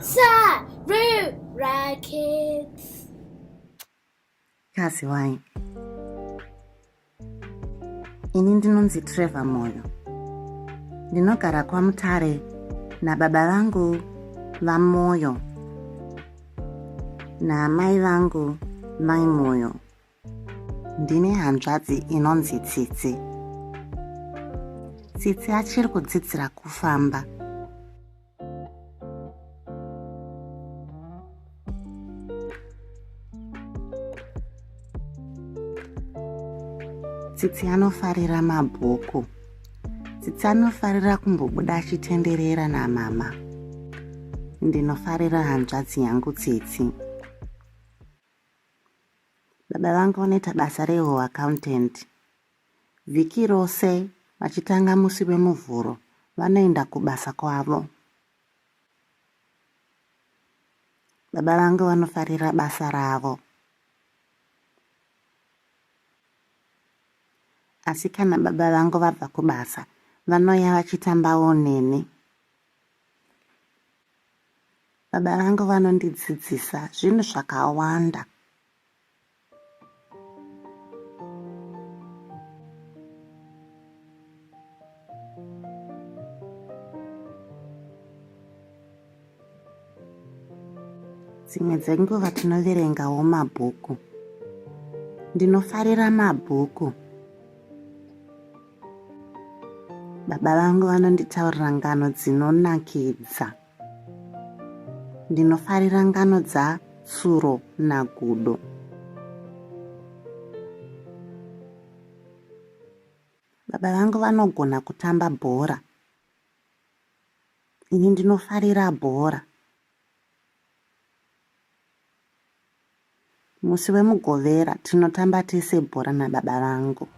Sarura Kids. Kazi wai. Ini ndinonzi Trevor Moyo. Ndinogara kwa Mutare na baba vangu vaMoyo na mai vangu mai Moyo. Ndine hanzvadzi inonzi Tsitsi. Tsitsi achiri kudzidzira kufamba. Tsitsi anofarira mabhuku. Tsitsi anofarira kumbobuda achitenderera namama. Ndinofarira hanzvadzi yangu Tsitsi. Baba vangu vanoita basa reaccountant. Vhiki rose vachitanga musi wemuvhuro vanoenda kubasa kwavo. Baba vangu vanofarira basa ravo. Asi kana baba vangu vabva kubasa vanoya vachitambawo neni. Baba vangu vanondidzidzisa zvinhu zvakawanda. Dzimwe dzenguva tinoverengawo mabhuku. Ndinofarira mabhuku. Baba vangu vanonditaurira ngano dzinonakidza. Ndinofarira ngano dzaSuro naGudo. Baba vangu vanogona kutamba bhora. Ini ndinofarira bhora. Musi wemugovera tinotamba tese bhora nababa vangu.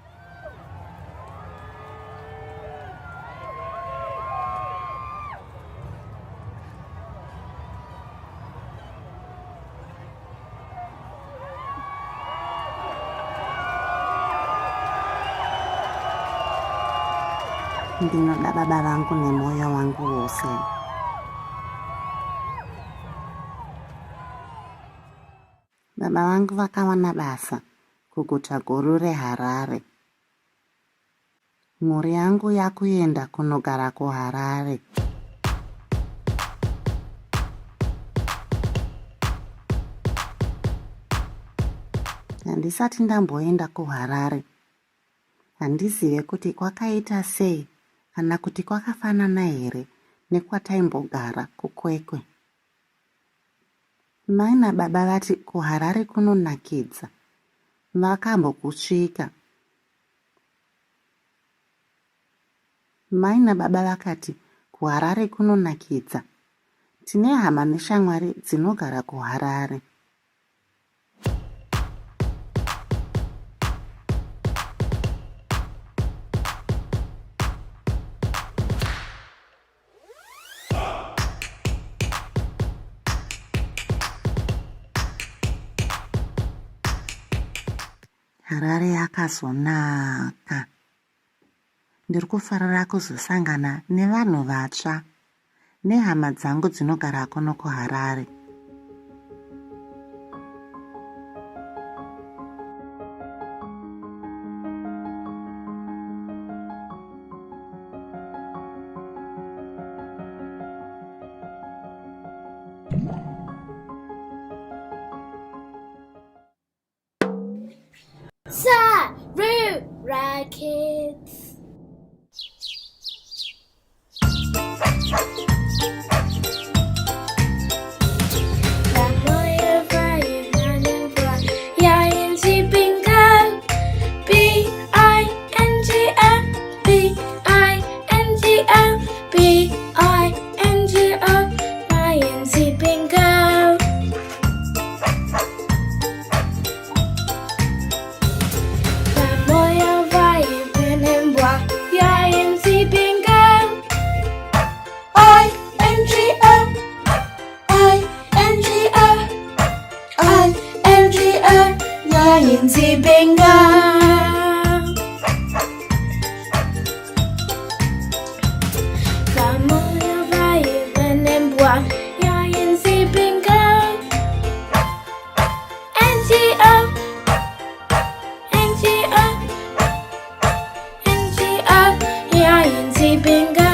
Ndinoda baba vangu nemoyo wangu wose. Baba vangu vakawana basa kuguta guru reHarare. Mhuri yangu yakuenda kunogara kuHarare. Handisati ndamboenda kuHarare. Handizive kuti kwakaita sei kana kuti kwakafanana here nekwataimbogara kuKwekwe. Mai nababa vati kuHarare kunonakidza. Vakambokusvika. Mai nababa vakati kuHarare kunonakidza. Tine hama neshamwari dzinogara kuHarare. Harare yakazonaka. Ndiri kufarira kuzosangana nevanhu vatsva nehama dzangu dzinogara kuno kuHarare. Sarura Kids. sleeping girl.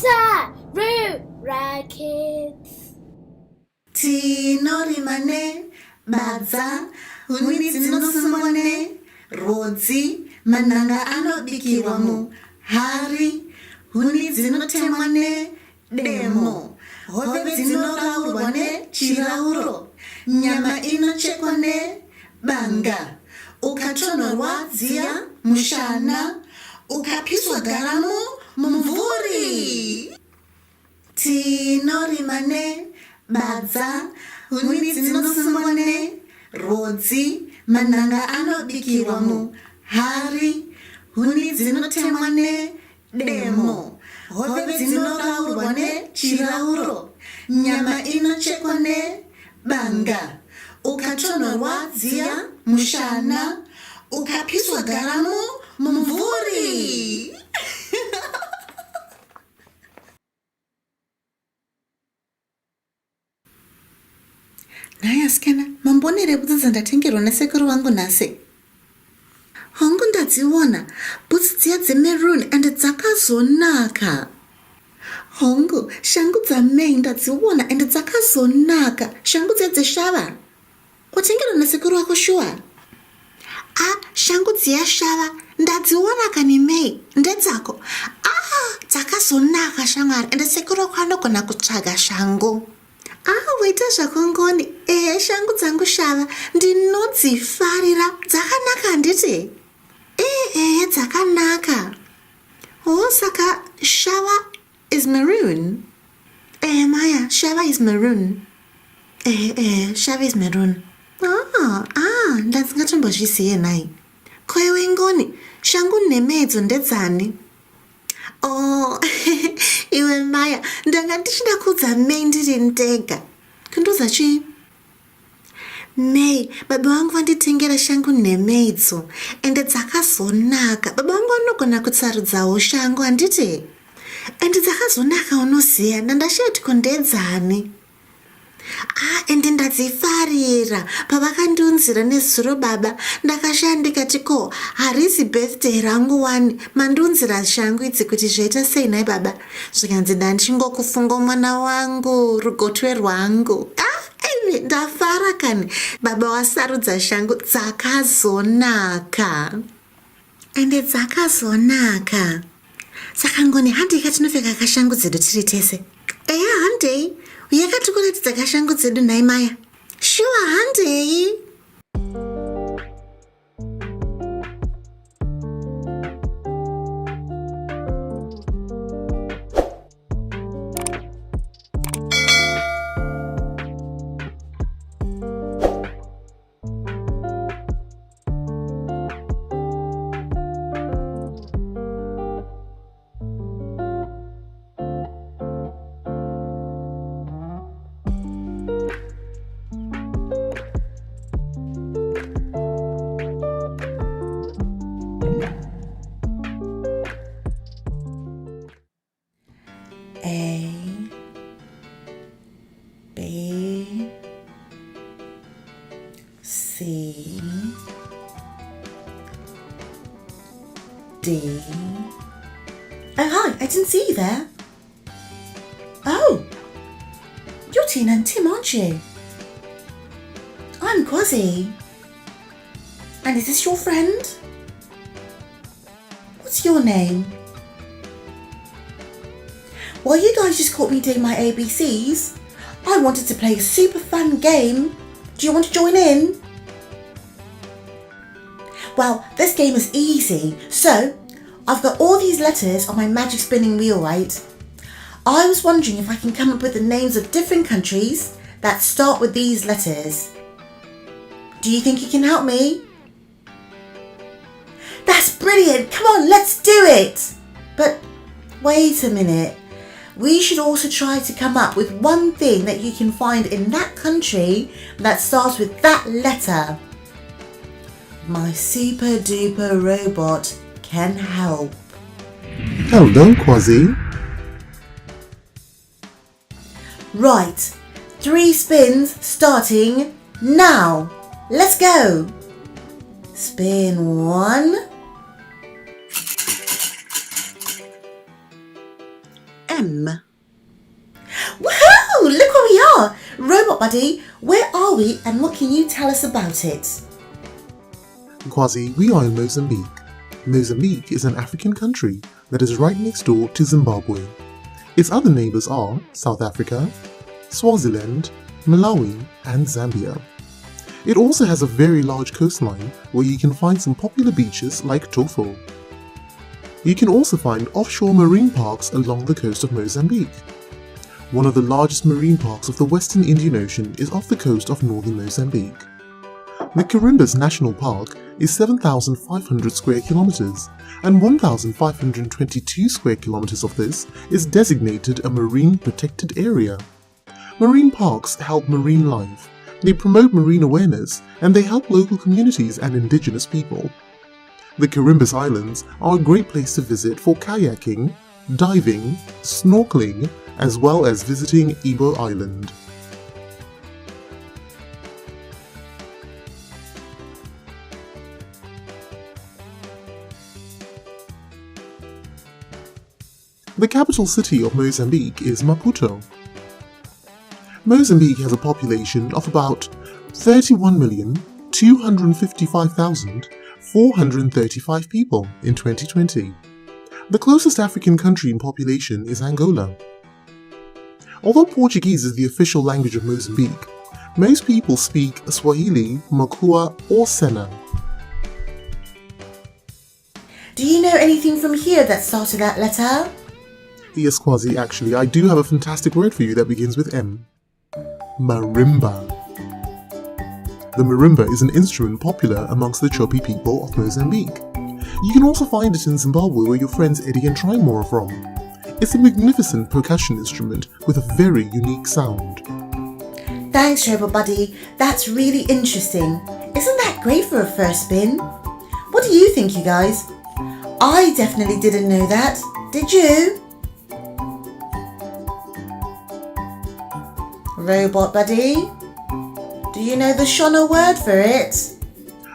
Sarura Kids. Tinorima ne badza, huni dzinosungwa ne rodzi, mananga anobikirwa muhari, huni dzinotemwa ne demo, hove dzinoraurwa ne chirauro, nyama inochekwa ne banga, ukatonhorwa dziya mushana, ukapiswa garamu mumvuri. Tinorima ne badza, huni dzinosungwa ne rodzi, mananga anobikirwa muhari, huni dzinotemwa ne demo, hove dzinoraurwa ne chirauro, nyama inochekwa ne banga, ukatonhorwa dziya mushana, ukapiswa garamu mumvuri. Naya skena, mambonere butsi ndatengerwa nasekuru wangu nhasi. Hongu ndadziona, butsi dziya dzemaroon and dzakazonaka. Hongu, shangu dzamai ndadziona and dzakazonaka. Shangu dziya dzeshava. Watengerwa nasekuru wako shuwa? Shangu dziya shava, ndadziona kani Mei, ndedzako. Dzakazonaka shamwari, and sekuru wako anogona kutsvaga shangu. Waita zvakongoni. Shangu dzangu shava ndinodzifarira. Dzakanaka handiti? Dzakanaka. Saka shava is maroon. Maya, shava is maroon. Shava is maroon. Ndandingatombozvizive nai. Koiwe ngoni, shangu nemedzo ndedzani? Iwe Maya, ndanga ndichida kudza Mei ndiri ndega. Kundoza chii? Mei, baba vangu vanditengera shangu nemedzo ende dzakazonaka. Baba vangu vanogona kutsarudzawo shangu handiti? Ende dzakazonaka unoziya, ndandashati kundedzani. Ende ndadzifarira. Pavakandiunzira nezuro baba, ndakashaya ndikati ko harizi birthday rangu wani, mandiunzira shangu idzi kuti zvaita sei nai baba? Zvikanzi ndandichingokufunga mwana wangu, rugotwe rwangu. Ndafara kani. Baba wasarudza shangu dzakazonaka. Ende dzakazonaka. Saka ngoni handei katinopfeka kashangu dzedu tiri tese. Handei. Yakati kuratidza kashangu dzedu nhai Maya. Shuwa handei. A, B, C, D. Oh, hi, I didn't see you there. Oh, you're Tina and Tim, aren't you? I'm Quasi. And is this your friend? What's your name? While you guys just caught me doing my ABCs, I wanted to play a super fun game. Do you want to join in? Well, this game is easy. So, I've got all these letters on my magic spinning wheel, right? I was wondering if I can come up with the names of different countries that start with these letters. Do you think you can help me? That's brilliant! Come on, let's do it! But wait a minute. We should also try to come up with one thing that you can find in that country that starts with that letter. My super duper robot can help. Hello, Quasi. Right, 3 spins starting now. Let's go. Spin 1. M. Woohoo! Look where we are! Robot Buddy, where are we and what can you tell us about it? Quasi, we are in Mozambique. Mozambique is an African country that is right next door to Zimbabwe. Its other neighbours are South Africa, Swaziland, Malawi and Zambia. It also has a very large coastline where you can find some popular beaches like Tofo. You can also find offshore marine parks along the coast of Mozambique. One of the largest marine parks of the Western Indian Ocean is off the coast of northern Mozambique. The Carimbas National Park is 7,500 square kilometers, and 1,522 square kilometers of this is designated a marine protected area. Marine parks help marine life, they promote marine awareness, and they help local communities and indigenous people. The Carimbas Islands are a great place to visit for kayaking, diving, snorkeling, as well as visiting Ibo Island. The capital city of Mozambique is Maputo. Mozambique has a population of about 31,255,435 people in 2020. The closest African country in population is Angola. Although Portuguese is the official language of Mozambique, most people speak Swahili, Makua or Sena. Do you know anything from here that starts with that letter? Yes, Quasi, actually, I do have a fantastic word for you that begins with M. Marimba. The marimba is an instrument popular amongst the Chopi people of Mozambique. You can also find it in Zimbabwe where your friends Eddie and Trimore are from. It's a magnificent percussion instrument with a very unique sound. Thanks, Robot Buddy. That's really interesting. Isn't that great for a first spin? What do you think, you guys? I definitely didn't know that. Did you? Robot Buddy, do you know the Shona word for it?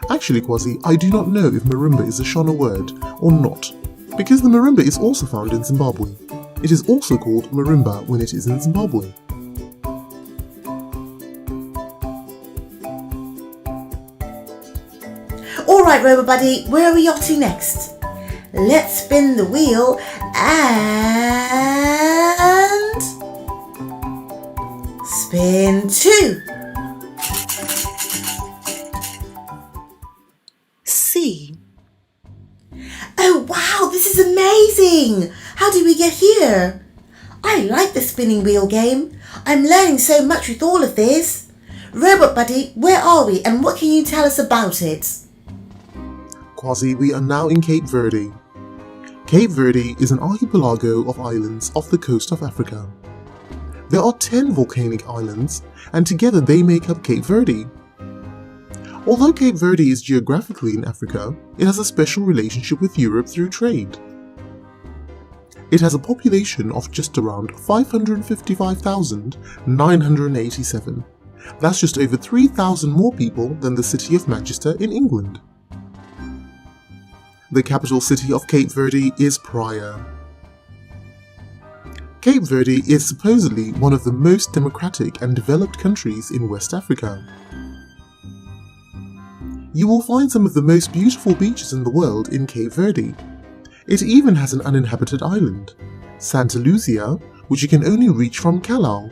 Actually, Quasi, I do not know if marimba is a Shona word or not, because the marimba is also found in Zimbabwe. It is also called marimba when it is in Zimbabwe. Alright, Robot Buddy, where are we off to next? Let's spin the wheel and... spin 2. C. Oh wow, this is amazing! How did we get here? I like the spinning wheel game. I'm learning so much with all of this. Robot Buddy, where are we and what can you tell us about it? Quasi, we are now in Cape Verde. Cape Verde is an archipelago of islands off the coast of Africa. There are 10 volcanic islands, and together they make up Cape Verde. Although Cape Verde is geographically in Africa, it has a special relationship with Europe through trade. It has a population of just around 555,987. That's just over 3,000 more people than the city of Manchester in England. The capital city of Cape Verde is Praia. Cape Verde is supposedly one of the most democratic and developed countries in West Africa. You will find some of the most beautiful beaches in the world in Cape Verde. It even has an uninhabited island, Santa Lucia, which you can only reach from Callao.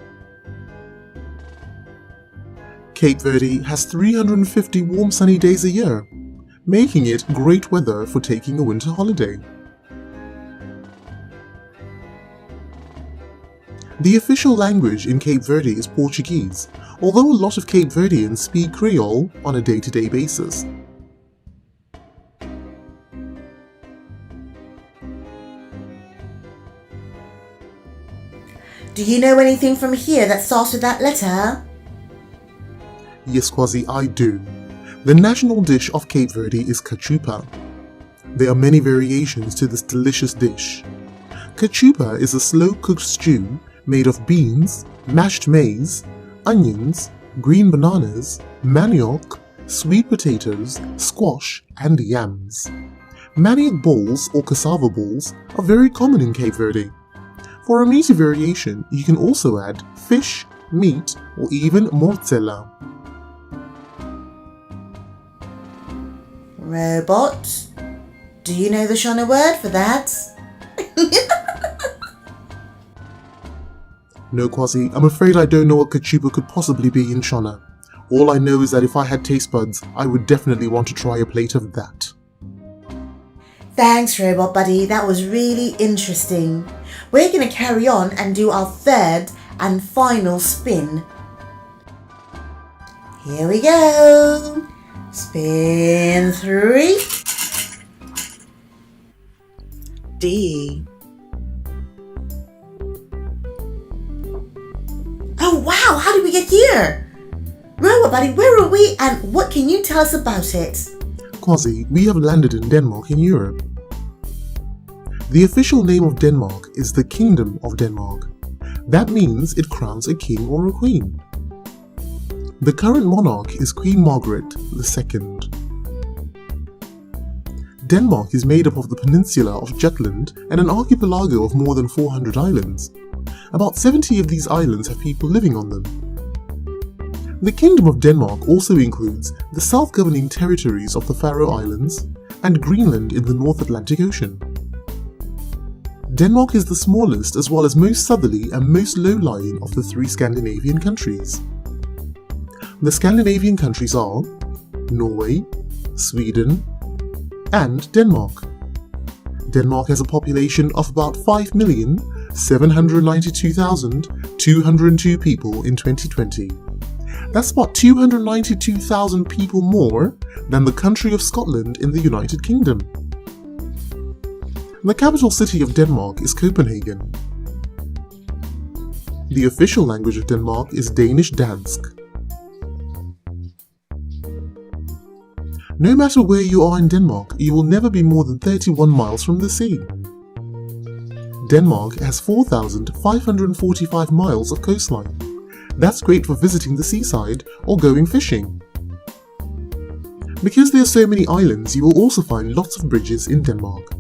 Cape Verde has 350 warm sunny days a year, making it great weather for taking a winter holiday. The official language in Cape Verde is Portuguese, although a lot of Cape Verdeans speak Creole on a day-to-day basis. Do you know anything from here that starts with that letter? Yes, Kwasi, I do. The national dish of Cape Verde is cachupa. There are many variations to this delicious dish. Cachupa is a slow-cooked stew made of beans, mashed maize, onions, green bananas, manioc, sweet potatoes, squash, and yams. Manioc balls or cassava balls are very common in Cape Verde. For a meaty variation, you can also add fish, meat, or even mortella. Robot, do you know the Shona word for that? No, Kwasi, I'm afraid I don't know what cachupa could possibly be in Shona. All I know is that if I had taste buds, I would definitely want to try a plate of that. Thanks, Robot Buddy, that was really interesting. We're going to carry on and do our third and final spin. Here we go. Spin 3. D. Oh wow, how did we get here? Robot Buddy, where are we and what can you tell us about it? Kwasi, we have landed in Denmark in Europe. The official name of Denmark is the Kingdom of Denmark. That means it crowns a king or a queen. The current monarch is Queen Margaret II. Denmark is made up of the peninsula of Jutland and an archipelago of more than 400 islands. About 70 of these islands have people living on them. The Kingdom of Denmark also includes the self-governing territories of the Faroe Islands and Greenland in the North Atlantic Ocean. Denmark is the smallest as well as most southerly and most low-lying of the 3 Scandinavian countries. The Scandinavian countries are Norway, Sweden, and Denmark. Denmark has a population of about 5,792,202 people in 2020. That's about 292,000 people more than the country of Scotland in the United Kingdom. The capital city of Denmark is Copenhagen. The official language of Denmark is Danish Dansk. No matter where you are in Denmark, you will never be more than 31 miles from the sea. Denmark has 4,545 miles of coastline. That's great for visiting the seaside or going fishing. Because there are so many islands, you will also find lots of bridges in Denmark.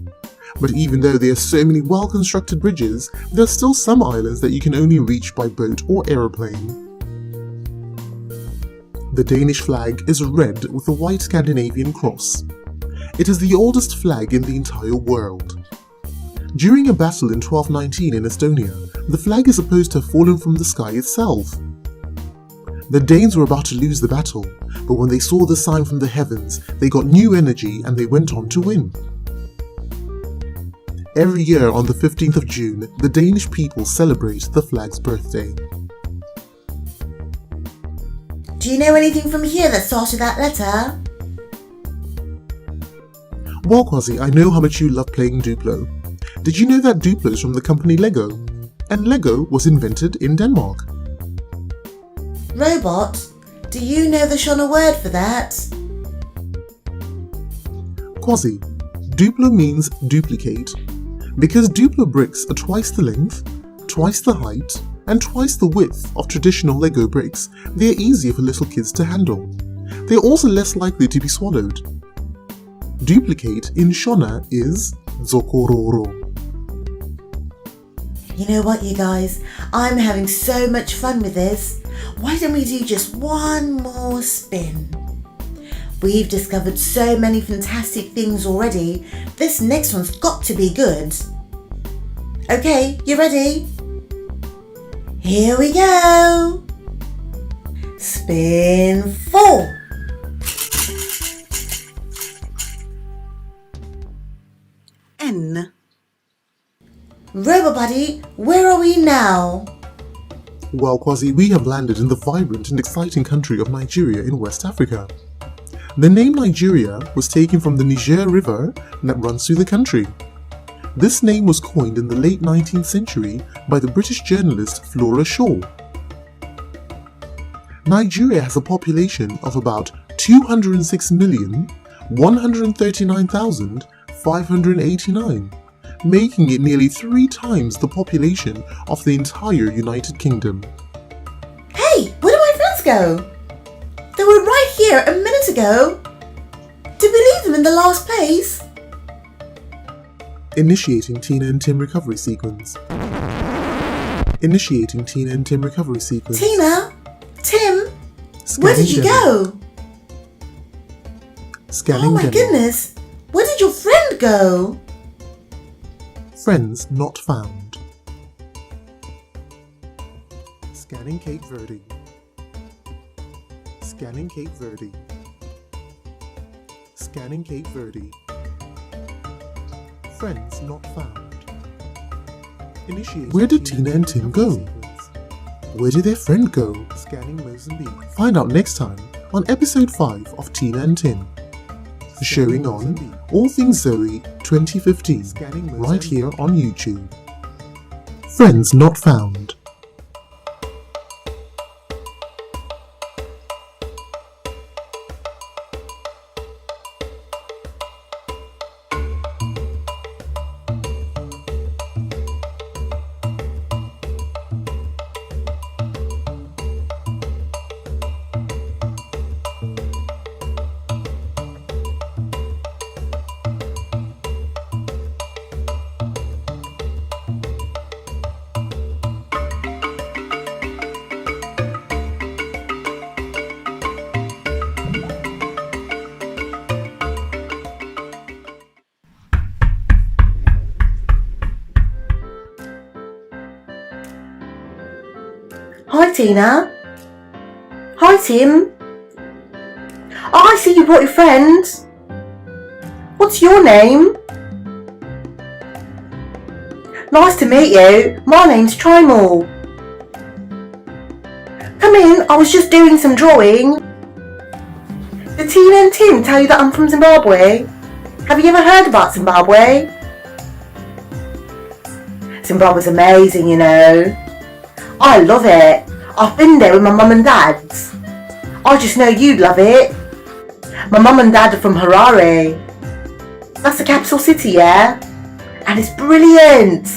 But even though there are so many well-constructed bridges, there are still some islands that you can only reach by boat or aeroplane. The Danish flag is red with a white Scandinavian cross. It is the oldest flag in the entire world. During a battle in 1219 in Estonia, the flag is supposed to have fallen from the sky itself. The Danes were about to lose the battle, but when they saw the sign from the heavens, they got new energy and they went on to win. Every year on the 15th of June, the Danish people celebrate the flag's birthday. Do you know anything from here that starts with that letter? Well, Kwasi, I know how much you love playing Duplo. Did you know that Duplo is from the company Lego? And Lego was invented in Denmark. Robot, do you know the Shona word for that? Kwasi, Duplo means duplicate. Because Duplo bricks are twice the length, twice the height, and twice the width of traditional Lego bricks, they are easier for little kids to handle. They are also less likely to be swallowed. Duplicate in Shona is Zokororo. You know what, you guys? I'm having so much fun with this. Why don't we do just one more spin? We've discovered so many fantastic things already. This next one's got to be good. Okay, you ready? Here we go. Spin 4. N. Robo Buddy, where are we now? Well, Kwasi, we have landed in the vibrant and exciting country of Nigeria in West Africa. The name Nigeria was taken from the Niger River that runs through the country. This name was coined in the late 19th century by the British journalist Flora Shaw. Nigeria has a population of about 206,139,589, making it nearly 3 times the population of the entire United Kingdom. Hey, where do my friends go? They were right here a minute ago. Did we leave them in the last place? Initiating Tina and Tim recovery sequence. Initiating Tina and Tim recovery sequence. Tina? Tim? Where did you go? Scanning Oh my demo. goodness! Where did your friend go? Friends not found. Scanning Cape Verde. Scanning Cape Verde. Scanning Cape Verde. Friends not found. Initiating. Where did Tina and Tim go? Where did their friend go? Scanning Mozambique. Find out next time on episode 5 of Tina and Tim. Showing on All Things Zoe 2015 right here on YouTube. Friends not found. Hi Tina. Hi Tim. Oh, I see you brought your friend. What's your name? Nice to meet you. My name's Trimal. Come in, I was just doing some drawing. Did Tina and Tim tell you that I'm from Zimbabwe? Have you ever heard about Zimbabwe? Zimbabwe's amazing, you know. I love it. I've been there with my mum and dad. I just know you'd love it. My mum and dad are from Harare. That's the capital city, yeah? And it's brilliant.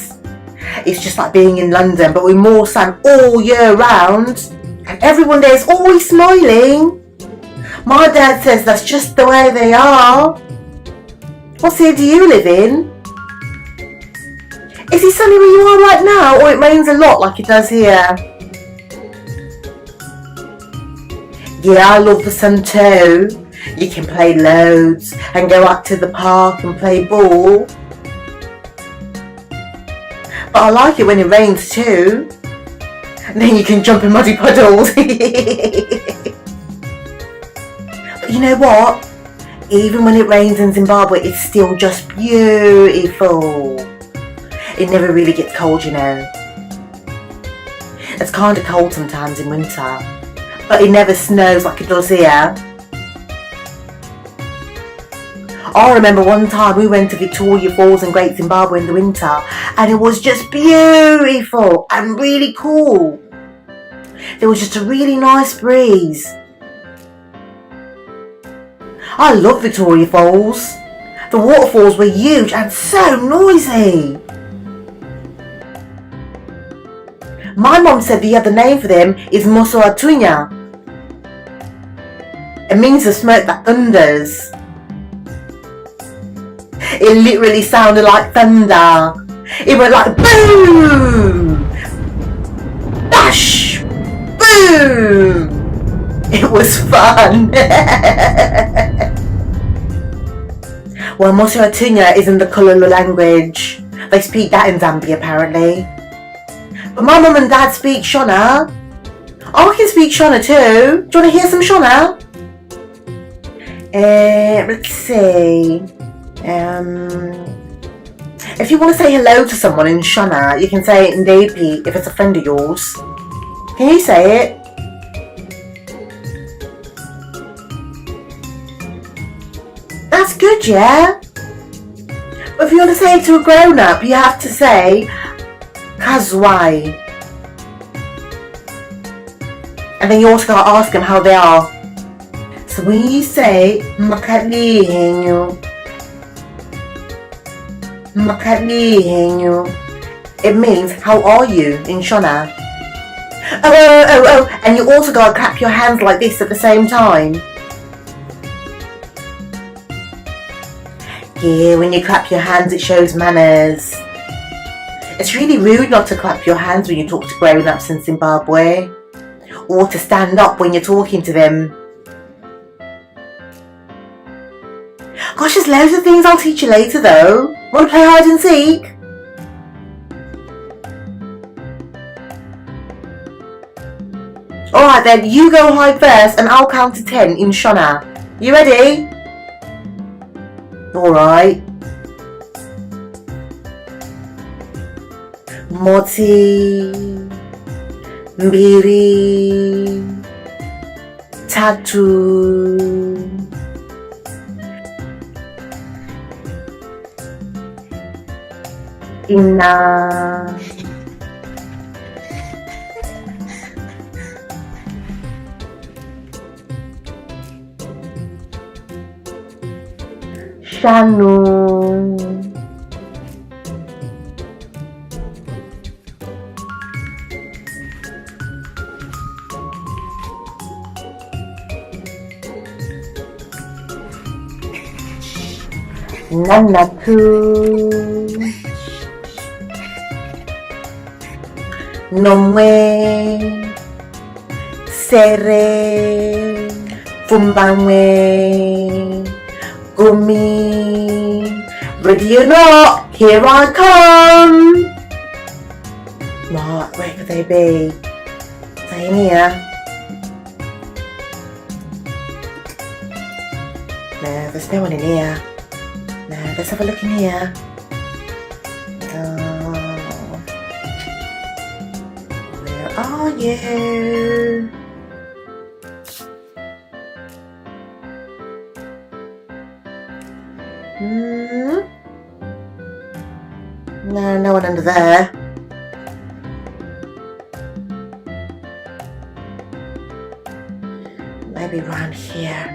It's just like being in London, but with more sun all year round. And everyone there is always smiling. My dad says that's just the way they are. What city do you live in? Is it sunny where you are right now, or it rains a lot like it does here? Yeah, I love the sun too. You can play loads and go out to the park and play ball. But I like it when it rains too. And then you can jump in muddy puddles. But you know what? Even when it rains in Zimbabwe, it's still just beautiful. It never really gets cold, you know. It's kind of cold sometimes in winter, but it never snows like it does here. I remember one time we went to Victoria Falls in Great Zimbabwe in the winter, and it was just beautiful and really cool. There was just a really nice breeze. I love Victoria Falls. The waterfalls were huge and so noisy. My mom said the other name for them is Mosoatunya. It means the smoke that thunders. It literally sounded like thunder. It went like boom, bash, boom. It was fun. Well, Mosoatunya isn't the Kululu language. They speak that in Zambia apparently. But my mum and dad speak Shona. I can speak Shona too. Do you want to hear some Shona? Let's see. If you want to say hello to someone in Shona, you can say it in Ndepi if it's a friend of yours. Can you say it? That's good, yeah? But if you want to say it to a grown-up, you have to say Kazwai. And then you also got to ask them how they are. So when you say Makalihenyo, it means how are you in Shona. Oh, and you also got to clap your hands like this at the same time. Yeah, when you clap your hands it shows manners. It's really rude not to clap your hands when you talk to grown-ups in Zimbabwe. Or to stand up when you're talking to them. Gosh, there's loads of things I'll teach you later though. Want to play hide and seek? Alright then, you go hide first and I'll count to 10 in Shona. You ready? Alright. Moti, Mbiri, Tatu, Ina, Shanu, Nanatu, Nomwe, Sere, Fumbangwe, Gumi. Ready or not, here I come. Right, where could they be? Are they in here? No, there's no one in here. No, let's have a look in here. Where are you? No, no one under there. Maybe round here.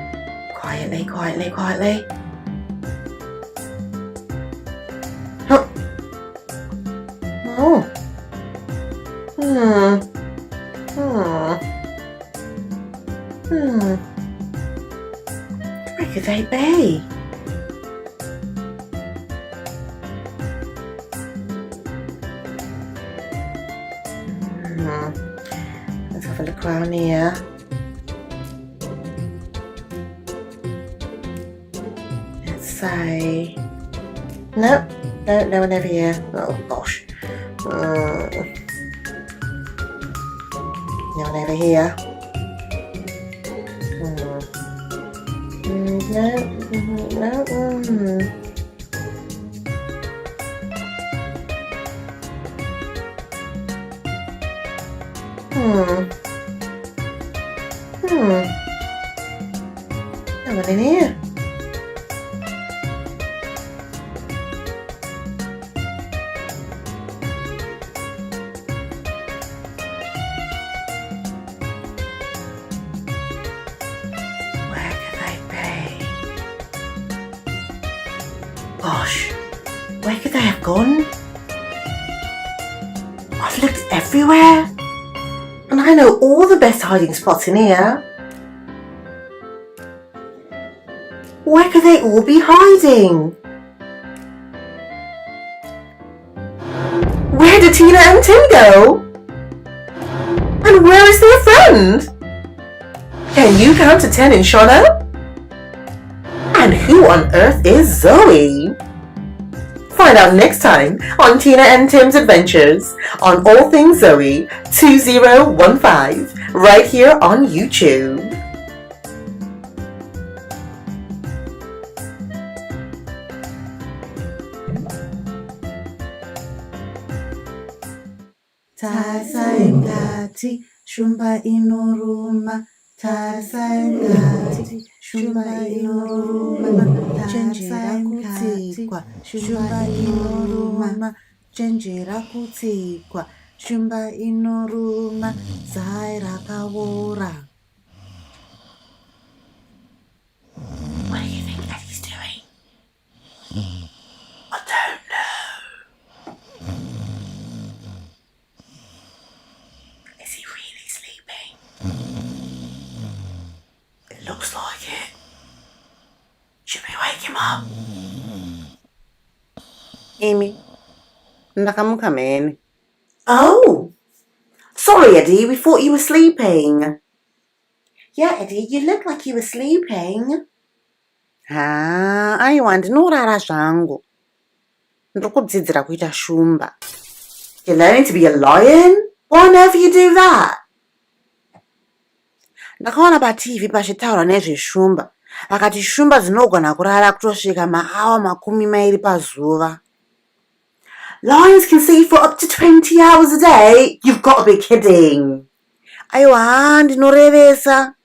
Quietly, quietly, quietly. Huh. Oh. Where could they be? Let's have a look around here. Let's say... Nope, no one over here. Oh gosh. No one over here. No. No one in here. Where could they be? Gosh, where could they have gone? I've looked everywhere. I know all the best hiding spots in here. Where could they all be hiding? Where did Tina and Tim go? And where is their friend? Can you count to 10 in Shona? And who on earth is Zoe? Find out next time on Tina and Tim's Adventures on All Things Zoe 2015 right here on YouTube. Tasaingati shumba inoruma tasaingati shumba inoruma chenjera kutsikwa shumba inoruma chenjera kutsikwa shumba inoruma zai rakaora. What do you think Eddie's doing? I don't know. Is he really sleeping? It looks like it. Should we wake him up? Amy, ndakamuka man. Oh, sorry Eddie, we thought you were sleeping. Yeah Eddie, you look like you were sleeping. Aiwa ndinorara zvangu. Ndokudzidzira kuita shumba. You're learning to be a lion? Why on earth you do that? Ndakaona paTV pachitaura nezveshumba. Vakati shumba dzinogona kurara kutosvika maawa 20 pazuva. Lions can see for up to 20 hours a day? You've got to be kidding. Aiwa, ndinorevesa.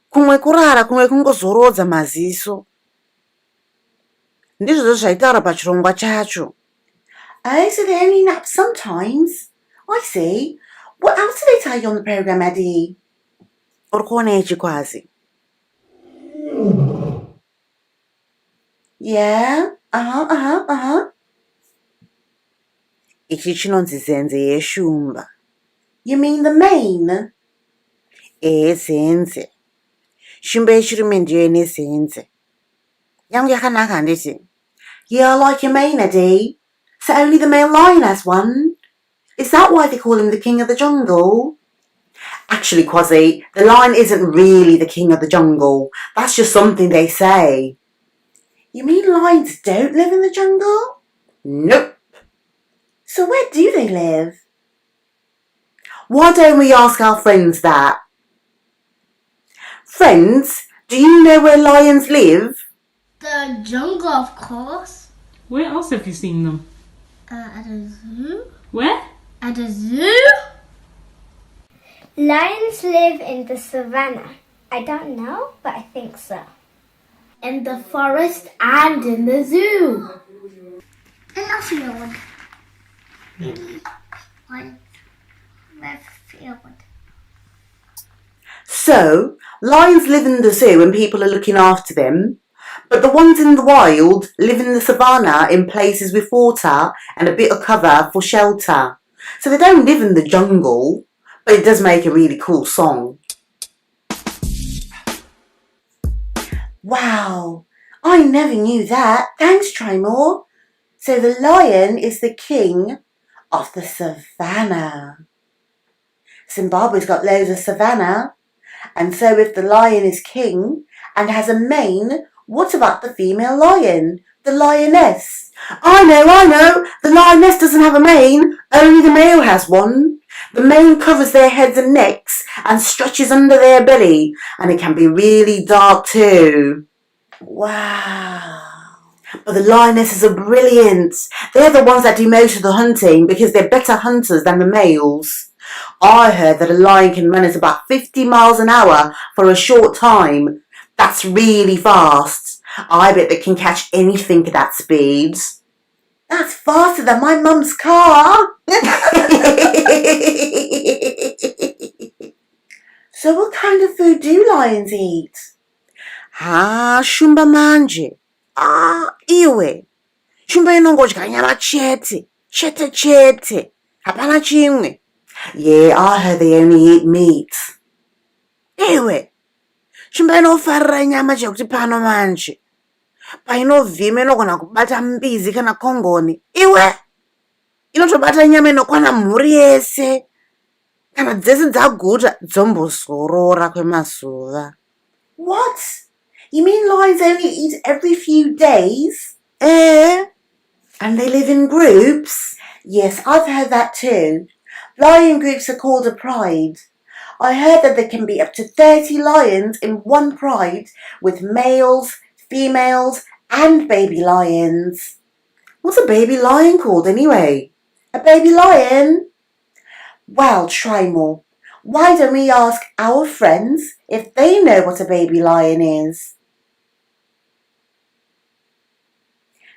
Kumwe kurara, kumwe kungozorodza maziso. Ndizvo zvaitaura pachirongwa chacho. Oh, so they only nap sometimes. I see. What else do they tell you on the program, Eddie? Uri kuona ichi kwazi? Yeah, Ichi chinonzi zenze yeshumba. You mean the mane? Zenze. Shumba yechirume ndiyo ine zenze. Yangu yakanaka handiti? Yeah, like your mane, Eddie. So only the male lion has one? Is that why they call him the king of the jungle? Actually, Quasi, the lion isn't really the king of the jungle. That's just something they say. You mean lions don't live in the jungle? Nope. So where do they live? Why don't we ask our friends that? Friends, do you know where lions live? The jungle, of course. Where else have you seen them? At a zoo. Where? At a zoo? Lions live in the savannah. I don't know, but I think so. In the forest and in the zoo. In a field. Maybe one field. So, lions live in the zoo and people are looking after them, but the ones in the wild live in the savannah in places with water and a bit of cover for shelter. So they don't live in the jungle, but it does make a really cool song. Wow, I never knew that. Thanks, Trimore. So the lion is the king of the savannah. Zimbabwe's got loads of savannah. And so if the lion is king and has a mane, what about the female lion? The lioness? I know. The lioness doesn't have a mane. Only the male has one. The mane covers their heads and necks and stretches under their belly. And it can be really dark too. Wow. But the lionesses are brilliant. They're the ones that do most of the hunting because they're better hunters than the males. I heard that a lion can run at about 50 miles an hour for a short time. That's really fast. I bet they can catch anything at that speed. That's faster than my mum's car. So what kind of food do lions eat? Shumba manje. Iwe. Shumba inongodya nyama chete. Hapana chimwe. Yeah, I heard they only eat meat. Ewe, shumba inofarira nyama chekuti pano manje. Painovhima inogona kubata mbizi kana kongoni. Iwe, inotobata nyama inokwana mhuri yese. Kana dzese dzaguta dzombozorora kwemazuva. What? You mean lions only eat every few days? And they live in groups? Yes, I've heard that too. Lion groups are called a pride. I heard that there can be up to 30 lions in one pride with males, females, and baby lions. What's a baby lion called anyway? A baby lion? Well, try more. Why don't we ask our friends if they know what a baby lion is?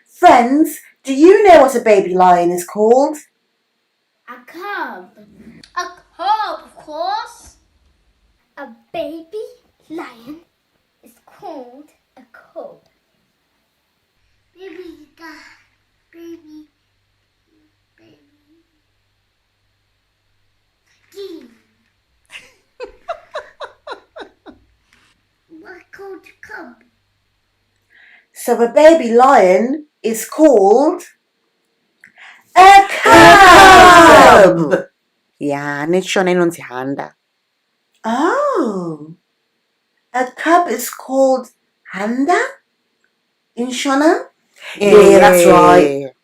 Friends, do you know what a baby lion is called? A cub. A cub, of course. A baby lion is called a cub. Baby. What's called a cub? So a baby lion is called a cub. Yeah, and it's Shona inonzi handa. Oh, a cub is called handa in Shona? Yeah, that's right.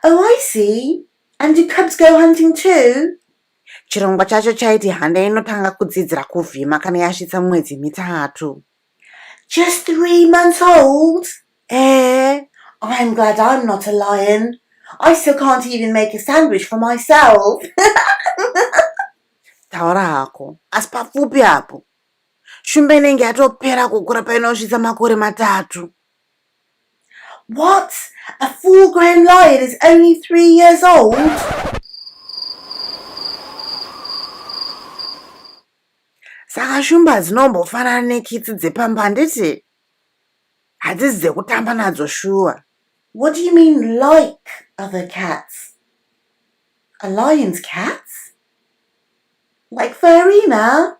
Oh, I see. And do cubs go hunting too? Chirongwa chacho chaiti handa inotanga kudzidzira kuvhima kana yasvitsa mwedzi mitatu. Just 3 months old? I'm glad I'm not a lion. I still can't even make a sandwich for myself. Taura hako, asi papfupi apo. Shumba inenge yatopera kukura painosvitsa makore matatu. What? A full-grown lion is only 3 years old? Saka shumba dzinombofanana nekitsi dzepamba handiti? Hadzisi dzekutamba nadzo shuwa. What do you mean like other cats? A lion's cats? Like Farina?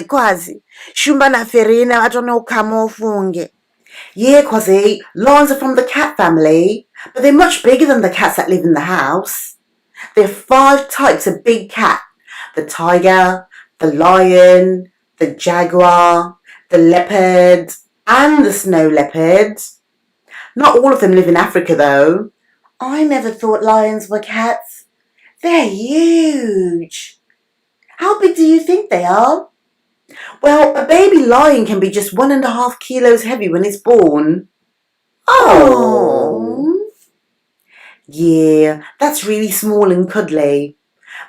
Kwazi, shumba na Farina vatonokama ufunge. Yeah, Kwazi, lions are from the cat family, but they're much bigger than the cats that live in the house. There are 5 types of big cat. The tiger, the lion, the jaguar, the leopard, and the snow leopard. Not all of them live in Africa though. I never thought lions were cats. They're huge. How big do you think they are? Well, a baby lion can be just 1.5 kilos heavy when it's born. Oh. Yeah, that's really small and cuddly.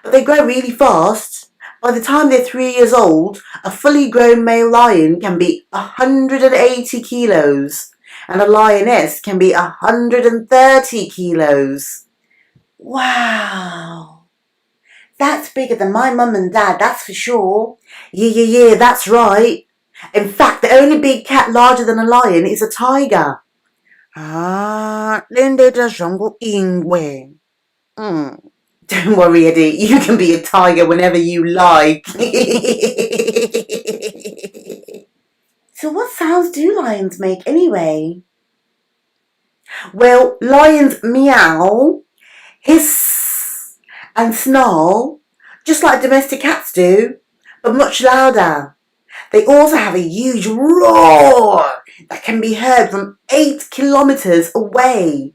But they grow really fast. By the time they're 3 years old, a fully grown male lion can be 180 kilos. And a lioness can be 130 kilos. Wow. That's bigger than my mum and dad, that's for sure. Yeah, that's right. In fact, the only big cat larger than a lion is a tiger. Lendeta zvangu ingwe. Don't worry, Eddie. You can be a tiger whenever you like. So what sounds do lions make anyway? Well, lions meow, hiss, and snarl, just like domestic cats do, but much louder. They also have a huge roar that can be heard from 8 kilometers away.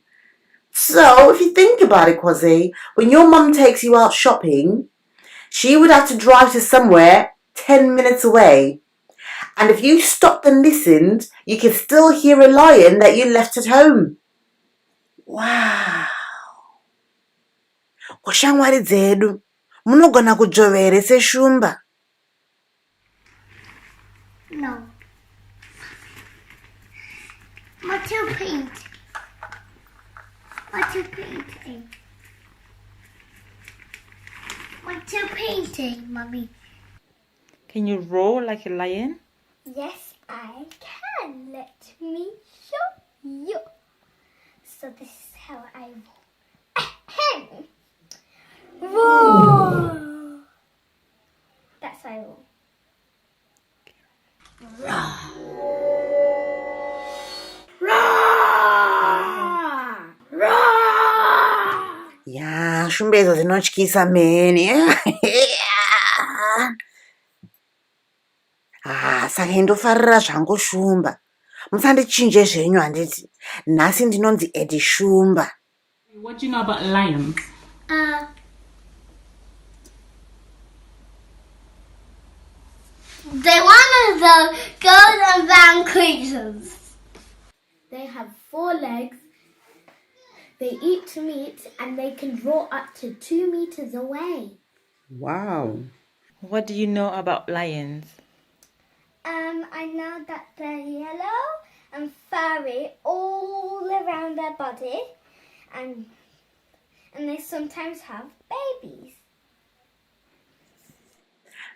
So, if you think about it, Kwazi, when your mum takes you out shopping, she would have to drive to somewhere 10 minutes away. And if you stopped and listened, you could still hear a lion that you left at home. Wow. Kushamwari dzedu, munogona kujovere seshumba. No. What's your paint? What's your painting? What's your painting, Mummy? Can you roar like a lion? Yes, I can. Let me show you. So this is how I roar. Roar! That's how I roar. Roar! Roar! Ya, shumbe idzo dzinotyisa mheni. Saka indofarira zvangu shumba. Musandichinje zvenyu handiti. Nhasi ndinonzi Edi Shumba. What do you know about lions? They're one of the golden brown creatures. They have 4 legs. They eat meat and they can roar up to 2 meters away. Wow. What do you know about lions? I know that they're yellow and furry all around their body, and they sometimes have babies.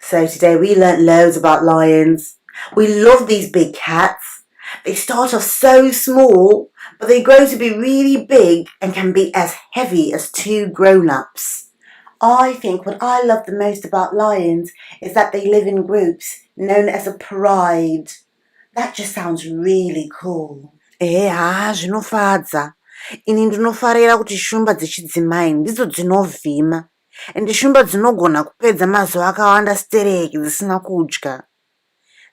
So today we learnt loads about lions. We love these big cats. They start off so small, but they grow to be really big and can be as heavy as 2 grown-ups. I think what I love the most about lions is that they live in groups known as a pride. That just sounds really cool. Zvinofadza. Ini ndinofarira kuti shumba dzechidzimai ndidzo dzinovhima. Ende shumba dzinogona kupedza mazuva akawanda stereki dzisina kudya.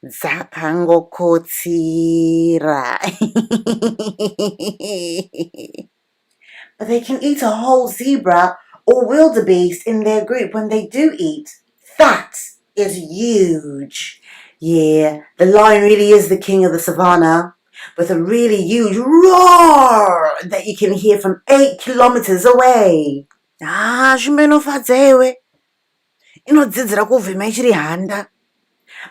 Dzakangokotsira. But they can eat a whole zebra or wildebeest in their group when they do eat. That is huge. Yeah, the lion really is the king of the savannah, with a really huge roar that you can hear from 8 kilometers away. Shumba inofadza iwe. Inodzidzira kuvhima ichiri handa.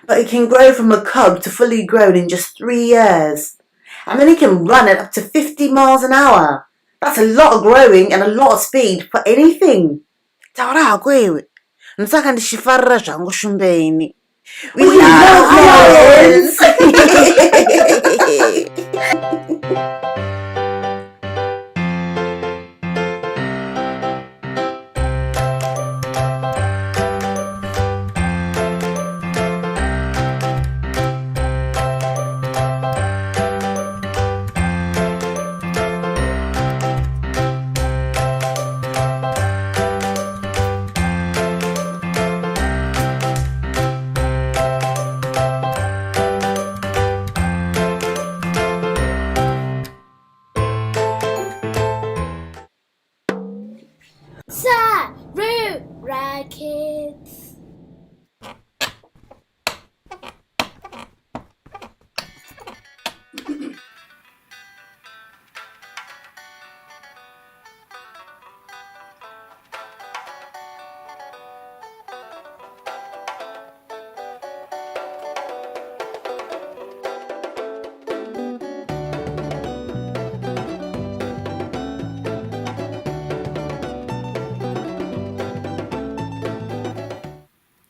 But it can grow from a cub to fully grown in just 3 years. And then it can run at up to 50 miles an hour. That's a lot of growing and a lot of speed for anything. Taura hako iwe. Nsaka ndichifarira zvangu shumba ini. We love lions! Sarura Kids.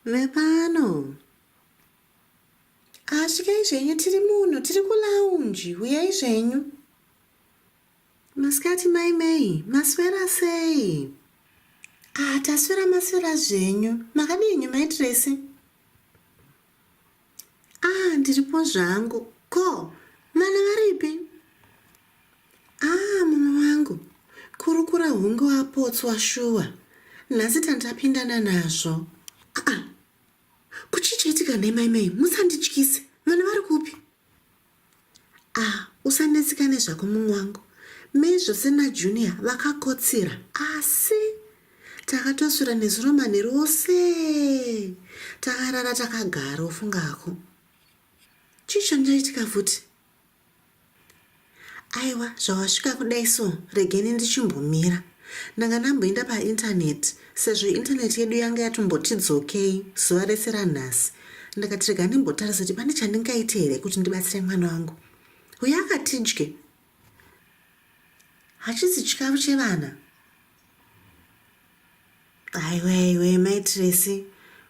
Vepano. Asvikai zvenyu tiri muno, tiri kulaunji. Uyai zvenyu. Masikati maimei, maswera sei? Taswera maswera zvenyu. Makadinyu maitirese? Ndiripo zvangu. Ko, vana varipi? Mama wangu. Kurukura hungu wapotswa shuwa. Nhasi tandapindana nazvo. Kuchichiitika nemaimei, musandityise. Vana vari kupi? Usanetseka nezvako munhu wangu. Mei zvose naJunior vakakotsira. Asi takatoswera nezuro manheru ose. Takarara takagara ufungako. Chii changaitika futi? Aiwa, zvawasvika kudai so, regeni ndichimbomira. Ndanga ndamboenda paindaneti, sezvo indaneti yedu yanga yatombotidzokei zuva rese ranhasi. Ndakati rega ndimbotarisa kuti pane chandingaite here kuti ndibatsire mwana wangu. Uye akatidye. Hachisi chikafu chevana. Aiwe, maitiresi,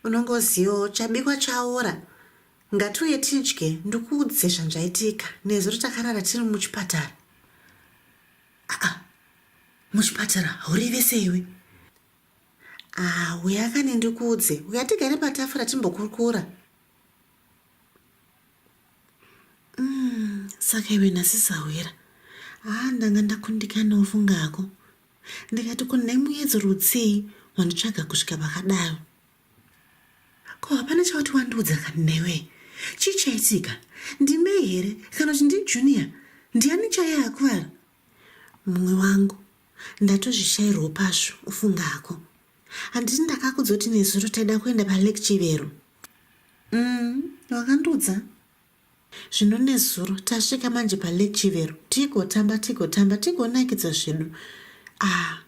unongozivawo chabikwa chaora. Ngatiuye tidye, ndikuudze zvanzvaitika nezuro takarara tiri muchipatara. Muchipatara haurive seiwe? uya akanendikuudze uyatigare patafura timbokurukura. Saka iwe nhasi sawira ndanga ndakundikanawo fungako ndikati kunhai muyedzo rutsei wanditsvaga kusvika pakadaro. Ko hapana chawati wandiudza kanhaiwe? Chii chaitika? Ndimei here kana kuti ndijunior? Ndiani chaiye akuvara? Mumwe wangu ndatozvishayirwo pazvo ufungako. Handiti ndakakudza kuti nezuro taida kuenda palekchivero? Wakandiudza. Zvino nezuro tasvika manje palekchivero tigotamba tigonakidza zvedu.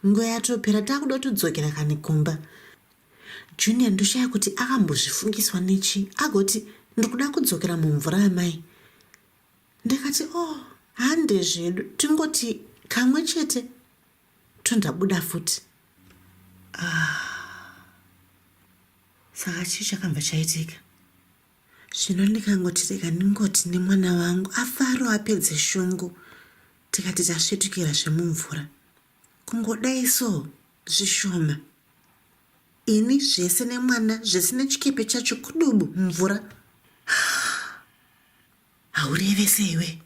Nguva yatopera takuda kutodzokera kani kumba. Junior ndoshaya kuti akambozvifungiswa nechi agoti ndikuda kudzokera mumvura yamai. Ndikati hande zvedu tingoti kamwe chete tondabuda futi. Saka chii chakabva chaitika? Zvino ndikangoti rega ndingoti nemwana wangu afaro apedze shungu tikati tasvetukira zvemumvura. Kungodai so zvishoma. Ini zvese nemwana zvese nechikepe chacho kudubu mumvura. Haurevese iwe.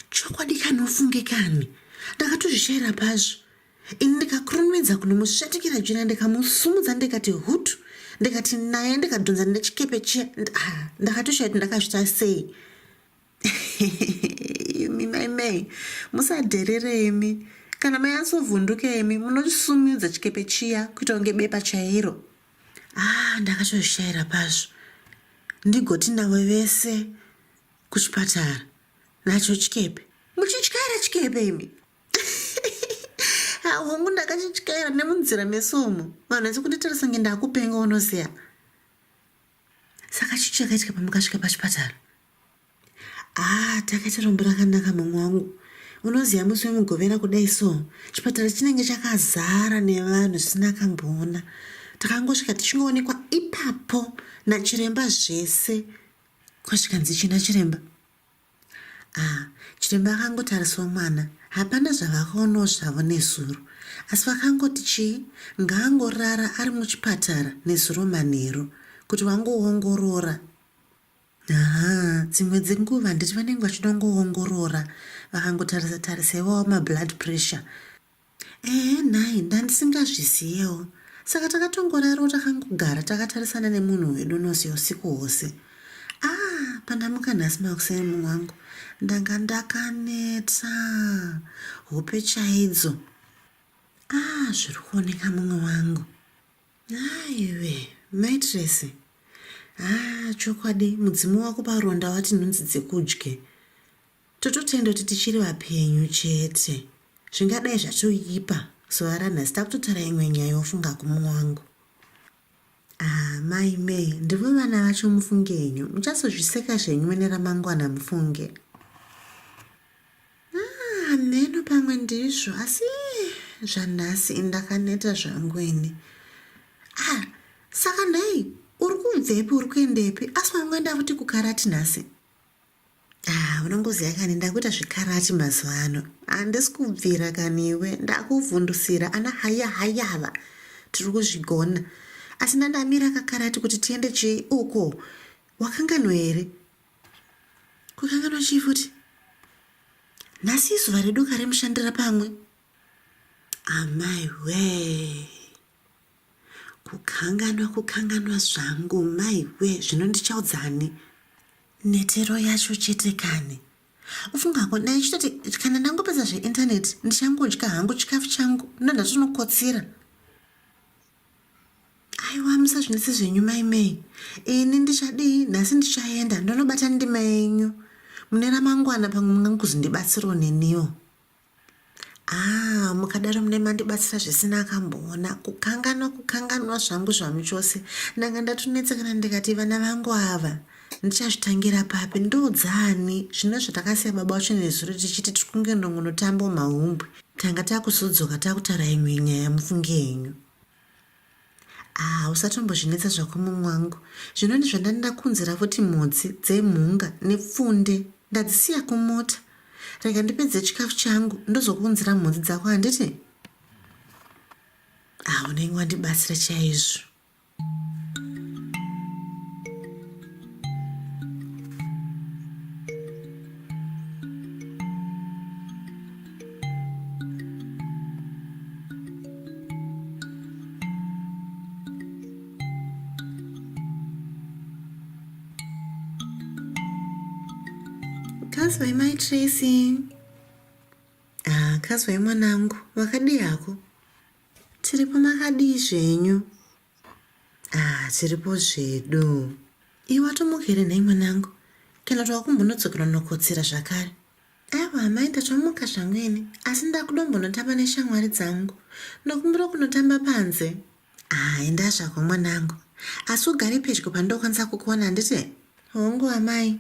Chokwadi kanofungikani. Ndakatozvishayira pazvo. Ini ndikakurumidza kunomusvetukira Junior ndikamusumudza ndikati hutu. Ndikati naye ndikadhonza nechikepe chiya. Ndakatoshaya kuti ndakazvita sei. Imi mai musadherere imi. Kana mai asovhunduka imi munosumudza chikepe chiya kuita kunge bepa chairo. Ndakatozvishayira pazvo. Ndigoti navo vese kuchipatara nacho chikepe. Muchityara chikepe imi. Hongu ndakachityara nemunzira mesomo. Vanhu vese kunditarisa kunge ndakupenga unoziya. Saka chii chakaitika pamukasvika pachipatara? Takaita rombo rakanaka mumwe wangu. Unoziya musi wemugovera kudai so chipatara chinenge chakazara nevanhu zvisina kamboona. Takangosvika tichingoonekwa ipapo nachiremba zvese. Kwasvikanzi china chiremba? Chiremba akangotarisa mwana. Hapana zvavakaonawo zvavo nezuro. Asi vakangoti chii ngaangorara ari muchipatara nezuro manheru kuti vangoongorora. Dzimwe dzenguva nditi vanenge vachinongoongorora vakangotarisa mablood pressure. Nhai ndandisingazviziyewo. Saka takatongorarawo takangogara takatarisana nemunhu wedu noziya usiku hwose. Pandamuka nhasi makuseni mumwe wangu ndanga ndakaneta hope chaidzo. Zviri kuoneka mumwe wangu. Aiwe maitresi. Chokwadi mudzimu wako paronda wati nhunzi dzekudye. Tototenda kuti tichiri vapenyu chete. Zvingadai zvatoipa zuva ranhasi takutotara imwe nyaya yofunga kumumwe wangu. Mai ndivo vana vacho mufunge henyu. Muchazozviseka zvenyu neramangwana mufunge. Mheno pamwe ndizvo asi zvanhasi ndakaneta zvangu ini. Saka nhai uri kubvepi uri kuendepi? Asi wangoenda futi kukarati nhasi? Unongoziya kani ndakuita zvikarati mazuva ano. Handisi kubvira kaniwe ndakuvhundusira ana hayava tiri kuzvigona. Asi ndandamira kakarati kuti tiende chii uko. Wakanganwa here? Kukanganwa chii futi? Nhasi zuva redu karimushandira pamwe. Amai we. Kukanganwa zvangu mai we. Zvino ndichaudzani. Netero yacho chete kani. Ufungako ndaichitoti kana ndangopedza zveindaneti ndichangodya hangu chikafu changu ndandatonokotsira. Aiwa musazvinetsa zvenyu mai. Ini ndichadii nhasi ndichaenda ndonobata ndima yenyu. Mune ramangwana pamwe mungangozondibatsirawo neniwo. Mukadaro mune mandibatsira zvisina akamboona. Kukanganwa zvangu zvamu chose. Ndanga ndatonetsa kana ndikati vana vangu ava ndichazvitangira papi ndodzani. Zvino zvatakasiya baba wacho nezuro tichiti tiri kungenda kunotamba mahumbwe. Tanga takusodzoka takutara imwe nyaya mufunge henyu. Usatombozvinetsa zvako mumwe wangu. Zvino ndizvandandakunzira futi mhodzi dzemhunga nepfunde ndadzisiya kumota. Rega ndipedze chikafu changu ndozokunzira mhodzi dzako handiti? unenge wandibatsira chaizvo. Kazwai mai Tracy. Kazwai mwanangu, wakadii hako? Tiripo makadii zvenyu? Tiripo zvedu. Iwe watomukire nhai mwanangu? Kana kuti wakumbonodzokera nokotsera zvakare? Aiwa mai, ndatomuka zvamweni, asi ndakudombonotamba neshamwari dzangu. Ndokumbira kunotamba panze. Enda zvako mwanangu. Asi ugare pedyo pandokwanisa kukuona handiti? Hongu amai.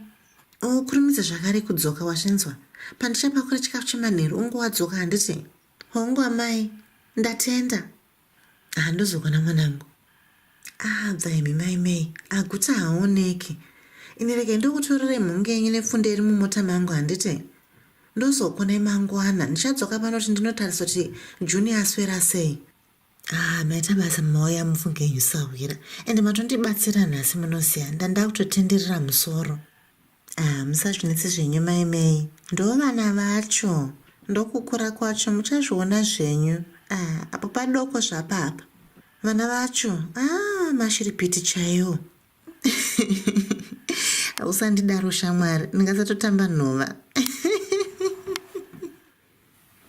Ukurumidza zvakare kudzoka, wazvinzwa? Pandichapakura chikafu chemanheru ungowadzoka handiti? Hongu amai, ndatenda. Handozokona mwanangu. Bvaimi mai, aguta haaoneki. Ini regai ndokutorere mhungu yenyu nepfunde iri mumota mangu handiti? Ndozokonai mangwana, ndichadzoka pano kuti ndinotarisa kuti Juni aswera sei. Maita basa mauya mufunge yenyu sawira. Ende matondibatsira nhasi munoziya, ndandakutotenderera musoro. Musazvinetsi zvenyu mai. Ndo vana vacho. Ndokukura kwacho muchazviona zvenyu. Apo padoko zvapapa. Vana vacho. Mashiripiti chaiwo. Usandidaro shamwari, ndingasatotamba nhova.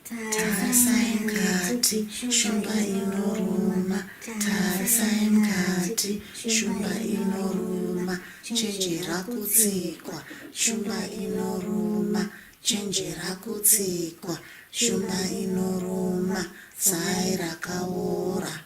Tarisai mukati, shumba inoruma. Tarisai mukati, shumba inoruma. Chenjera kutsikwa, shumba inoruma. Chenjera kutsikwa, shumba inoruma. Zai rakaora.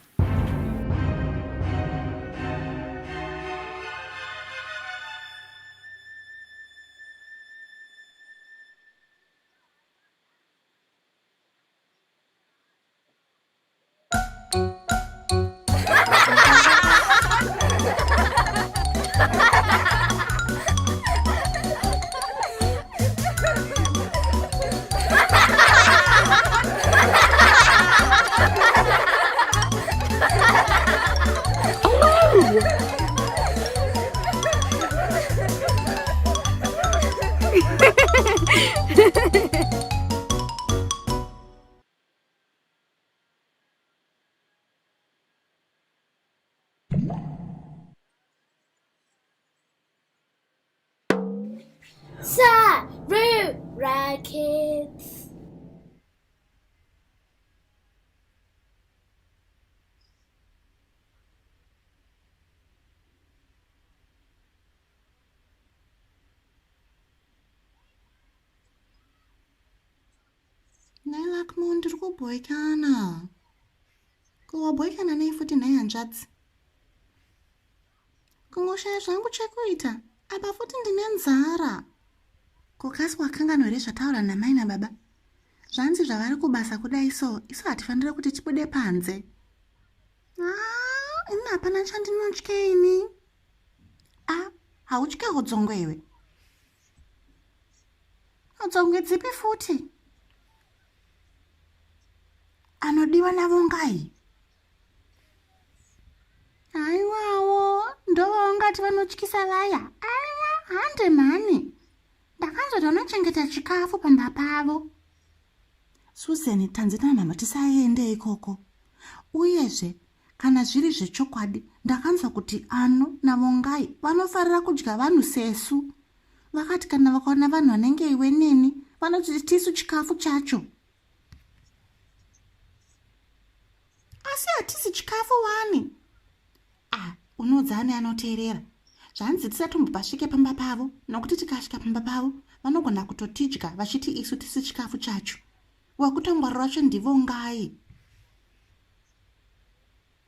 Sarura Kids. Nhai Lakmo, ndiri kubhoikana. Wabhoikana nei futi nhai hanzvadzi? Kungoshaya zvangu chekuita, apa futi ndine nzara. Kokasi wakangana here zvataura namai nababa? Zvanzi zvavari kubasa kudai so, isu hatifanira kuti tibude panze. Ini hapana chandinotya ini. Hautye hodzongwe iwe? Hodzongwe dzipi futi? Anodiwa navo ngai? Aiwawo, ndovaungati vanotyisa vaya. Aiwa, hande mhani. Ndakanzoti vanochengetera chikafu pamba pavo. Suzani, tanzitana mama tisaende ikoko. Uyezve, kana zviri zvechokwadi, ndakanzwa kuti ano navongai vanofarira kudya vanhu sesu. Vakati kana vakaona vanhu vanenge iwe neni, vanoti tisu chikafu chacho. Asi hatisi chikafu wani. Unodzane anoteerera. Zvanzi tisatombopasvike pamba pavo, nokuti tikasvika pamba pavo, vanogona kutotidya vachiti isu tisi chikafu chacho. Wakutongwara racho ndivo ngai.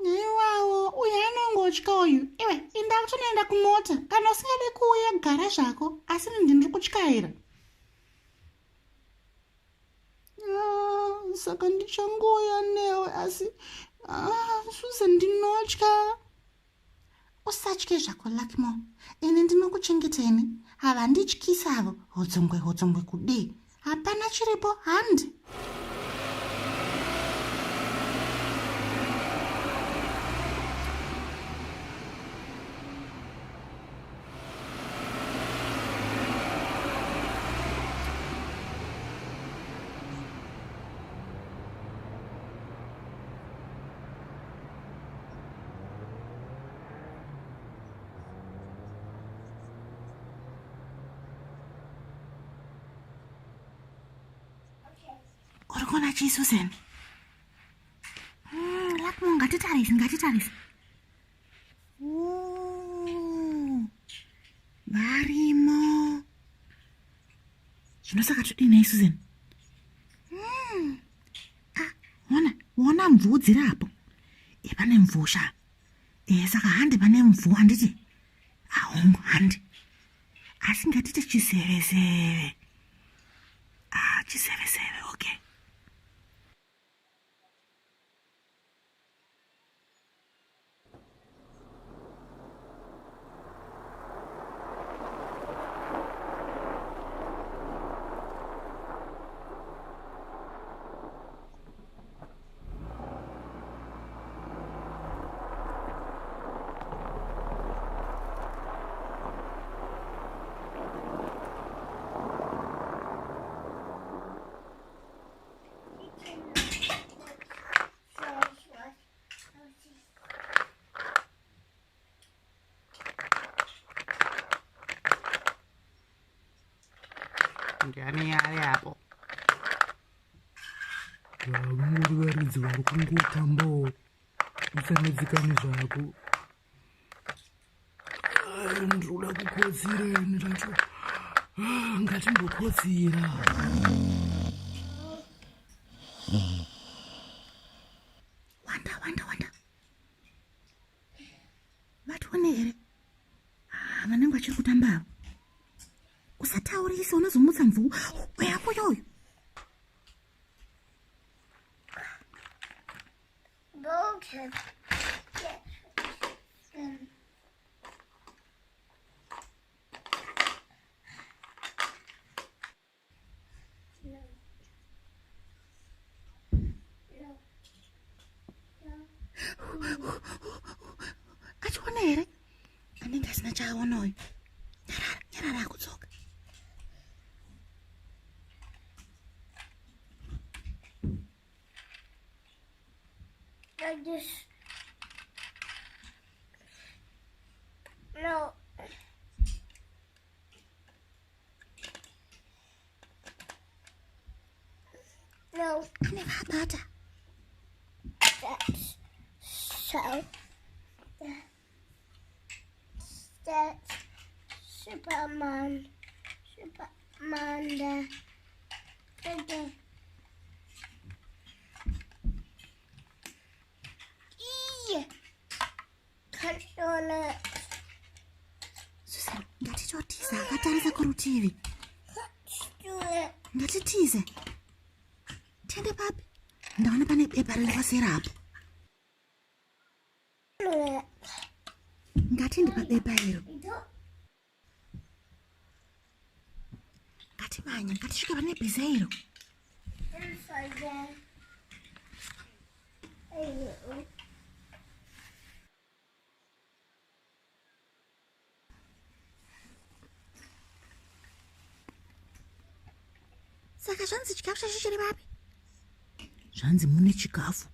Iwawo, uyu anongotya uyu. Iwe, inda kutonoenda kumota. Kana usingade kuuya gara zvako, asi ndiri kutyaira. Saka ndichangoya newe, asi Susan ndinotya. Usatye zvako Lakmo, ini ndinokuchengeteni. Havandityisavo, hodzongwe kudii. Hapana chiripo handi. Ndikuona chi Susan? Lakmo ngatitarisi. Varimo. Zvinosaka todini Susan? Wona mvuu dziri apo. Pane mvuu sha. Saka handi pane mvuu handiti. Ahongo handi. Asi ngatiti chiseveseve. Chiseveseve, okay. Ndiani ari apo? Vamuri varidzi vari kungotambawo usanedzikani zvako. Ndinoda kukotsira ini racho. Ngatimbokotsira. Wanda. Vatone here. Vanenge vachiri kutamba. Usataurisa unozomutsa mvuu yako yoyo. Achiona here anenge asina chaaona uyu. Nyarara akudzoka. No. Ane vabata. That's so. That's Superman. Can't do it. Susan, ngatitotiza akatarisa kurutivi. Do it. Ngatitize. Tiende papi? Ndaona pane bepa riri pasera apo. Do it. Ngatiende pabepa iro. Ngatimanya, ngatisvike pane bhiza iro. Inside there. Hey, Saka zvanzi chikafu chacho chiri papi? Zvanzi mune chikafu.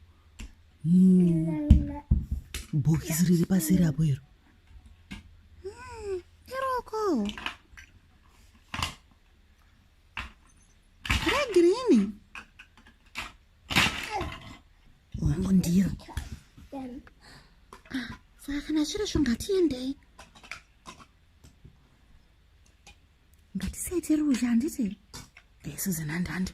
Bhokisi riri paseri apo iro. Iroko. Regirini. Wangu ndiro. Saka kana zviro zvo ngatiendei. Ngatisaite ruzha handiti? Susan handhandi.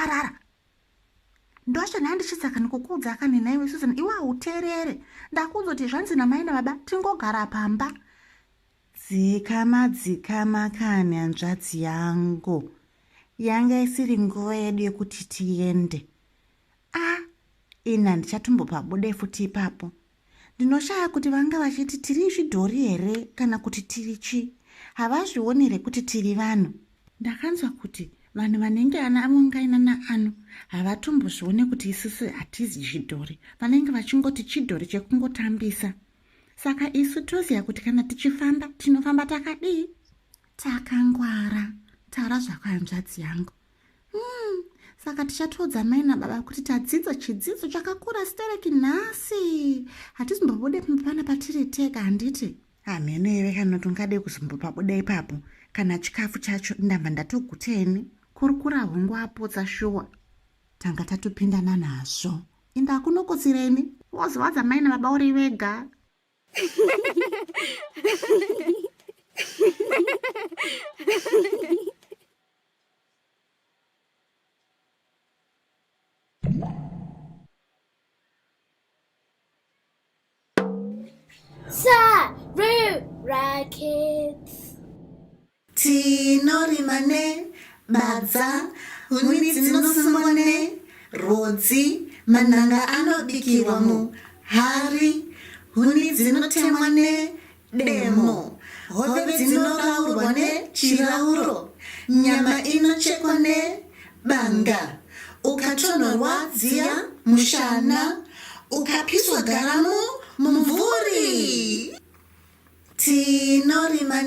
nyambarara. Ndoshona handichitsaka nikukuudza akani naiwe Susan, iwe hauteerere. Ndakuudza kuti zvanzi namai nababa tingogara pamba. Dzikama kani hanzvadzi yangu. Yanga isiri nguva yedu yekuti tiende. Ina handichatombopa bude futi ipapo. Ndinoshaya kuti vanga vachiti tiri zvidhori here kana kuti tiri chi. Havazvioni here kuti tiri vanhu. Ndakanzwa kuti vanhu vanenge ana amungaina naano havatombozvione kuti isusu hatizi zvidhori. Vanenge vachingoti chidhori chekungotambisa. Saka isu toziva kuti kana tichifamba tinofamba takadii? Takangwara. Taura zvako hanzvadzi yangu. Saka tichatoudza mai nababa kuti tadzidza chidzidzo chakakura stereki nhasi. Hatizombobude pana patiri tega handiti? Hamene iwe kana tungade kuzombopabuda ipapo. Kana chikafu chacho ndamba ndatoguteni. Kurukura hongu apotsa shuwa. Tanga tatopindana nazvo. Inda kunokotsireni. Wozivadza mai nababa uri wega. Sarura Kids. Tinorima badza, huni dzinosungwa rodzi, manhanga anobikirwa muhari, huni dzinotemwa demo, hove dzinoraurwa chirauro, nyama inochekwa banga, ukatonhorwa dziya mushana, ukapiswa garamu mumvuri. Tinorima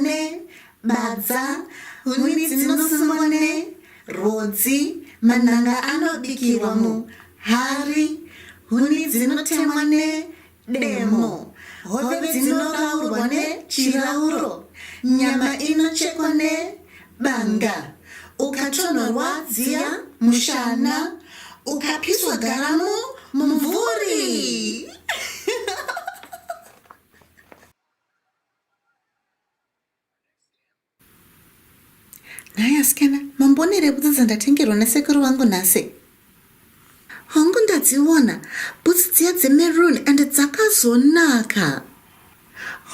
badza, huni dzinosungwa rodzi, manhanga anobikirwa muhari, huni dzinotemwa demo, hove dzinoraurwa chirauro, nyama inochekwa banga, ukatonhorwa dziya mushana, ukapiswa garamu mumvuri. Naya skena, mambonere butsi dzandatengerwa nasekuru wangu nhasi. Hongu ndadziona, butsi dziya dzemaroon and dzakazonaka.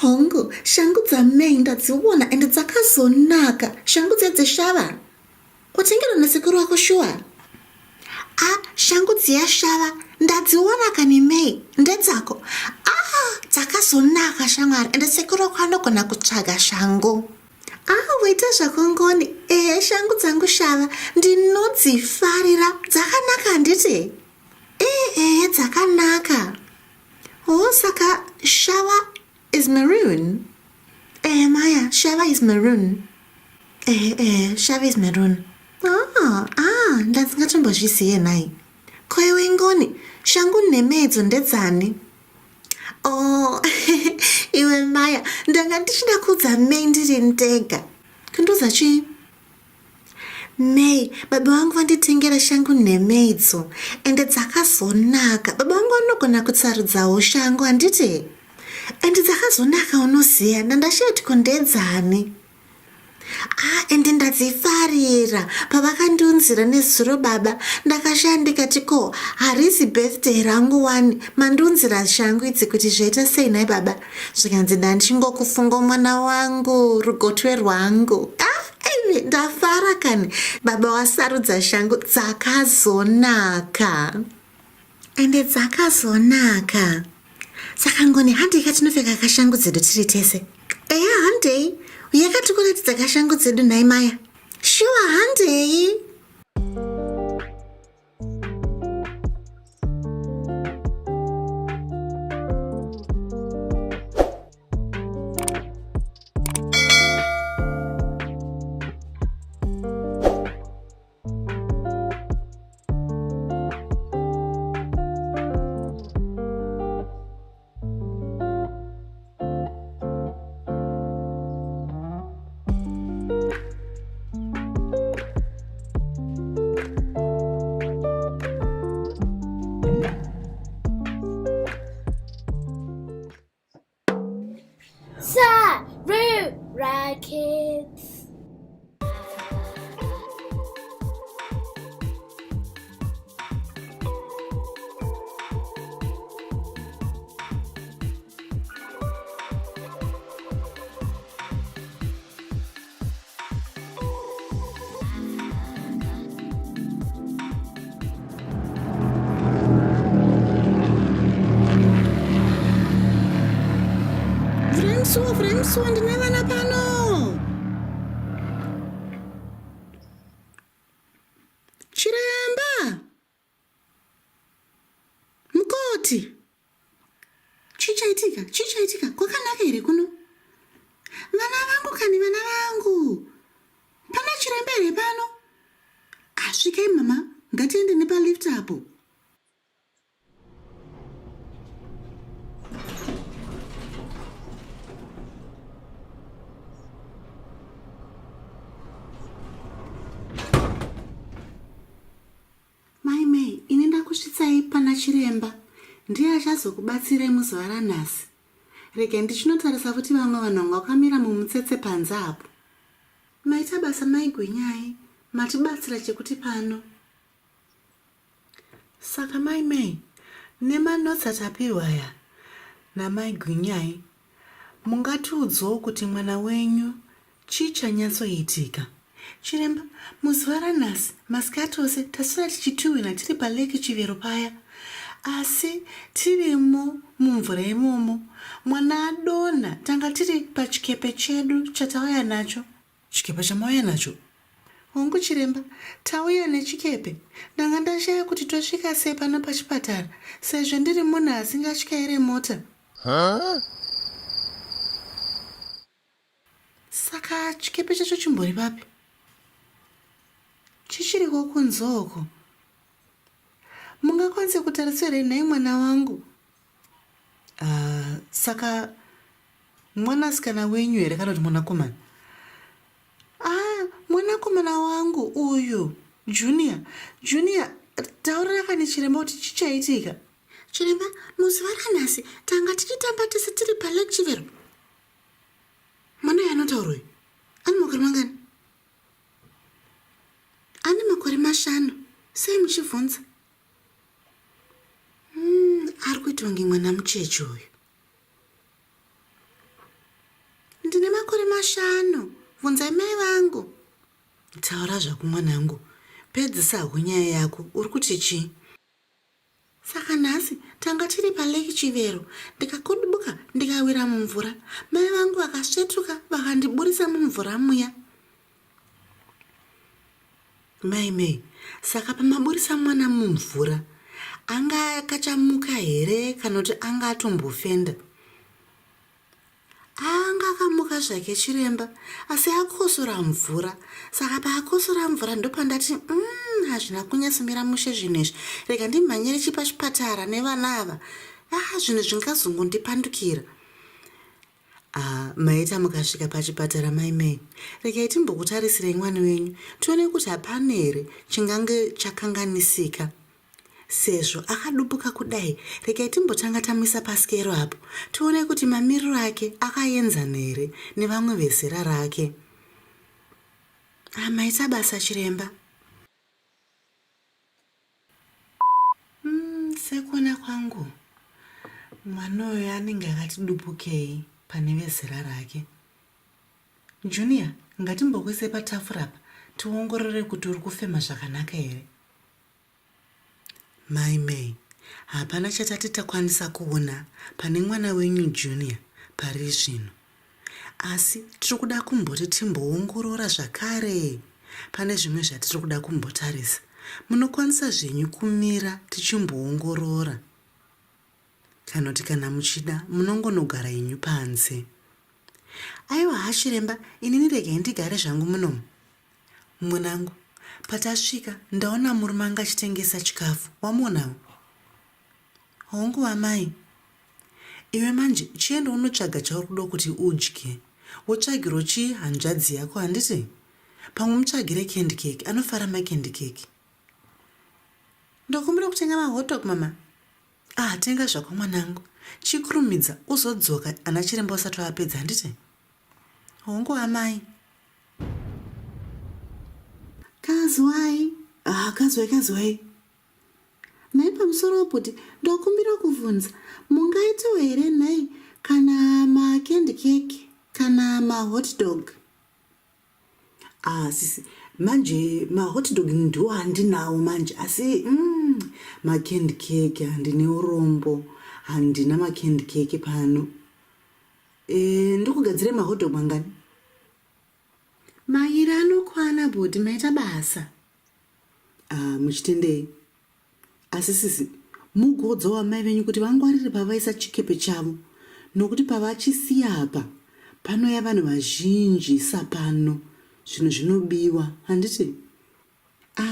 Hongu, shangu dzamai ndadziona and dzakazonaka. Shangu dziya dzeshava. Watengerwa nasekuru wako shuwa? Shangu dziya shava. Ndadziona kani Mei. Ndedzako. Dzakazonaka shamwari. And sekuru wako anogona kutsvaga shangu. Waita zvakongoni. Shangu dzangu shava ndinodzifarira. Dzakanaka handiti? Dzakanaka. Saka shava is maroon. Maya, shava is maroon. Shava is maroon. Ndandingatombozvizive nai. Koiwe ngoni, shangu nemedzo ndedzani? Iwe Maya, ndanga ndichida kuudza Mei ndiri ndega. Kundiudza chii? Mei, baba vangu vanditengera shangu nemedzo ende dzakazonaka. Baba vangu vanogona kutsarudzawo shangu handiti? Ende dzakazonaka unoziva, ndandashati kundedzani. Ende ndadzifarira. Pavakandiunzira nezuro baba, ndakashaya ndikati ko harizi birthday rangu wani, mandiunzira shangu idzi kuti zvaita sei nai baba? Zvikanzi ndandichingokufunga mwana wangu, rugotwe rwangu. Ndafara kani. Baba wasarudza shangu dzakazonaka. Ende dzakazonaka. Saka ngoni handei katinopfeka kashangu dzedu tiri tese. Handei. Yakati kuratidza kashangu dzedu nai Maya. Shuwa handei. musuwo ndine vana pano. Chiremba, mukoti, chichaitika, kwakanaka here kuno? Vana vangu kani, vana vangu, pana chiremba here pano? Asvikai mama, ngatiende nepalift apo. Mai, ini ndakusvitsai pana chiremba. Ndiye achazokubatsirai muzuva ranhasi. Rege ndichinotarisa kuti vamwe vanhu vakamira mumutsetse panze apo. Maita basa maigwinyai, matibatsira chekuti pano. Saka mai, nemanotsi atapiwa aya namaigwinyai, mungatiudzawo kuti mwana wenyu chichanyatsoitika. Chiremba, muzuva ranhasi, masikati ose tasvika tichituhwina tiri paleki Chivero paya. Asi tirimo mumvura imomo, mwana adonha, tanga tiri pachikepe chedu chatauya nacho. Chikepe chamauya nacho? Hongu chiremba, tauya nechikepe. Ndanga ndashaya kuti tosvika sei pano pachipatara, sezvo ndiri munhu asingatyaire mota. Saka chikepe chacho chimbori papi? Chichiriko kunzoko. Mungakwanise kutarisira nhai mwana wangu? Saka mwanasikana wenyu here kana kuti mwanakomana? Mwanakomana wangu uyu, Junior, taurira kani chiremba kuti chichaitika. Chiremba, muzuva ranhasi tanga tichitamba tese tiri paleki Chivero. Mwana yanotaura uyu, ane makore mangani? Ane makore 5. Sei muchibvunza? Ari kuita kunge mwana mucheche uyu. Ndine makore 5. Bvunzai mai vangu. Taura zvako mwanangu. Pedzisa nyaya yako. Uri kuti chii? Saka nhasi tanga tiri paleki Chivero, ndikakudubuka ndikawira mumvura. Mai vangu vakasvetuka vakandiburisa mumvura muya. Mai, saka pamaburisa mwana mumvura, anga akachamuka here kana kuti anga atombofenda? Anga akamuka zvake chiremba, asi akosora mvura. Saka paakosora mvura ndopandati hazvina kunyasimira mushe zvinezvi. Rega ndimhanyire chipachipatara nevana ava. Zvinhu zvingazongondipandukira. Maita mukasvika pachipatara mai, regai timbokutarisirei mwana wenyu tione kuti hapana here chingange chakanganisika. Sezvo akadubuka kudai, regai timbotanga tamisa paskero apo tione kuti mamiriro ake akaenzana here nevamwe vezera rake. Maita basa chiremba. Sekuona kwangu mwana uyu anenge akati dubukei pane vezera rake. Junior, ngatimbokwise patafura apa tiongorore kuti uri kufema zvakanaka here. Mai, hapana chatati takwanisa kuona pane mwana wenyu Junior pari zvino. Asi tiri kuda kumboti timboongorora zvakare. Pane zvimwe zvatiri kuda kumbotarisa. Munokwanisa zvenyu kumira tichimboongorora. Kana muchida munongonogara inyu panze. Aiwa hachiremba, inini regai ndigare zvangu munomu. Mwanangu, patasvika ndaona murume anga achitengesa chikafu. Wamuonawo? Hongu wamai. Iwe manje chienda unotsvaga chauri kuda kuti udye. Wotsvagiro chii hanzvadzi yako handiti? Pamwe mutsvagire candy cake, anofara macandy cake. Ndokumbira kutenga mahotdog mama. Tenga zvako mwanangu. Chikurumidza uzodzoka ana chiremba usati wapedza handiti? Hongu amai. Kazwai. Kazwai. Nhai pamusoro kuti ndokumbira kuvunza. Mungaitawo here nhai kana macandy cake kana mahotdog? Sisi. Manje mahotdog ndiwo handinawo manje. Asi macandy cake handine urombo. Handina macandy cake pano. ndokugadzire mahodho mangani? Mairi anokwana bhodhi, maita basa. Muchitendei. Asi sisi, mugodzawo amai venyu kuti vangwarire pavaisa chikepe chavo, nokuti pavachisiya apa panouya vanhu vazhinji sapano, zvinhu zvinobiwa, handiti?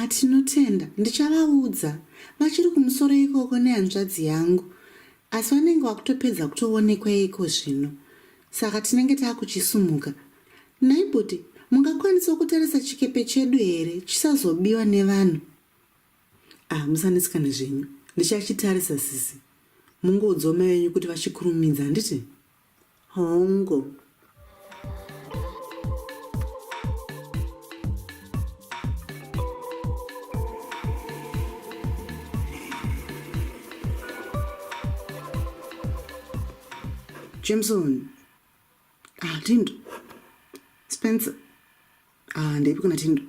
Tinotenda, ndichavaudza. Vachiri kumusoro ikoko nehanzvadzi yangu, asi vanenge vakutopedza kutoonekwa iko zvino, saka tinenge taakuchisumuka. Naibhoti, mungakwanisa kutarisa chikepe chedu here chisazobiwa nevanhu? Musanetsikane zvenyu, ndichachitarisa sisi. Mungoudzawo mai venyu kuti vachikurumidza, handiti? Hongo. Jameson. Tindo. Spencer. Ndeipi kuna Tindo.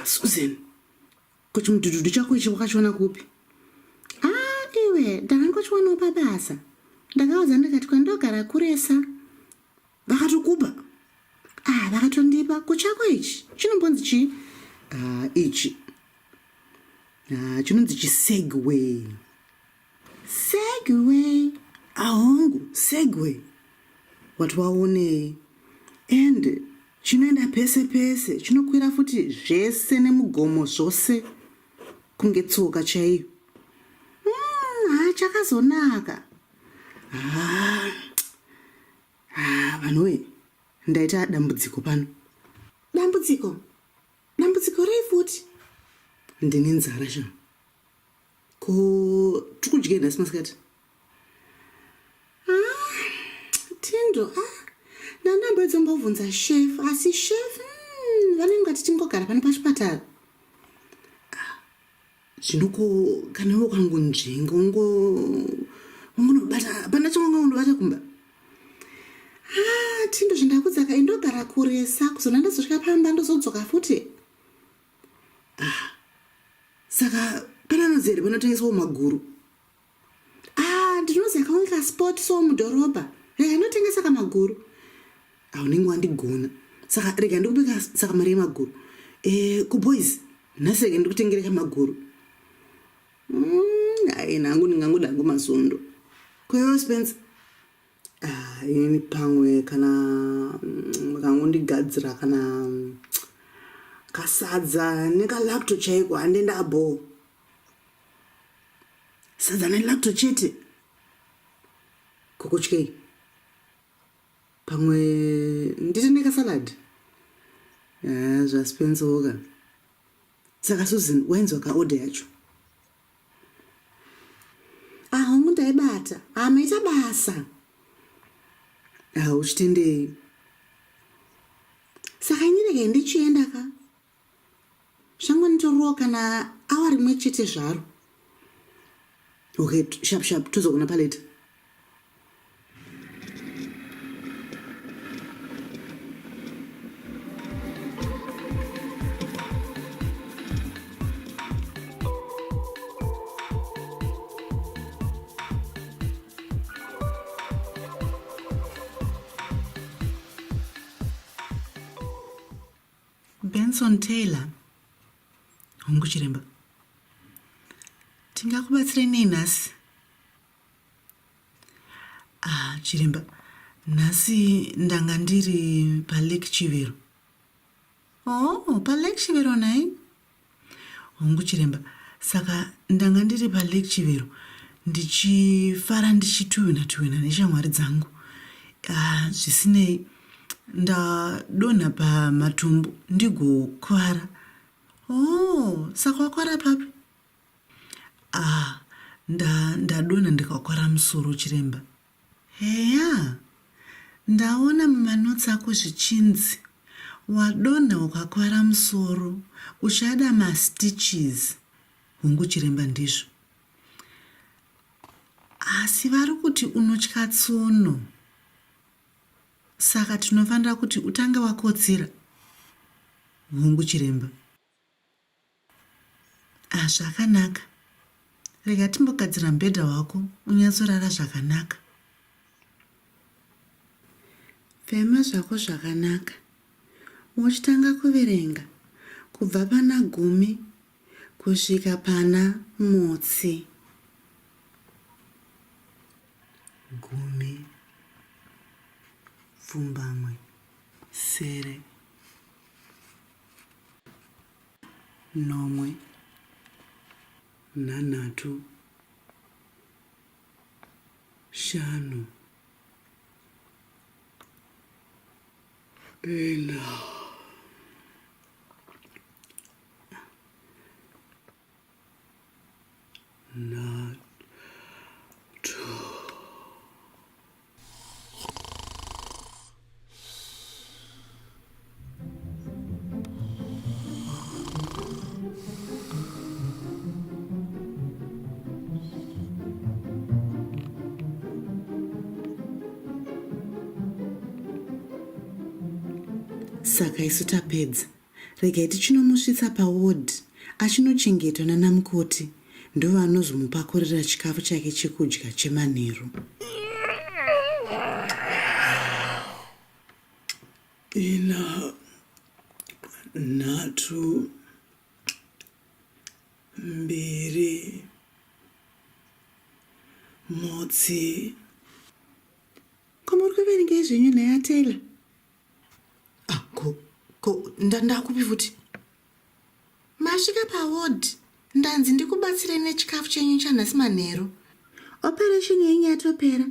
Susan. Kuchimudhudhudhu chako ichi wakachiona kupi? Iwe, ndakangochiwanawo pabasa. Ndakaudza ndikati kwandogara kuresa. Vakatokupa. Vakatondipa. Kuchako ichi chinombonzi chii? Ichi. Chinonzi chisegway. Segway. Hongu, segway. Wati waonei. And chinoenda pese pese, chinokwira futi zvese nemugomo zvose kunge tsoka chaiyo. Chakazonaka. Vanhuwe, ndaita dambudziko pano. Dambudziko? Dambudziko rei futi? Ndine nzara sha. Ko tikudya nhasi masikati? Tindo, ndandambodzambobvunza chef, asi chef vanenge vati tingogara pano pachipatara. Zvinoko kana iwe kwangonzvenga ungonobata pana chimwe ungonobata kumba. Tindo zvandakudza ka indogara kuresa kuzona ndazosvika pamba ndozodzoka futi. Saka pananozi here panotengeswa maguru. Ndinoziva kaunga sport so mudhorobha. Rega ndotengesa kamaguru. Unenge wandigona. Saka rega ndikubika saka mari yemaguru. Kuboys, nhasi rega ndikutengere kamaguru. Nangu ndingangoda hangu mazondo. Kwewo Spencer. Ini pamwe kana makangondigadzira kana kasadza nekalacto chaiko handendabo. Sadza nelacto chete. Kokotyei. Pamwe nditi nekasalad. Zvaspencer woga. Saka Susan wainzwa kaorder yacho. Hongu ndaibata. Maita basa. Uchitendei. Saka inirege ndichienda ka. Shangu nitorowo kana awa rimwe chete zvaro. Okay, sharp tuzogona paleta. Benson Taylor. Hongu chiremba. Tingakubatsirei nei nhasi? Chiremba, nhasi ndanga ndiri paLake Chivero. paLake Chivero nai? Hongu chiremba, saka ndanga ndiri paLake Chivero ndichifara ndichituhwina neshamwari dzangu. Zvisinei ndadonha pamatombo ndigokwara. Saka wakwara papi? Ndadonha ndikakwara musoro chiremba. Heya, ndaona mumanotsi ako zvichinzi wadonha ukakwara musoro uchada mastitches. Hongu chiremba ndizvo. Asi vari kuti unotya tsono. Saka tinofanira kuti utange wakotsira. Hongu chiremba. Zvakanaka. Rega timbogadzira mubhedha wako unyatsorara zvakanaka. Fema zvako zvakanaka. Uchitanga kuverenga kubva pana 10 kusvika pana motsi. 10, pfumbamwe, sere, 9, 6, 5, 4, 3. Saka isu tapedza. Regai tichinomusvitsa paward achinochengetwa nanamukoti. Ndo vanozomupakurira chikafu chake chekudya chemanheru. 4, 3, 2, motsi. Koma uri kuverenga izvenyu naye Taylor? Ndakupi futi? Masvika paward. Ndanzi ndikubatsirei nechikafu chenyu chanhasi manheru. Operation yenyu yatopera.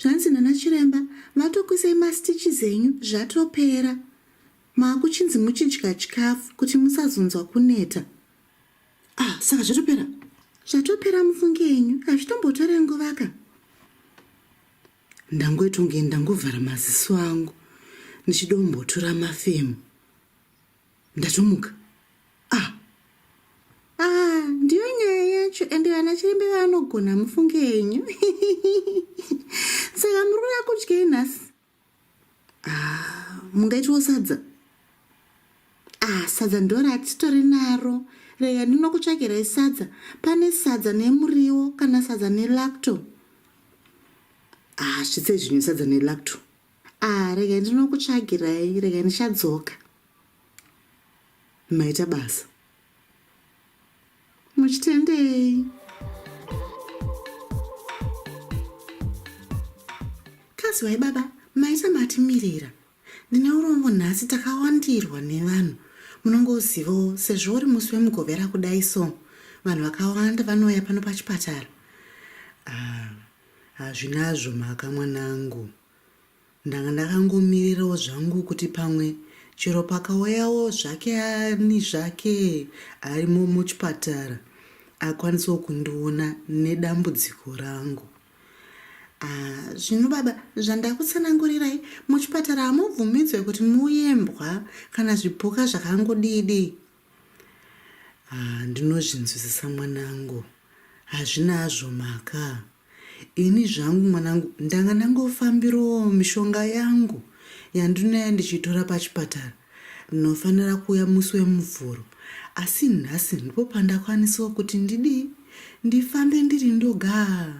Zvanzi nana chiremba vatokuisai mastitches enyu zvatopera. Maakuchinzi muchidya chikafu kuti musazonzwa kuneta. Saka zvatopera? Zvatopera mufunge yenyu. Hazvitombotore nguvaka. Ndangoitonge ndangovhara maziso angu ndichidombotora mafemu. Ndatomuka. Ndiyo nyaya yacho, ende vana chirembe vanogona mufunge yenyu. Saka muri kuda kudyei nhasi? Mungaitiwo sadza? Sadza ndorati tori naro. Rega ndinokutsvagirai sadza. Pane sadza nemuriwo kana sadza nelacto. Zvitsei zvinyu sadza nelacto. Rega ndinokutsvagirai, rega ndichadzoka. Maita basa. Muchitendei. Kaziwai baba, maita matimirira. Ndine urombo nhasi takawandirwa nevanhu. Munongozivawo sezvo uri musi wemugovera kudai so. Vanhu vakawanda vanouya pano pachipatara. Hazvinazvo mhaka mwanangu. Ndanga ndakangomirirawo zvangu kuti pamwe chero pakauyawo zvake ani zvake arimo muchipatara akwanisawo kundiona nedambudziko rangu. Zvino baba, zvandakutsanangurirai, muchipatara hamubvumidzwe kuti muuyembwa kana zvipuka zvakangodidi. Ndinozvinzwisisa mwanangu. Hazvinazvo mhaka. Ini zvangu mwanangu ndanga ndangofambirawo mishonga yangu yandinoya ndichitora pachipatara. Ndinofanira kuuya musi wemuvhuro. Asi nhasi ndipo pandakwanisawo kuti ndifambe ndiri ndoga.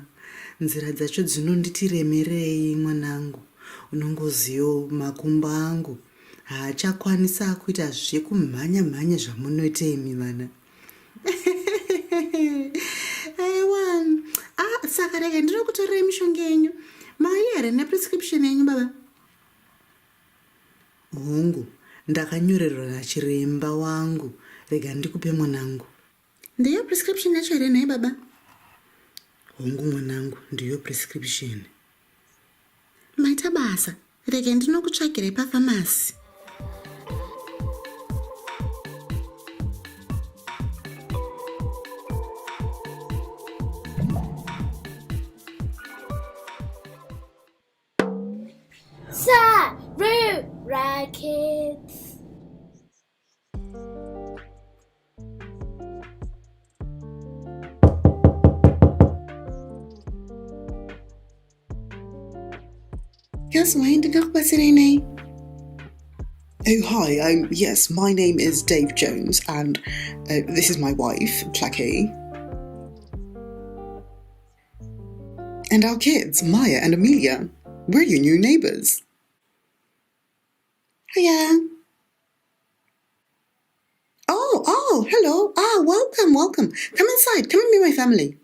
Nzira dzacho dzinonditiremerei mwanangu. Unongoziyo makumbo angu haachakwanisa kuita zvekumhanya zvamunoita imi vana. Aiwa. Saka rega ndinokutorerai mishonga yenyu. Mai here neprescription yenyu baba? Hongu, ndakanyorerwa nachiremba wangu. Rega ndikupe mwanangu. Ndiyo prescription yacho here nai baba? Hongu mwanangu, ndiyo prescription. Maita basa. Rega ndinokutsvagirai pafamasi. Sarura Kids. Yes, why ndingakubatsirei nai? Oh, hi. Yes, my name is Dave Jones, and this is my wife, Plaquet. And our kids, Maya and Amelia. We're your new neighbours. Hiya. Oh, hello. Welcome. Come inside. Come and meet my family.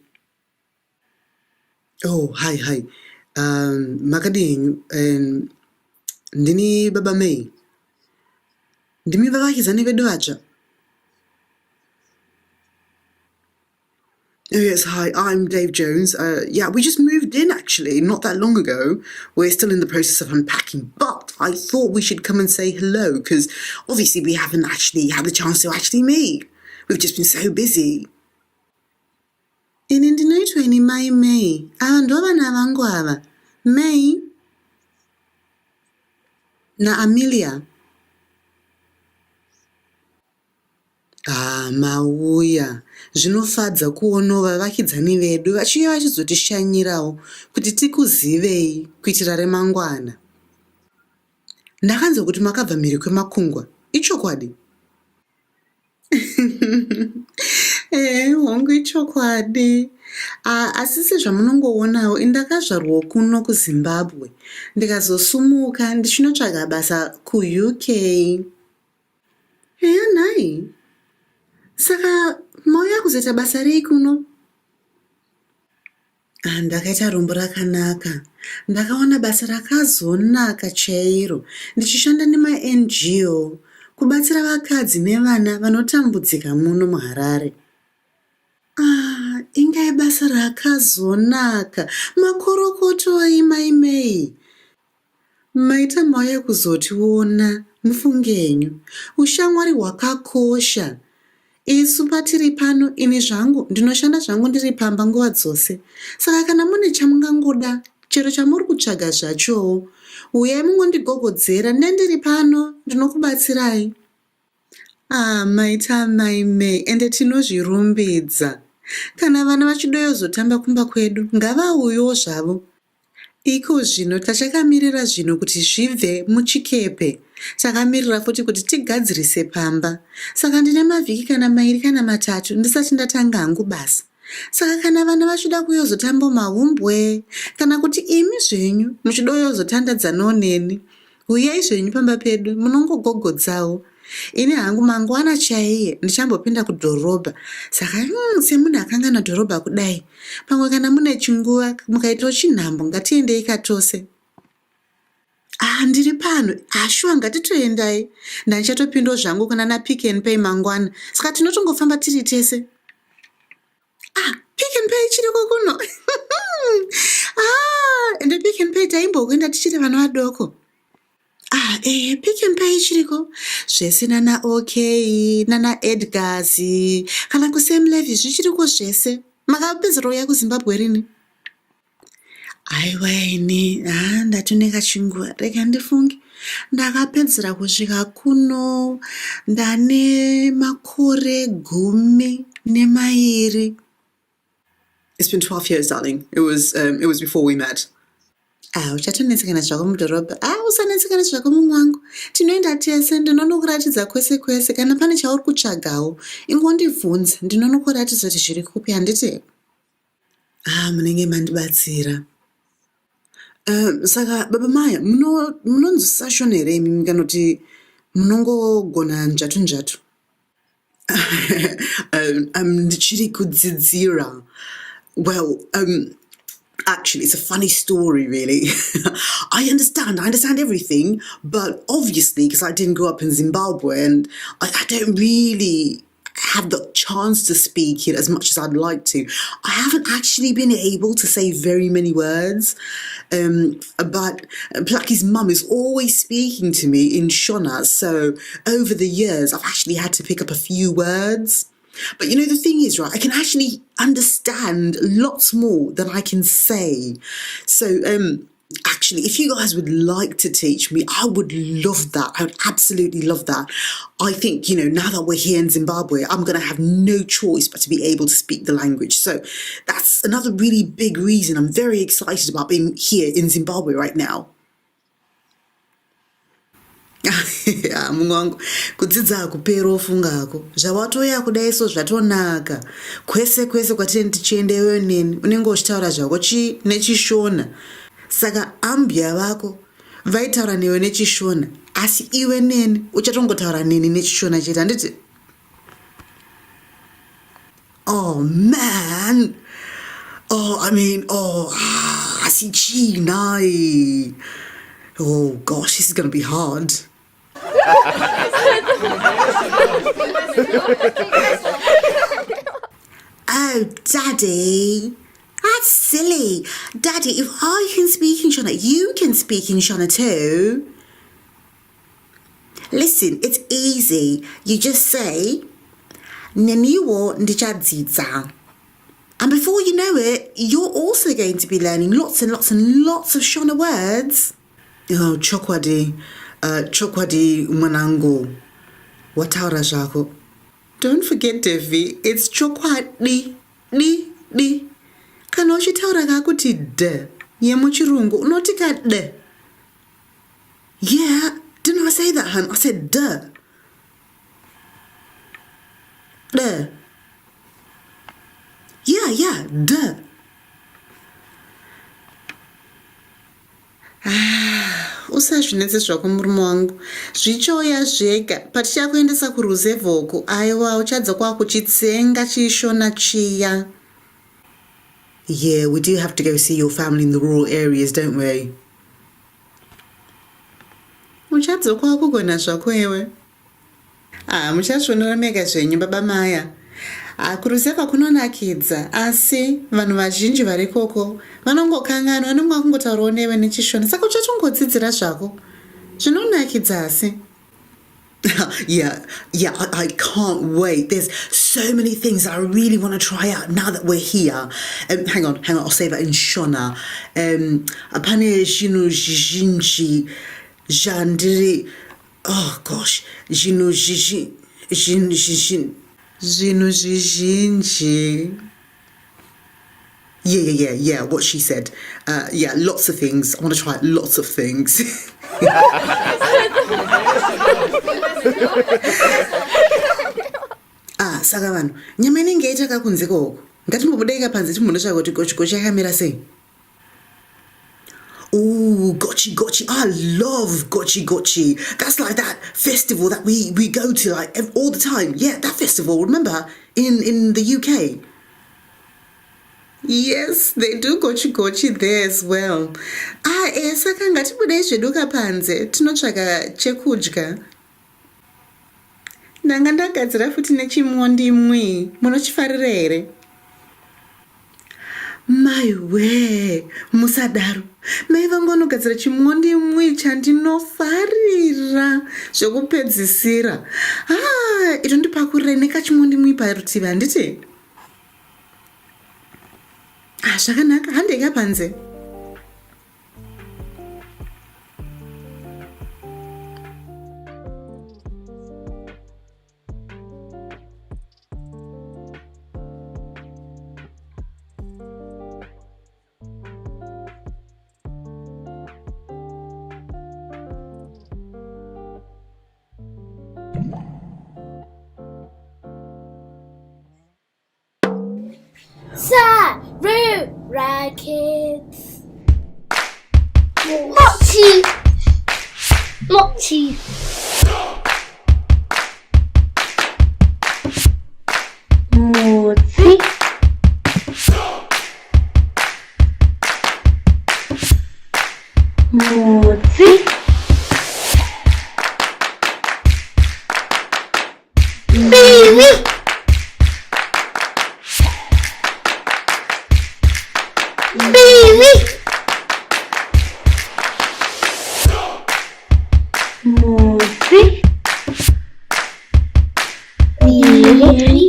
Oh, hi. Makading, ndini Baba May. Ndimi baba kizani vedu acha. Oh, yes, hi, I'm Dave Jones. Yeah, we just moved in actually, not that long ago. We're still in the process of unpacking, but I thought we should come and say hello because obviously we haven't actually had the chance to actually meet. We've just been so busy. Ini ndinoitwa ini Mai May. Ava ndo vana vangu ava. May na Amelia. Mauya. Zvinofadza kuonova vakidzani vedu vachiuya vachizotishanyirawo kuti tikuzivei kuitira remangwana. Ndakanzwa kuti makabva mhiri kwemakungwa. Ichokwadi? Hongu ichokwadi. Asi sezvamunongoonawo indakazvarwa kuno kuZimbabwe. Ndikazosumuka ndichinotsvaga basa kuUK. Nhai. Saka mauya kuzoita basa rei kuno? Ndakaita rombo rakanaka. Ndakaona basa rakazonaka chairo. Ndichishanda nema-NGO kubatsira vakadzi nevana vanotambudzika muno muHarare. Ingai basa rakazonaka. Makorokoto Mai May. Maita mauya kuzotiona mufungenyu. Ushamwari hwakakosha. Isu patiri pano ini zvangu ndinoshanda zvangu ndiri pamba nguva dzose. Saka kana mune chamungangoda chero chamuri kutsvaga zvachowo, uyai mungondigogodzera ndendiri pano ndinokubatsirai. Maita Mai May ende tinozvirumbidza. Kana vana vachidozotamba kumba kwedu ngavauyewo zvavo. Iko zvino tachakamirira zvino kuti zvibve muchikepe. Takamirira futi kuti tigadzirise pamba. Saka ndine mavhiki kana mairi kana matatu ndisati ndatanga hangu basa. Saka kana vana vachida kuyozotamba mahumbwe kana kuti imi zvenyu muchidozotandadzanawo neni, uyai zvenyu pamba pedu munongogogodzawo. Ini hangu mangwana chaiye ndichambopinda kudhorobha. Saka semunhu akangana dhorobha kudai, pamwe kana mune chinguva mukaitawo chinhambo ngatiendei katose. Ndiri pano, shuwa ngatitoendai. Ndichatopindawo zvangu kuna naPick n Pay mangwana. Saka tinotongofamba tiri tese. Pick n Pay chiriko kuno. Ende Pick n Pay taimbokuenda tichiri vana vadoko. Pick n Pay chiriko. Zvese nana OK, nana Edgars, kana kuSam Levy zvichiriko zvese. Makapedzera uya kuZimbabwe rini? Aiwa ini, ndatoneka chinguva, rega ndifunge. Ndakapedzera kusvika kuno, ndane makore 12. It's been 12 years, darling. It was before we met. Uchatonetsekana zvako mudhorobha. Usanetsekana zvako mumwangu. Tinoenda tese, ndinonokuratidza kwese kwese. Kana pane chauri kutsvagawo, ingondibvunza, ndinonokuratidza kuti zviri kupi, handiti? Munenge mandibatsira. Saka Baba Maya, munonzwisisa Shona here imi kanoti munongogona njatu? Ndichiri kudzidzira. Well, actually, it's a funny story, really. I understand everything, but obviously, because I didn't grow up in Zimbabwe and I don't really have the chance to speak it as much as I'd like to. I haven't actually been able to say very many words, but Plucky's mum is always speaking to me in Shona, so over the years I've actually had to pick up a few words. But the thing is, right, I can actually understand lots more than I can say. So, actually, if you guys would like to teach me, I would love that. I would absolutely love that. I think, now that we're here in Zimbabwe, I'm going to have no choice but to be able to speak the language. So that's another really big reason I'm very excited about being here in Zimbabwe right now. Mungu wangu, kudzidza hakuperi ofungako. Zvawatoya kudaiso zvatonaka. Kwese kwatiri tichiendeyo neni, unenge uchitaura zvako nechishona. Saka ambya vako vaitaura newe nechishona asi iwe neni uchatongotaura neni nechishona chete handiti? Oh man, asi chinai. Oh gosh, this is going to be hard. Oh, Daddy, that's silly. Daddy, if I can speak in Shona, you can speak in Shona too. Listen, it's easy. You just say, Neniwo ndichadzidza. And before you know it, you're also going to be learning lots and lots and lots of Shona words. Oh, chokwadi mwanangu. Wataura zvako. Don't forget, Devi, it's chokwadi, di. Kana uchitaura kakuti d, yemuchirungu, unotika d. Yeah, didn't I say that, hun? I said d. D. Yeah, d. Usazvinetse zvako murume wangu. Zvichoya zvega. Patichakuendesa kuruzevhoko. Aiwa, uchadza kwakuchitsenga chishona chiya. Yeah, we do have to go see your family in the rural areas, don't we? Uchadza kwakugona zvako iwe. Muchazvionera mega zvenyu baba Maya. Kuruzeva kunonakidza, asi vanhu vazhinji vari koko vanongokanganwa vanenge vakungotaurawo newe nechishona, saka uchatongodzidzira zvako. Zvinonakidza asi. Yeah, I can't wait. There's so many things I really want to try out now that we're here. Hang on, I'll say that in Shona. Pane zvinhu zvizhinji zvandiri. Oh gosh, zvinhu zvizhinji. Yeah, what she said. Yeah, lots of things. I want to try lots of things. Saka vanhu, nyama inenge yaitaka kunze koko. Ngatimbobudeka panze timbonotsvaka kuti gochi yakamira sei. Oh, gochi. I love gochi. That's like that festival that we go to like all the time. Yeah, that festival, remember? In the UK. Yes, they do gochi there as well. Saka ngatibudei zveduka panze, tinotsvaka chekudya. Ndanga ndagadzira futi nechimondimwi, munochifarira here? Maiwe, musadaro. Mai vangu vanogadzira chimondimwi chandinofarira zvekupedzisira. Ito ndipakurira nekachimondimwi parutivi handiti? Zvakanaka, handeka panze. Sarura Kids. Mochi. Mochi. Mochi. Baby. Mochi. Baby.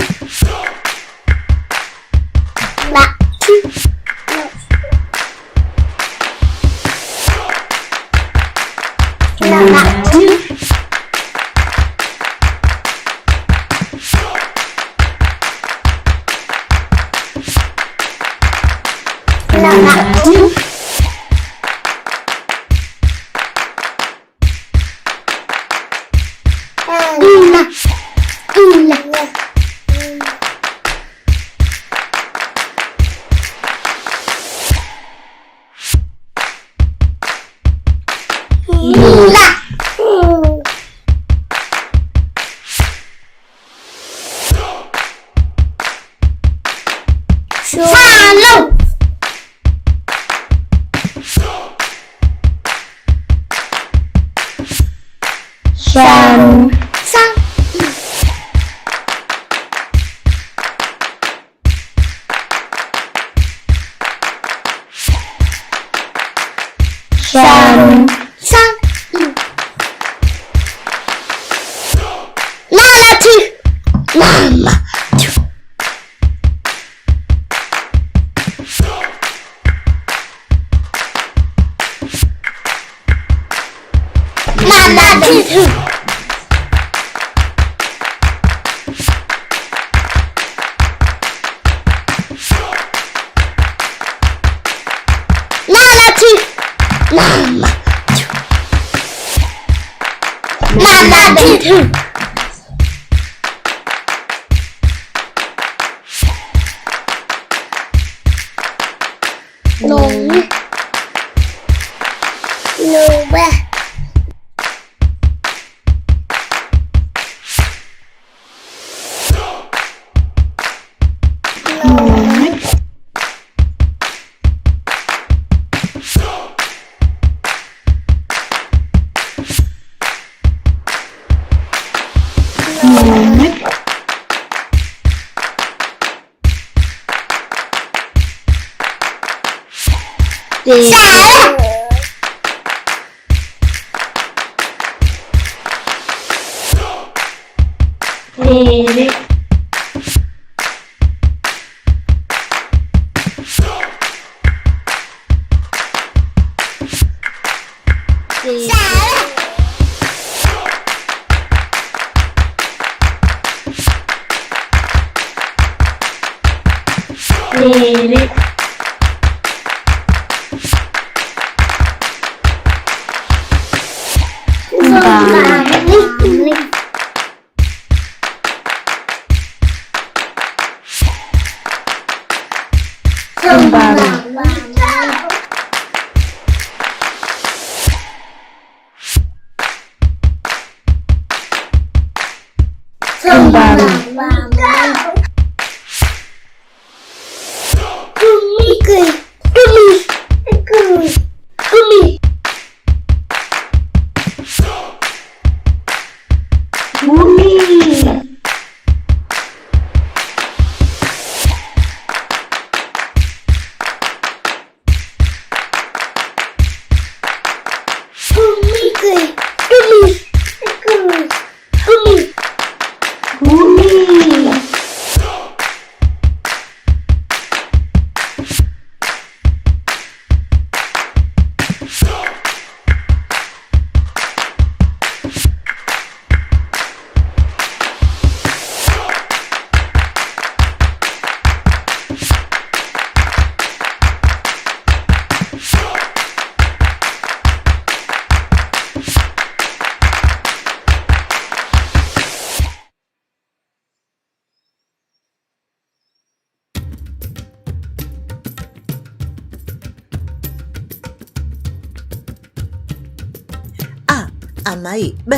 Amai b,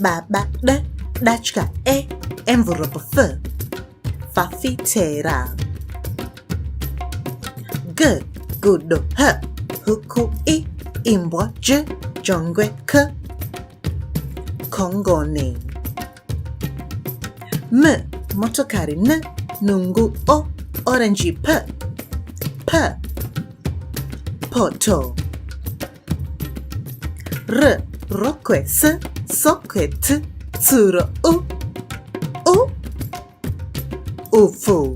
baba d, dachka e, envelope f, fafitera. G, gudo h, huku i, imbwa j, jongwe k, kongone. M, motokari n, nungu o, orange p, p, poto. R, rokwe s, sokwe t, tsuro u, ufu.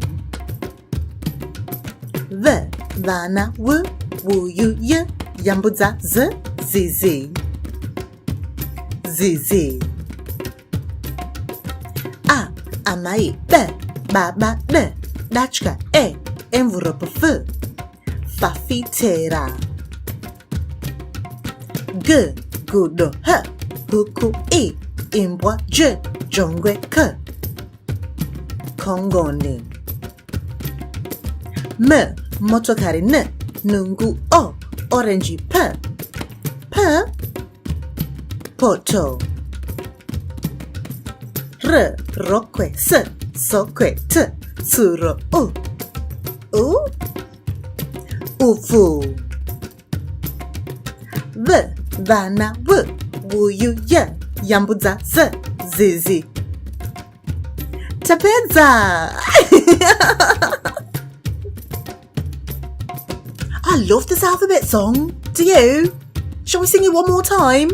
V, vana w, wuyu y, yambudza z, zizi, zizi. A, amai b, baba d, dachka e, envelope f, fafitera. G, gudo h, huku i, imbwa j, jongwe k, kongone. M, motokari n, nungu o, orange p, p, poto. R, rokwe, s, sokwe, t, suro, u. U, ufu. V, vana, w, wuyu, y, yambuza, z, zizi. Tapeza. I love this alphabet song. Do you? Shall we sing it one more time?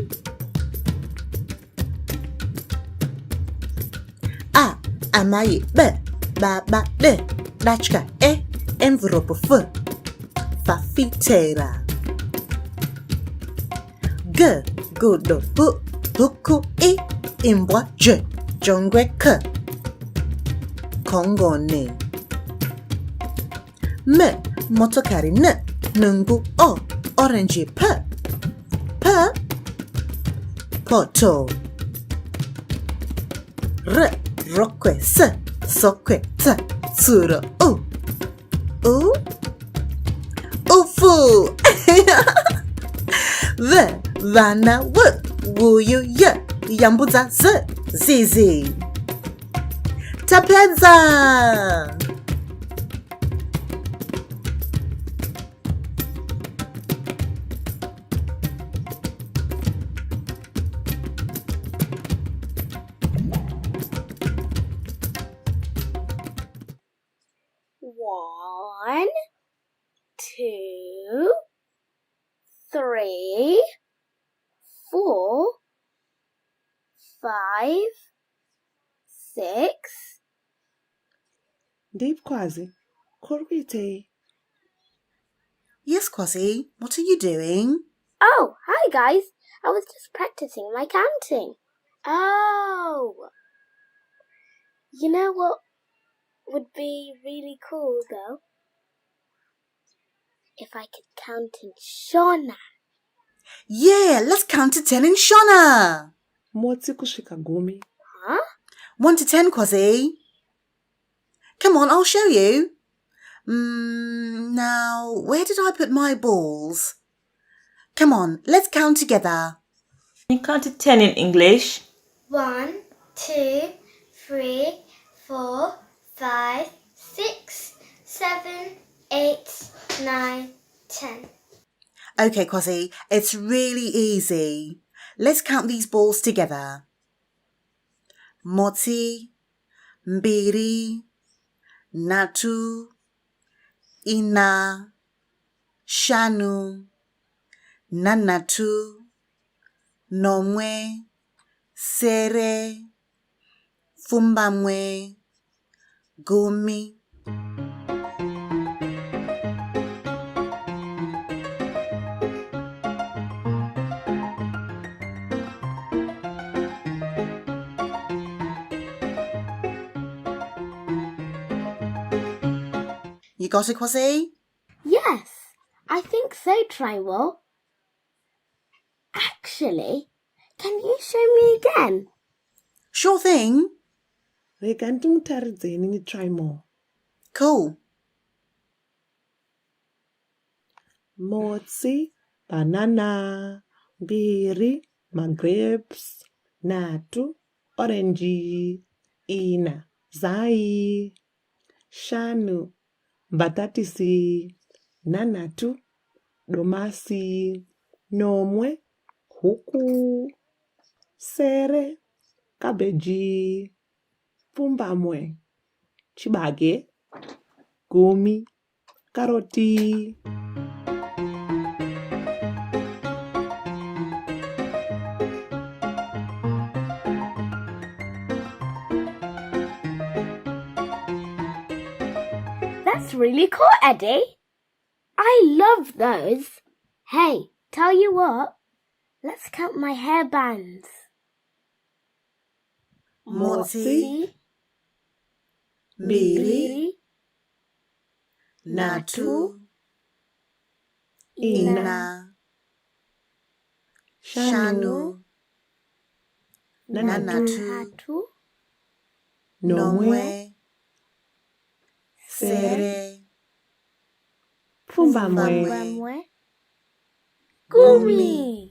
A, amai, b, ba, d, dachka, e, envelope, f, fafitera. G, gudo, bu, buku, i, imbwa, j, jongwe, k, kongone. M, motokari, n, nungu, o, orange, p, poto. R, rokwe, s, sokwe, t, suro, u. U, ufu. V, vana, w, wuyu, y, yambuza, z, zizi. Tapeza. One, two, three, 4, 5, 6. Deep Kwazi, Korite. Yes, Kwasi, what are you doing? Oh, hi guys. I was just practicing my counting. Oh. You know what would be really cool though? If I could count in Shona. Yeah, let's count to 10 in Shona. Motsi kushika gumi. Huh? 1 to 10, Kwasi. Come on, I'll show you. Now, where did I put my balls? Come on, let's count together. Can you count to 10 in English? 1, 2, 3, 4, 5, 6, 7, 8, 9, 10. Okay, Kwasi, it's really easy. Let's count these balls together. Moti, mbiri, natu, ina, shanu, nanatu, nomwe, sere, fumbamwe, gumi. You got it, Kwasi? Yes, I think so, Trywell. Actually, can you show me again? Sure thing. Rekanti mutaridzeni ni try more. Cool. Motsi, banana, mbiri, grapes, natu, orange, ina, zai, shanu, batatisi, nanatu, domasi, nomwe, huku, sere, kabeji, pfumbamwe, chibage, gumi, karoti. That's really cool, Eddie. I love those. Hey, tell you what. Let's count my hairbands. Motsi, mbiri, natu, ina, shanu, nanatu, nomwe, sere, Pfumbamwe. Gumi.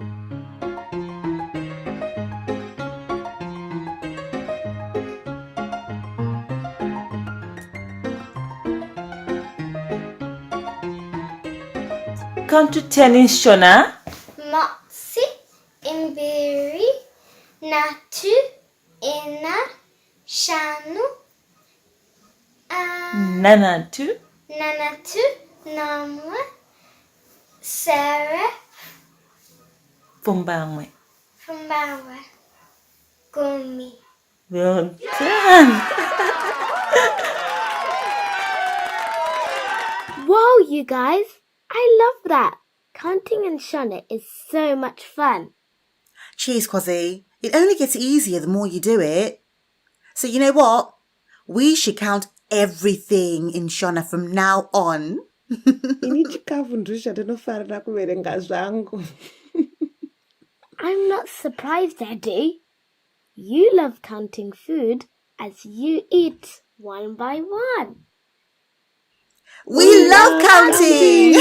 count to 10 in Shona? Moxie, Imbiri, Natu, Ina, Shanu, Nanatu, Nanatu, Namwa, Sarah, Fumbangwe. Fumbawa, Gumi. Well done. Whoa, you guys! I love that. Counting in Shona is so much fun. Cheers, Quazzy. It only gets easier the more you do it. So you know what? We should count everything in Shona from now on. ini chikafu ndicho chatinofanira kuverenga zvangu. I'm not surprised, Eddie. You love counting food as you eat one by one. We love counting!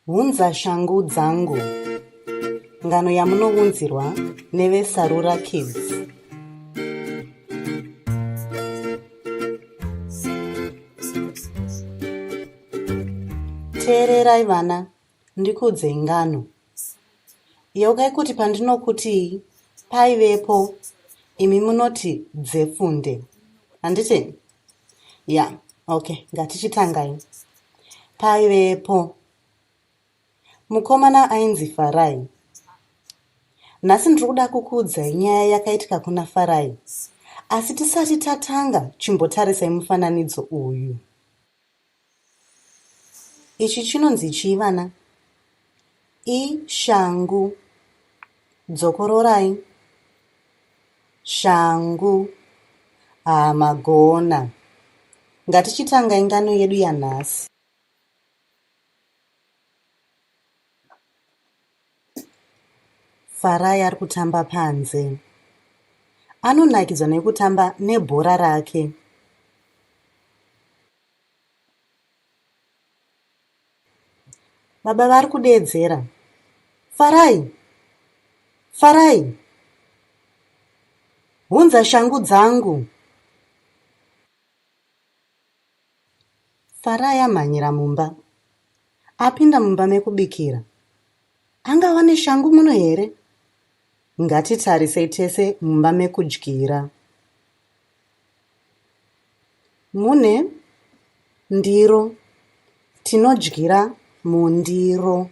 Hunza shangu dzangu. Ngano yamunounzirwa neve Sarura Kids. Teererai vana, ndikuudzei ngano. Yogai kuti pandinokuti paivepo, imi munoti dzefunde. Handiti? Ya, okay, ngatichitangai. Paivepo. Mukomana ainzi Farai. Nhasi ndiri kuda kukuudzai nyaya yakaitika kuna Farai. Asi tisati tatanga, chimbotarisai mufananidzo uyu. Ichi chinonzi chii vana? Ishangu. Dzokororai. Shangu. Magona. Ngatichitangai ngano yedu yanhasi. Farai ari kutamba panze. Anonakidzwa nekutamba nebhora rake. Baba vari kudeedzera. Farai! Farai! Hunza shangu dzangu. Farai amhanyira mumba. Apinda mumba mekubikira. Angava neshangu muno here? Ngatitarisei tese mumba mekudyira. Mune ndiro. Tinodyira mundiro.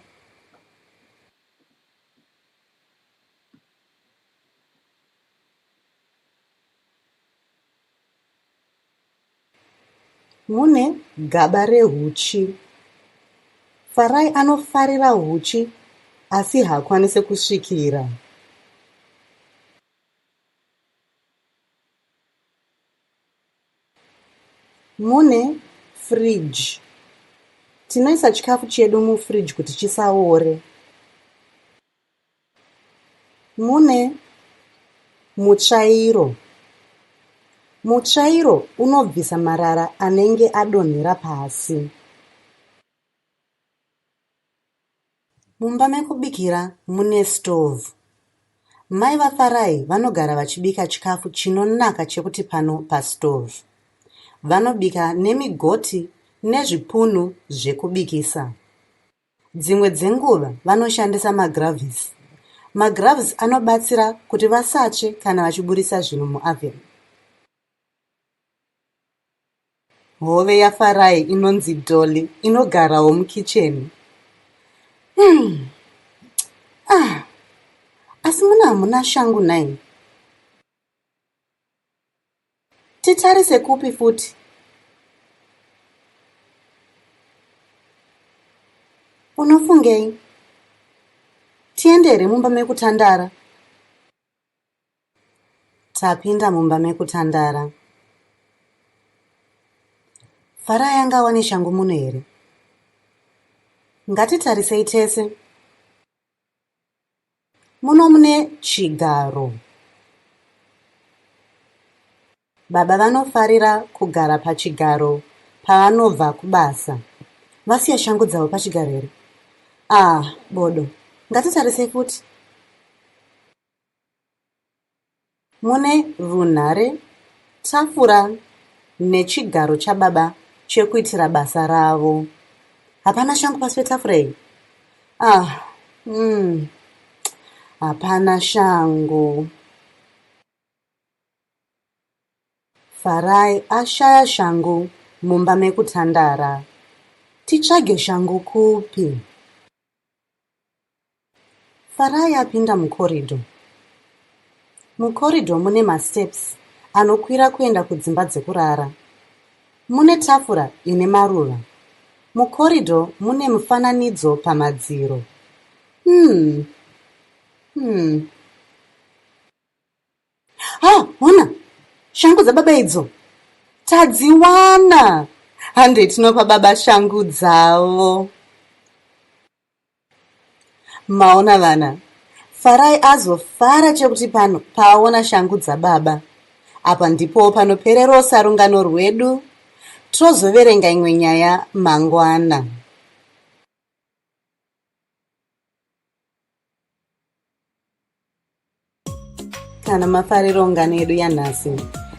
Mune gaba rehuchi. Farai anofarira huchi asi haakwanisi kusvikira. Mune fridge. Tinoisa chikafu chedu mufridge kuti chisaore. Mune mutsvairo. Mutsvairo unobvisa marara anenge adonhera pasi. Mumba mekubikira mune stove. Mai vaFarai vanogara vachibika chikafu chinonaka chekuti pano pastove. Vanobika nemigoti nezvipunu zvekubikisa. Dzimwe dzenguva vanoshandisa magravisi. Magravisi anobatsira kuti vasatsve kana vachiburisa zvinhu muoven. Hove yaFarai inonzi Dolly inogarawo mukicheni. Asi muna hamuna shangu nai. Titarise kupi futi? Unofungei? Tiendere mumba mekutandara. Tapinda mumba mekutandara. Farai angawa neshangu muno here? Ngatitarisei tese. Muno mune chigaro. Baba vanofarira kugara pachigaro pavanobva kubasa. Vasiya shangu dzavo pachigaro here? Bodo. Ngatitarisei futi. Mune runhare, tafura nechigaro chababa chekuitira basa ravo. Hapana shangu pasi petafura iyi? Hapana shangu. Farai ashaya shangu mumba mekutandara. Titsvage shangu kupi? Farai apinda mukorido. Mukorido mune masteps anokwira kuenda kudzimba dzekurara. Mune tafura ine maruva. Mukorido mune mufananidzo pamadziro. Hona! Shangu dzababa idzo! Tadziwana! Hande tinopa baba shangu dzavo. Maona vana, Farai azofara chekuti pano paona shangu dzababa. Apa ndipo panopererosa rungano rwedu. Tozoverenga imwe nyaya mangwana. Kana mafariro ngano yedu yanhasi,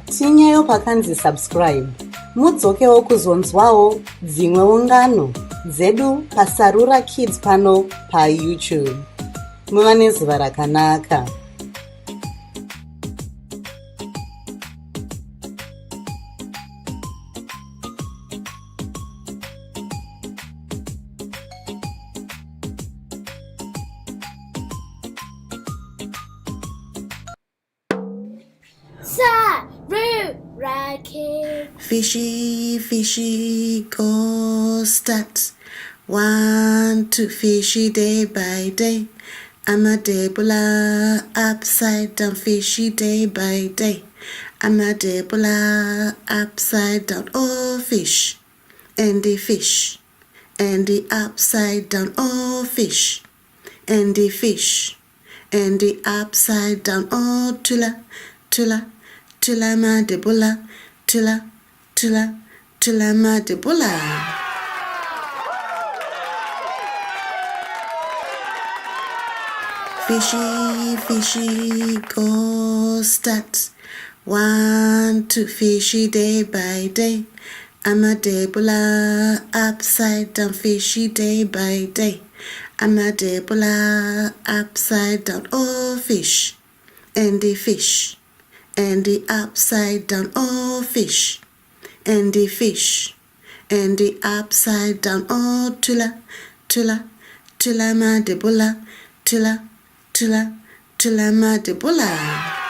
tinyayo pakanzi subscribe. Mudzokewo kuzonzwawo dzimwewo ngano dzedu paSarura Kids pano paYouTube. Muva nezuva rakanaka. Sarura Kids. Fishy, fishy, go start. 1, 2, fishy day by day. I'm a Debola, upside down, fishy day by day. I'm a Debola, upside down, oh fish. And the fish. And the upside down, oh fish. And the fish. And the upside down, oh tula, tula, tula ma Debola, tula, tula, tula ma Debola. Fishy, fishy, go start. 1, 2, fishy day by day. I'm a Debola, upside down, fishy day by day. I'm a Debola, upside down, oh fish. And the fish. And the upside down, oh fish. And the fish. And the upside down, oh tula, tula, tula ma Debola, tula, tula, tula ma Debola.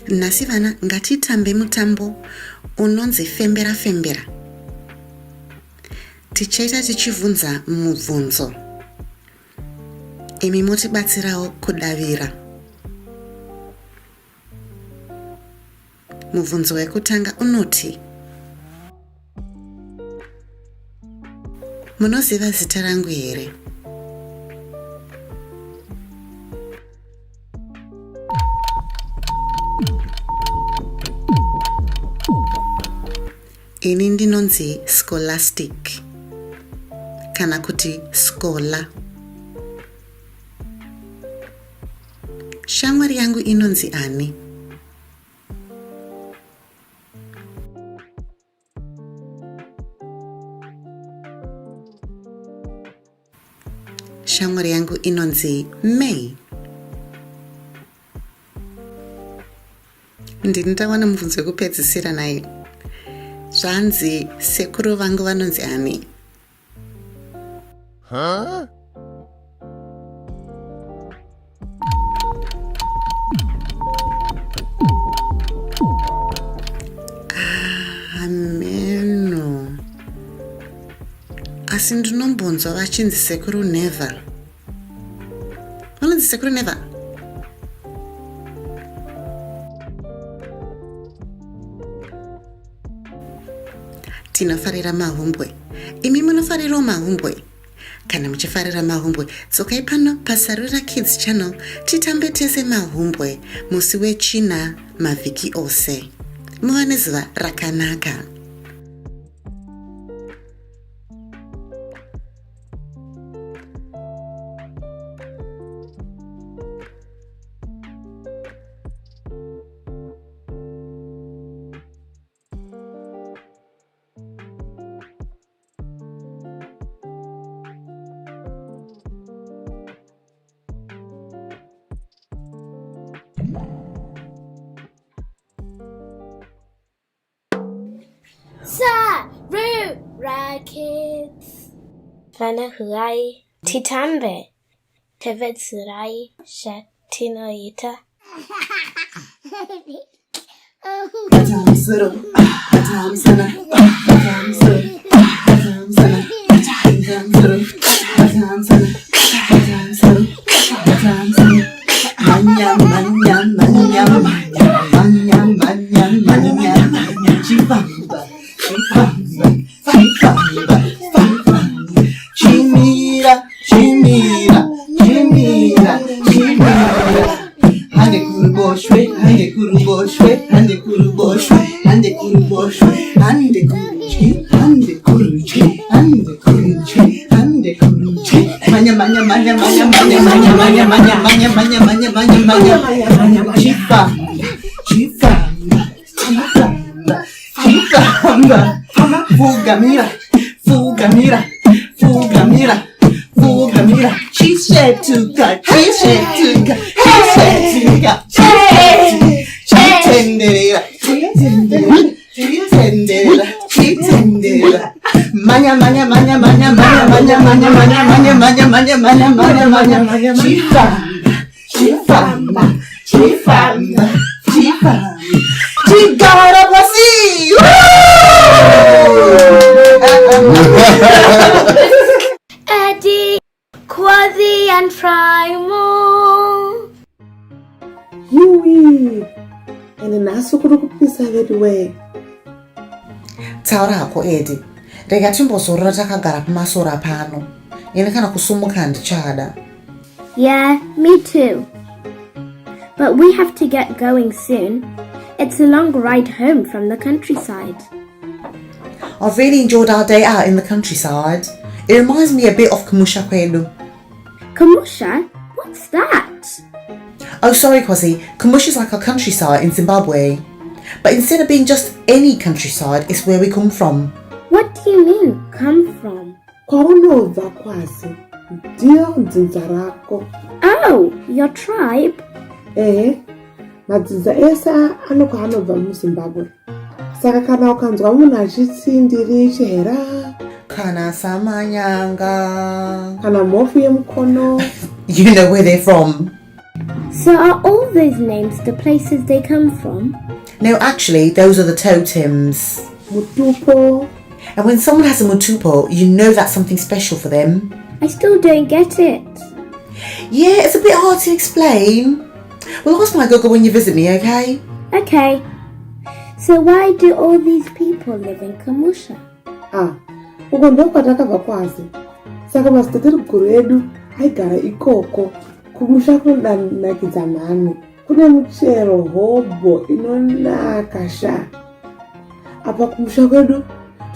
Nhasi vana, ngatitambe mutambo unonzi fembera fembera. Tichaita tichivhunza mubvunzo. Imi motibatsirawo kudavira. Mubvunzo wekutanga unoti: munoziva zita rangu here? Ini ndinonzi Scholastic kana kuti Skola. Shamwari yangu inonzi ani? Shamwari yangu inonzi May. ndini ndawana mubvunzo wekupedzisira naye. Zvanzi sekuru vangu vanonzi ani? Ameno. Asi ndinombonzwa vachinzi sekuru Neva. Vanonzi sekuru Neva? Tinofarira mahumbwe. Imi munofarirawo mahumbwe? Kana muchifarira mahumbwe, dzokai pano paSarura Kids channel titambe tese mahumbwe musi wechina mavhiki ose. Muva nezuva rakanaka. Sarura Kids. Vana huai titambe. Tevetsurai shatinoita. Eddie, Quasi and Primal. Yui. And naso kuri kupisa vedwe. Taura hako Eddie. Rega timbozorora takagara pamasora pano. Ine kana kusumuka ndichada. Yeah, me too. But we have to get going soon. It's a long ride home from the countryside. I've really enjoyed our day out in the countryside. It reminds me a bit of Kamusha Kwelu. Kamusha? What's that? Oh, sorry, Kwasi. Kamusha's like our countryside in Zimbabwe. But instead of being just any countryside, it's where we come from. What do you mean, come from? Kwaunobva Kwasi. Ndio nzinza rako. Oh, your tribe? Madzinza ese anobva muZimbabwe. Saka kana ukanzwa munhu achitsindiri chihera, kana samanyanga, kana mhofu yemukono. You know where they're from. So are all those names the places they come from? No, actually, those are the totems. Mutupo. And when someone has a mutupo, you know that's something special for them. I still don't get it. Yeah, it's a bit hard to explain. Well, ask my Gogo when you visit me, okay? Okay. So why do all these people live in Kamusha? Uko ndo kwatakabva Kwasi. Saka masitoteri guru edu aigara ikoko. Kumusha kunonakidza mhani. Kune muchero hobo inonaka sha. Apa kumusha kwedu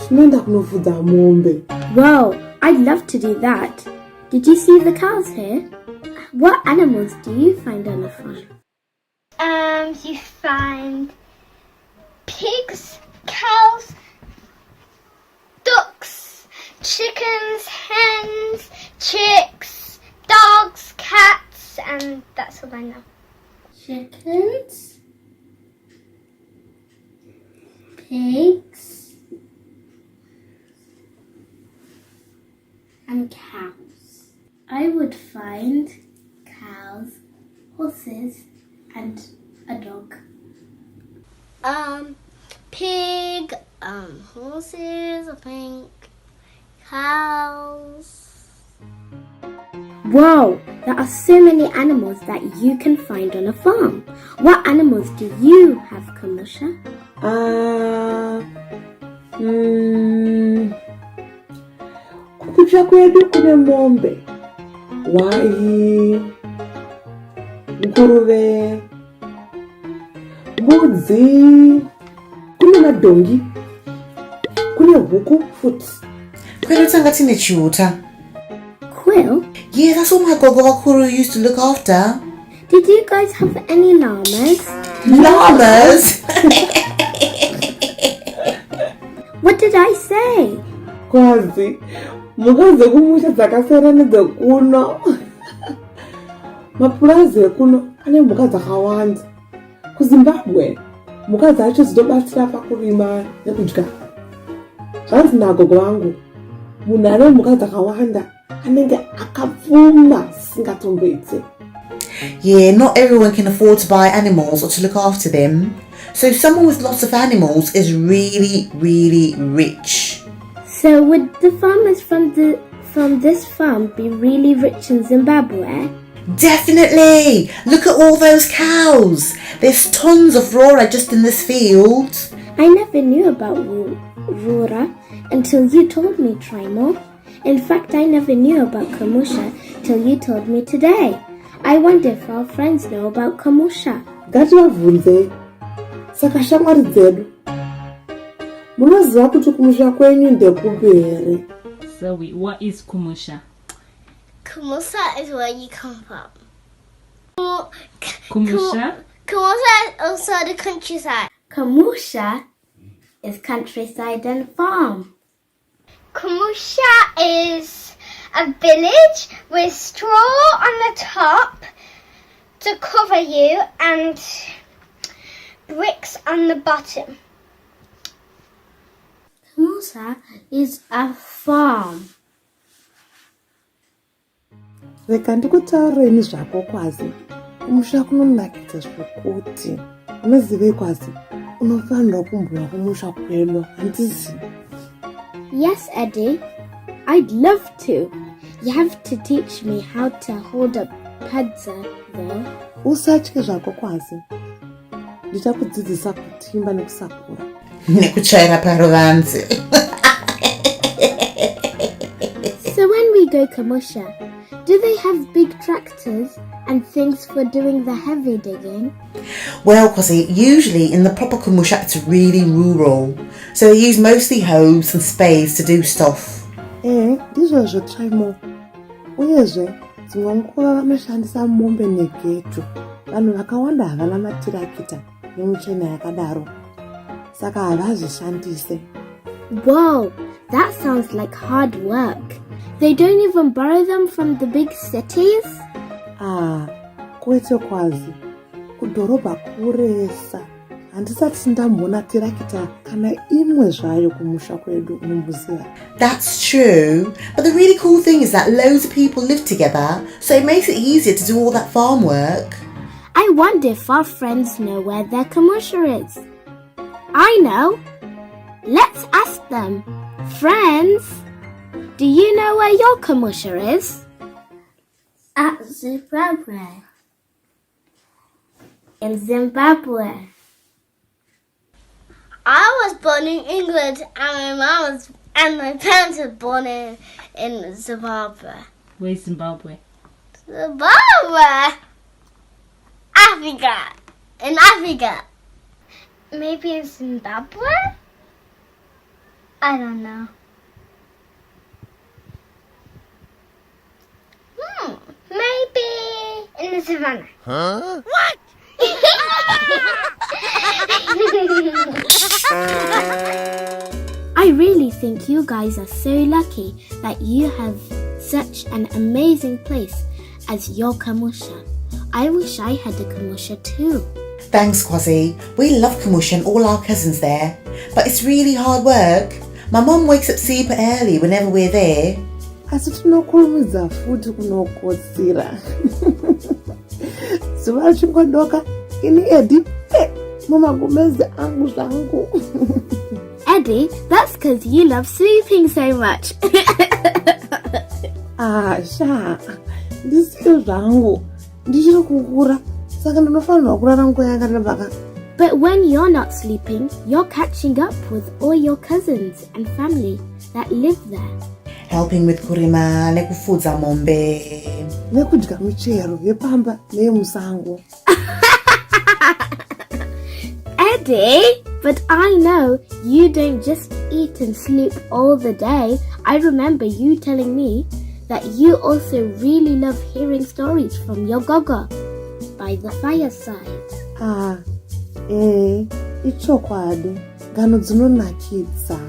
tinoenda kunofudza mombe. Wow, I'd love to do that. Did you see the cows here? What animals do you find on the farm? You find pigs, cows, ducks, chickens, hens, chicks, dogs, cats, and that's all I know. Chickens, pigs, and cows. I would find cows, horses, and a dog. Pig, horses, I think, cows. Wow, there are so many animals that you can find on a farm. What animals do you have, Kamusha? Kukucha kwedu kune mombe, wahi, nguruve, mbudzi, kune madhongi, kune huku futi. Kwedu tanga tine chiuta. Quill? Yeah, that's all my gogo wakuru used to look after. Did you guys have any llamas? Llamas? What did I say? Kwazi, mukadzi kumusha dzakaseranidza kuno. Mapurazi ekuno ane mhuka dzakawanda. KuZimbabwe, mhuka dzacho dzinobatsira pakurima nekudya. Zvanzi nagogo vangu, munhu ane mhuka dzakawanda anenge akapfuma singatomboitse. Yeah, not everyone can afford to buy animals or to look after them. So someone with lots of animals is really, really rich. So would the farmers from this farm be really rich in Zimbabwe? Definitely! Look at all those cows. There's tons of Rora just in this field. I never knew about Rora until you told me, Trimo. In fact, I never knew about Kamusha till you told me today. I wonder if our friends know about Kamusha. Ngativabvunze. Saka shamwari dzedu. Munoziva kuti kumusha kwenyu ndekupi here? So what is Kumusha? Kamusha is where you come from. Kumusha? Kamusha is also the countryside. Kamusha is countryside and farm. Kamusha is a village with straw on the top to cover you and bricks on the bottom. Kamusha is a farm. Reka ndikutaureni zvako Kwazi. Kumusha kunonakidza zvokuti. Unozive Kwazi, unofanira kumbouya kumusha kwedu, handiti? Yes, Eddie. I'd love to. You have to teach me how to hold a pedza, though. Usatye zvako Kwazi. Ndichakudzidzisa kutimba nekusakura. Nekuchaira paruvanzi. So when we go Kamusha, do they have big tractors and things for doing the heavy digging? Well, Kwasi, usually in the proper Kumusha it's really rural. So they use mostly hoes and spades to do stuff. Ndizvozvo Trimo. Uyezve, dzimwe nguva vanoshandisa mombe negetu. Vanhu vakawanda havana matirakita nemichina yakadaro. Saka havazvishandise. Whoa, that sounds like hard work. They don't even borrow them from the big cities? Kwete Kwazi. Kudhorobha kuresa. Handisati ndamboona tirakita kana imwe zvayo kumusha kwedu unomboziva. That's true, but the really cool thing is that loads of people live together, so it makes it easier to do all that farm work. I wonder if our friends know where their Kamusha is. I know. Let's ask them. Friends, do you know where your Kamusha is? At Zimbabwe. In Zimbabwe. I was born in England and my parents were born in Zimbabwe. Where's Zimbabwe? Zimbabwe? Africa. In Africa. Maybe in Zimbabwe? I don't know. Maybe in the savannah. Huh? What? I really think you guys are so lucky that you have such an amazing place as your Kamusha. I wish I had a Kamusha too. Thanks, Kwasi. We love Kamusha and all our cousins there. But it's really hard work. My mom wakes up super early whenever we're there. Asi tinokurumidza futi kunokotsira. Zuva richingodoka, ini Eddie, mumagumezi angu zvangu. Eddie, that's because you love sleeping so much. Sha, ndisiyo zvangu. Ndichiri kukura, saka ndinofanirwa kurara nguva yakareba. But when you're not sleeping, you're catching up with all your cousins and family that live there. Helping with kurima, nekufudza mombe. Nekudya michero yepamba neyemusango. Eddie, but I know you don't just eat and sleep all the day. I remember you telling me that you also really love hearing stories from your gogo by the fireside. Ichokwadi, ngano dzinonakidza.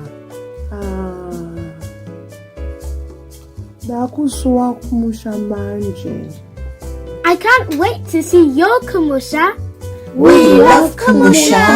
Dakusuwa kumusha manje. I can't wait to see your kumusha. We love kumusha.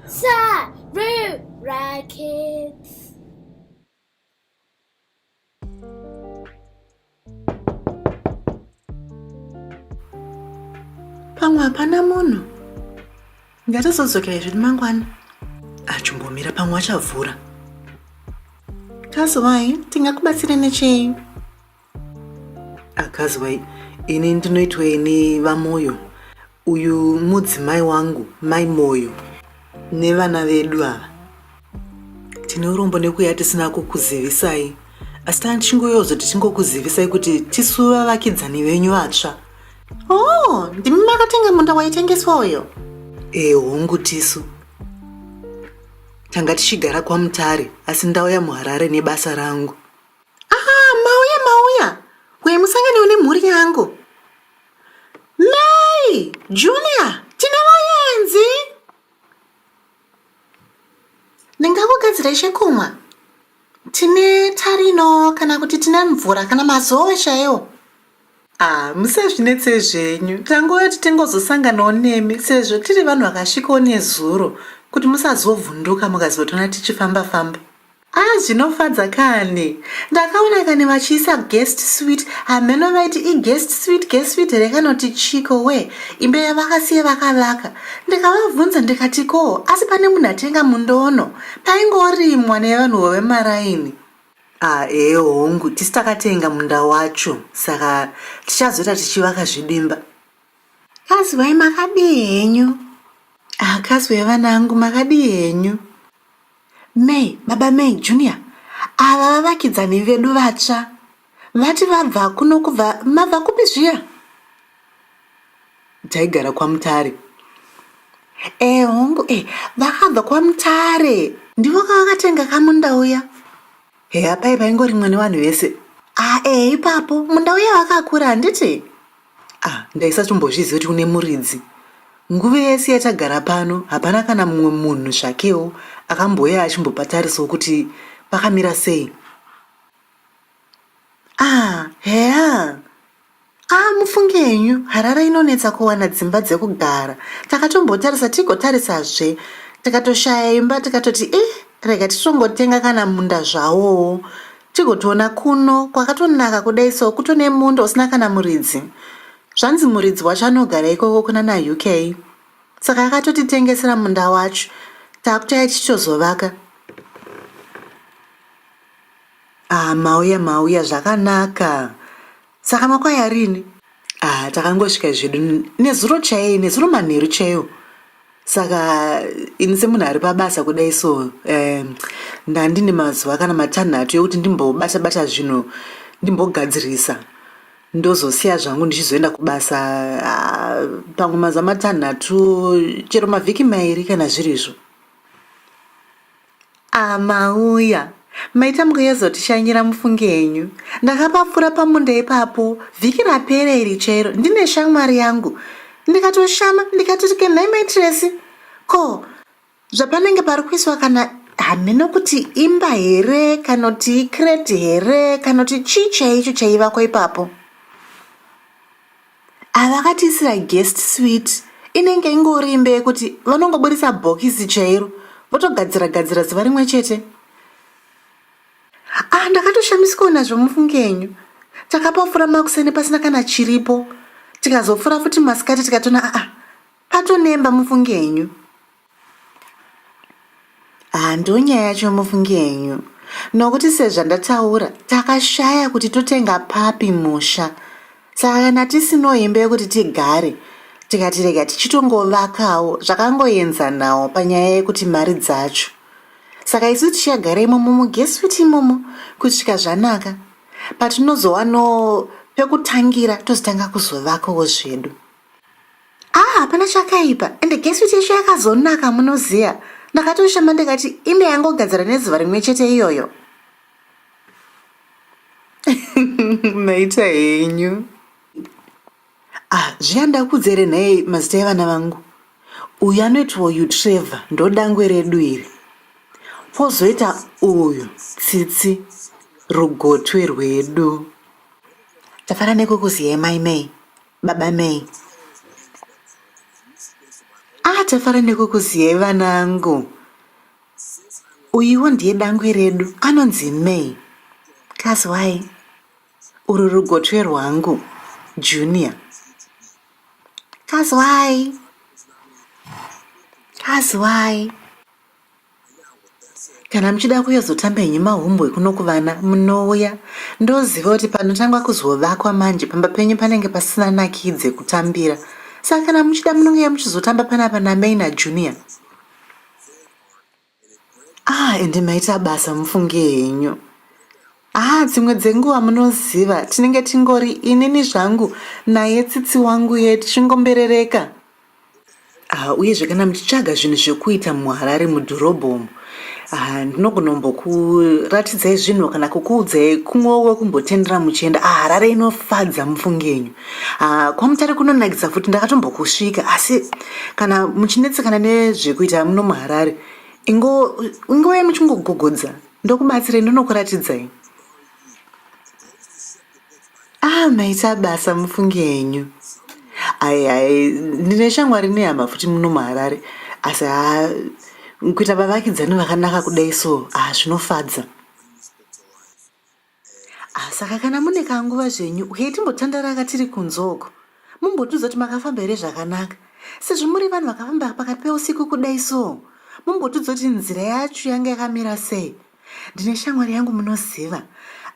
Sarura Kids. Pamwe hapana munhu. Ngatizodzokera izvi mangwana. Achimbomira pamwe achavhura. Kazwai, tingakubatsira nechei? Akazwai, ini ndinoitweni vamoyo. Uyu mudzimai wangu, mai moyo. Nevana vedu ava. Tine urombo nekuya tisina kukuzivisai. Asi tichingoyozoti tingokuzivisai kuti tisu vavakidzani venyu vatsva. Oh, ndimi makatenga munda waitengeswa uyo. Hongu tisu. Tanga tichigara kwaMutare, asi ndauya muHarare nebasa rangu. Mauya. Uye musanganiwo nemhuri yangu. May, Junior, tine vayenzi. Ndingakugadzira chekumwa. Tine tarino kana kuti tine mvura kana mazowe chaiwo. Musazvinetse zvenyu. Tangouya tingozosanganawo nemi sezvo tiri vanhu vakasvikawo nezuro kuti musazovhunduka mukazotona tichifamba-famba. Zvinofadza kani. Ndakaona kane vachiisa guest suite. Hameno vaiti guest suite rekanoti chiko we. Imba yavakasiya vakalaka. Ndikavabvunza ndikati ko, asi pane munhu atenga mundono. Paingorimwa nevanhu vemaraini. Hongu, tisi takatenga munda wacho. Saka tichazoita tichivaka zvidimba. Kazwai makadii henyu? Kazwai vanangu makadii henyu? May, Baba May, Junior, ava vavakidzani vedu vatsva. Vati vabva kuno kubva, mabva kupi zviya? Taigara kwaMutare. Hongu, vakabva kwaMutare. Ndivo kavakatenga kamunda uya. Apai paingorimwa nevanhu vese. Ipapo, munda uya vakakura handiti? Ndaisatombozviziva kuti une muridzi. Nguva yese yatagara pano, hapana kana mumwe munhu zvakewo akamboya achimbopa tariso kuti pakamira sei. Mufunge henyu, Harare inonetsa kuwana dzimba dzekugara. Takatombotarisa tigotarisazve, tikatoshaya imba tikatoti rega titongotenga kana munda zvawo. Tigotoona kuno kwakatonaka kudai so kutone munda usina kana muridzi. Zvanzi muridzi wacho anogara ikoko kuna naUK. Saka akatotitengesera munda wacho. Takutai tichizovaka. Mauya zvakanaka. Saka makwai rini? Takangosvika zvedu nezuro chaiyo, nezuro manheru chaiyo. Saka ini semunhu ari pabasa kudai so, ndandine mazuva kana matanhatu ekuti ndimbobata-bata zvinhu, ndimbogadzirisa. ndozosiya zvangu ndichizoenda kubasa pamwe mazuva matanhatu chero mavhiki mairi kana zviri izvo. Mauya maita mukuyezotishanyira mufunge yenyu. Ndakapapfura pamunda ipapo vhiki rapera iri chero ndine shamwari yangu ndikatoshama ndikatoti kenhai maitiresi ko zvapanenge pari kuiswa kana hameno kuti imba here kana kuti ikreti here kana kuti chii chaicho chaivakwa ipapo. Havakatiisira guest suite inenge ingori imba yekuti vanongoburisa bhokisi chairo votogadzira zuva rimwe chete. Ndakatoshamisikawo nazvo mufunge yenyu. Takapafura makuseni pasina kana chiripo tikazofura futi masikati tikatona patonemba mufunge yenyu. Ndonyaya yacho mufunge yenyu nokuti sezvandataura takashaya kuti totenga papi musha, saka kana tisino hembe yekuti tigare tikatirega tichitongovakawo zvakangoenzanawo panyaya yekuti mari dzacho. Saka isu tichagara imomo mugeswiti imomo kusvika zvanaka patinozowano pekutangira tozotanga kuzovakawo zvedu. Hapana chakaipa ende geswiti yacho yakazonaka munoziya. Ndakatoshama ndikati imba yangogadzira nezuva rimwe chete iyoyo. Maita henyu. Zviya ndakudzere nhai mazita evana vangu. Uyu anoitwa uyu Trevor ndodangwe redu iri. Pozoita uyu Tsitsi rugotwe rwedu. Tafara nekukuziyai mai May, baba May. Tafara nekukuziyai vanangu. Uyuwo ndiye dangwe redu anonzi May. Kazwai uru rugotwe rwangu Junior. Kazwai. Kana muchida kuyozotamba henyu mahumbwe kuno kuvana munouya ndoziva kuti panotangwa kuzovakwa manje pamba penyu panenge pasina nakidze kutambira. Saka kana muchida munouya muchizotamba panapa naMay naJunior. Ende maita basa mufunge henyu. Dzimwe dzenguva munoziva tinenge tingori inini zvangu naye Tsitsi wangu yedu tichingomberereka. Uyezve kana muchitsvaga zvinhu zvekuita muHarare mudhorobhomo, ndinogonombokuratidzai zvinhu kana kukuudzai kumwewo kumbotendera muchienda. Harare inofadza mufunge yenyu. Kwamutare kunonakidza futi ndakatombokusvika, asi kana muchinetsekana nezvekuita muno muHarare ingove muchingogogodza ndokubatsirai ndonokuratidzai. Maita basa mufunge yenyu. Ndine shamwari nehama futi muno muHarare, asi kuita vavakidzani vakanaka kudai so zvinofadza. Saka kana mune kanguva zvenyu uyai timbotandara tiri kunzoko mumbotudza kuti makafamba here zvakanaka. Sezvo muri vanhu vakafamba pakati peusiku kudai so mumbotudza kuti nzira yacho yanga yakamira sei. Ndine shamwari yangu munoziva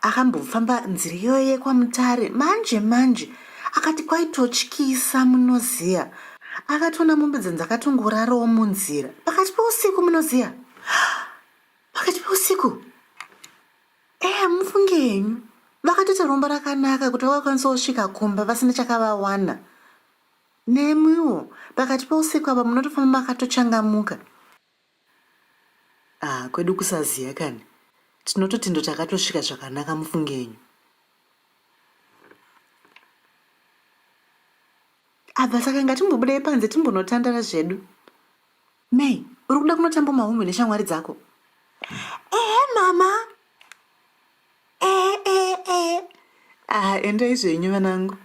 akambofamba nzira iyoyo yekwamutare manje akati kwaitotyisa munoziya. Akatoona mombe dzakatongorarawo munzira pakati peusiku munoziya. Pakati peusiku mufunge henyu vakatoita rombo rakanaka kuti vakakwanisa kusvika kumba vasina chakavawana. Nemwiwo pakati peusiku apa munotofamba makatochangamuka. Kwedu kusaziya kani tinototi ndo takatosvika zvakanaka mufunge henyu. Saka ngatimbobudai panze timbonotandara zvedu. May, uri kuda kunotamba mahumbe neshamwari dzako? Mama. Endai zvenyu vanangu.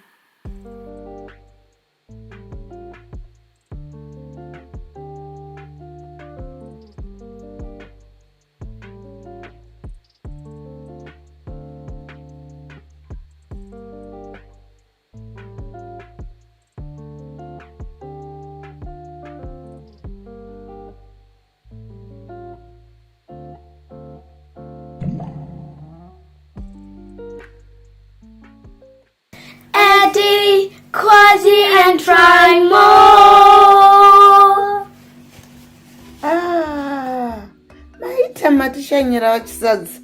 Quasi and try more. Maita matishanyira vachisadza.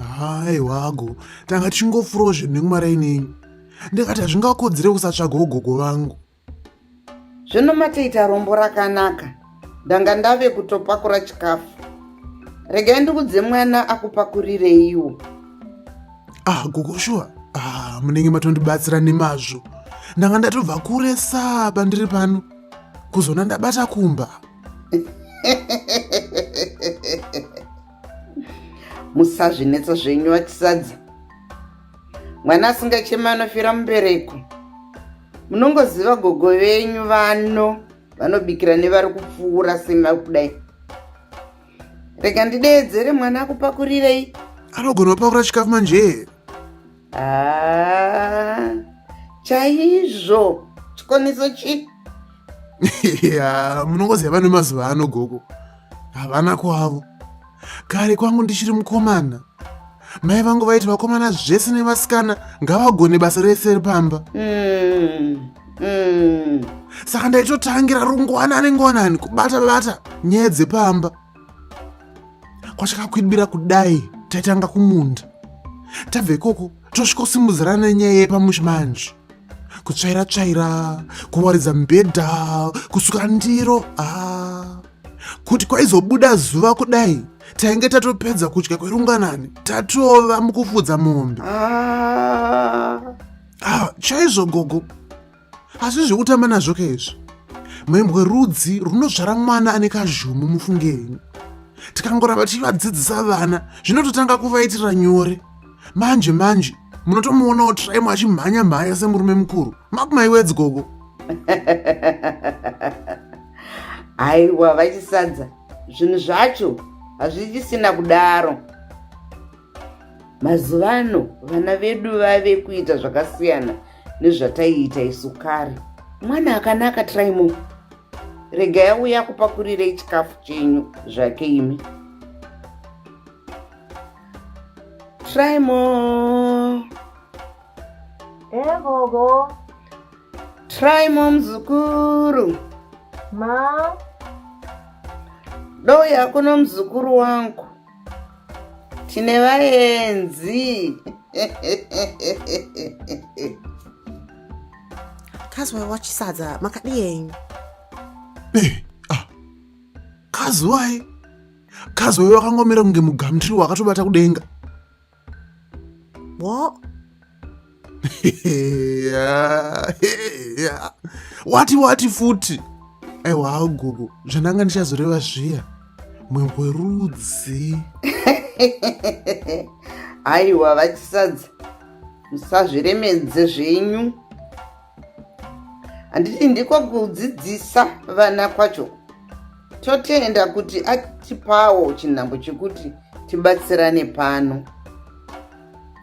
Haiwago, tanga tichingofurawo zvinhu nekumara inenyu. Ndikati hazvingakodzere kusatsvagawo gogo vangu. Zvino matoita rombo rakanaka. Ndanga ndave kutopakura chikafu. Regai ndikudze mwana akupakurireiwo. Gogo shuwa. Munenge matondibatsira nemazvo. Ndanga ndatobva kure saba ndiri pano. Kuzona ndabata kumba. Musazvinetsa zvenyu vachisadza. Mwana asingachema anofira mubereko. Munongoziva gogo venyu vanobikira nevari kupfuura sema kudai. Rega ndideedzere mwana akupakurirei. Anogona kupakura chikafu manje. Chaizvo. Chikoniso chi? Munongoziva vane mazuva ano gogo. Havana kwavo. Kare kwangu ndichiri mukomana. Mai vangu vaiti vakomana zvese nevasikana ngavagone basa rese repamba. Saka ndaitotangira rungwanani kubata nyaya dzepamba. Kwachakakwidibira kudai taitanga kumunda. Tabve ikoko tosvikosimudzirana nyaya yepamusha manje. Kutsvaira, kuwaridza mibhedha, kusuka ndiro. Kuti kwaizobuda zuva kudai tainge tatopedza kudya kwerunganani tatova mukufudza mombe. Chaizvo gogo. Asi zvekutamba nazvo kaizvo. Mhembwe rudzi runodzvara mwana ane kazhumu mufunge henyu. Tikangoramba tichivadzidzisa vana zvinototanga kuvaitira nyore. Manje munotomuonawo Traimo achimhanya semurume mukuru. Makumaiwedzi gogo. Aiwa vachisadza. Zvinhu zvacho hazvichisina kudaro. Mazuvano vana vedu vave kuita zvakasiyana nezvataiita isu kare. Mwana akanaka Traimo. Regai auya kupakurirei chikafu chenyu zvake imi. Traimo. Gogo. Traimo mzukuru. Ma. Doya kuno mzukuru wangu. Tine vaenzi. Kazwa wachisadza makadii. Kazwai. Kazwai wakangomira kunge mugamtiri wakatobata kudenga. What? Wati futi. Aiwa gogo, zvananga ndichazoreva zviya. Mwembwe rudzi. Aiwa vachisadza. Musazviremedze zvenyu. Handiti ndiko kudzidzisa vana kwacho. Totenda kuti atipawo chinhambo chekuti tibatsirane pano.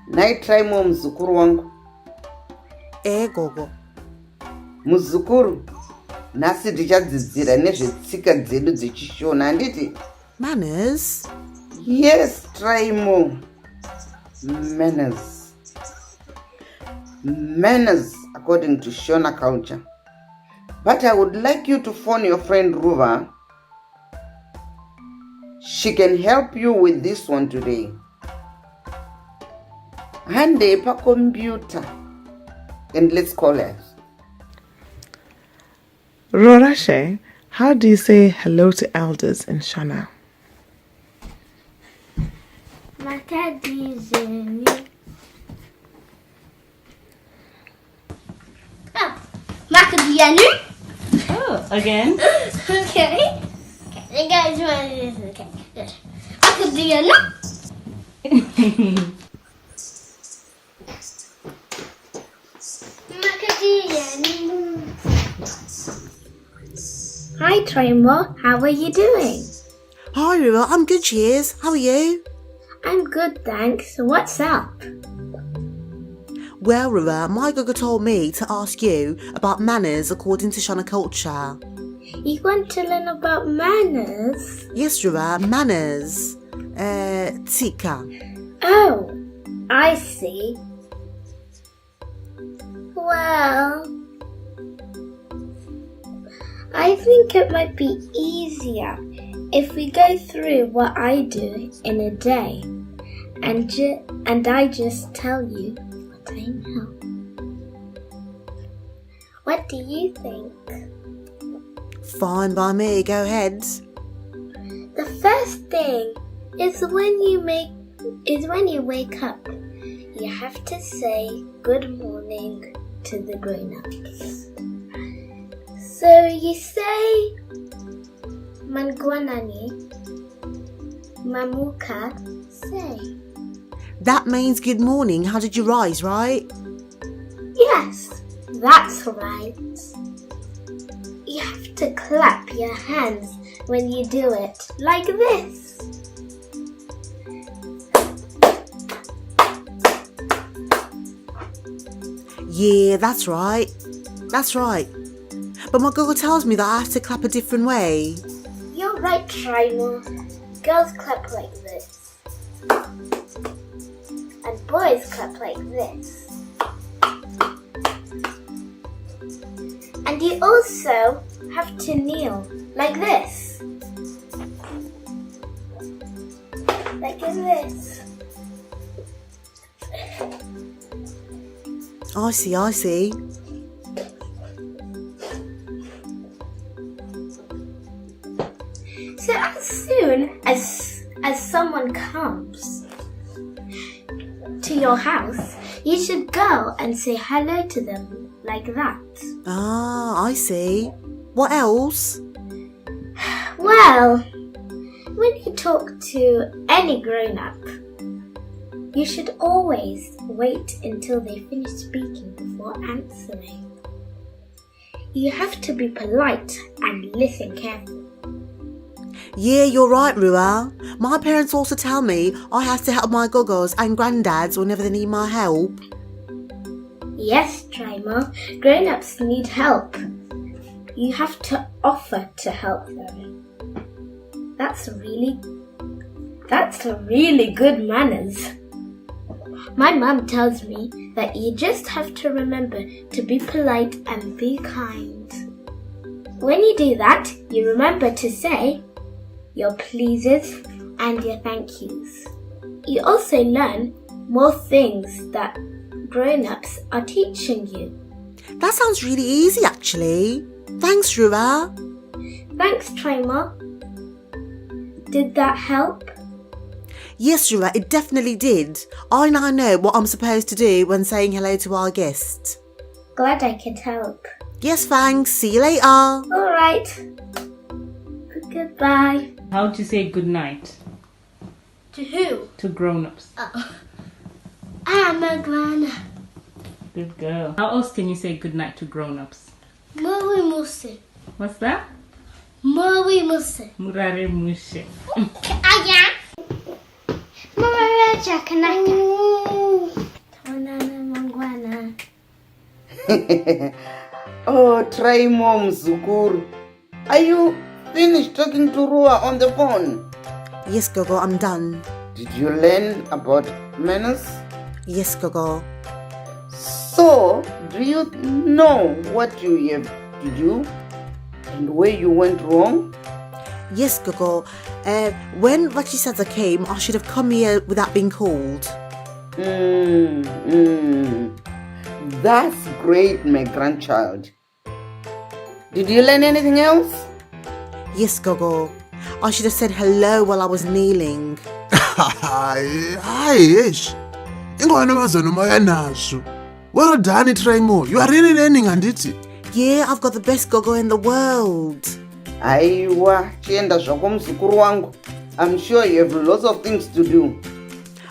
Nai Traimo muzukuru wangu. Gogo. Muzukuru, nhasi tichadzidzira nezvetsika dzedu dzechishona, handiti? Manners? Yes, Traimo. Manners. Manners according to Shona culture. But I would like you to phone your friend Ruva. She can help you with this one today. Hande pa computer. And let's call her. Rorashe, how do you say hello to elders in Shona? Makadizeni. Makadianu. Oh, again? Okay. You guys want this? Okay, good. Makadianu. Hi, Traimo. How are you doing? Hi, River. I'm good, cheers. How are you? I'm good, thanks. What's up? Well, River, my gogo told me to ask you about manners according to Shona culture. You want to learn about manners? Yes, River, manners. Tika. Oh, I see. Well, I think it might be easier if we go through what I do in a day and I just tell you what I know. What do you think? Fine by me, go ahead. The first thing is when you wake up, you have to say good morning to the grown-ups. So you say Mangwanani, Mamuka, say. That means good morning. How did you rise, right? Yes, that's right. You have to clap your hands when you do it, like this. Yeah, that's right. That's right. But my Google tells me that I have to clap a different way. You're right, Trimo. Girls clap like this. And boys clap like this. And you also have to kneel like this. Like this. I see. So as soon as someone comes to your house, you should go and say hello to them like that. Ah, I see. What else? Well, when you talk to any grown-up, you should always wait until they finish speaking before answering. You have to be polite and listen carefully. Yeah, you're right, Rua. My parents also tell me I have to help my goggos and granddads whenever they need my help. Yes, Trimo, grown-ups need help. You have to offer to help them. That's really good manners. My mum tells me that you just have to remember to be polite and be kind. When you do that, you remember to say your pleases and your thank yous. You also learn more things that grown-ups are teaching you. That sounds really easy, actually. Thanks, Rua. Thanks, Trimo. Did that help? Yes, Rua, it definitely did. I now know what I'm supposed to do when saying hello to our guest. Glad I could help. Yes, thanks. See you later. All right. Goodbye. How to say good night To who? to grown-ups? I'm a gran. Good girl. How else can you say good night to grown-ups? Murray Musse. What's that? Murray Musse. Murare mushe. Aya. Murray Jakanaka. Tonana Mangwana. Oh, try mom, Zukuru. Are you finished talking to Rua on the phone? Yes, Gogo, I'm done. Did you learn about manners? Yes, Gogo. So, do you know what you have to do and where you went wrong? Yes, Gogo. When Rachisaza came, I should have come here without being called. That's great, my grandchild. Did you learn anything else? Yes, Gogo. I should have said hello while I was kneeling. Hi, ish. Ingwana mazano maya naso. Well done, Trimo. You are really learning, anditi. Yeah, I've got the best Gogo in the world. Aiwa, chienda zvako muzukuru wangu. I'm sure you have lots of things to do.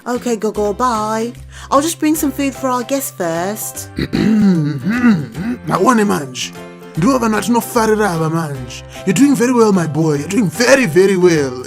Okay, Gogo, bye. I'll just bring some food for our guests first. Mawane manje. Ndiwo vanhu vatinofarira ava manje. You're doing very well, my boy. You're doing very, very well.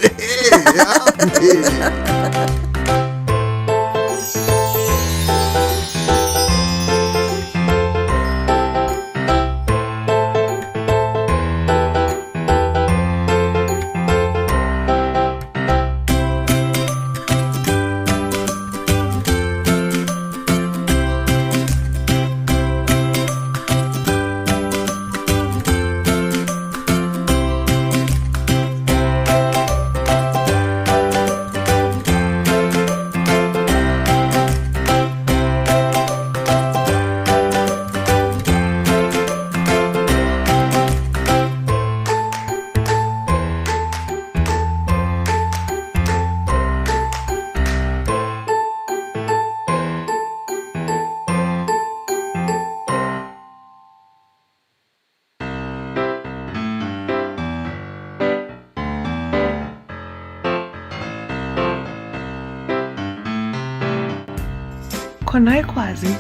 Konai kwazi.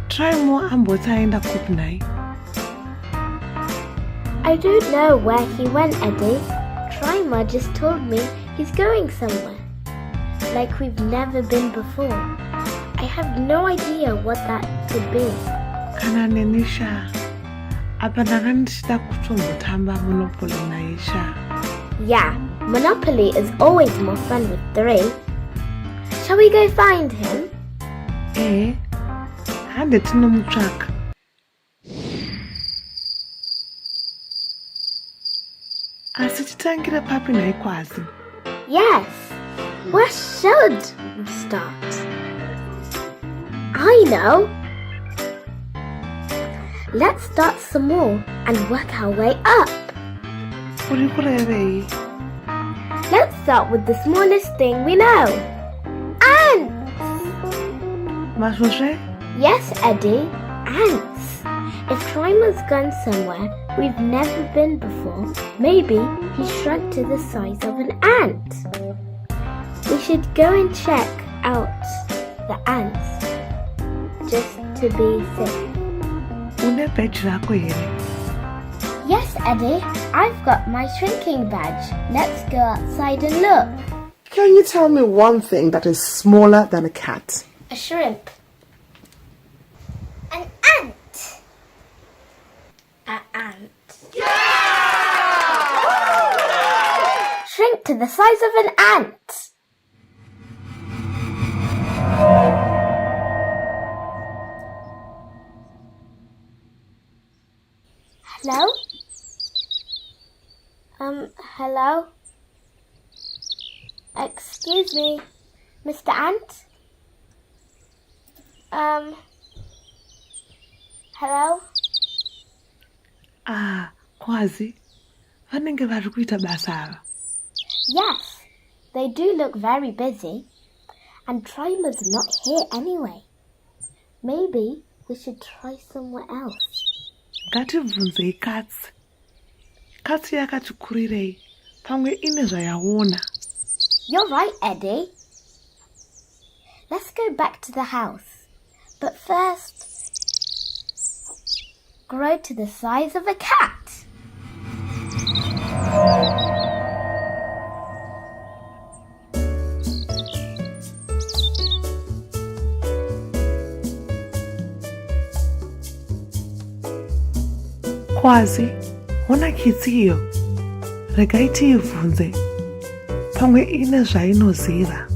Try more ambotsaenda kupnai. I don't know where he went, Eddie. Trimer just told me he's going somewhere. Like we've never been before. I have no idea what that could be. Kana nenisha. Apa ndakandishida kutombotamba Monopoly naisha. Yeah, Monopoly is always more fun with 3. Shall we go find him? Hande tinomutsvaka. Asi titangire papi nhai kwazi? Yes. Where should we start? I know. Let's start small and work our way up. Uri kurevei? Let's start with the smallest thing we know. Ants! Masvosve? Yes, Eddie. Ants. If Trimer's gone somewhere we've never been before, maybe he shrunk to the size of an ant. We should go and check out the ants just to be safe. Une badge rako here? Yes, Eddie. I've got my shrinking badge. Let's go outside and look. Can you tell me one thing that is smaller than a cat? A shrimp. An ant. An ant. Yeah! Shrink to the size of an ant. Hello? Hello? Excuse me, Mr. Ant? Hello? Kwazi, vanenge vari kuita basa ava? Yes, they do look very busy. And Trimer's not here anyway. Maybe we should try somewhere else. Ngatibvunzei katsi. Katsi yakati kurirei, pamwe ine zvayaona. You're right, Eddie. Let's go back to the house. But first, grow to the size of a cat. Kwazi, ona kitsi iyo. Regai tiibvunze. Pamwe ine zvainoziva.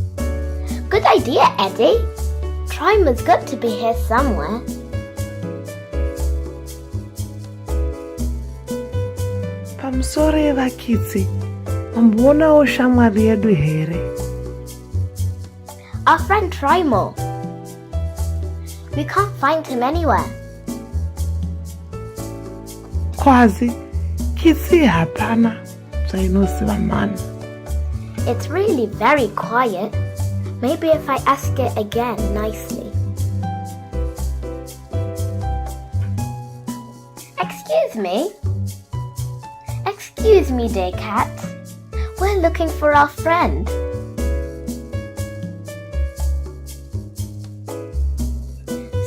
Good idea, Eddie. Trimer's got to be here somewhere. Pamusoro yevakitsi, mambonawo shamwari yedu here? Our friend Trimer. We can't find him anywhere. Kwazi, kitsi hapana zvainoziva mani. It's really very quiet. Maybe if I ask it again nicely. Excuse me? Excuse me, dear cat. We're looking for our friend.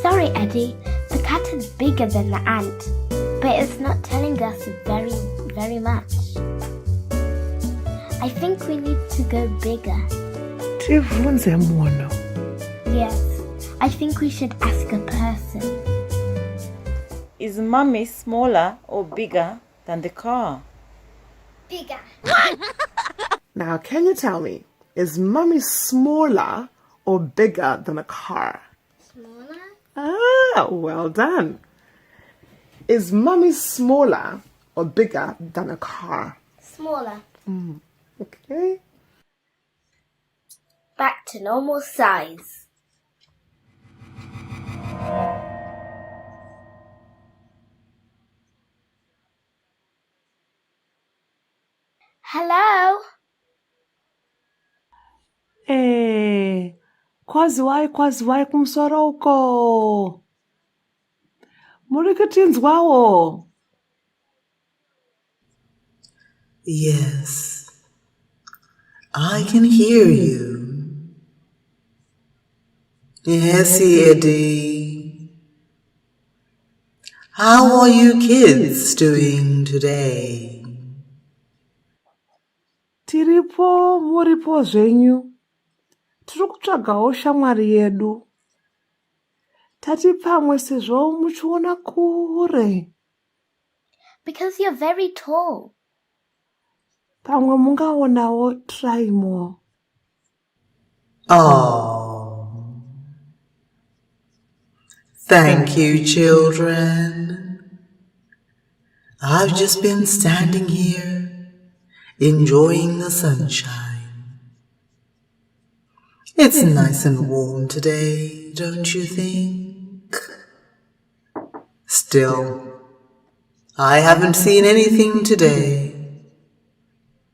Sorry, Eddie. The cat is bigger than the ant, but it's not telling us very much. I think we need to go bigger. Tivunze munhu. Yes, I think we should ask a person. Is Mummy smaller or bigger than the car? Bigger. Now, can you tell me, is Mummy smaller or bigger than a car? Smaller? Ah, well done. Is Mummy smaller or bigger than a car? Smaller. Okay. Back to normal size. Hello? Kwaziwai kumusoro uko. Muri kutinzwawo. Yes, I can hear you. Yes, Eddie. How are you kids doing today? Tiripo muripo zvenyu. Tiri kutsvagawo shamwari yedu. Tati pamwe sezvo muchiona kure. Because you're very tall. Pamwe mungaonawo Traimo. Oh, thank you, children. I've just been standing here, enjoying the sunshine. It's nice and warm today, don't you think? Still, I haven't seen anything today.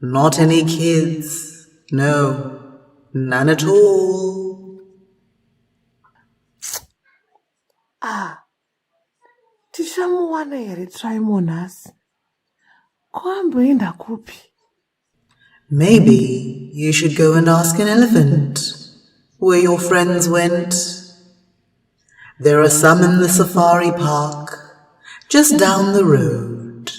Not any kids. No, none at all. Tishamuwana here Traimo nhasi. Kwamboenda kupi? Maybe you should go and ask an elephant where your friends went. There are some in the safari park, just down the road.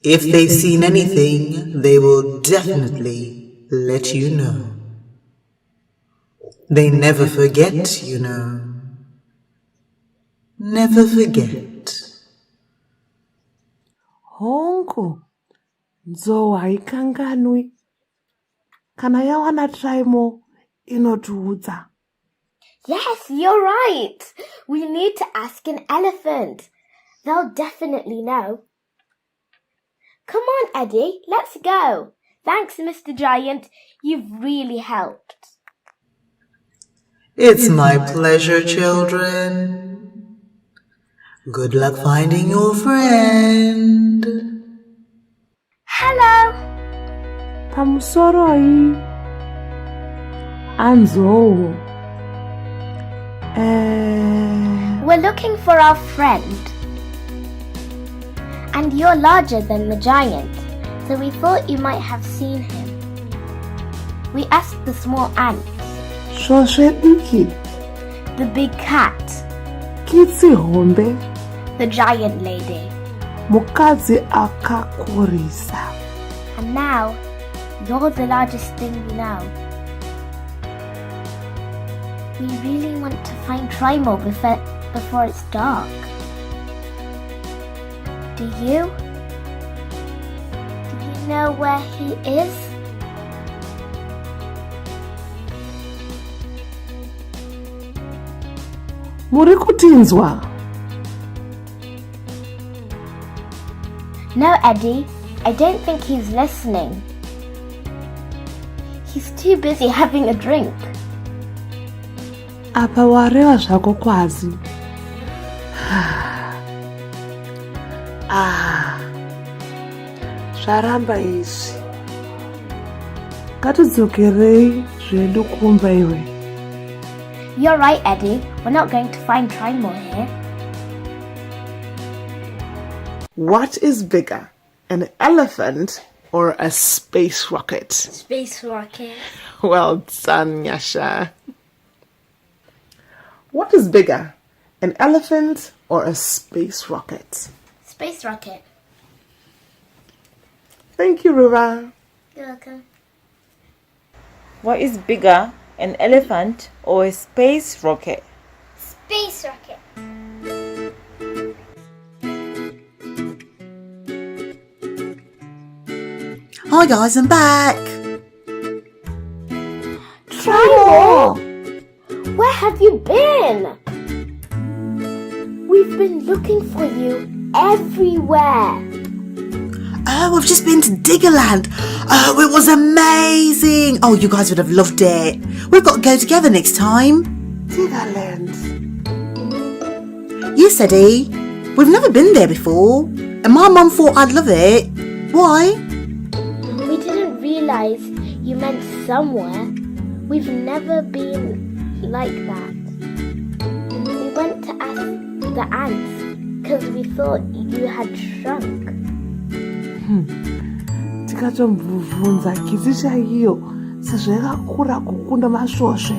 If they've seen anything, they will definitely let you know. They never forget, you know. Never forget. Hongu, nzou haikanganwi. Kana yawana Traimo inotiudza. Yes, you're right. We need to ask an elephant. They'll definitely know. Come on, Eddie, let's go. Thanks, Mr. Giant. You've really helped. It's my pleasure, children. Good luck finding your friend. Hello. Pamusoroi. Anzo. We're looking for our friend. And you're larger than the giant, so we thought you might have seen him. We asked the small ants. Shoshediki. The big cat. Kitsi hombe. The giant lady. Mukadzi akakurisa. And now, you're the largest thing we know. We really want to find Traimo before it's dark. Do you? Do you know where he is? Muri kutinzwa? No, Eddie. I don't think he's listening. He's too busy having a drink. Apa wareva zvako kwazi. Zvaramba izvi. Ngatidzokerei zvedu kumba iwe. You're right, Eddie. We're not going to find Traimo here. What is bigger, an elephant or a space rocket? Space rocket. Well done, Yasha. What is bigger, an elephant or a space rocket? Space rocket. Thank you, Ruva. You're welcome. What is bigger, an elephant or a space rocket? Space rocket. Hi guys, I'm back. Traimo! Where have you been? We've been looking for you everywhere. Oh, we've just been to Diggerland. Oh, it was amazing. Oh, you guys would have loved it. We've got to go together next time. Diggerland. Yes, Eddie. We've never been there before. And my mum thought I'd love it. Why? We didn't realise you meant somewhere. We've never been like that. We went to ask the ants because we thought you had shrunk. Tikatomubvunza kitsi chaiyo sezvo yakakura kukunda masvosve.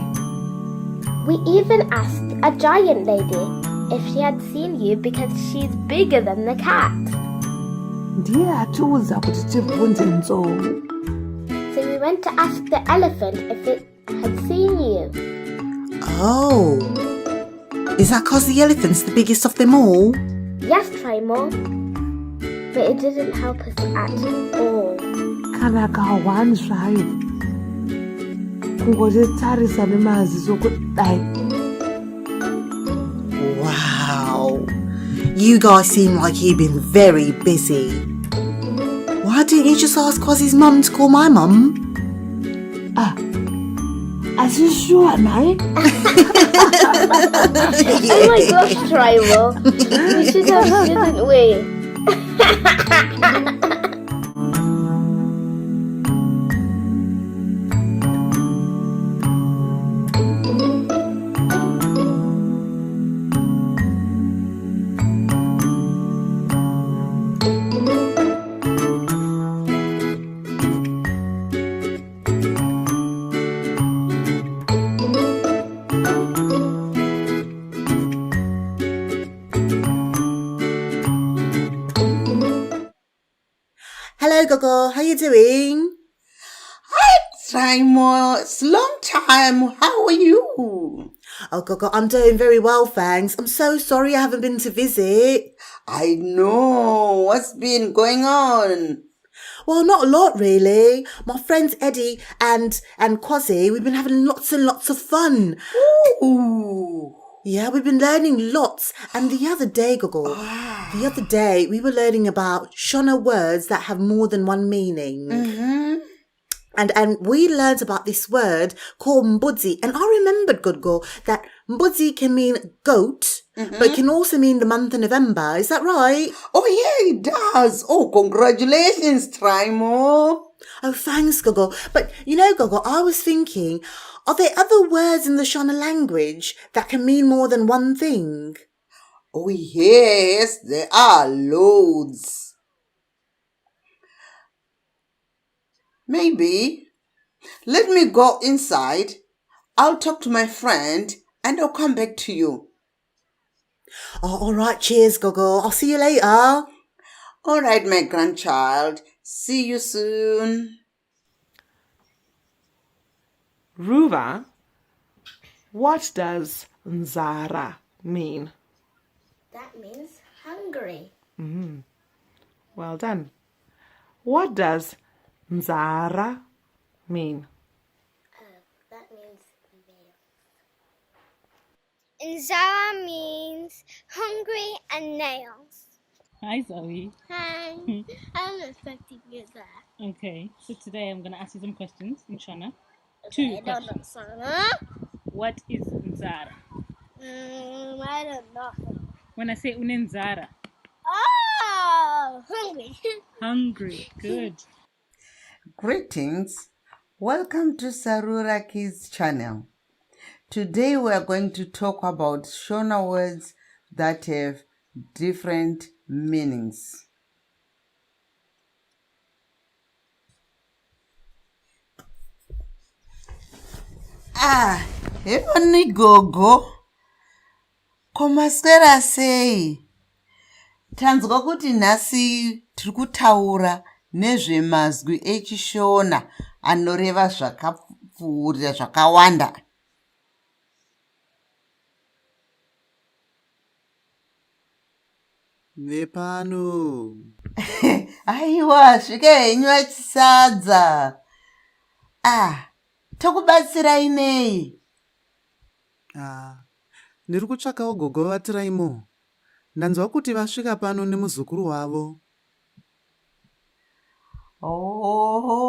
We even asked a giant lady if she had seen you because she's bigger than the cat. ndiye atiudza kuti tibvunze nzou. So we went to ask the elephant if it had seen you. Oh. Is that because the elephant's the biggest of them all? Yes, try more. But it didn't help us at all. Kana ka-1 zvayo kungotitarisa nemaziso kudai. Wow. You guys seem like you've been very busy. Why didn't you just ask Quasi's mum to call my mum? Are you sure, Nai? Oh my gosh, Tribal. We should have, shouldn't we? Hello, Gogo. How you doing? Hi, Traimo. It's a long time. How are you? Oh, Gogo, I'm doing very well, thanks. I'm so sorry I haven't been to visit. I know. What's been going on? Well, not a lot, really. My friends Eddie and Quasi, we've been having lots and lots of fun. Ooh. Yeah, we've been learning lots. And the other day, Gogo, the other day we were learning about Shona words that have more than one meaning. Mm-hmm. And we learned about this word called mbudzi. And I remembered, Gogo, that mbudzi can mean goat, but it can also mean the month of November. Is that right? Oh, yeah, it does. Oh, congratulations, Traimo. Oh, thanks, Gogo. But, you know, Gogo, I was thinking, are there other words in the Shona language that can mean more than one thing? Oh, yes, there are loads. Maybe. Let me go inside. I'll talk to my friend and I'll come back to you. Oh, all right. Cheers, Gogo. I'll see you later. All right, my grandchild. See you soon. Ruva, what does Nzara mean? That means hungry. Well done. What does Nzara mean? That means nails. Inzara means hungry and nails. Hi, Zoe. Hi. I was expecting you that. Okay, so today I'm going to ask you some questions in Shona. Two questions. What is Nzara? I don't know. When I say unenzara, Oh, hungry. hungry. Good. Greetings. Welcome to Sarura Kids channel. Today we are going to talk about Shona words that have different meanings. Hevani Gogo. Komaswera sei? Tanzwa kuti nhasi tiri kutaura nezvemazwi echishona anoreva zvakapfuurira zvakawanda. Nepano. Aiwa, svika henyu achisadza. Tokubatsirai nei? Ndiri kutsvakawo gogo vaTraimo. Ndanzwa kuti vasvika pano nemuzukuru wavo. Oh,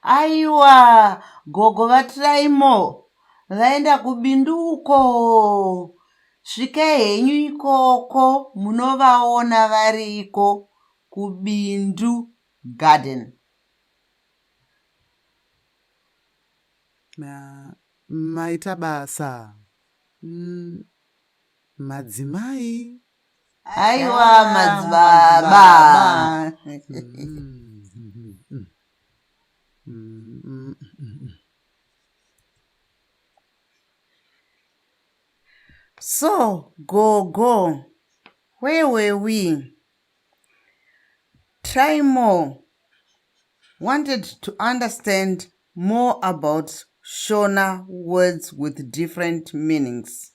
aiwa, gogo vaTraimo. Vaenda kubinduko. Svika henyu ikoko munovaona variko kubindu garden. Maita basa. Madzimai. Aiwa, madzibaba. So, go. Where were we? Try more. Wanted to understand more about Shona words with different meanings.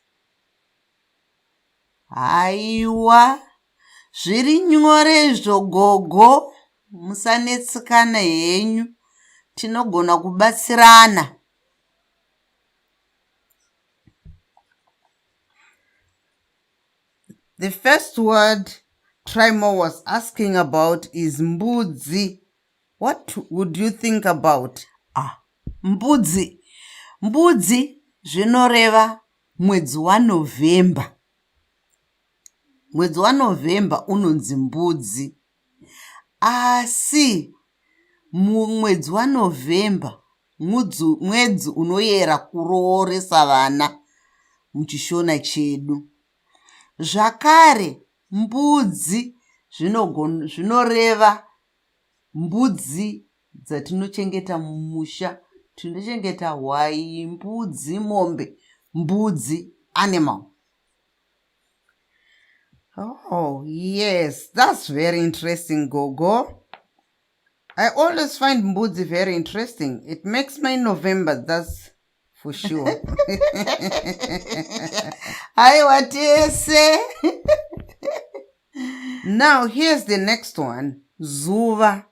Aiwa, zviri nyore zvogogo, musanetsikana henyu, tinogona kubatsirana. The first word Trimo was asking about is mbudzi. What would you think about? Mbudzi. Mbudzi zvinoreva mwedzi waNovember. Mwedzi waNovember unonzi mbudzi. Asi mwedzi waNovember mwedzi unoyera kurooresa vana muchishona chedu. Zvakare mbudzi zvinoreva mbudzi dzatinochengeta mumusha. Tinochengeta hwai, mbudzi, mombe, mbudzi, animal. Oh, yes, that's very interesting, Gogo. I always find mbudzi very interesting. It makes my November, that's for sure. Hi, what you say? Now, here's the next one. Zuva.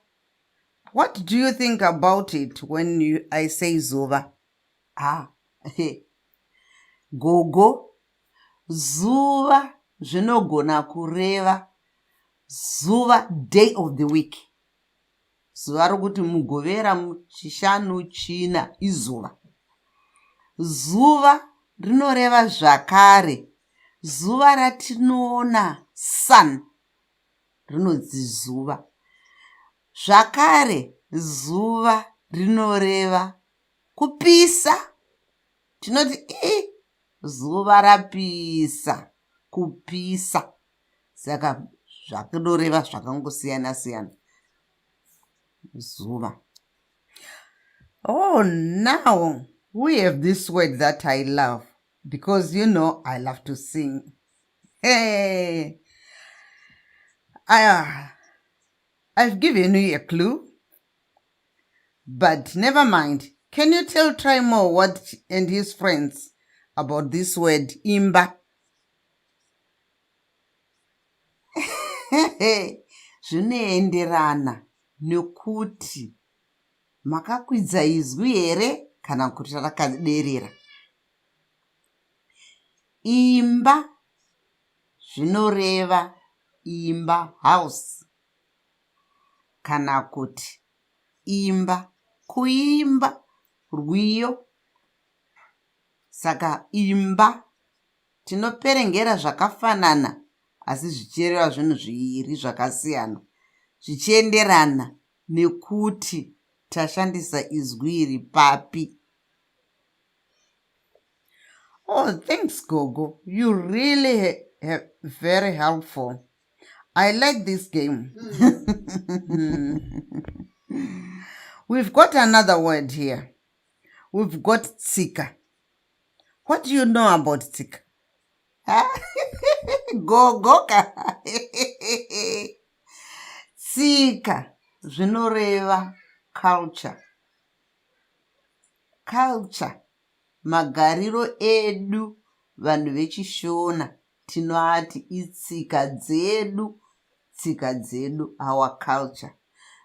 What do you think about it when I say Zuva? Gogo. Zuva zvinogona kureva zuva, day of the week. Zuva rokuti mugovera muchishanu china izuva. Zuva rinoreva zvakare zuva ratinoona, sun, rinonzi zuva. Zvakare zuva rinoreva kupisa. Tinoti zuva rapisa, kupisa. Saka zvakinoreva zvakangosiyana siyana. Zuva. Oh, now we have this word that I love because you know I love to sing. Hey, I've given you a clue, but never mind. Can you tell Trimo what and his friends about this word imba? Zvinoenderana nekuti makakwidza izwi here kana kuti rakaderera. Imba zvinoreva imba, house, kana kuti imba, kuimba, rwiyo. Saka imba tinoperengera zvakafanana asi zvichireva zvinhu zviviri zvakasiyana, zvichienderana nekuti tashandisa izwi iri papi. Oh, thanks, Gogo. You really have very helpful. I like this game. We've got another word here. We've got tsika. What do you know about tsika? Gogoka. Tsika zvinoreva culture. Culture. Magariro edu vanhu vechishona tinoati itsika dzedu, tsika dzedu, our culture.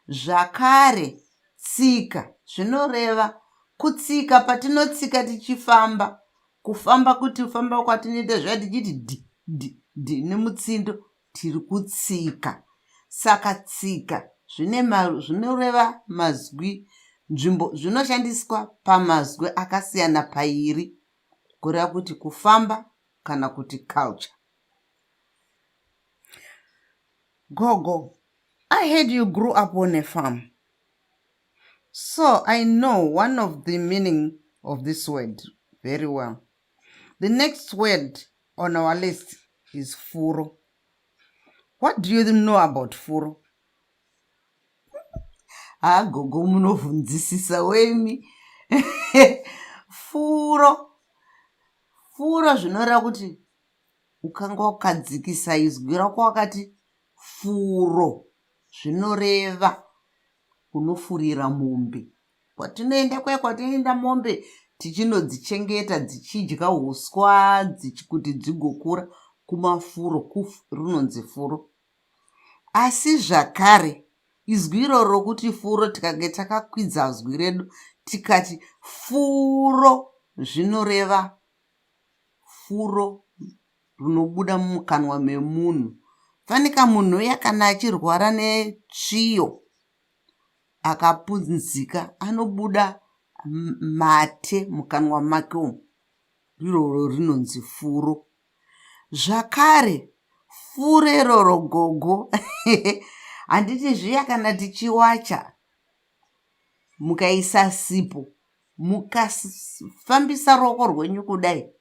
Zvakare tsika zvinoreva kutsika patinotsika tichifamba, kufamba kuti ufamba kwatinoita zvati tichiti di nemutsindo tiri kutsika. Saka tsika zvinoreva mazwi, nzvimbo zvinoshandiswa pamazwi akasiyana pairi kureva kuti kufamba kana kuti culture. Gogo, I heard you grew up on a farm. So I know one of the meaning of this word very well. The next word on our list is furo. What do you know about furo? Gogo munovhunzisisa wemi. Furo. Furo zvinoreva kuti ukanga wakadzikisa izwi rako wakati furo, zvinoreva kunofurira mombe. Kwatinoenda kwatinoenda mombe tichinodzichengeta dzichidya huswa kuti dzigokura kumafuro rinonzi furo. Asi zvakare izwi iroro rokuti furo tikange takakwidza zwi redu tikati furo zvinoreva furo rinobuda mumukanwa memunhu. Fanika munhu uya kana achirwara netsviyo akapunzika anobuda mate mukanwa make umu, iroro rinonzi furo. Zvakare furo iroro gogo handiti zviya kana tichiwacha mukaisa sipo mukafambisa ruoko rwenyu kudai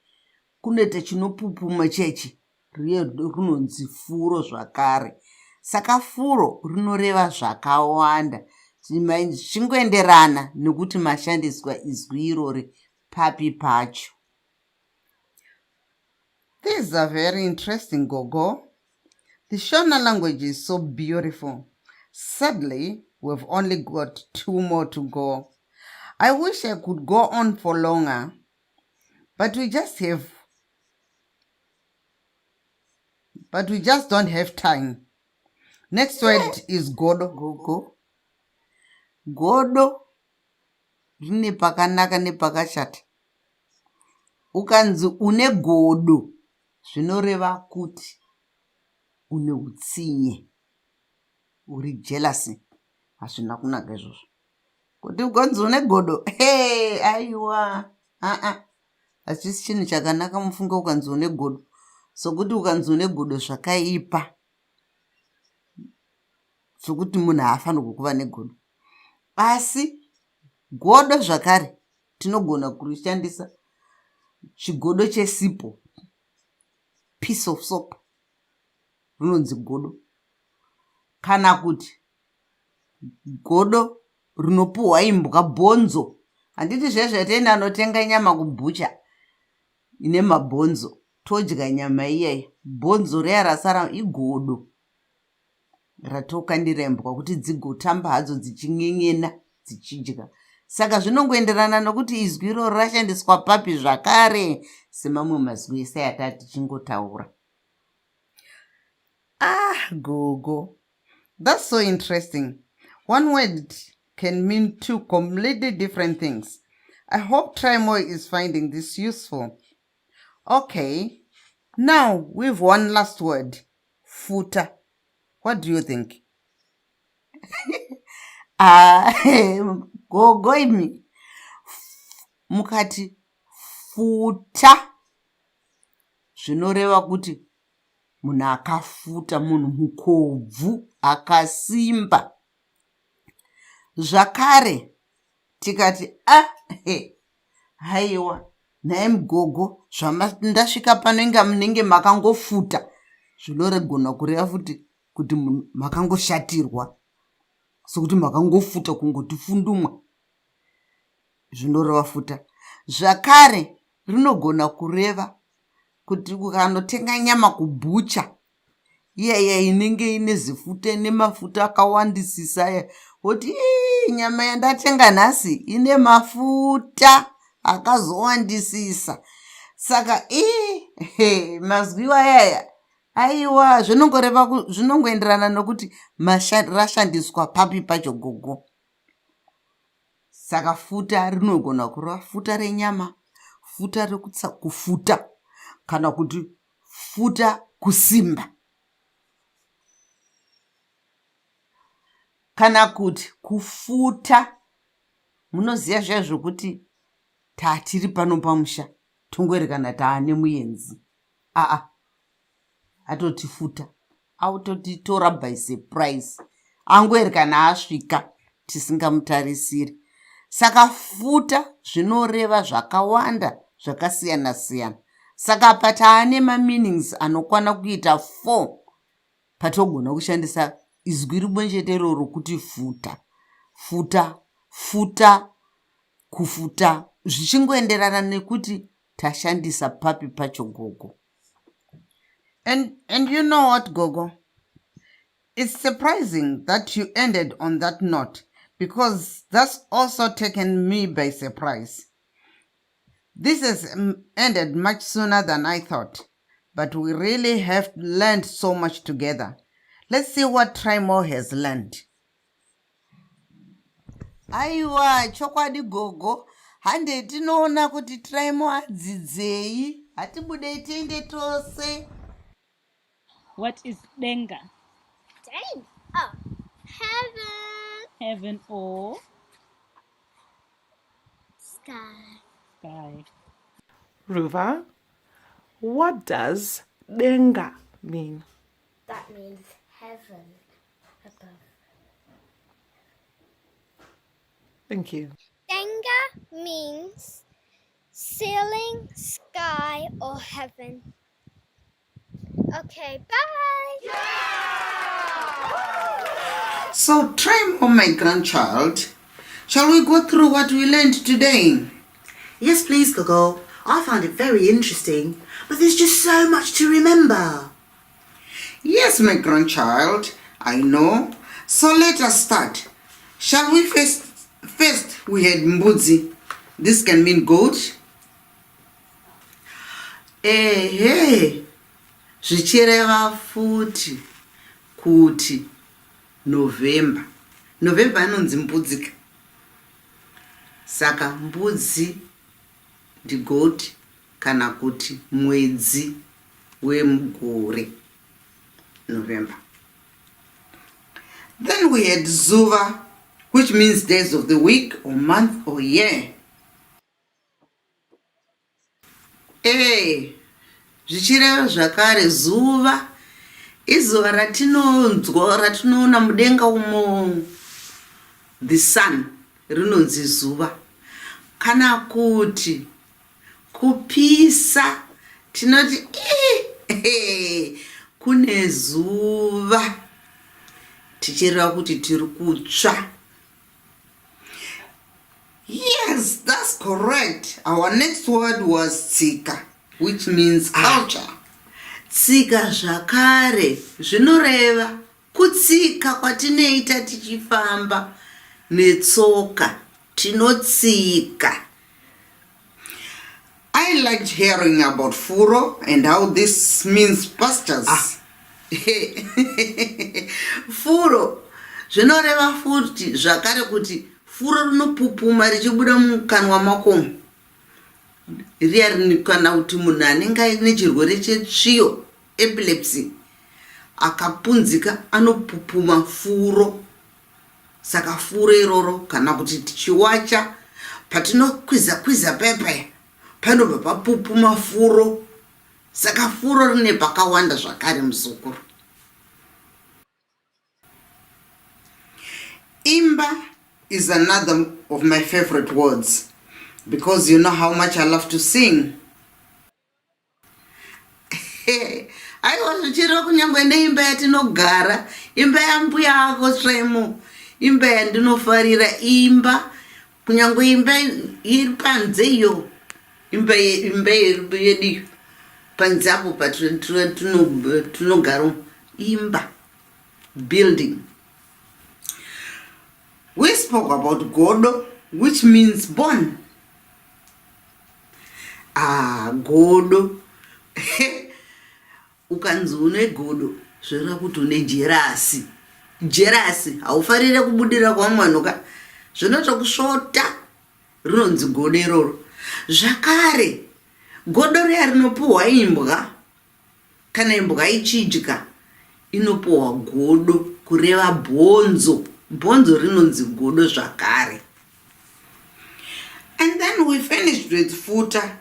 kunoita chinopupuma chechi rinonzi furo zvakare. Saka furo rinoreva zvakawanda zvichingoenderana nekuti mashandiswa izwi irori papi pacho. These are very interesting, Gogo. The Shona language is so beautiful. Sadly, we've only got 2 more to go. I wish I could go on for longer, but we just don't have time. Next word is godo, Gogo. Godo rine pakanaka nepakashata. Ukanzi une godo zvinoreva kuti une utsinye, uri jealousy. Hazvina kunaka izvozvo. Kuti ukanzi une godo, aiwa, hazvisi chinhu chakanaka mufunga ukanzi une godo. Sokuti ukanzi une godo zvakaipa, sokuti munhu haafanirwi kuva negodo. Asi godo zvakare tinogona kurishandisa chigodo chesipo, piece of soap, rinonzi godo. Kana kuti godo rinopuhwa imbwa, bhonzo. Handiti zvezvatenda anotenga nyama kubhucha ine mabhonzo, todya nyama iyaya, bhonzo riya rasara igodo ratokandira imbwa kuti dzigotamba hadzo dzichin'en'ena dzichidya. Saka zvinongoenderana nokuti izwi iroro rashandiswa papi zvakare, semamwe mazwi ese atati tichingotaura. Gogo, that's so interesting. One word can mean 2 completely different things. I hope Trimo is finding this useful. Okay, now we've one last word, futa. What do you think? Gogo imi mukati futa zvinoreva kuti munhu akafuta, munhu mukobvu akasimba. Zvakare tikati haiwa nhaye mugogo zvandasvika pano inga munenge makangofuta, zvinorogona kureva futi kuti makangoshatirwa, sokuti makangofuta kungoti fundumwa, zvinoreva futa. Zvakare rinogona kureva kuti ukanotenga nyama kubhucha iyaya inenge ine zifuta ine mafuta akawandisisa, kuti nyama yandatenga nhasi ine mafuta akazowandisisa. Saka mazwi ayaya aiwa zvinongoenderana nokuti rashandiswa papi pacho gogo. Saka futa rinogona kureva futa renyama, futa kufuta, kana kuti futa kusimba, kana kuti kufuta. Munoziva zviya zvokuti tatiri pano pamusha tongoerekana taane muenzi, atoti futa, autotitora by surprise, angoerekana asvika tisingamutarisiri. Saka futa zvinoreva zvakawanda zvakasiyana siyana. Saka pataane meanings anokwana kuita 4 patogona kushandisa izwi rimwe chete iroro kuti futa. Futa, futa, kufuta, zvichingoenderana nekuti tashandisa papi pacho gogo. And you know what, Gogo? It's surprising that you ended on that note because that's also taken me by surprise. This has ended much sooner than I thought, but we really have learned so much together. Let's see what Trimo has learned. Aiwa, chokwadi Gogo, hande tinoona kuti Trimo adzidzei, hatibudei tiende tose. What is denga? Dang. Oh, heaven. Heaven or Sky. sky? Ruva, what does denga mean? That means heaven above. Thank you. Denga means ceiling, sky, or heaven. Okay, bye. So, Trimo, my grandchild, shall we go through what we learned today? Yes, please, Gogo. I found it very interesting, but there's just so much to remember. Yes, my grandchild, I know. So let us start. Shall we first we had mbudzi. This can mean goat. Zvichireva futi kuti November. November anonzi mbudzi. Saka mbudzi ndi goat kana kuti mwedzi wemugore. November. Then we had Zuva, which means days of the week or month or year. Zvichireva zvakare zuva izuva ratinonzwa ratinoona mudenga umo, the sun, rinonzi zuva. Kana kuti kupisa tinoti kune zuva, tichireva kuti tiri kutsva. Yes, that's correct. Our next word was tsika, which means culture. Tsika zvakare zvinoreva kutsika kwatinoita tichifamba netsoka, tinotsika. I liked hearing about furo and how this means pastures. Furo zvinoreva futi zvakare kuti furo rinopupuma richibuda mukanwa makomo. Riya kana kuti munhu anenge aine chirwere chetsviyo, epilepsy, akapunzika anopupuma furo. Saka furo iroro kana kuti tichiwacha patinokwiza pepaya panobva papupuma furo. Saka furo rine pakawanda zvakare muzukuru. Imba is another of my favorite words because you know how much I love to sing. Aiwa zvichireva kunyangwe neimba yatinogara, imba yambuya ako Trimo, imba yandinofarira, imba kunyangwe imba iri panze iyo, imba yedu panze apo patinogara, imba, building. We spoke about godo, which means born. Godo. Ukanzi une godo, zvireva kuti une jerasi. Jerasi, haufarire kubudira kwa mwanuka. Zvinotokusvota, rinonzi godo iroro. Zvakare, godo riya rinopuhwa imbwa. Kana imbwa ichidya, inopuhwa godo kureva bhonzo. Bhonzo rinonzi godo zvakare. And then we finished with futa,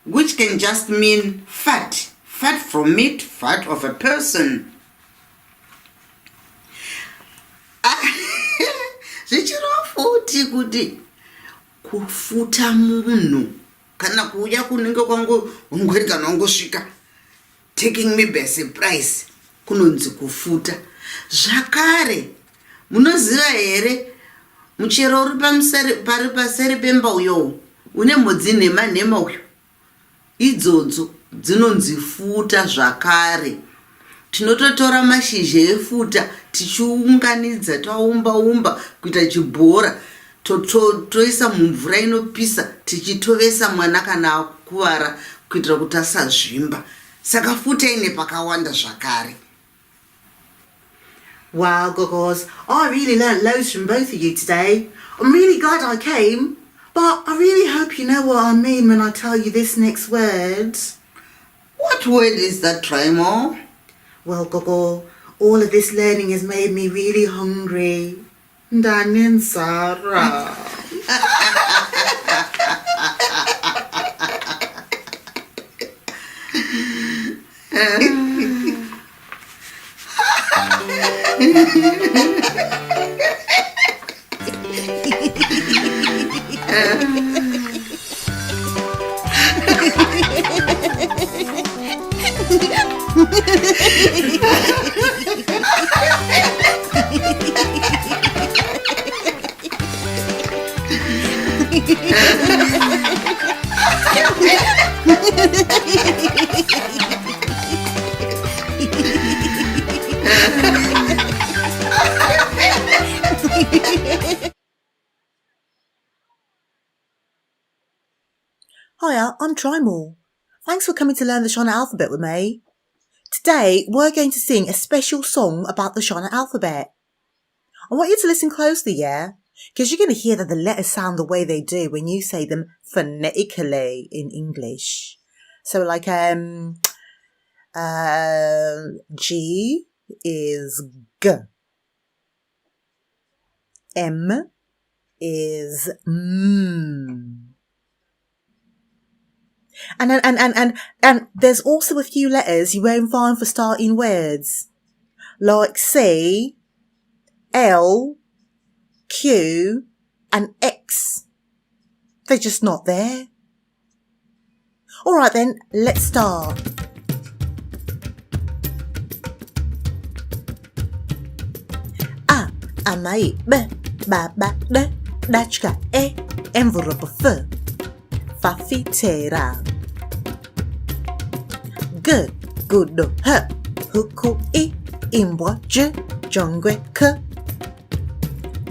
which can just mean fat. Fat from meat, fat of a person. Zvichireva futi kuti kufuta munhu kana kuuya kunenge kwangu ungweri kana wangosvika taking me by surprise kunonzi kufuta. Zvakare munoziva here muchero uri pari paseri pemba uyo une modzi nhema uyo, idzodzo dzinonzi futa zvakare. Tinototora mashizha efuta tichiunganidza taumba kuita chibhora toisa mumvura inopisa tichitovesa mwana kana akuvara kuitira kuti asazvimba. Saka futa ine pakawanda zvakare. Wow, Gogos, I really learnt loads from both of you today. I'm really glad I came, but I really hope you know what I mean when I tell you this next word. What word is that, Trimo? Well, Gogo, all of this learning has made me really hungry. Danin Sarah. Hiya, I'm Trimore. Thanks for coming to learn the Shona alphabet with me. Today, we're going to sing a special song about the Shona alphabet. I want you to listen closely, yeah? Because you're going to hear that the letters sound the way they do when you say them phonetically in English. So like, G is G. M is M. And there's also a few letters you won't find for starting words, like C, L, Q, and X. They're just not there. All right then, let's start. A, amai, b, ba, ba, d, dachka, e, envelope, f, fafitera. G, gudo, h, huku, I, imbwa, j, jongwe, k,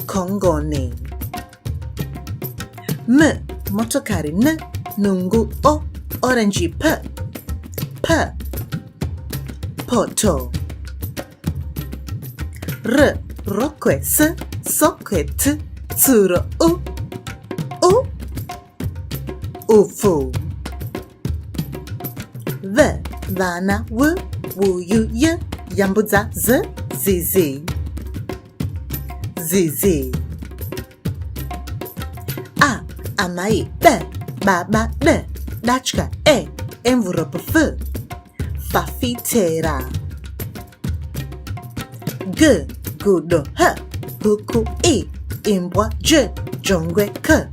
kongoni. M, motokari, n, nungu, o, orange, p, poto. R, rokwe, s, sokwe, t, tsuro, u, ufu. V, vana, w, wuyu, y, yambuza, z, zizi. Zizi. A, amai, b, baba, d, dachka, e, envelope, f, fafitera. G, gudo, h, huku, I, imbwa, j, jongwe, k,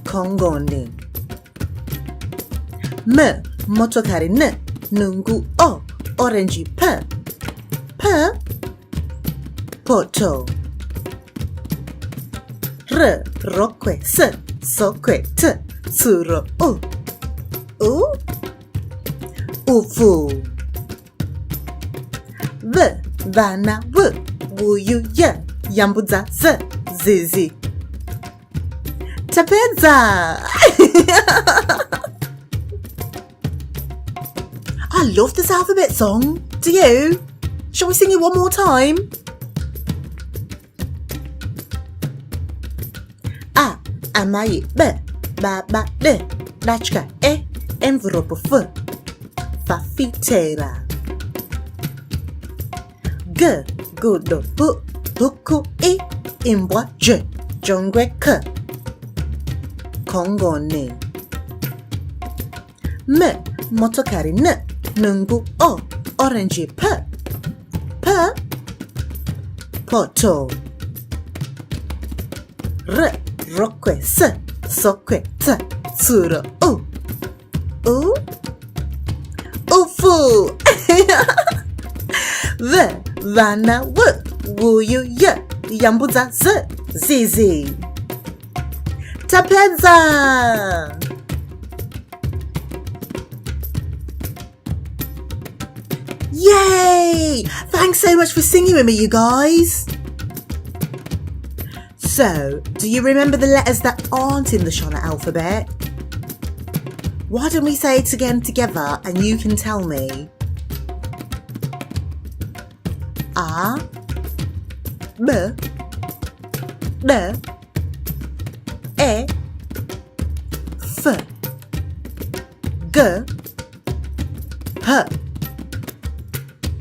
kongoni. M, motokari, n, nungu, o, orange, p, poto. R, rokwe, s, sokwe, t, tsuro, u, ufu. V, vana, w, wuyu, y, yambuza, z, zizi. Tapeza! I love this alphabet song. Do you? Shall we sing it one more time? A, amai, b, baba, d, dachka, e, envelope, f, fafitera. G, gudo, hu, huku, I, imbwa, j, jongwe, k, kongoni. M, motokari, n, nungu, o, orange, p, poto. R, rokwe, s, sokwe, t, tsuro, u, ufu. V, vana, w, wuyu, y, yambuza, z, zizi. Tapeza! Yay! Thanks so much for singing with me, you guys. So, do you remember the letters that aren't in the Shona alphabet? Why don't we say it again together and you can tell me? A, B, D, E, F, G, H,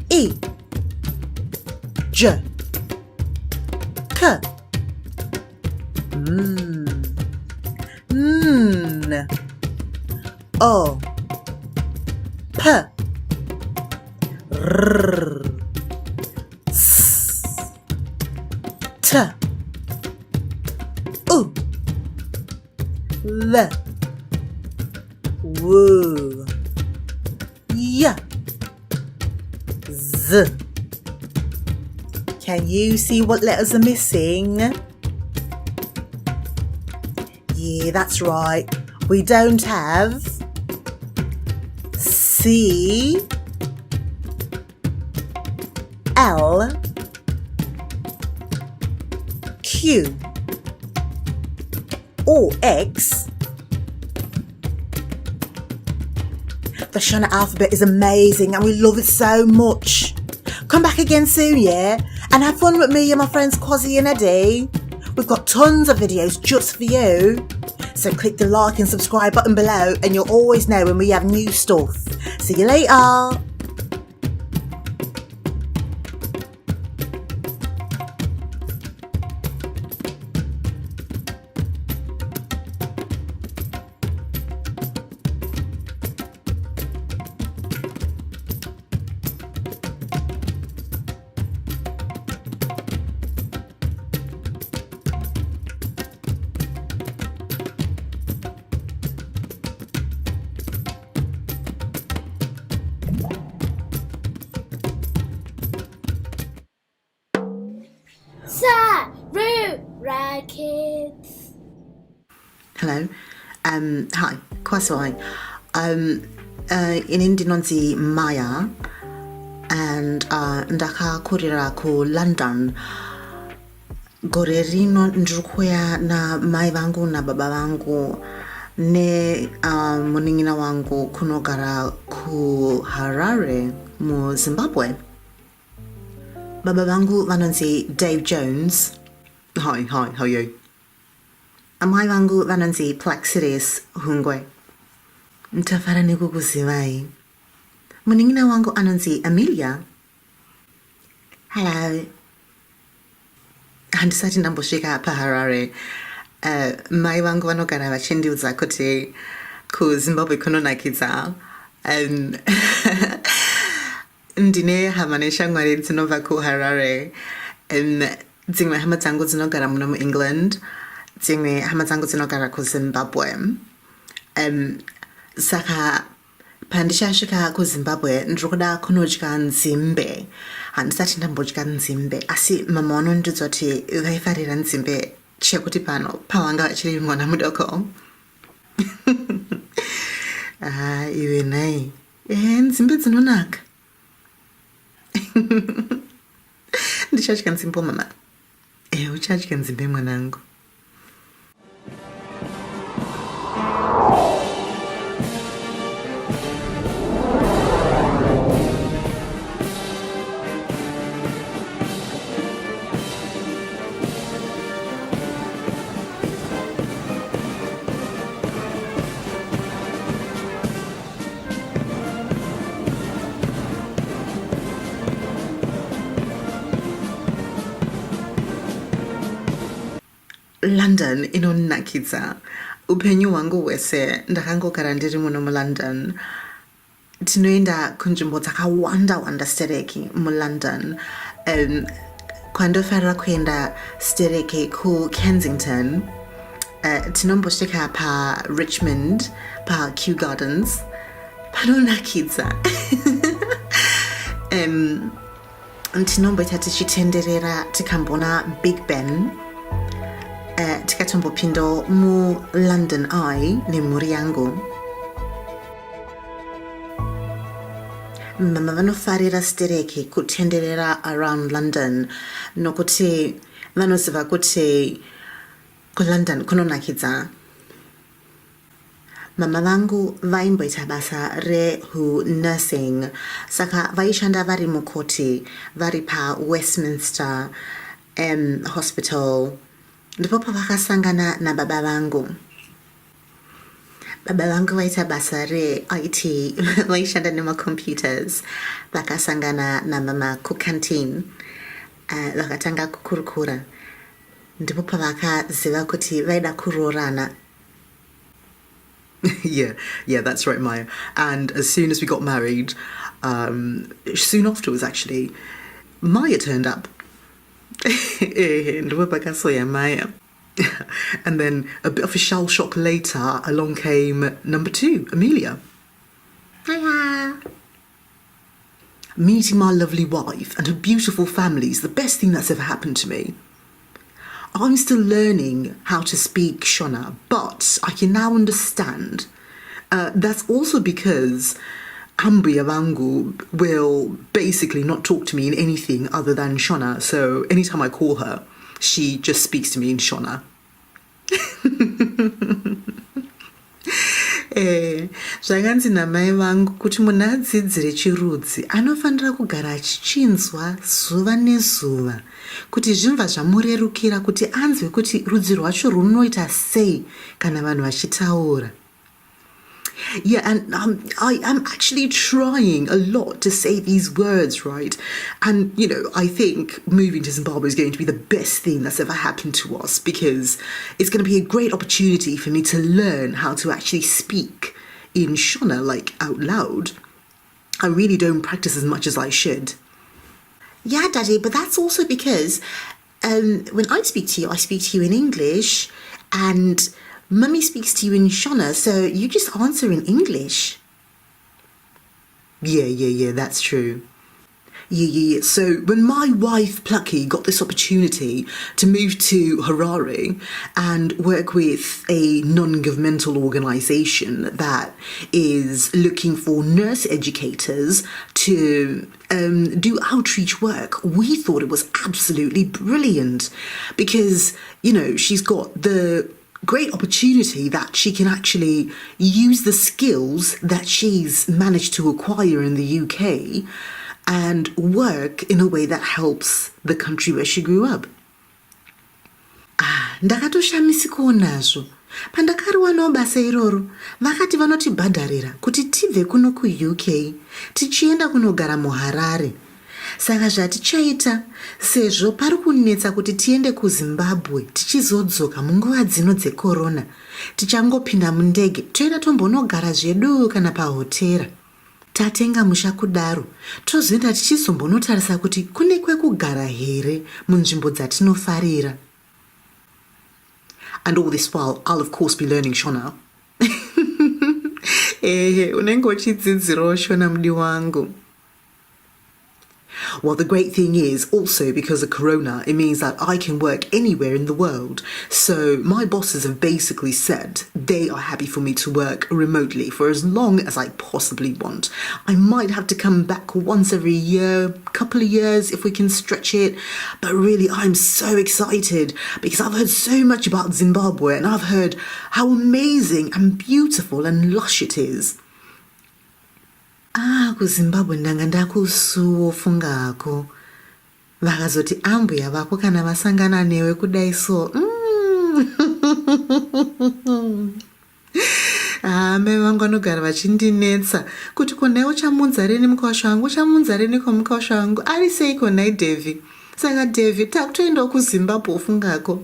I, J, K, N, O, P, R, S, T, U, V, W, Y, Z. Can you see what letters are missing? Yeah, that's right. We don't have C, L, Q, or X. The Shona alphabet is amazing and we love it so much. Come back again soon, yeah? And have fun with me and my friends Quazzy and Eddie. We've got tons of videos just for you. So click the like and subscribe button below and you'll always know when we have new stuff. See you later. Sarura Kids. Hello. Hi. Kwasai. Inindi nonzi Maya and ndakakurira ku London. Gore rino ndikuya na mai vangu na baba vangu ne muningina wangu kunogara ku Harare mu Zimbabwe. Baba vangu vanonzi Dave Jones. Hi, how are you? Amai vangu vanonzi Plaxiris Hungwe. Ntafara nikukuzivai. Muningina wangu anonzi Amelia. Hello. Handisati ndambosvika paHarare. Mai vangu vanogara vachindiudza kuti ku Zimbabwe kunonakidza. Ndine hama neshamwari dzinobva kuHarare. Dzimwe hama dzangu dzinogara muno muEngland. Dzimwe hama dzangu dzinogara kuZimbabwe. Saka pandichasvika kuZimbabwe ndikuda kunodya nzimbe. Handisati ndambodya nzimbe asi mama vanondiudza kuti vaifarira nzimbe chekuti pano pavanga vachiri mwana mudoko. Iwe nai nzimbe dzinonaka. Ndichadya nzimbe mama. Uchadya nzimbe mwanangu. London inonakidza. Upenyu wangu wese ndakangogara ndiri muno muLondon. Tinoenda kunzvimbo dzakawanda stereki muLondon. Kwandofarira kuenda stereki ku Kensington. Tinombosvika paRichmond, paKew Gardens. Panonakidza. Tinomboita tichitenderera tikambona Big Ben. Tikatombopindo mu London Eye nemhuri yangu. mama vanofarira stereki kutenderera around London nokuti vanoziva kuti kuLondon kunonakidza. Mama vangu vaimboita basa nursing, saka vaishanda vari mukoti vari paWestminster Hospital. Ndipo pavakasangana nababa vangu. Baba vangu vaita basa IT, vaishanda nemacomputers. Vakasangana na mama kucanteen, vakatanga kukurukura. Ndipo pavakaziva kuti vaida kuroorana. Yeah, that's right, Maya. And as soon as we got married, soon afterwards actually, Maya turned up. Maya. And then a bit of a shell shock later, along came number 2, Amelia. Hiya. Meeting my lovely wife and her beautiful family is the best thing that's ever happened to me. I'm still learning how to speak Shona, but I can now understand. That's also because Ambuya Vangu will basically not talk to me in anything other than Shona, so anytime I call her, she just speaks to me in Shona. Zvakanzi namai vangu kuti munhu adzidzire chirudzi anofanira kugara achichinzwa zuva nezuva kuti zvimva zvamurerukira kuti anzwe kuti rudzi rwacho runoita sei kana vanhu vachitaura. Yeah, and I am actually trying a lot to say these words right. And, I think moving to Zimbabwe is going to be the best thing that's ever happened to us because it's going to be a great opportunity for me to learn how to actually speak in Shona, like out loud. I really don't practice as much as I should. Yeah, Daddy, but that's also because when I speak to you in English, and Mummy speaks to you in Shona, so you just answer in English. Yeah, that's true. Yeah. So when my wife Plucky got this opportunity to move to Harare and work with a non-governmental organisation that is looking for nurse educators to do outreach work, we thought it was absolutely brilliant because, she's got the great opportunity that she can actually use the skills that she's managed to acquire in the UK and work in a way that helps the country where she grew up. Ndakatoshamisikawo nazvo. Pandakariwanawo basa iroro, vakati vanotibhadharira kuti tibve kuno kuUK tichienda kunogara muHarare. Saka zvatichaita, sezvo pari kunetsa kuti tiende kuZimbabwe tichizodzoka munguva dzino dzekorona, tichangopinda mundege toenda tombonogara zvedu kana pahotera. Tatenga musha kudaro, tozoenda tichizombonotarisa kuti kune kwekugara here munzvimbo dzatinofarira. And all this while, I'll of course be learning Shona. Unenge uchidzidzirawo Shona mudi wangu. Well, the great thing is also because of Corona, it means that I can work anywhere in the world. So my bosses have basically said they are happy for me to work remotely for as long as I possibly want. I might have to come back once every year, couple of years if we can stretch it. But really, I'm so excited because I've heard so much about Zimbabwe and I've heard how amazing and beautiful and lush it is. KuZimbabwe ndanga ndakusuwo fungako. Vakazoti ambuya vako kana vasangana newe kudai so. Mai vangu vanogara vachindinetsa kuti konaiwo chamunza rini mukosha wangu, chamunza rini komukosha wangu, ari seiko nai Devi. Saka Devi, takutoendawo kuZimbabwe ufungako.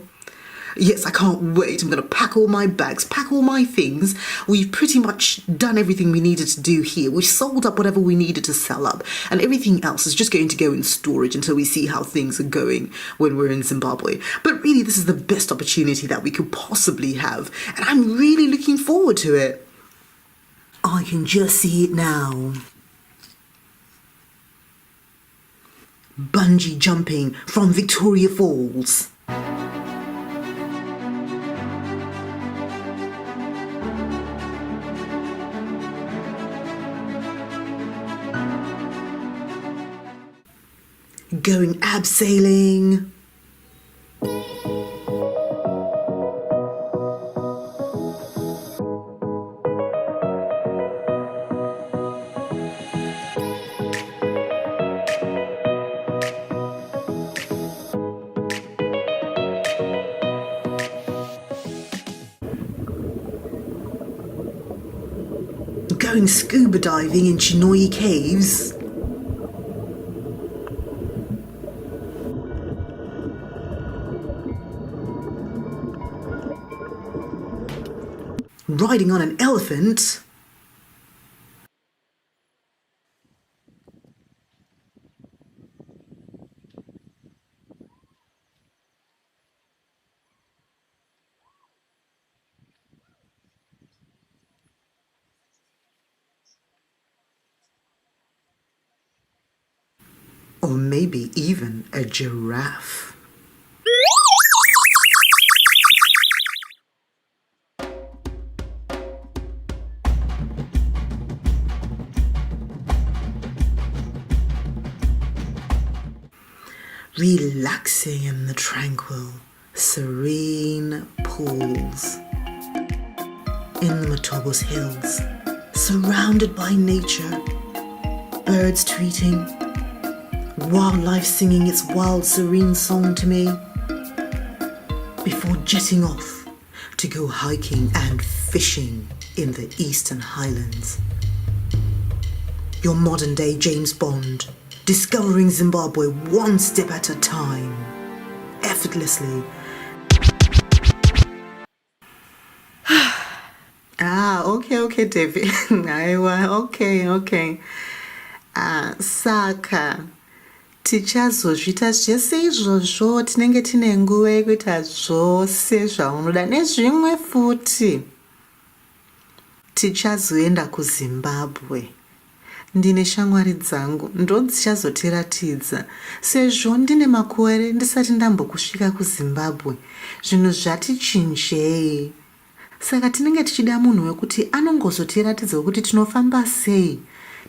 Yes, I can't wait. I'm going to pack all my bags, pack all my things. We've pretty much done everything we needed to do here. We've sold up whatever we needed to sell up. And everything else is just going to go in storage until we see how things are going when we're in Zimbabwe. But really, this is the best opportunity that we could possibly have. And I'm really looking forward to it. I can just see it now. Bungee jumping from Victoria Falls. going abseiling. Going scuba diving in Chinoi caves. Riding on an elephant. Or maybe even a giraffe. Relaxing in the tranquil, serene pools. In the Matobos Hills, surrounded by nature, birds tweeting, wildlife singing its wild, serene song to me, before jetting off to go hiking and fishing in the Eastern Highlands. Your modern-day James Bond, discovering Zimbabwe one step at a time, effortlessly. Okay, David. Okay. Saka. Tichazozvita zvese izvozvo tinenge tine nguva yekuita zvose zvaunoda nezvimwe futi. Tichazoenda kuZimbabwe. Ndine shamwari dzangu ndodzichazotiratidza sezvo ndine makore ndisati ndambokusvika kuZimbabwe. Zvinhu zvati chinjei. Saka tinenge tichida munhu wekuti anongozotiratidza kuti tinofamba sei.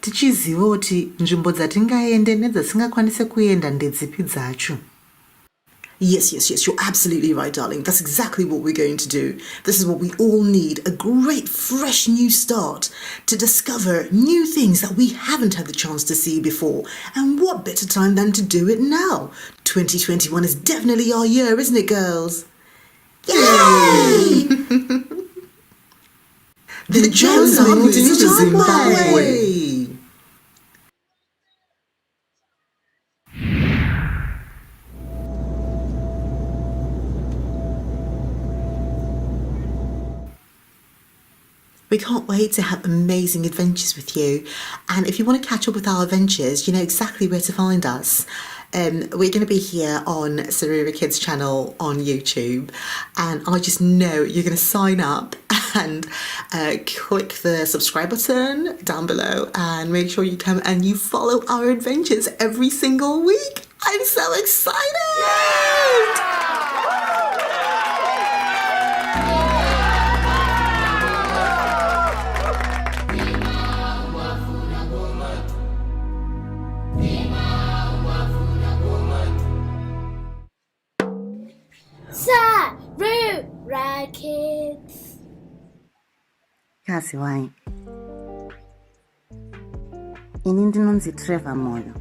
Tichiziva kuti nzvimbo dzatingaende nedzasingakwanise kuenda ndedzipi dzacho. Yes, you're absolutely right, darling. That's exactly what we're going to do. This is what we all need, a great, fresh new start to discover new things that we haven't had the chance to see before. And what better time than to do it now? 2021 is definitely our year, isn't it, girls? Yay! The Jones are moving to Zimbabwe. We can't wait to have amazing adventures with you. And if you want to catch up with our adventures, you know exactly where to find us. We're going to be here on Sarura Kids channel on YouTube. And I just know you're going to sign up and click the subscribe button down below and make sure you come and you follow our adventures every single week. I'm so excited! Yeah! Sarura Kids. Kazi wai. Ini ndinonzi Trevor Moyo.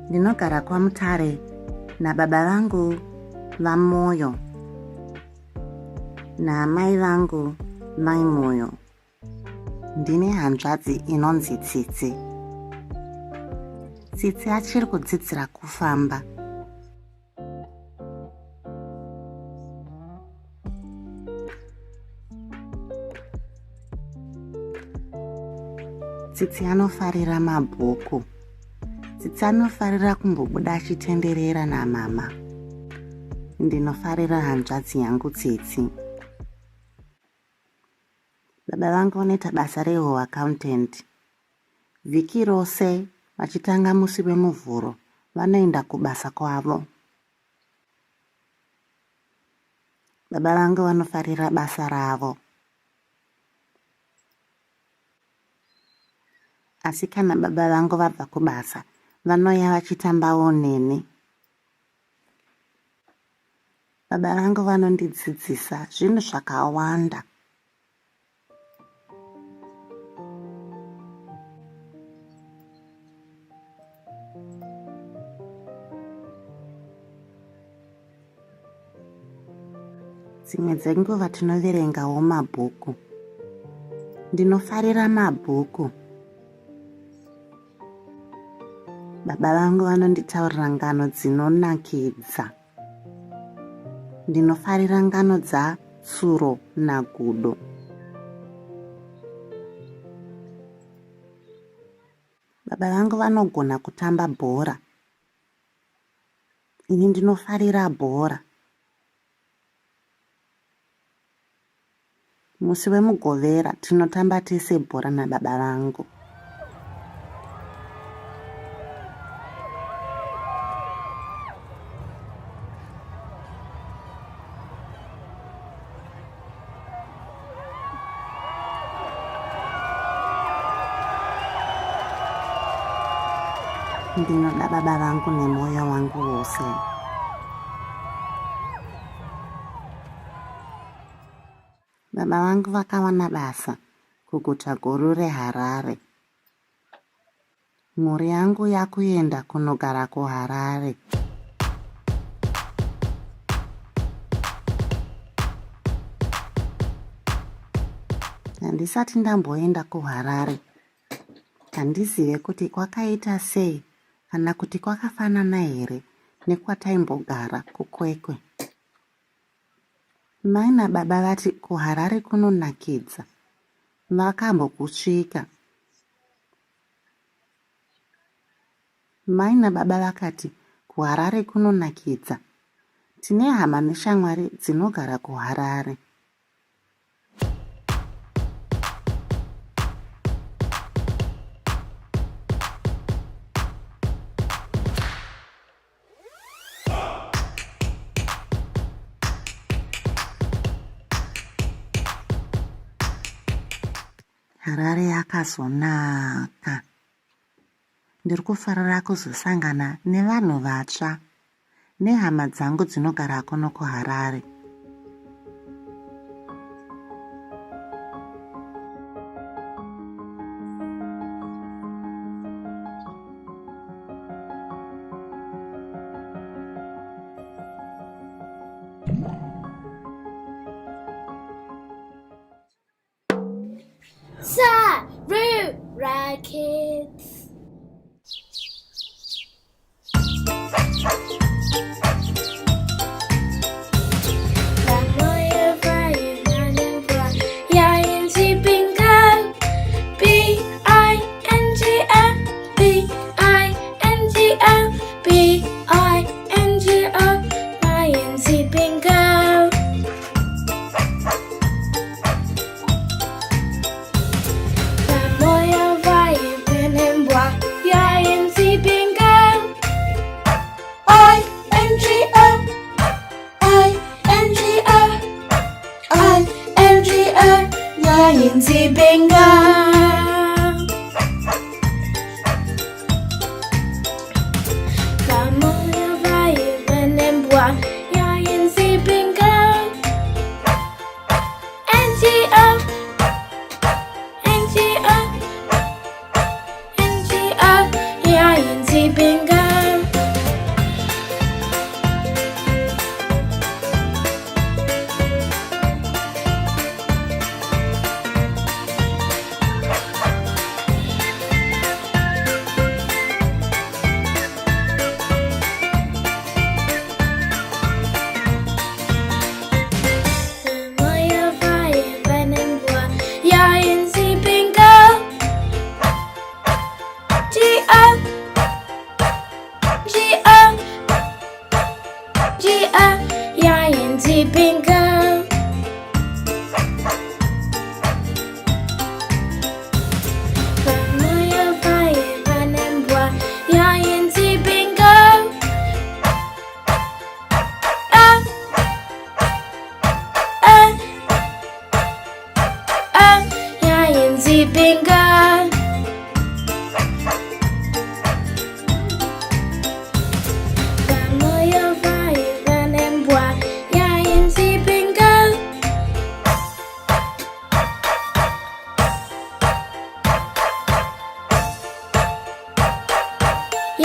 Ndinogara kwaMutare nababa vangu vaMoyo namai vangu vaMoyo. Ndine hanzvadzi inonzi Tsitsi. Tsitsi achiri kudzidzira kufamba. Tsitsi anofarira mabhuku. Tsitsi anofarira kumbobuda achitenderera namama. Ndinofarira hanzvadzi yangu Tsitsi. Baba vangu vanoita basa reaccountant. Vhiki rose vachitanga musi wemuvhuro vanoenda kubasa kwavo. Baba vangu vanofarira basa ravo. Asi kana baba vangu vabva kubasa, vanoya vachitambawo neni. Baba vangu vanondidzidzisa zvinhu zvakawanda. Dzimwe dzenguva tinoverengawo mabhuku. Ndinofarira mabhuku. Baba vangu vanonditaurira ngano dzinonakidza. Ndinofarira ngano dzatsuro nagudo. Baba vangu vanogona kutamba bhora. Ini ndinofarira bhora. Musi wemugovera tinotamba tese bhora nababa vangu. Ndinoda baba vangu nemoyo wangu wose. Baba vangu vakawana basa kuguta guru reHarare. Mhuri yangu yakuenda kunogara kuHarare. Handisati ndamboenda kuHarare. Handizive kuti kwakaita sei kana kuti kwakafanana here nekwataimbogara kuKwekwe. Mai nababa vati kuHarare kunonakidza. Vakambokusvika. Mai nababa vakati kuHarare kunonakidza. Tine hama neshamwari dzinogara kuHarare. Harare yakazonaka. Ndiri kufarira kuzosangana nevanhu vatsva nehama dzangu dzinogara kuno kuHarare. Sarura Kids.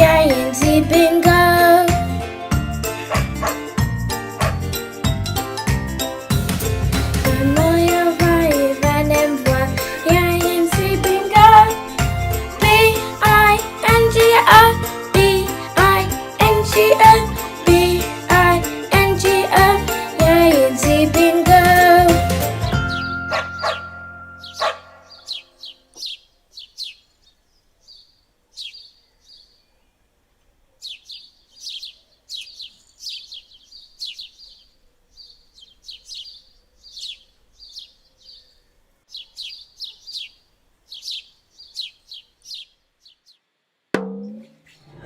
Yay and Z bingo. Moja Weihwasser, Yay and Z bingo. B-I-N-G-O, B-I-N-G-O, B-I-N-G-O, Yay and Z bingo.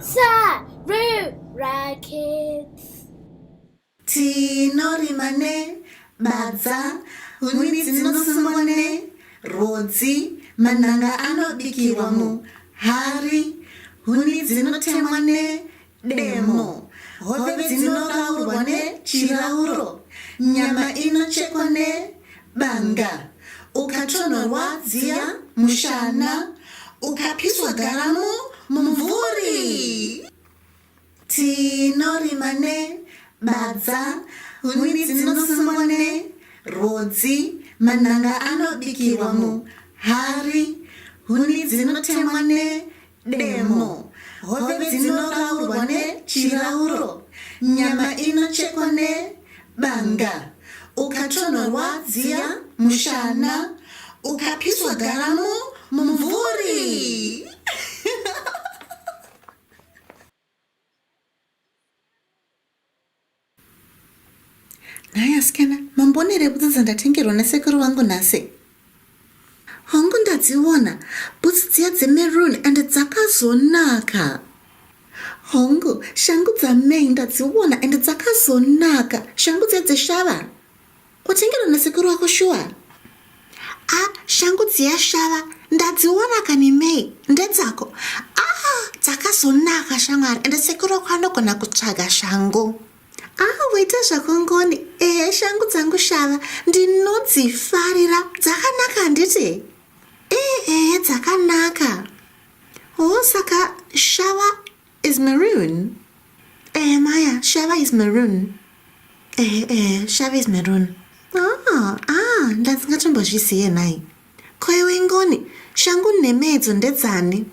Sarura Kids. tinorimane badza huni dzinosimwane rodzi manhanga anobikirwa muhari huni dzinotemwa nedemo hove dzinoraurwa nechirauro nyama inochekwa nebanga ukatonhorwa dziya mushana ukapiswa garamu mumvuri tinorimane badza huni dzinosimwa nerodzi manhanga anobikirwa muhari huni dzinotemwa nedemo hove dzinoraurwa nechirauro nyama inochekwa nebanga ukatonhorwa dziya mushana ukapiswa garamu mumvuri nhai asikana mambonere bhutsi ndatengerwa nasekuru vangu nhasi hongu ndadziona bhutsi dziya dzemaroon and dzakazonaka hongu shangu dzamai ndadziona and dzakazonaka shangu dzedzeshava watengerwa nasekuru wako shuwa shangu dziyashava ndadziona kani mei ndedzako dzakazonaka shamwari and sekuru wako anogona kutsvaga shangu waita zvakongoni shangu dzangu shava ndinodzifarira dzakanaka handiti dzakanaka saka shava is maroon maya shava is maroon shava is maroon ndandingatombozvizive nhai koiwe ngoni shangu nemedzo ndedzani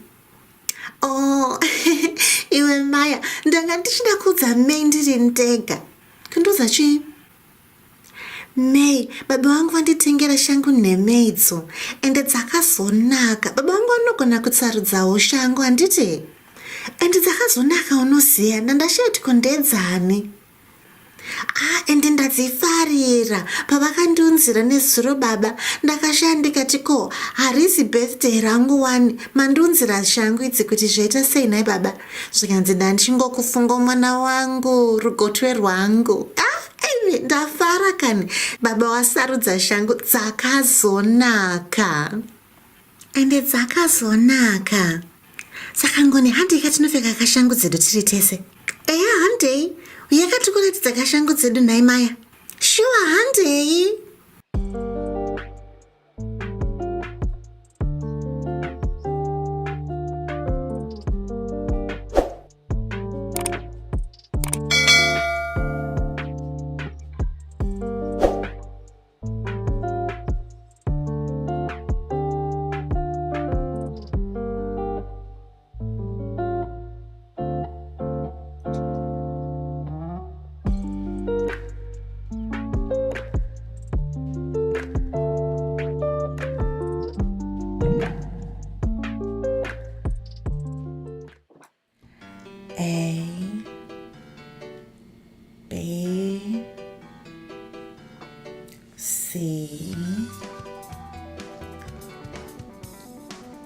iwe maya ndanga ndichida kudza mei ndiri ndega kundoza chii mei baba vangu vanditengera shangu nemeidzo ende dzakazonaka baba vangu vanogona kutsarudzawo shangu handiti ende dzakazonaka unoziva ndandashati kundedzani ende ndadzifarira pavakandunzira nezuro baba ndakashandika tiko harisi birthday rangu wani mandunzira shangu idzi kuti zvaita sei nhai baba zvikanzi ndandichingokufunga mwana wangu rugotwe rwangu ndafara kani baba wasarudza shangu dzakazonaka ende dzakazonaka saka ngoni handei katinopfeka kashangu dzedu tiri tese handei yakatikuratidza kashangu dzedu nhai maya shuwa handei A, B, C,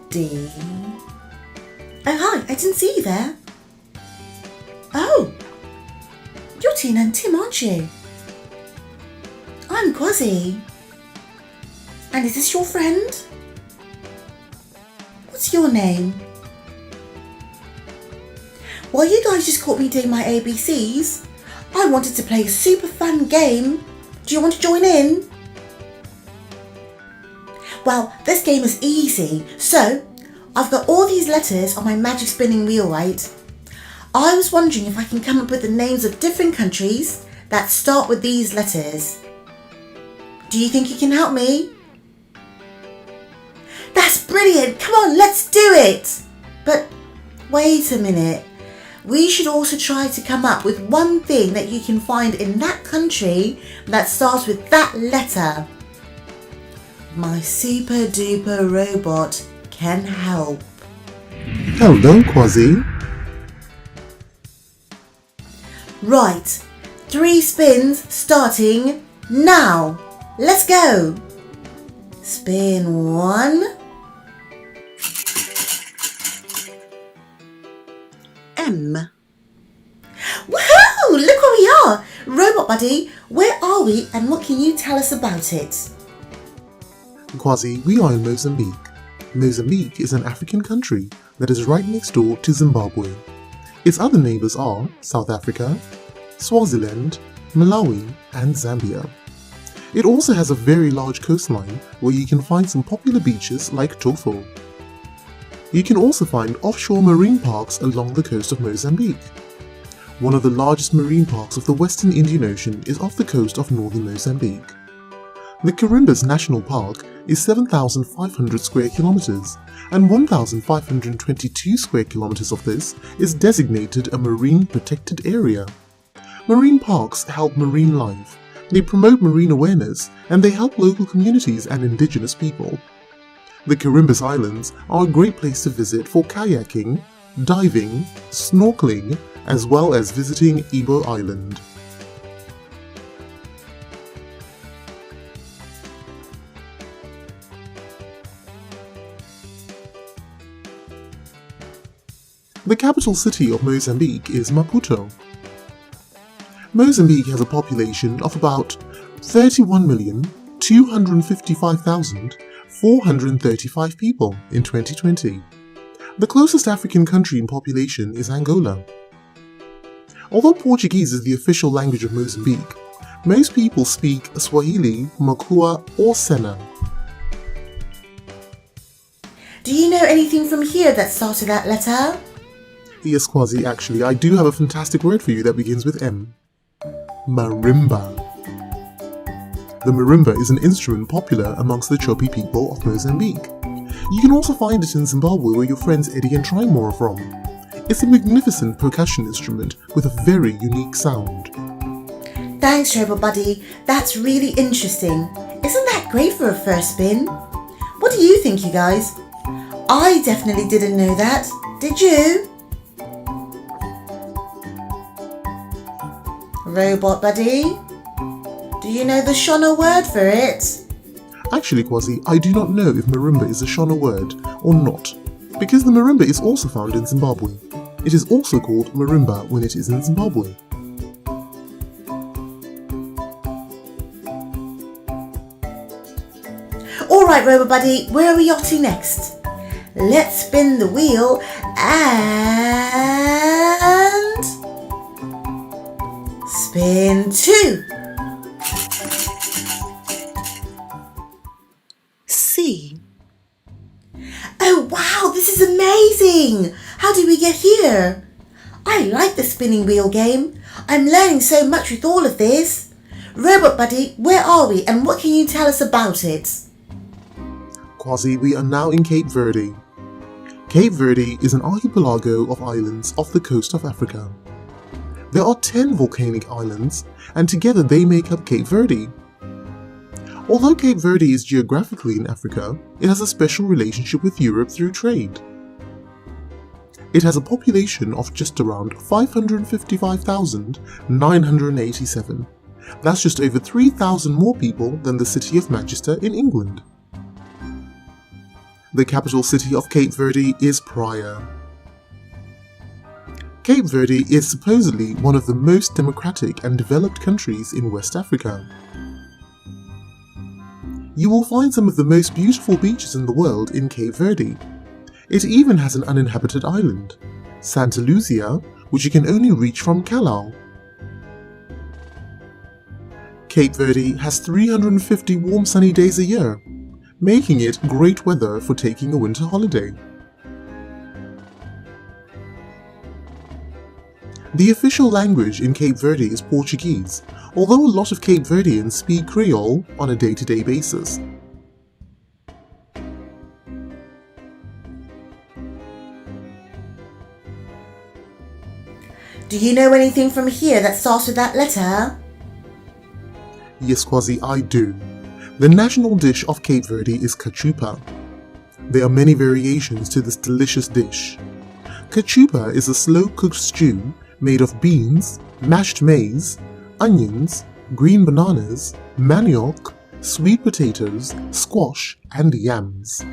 D. Oh, hi, I didn't see you there. Oh, you're Tina and Tim, aren't you? I'm Quazzy. And is this your friend? What's your name? While you guys just caught me doing my ABCs, I wanted to play a super fun game. Do you want to join in? Well, this game is easy. So, I've got all these letters on my magic spinning wheel, right? I was wondering if I can come up with the names of different countries that start with these letters. Do you think you can help me? That's brilliant! Come on, let's do it! But wait a minute. We should also try to come up with one thing that you can find in that country that starts with that letter. My super duper robot can help. Hello, Quasi. Right, 3 spins starting now. Let's go. Spin 1. M. Woohoo! Look where we are! Robot Buddy, where are we and what can you tell us about it? Quasi, we are in Mozambique. Mozambique is an African country that is right next door to Zimbabwe. Its other neighbours are South Africa, Swaziland, Malawi and Zambia. It also has a very large coastline where you can find some popular beaches like Tofo. You can also find offshore marine parks along the coast of Mozambique. One of the largest marine parks of the Western Indian Ocean is off the coast of northern Mozambique. The Carimbas National Park is 7,500 square kilometers, and 1,522 square kilometers of this is designated a marine protected area. Marine parks help marine life, they promote marine awareness, and they help local communities and indigenous people. The Carimbas Islands are a great place to visit for kayaking, diving, snorkeling, as well as visiting Ibo Island. The capital city of Mozambique is Maputo. Mozambique has a population of about 31,255,435 people in 2020. The closest African country in population is Angola. Although Portuguese is the official language of Mozambique, most people speak Swahili, Makua or Sena. Do you know anything from here that starts with that letter? Yes, Quasi, actually, I do have a fantastic word for you that begins with M. Marimba. The marimba is an instrument popular amongst the Chopi people of Mozambique. You can also find it in Zimbabwe where your friends Eddie and Trimore are from. It's a magnificent percussion instrument with a very unique sound. Thanks, Robot Buddy. That's really interesting. Isn't that great for a first spin? What do you think, you guys? I definitely didn't know that. Did you? Robot Buddy, do you know the Shona word for it? Actually, Quasi, I do not know if marimba is a Shona word or not, because the marimba is also found in Zimbabwe. It is also called marimba when it is in Zimbabwe. Alright, Robot Buddy, where are we off to next? Let's spin the wheel and... spin 2. C. Oh wow, this is amazing! How did we get here? I like the spinning wheel game. I'm learning so much with all of this. Robot Buddy, where are we and what can you tell us about it? Quasi, we are now in Cape Verde. Cape Verde is an archipelago of islands off the coast of Africa. There are 10 volcanic islands, and together they make up Cape Verde. Although Cape Verde is geographically in Africa, it has a special relationship with Europe through trade. It has a population of just around 555,987. That's just over 3,000 more people than the city of Manchester in England. The capital city of Cape Verde is Praia. Cape Verde is supposedly one of the most democratic and developed countries in West Africa. You will find some of the most beautiful beaches in the world in Cape Verde. It even has an uninhabited island, Santa Lucia, which you can only reach from Callao. Cape Verde has 350 warm sunny days a year, making it great weather for taking a winter holiday. The official language in Cape Verde is Portuguese, although a lot of Cape Verdeans speak Creole on a day-to-day basis. Do you know anything from here that starts with that letter? Yes, Kwasi, I do. The national dish of Cape Verde is cachupa. There are many variations to this delicious dish. Cachupa is a slow-cooked stew made of beans, mashed maize, onions, green bananas, manioc, sweet potatoes, squash, and yams.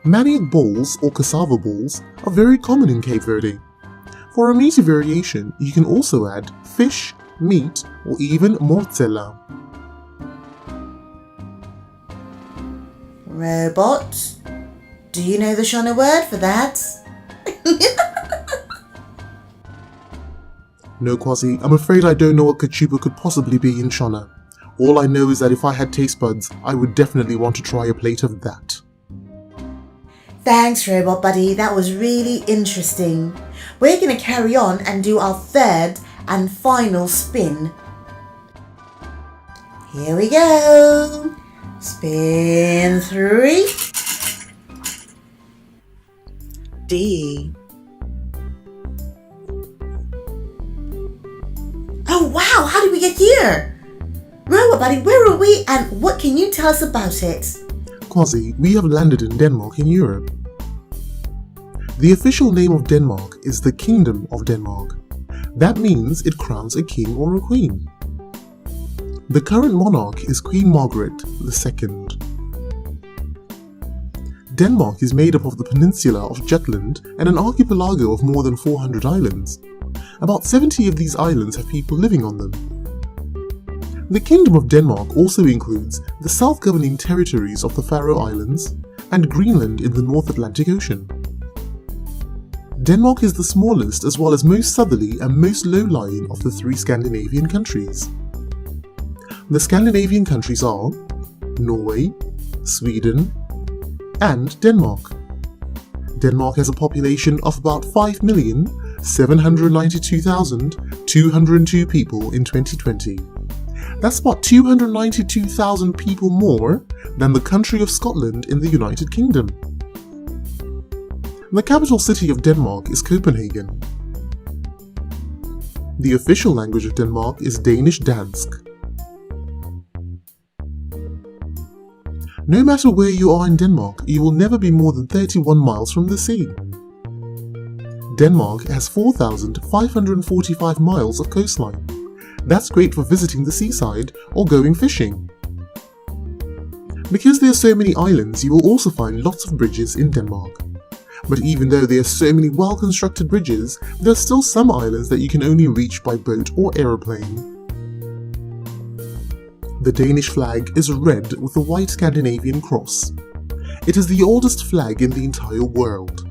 Manioc balls or cassava balls are very common in Cape Verde. For a meaty variation, you can also add fish, meat, or even mortella. Robot, do you know the Shona word for that? No, Kwasi, I'm afraid I don't know what cachupa could possibly be in Shona. All I know is that if I had taste buds, I would definitely want to try a plate of that. Thanks, Robot Buddy, that was really interesting. We're going to carry on and do our third and final spin. Here we go. Spin 3. D. Oh wow, how did we get here? Robot Buddy, where are we and what can you tell us about it? Kwasi, we have landed in Denmark in Europe. The official name of Denmark is the Kingdom of Denmark. That means it crowns a king or a queen. The current monarch is Queen Margaret II. Denmark is made up of the peninsula of Jutland and an archipelago of more than 400 islands. About 70 of these islands have people living on them. The Kingdom of Denmark also includes the self-governing territories of the Faroe Islands and Greenland in the North Atlantic Ocean. Denmark is the smallest as well as most southerly and most low-lying of the 3 Scandinavian countries. The Scandinavian countries are Norway, Sweden, and Denmark. Denmark has a population of about 5,792,202 people in 2020. That's about 292,000 people more than the country of Scotland in the United Kingdom. The capital city of Denmark is Copenhagen. The official language of Denmark is Danish Dansk. No matter where you are in Denmark, you will never be more than 31 miles from the sea. Denmark has 4,545 miles of coastline. That's great for visiting the seaside or going fishing. Because there are so many islands, you will also find lots of bridges in Denmark. But even though there are so many well-constructed bridges, there are still some islands that you can only reach by boat or aeroplane. The Danish flag is red with a white Scandinavian cross. It is the oldest flag in the entire world.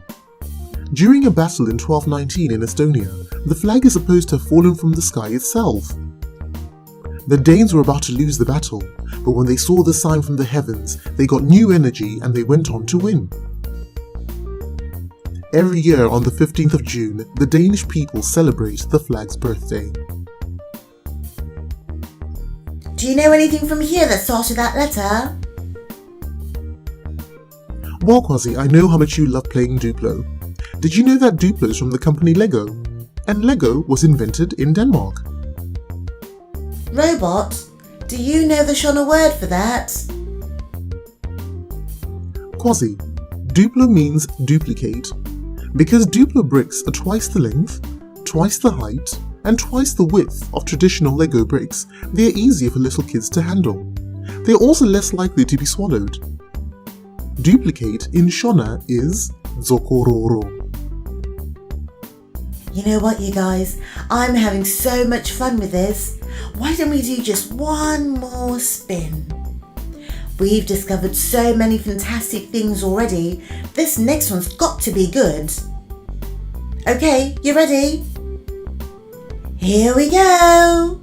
During a battle in 1219 in Estonia, the flag is supposed to have fallen from the sky itself. The Danes were about to lose the battle, but when they saw the sign from the heavens, they got new energy and they went on to win. Every year on the 15th of June, the Danish people celebrate the flag's birthday. Do you know anything from here that starts with that letter? Well, Kwasi, I know how much you love playing Duplo. Did you know that Duplo is from the company Lego? And Lego was invented in Denmark. Robot, do you know the Shona word for that? Kwasi, Duplo means duplicate. Because Duplo bricks are twice the length, twice the height, and twice the width of traditional Lego bricks, they are easier for little kids to handle. They are also less likely to be swallowed. Duplicate in Shona is Zokororo. You know what, you guys? I'm having so much fun with this. Why don't we do just one more spin? We've discovered so many fantastic things already. This next one's got to be good. Okay, you ready? Here we go.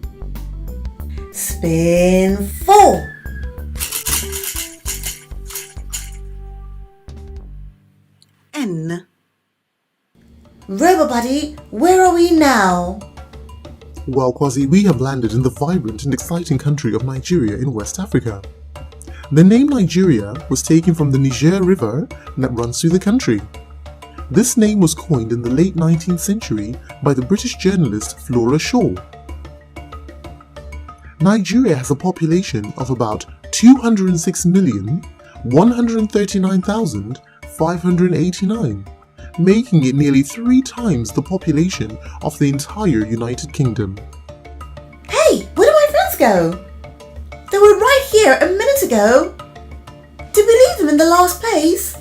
Spin 4. N. Robot Buddy, where are we now? Well, Kwazi, we have landed in the vibrant and exciting country of Nigeria in West Africa. The name Nigeria was taken from the Niger River that runs through the country. This name was coined in the late 19th century by the British journalist Flora Shaw. Nigeria has a population of about 206,139,589, making it nearly 3 times the population of the entire United Kingdom. Hey, where do my friends go? They were right here a minute ago. Did we leave them in the last place?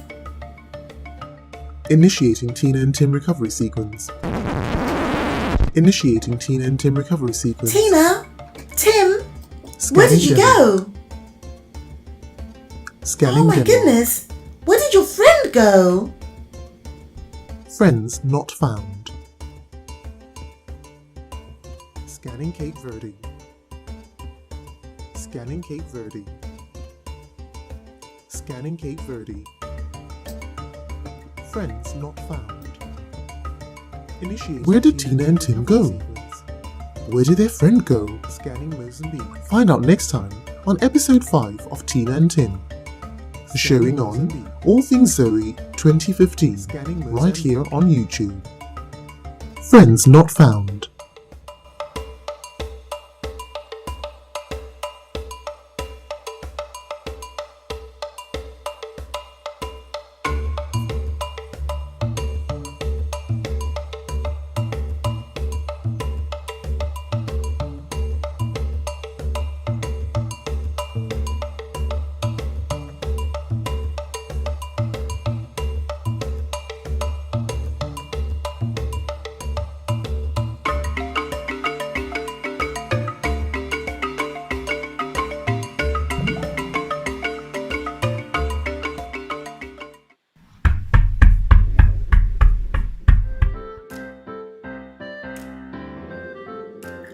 Initiating Tina and Tim recovery sequence. Initiating Tina and Tim recovery sequence. Tina? Tim? Where did you go? Scanning Oh my goodness. Where did your friend go? Friends not found. Scanning Cape Verde. Scanning Cape Verde. Scanning Cape Verde. Friends not found. Initiating. Where did Tina and Tim go? Where did their friend go? Scanning Mozambique. Find out next time on episode 5 of Tina and Tim. Showing on All Things Zoe 2015 right here on YouTube. Friends not found.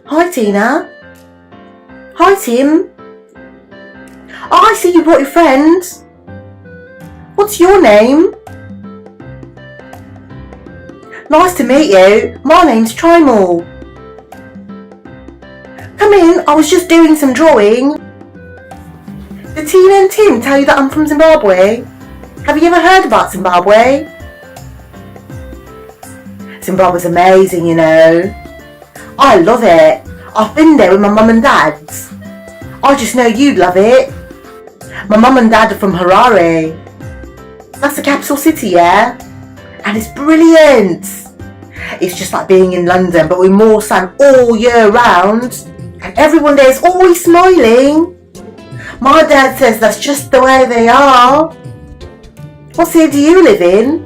Hi Tina. Hi Tim. Oh, I see you brought your friend. What's your name? Nice to meet you. My name's Trimal. Come in, I was just doing some drawing. Did Tina and Tim tell you that I'm from Zimbabwe? Have you ever heard about Zimbabwe? Zimbabwe's amazing, you know. I love it. I've been there with my mum and dad's. I just know you'd love it. My mum and dad are from Harare. That's the capital city, yeah? And it's brilliant. It's just like being in London, but with more sun all year round. And everyone there is always smiling. My dad says that's just the way they are. What city do you live in?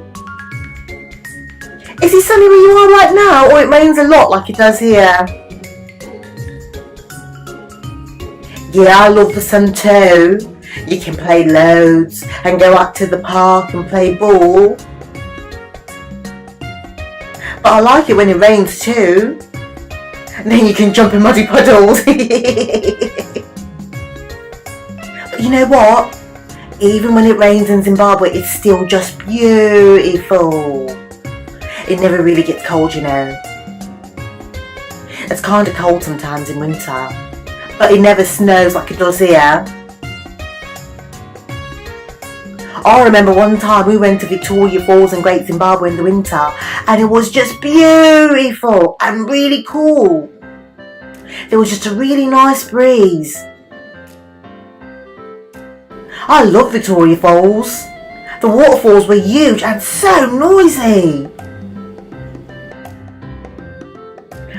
Is it sunny where you are right now, or it rains a lot like it does here? Yeah, I love the sun too. You can play loads and go out to the park and play ball. But I like it when it rains too. And then you can jump in muddy puddles. But you know what? Even when it rains in Zimbabwe, it's still just beautiful. It never really gets cold, you know. It's kind of cold sometimes in winter, but it never snows like it does here. I remember one time we went to Victoria Falls in Great Zimbabwe in the winter, and it was just beautiful and really cool. There was just a really nice breeze. I love Victoria Falls. The waterfalls were huge and so noisy.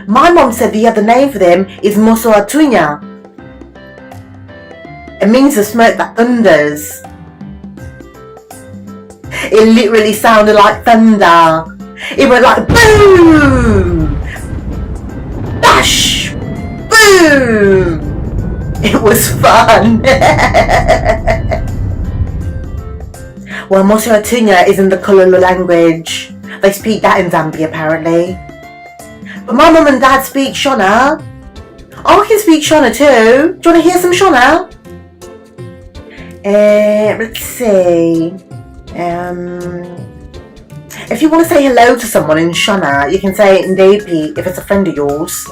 My mum said the other name for them is Mosoatunya. It means the smoke that thunders. It literally sounded like thunder. It went like boom! Bash! Boom! It was fun. Well, Mosoatunya isn't the Kololo language. They speak that in Zambia apparently. But my mum and dad speak Shona. Oh, I can speak Shona too. Do you want to hear some Shona? Let's see. If you want to say hello to someone in Shona, you can say Ndepi if it's a friend of yours.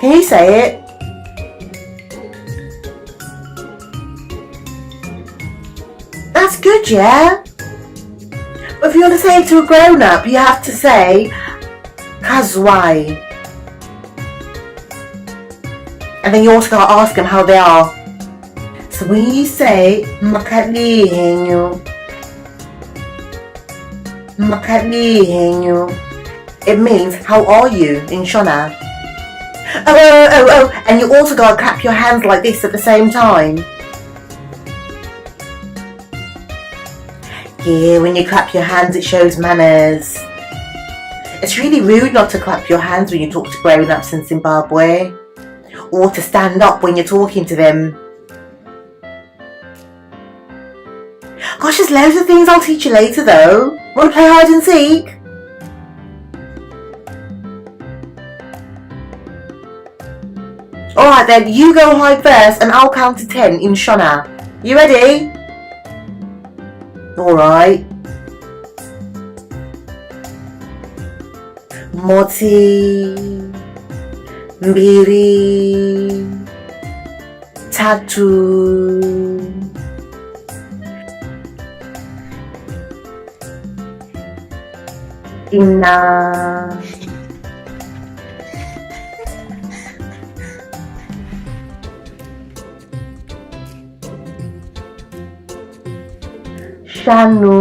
Can you say it? That's good, yeah? But if you want to say it to a grown-up, you have to say Kazwai. And then you also gotta ask them how they are. So when you say Makalihenyo, it means how are you in Shona. Oh, and you also gotta clap your hands like this at the same time. Yeah, when you clap your hands, it shows manners. It's really rude not to clap your hands when you talk to grown-ups in Zimbabwe, or to stand up when you're talking to them. Gosh, there's loads of things I'll teach you later though. Want to play hide and seek? Alright then, you go hide first and I'll count to 10 in Shona. You ready? Alright. Moti, Mbiri, Tatu, Ina, Shanu,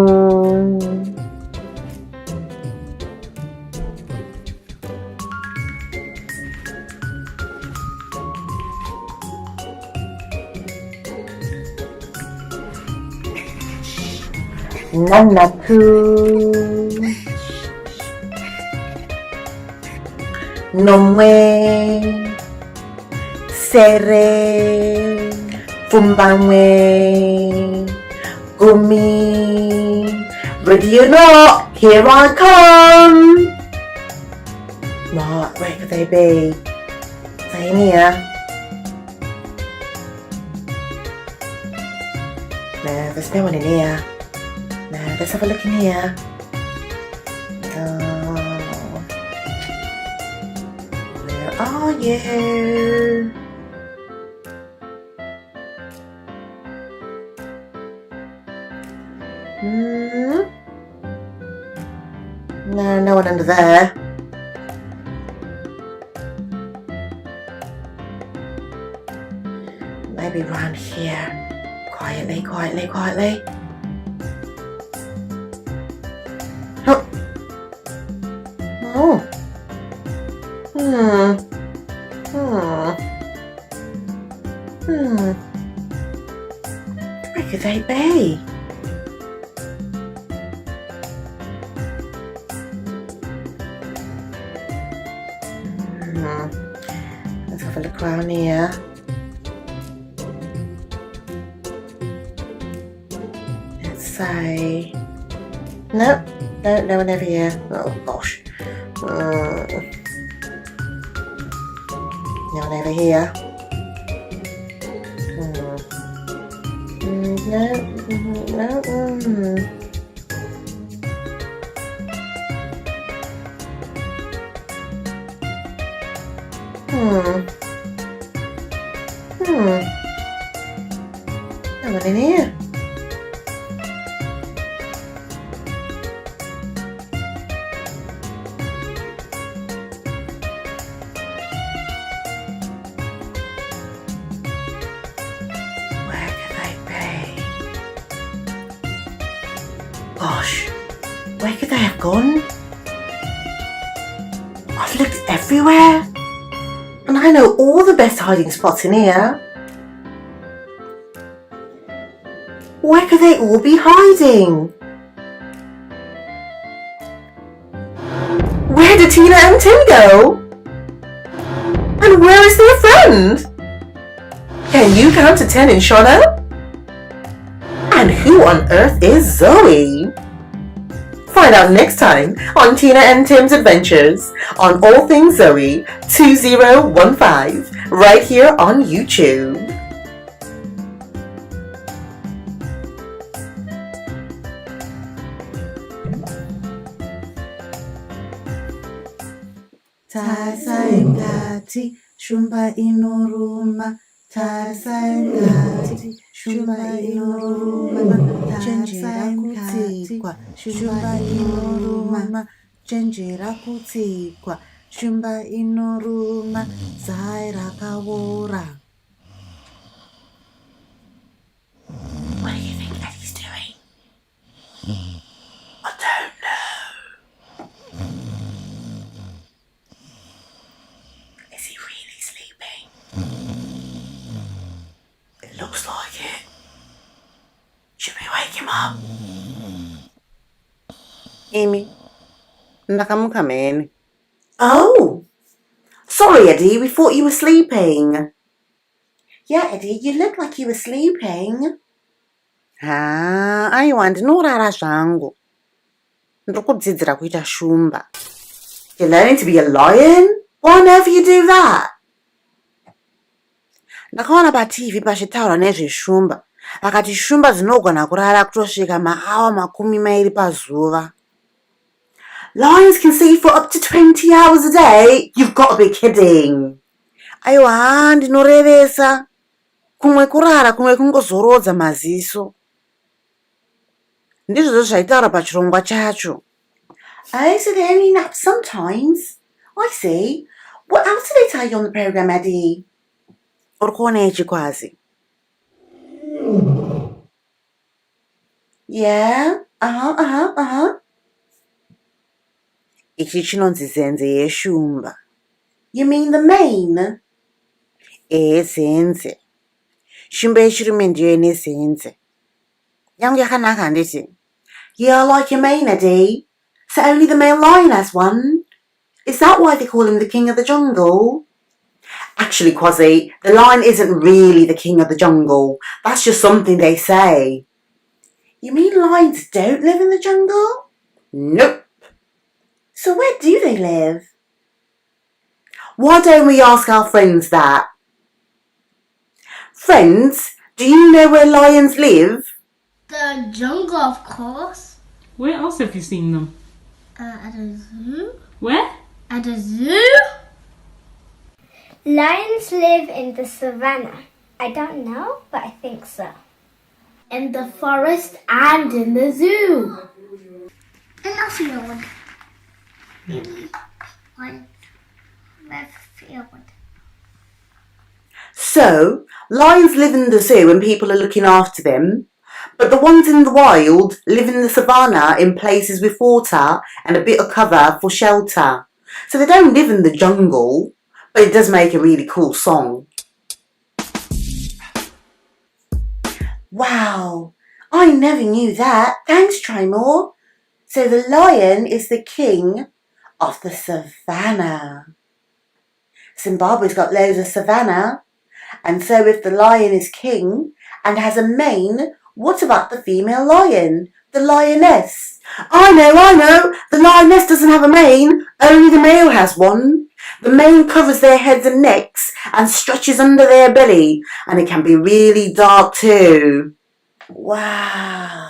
Nanaku, Nomwe, Sere, Fumbangwe, Gumi. Ready or not, here I come. Right, where could they be? Are they in here? No, there's no one in here. No, let's have a look in here. Where are you? No, no one under there. Maybe round here. Quietly, quietly, quietly. Oh. Where could they be? Let's have a look around here. Let's say... Nope, no one over here. Oh gosh. No one over here. No. No one in here. Where could they be? Gosh, where could they have gone? I've looked everywhere. And I know all the best hiding spots in here. Where could they all be hiding? Where did Tina and Tim go? And where is their friend? Can you count to 10 in Shona? And who on earth is Zoe? Find out next time on Tina and Tim's Adventures on All Things Zoe 2015, right here on YouTube. shumba inoruma, tarisai mukati, shumba inoruma, chenjera kutsikwa, shumba inoruma, chenjera kutsikwa, shumba inoruma, zai rakaora. What do you think Eddie's doing? I don't know. Is he really sleeping? It looks like it. Should we wake him up? Amy, ndakamuka man. Oh, sorry Eddie, we thought you were sleeping. Yeah Eddie, you look like you were sleeping. Aiwa ndinorara zvangu. Ndokudzidzira kuita shumba. You're learning to be a lion? Why on earth you do that? Ndakaona paTV pachitaura nezveshumba. Vakati shumba dzinogona kurara kutosvika maawa 20 pazuva. Lions can see for up to 20 hours a day? You've got to be kidding. Aiwa, ndinorevesa. Kumwe kurara, kumwe kungozorodza maziso. Ndizvo zvaitaura pachirongwa chacho. Oh, so they only nap sometimes. I see. What else do they tell you on the program, Eddie? Urikuonechi kwazi? Yeah. Ichi chinonzi zenze yeshumba. You mean the mane? Zenze. Shumba yechirume ndiyo ine zenze. Yangu yakanaka handiti? Yeah, like your mane, Eddie. So only the male lion has one. Is that why they call him the king of the jungle? Actually, Quasi, the lion isn't really the king of the jungle. That's just something they say. You mean lions don't live in the jungle? Nope. So where do they live? Why don't we ask our friends that? Friends, do you know where lions live? The jungle, of course. Where else have you seen them? At a zoo. Where? At a zoo? Lions live in the savannah. I don't know, but I think so. In the forest and in the zoo. And also field. Maybe one left field. So, lions live in the zoo and people are looking after them, but the ones in the wild live in the savannah in places with water and a bit of cover for shelter. So they don't live in the jungle, but it does make a really cool song. Wow, I never knew that. Thanks, Try More. So the lion is the king of the savannah. Zimbabwe's got loads of savannah, and so if the lion is king and has a mane, what about the female lion, the lioness? I know, the lioness doesn't have a mane, only the male has one. The mane covers their heads and necks and stretches under their belly, and it can be really dark too. Wow.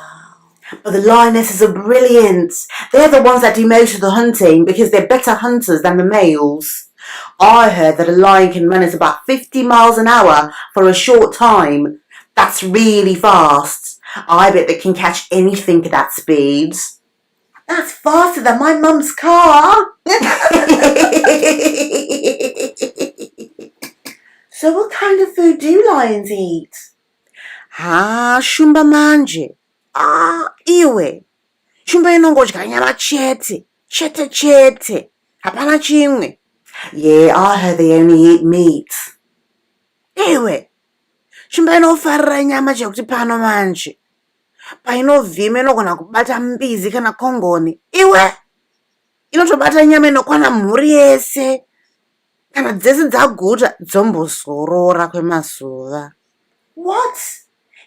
But the lionesses are brilliant. They're the ones that do most of the hunting because they're better hunters than the males. I heard that a lion can run at about 50 miles an hour for a short time. That's really fast. I bet they can catch anything at that speed. That's faster than my mum's car. So what kind of food do lions eat? Shumba manje. Iwe. Shumba inongodya nyama chete. Chete. Hapana chimwe. Yeah, I heard they only eat meat. Iwe. Shumba inofarira nyama chekuti pano manje. Painovhima inogona kubata mbizi kana kongoni. Iwe. Inotobata nyama inokwana mhuri yese. Kana dzese dzaguta dzombozorora kwemazuva. What?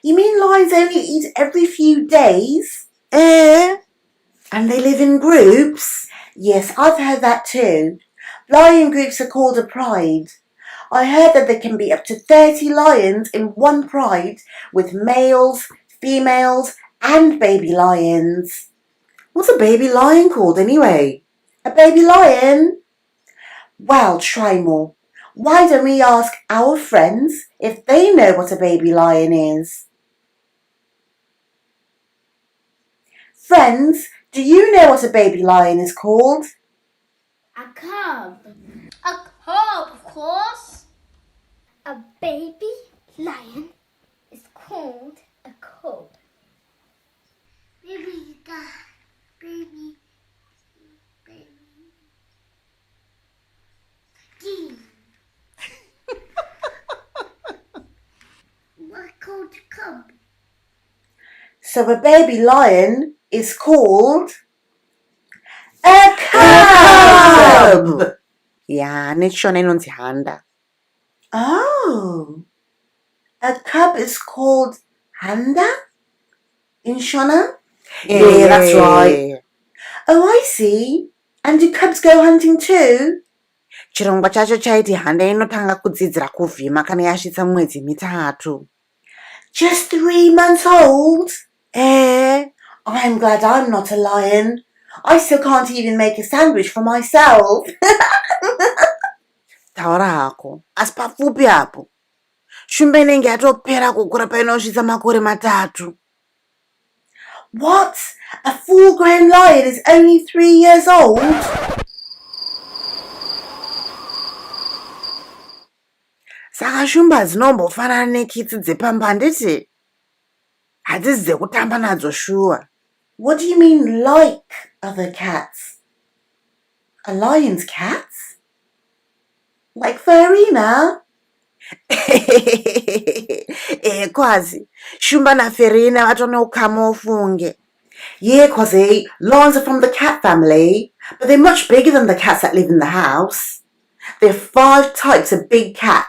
You mean lions only eat every few days? And they live in groups? Yes, I've heard that too. Lion groups are called a pride. I heard that there can be up to 30 lions in one pride with males, females and baby lions. What's a baby lion called anyway? A baby lion? Well, try more. Why don't we ask our friends if they know what a baby lion is? Friends, do you know what a baby lion is called? A cub. A cub, of course. A baby lion is called a cub. Baby. What's called a cub? So a baby lion is called a cub. Yeah, nechona inonzi handa. Oh, a cub is called handa in Shona? Yeah, that's right. Oh, I see. And do cubs go hunting too? Chirongwa chacho chaiti handa inotanga kudzidzira kuvhima kana yasvitsa mwedzi mitatu. Just 3 months old? I'm glad I'm not a lion. I still can't even make a sandwich for myself. Taura hako, asi papfupi apo. Shumba inenge yatopera kukura painosvitsa makore matatu. What? A full-grown lion is only 3 years old? Saka shumba dzinombofanana nekitsi dzepamba handiti? Hadzisi dzekutamba nadzo shuwa. What do you mean like other cats? A lion's cats? Like Farina? Kwazi, shumba naFerina vatoneukhama ufunge. Yeah, Quasi, lions are from the cat family, but they're much bigger than the cats that live in the house. There are 5 types of big cat.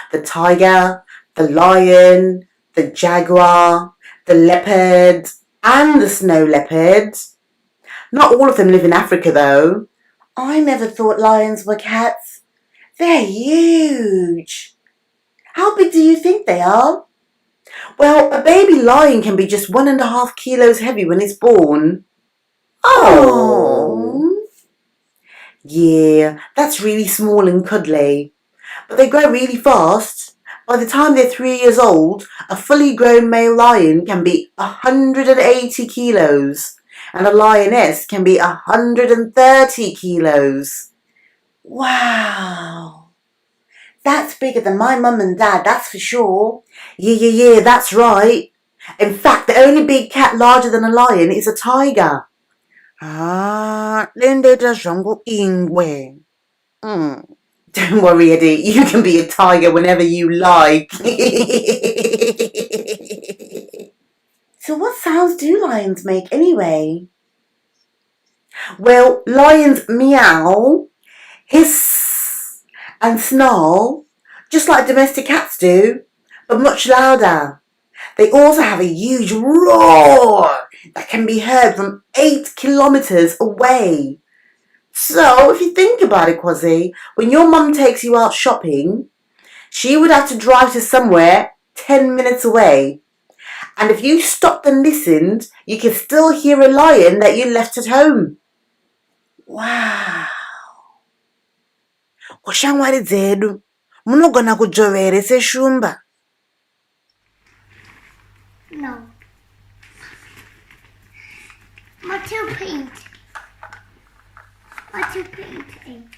The tiger, the lion, the jaguar, the leopard, and the snow leopard. Not all of them live in Africa though. I never thought lions were cats. They're huge. How big do you think they are? Well, a baby lion can be just 1.5 kilos heavy when it's born. Oh. Yeah, that's really small and cuddly. But they grow really fast. By the time they're 3 years old, a fully grown male lion can be 180 kilos and a lioness can be 130 kilos. Wow. That's bigger than my mum and dad, that's for sure. Yeah, that's right. In fact, the only big cat larger than a lion is a tiger. Lendeta zvangu ingwe. Don't worry, Eddie. You can be a tiger whenever you like. So what sounds do lions make anyway? Well, lions meow, hiss, and snarl, just like domestic cats do, but much louder. They also have a huge roar that can be heard from 8 kilometers away. So, if you think about it, Quasi, when your mum takes you out shopping, she would have to drive to somewhere 10 minutes away. And if you stopped and listened, you can still hear a lion that you left at home. Wow. Ushamwari dzedu, munogona kujova here seshumba? No. What you paint? What you painting?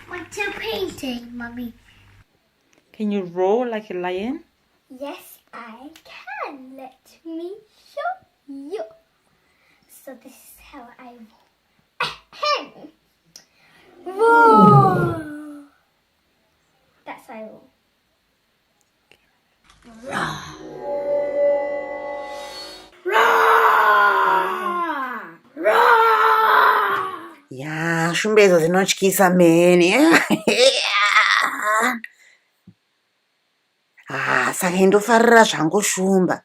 What you painting, Mummy? Can you roar like a lion? Yes, I can. Let me show you. So this is how I roar. Roar. That's how I roar. Ya, shumba idzo dzinotyisa mheni. Saka indofarira zvangu shumba.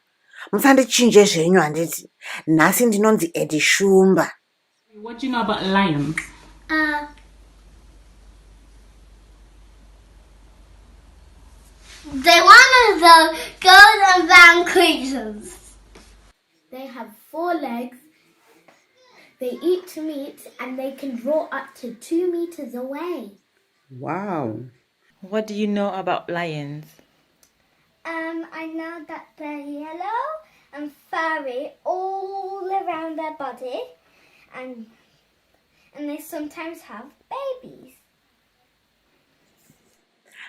Musandichinje zvenyu handiti. Nhasi ndinonzi Eddie Shumba. What do you know about lions? They're one of the golden brown creatures. They have 4 legs, They eat meat and they can draw up to 2 meters away. Wow. What do you know about lions? I know that they're yellow and furry all around their body, and they sometimes have babies.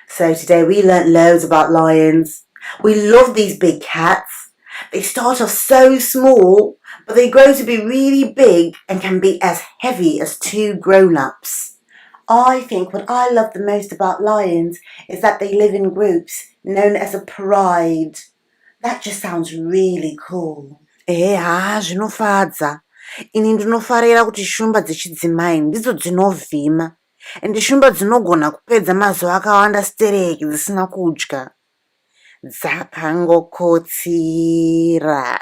So today we learnt loads about lions. We love these big cats. They start off so small, but they grow to be really big and can be as heavy as 2 grown-ups. I think what I love the most about lions is that they live in groups, known as a pride. That just sounds really cool. Zvinofadza. Ini ndinofarira kuti shumba dzechidzimai ndidzo dzinovhima. Ende shumba dzinogona kupedza mazuva akawanda stereki dzisina kudya. Dzakangokotsira.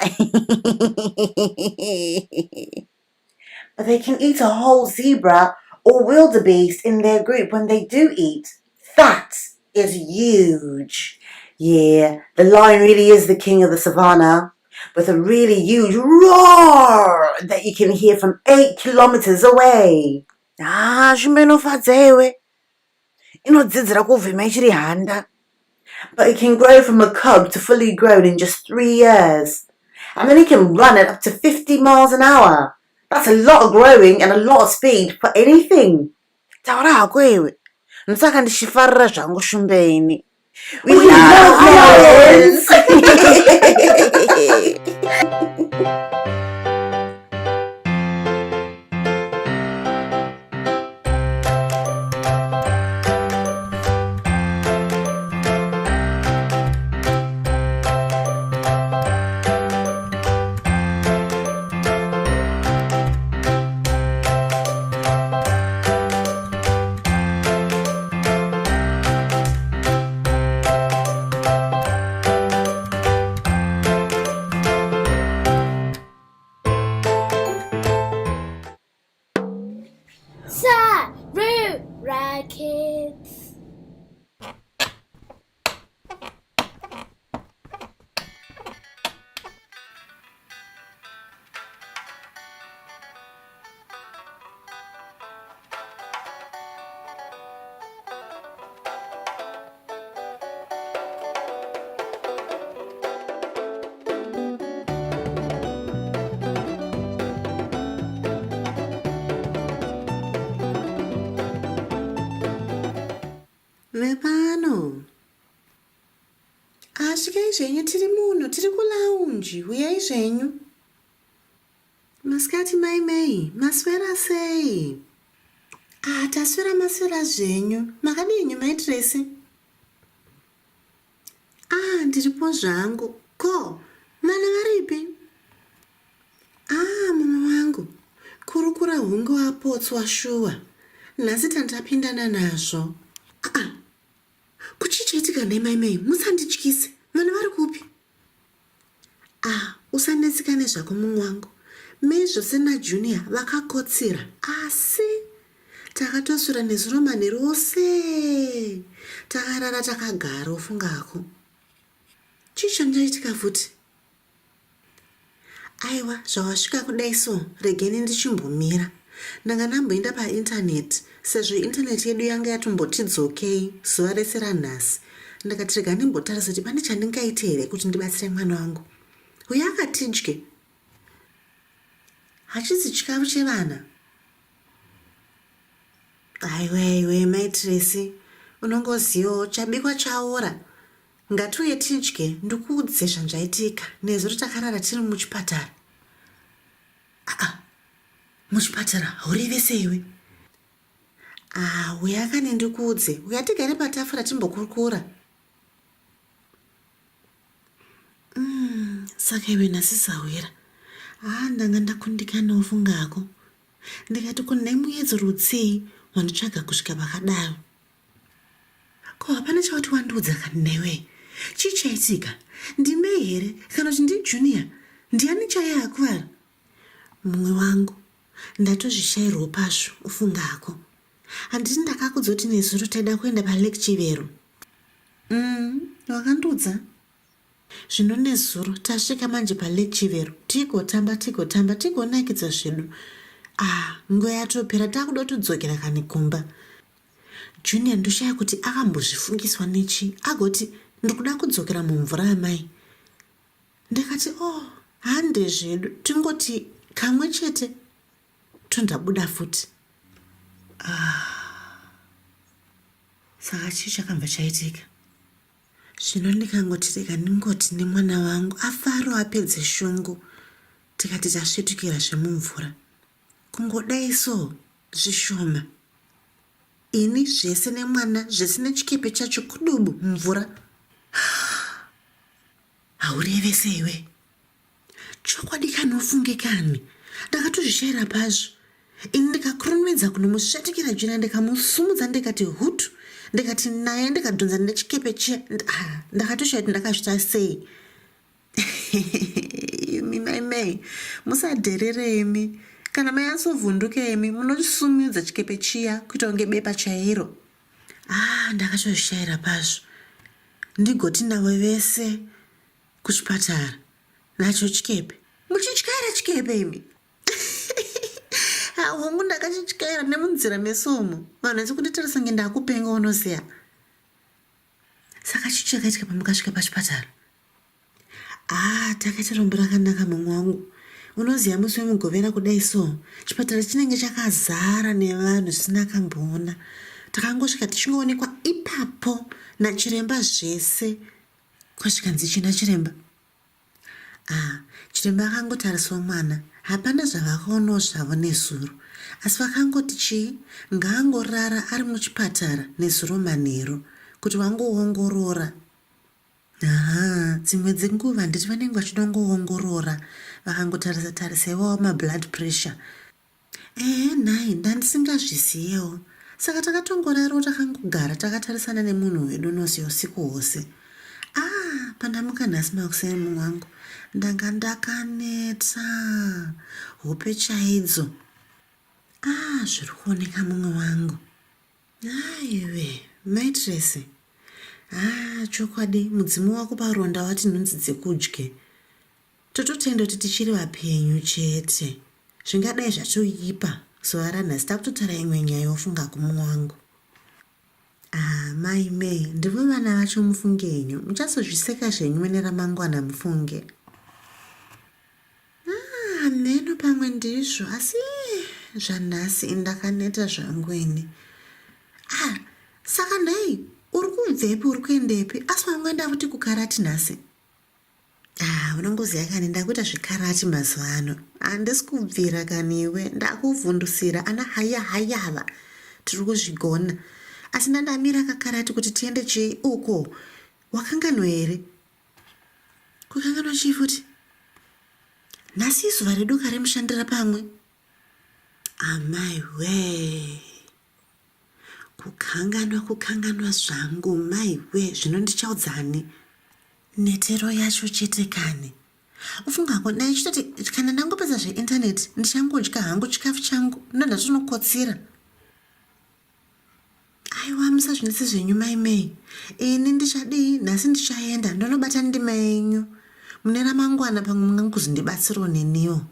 But they can eat a whole zebra or wildebeest in their group when they do eat. That is huge. Yeah, the lion really is the king of the savannah, with a really huge roar that you can hear from 8 kilometers away. Shumba inofadza iwe. Inodzidzira kuvhima ichiri handa. But it can grow from a cub to fully grown in just 3 years. And then it can run at up to 50 miles an hour. That's a lot of growing and a lot of speed for anything. Taura hako iwe. Ndisaka ndichifarira zvangu shumba ini. We love lions! Sarura Kids. Vepano. Asvikai zvenyu tiri muno, tiri kulaunji, uyai zvenyu. Masikati mai, maswera sei? Taswera maswera zvenyu, makadinyu maitiresi? Ndiripo zvangu. Ko, mana varipi? Mama wangu, kurukura hungu wapotswa shuwa. Nhasi tandapindana nazvo. Kuchichaitika nemai, musandityise. Vana vari kupi? Usanetsika nezvako munhu wangu. Mai zvose naJunior vakakotsira. Asi takatoswera nezuro manheru ose. Takarara takagara ufungako. Chii chandaitika futi? Aiwa, zvawasvika kudai so, regeni ndichimbomira. Ndanga ndamboenda paindaneti, sezvo indaneti yedu yanga yatombotidzokei zuva rese ranhasi. Ndakati rega ndimbotarisa kuti pane chandingaite here kuti ndibatsire mwana wangu. Uye akatidye. Hachisi chikafu chevana. Aiwe, maitiresi, unongozivawo chabikwa chaora. Ngatiuye tidye, ndikuudze zvanzvaitika nezuro takarara tiri muchipatara. Muchipatara haurive seiwe? Uya akanendikuudze, uya tigare patafura timbokurukura. Saka iwe nhasi sawira. Ndanga ndakundikanawo fungako. Ndikati kunhai muedzo rutsei wanditsvaga kusvika pakadaro. Ko hapana chauti wandiudza kani newe? Chii chaitika? Ndimei here kana kuti ndiJunior? Ndiani chaiye akuvara? Mumwe wangu, ndatozvishayirwo pasvo ufungako. Handiti ndakakudza kuti nezuro taida kuenda palake Chivero. Wakandiudza? Zvino nezuro tasvika manje palake Chivero, tigotamba tigonakidza zvedu. nguva yatopera takuda kutodzokera kani kumba. Junior ndoshaya kuti akambozvifungiswa nechi agoti ndikuda kudzokera mumvura amai. Ndakati hande zvedu tingoti kamwe chete tondabuda futi. Saka chii chakabva chaitika? Zvino ndikangoti rega ndingoti nemwana wangu afaro apedze shungu tikati tasvetukira zvemumvura. Kungodai so zvishoma. Ini zvese nemwana zvese nechikepe chacho kudubu mvura. Haurevese iwe. Chokwadi kanofungikani. Ndakatozvishaira pazvo. Ini ndikakurumidza kunomusvetukira Junior ndikamusumudza ndikati hutu. Ndikati naye ndikadhonza nechikepe chiya. Ndakatoshaya kuti ndakazvita sei. Imi mai musadherere imi. Kana mai asovhunduka imi munosumudza chikepe chiya kuita kunge bepa chairo. Ndakatozvishaira pazvo. Ndigoti navo vese kuchipatara nacho chikepe. Muchichikaira chikepe imi. Hongu ndakachichikaira nemunzira mesomo. Vanhu vese kunditarisa kunge ndakupenga unoziya. Saka chii chakaitika pamukasvika pachipatara? Takaita rombo rakanaka mumwe wangu. Unoziya musi wemugovera kudai so chipatara chinenge chakazara nevanhu zvisina akamboona. Takangosvika tichingoonekwa ipapo nachiremba zvese. Kwasvikanzi china chiremba? Chiremba akangotarisa mwana. Hapana zvavakaonawo zvavo nezuro. Asi vakangoti chii? Ngaangorara ari muchipatara nezuro manheru kuti vangoongorora. Dzimwe dzenguva nditi vanenge vachidongoongorora vakangotarisa iwawo mablood pressure. Nhai ndandisingazviziyewo. Saka takatongorarawo takangogara takatarisana nemunhu wedu unoziya usiku hwose. Pandamuka nhasi makuseni mumwe wangu ndanga ndakaneta hope chaidzo. Zviri kuoneka mumwe wangu. Aiwe maitresi. Chokwadi mudzimu wako paronda wati nhunzi dzekudye. Tototenda kuti tichiri vapenyu chete. Zvingadai zvatoipa zuva ranhasi takutotaura imwe nyaya yofunga kumumwe wangu. Mai ndivyo vana vacho mufunge henyu. Muchazozviseka zvenyu mune ramangwana mufunge. Mheno pamwe ndizvo asi zvanhasi ndakaneta zvangu ini. Saka nhai uri kubvepi uri kuendepi? Asi wangoenda futi kukarati nhasi? Unongoziva kani ndakuita zvikarati mazuva ano. Handisi kubvira kani iwe. Ndakuvhundusira ana hayava tiri kuzvigona. Asi ndandamira kakarati kuti tiende chii uko. Wakanganwa here? Kukanganwa chii futi? Nhasi zuva redu karimushandira pamwe. Amai we. Kukanganwa zvangu mai we. Zvino ndichaudzani. Netero yacho chete kani. Ufungako naye chitoti kana ndangopedza zveindaneti ndichangodya hangu chikafu changu ndandatonokotsira. Aiwa musazvinetsa zvenyu mai. Ini ndichadii nhasi ndichaenda ndonobata ndima yenyu. Mune ramangwana pamwe mungangozondibatsirawo neniwo.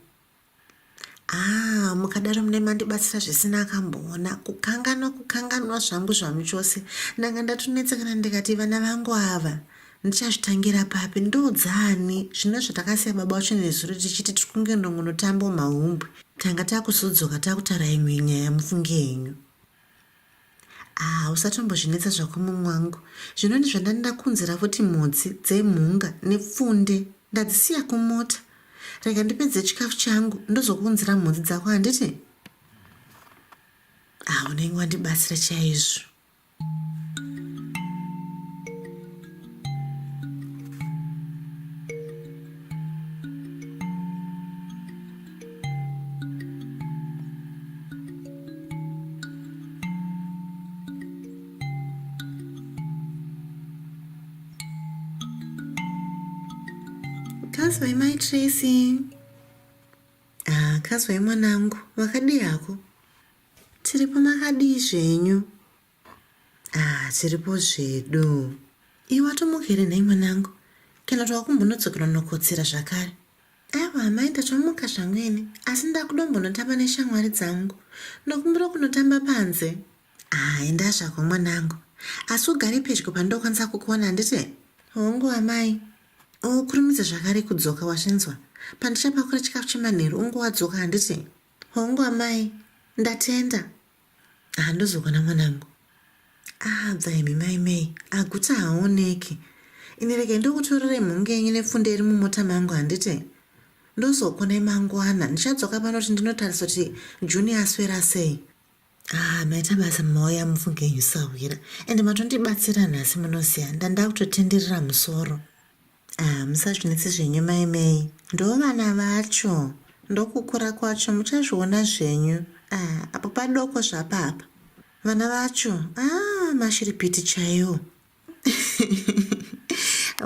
Mukadaro mune mandibatsira zvisina akamboona. Kukanganwa zvangu zvamu chose. Ndanga ndatonetsa kana ndikati vana vangu ava ndichazvitangira papi ndodzani. Zvino zvatakasiya baba vacho nezuro tichiti tiri kunge ndongonotambo mahumbwe. Tanga takusodzoka takutaura imwe nyaya mufunge henyu. Usatombozvinetsa zvako mumwe wangu. Zvino ndizvandandakunzira futi mhodzi dzemhunga nepfunde ndadzisiya kumota. Rega ndipedze chikafu changu ndozokuunzira mhodzi dzako handiti? Unenge wandibatsira chaizvo. Kazwai mai Tracy. Kazwai mwanangu. Wakadii hako? Tiripo makadii zvenyu? Tiripo zvedu. Iwe watomukire nhai mwanangu. Kana kuti wakumbonodzokerwa nokotsera zvakare. Aiwa amai ndatomuka zvamweni, asi ndakudombonotamba neshamwari dzangu. Ndokumbura kunotamba panze. Enda zvako mwanangu. Asi ugari pedyo pandokwanisa kukuona handiti? Hongu amai. Ukurumidze zvakare kudzoka wazvinzwa. Pandichapakura chikafu chemanheru ungowadzoka handiti? Hongu amai. Ndatenda. Handozokona mwanangu. Bvaimi maimei. Aguta haoneki. Inirege ndokutorere mhunge yenyu nepfunde iri mumota mangu handiti? Ndozokona mangwana. Ndichadzoka pano kuti ndinotarisa kuti Juni aswera sei. Maita basa mauya mufunge yenyu sawira. Ende matondibatsira nhasi munoziya. Ndanda kutotenderera musoro. Musazvinetsi zvenyu maimei. Ndo vana vacho. Ndokukura kwacho muchazviona zvenyu. Apo padoko zvapapa. Vana vacho. Mashiripiti chaiwo.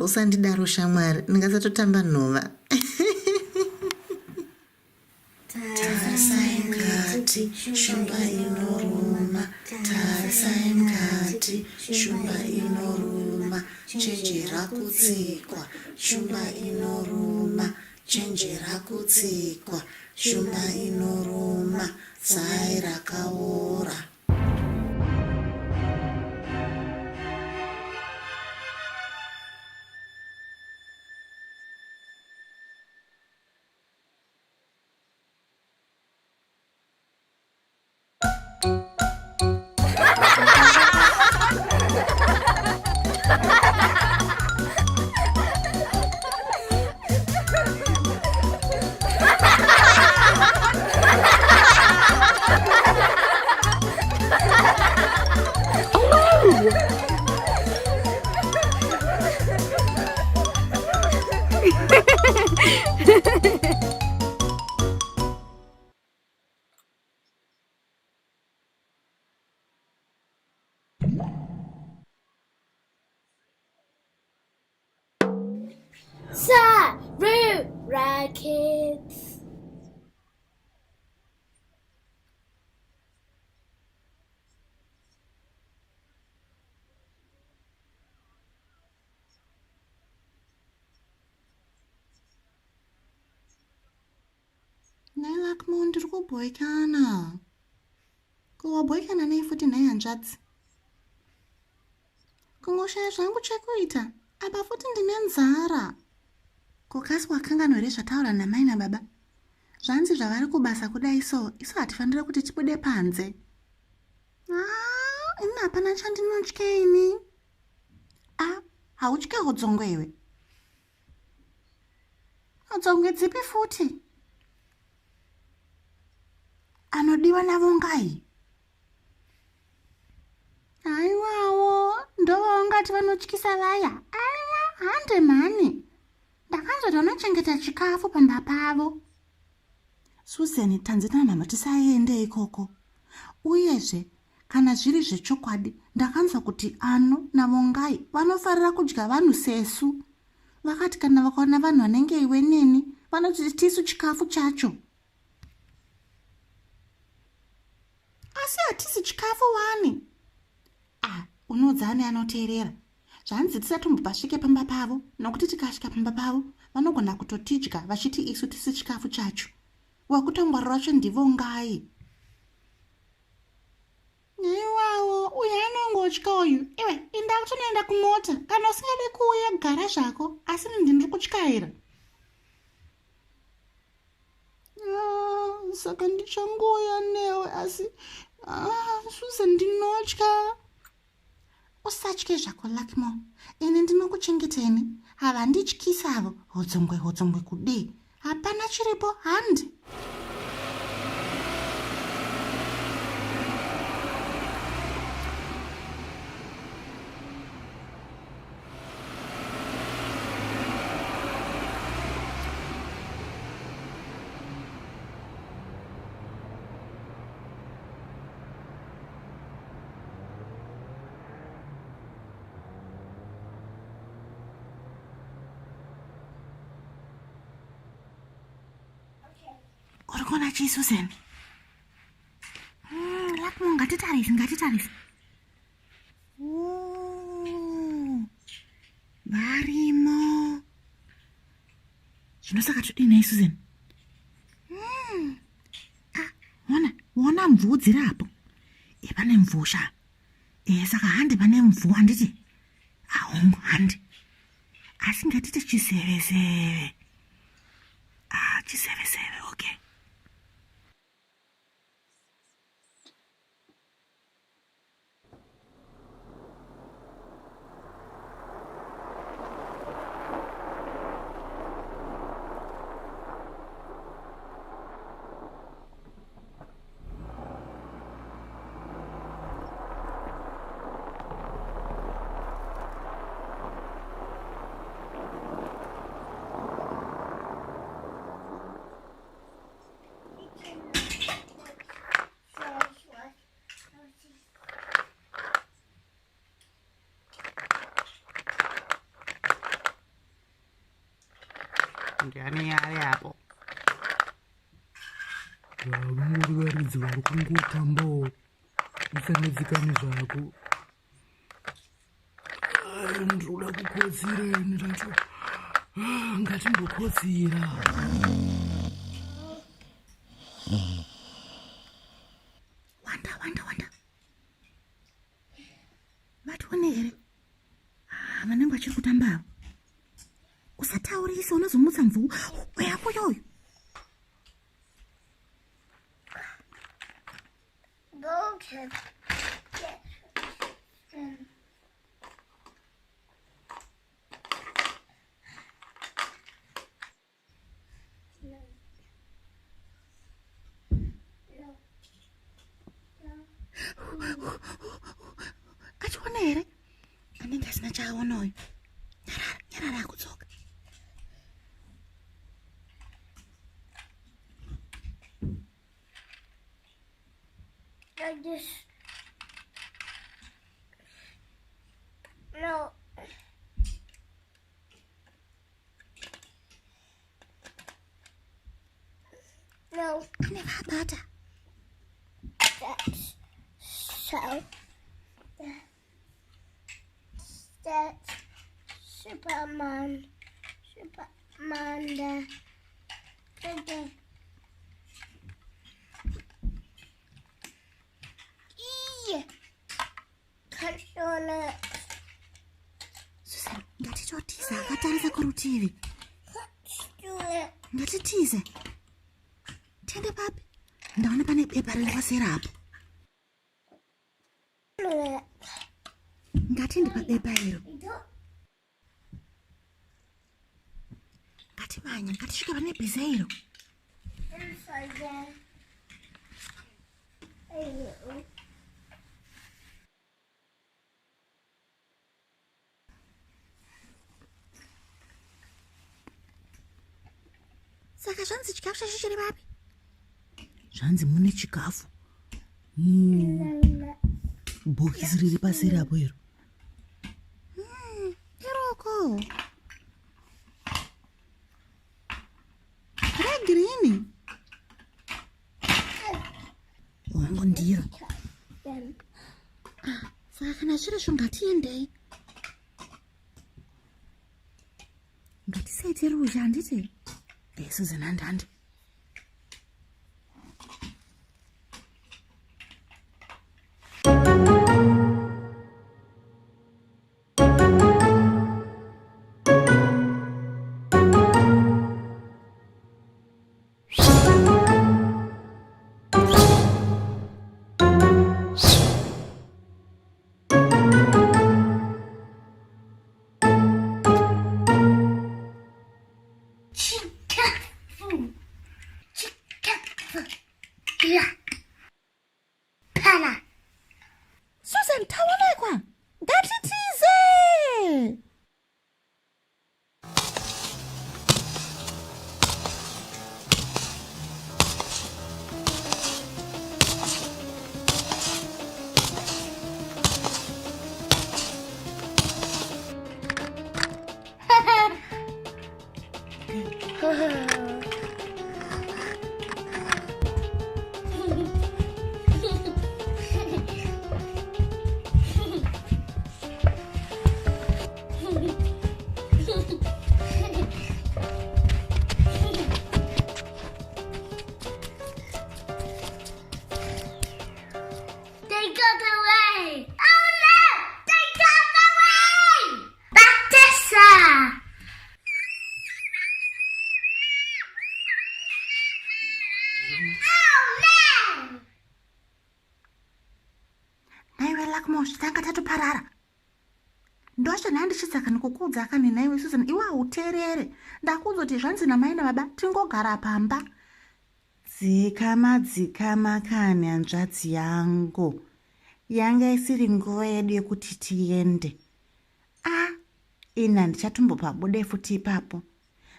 Usandidaro shamwari. Ndingasatotamba nhova. Tarisai mukati, shumba inoruma. Tarisai mukati, shumba inoruma. Chenjera kutsikwa, shumba inoruma. Chenjera kutsikwa, shumba inoruma. Tsai rakaora. Sarura Kids. Nai Lakmo, ndiri kubhoikana. Kuwabhoikana nei futi nhai hanzvadzi? Kungoshaya zvangu chekuita. Apa futi ndine nzara. Kokasi wakangano here zvataura namai nababa? Zvanzi zvavari kubasa kudai so, isu hatifanira kuti tibude panze. Ini hapana chandinotya ini. Hautya hodzongwe iwe? Hodzongwe dzipi futi? Anodiwa navo ngai? Aiwawo, ndovaungati vanotyisa vaya. Aiwa, hande mhani. Ndakanzoti vanochengetera chikafu pamba pavo. Susan, tanzina mama tisaende ikoko. Uyezve, kana zviri zvechokwadi, ndakanzwa kuti ano navongai vanofarira kudya vanhu sesu. Vakati kana vakaona vanhu vanenge iwe neni, vanoti tisu chikafu chacho. Asi hatisi chikafu wani. Unodzane anoteerera. Zvanzi tisatombopasvike pamba pavo, nokuti tikasvika pamba pavo, vanogona kutotidya vachiti isu tisi chikafu chacho. Wakutongwarira wacho ndivo ngai. Iwawo, uyu anongotya uyu. Iwe, inda kutonoenda kumota. Kana usingade kuuya gara zvako, asi ndiri kutyaira. Saka ndichangoya newe, asi Susan ndinotya. Usatye zvako Lakmo. Ini ndinokuchengeteni. Havandityisavo. Hodzongwe kudii. Hapana chiripo handi. Urikuona chii Susan? Lakmo, ngatitarisi. Varimo. Zvinosaka Kudini Susan? Wona mvudzi rapo. Ipane mvusha. Saka handi pane mvu handiti. Ahongo handi. Asingatite chiseveseve. Chiseveseve, okay. Ndiani ari apo? Vamuri varidzi vari kungotambawo musanedzikani zvako. Ndinoda kukotsira ini racho. Ngatimbokotsira. Wanda. Vatone here. Vanenge vachiri kutamba. Usataurisa unozomutsa mvuu yako yoyo. Achiona here anenge asina chaaonoyo. Nyarara akudzoka. No. No. I never had that. That's so. That's Superman. Shona. Susan, ngatitotiza akatarisa kurutivi. Ngatitize. Tende papi. Ndaona pane bepa ririkasera apo. Ngatende pabepa iro. Ngatimanya, ngatisvike pane bhiza iro. Saka zvanzi chikafu chacho chiri papi? Zvanzi mune chikafu. Bhokisi riri pasi rapo iro. Iroko. Regirini. Wangu ndiro. Saka kana zviro zvongatiendei. Ngatisaite ruzha handiti. Susan and got away! Oh no! They got away! Batissa! Oh no! naiwe lakmosh tanga tatoparara ndoshona handishisaka nikukuudza akani naiwe susan iwe hauteerere ndakuudzoti zvanzi namai nababa tingogara pamba dzikama kani hanzvadzi yangu yanga isiri nguva yedu yekuti tiende ina ndichatombopabude futi ipapo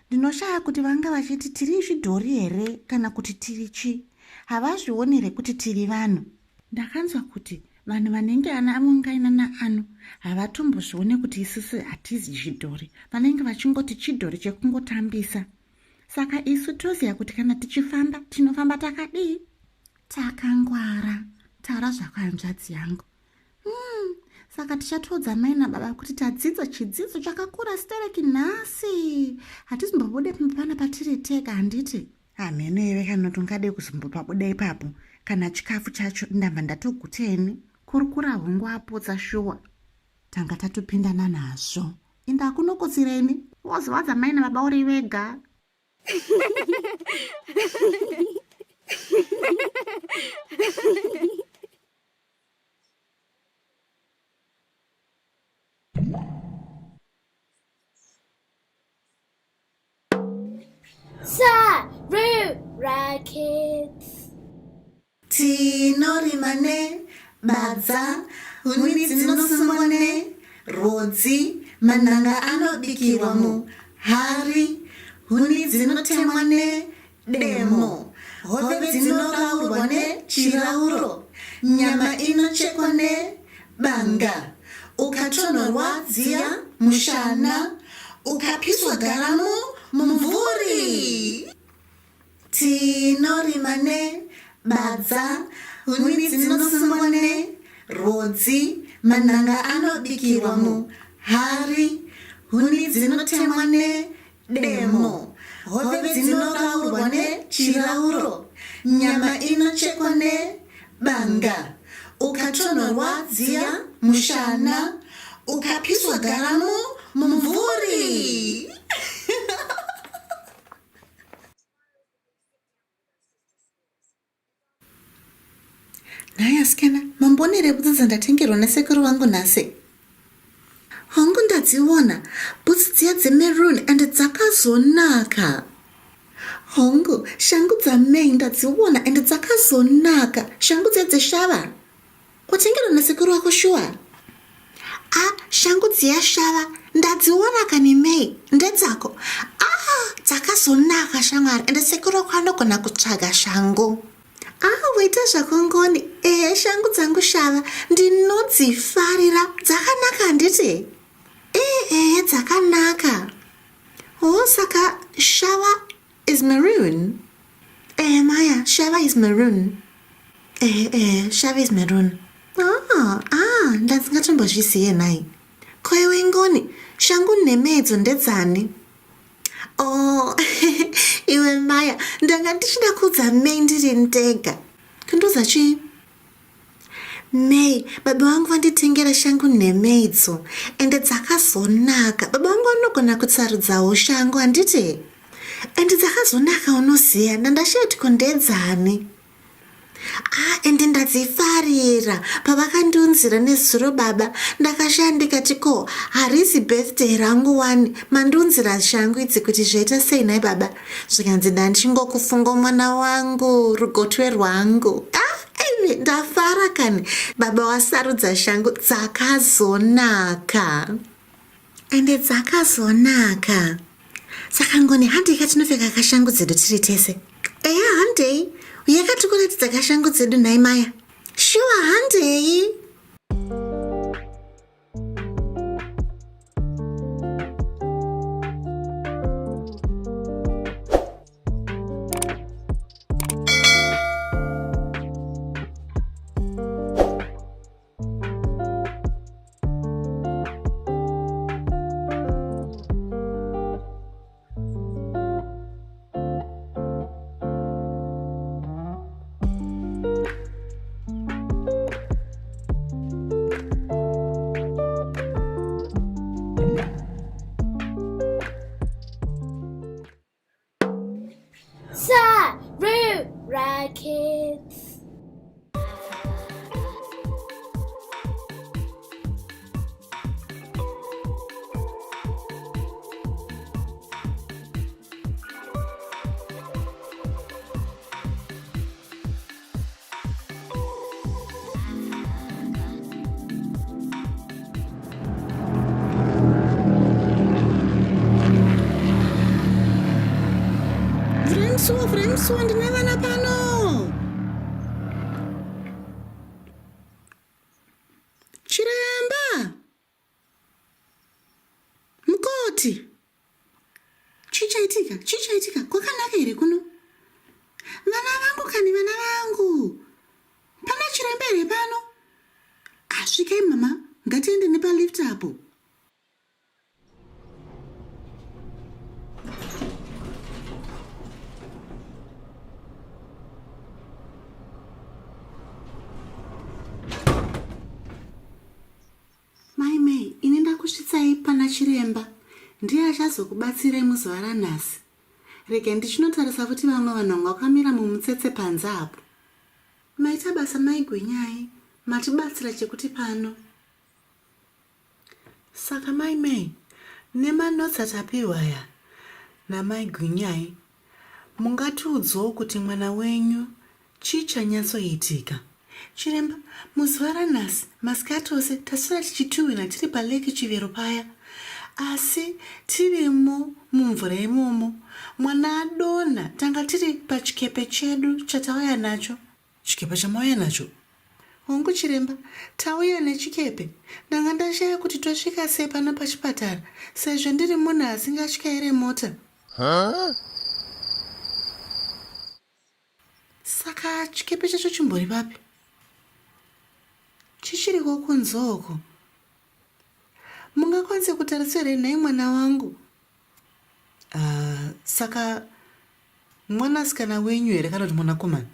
ndinoshaya kuti vanga vachiti tiri zvidhori here kana kuti tiri chi havazvionere kuti tiri vanhu ndakanzwa kuti vanhu vanenge ana amungaina naano havatombozvione kuti isusu hatizi chidhori vanenge vachingoti chidhori chekungotambisa saka isu toziva kuti kana tichifamba tinofamba takadii takangwara taura zvako hanzvadzi yangu saka tichatoudza mai nababa kuti tadzidza chidzidzo chakakura stereki nhasi hatizombobude pambapana patiri tega handiti hamene ive kana tungade kuzombopabuda ipapo kana chikafu chacho ndamba ndatoguteni kurukura hongu apotsa shuwa tanga tatopindana nazvo inda kunokutsireni wozovadza mai nababa uri vega Sarura Kids. Tinorimane, badza, huni dzinosumwane, rodzi, mananga anobikirwa muhari, huni dzinotemwa nedemo, hove dzinoraurwa nechirauro, nyama inochekwa nebanga, ukatonhorwa dziya mushana, ukapiswa garamu mumvuri. Tinorima badza, huni dzinosumwa rodzi, mananga anobikirwa muhari, huni dzinotemwa nedemo, hove dzinoraurwa nechirauro, nyama inochekwa nebanga, ukatonhorwa dziya mushana, ukapiswa garamu mumvuri. Naya skena, mambonere butsi ndatengerwa nasekuru wangu nhasi. Hongu ndadziona, butsi dziya dzemaroon and dzakazonaka. Hongu, shangu dzamai ndadziona and dzakazonaka. Shangu dziya dzeshava. Watengerwa nasekuru wako shuwa? Shangu dziya shava ndadziona kani mei ndedzako. Dzakazonaka shamwari and sekuru wako anogona kutsvaga shangu. Waita zvakongoni. Shangu dzangu shava ndinodzifarira. Dzakanaka handiti? Dzakanaka. Saka shava is maroon. Maya, shava is maroon. Shava is maroon. Ndandingatombozvizive nai. Koiwe ngoni, shangu nemedzo ndedzani? Iwe Maya, ndanga ndichida kuudza Mei ndiri ndega. Kundoudza chii? Mei, baba vangu vanditengera shangu nemedzo ende dzakazonaka. Baba vangu vanogona kutsarudzawo shangu handiti? Ende dzakazonaka unoziva, ndandashati kundedzani. Ende ndadzifarira pavakandiunzira nezuro baba ndakashaya ndikati ko harizi birthday rangu wani mandiunzira shangu idzi kuti zvaita sei nai baba zvikanzi ndandichingokufunga mwana wangu rugotwe rwangu. Ndafara kani baba wasarudza shangu dzakazonaka ende dzakazonaka saka ngoni handei katinopfeka kashangu dzedu tiri tese. Handei yakati kuratidza kashangu dzedu nhai Maya. Shuwa handei. So ndine vana pano. Chiremba. Mukoti. Chichaitika. Kwakanaka here kuno. Vana vangu kani vana vangu. Pana chiremba here pano. Asvikai mama, ngatiende nepa lift apo. Mai, ini ndakusvitsai pana chiremba. Ndiye achazokubatsirai muzuva ranhasi. Rege ndichinotarisa kuti vamwe vanhu vakamira mumutsetse panze apo. Maita basa maigwinyai, matibatsira chekuti pano. Saka mai, nemanotsi atapiwaya namaigwinyai, mungatiudzawo kuti mwana wenyu chichanyatsoitika. Chiremba, muzuva ranhasi, masikati ose taswera tichituhwina tiri paleki Chivero paya. Asi tirimo mumvura imomo, mwana adonha, tanga tiri pachikepe chedu chatauya nacho. Chikepe chamauya nacho? Hongu chiremba, tauya nechikepe. Ndanga ndashaya kuti tosvika sei pano pachipatara, sezvo ndiri munhu asingatyaire mota. Saka chikepe chacho chimbori papi? Chichiriko kunzoko. Mungakwanise kutarisira nhai mwana wangu? Saka mwanasikana wenyu here kana kuti mwanakomana?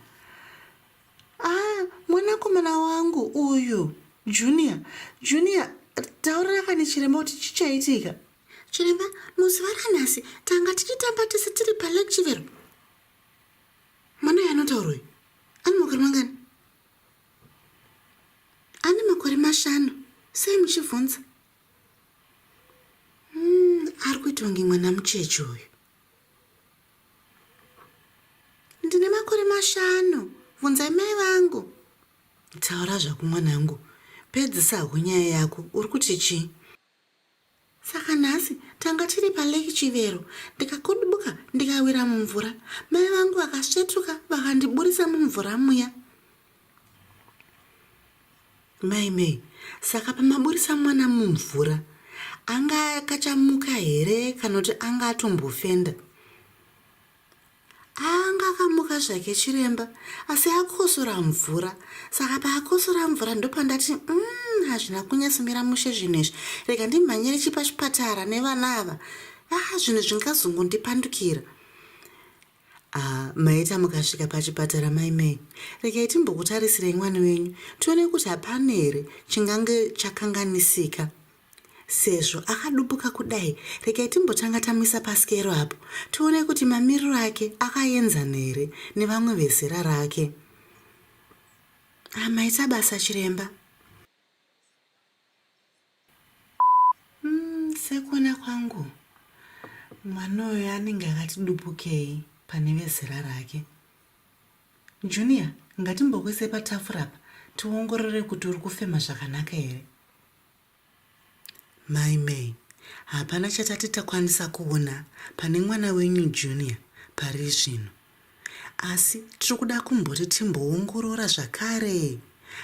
Mwanakomana wangu uyu, Junior, taurira kani chiremba kuti chichaitika. Chiremba, muzuva ranhasi tanga tichitamba tese tiri paleki Chivero. Mwana yanotaura uyu, ane makore mangani? Ane makore 5, sei muchibvunza? Ari kuita kunge mwana mucheche uyu. Ndine makore 5, bvunzai mai vangu. Taura zvako mwanangu, pedzisa nyaya yako, uri kuti chii? Saka nhasi tanga tiri paleki Chivero, ndikakudubuka ndikawira mumvura. Mai vangu vakasvetuka vakandiburisa mumvura muya. Mai, saka pamaburisa mwana mumvura, anga akachamuka here kana kuti anga atombofenda? Anga akamuka zvake chiremba, asi akosora mvura. Saka paakosora mvura ndopandati hazvina kunyatsomira mushe zvinhu izvi. Rega ndimhanyire pachipatara nevana ava. Zvinhu zvingazongondipandukira. Maita mukasvika pachipatara mai, regai timbokutarisirei mwana wenyu tione kuti hapana here chingange chakanganisika. Sezvo akadubuka kudai, regai timbotanga tamisa pasikero apo tione kuti mamiriro ake akaenzana here nevamwe vezera rake. Maita basa chiremba. Sekuona kwangu mwana uyu anenge akati dubukei pane vezera rake. Junior, ngatimbokwese patafura apa tiongorore kuti uri kufema zvakanaka here. Mai, hapana chatati takwanisa kuona pane mwana wenyu Junior pari zvino. Asi tiri kuda kumboti timboongorora zvakare.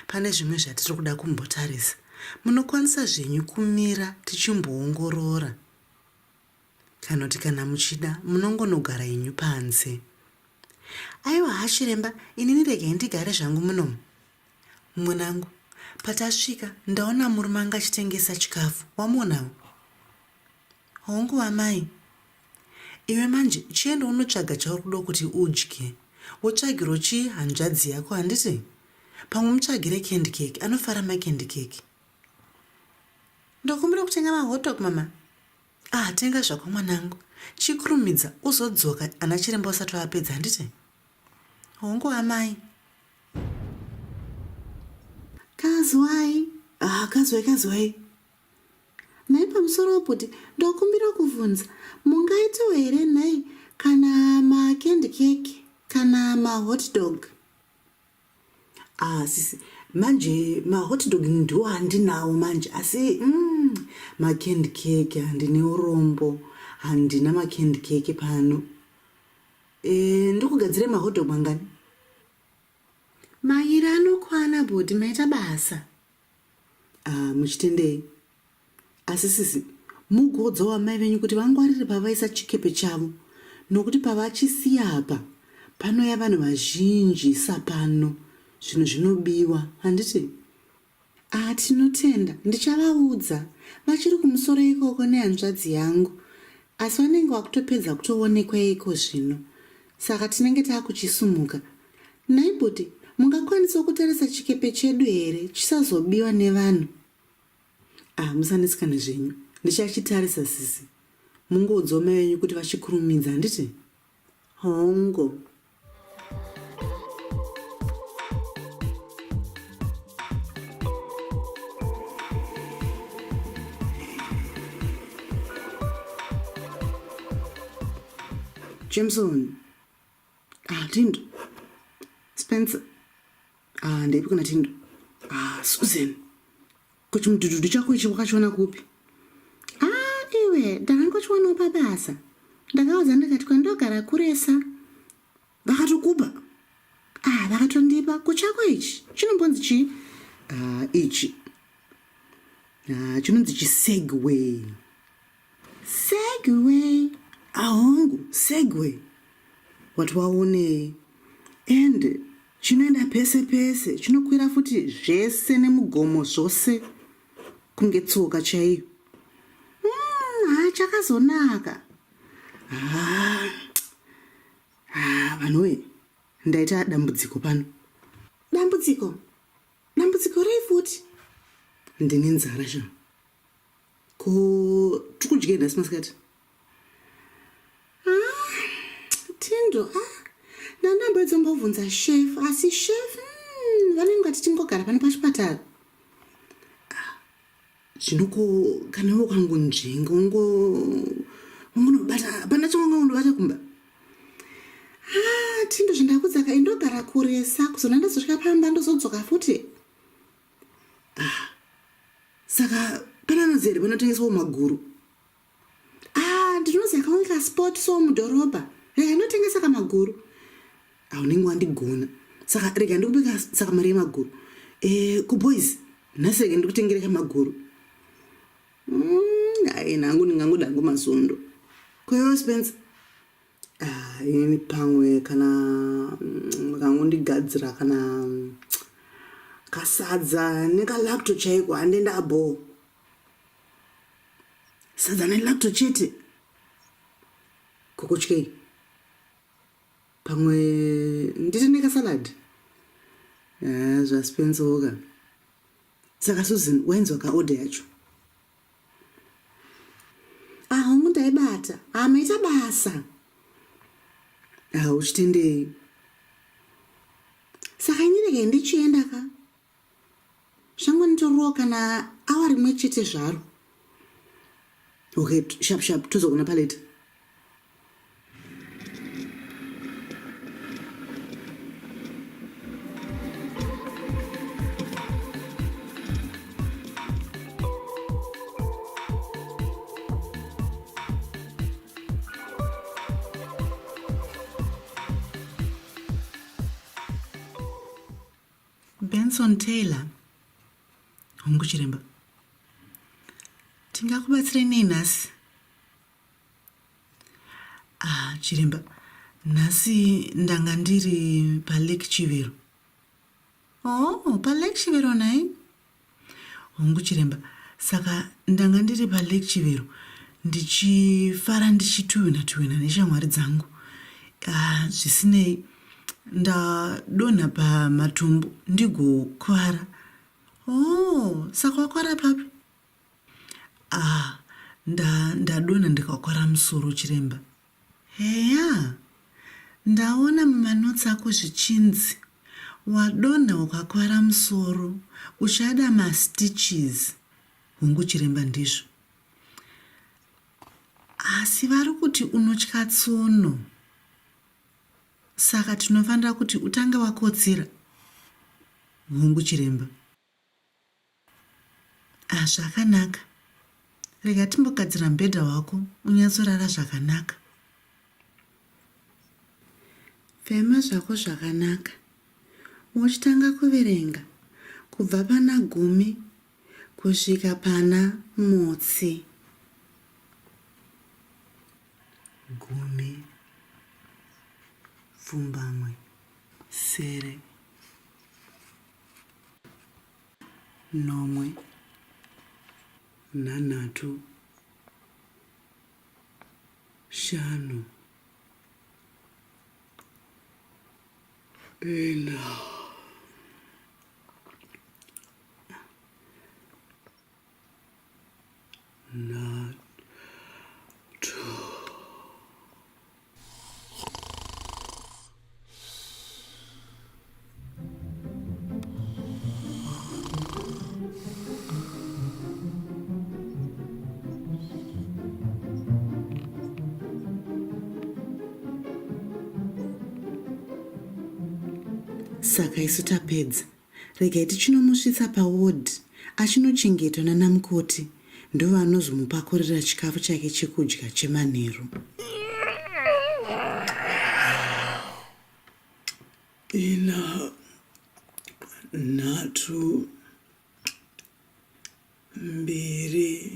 Pane zvimwe zvatiri kuda kumbotarisa. Munokwanisa zvenyu kumira tichimboongorora. Kana kuti kana muchida munongonogara inyu panze. Aiwa hachiremba, inini regai ndigare zvangu munomu. Mwanangu, patasvika ndaona murume anga achitengesa chikafu. Wamuonawo? Hongu wamai. Iwe manje chienda unotsvaga chauri kuda kuti udye. Wotsvagiro chii hanzvadzi yako handiti? Pamwe mutsvagire candy cake, anofara macandy cake. Ndokumbira kutenga mahotdog mama. Tenga zvako mwanangu. Chikurumidza uzodzoka ana chiremba usati wapedza handiti? Hongu amai. Kazwai. Kazwai. Nai pamusoro wapoti ndokumbira kuvunza. Mungaitawo here nai kana macandy cake kana mahotdog? Sisi. Manje mahotdog ndiwo handinawo manje asi macandy cake handine urombo, handina macandy cake pano. ndokugadzire mahodho mangani? Mairi anokwana bhodhi, maita basa. Muchitendei. Asi sisi, mugodza wamai venyu kuti vangwarire pavaisa chikepe chavo, nokuti pavachisiya apa panouya vanhu vazhinji sapano, zvinhu zvinobiwa, handiti? Tinotenda, ndichavaudza. Vachiri kumusoro ikoko nehanzvadzi yangu, asi vanenge vakutopedza kutoonekwa iko zvino, saka tinenge taakuchisumuka. Naibhoti, mungakwanisa kutarisa chikepe chedu here chisazobiwa nevanhu? Musanetsikana zvenyu, ndichachitarisa sisi. Mungoudzawo mai venyu kuti vachikurumidza, handiti? Hongo. Jameson. Tindo. Spencer. Ndeipi kuna Tindo. Susan. Kuchimudududu chako ichi wakachiona kupi? Iwe, ndakangochiwanawo pabasa. Ndakauza ndikati kwandogara kuresa. Vakatokupa? Vakatondipa. Kuchako ichi chinombonzi chii? Ichi chinonzi chisegway. Segway? Hongu, segway. Wati waone. And chinoenda pese pese, chinokwira futi zvese nemugomo zvose kunge tsoka chaiyo. Chakazonaka. Vanhuwe, ndaita dambudziko pano. Dambudziko? Dambudziko rei futi? Ndine nzara sha. Ko tikudya nhasi masikati? Tindo, ndandambodzongobvunza chef, asi chef vanenge vati tingogara pano pachipatara. Zvinoko kana wakangonzvenga ungonobata hapana chaungonobata kumba. Tindo, zvendakudzaka indogara kuresa kuzona ndazosvika pamba ndozodzoka futi. Saka pananozi here panotengeswawo maguru? Ndinoziva kamwe kasport so mudhorobha anotengesa kamaguru. Unenge wandigona, saka rega ndikupika saka mari yemaguru. Kuboys nhasi rega ndikutengere kamaguru. Nangu ndingangoda hangu masondo. Kwewo Spencer? Ini pamwe kana makangondigadzira kana kasadza nekalacto chaiko hande ndabo. Sadza nelacto chete? Kokotyei? Pamwe nditi nekasalad? Zvaspencer woka. Saka Susan, wainzi wakaodha yacho? Hongu ndaibata. Maita basa. Uchitendei? Saka inirege ndichienda ka. Shangu nitorowo kana awa rimwe chete zvaro. Okay, sharp, tozogona paleta. Benson Taylor. Hongu chiremba. Tingakubatsirei nei nhasi? Chiremba, nhasi ndanga ndiri palake Chivero. Palake Chivero nai? Hongu chiremba, saka ndanga ndiri palake Chivero ndichifara ndichituhwina neshamwari dzangu. Zvisinei, ndadonha pamatombo ndigokwara. Saka wakwara papi? Ndadonha ndikakwara musoro chiremba. Heya, ndaona mumanotsi ako zvichinzi wadonha ukakwara musoro uchada mastitches. Hongu chiremba ndizvo. Asi vari kuti unotya tsono, saka tinofanira kuti utange wakotsira. Hongu chiremba. Zvakanaka. Rega timbogadzira mubhedha wako unyatsorara zvakanaka. Fema zvako zvakanaka. Uchitanga kuverenga kubva pana 10 kusvika pana motsi. 10, pfumbamwe, sere, 9, 6, 5, 4, 3. Saka isu tapedza. Regai tichinomusvitsa paward achinochengetwa nanamukoti ndo vanozomupakurira chikafu chake chekudya chemanheru. 4, 3, 2,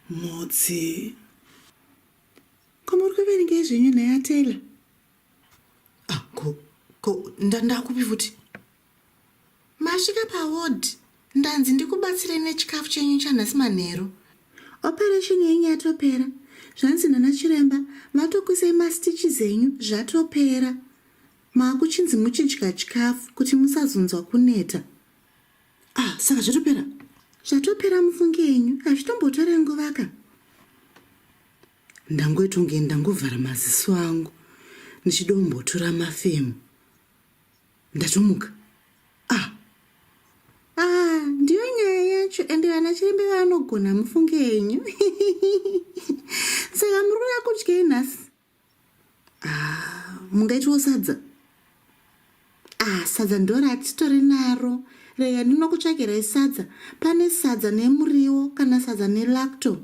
motsi. Komuri kuverenga izvenyu naye Taylor? Ndakupi futi? Masvika paward. Ndanzi ndikubatsirei nechikafu chenyu chanhasi manheru. Operation yenyu yatopera. Zvanzi nana chiremba vatokuisai mastiches enyu zvatopera. Maakuchinzi muchidya chikafu kuti musazonzwa kuneta. Saka zvatopera? Zvatopera mufunge yenyu. Hazvitombotora nguvaka. Ndangoitonge ndangovhara maziso angu ndichidombotora mafemu. Ndatomuka. Ndiyo nyaya yacho ende vana chirembe vanogona mufunge yenyu. Saka muri kuda kudyei nhasi? Mungaitawo sadza? Sadza ndo ratitori naro. Rega ndinokutsvakirai sadza. Pane sadza nemuriwo kana sadza nelacto.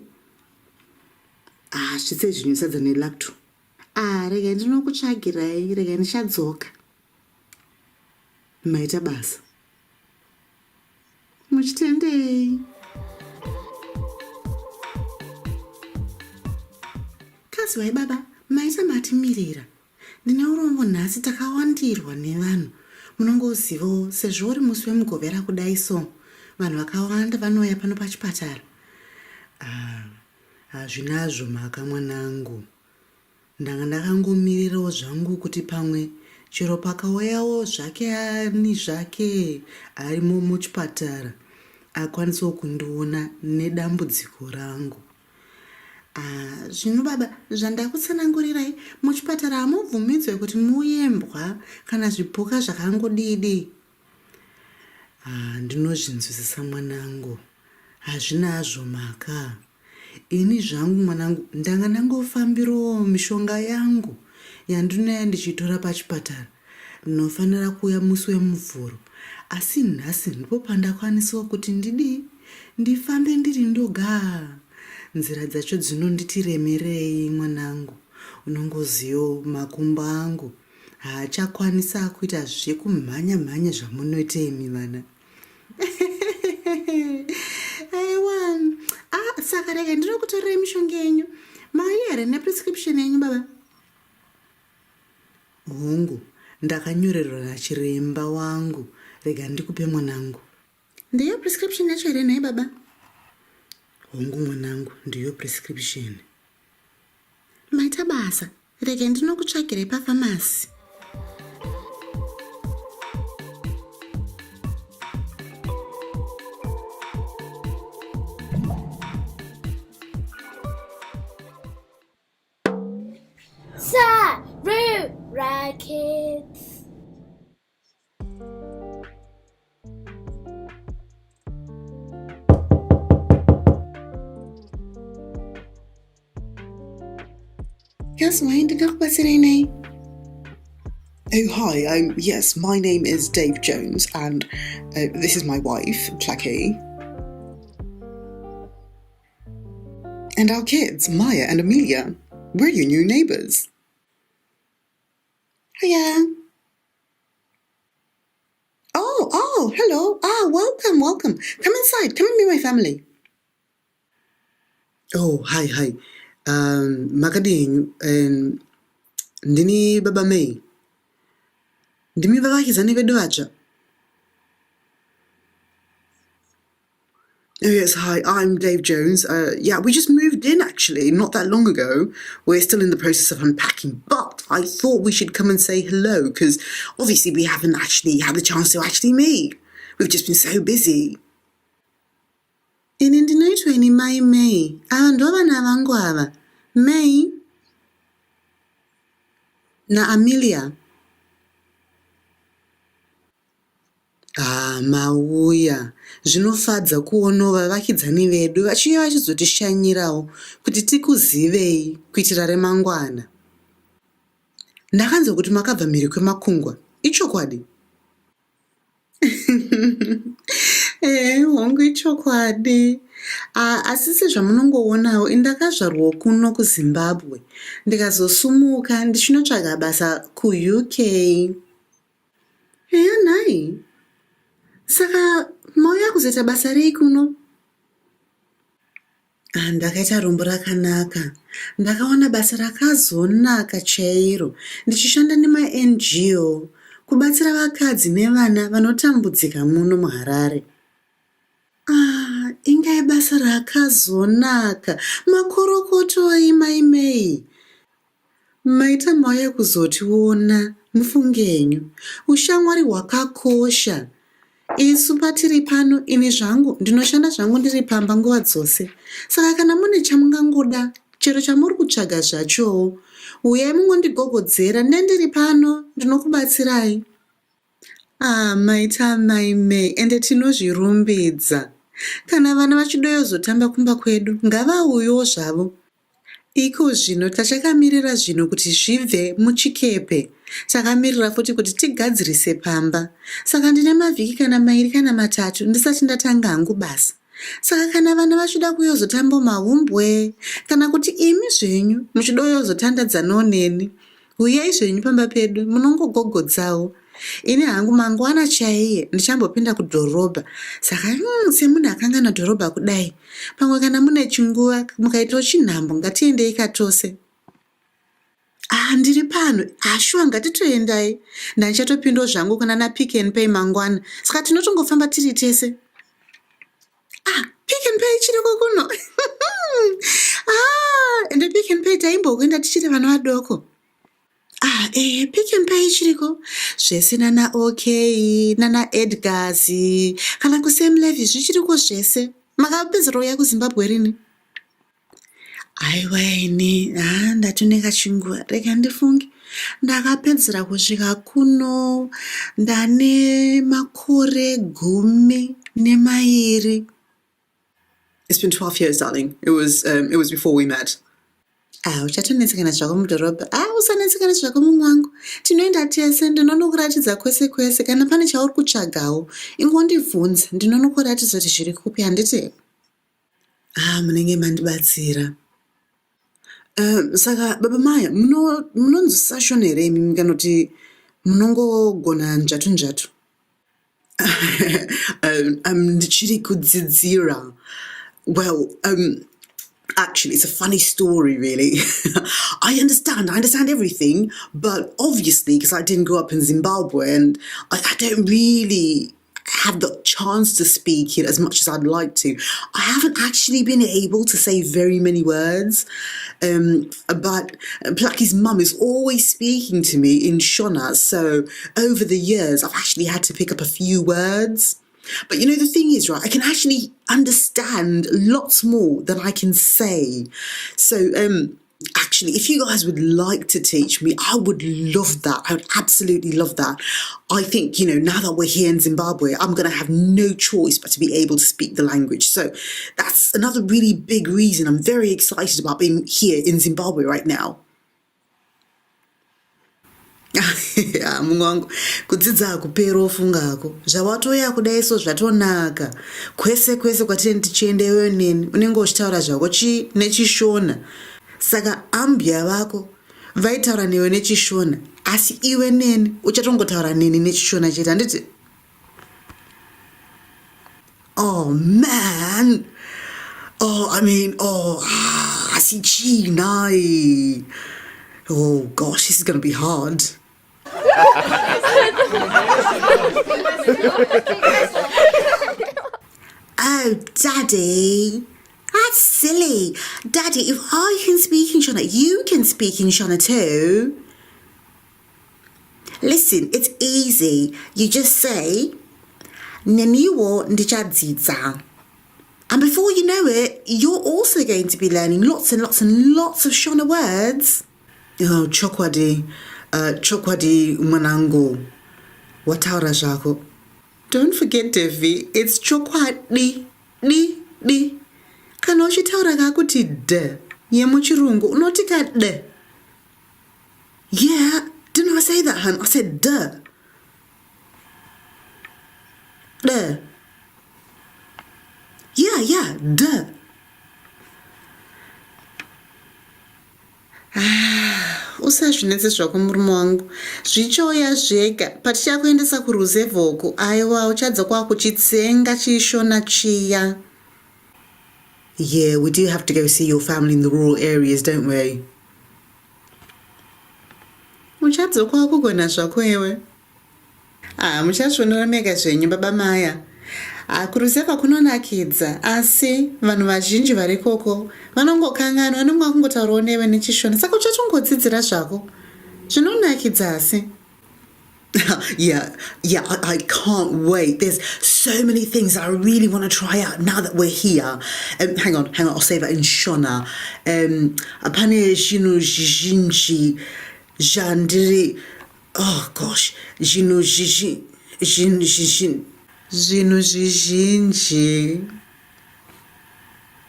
Zvitsei zvinyu sadza nelacto? Rega ndinokutsvakirai. Rega ndichadzoka. Maita basa. Muchitendei. Kazi wai baba, maita matimirira. Ndine urombo nhasi takawandirwa nevanhu. Munongozivawo sezvo uri musi wemugovera kudai so. Vanhu vakawanda vanouya pano pachipatara. Hazvinazvo mhaka mwanangu. Ndanga ndakangomirirawo zvangu kuti pamwe chero pakauyawo zvake ani zvake arimo muchipatara akwanisawo kundiona nedambudziko rangu. Zvino baba, zvandakutsanangurirai, muchipatara hamubvumidzwe kuti muuyembwa kana zvipuka zvakangodidi. Ndinozvinzwisisa mwanangu. Hazvinazvo mhaka. Ini zvangu mwanangu ndanga ndangofambirawo mishonga yangu yandinoya ndichitora pachipatara. Ndinofanira kuuya musi wemuvhuro. Asi nhasi ndipo pandakwanisawo kuti ndifambe ndiri ndoga. Nzira dzacho dzinonditiremerei mwanangu. Unongoziyo makumbo angu haachakwanisa kuita zvekumhanya zvamunoita imi vana. Aiwa. Saka rega ndinokutorerei mishonga yenyu. Mauya here neprescription yenyu baba? Hongu, ndakanyorerwa nachiremba wangu. Rega ndikupe mwanangu. Ndiyo prescription yacho here naye baba? Hongu mwanangu, ndiyo prescription. Maita basa. Rega ndinokutsvakirai pafamasi. Sarura Kids. Yes, why ndingakubatsirei nei? Oh, hi. Yes, my name is Dave Jones, and this is my wife, Placky. And our kids, Maya and Amelia. We're your new neighbours. Hiya. Oh, hello. Welcome. Come inside. Come and meet my family. Oh, hi. Makadinyu. Ndini Baba May. Ndimi vavakizani vedu vatsva. Oh, yes, hi, I'm Dave Jones. We just moved in, actually, not that long ago. We're still in the process of unpacking, but I thought we should come and say hello, because obviously we haven't actually had the chance to actually meet. We've just been so busy. Ini ndinoitwa ini Mai May. Ava ndo vana vangu ava. May na Amelia. Mauya. Zvinofadza kuona vavakidzani vedu vachiuya vachizotishanyirawo kuti tikuzivei kuitira remangwana. Ndakanzwa kuti makabva mhiri kwemakungwa. Ichokwadi? Hongu ichokwadi. Asi sezvamunongoonawo indakazvarwa kuno kuZimbabwe ndikazosumuka ndichinotsvaga basa kuUK. Nhai. Saka mauya kuzoita basa rei kuno? Ndakaita rombo rakanaka. Ndakaona basa rakazonaka chairo. Ndichishanda nema-NGO kubatsira vakadzi nevana vanotambudzika muno muHarare. Ingai basa rakazonaka. Makorokotoi Mai May. Maita mauya kuzotiona mufungenyu. Ushamwari hwakakosha. Isu patiri pano ini zvangu ndinoshanda zvangu ndiri pamba nguva dzose. Saka kana mune chamungangoda chero chamuri kutsvaga zvacho, uyai mungondigogodzera ndendiri pano ndinokubatsirai. Maita Mai May ende tinozvirumbidza. Kana vana vachidoyozotamba kumba kwedu ngavauyewo zvavo. Iko zvino tachakamirira zvino kuti zvibve muchikepe. Takamirira futi kuti tigadzirise pamba. Saka ndine mavhiki kana mairi kana matatu ndisati ndatanga hangu basa. Saka kana vana vachida kuyozotamba mahumbwe kana kuti imi zvenyu muchidoyozotandadzanawo neni, uyai zvenyu pamba pedu munongogogodzawo. Ini hangu mangwana chaiye ndichambopinda kudhorobha. Saka semunhu akangana dhorobha kudai, pamwe kana mune chinguva mukaitawo chinhambo ngatiendei katose. Ndiri pano, shuwa ngatitoendai. Ndichatopindawo zvangu kuna naPick n Pay mangwana. Saka tinotongofamba tiri tese. Pick n Pay chiriko kuno. Ende Pick n Pay taimbokwenda tichiri vana vadoko. Pick n Pay chiriko. Zvese nana OK, nana Edgars, kana kuSam Levy zvichiriko zvese. Makapedzera uya kuZimbabwe rini? Aiwa ini, ndatoneka chinguva, rega ndifunge. Ndakapedzera kusvika kuno, ndane makore 12. It's been 12 years, darling. It was before we met. Uchatonetsekana zvako mudhorobha. Usanetsekana zvako mumwangu. Tinoenda tese, ndinonokuratidza kwese kwese. Kana pane chauri kutsvagawo, ingondibvunza, ndinonokuratidza kuti zviri kupi, handiti? Munenge mandibatsira. Saka Baba Maya, munonzwisisa Shona here imi kanoti munongogona njatu? Ndichiri kudzidzira. Well, actually, it's a funny story, really. I understand everything, but obviously, because I didn't grow up in Zimbabwe and I don't really have the chance to speak it as much as I'd like to. I haven't actually been able to say very many words, but Plucky's mum is always speaking to me in Shona, so over the years I've actually had to pick up a few words. But the thing is, right, I can actually understand lots more than I can say. So actually, if you guys would like to teach me, I would love that. I would absolutely love that. I think, now that we're here in Zimbabwe, I'm going to have no choice but to be able to speak the language. So that's another really big reason I'm very excited about being here in Zimbabwe right now. Mungu wangu, kudzidza hakuperi ofungako. Zvawatoya kudaiso zvatonaka. Kwese kwatiri tichiendeyo neni, unenge uchitaura zvako nechishona. Saka ambya vako vaitaura newe nechishona. asi iwe neni uchatongotaura neni nechishona chete handiti? Oh man, asi chinai. Oh gosh, this is going to be hard. Oh, Daddy, that's silly. Daddy, if I can speak in Shona, you can speak in Shona too. Listen, it's easy. You just say, Neniwo ndichadzidza. And before you know it, you're also going to be learning lots and lots and lots of Shona words. Oh, chokwadi mwanangu. Wataura zvako. Don't forget, Devi, it's chokwadi, di. Kana uchitaura kakuti d, yemuchirungu, unotika d. Yeah, didn't I say that, hun? I said d. D. Yeah, d. Usazvinetse zvako murume wangu. Zvichoya zvega patichakuendesa kuruzevhoku. Aiwa uchadza kwakuchitsenga chishona chiya. Yeah, we do have to go see your family in the rural areas, don't we? Uchadza kwakugona zvako iwe. Muchazvionera mega zvenyu baba Maya. Kuruzeva kunonakidza, asi vanhu vazhinji vari koko vanongokanganwa, vanonga vakungotaurawo newe nechishona, saka uchatongodzidzira zvako. Zvinonakidza asi. Yeah, I can't wait. There's so many things I really want to try out now that we're here. Hang on, I'll say that in Shona. Pane zvinhu zvizhinji zvandiri. Oh gosh, zvinhu zvizhinji.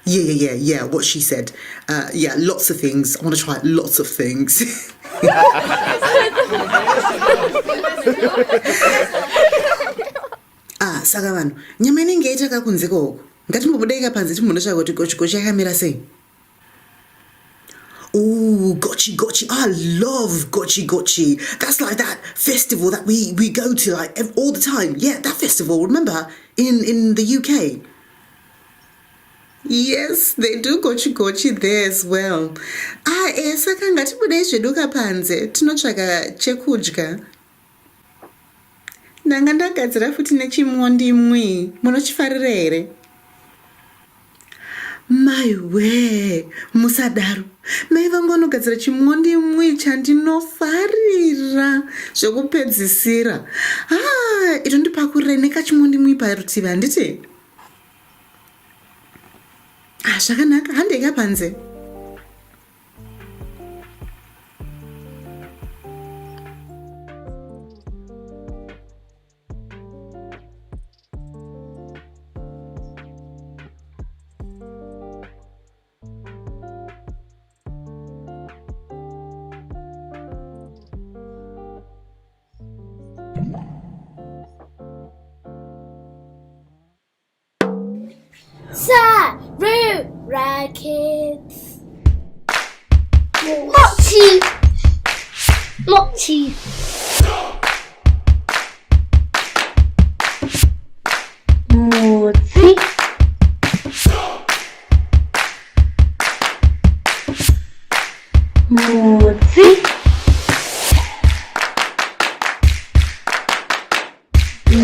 Yeah, what she said. Yeah, lots of things. I want to try lots of things. Saka vanhu, nyama inenge itakakunzika uku. Ngatimbobudeka panze timbondotsvaka kuti gochi yakamira sei. Oh, gochi. I love gochi. That's like that festival that we go to like all the time. Yeah, that festival, remember, in the UK. Yes, they do gochi there as well. Saka ngatibudei zveduka panze, tinotsvaka chekudya. Ndanga ndagadzira futi nechimondimwi, munochifarira here? Maiwe, musadaro. Mai vangu vanogadzira chimondimwi chandinofarira zvekupedzisira. Ito ndipakurira nekachimondimwi parutivi handiti? Zvakanaka, handeka panze. Sarura Kids. Mochi. Mochi.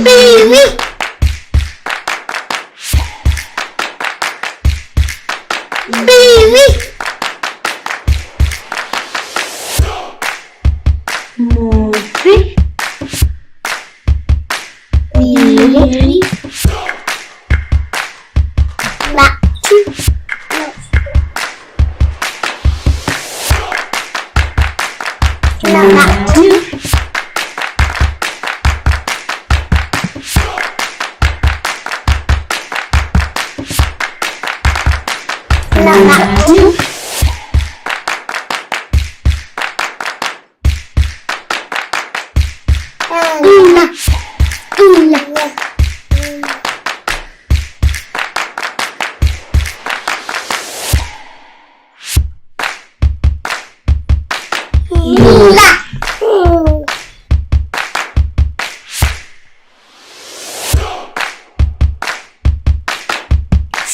Baby. La.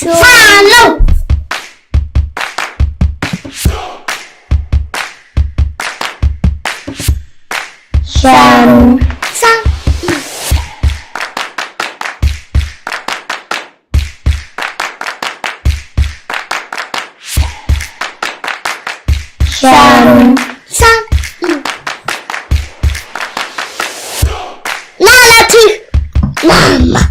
Shano. Shan. San. Shan. San. Nala tu. Mama.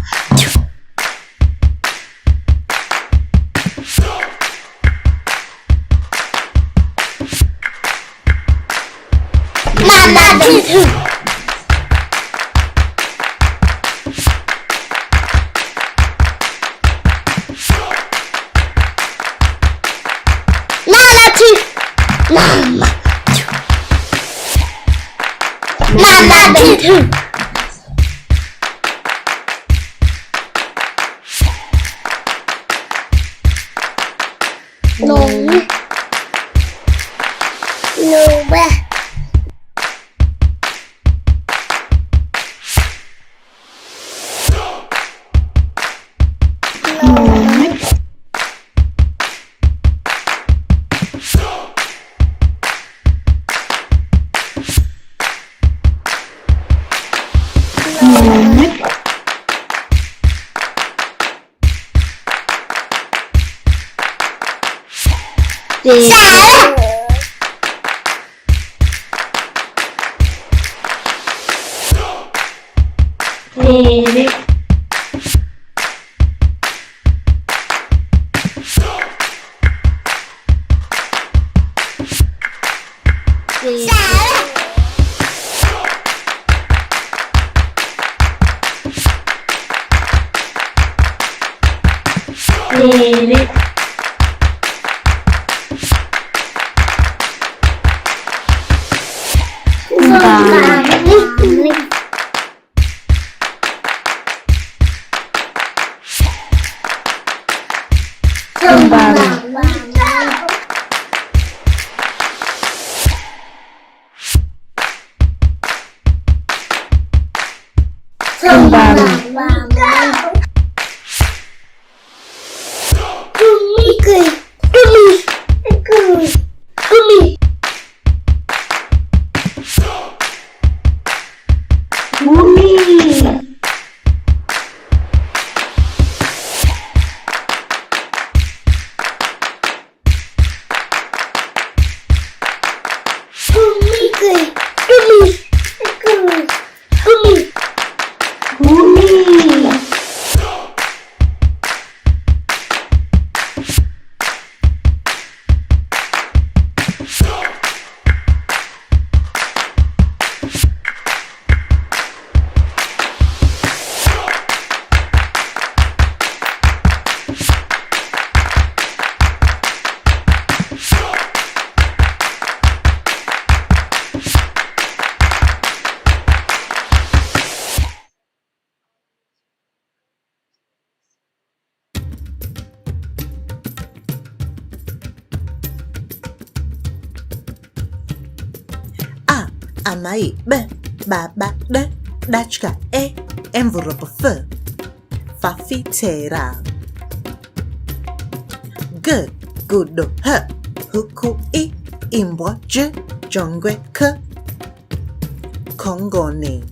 Mama tu. Mama. Mama too. No. No. Sarah. Baby. Sarah. Baby. Amai b ba ba d dachka e envelope f fafitera g gudo h huku I imbwa j jongwe k kongoni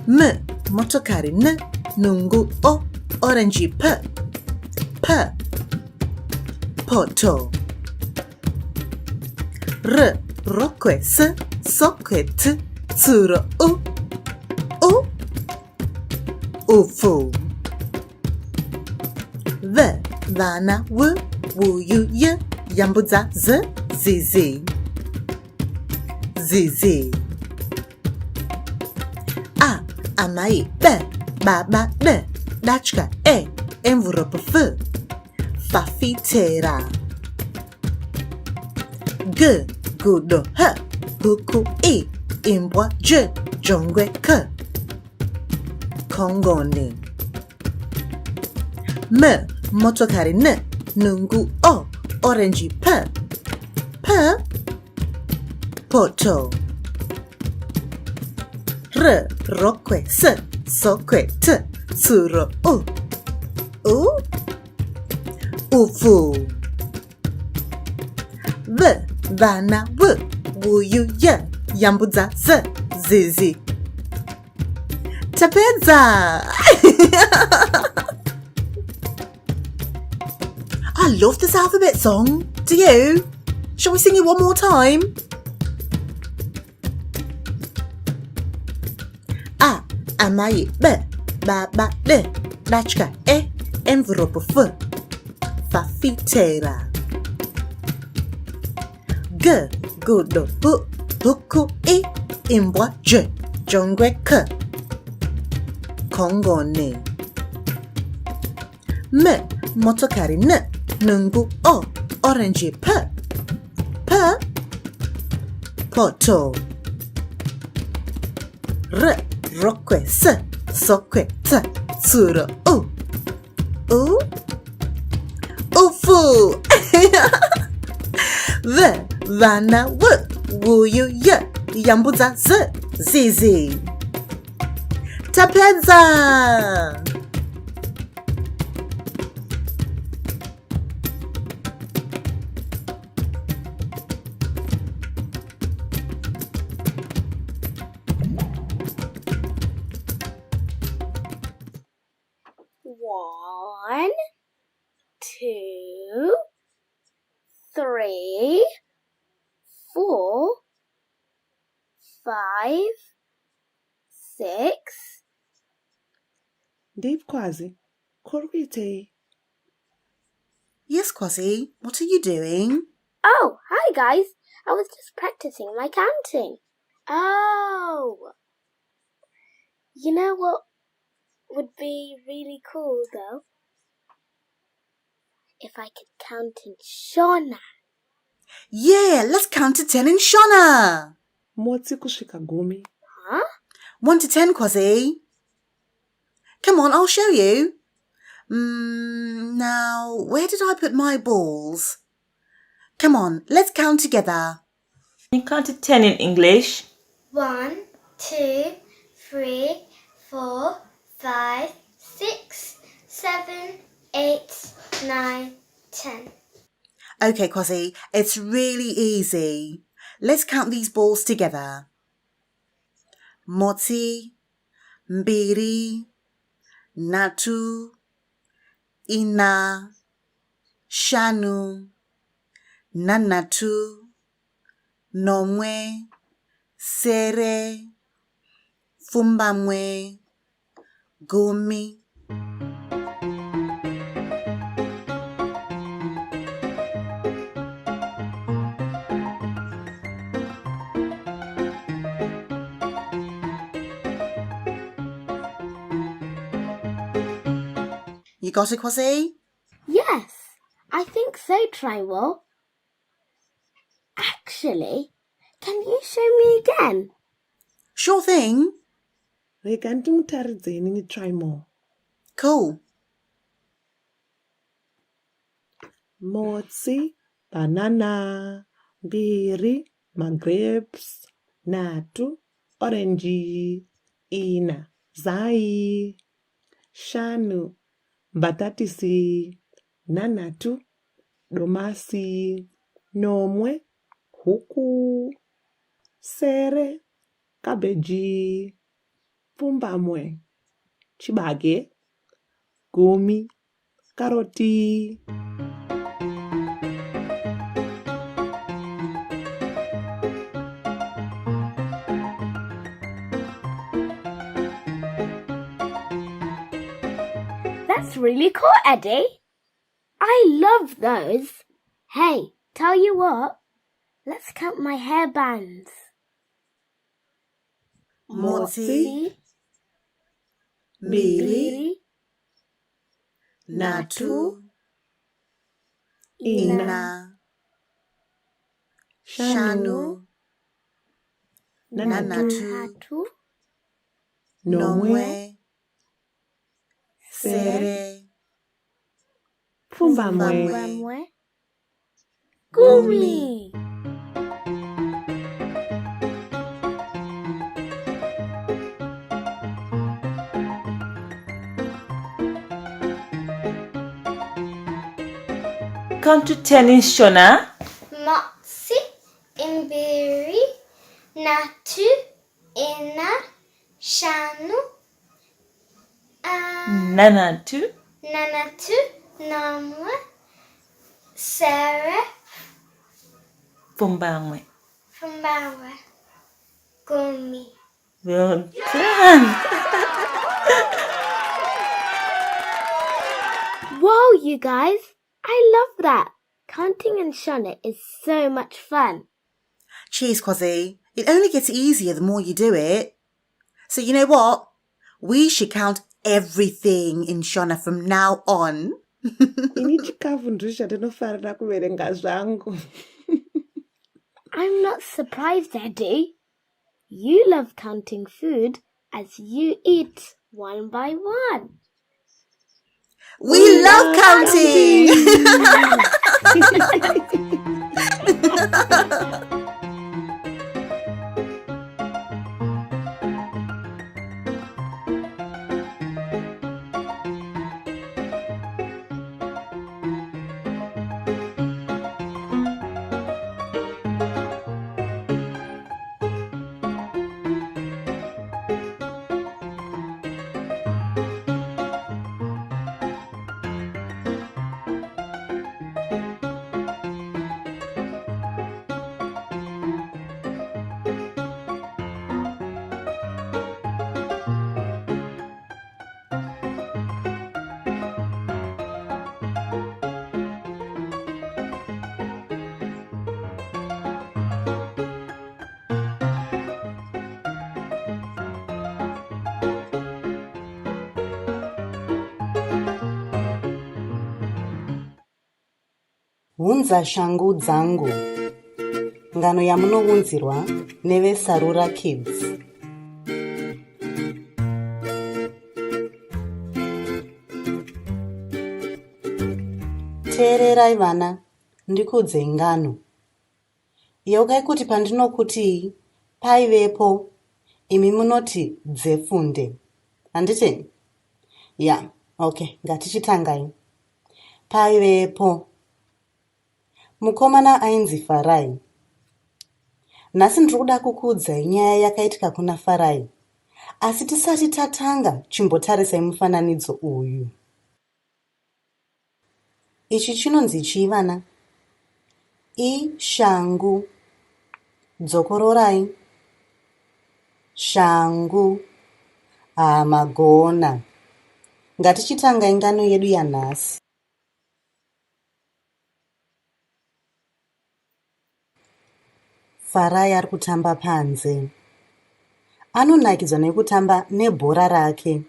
m motokari n nungu o orange p poto r rokwe s sokwe t tsuro u ufu v vana w wuyu y yambudza z zizi a amai b baba d dachka e envelope f fafitera g gudo h huku I imbwa j jongwe k kongoni m motokari n nungu o orange p poto r rokwe s sokwe t tsuro U. Ufu. V. Vana. W. Wuyu. Y. Yambudza. Z. Zizi. Tapedza. I love this alphabet song. Do you? Shall we sing it one more time? A. Amai. B. Ba ba le. Lachka. E. Envelope. F. Fafitera. G. Gudo. Hu. Huku. I. Imbwa. J. Jongwe. K. Kongone. M. Motokari. N. Nungu. O. Orange. P. P. Poto. R. Rokwe. S. Sokwe. T. Tsuro. U. U. Ufu. V. Vana. W. Wuyu. Y. Yambudza. Z. Zizi. Tapedza. One, two, three, 4, 5, 6. Dave Kwazi, Korite. Yes, Kwasi, what are you doing? Oh, hi guys. I was just practicing my counting. Oh. You know what would be really cool though? If I could count in Shona. Yeah, let's count to 10 in Shona. Motsi kushika gumi. Huh? 1 to 10, Kwasi. Come on, I'll show you. Now, where did I put my balls? Come on, let's count together. You count to 10 in English. 1, 2, 3, 4, 5, 6, 7, 8, 9, 10. Okay, Kwasi, it's really easy. Let's count these balls together. Motsi, mbiri, natu, ina, shanu, nanatu, nomwe, sere, fumbamwe, gumi. You got it, Kwasi? Yes, I think so, Trimble. Actually, can you show me again? Sure thing. Reka ndimutaridzeni ni try more. Cool. Motsi, banana, mbiri, grapes, natu, orange, ina, zai, shanu, batatisi, nanatu, domasi, nomwe, huku, sere, cabbage, pumbamwe, chibage, gumi, karoti. That's really cool, Eddie. I love those. Hey, tell you what, let's count my hairbands. Motsi, mbiri, natu, ina, shanu, nanatu, nomwe, sere, Pumbamwe, gumi. Count to 10 in Shona. Motsi, Imbiri, Natu, Ina, Shanu, Nanatu. Nanatu, Namwa, Sarah, Fumbangwe. Fumbawa, Gumi. Well done. Whoa, you guys! I love that. Counting in Shona is so much fun. Cheers, Quazzy. It only gets easier the more you do it. So you know what? We should count everything in Shona from now on. Ini chikafu ndisha ndinofarira kuverenga zvangu. I'm not surprised, Eddie. You love counting food as you eat one by one. We love counting! Hunza shangu dzangu. Ngano yamunounzirwa neve Sarura Kids. Teererai vana, ndikudze ngano. Yaukai kuti pandinokuti paivepo, imi munoti dzefunde. Handiti? Ya, okay, ngatichitangai. Paivepo. Mukomana ainzi Farai. Nhasi ndinoda kukuudzai nyaya yakaitika kuna Farai. Asi tisati tatanga, chimbotarisai mufananidzo uyu. Ichi chinonzi chii vana? Ishangu. Dzokororai. Shangu. Magona. Ngatichitangai ngano yedu yanhasi. Farai ari kutamba panze. Anonakidzwa nekutamba nebhora rake.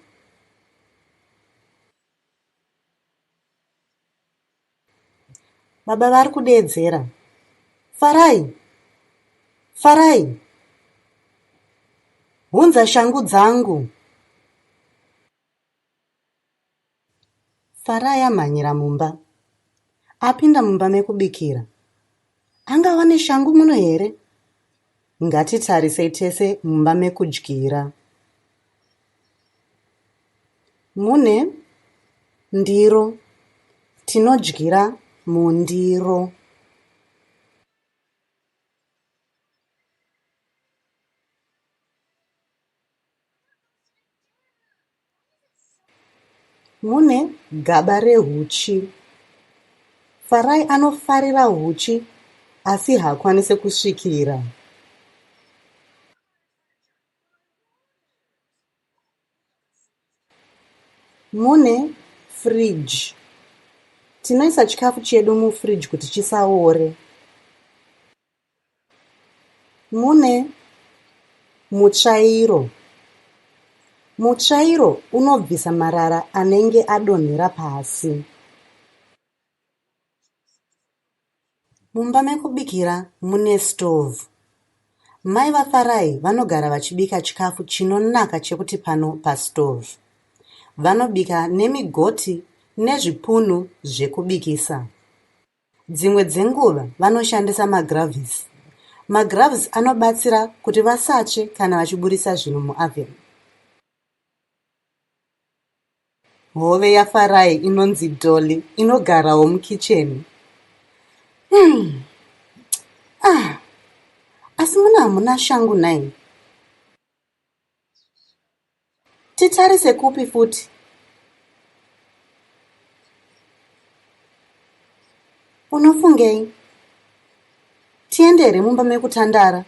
Baba vari kudeedzera. Farai! Farai! Hunza shangu dzangu. Farai amhanyira mumba. Apinda mumba mekubikira. Angava neshangu muno here? Ngatitarisei tese mumba mekudyira. Mune ndiro. Tinodyira mundiro. Mune gaba rehuchi. Farai anofarira huchi asi haakwanisi kusvikira. Mune fridge. Tinoisa chikafu chedu mufridge kuti chisaore. Mune mutsvairo. Mutsvairo unobvisa marara anenge adonhera pasi. Mumba mekubikira mune stove. Mai vaFarai vanogara vachibika chikafu chinonaka chekuti pano pastove. Vanobika nemigoti nezvipunu zvekubikisa. Dzimwe dzenguva vanoshandisa magravhisi. Magravhisi anobatsira kuti vasatsve kana vachiburisa zvinhu muoven. Hove yaFarai inonzi Dolly inogarawo mukicheni. Asi muna hamuna shangu nai. Titarise kupi futi? Unofungei? Tiendere mumba mekutandara.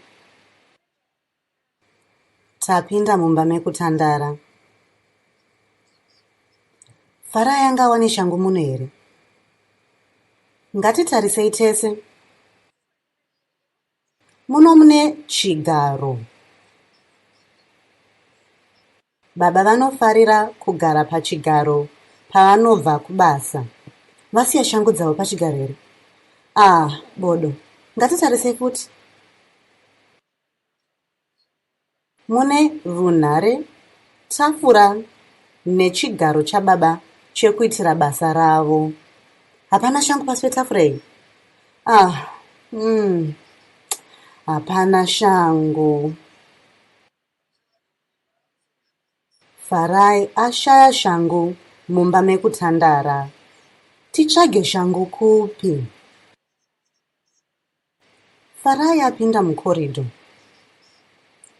Tapinda mumba mekutandara. Fara yanga wane shangu muno here. Ngatitarisei tese. Muno mune chigaro. Baba vanofarira kugara pachigaro pavanobva kubasa. Vasiya shangu dzavo pachigaro here. Bodo. Ngatitarisei futi. Mune runhare, tafura nechigaro chababa chekuitira basa ravo. Hapana shangu pasi petafura iyi? Hapana shangu. Farai ashaya shangu mumba mekutandara. Titsvage shangu kupi? Farai apinda mukorido.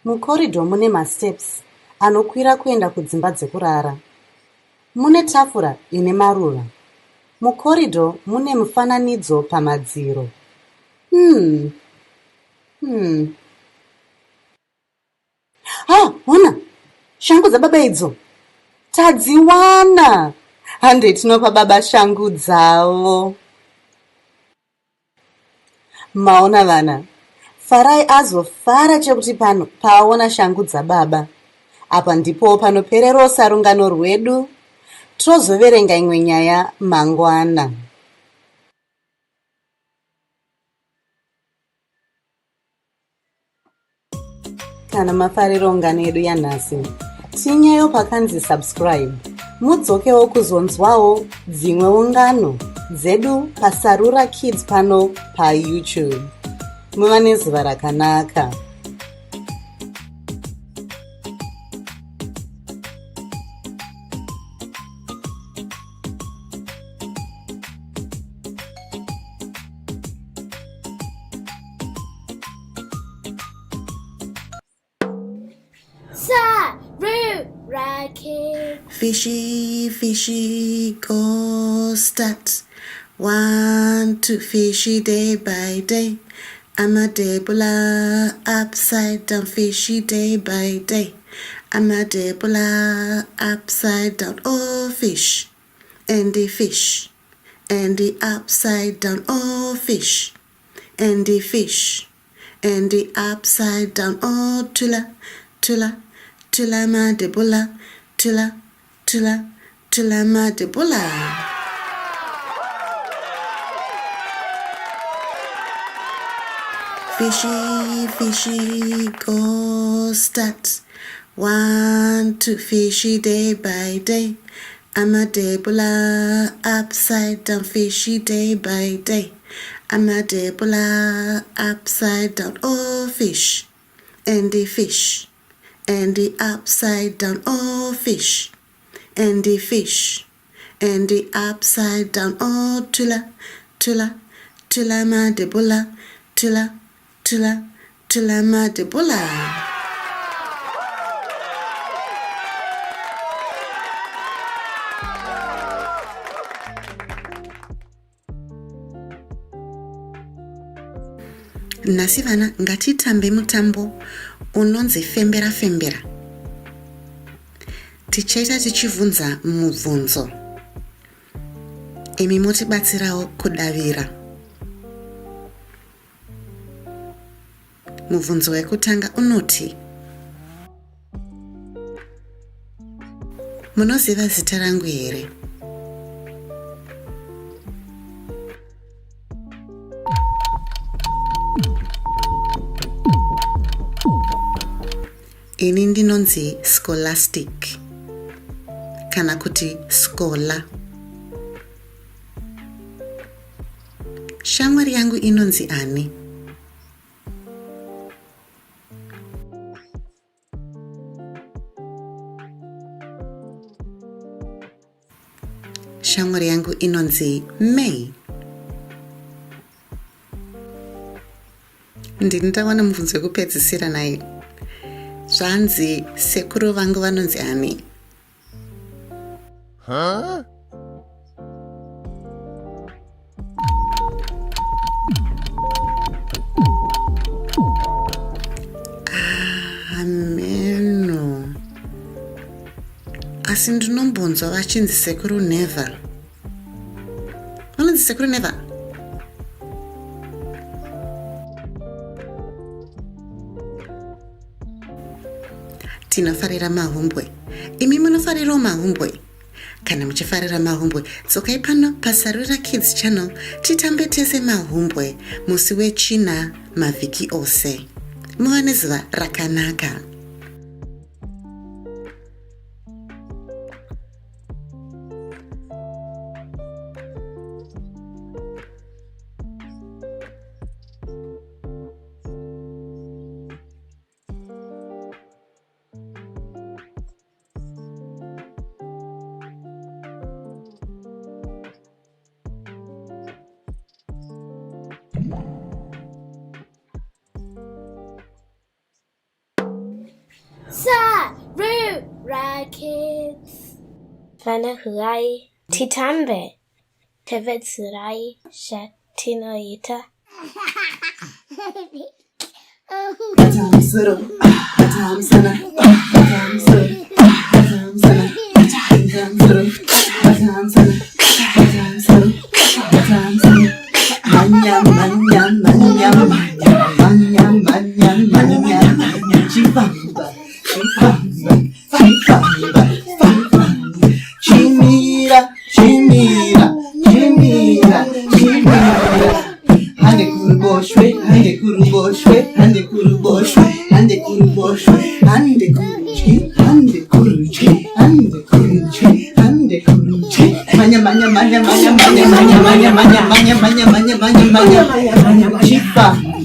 Mukorido mune masteps anokwira kuenda kudzimba dzekurara. Mune tafura ine maruva. Mukorido mune mufananidzo pamadziro. Hona! Shangu dzababa idzo! Tadziwana! Hande tinopa baba shangu dzavo. Maona vana. Farai azofara chekuti pano paona shangu dzababa. Apa ndipo panopererosa rungano rwedu. Tozoverenga imwe nyaya mangwana. Kana mafariro ungano yedu yanhasi, tinyayo pakanzi subscribe. Mudzokewo kuzonzwawo dzimwe ungano dzedu paSarura Kids pano paYouTube. Muva nezuva rakanaka. Sarura Kids. Fishy, fishy, go start. 1, 2, fishy day by day. I'm a Debola, upside down, fishy day by day. I'm a Debola, upside down, oh fish. And the fish. And the upside down, oh fish. And the fish. And the upside down, oh tula, tula, tula ma Debola, tula, tula, tula ma Debola. Fishy, fishy, go start. 1, 2, fishy day by day. I'm a Debola, upside down, fishy day by day. I'm a Debola, upside down, oh fish. And the fish. And the upside down, oh fish. And the fish. And the upside down, oh tula, tula, tula ma Debola, tula, tula, tula ma Debola. Nhasi vana ngatitambe mutambo unonzi fembera fembera. Tichaita tichivhunza mubvunzo. Imi motibatsirawo kudavira. Mubvunzo wekutanga unoti: munoziva zita rangu here? Ini ndinonzi Scholastic kana kuti Skola. Shamwari yangu inonzi ani? Shamwari yangu inonzi May. ndini ndawana mubvunzo wekupedzisira naye. Zvanzi sekuru vangu vanonzi ani? Ameno. Asi ndinombonzwa vachinzi sekuru Neva. Vanonzi sekuru Neva? Tinofarira mahumbwe. Imi munofarirawo mahumbwe? Kana muchifarira mahumbwe, dzokai pano paSarura Kids channel titambe tese mahumbwe musi wechina mavhiki ose. Muva nezuva rakanaka. Sarura Kids. Vana huai titambe. Tevetsurai shatinoita. Atam suru, atam sana, atam suru, atam sana, atam suru, atam sana, atam suru, atam sana. Manyam, manyam, manyam, manyam, manyam, manyam, manyam, manyam, chibamba, chibamba, chibamba, chibamba, chimira, chimira, chimira, chimira. Hande kuruboshwe, hande kuruboshwe, hande kuruboshwe, hande kuruboshwe, hande kuruchi, hande kuruchi, hande kuruchi, hande kuruchi. Manya manya manya manya manya manya manya manya manya manya manya manya manya manya manya chifamba,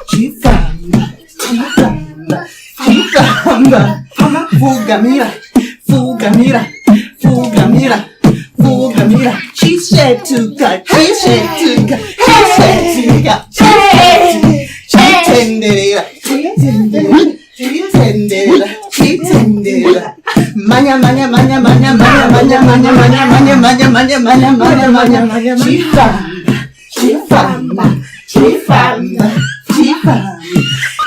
chifamba, chifamba, chifamba. Fugamira, fugamira, fugamira, fugamira. Chishetuka, chishetuka, chishetuka, chitenderera, chitenderera, chitenderera, chitenderera. Manya manya manya manya manya manya manya manya manya manya manya manya manya manya. Chifamba, chifamba, chifamba, chifamba.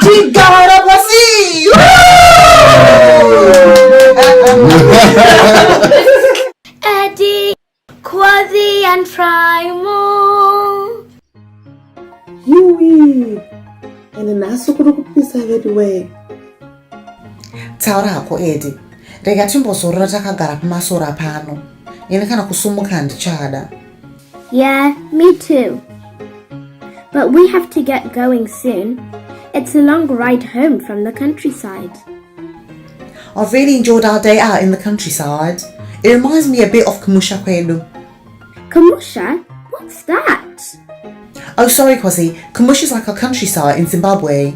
Chigara basi. Eddie, Quasi and try more. Yui. Ene naso kuri kupisa vedwe. Taura hako Eddie. Rega timbozorora takagara pamasora pano. Ine kana kusumuka ndichada. Yeah, me too. But we have to get going soon. It's a long ride home from the countryside. I've really enjoyed our day out in the countryside. It reminds me a bit of Kamusha Kwelu. Kamusha? What's that? Oh, sorry, Kwasi. Kamusha is like our countryside in Zimbabwe.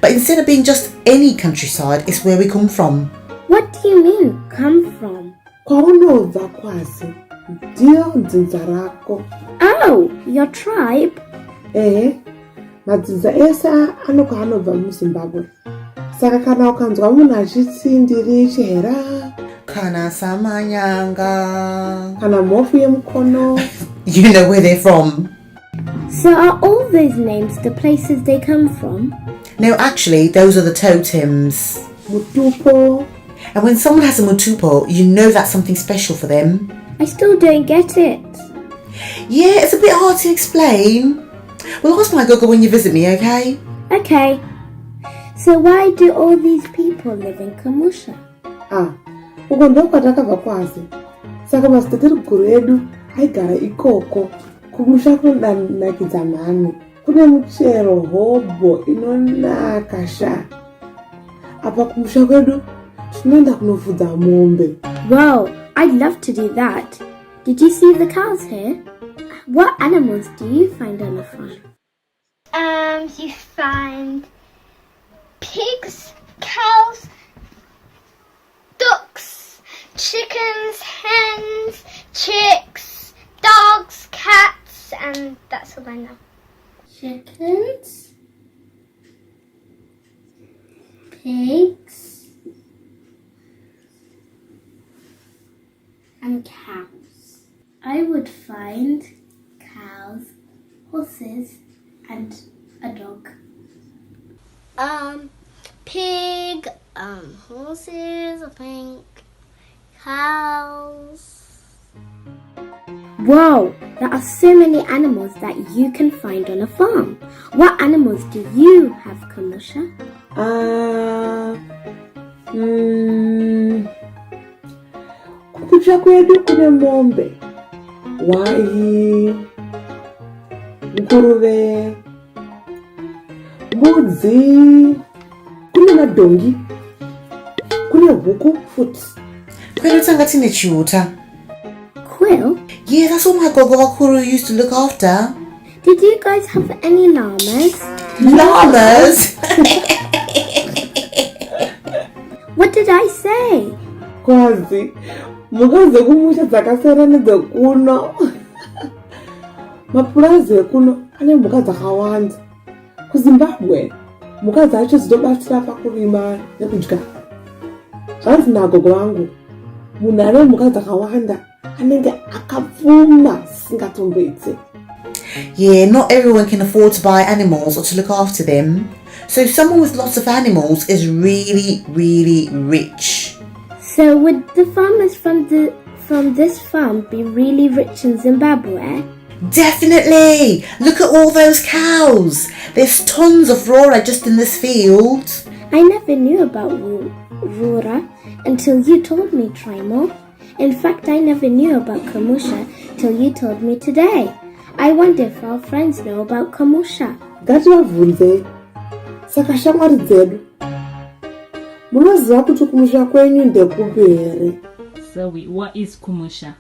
But instead of being just any countryside, it's where we come from. What do you mean, come from? Kwaunobva Kwasi. Ndio nzinza rako. Oh, your tribe? Madzinza ese anokwa anobva muZimbabwe. Saka kana ukanzwa munhu achitsindiri chihera, Kana Samanyanga, kana mhofu yemukono. You know where they're from. So are all those names the places they come from? No, actually, those are the totems. Mutupo. And when someone has a mutupo, you know that's something special for them. I still don't get it. Yeah, it's a bit hard to explain. Well, ask my Gogo when you visit me, okay? Okay. So why do all these people live in Kamusha? Uko ndo kwatakabva Kwasi. Saka masiteteru guru edu aigara ikoko. Kumusha kunonakidza mhani. Kune muchero hobo inonaka sha. Apa kumusha kwedu tinoenda kunofudza mombe. Wow, I'd love to do that. Did you see the cows here? What animals do you find on the farm? You find pigs, cows, ducks, chickens, hens, chicks, dogs, cats, and that's all I know. Chickens, pigs, and cows. I would find cows, horses, and a dog. Pig, horses, I think, cows. Wow, there are so many animals that you can find on a farm. What animals do you have, Kamusha? Kukucha kwedu kune mombe, wai, nguruve, mbudzi, kune madhongi, kune huku futi. Kwedu tanga tine chiuta. Quill? Yeah, that's what my gogo Wakuru used to look after. Did you guys have any llamas? Llamas? What did I say? Kwazi, mukazi kumusha dzakasiyana nedzekuno. Mapurazi ekuno ane mhuka dzakawanda. KuZimbabwe, mhuka dzacho dzinobatsira pakurima nekudya. Zvanzi nagogo vangu, munhu ane mhuka dzakawanda anenge akapfuma singatomboitse. Yeah, not everyone can afford to buy animals or to look after them. So someone with lots of animals is really, really rich. So would the farmers from this farm be really rich in Zimbabwe? Definitely! Look at all those cows. There's tons of Rora just in this field. I never knew about Rora until you told me, Trimo. In fact, I never knew about Kamusha till you told me today. I wonder if our friends know about Kamusha. Ngativabvunze. Saka shamwari dzedu. Munoziva kuti kumusha kwenyu ndekupi here? So what is Kumusha?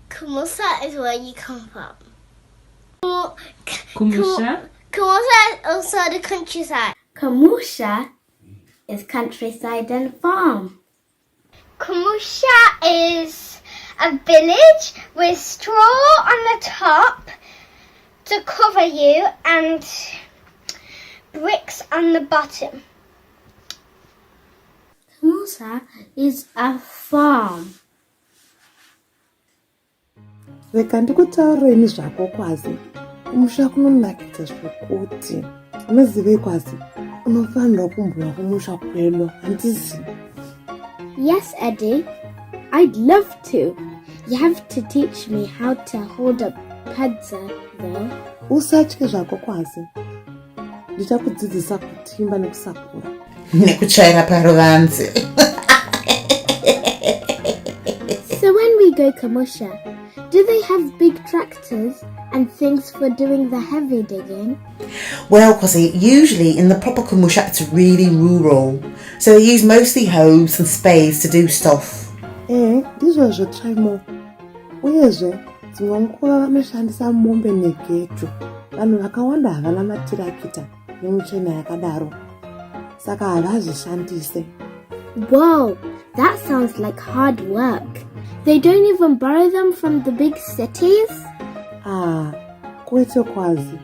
Kamusha is where you come from. Kumusha? Kamusha is also the countryside. Kamusha is countryside and farm. Kamusha is a village with straw on the top to cover you and bricks on the bottom. Kamusha is a farm. Reka ndikutaureni zvako Kwazi. Kumusha kunonakidza zvokuti. Unozive Kwazi, unofanira kumbouya kumusha kwedu, handisi? Yes, Eddie. I'd love to. You have to teach me how to hold a pedza, though. Usatye zvako Kwazi. Ndichakudzidzisa kutimba nekusakura. Nekuchaira paruvanzi. So when we go Kamusha, do they have big tractors and things for doing the heavy digging? Well, Kwasi, usually in the proper Kamusha it's really rural. So they use mostly hoes and spades to do stuff. Ndizvo Trimo. Uyezve, dzimwe nguva vanoshandisa mombe negejo. Vanhu vakawanda havana matirakita nemuchena yakadaro. Saka havazvishandise. Whoa, that sounds like hard work. They don't even borrow them from the big cities? Kwete Kwazi.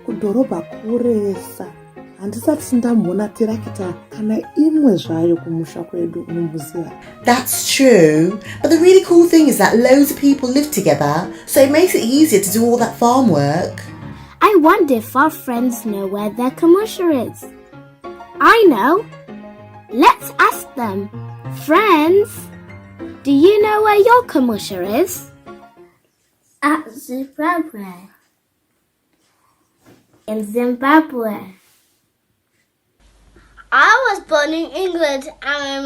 Kudhorobha kuresa. Handisati ndamboona tirakita kana imwe zvayo kumusha kwedu unomboziva. That's true, but the really cool thing is that loads of people live together, so it makes it easier to do all that farm work. I wonder if our friends know where their Kamusha is. I know. Let's ask them. Friends, do you know where your Kamusha is? At Zimbabwe. In Zimbabwe. I was born in England and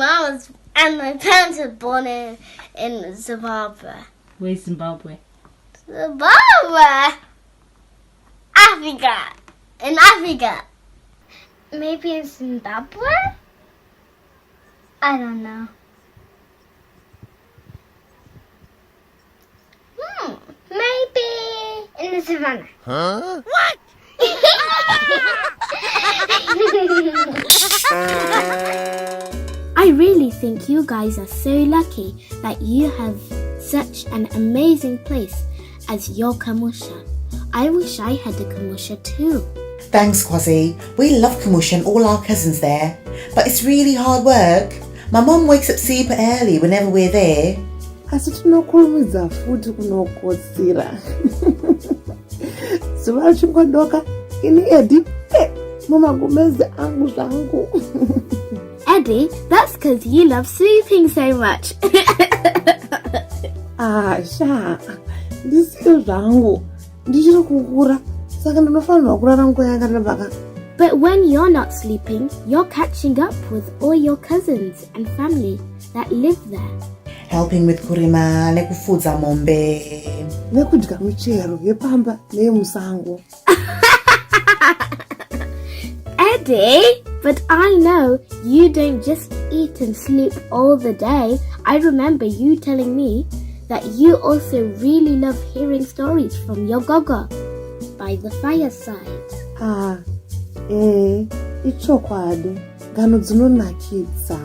my parents were born in Zimbabwe. Where's Zimbabwe? Zimbabwe? Africa. In Africa. Maybe in Zimbabwe? I don't know. Maybe in the savannah. Huh? What? I really think you guys are so lucky that you have such an amazing place as your Kamusha. I wish I had a Kamusha too. Thanks, Kwasi. We love Kamusha and all our cousins there. But it's really hard work. My mom wakes up super early whenever we're there. Asi tinokurumidza futi kunokotsira. Zuva richingodoka, ini Eddie, mumagumezi angu zvangu. Eddie, that's because you love sleeping so much. Sha, ndisiyo zvangu. Ndichiri kukura, saka ndinofanirwa kurara nguva yakareba. But when you're not sleeping, you're catching up with all your cousins and family that live there. Helping with kurima, nekufudza mombe. Nekudya michero yepamba neyemusango. Eddie, but I know you don't just eat and sleep all the day. I remember you telling me that you also really love hearing stories from your gogo by the fireside. Ichokwadi, ngano dzinonakidza.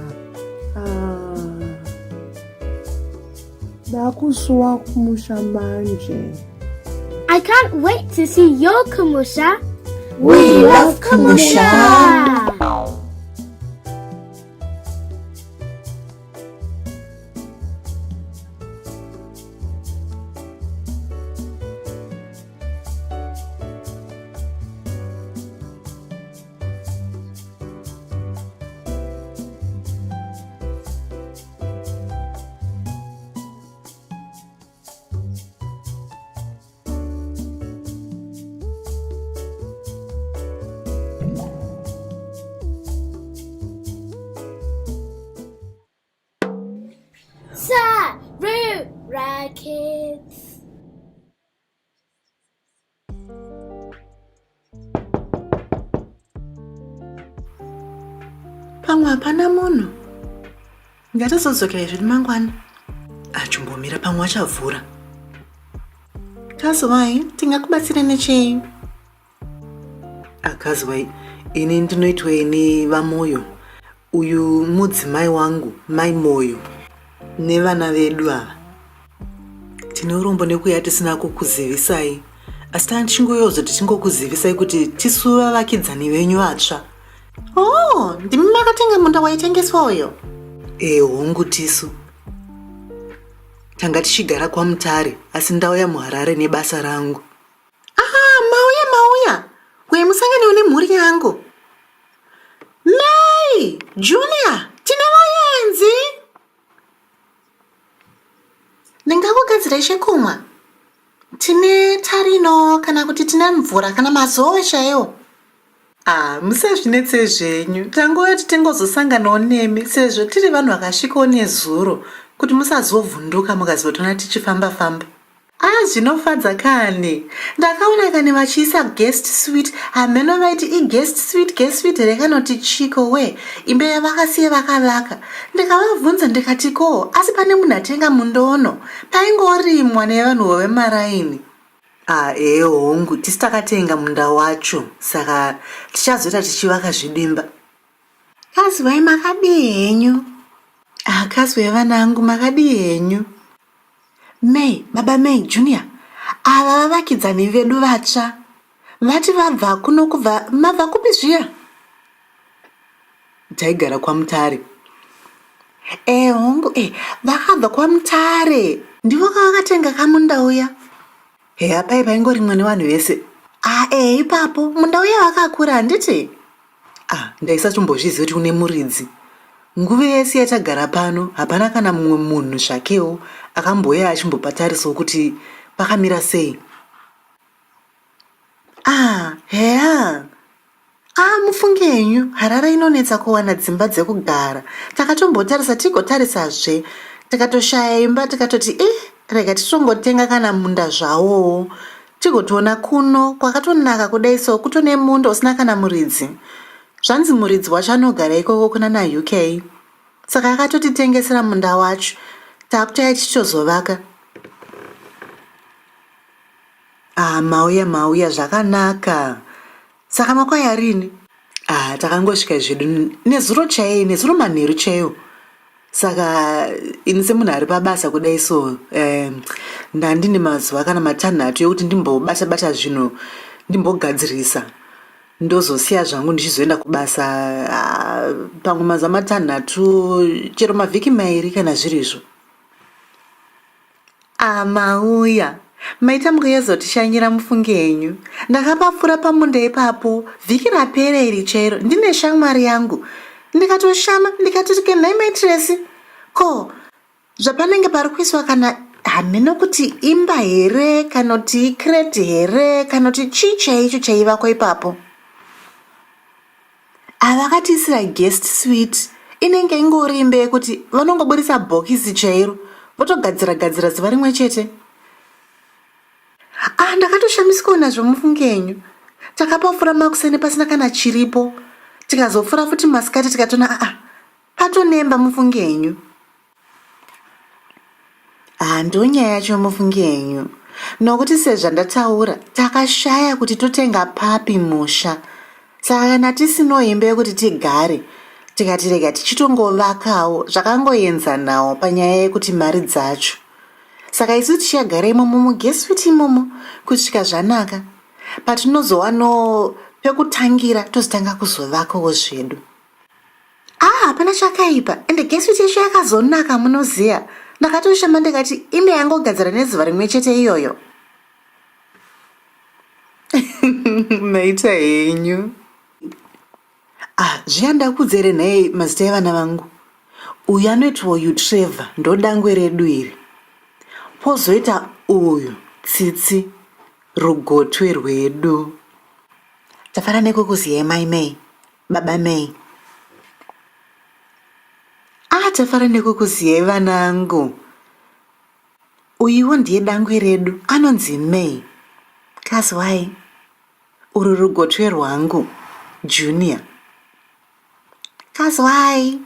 Dakusuwa kumusha manje. I can't wait to see your kumusha. We love kumusha. Sarura Kids. Pamwe hapana munhu. Ngatizodzokera zviri mangwana. Achimbomira pamwe achavhura. Kazwai, tingakubatsira nechei? Akazwai, ini ndinoitwa ini vamoyo. Uyu mudzimai wangu, mai moyo. Nevana vedu ava. Tine urombo nekuya tisina kukuzivisai. Asi tichingoyozva tichingokuzivisai kuti tisu vavakidzani venyu vatsva. Oh, ndimi makatenga munda waitengeswa uyo? Hongu tisu. Tanga tichigara kwaMutare, asi ndauya muHarare nebasa rangu. Mauya. Uye musanganiwo nemhuri yangu. May, Junior, tine vayenzi. Ndingakugadzira chekumwa. Tine tarino kana kuti tine mvura kana mazowe chaiwo. Musazvinetse zvenyu. Tangoya titingozosanganawo nemi sezvo tiri vanhu vakasvikawo nezuro kuti musazovhunduka mukazotona tichifamba-famba. Zvinofadza kani. Ndakaona kane vachiisa guest suite. Hameno vaiti i-guest suite here kanoti chiko we. Imba yavakasiya vakavaka. Ndikavabvunza ndikatiko, asi pane munhu atenga mundono. Paingorimwa nevanhu vemaraini. Hongu, tisi takatenga munda wacho. Saka tichazoita tichivaka zvidimba. Kazwai makadii henyu? Kazwai vanangu makadii henyu? May, Baba May, Junior, ava vavakidzani vedu vatsva. Vati vabva kuno kubva, mabva kupi zviya? Taigara kwaMutare. Hongu, vakabva kwaMutare. Ndivo kavakatenga kamunda uya. Apai paingorimwa nevanhu vese. Ipapo, munda uya vakakura handiti? Ndaisachombozviziva kuti une muridzi. Nguva yese yatagara pano, hapana kana mumwe munhu zvakewo akamboya achimbopa tariso kuti pakamira sei. Mufunge henyu, Harare inonetsa kuwana dzimba dzekugara. Takatombotarisa tigotarisazve, tikatoshaya imba tikatoti rega titongotenga kana munda zvawo. Tigotoona kuno kwakatonaka kudaiso kutone munda usina kana muridzi. Zvanzi muridzi wacho anogara ikoko kuna naUK. Saka akatotitengesera munda wacho. Takutai tichitozovaka. Mauya zvakanaka. Saka makwai rini? Takangosvika zvedu nezuro chaiyo, nezuro manheru chaiyo. Saka ini semunhu ari pabasa kudai so, ndandine mazuva kana matanhatu ekuti ndimbobata-bata zvinhu, ndimbogadzirisa. ndozosiya zvangu ndichizoenda kubasa pamwe mazuva matanhatu chero mavhiki mairi kana zviri izvo. Mauya maita mukayezotishanyira mufunge yenyu. Ndakapapfura pamunda ipapo vhiki rapera iri chero ndine shamwari yangu ndikatoshama ndikatoti kenhai maitiresi ko zvapanenge pari kuiswa kana hameno kuti imba here kana kuti ikireti here kana kuti chii chaicho chaivakwa ipapo. Havakatiisira guest suite inenge ingori imba yekuti vanongoburisa bhokisi chairo votogadzira zuva rimwe chete. Ndakatoshamisikawo nazvo mufunge yenyu. Takapafura makuseni pasina kana chiripo tikazofura futi masikati tikatona patonemba mufunge yenyu. Ndonyaya yacho mufunge yenyu nokuti sezvandataura takashaya kuti totenga papi musha, saka kana tisino imba yekuti tigare tikati rega tichitongovakawo zvakangoenzanawo panyaya yekuti mari dzacho. Saka isu tichagara imomo mugeswiti imomo kusvika zvanaka patinozowano pekutangira tozotanga kuzovakawo zvedu. Hapana chakaipa ende geswiti yacho yakazonaka munoziya. Ndakatoshama ndikati imba yangogadzira nezuva rimwe chete iyoyo. Maita henyu. Zviya ndakudzere nhai mazita evana vangu. Uyu anoitwa uyu Trevor ndodangwe redu iri. Pozoita uyu Tsitsi rugotwe rwedu. Tafara nekukuziyai mai Mei, baba Mei. Tafara nekukuziyai vanangu. Uyuwo ndiye dangwe redu anonzi Mei. Kazwai uru rugotwe rwangu Junior. Kazwai.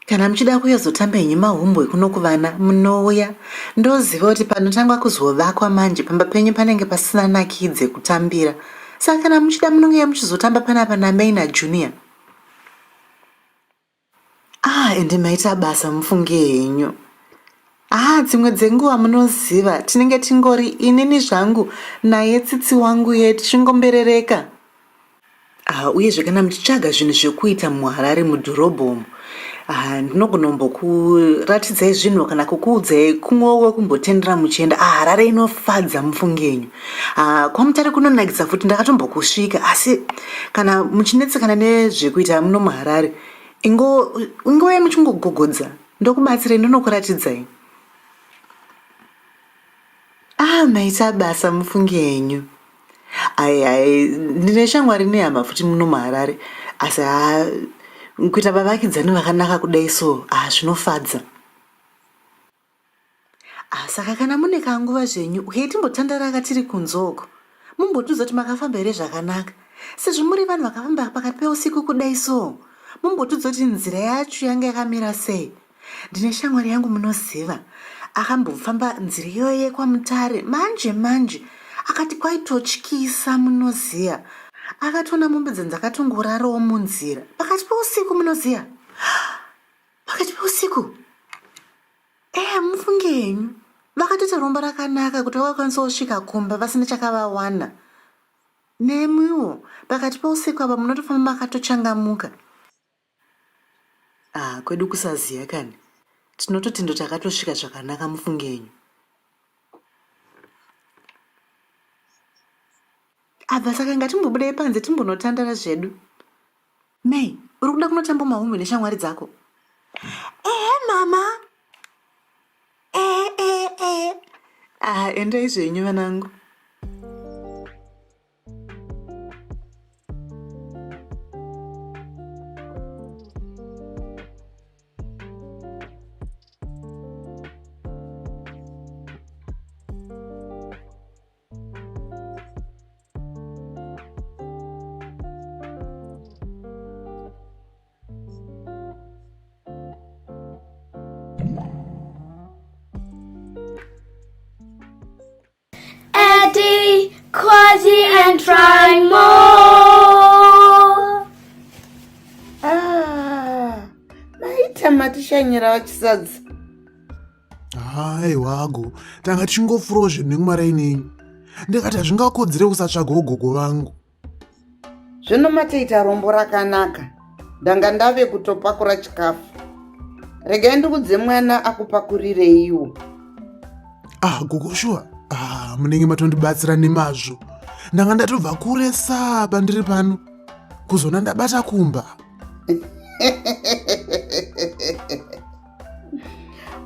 Kana muchida kuyozotamba henyu mahumbo ekuno kuvana munouya ndoziva kuti panotangwa kuzovakwa manje pamba penyu panenge pasina nakidze kutambira. Saka kana muchida munonge muchizotamba panapa naMei naJunior. Ende maita basa mufunge henyu. Dzimwe dzenguva munoziva tinenge tingori inini zvangu naye Tsitsi wangu tichingomberereka. Uyezve kana muchitsvaga zvinhu zvekuita muHarare mudhorobha umu, ndinogonombokuratidzai zvinhu kana kukuudzai kumwewo kumbotendera muchienda. Harare inofadza mufunge yenyu. Kwamutare kunonakidza futi ndakatombokusvika, asi kana muchinetsekana nezvekuita muno muHarare ingove muchingogogodza ndokubatsirai ndonokuratidzai. Maita basa mufunge yenyu. Ndine shamwari nehama futi muno muHarare, asi kuita vavakidzani vakanaka kudai so zvinofadza. Saka kana mune kanguva zvenyu uyai timbotandara tiri kunzoko mumbotudza kuti makafamba here zvakanaka. Sezvo muri vanhu vakafamba pakati peusiku kudai so mumbotudza kuti nzira yacho yanga yakamira sei. Ndine shamwari yangu munoziva akambofamba nzira iyoyo kwaMutare manje akati kwaitotyisa munoziya. Akatona mombe dzakatongorarawo munzira pakati peusiku munoziya. Pakati peusiku mufunge henyu vakatoita rombo rakanaka kuti vakwanisa kusvika kumba vasina chakavawana. Nemwiwo pakati peusiku apa munotofamba makatochangamuka. Kwedu kusaziya kani tinototi ndo takatosvika zvakanaka mufunge henyu. Saka ngatimbobudai panze timbonotandara zvedu. Mei, uri kuda kunotamba mahumbo neshamwari dzako? Mama. Endai zvenyu vanangu. Quasi and try more. Maita matishanyira vachisadza. Haiwago, tanga tichingofurawo zvinhu nekumara ineni. Ndikati hazvingakodzere kusatsvagawo gogo vangu. Zvino matoita rombo rakanaka. Ndanga ndave kutopakura chikafu. Regai ndikudze mwana akupakurireiwo. Gogo shuwa. Munenge matondibatsira nemazvo. Ndanga ndatobva kuresa pandiri pano. Kuzona ndabata kumba.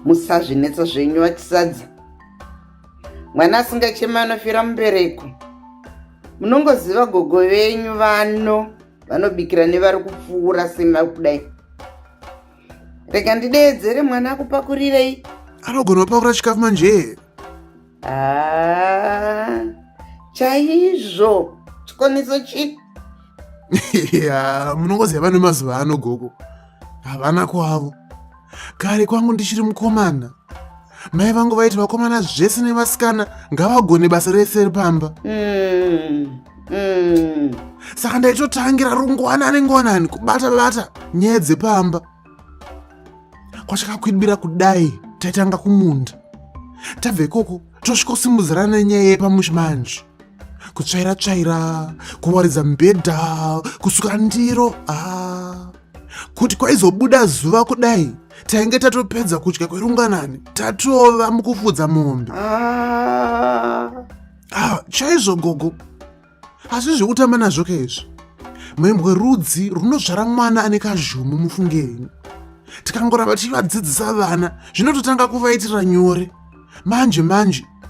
Musazvinetsa zvenyu vachisadza. Mwana asingachema anofira mubereko. Munongoziva gogo venyu vano vanobikira nevari kupfuura sema kudai. Rega ndideedzere mwana akupakurirei. Anogona kupakura chikafu manje. Chaizvo. Chikoniso chi? Munongoziva vano mazuva ano gogo. Havana kwavo. Kare kwangu ndichiri mukomana. Mai vangu vaiti vakomana zvese nevasikana ngavagone basa rese pamba. Saka ndaitotangira rungwanani kubata nyaya dzepamba. Kwachakakwidibira kudai taitanga kumunda. Tabve ikoko tosvikosimudzirana nyaya yepamushi manje. Kutsvaira, kuwaridza mibhedha, kusuka ndiro. Kuti kwaizobuda zuva kudai tainge tatopedza kudya kwerunganani tatova mukufudza mombe. Chaizvo gogo. Asi zvekutamba nazvo kezvo. Mwembwe rudzi runozvara mwana ane kazhumu mufungeni. Tikangoramba tichivadzidzisa vana zvinototanga kuvaitira nyore. Manje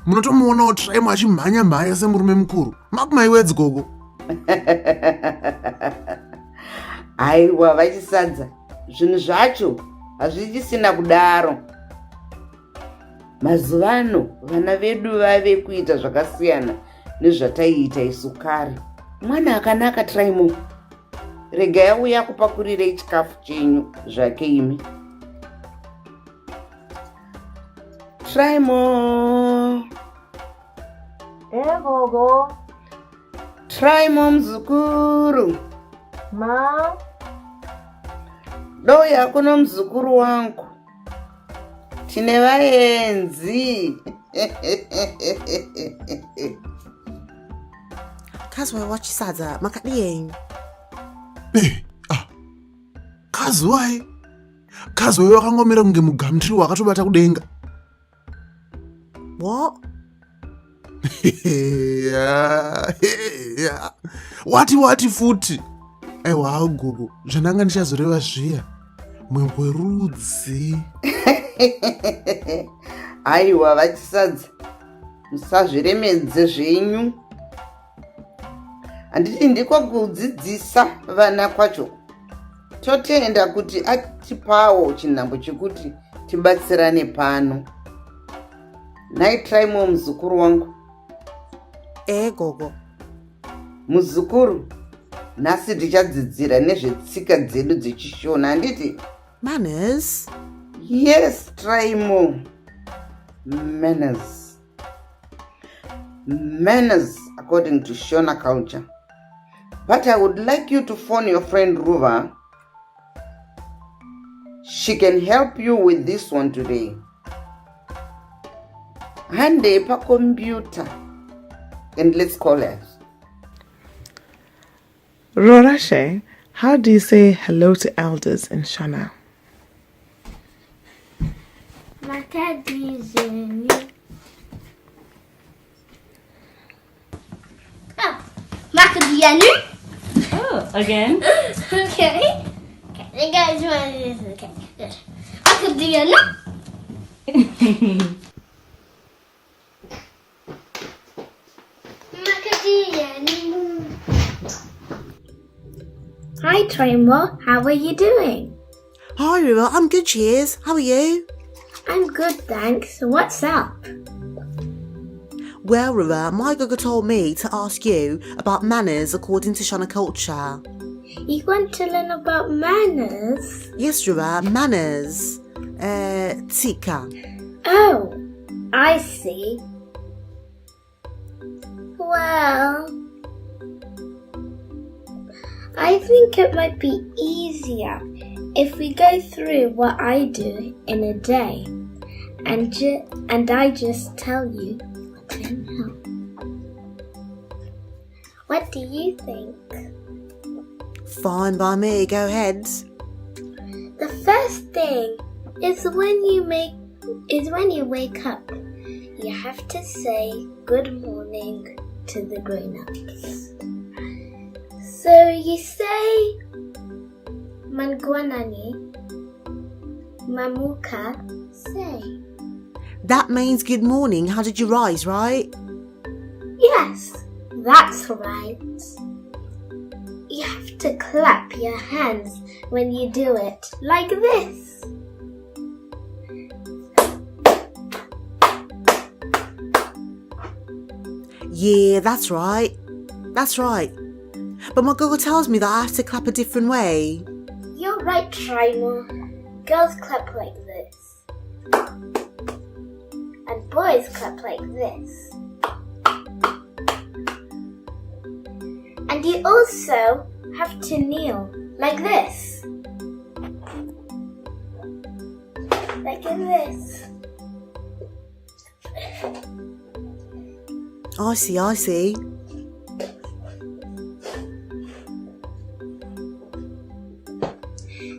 munotomuonawo Traimo achimhanya semurume mukuru. Makumaiwedzi gogo. Aiwa vachisadza. Zvinhu zvacho hazvichisina kudaro. Mazuvano vana vedu vave kuita zvakasiyana nezvataiita isu kare. Mwana akanaka Traimo. Regai auya kupakurirei chikafu chenyu zvake imi. Traimo. Gogo. Traimo mzukuru. Ma. Doya kuno mzukuru wangu. Tine vaenzi. Kazwa wachisadza makadii. Kazwai. Kazwai wakangomera kunge mugamtiri wakatobata kudenga. What? Wati futi. Aiwa gogo, zvananga ndichazoreva zviya. Mwembwe rudzi. Aiwa vachisadza. Musazviremedze zvenyu. Handiti ndiko kudzidzisa vana kwacho. Totenda kuti atipawo chinhambo chekuti tibatsirane pano. Nai Traimo muzukuru wangu. Gogo. Muzukuru, nhasi tichadzidzira nezvetsika dzedu dzechishona, handiti? Manners? Yes, Traimo. Manners. Manners according to Shona culture. But I would like you to phone your friend Ruva. She can help you with this one today. Hande pa computer. And let's call her. Rorashe, how do you say hello to elders in Shona? Oh, again? Okay. You guys want this? Okay, good. Makadiyanu. Hi, Traimo. How are you doing? Hi, River. I'm good, cheers. How are you? I'm good, thanks. What's up? Well, River, my Gogo told me to ask you about manners according to Shona culture. You want to learn about manners? Yes, River, manners. Tika. Oh, I see. Well, I think it might be easier if we go through what I do in a day and I just tell you what I know. What do you think? Fine by me, go ahead. The first thing is when you wake up, you have to say good morning to the grown-ups. So you say Mangwanani, Mamuka, say. That means good morning. How did you rise, right? Yes, that's right. You have to clap your hands when you do it, like this. Yeah, that's right. That's right. But my Google tells me that I have to clap a different way. You're right, Trimo. Girls clap like this. And boys clap like this. And you also have to kneel like this. Like this. I see.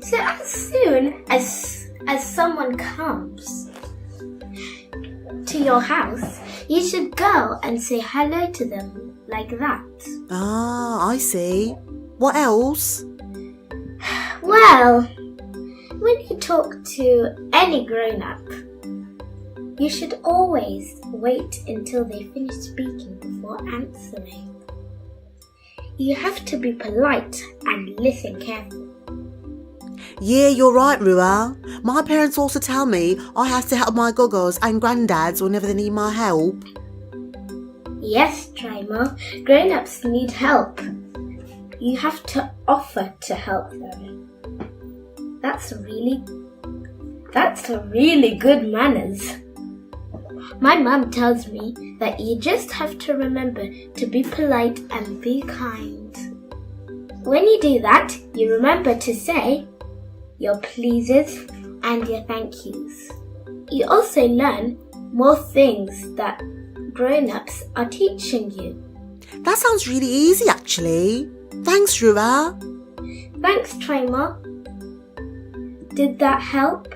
So as soon as someone comes to your house, you should go and say hello to them like that. Ah, I see. What else? Well, when you talk to any grown-up, you should always wait until they finish speaking before answering. You have to be polite and listen carefully. Yeah, you're right, Rua. My parents also tell me I have to help my gogos and granddads whenever they need my help. Yes, Trimo, grown-ups need help. You have to offer to help them. That's really good manners. My mum tells me that you just have to remember to be polite and be kind. When you do that, you remember to say your pleases and your thank yous. You also learn more things that grown-ups are teaching you. That sounds really easy, actually. Thanks, Rua. Thanks, Trimo. Did that help?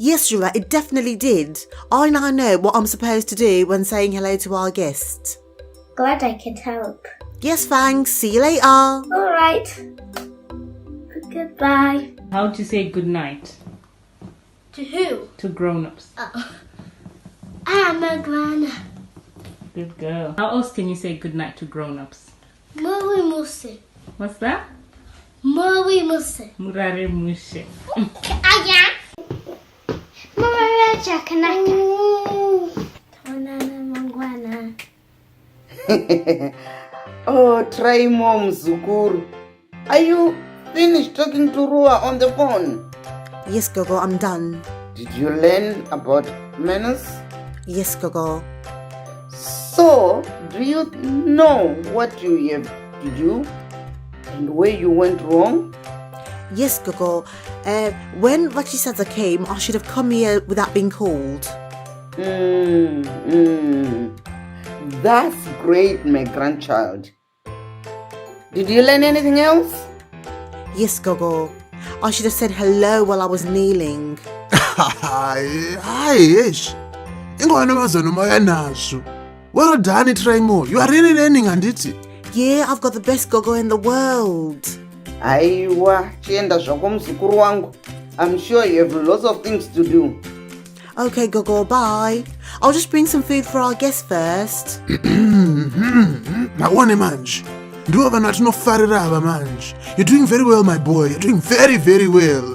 Yes, Rua, it definitely did. I now know what I'm supposed to do when saying hello to our guest. Glad I could help. Yes, thanks. See you later. All right. Goodbye. How do you say good night? To who? To grown-ups. I'm a grown-up. Good girl. How else can you say good night to grown-ups? Murari Musi. What's that? Murari Musi. Murari Mushe. Aya. Murari Jakanaka. Tonana Mangwana. Oh, try mom, Zukuru. Are you finished talking to Rua on the phone? Yes, Gogo, I'm done. Did you learn about manners? Yes, Gogo. So, do you know what you have to do and where you went wrong? Yes, Gogo. When Vachisaza came, I should have come here without being called. That's great, my grandchild. Did you learn anything else? Yes, Gogo. I should have said hello while I was kneeling. Hi, well done, Trimo. You are really learning, anditi? Yeah, I've got the best Gogo in the world. Aiwa, chienda zvako muzukuru wangu. I'm sure you have lots of things to do. Okay, Gogo, bye. I'll just bring some food for our guests first. Maone manje. Ndiwo vanhu vatinofarira ava manje. You're doing very well, my boy. You're doing very, very well.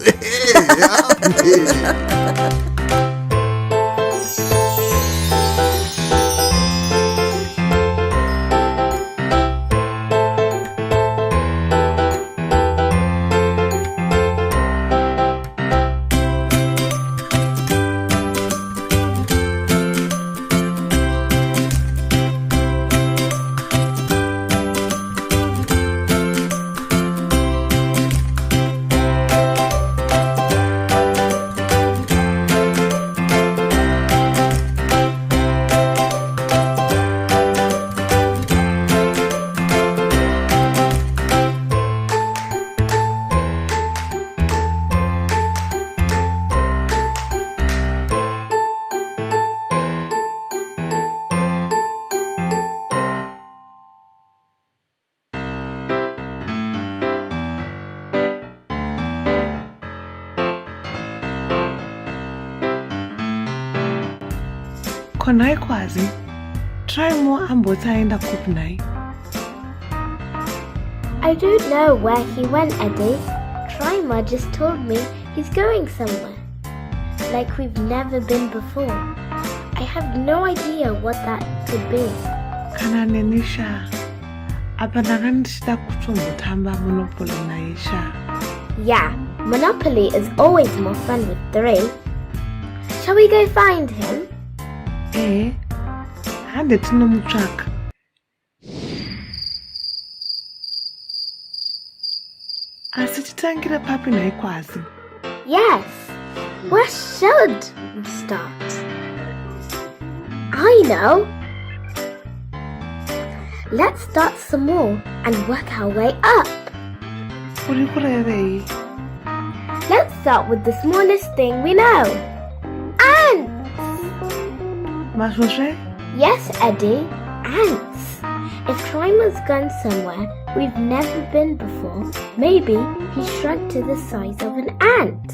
Khona ikwazi. Try more ambotsaenda kupnai. I don't know where he went, Eddie. Trimer just told me he's going somewhere. Like we've never been before. I have no idea what that could be. Kana nenisha. Apa ndakandichida kutombotamba Monopoly naisha. Yeah, Monopoly is always more fun with 3. Shall we go find him? Hande tinomutsvaka. Asi titangira papi naikwazi. Yes. Where should we start? I know. Let's start small and work our way up. Let's start with the smallest thing we know. Ants! Masoshe? Yes, Eddie. Ants. If Trimer's gone somewhere we've never been before, maybe he shrunk to the size of an ant.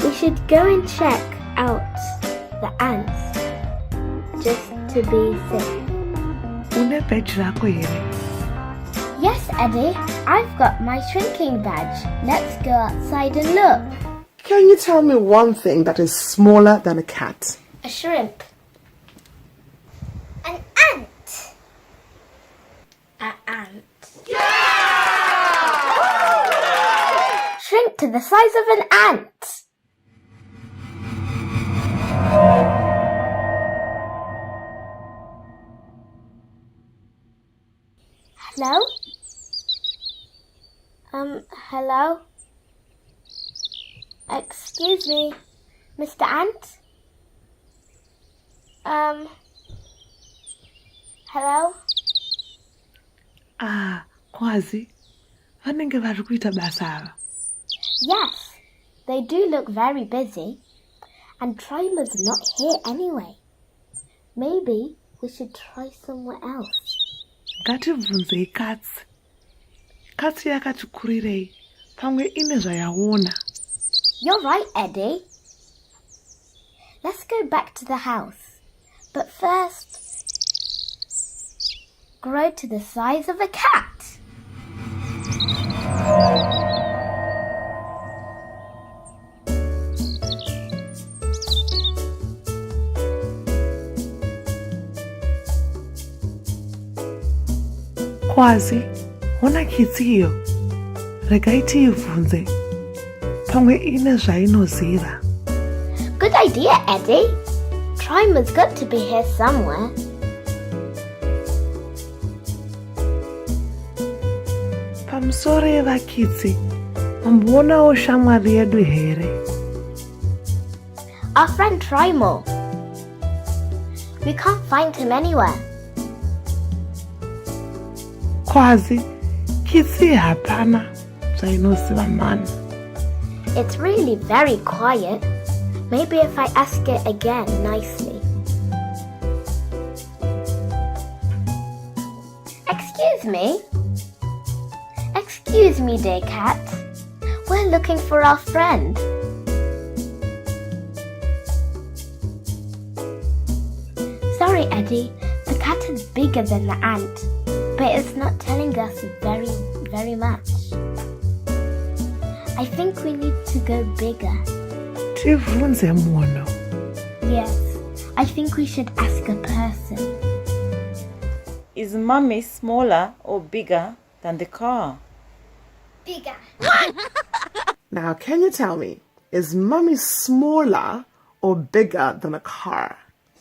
We should go and check out the ants just to be safe. Yes, Eddie. I've got my shrinking badge. Let's go outside and look. Can you tell me one thing that is smaller than a cat? A shrimp. An ant. An ant. Shrink to the size of an ant. Hello? Hello? Excuse me, Mr. Ant? Hello? Kwazi. Vanenge vari kuita basa ava. Yes, they do look very busy. And Trimer's not here anyway. Maybe we should try somewhere else. Ngatibvunzei katsi. Katsi yakati kurirei pamwe ine zvayaona. You're right, Eddie. Let's go back to the house. But first, grow to the size of a cat. Kwazi, hona kitsi iyo. Regai tiibvunze. Pamwe ine zvainoziva. Good idea, Eddie. Trimer's got to be here somewhere. Pamusoro yevakitsi, mambonawo shamwari yedu here. Our friend Trimer. We can't find him anywhere. Kwazi, kitsi hapana zvainoziva mani. It's really very quiet. Maybe if I ask it again nicely. Excuse me. Excuse me, dear cat. We're looking for our friend. Sorry, Eddie. The cat is bigger than the ant, but it's not telling us very much. I think we need to go bigger. Tivunze muno. Yes, I think we should ask a person. Is Mummy smaller or bigger than the car? Bigger. Now, can you tell me, is Mummy smaller or bigger than a car?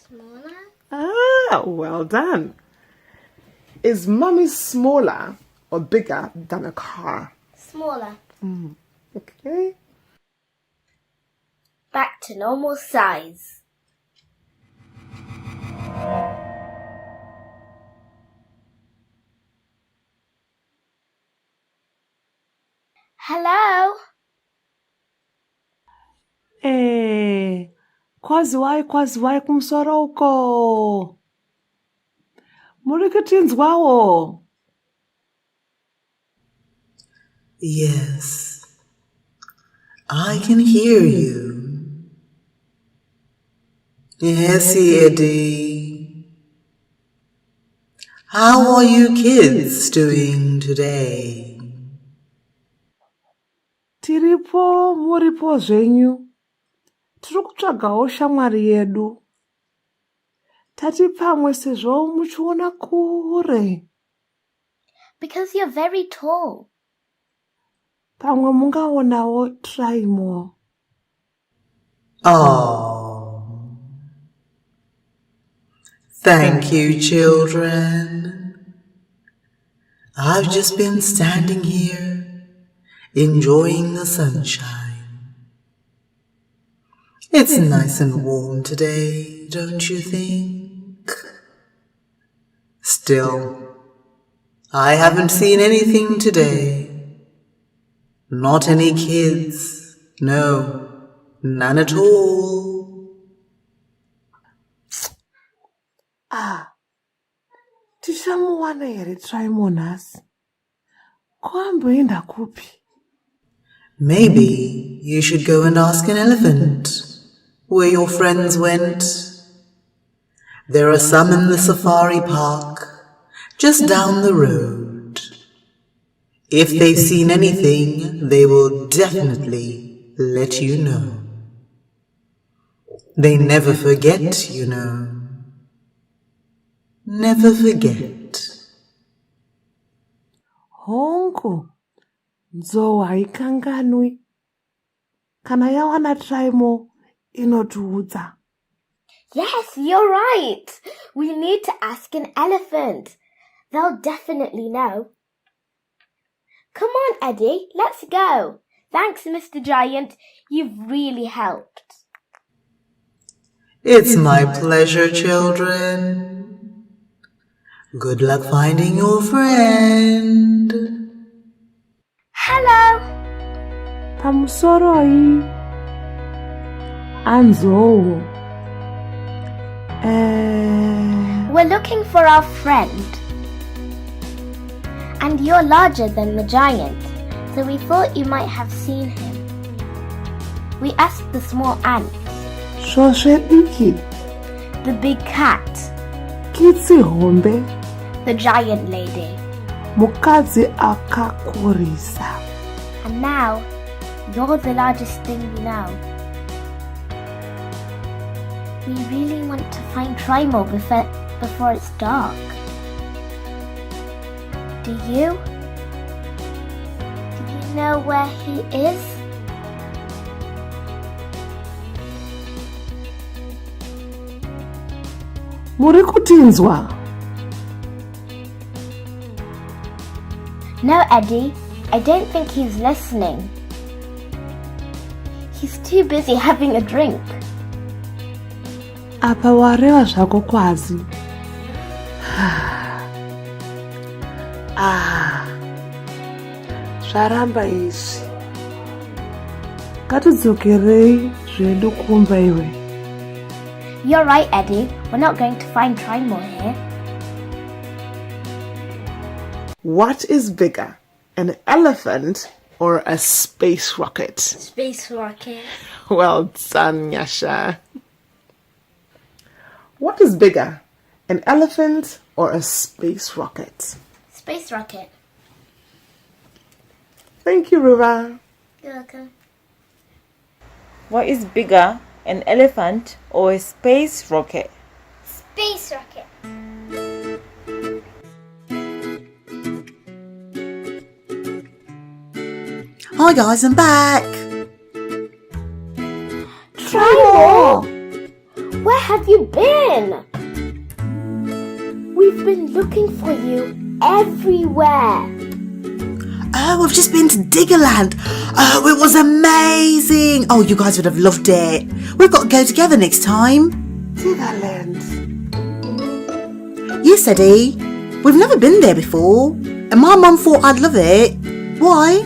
Smaller? Ah, well done. Is Mummy smaller or bigger than a car? Smaller. Okay. Back to normal size. Hello? Kwaziwai kumusoro uko. Muri kutinzwawo. Yes, I can hear you. Yes, Eddie. How are you kids doing today? Tiripo muripo zvenyu. Tiri kutsvagawo shamwari yedu. Tati pamwe sezvo muchiona kure. Because you're very tall. Pamwe mungaonawo Traimo. Oh. Thank you, children. I've just been standing here, enjoying the sunshine. It's nice and warm today, don't you think? Still, I haven't seen anything today. Not any kids. No, none at all. Tichamuwana here Traimo nhasi. Kwamboenda kupi? Maybe you should go and ask an elephant where your friends went. There are some in the safari park, just down the road. If they've seen anything, they will definitely let you know. They never forget, you know. Never forget. Hongu, nzou haikanganwi. Kana yawana Traimo inotiudza. Yes, you're right. We need to ask an elephant. They'll definitely know. Come on, Eddie, let's go. Thanks, Mr. Giant. You've really helped. It's my pleasure, children. Good luck finding your friend. Hello. Pamusoroi. Anzo. We're looking for our friend. And you're larger than the giant, so we thought you might have seen him. We asked the small ants. Shoshediki. The big cat. Kitsi hombe. The giant lady. Mukadzi akakurisa. And now, you're the largest thing we know. We really want to find Traimo before it's dark. Do you? Do you know where he is? Muri kutinzwa? No, Eddie. I don't think he's listening. He's too busy having a drink. Apa wareva zvako kwazi. Zvaramba izvi. Ngatidzokerei zvedu kumba iwe. You're right, Eddie. We're not going to find Traimo here. What is bigger, an elephant or a space rocket? Space rocket. Well done, Yasha. What is bigger, an elephant or a space rocket? Space rocket. Thank you, Ruva. You're welcome. What is bigger, an elephant or a space rocket? Space rocket. Hi guys, I'm back. Traimo! Where have you been? We've been looking for you everywhere. Oh, I've just been to Diggerland. Oh, it was amazing. Oh, you guys would have loved it. We've got to go together next time. Diggerland. Yes, Eddie. We've never been there before. And my mum thought I'd love it. Why?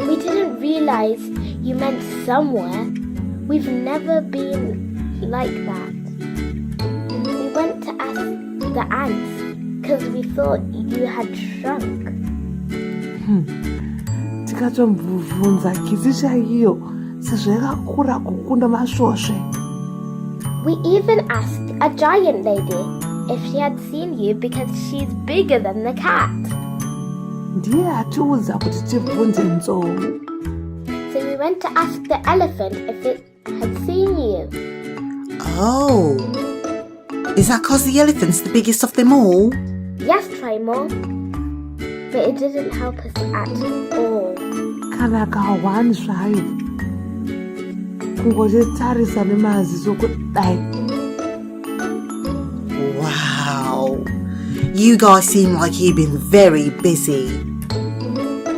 We didn't realise you meant somewhere. We've never been like that. We went to ask the ants because we thought you had shrunk. Tikatomubvunza kidzi chaiyo sezvo yakakura kukunda masvosve. We even asked a giant lady if she had seen you because she's bigger than the cat. ndiye atiudza kuti tibvunze nzou. So we went to ask the elephant if it had seen you. Oh. Is that because the elephant's the biggest of them all? Yes, Trimo. But it didn't help us at all. Kana kahwani zvayo kungotarisa nemaziso kudai. Wow. You guys seem like you've been very busy.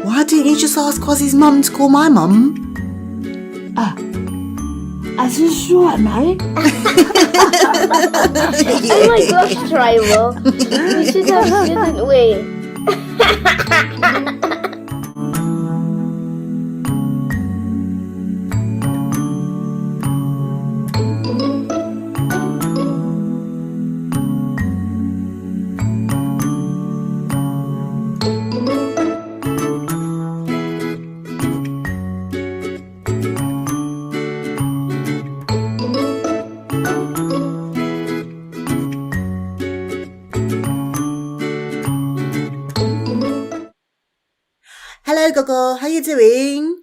Why didn't you just ask Quasi's mum to call my mum? Are you sure, Nai? Oh my gosh, Trimo. We should have, shouldn't we? Hello, Gogo. How you doing?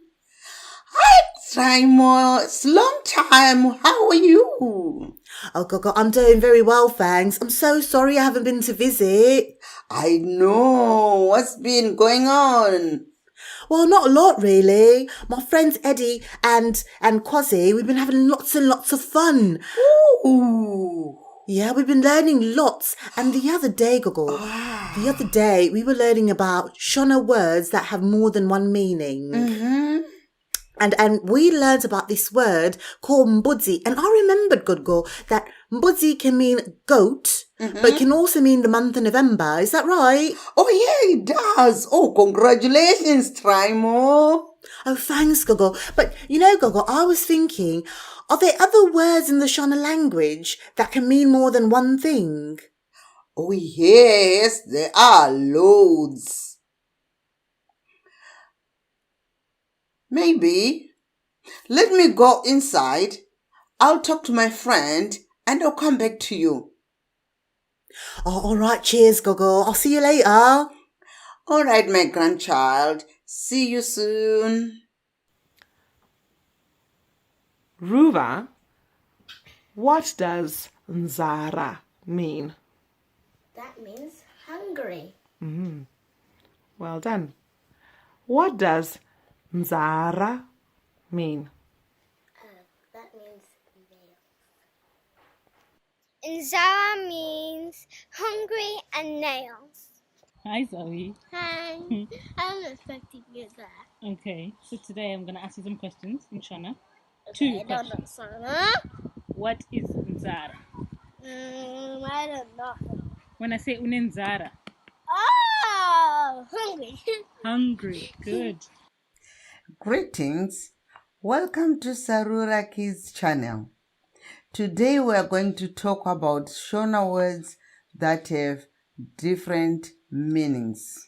Hi, Trimo. It's a long time. How are you? Oh, Gogo, I'm doing very well, thanks. I'm so sorry I haven't been to visit. I know. What's been going on? Well, not a lot, really. My friends Eddie and Quasi, we've been having lots and lots of fun. Ooh. Yeah, we've been learning lots. And the other day, Gogo, the other day we were learning about Shona words that have more than one meaning. Mm-hmm. And we learned about this word called mbudzi. And I remembered, Gogo, that mbudzi can mean goat, but it can also mean the month of November. Is that right? Oh, yeah, it does. Oh, congratulations, Trimo. Oh, thanks, Gogo. But, you know, Gogo, I was thinking, are there other words in the Shona language that can mean more than one thing? Oh, yes, there are loads. Maybe. Let me go inside. I'll talk to my friend and I'll come back to you. Oh, all right. Cheers, Gogo. I'll see you later. All right, my grandchild. See you soon. Ruva, what does Nzara mean? That means hungry. Well done. What does Nzara mean? That means nails. Nzara means hungry and nails. Hi, Zoe. Hi. I was expecting you there. Okay, so today I'm going to ask you some questions in Shona. Two questions. What is Nzara? I don't know. When I say unenzara, Oh, hungry. hungry. Good. Greetings. Welcome to Sarura Kids channel. Today we are going to talk about Shona words that have different meanings.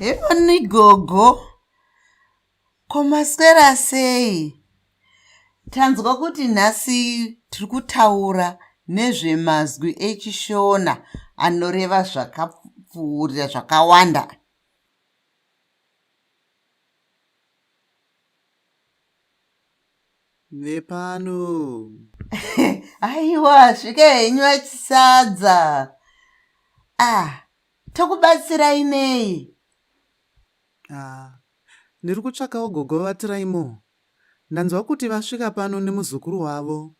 Hepani Gogo. Komaswera sei? Tanzwa kuti nhasi tiri kutaura nezvemazwi echishona anoreva zvakapfuurira zvakawanda. Nepano. Aiwa, svika henyu achisadza. Tokubatsirai nei? Ndiri kutsvakawo gogo vaTraimo. Ndanzwa kuti vasvika pano nemuzukuru wavo.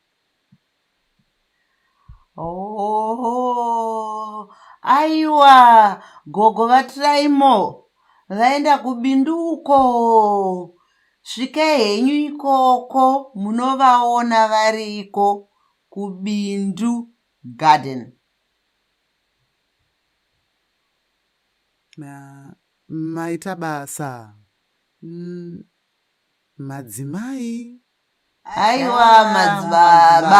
Oh, aiwa, gogo vaTraimo. Vaenda kubinduko. Svikai henyu ikoko munovaona variko kubindu garden. Maita basa. Madzimai. Aiwa, madzibaba.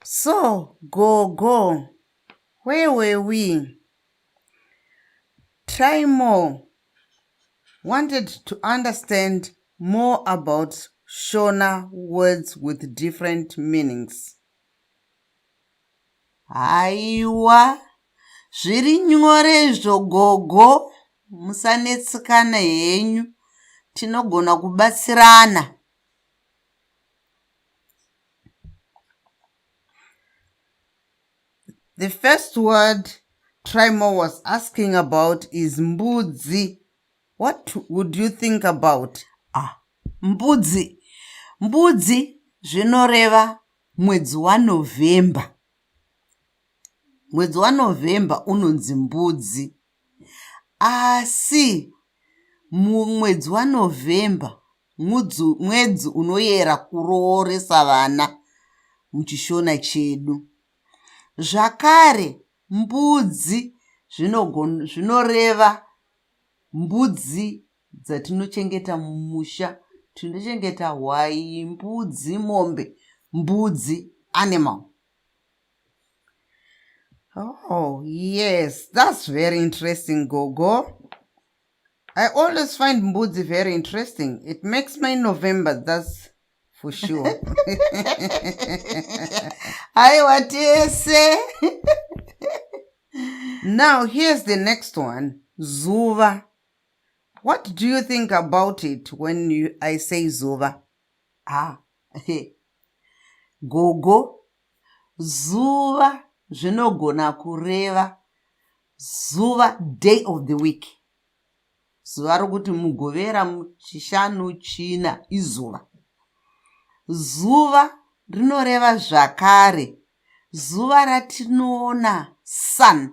So, go. Where were we? Try more. Wanted to understand more about Shona words with different meanings. Aiwa, zviri nyore zvogogo, musanetsikana henyu, tinogona kubatsirana. The first word Trimo was asking about is mbudzi. What would you think about? Mbudzi. Mbudzi zvinoreva mwedzi waNovember. Mwedzi waNovember unonzi mbudzi. Asi mwedzi waNovember mwedzi unoyera kurooresa vana muchishona chedu. Zvakare mbudzi zvinoreva mbudzi dzatinochengeta mumusha. Tinochengeta hwai, mbudzi, mombe, mbudzi, animal. Oh, yes, that's very interesting, Gogo. I always find mbudzi very interesting. It makes my November, that's for sure. What you say? Now, here's the next one, Zuva. What do you think about it when I say Zuva? Gogo. Zuva zvinogona kureva Zuva, day of the week. Zuva rokuti mugovera muchishanu china izuva. Zuva rinoreva zvakare zuva ratinoona, sun,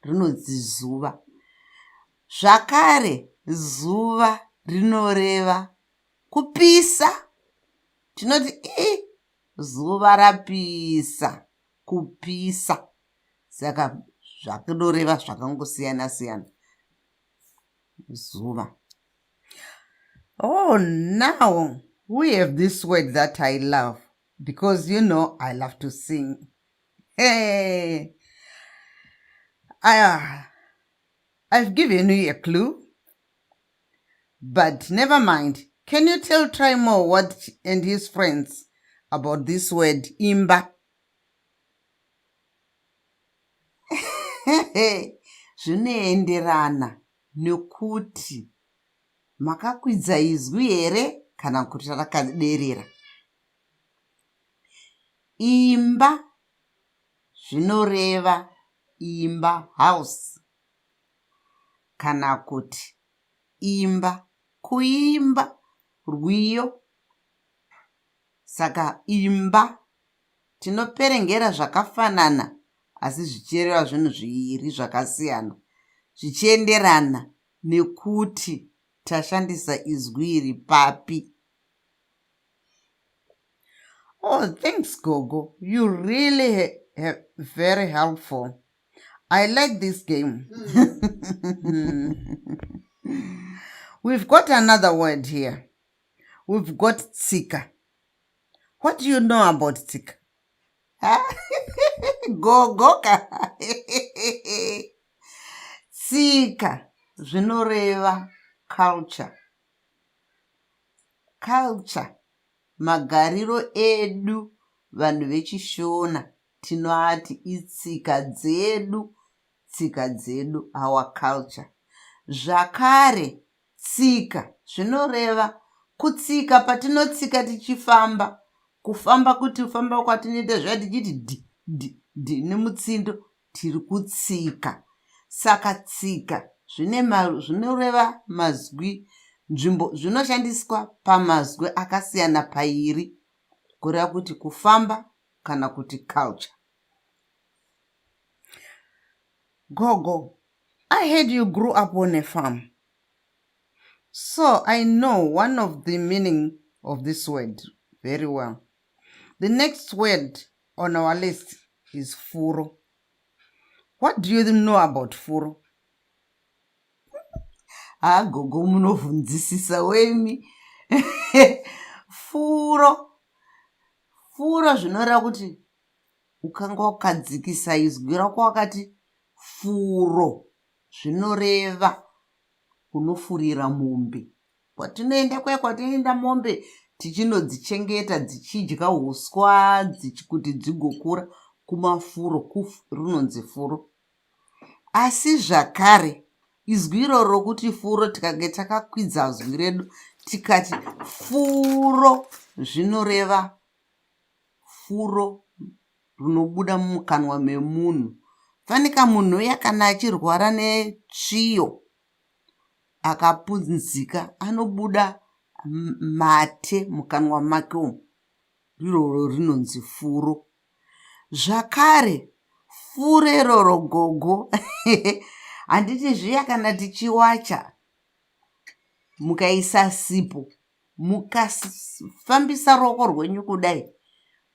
rinonzi zuva. Zvakare zuva rinoreva kupisa. Tinoti zuva rapisa, kupisa. Saka zvakinoreva zvakangosiyana siyana. Zuva. Oh, now we have this word that I love because you know I love to sing. Hey, I've given you a clue, but never mind. Can you tell Trimo what and his friends about this word imba? Zvinoenderana nekuti makakwidza izwi here kana kuti rakaderera. Imba zvinoreva imba, house, kana kuti imba, kuimba, rwiyo. Saka imba tinoperengera zvakafanana asi zvichireva zvinhu zviviri zvakasiyana, zvichienderana nekuti tashandisa izwi iri papi. Oh, thanks, Gogo. You really have very helpful. I like this game. We've got another word here. We've got tsika. What do you know about tsika? Gogo. Tsika zvinoreva culture. Culture. Magariro edu vanhu vechishona tinoati itsika dzedu, tsika dzedu, our culture. Zvakare tsika zvinoreva kutsika patinotsika tichifamba, kufamba kuti ufamba kwatinoita zvati tichiti di nemutsindo tiri kutsika. Saka tsika zvinoreva mazwi, nzvimbo zvinoshandiswa pamazwi akasiyana pairi, kureva kuti kufamba kana kuti culture. Gogo, I heard you grew up on a farm. So I know one of the meaning of this word very well. The next word on our list is furo. What do you know about furo? Gogo munovhunzisisa wemi. Furo zvinoreva kuti ukanga wakadzikisa izwi rako wakati furo, zvinoreva kunofurira mombe. Kwatinoenda kwatinoenda mombe tichinodzichengeta dzichidya uswa kuti dzigokura kumafuro rinonzi furo. Asi zvakare izwi iroro kuti furo tikange takakwidza zwi redu tikati furo zvinoreva furo runobuda mumukanwa memunhu. Fanika munhu uya kana achirwara netsviyo akapunzika anobuda mate mukanwa make umu, iroro rinonzi furo. Zvakare furo iroro gogo handiti zviya kana tichiwacha mukaisa sipo mukafambisa ruoko rwenyu kudai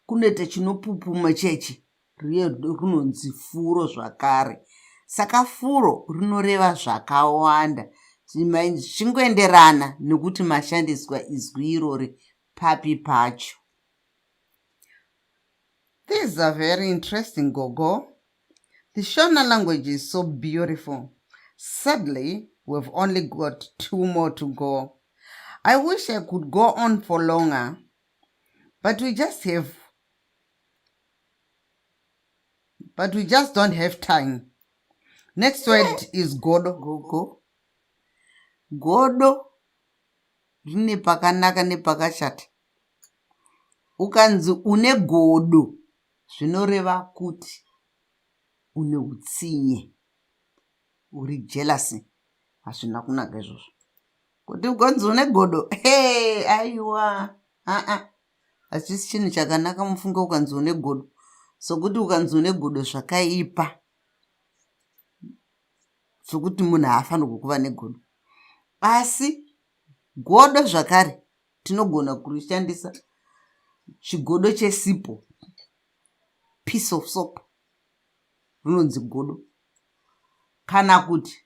kunoita chinopupuma chechi rinonzi furo zvakare. Saka furo rinoreva zvakawanda zvichingoenderana nekuti mashandiswa izwi irori papi pacho. These are very interesting, Gogo. The Shona language is so beautiful. Sadly, we've only got 2 more to go. I wish I could go on for longer, but we just don't have time. Next word is godo, Gogo. Godo rine pakanaka nepakashata. Ukanzi une godo zvinoreva kuti une utsinye, uri jealousy. Hazvina kunaka izvozvo. Kuti ukanzi une godo, aiwa, hachisi chinhu chakanaka mufunge ukanzi une godo. Sokuti ukanzi une godo zvakaipa, sokuti munhu haafanirwi kuva negodo. Asi godo zvakare tinogona kurishandisa chigodo chesipo, piece of soap, rinonzi godo. Kana kuti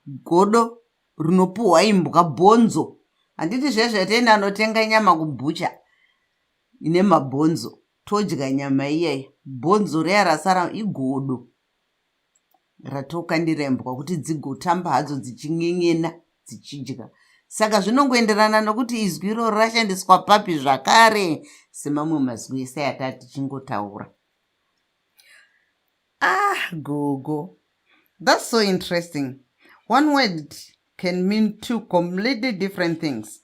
godo rinopuhwa imbwa, bhonzo. Handiti zvezvatenda anotenga nyama kubhucha ine mabhonzo, todya nyama iyaya. Bhonzo riya rasara igodo ratokandira imbwa kuti dzigotamba hadzo dzichin'en'ena dzichidya. Saka zvinongoenderana nokuti izwi iroro rashandiswa papi zvakare, semamwe mazwi ese atati tichingotaura. Gogo, that's so interesting. One word can mean 2 completely different things.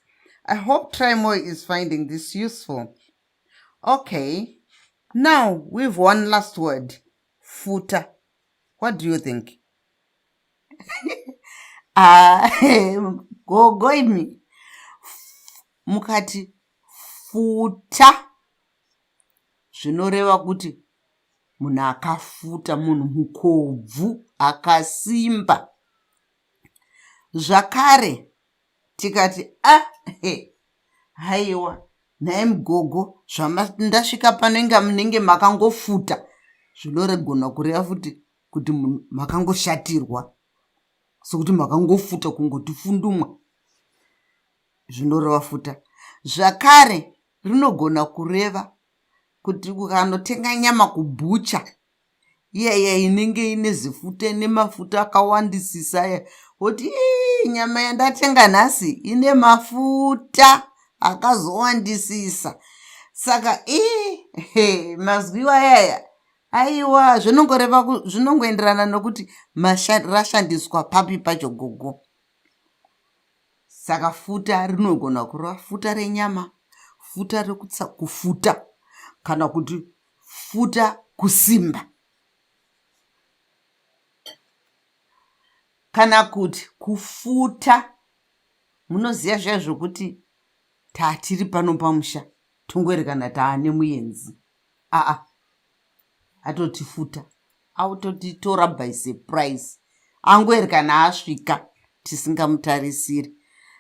I hope Trimoy is finding this useful. Okay, now we've one last word, futa. What do you think? Gogo imi mukati futa zvinoreva kuti munhu akafuta, munhu mukobvu akasimba. Zvakare tikati haiwa nhaye mugogo ndasvika pano inga munenge makangofuta, zvinoregona kureva futi kuti makangoshatirwa, sokuti makangofuta kungoti fundumwa, zvinoreva futa. Zvakare rinogona kureva kuti ukanotenga nyama kubhucha iyaya inenge ine zifuta nemafuta akawandisisa, kuti nyama yandatenga nhasi ine mafuta akazowandisisa. Saka mazwi ayaya aiwa zvinongoenderana nokuti rashandiswa papi pacho gogo. Saka futa rinogona kureva futa renyama, futa kufuta, kana kuti futa kusimba, kana kuti kufuta. Munoziva zviya zvokuti tatiri pano pamusha tongoerekana taane muenzi, atoti futa, autotitora by surprise, angoerekana asvika tisingamutarisiri.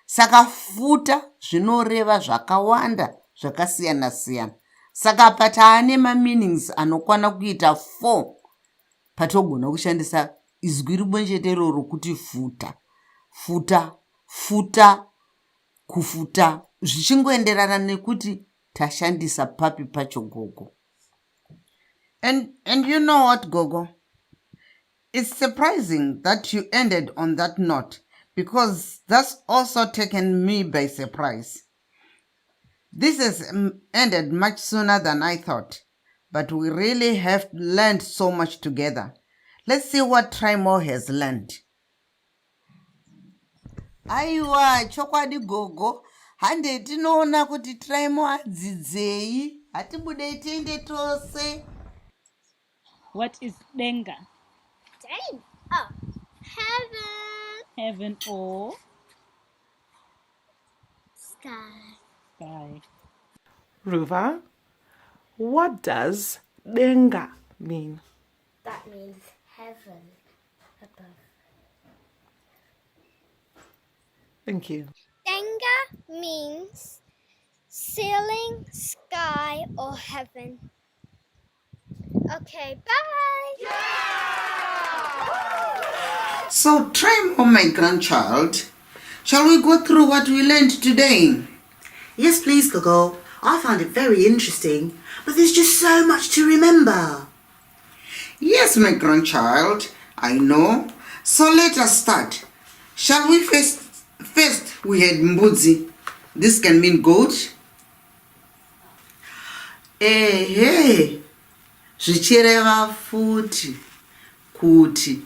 Saka futa zvinoreva zvakawanda zvakasiyana siyana. Saka pataane mameanings anokwana kuita 4 patogona kushandisa izwi rimwe chete iroro kuti futa. Futa, futa, kufuta, zvichingoenderana nekuti tashandisa papi pacho gogo. And you know what, Gogo? It's surprising that you ended on that note because that's also taken me by surprise. This has ended much sooner than I thought, but we really have learned so much together. Let's see what Trimo has learned. Aiwa, chokwadi Gogo, hande tinoona kuti Trimo adzidzei, hatibudei tiende tose. What is denga? Dang. Oh, heaven. Heaven or Sky. sky? Ruva, what does denga mean? That means heaven above. Thank you. Denga means ceiling, sky, or heaven. Okay, bye. So, Trimo, my grandchild, shall we go through what we learned today? Yes, please, Gogo. I found it very interesting, but there's just so much to remember. Yes, my grandchild, I know. So let us start. Shall we first we had mbudzi. This can mean goat. Hey. Zvichireva futi kuti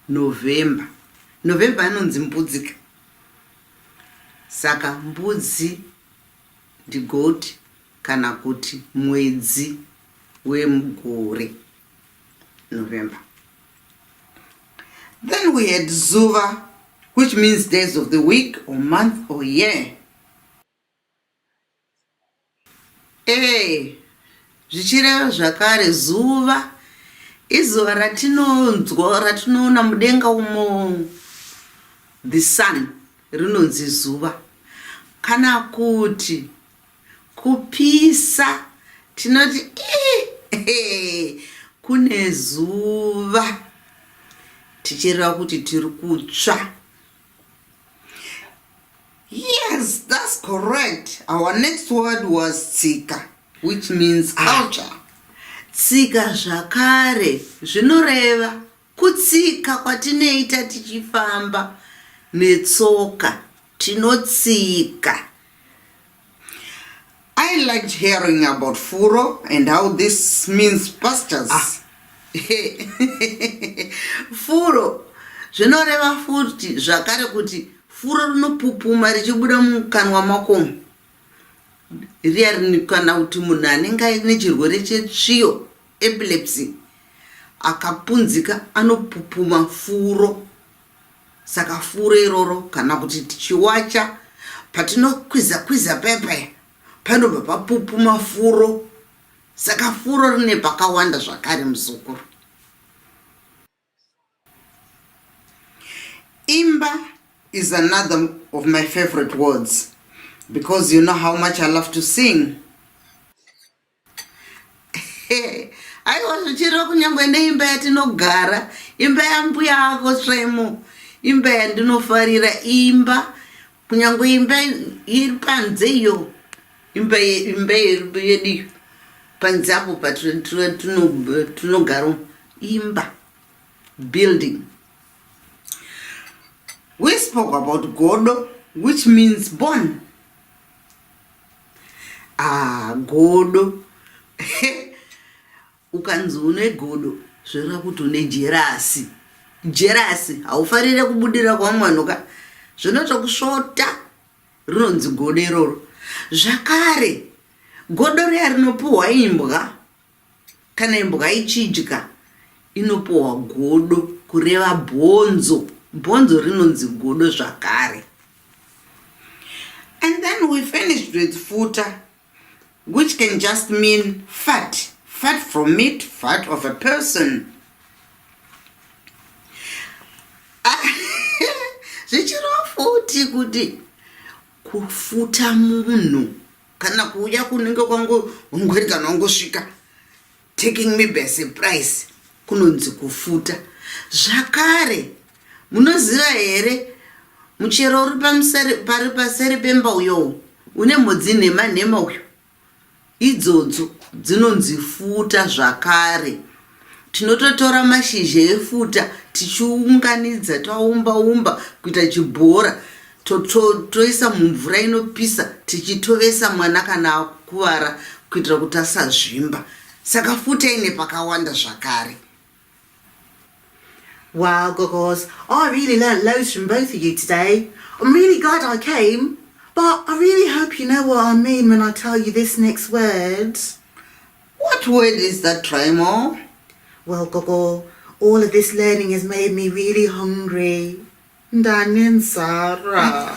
November. November anonzi mbudzi. Saka mbudzi ndi goat kana kuti mwedzi wemugore. November. Then we had Zuva, which means days of the week or month or year. Zvichireva zvakare zuva izuva ratinonzwa ratinoona mudenga umo, the sun, rinonzi zuva. Kana kuti kupisa tinoti kune zuva, tichireva kuti tiri kutsva. Yes, that's correct. Our next word was tsika, which means culture. Tsika zvakare zvinoreva kutsika kwatinoita tichifamba netsoka, tinotsika. I liked hearing about furo and how this means pastures. Furo zvinoreva futi zvakare kuti furo rinopupuma richibuda mukanwa makomo. Riya rinikana kuti munhu anenge aine chirwere chetsviyo, epilepsy, akapunzika anopupuma furo. Saka furo iroro kana kuti tichiwacha patinokwiza pepe panobva papupuma furo. Saka furo rine pakawanda zvakare muzukuru. Imba is another of my favorite words because you know how much I love to sing. Aiwa zvichireva kunyangwe neimba yatinogara, imba yambuya ako Trimo, imba yandinofarira, imba kunyangwe imba iri panze iyo, imba yedu panze apo patinogara, imba, building. We spoke about godo, which means born. Godo. Ukanzi une godo, zvireva kuti une jerasi. Jerasi, haufarire kubudira kwamwanoka. Zvinotokusvota, rinonzi godo iroro. Zvakare, godo riya rinopuhwa imbwa. Kana imbwa ichidya, inopuhwa godo kureva bhonzo. Bhonzo rinonzi godo zvakare. And then we finished with futa, which can just mean fat. Fat from meat, fat of a person. Zvichireva futi kuti kufuta munhu kana kuuya kunenge kwangu ungweri kana wangosvika, taking me by surprise, kunonzi kufuta. Zvakare, munoziva here muchero uri pari paseri pemba uyo une mhodzi nhema uyo, idzodzo dzinonzi futa zvakare. Tinototora mashizha efuta tichiunganidza taumba kuita chibhora toisa mumvura inopisa tichitovesa mwana kana akuvara kuitira kuti asazvimba. Saka futa ine pakawanda zvakare. Wow, Gogos, I really learnt loads from both of you today. I'm really glad I came, but I really hope you know what I mean when I tell you this next word. What word is that, Traimo? Well, Gogo, all of this learning has made me really hungry. Danin Sarah.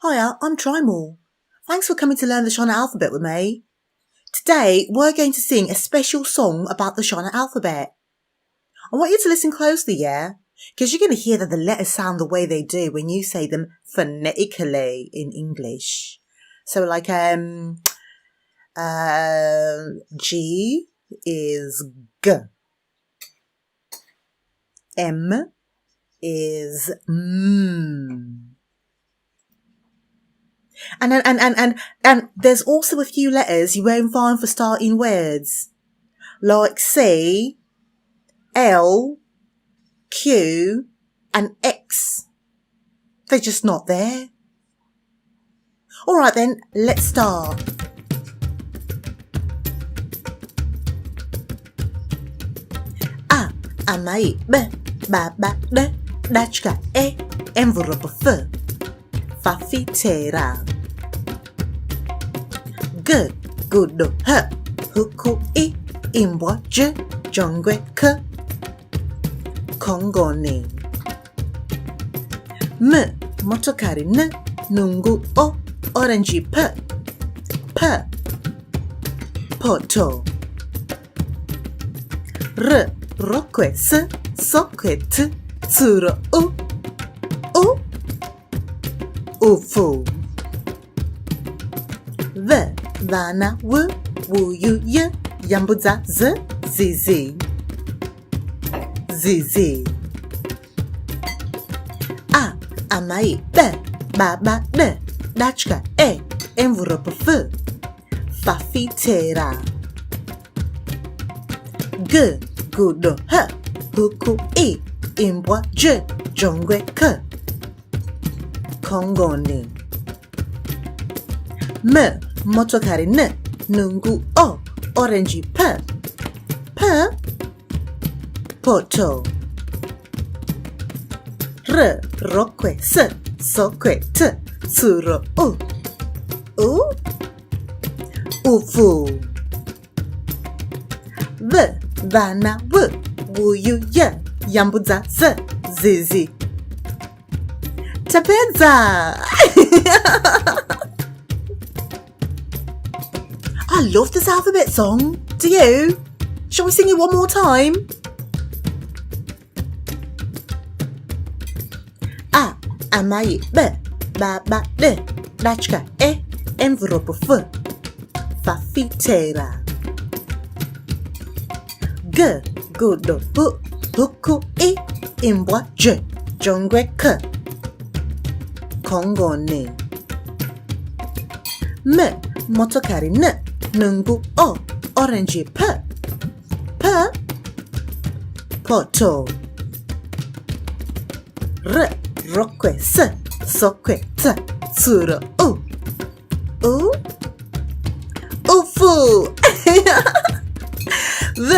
Hiya, I'm Trimore. Thanks for coming to learn the Shona alphabet with me. Today, we're going to sing a special song about the Shona alphabet. I want you to listen closely, yeah? Because you're going to hear that the letters sound the way they do when you say them phonetically in English. So like, G is G. M is M. And there's also a few letters you won't find for starting words, like C, L, Q, and X. They're just not there. Alright then, let's start. A, amai, B, ba, ba, D, dachka, E, envelope, F, fafitera. G, gudo, H, huku, I, imbwa, J, jongwe, K, kongoni. M, motokari, N, nungu, O, orange, P, P, poto. R, rokwe, S, sokwe, T, tsuro, U, ufu. V, vana, W, wuyu, Y, yambuza, Z, zizi. Zizi. A, amai, B, baba, D, dachka, E, envelope, F, fafitera. G, gudo, H, huku, I, imbwa, J, jongwe, K, kongoni. M, motokari, N, nungu, O, orange, P, P, poto. R, rokwe, S, sokwe, T, tsuro, U, ufu. V, vana, W, wuyu, Y, yambuza, Z, zizi. Tapeza! I love this alphabet song. Do you? Shall we sing it one more time? A, amai, B, ba, ba, D, dachka, E, envelope, F, fafitera. G, gudo, H, huku, I, imbwa, J, jongwe, K, kongoni. M, motokari, N, nungu, O, orange, P, P, poto. R, rokwe, S, sokwe, T, tsuro, U, ufu. V,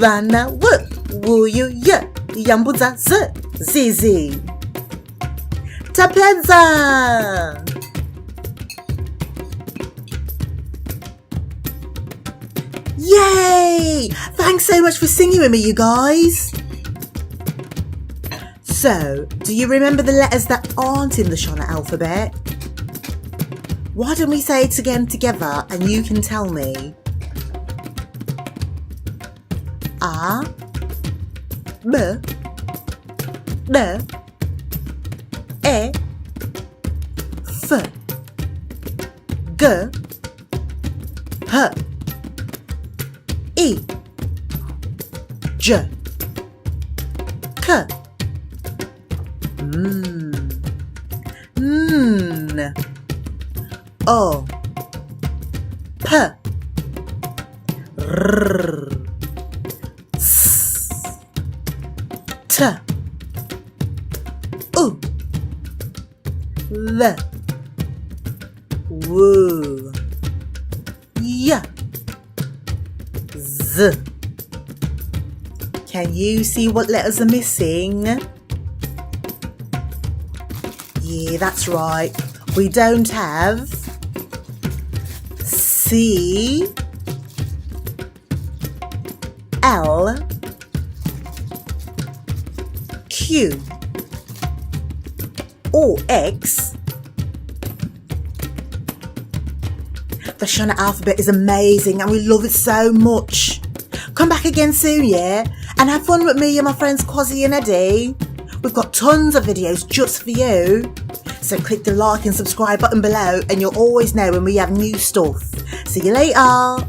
vana, W, wuyu, Y, yambuza, Z, zizi. Tapeza! Yay! Thanks so much for singing with me, you guys. So, do you remember the letters that aren't in the Shona alphabet? Why don't we say it again together and you can tell me? A, B, D, E, F, G, H, I, J, K, N, O, P, R, S, T, U, V, W, Y, Z. Can you see what letters are missing? Yeah, that's right. We don't have C, L, Q, or X. The Shona alphabet is amazing and we love it so much. Come back again soon, yeah? And have fun with me and my friends Quazzy and Eddie. We've got tons of videos just for you. So click the like and subscribe button below and you'll always know when we have new stuff. See you later.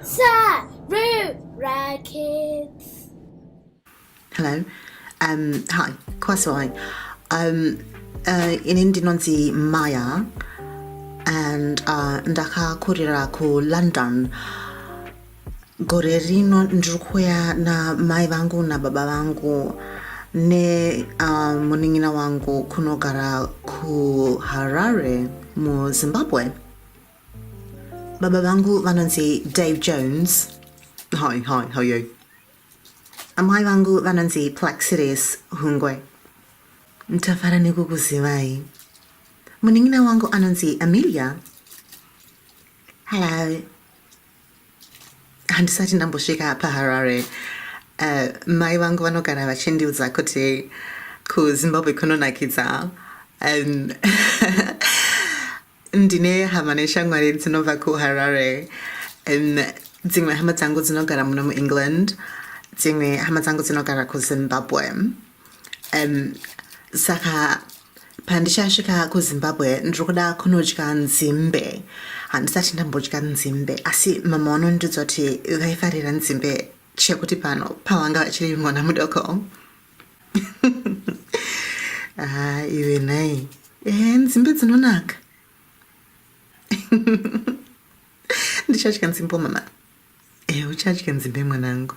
Sarura Kids. Hello. Hi. Kwasai. In Indonesi Maya and ndaka kurira ku London. Gore rino ndrukuya na mai vangu na baba vangu ne muningina wangu kunogara ku Harare mu Zimbabwe. Baba vangu vanonzi Dave Jones. Hi, how are you? Mai vangu vanonzi Plexiris Hungwe. Ntafara nikukuzivai. Muningina wangu anonzi Amelia. Hello. Handisati ndambosvika paHarare. Mai vangu vanogara vachindiudza kuti kuZimbabwe kunonakidza. Ndine hama neshamwari dzinobva kuHarare. Dzimwe hama dzangu dzinogara muno muEngland. Dzimwe hama dzangu dzinogara kuZimbabwe. Saka pandichasvika kuZimbabwe ndinoda kunodya nzimbe. Handisati ndambodya nzimbe asi mama vanondiudza kuti vaifarira nzimbe chekuti pano pavanga vachiri mwana mudoko. Iwe nai nzimbe dzinonaka. Ndichadya nzimbe mama. Uchadya nzimbe mwanangu.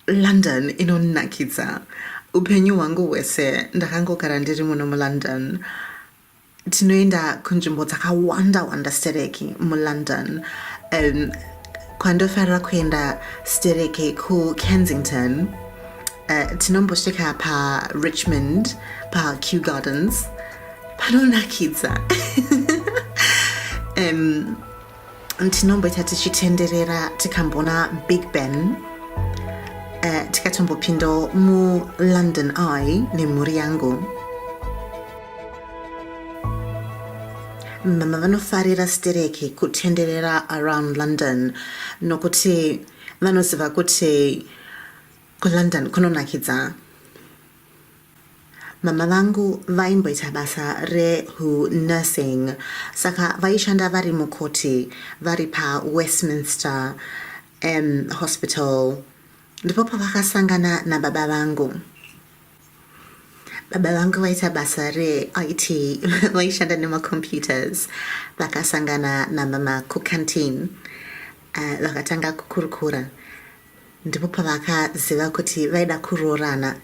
London inonakidza. Upenyu wangu wese ndakangogara ndiri muno muLondon. Tinoenda kunzvimbo dzakawanda stereki muLondon. Kwandofarira kuenda stereki kuKensington. Tinombosvika paRichmond, paKew Gardens. Panonakidza. Tinomboita tichitenderera tikambona Big Ben. Tikatombopindo mu London Eye nemhuri yangu. mama vanofarira stereki kutenderera around London nokuti vanoziva kuti kuLondon kunonakidza. Mama vangu vaimboita basa nursing, saka vaishanda vari mukoti vari paWestminster Hospital. Ndipo pavakasangana nababa vangu. Baba vangu vaita basa IT, vaishanda nemacomputers. Vakasangana na mama kucanteen, vakatanga kukurukura. Ndipo pavakaziva kuti vaida kuroorana.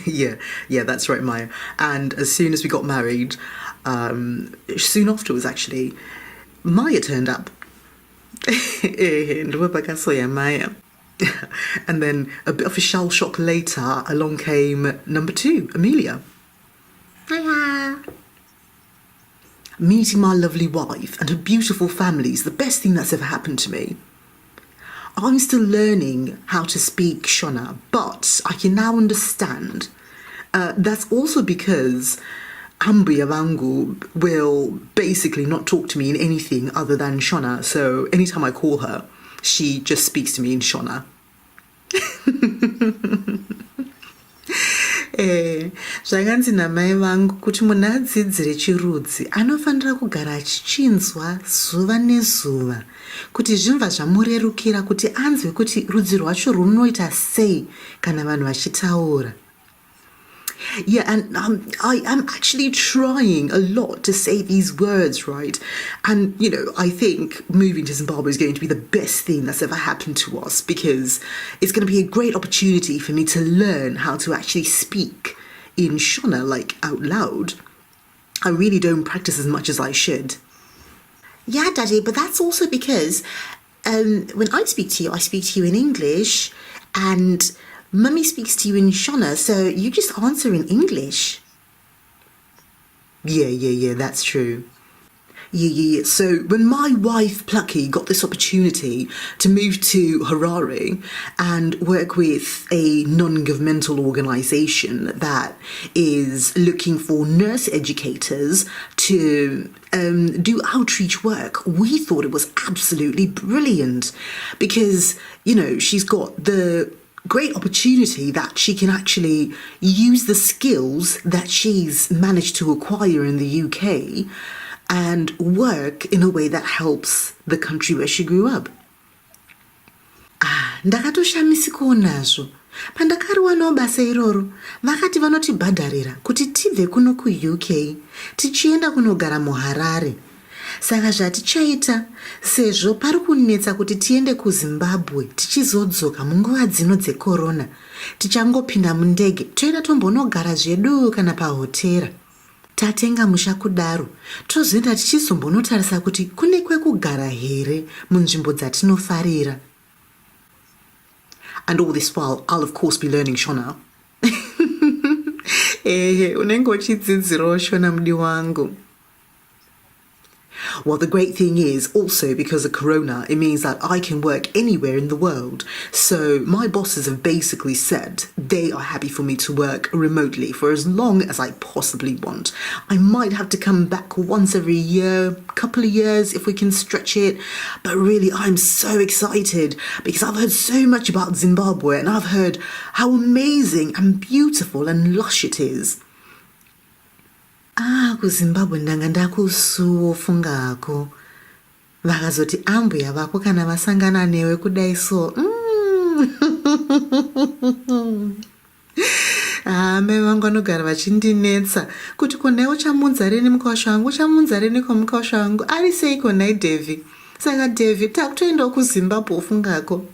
Yeah, that's right, Maya. And as soon as we got married, soon afterwards actually, Maya turned up. Maya. And then a bit of a shell shock later, along came number 2, Amelia. Hiya. Meeting my lovely wife and her beautiful family is the best thing that's ever happened to me. I'm still learning how to speak Shona, but I can now understand. That's also because Ambuya Vangu will basically not talk to me in anything other than Shona, so anytime I call her, she just speaks to me in Shona. Zvakanzi namai vangu kuti munhu adzidzire chirudzi anofanira kugara achichinzwa zuva nezuva kuti zvimva zvamurerukira kuti anzwe kuti rudzi rwacho runoita sei kana vanhu vachitaura. Yeah, and I am actually trying a lot to say these words right. And, you know, I think moving to Zimbabwe is going to be the best thing that's ever happened to us because it's going to be a great opportunity for me to learn how to actually speak in Shona, like out loud. I really don't practice as much as I should. Yeah, Daddy, but that's also because when I speak to you in English, and Mummy speaks to you in Shona, so you just answer in English. Yeah, that's true. Yeah. So when my wife Plucky got this opportunity to move to Harare and work with a non-governmental organisation that is looking for nurse educators to do outreach work, we thought it was absolutely brilliant because, you know, she's got the great opportunity that she can actually use the skills that she's managed to acquire in the UK and work in a way that helps the country where she grew up. Ndakatoshamisikawo nazvo. Pandakariwanawo basa iroro, vakati vanotibhadharira kuti tibve kuno kuUK tichienda kunogara muHarare. Saka zvatichaita, sezvo pari kunetsa kuti tiende kuZimbabwe tichizodzoka munguva dzino dzekorona, tichangopinda mundege toenda tombonogara zvedu kana pahotera. Tatenga musha kudaro, tozoenda tichizombonotarisa kuti kune kwekugara here munzvimbo dzatinofarira. And all this while, I'll of course be learning Shona. Unenge uchidzidzirawo Shona mudi wangu. Well, the great thing is also because of Corona, it means that I can work anywhere in the world. So my bosses have basically said they are happy for me to work remotely for as long as I possibly want. I might have to come back once every year, couple of years if we can stretch it. But really, I'm so excited because I've heard so much about Zimbabwe and I've heard how amazing and beautiful and lush it is. KuZimbabwe ndanga ndakusuwo fungako. Vakazoti ambuya vako kana vasangana newe kudai so. Mai vangu vanogara vachindinetsa kuti konaiwo chamunza rini mukosha wangu, chamunza rini komukosha wangu, ari seiko nai Devi. Saka Devi, takutoendawo kuZimbabwe ufungako.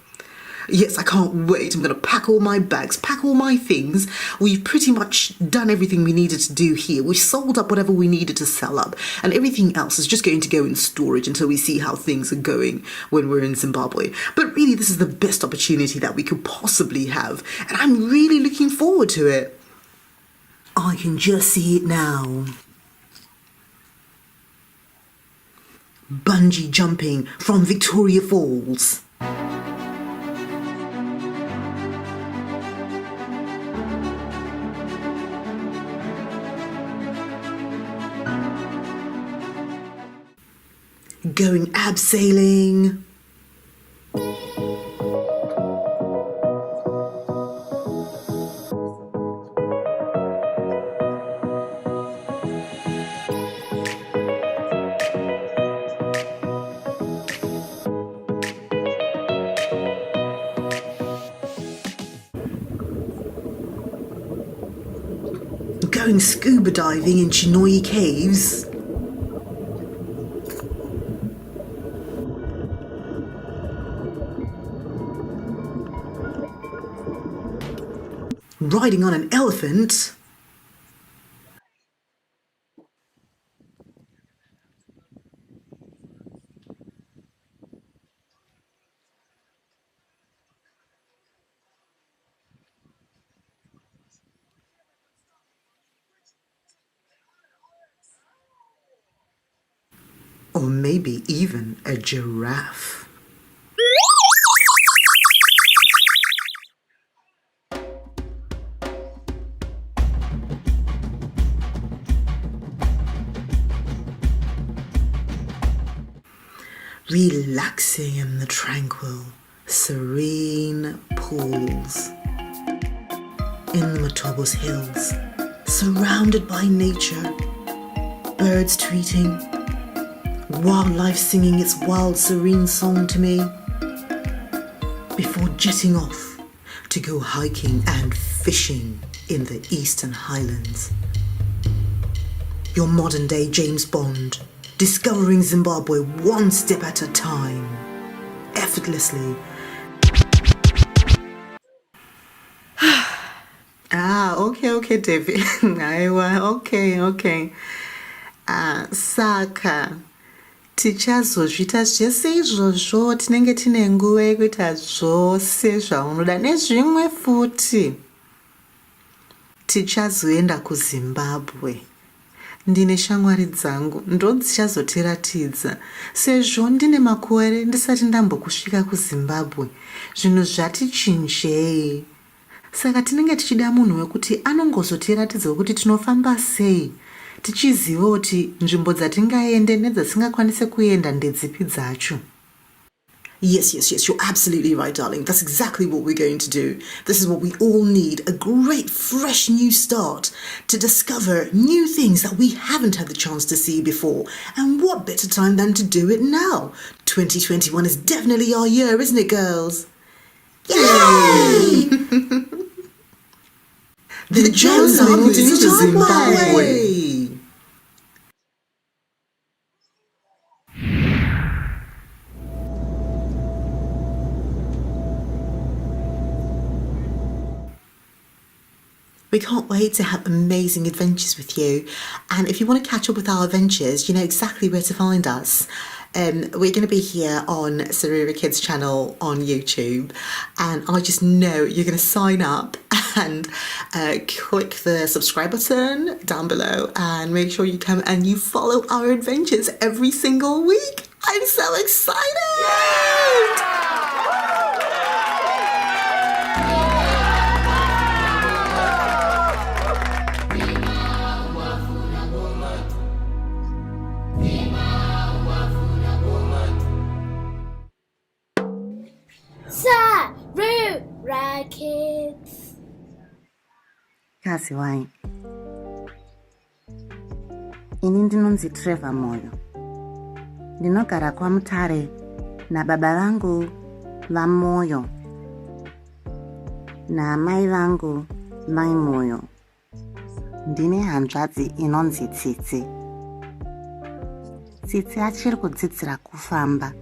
Yes, I can't wait. I'm going to pack all my bags, pack all my things. We've pretty much done everything we needed to do here. We've sold up whatever we needed to sell up. And everything else is just going to go in storage until we see how things are going when we're in Zimbabwe. But really, this is the best opportunity that we could possibly have. And I'm really looking forward to it. I can just see it now. Bungee jumping from Victoria Falls. going abseiling. Going scuba diving in Chinoi caves. Riding on an elephant. Or maybe even a giraffe. Relaxing in the tranquil, serene pools. In the Matobos Hills, surrounded by nature, birds tweeting, wildlife singing its wild, serene song to me, before jetting off to go hiking and fishing in the Eastern Highlands. Your modern-day James Bond, discovering Zimbabwe one step at a time, effortlessly. Okay, David. Okay. Saka. Tichazozvita zvese izvozvo tinenge tine nguva yekuita zvose zvaunoda nezvimwe futi. Tichazoenda kuZimbabwe. Ndine shamwari dzangu ndodzichazotiratidza sezvo ndine makore ndisati ndambokusvika kuZimbabwe. Zvinhu zvati chinjei. Saka tinenge tichida munhu wekuti anongozotiratidza kuti tinofamba sei. Tichiziva kuti nzvimbo dzatingaende nedzatisingakwanise kuenda ndedzipi dzacho. Yes, you're absolutely right, darling. That's exactly what we're going to do. This is what we all need, a great, fresh new start to discover new things that we haven't had the chance to see before. And what better time than to do it now? 2021 is definitely our year, isn't it, girls? Yay! The Jones are moving to Zimbabwe. We can't wait to have amazing adventures with you. And if you want to catch up with our adventures, you know exactly where to find us. We're going to be here on Sarura Kids channel on YouTube. And I just know you're going to sign up and click the subscribe button down below and make sure you come and you follow our adventures every single week. I'm so excited! Yeah! Sarura Kids. Kazi wai. Ini ndinonzi Trevor Moyo. Ndinogara kwaMutare nababa vangu vaMoyo namai vangu Mai Moyo. Ndine hanzvadzi inonzi Tsitsi. Tsitsi achiri kudzidzira kufamba.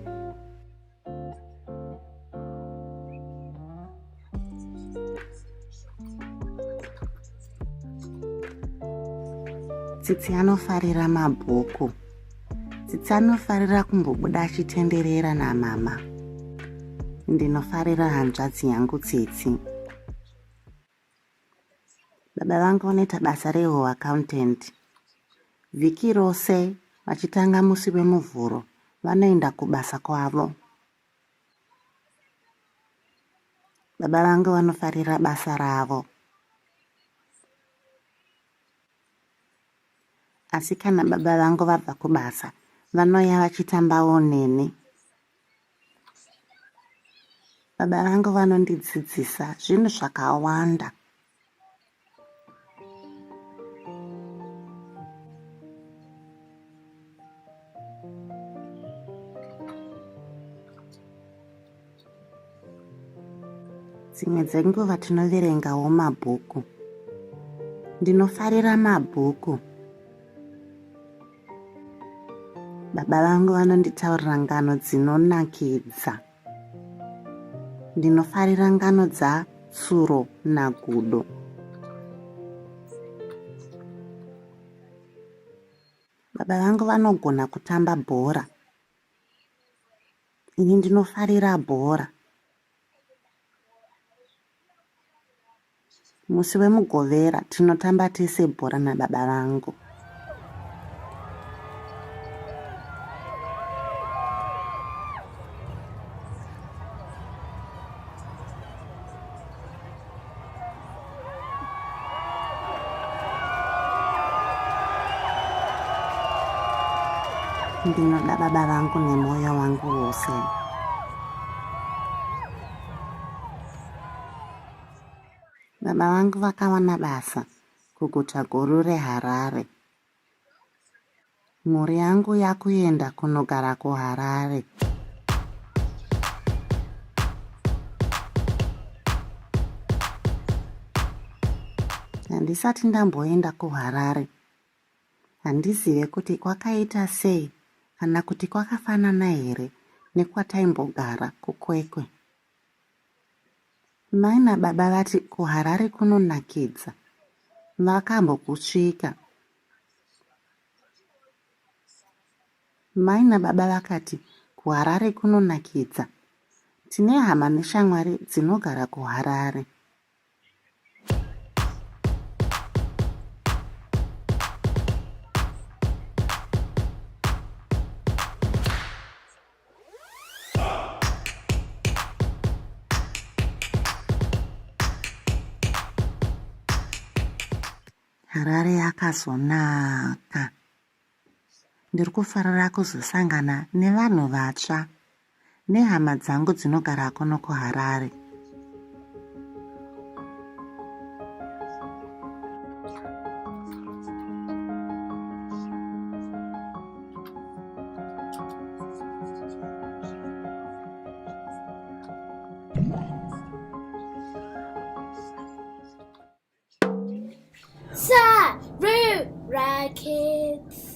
Tsitsi anofarira mabhuku. Tsitsi anofarira kumbobuda achitenderera namama. Ndinofarira hanzvadzi yangu Tsitsi. Baba vangu vanoita basa reho accountant. Vhiki rose vachitanga musi wemuvhuro vanoenda kubasa kwavo. Baba vangu vanofarira basa ravo. Asi kana baba vangu vabva kubasa, vanoya vachitambawo neni. Baba vangu vanondidzidzisa zvinhu zvakawanda. Dzimwe dzenguva tinoverengawo mabhuku. Ndinofarira mabhuku. Baba vangu vanonditaurira ngano dzinonakidza. Ndinofarira ngano dzatsuro nagudo. Baba vangu vanogona kutamba bhora. Ini ndinofarira bhora. Musi wemugovera tinotamba tese bhora nababa vangu. Ndinoda baba vangu nemoyo wangu wose. Baba vangu vakawana basa kuguta guru reHarare. Mhuri yangu yakuenda kunogara kuHarare. Handisati ndamboenda kuHarare. Handizive kuti kwakaita sei kana kuti kwakafanana here nekwataimbogara kuKwekwe. Mai nababa vati kuHarare kunonakidza. Vakambokusvika. Mai nababa vakati kuHarare kunonakidza. Tine hama neshamwari dzinogara kuHarare. Harare yakazonaka. Ndiri kufarira kuzosangana nevanhu vatsva nehama dzangu dzinogara kuno kuHarare. Sarura Kids.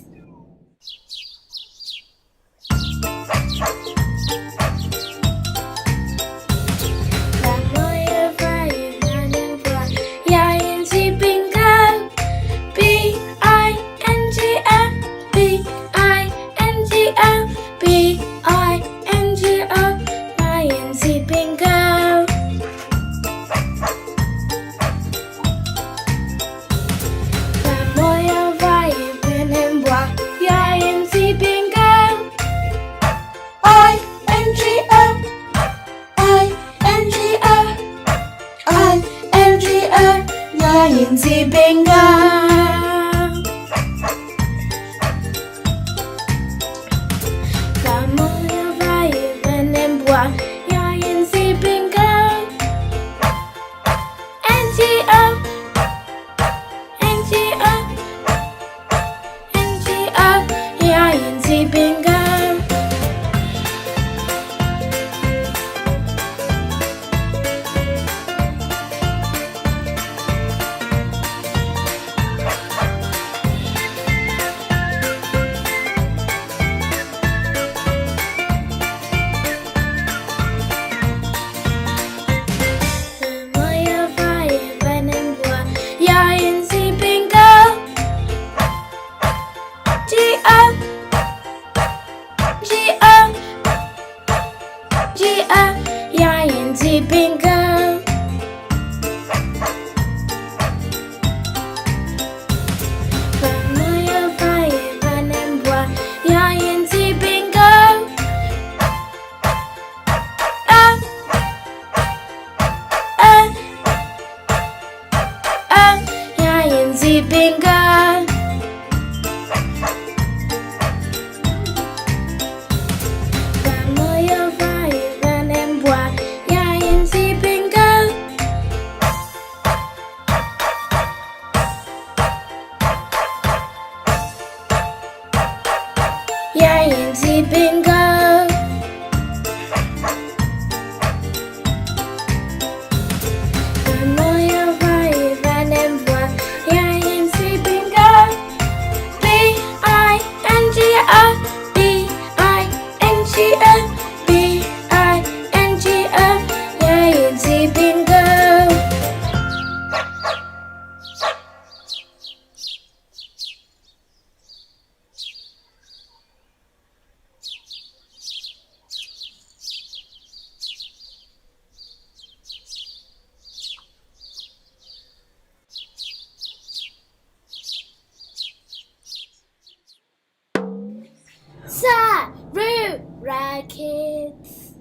Sarura Kids.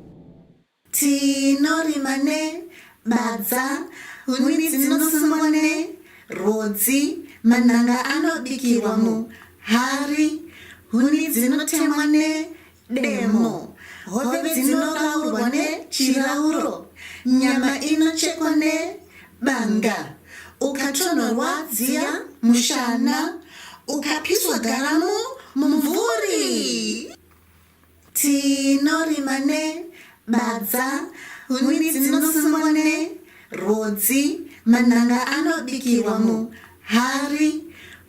Tinorimane, badza, huni dzinosumwane, rodzi, mananga anobikirwa muhari, huni dzinotemwa nedemo, hove dzinoraurwa nechirauro, nyama inochekwa nebanga, ukatonhorwa dziya mushana, ukapiswa garamu mumvuri. Tinorimane, badza, huni dzinosumwa rodzi, mananga anobikirwa muhari,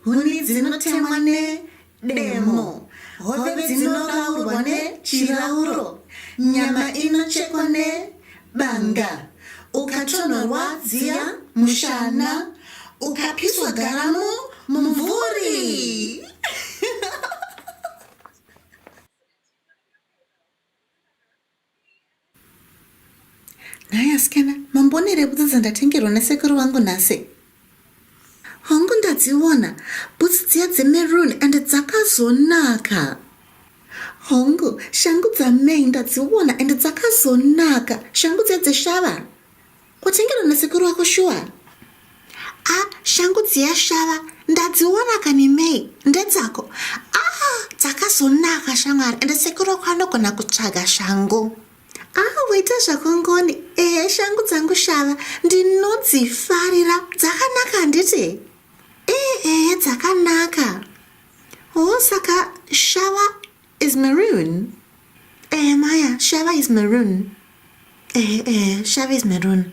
huni dzinotemwa nedemo, hove dzinoraurwa nechirauro, nyama inochekwa nebanga, ukatonhorwa dziya mushana, ukapiswa garamu mumvuri. Naya skena, mambonere bhutsi dzandatengerwa nasekuru vangu nhasi. Hongu ndadziona, bhutsi dziya dzemaroon ende dzakazonaka. Hongu, shangu dzamai ndadziona ende dzakazonaka. Shangu dziya dzeshava. Watengerwa nasekuru wako shuwa? Shangu dziya shava ndadziona kani mai ndedzako. Dzakazonaka shamwari ende sekuru wako anogona kutsvaga shangu. Waita zvakongoni. Shangu dzangu shava ndinodzifarira. Dzakanaka handiti? Dzakanaka. Saka shava is maroon. Maya, shava is maroon. Shava is maroon.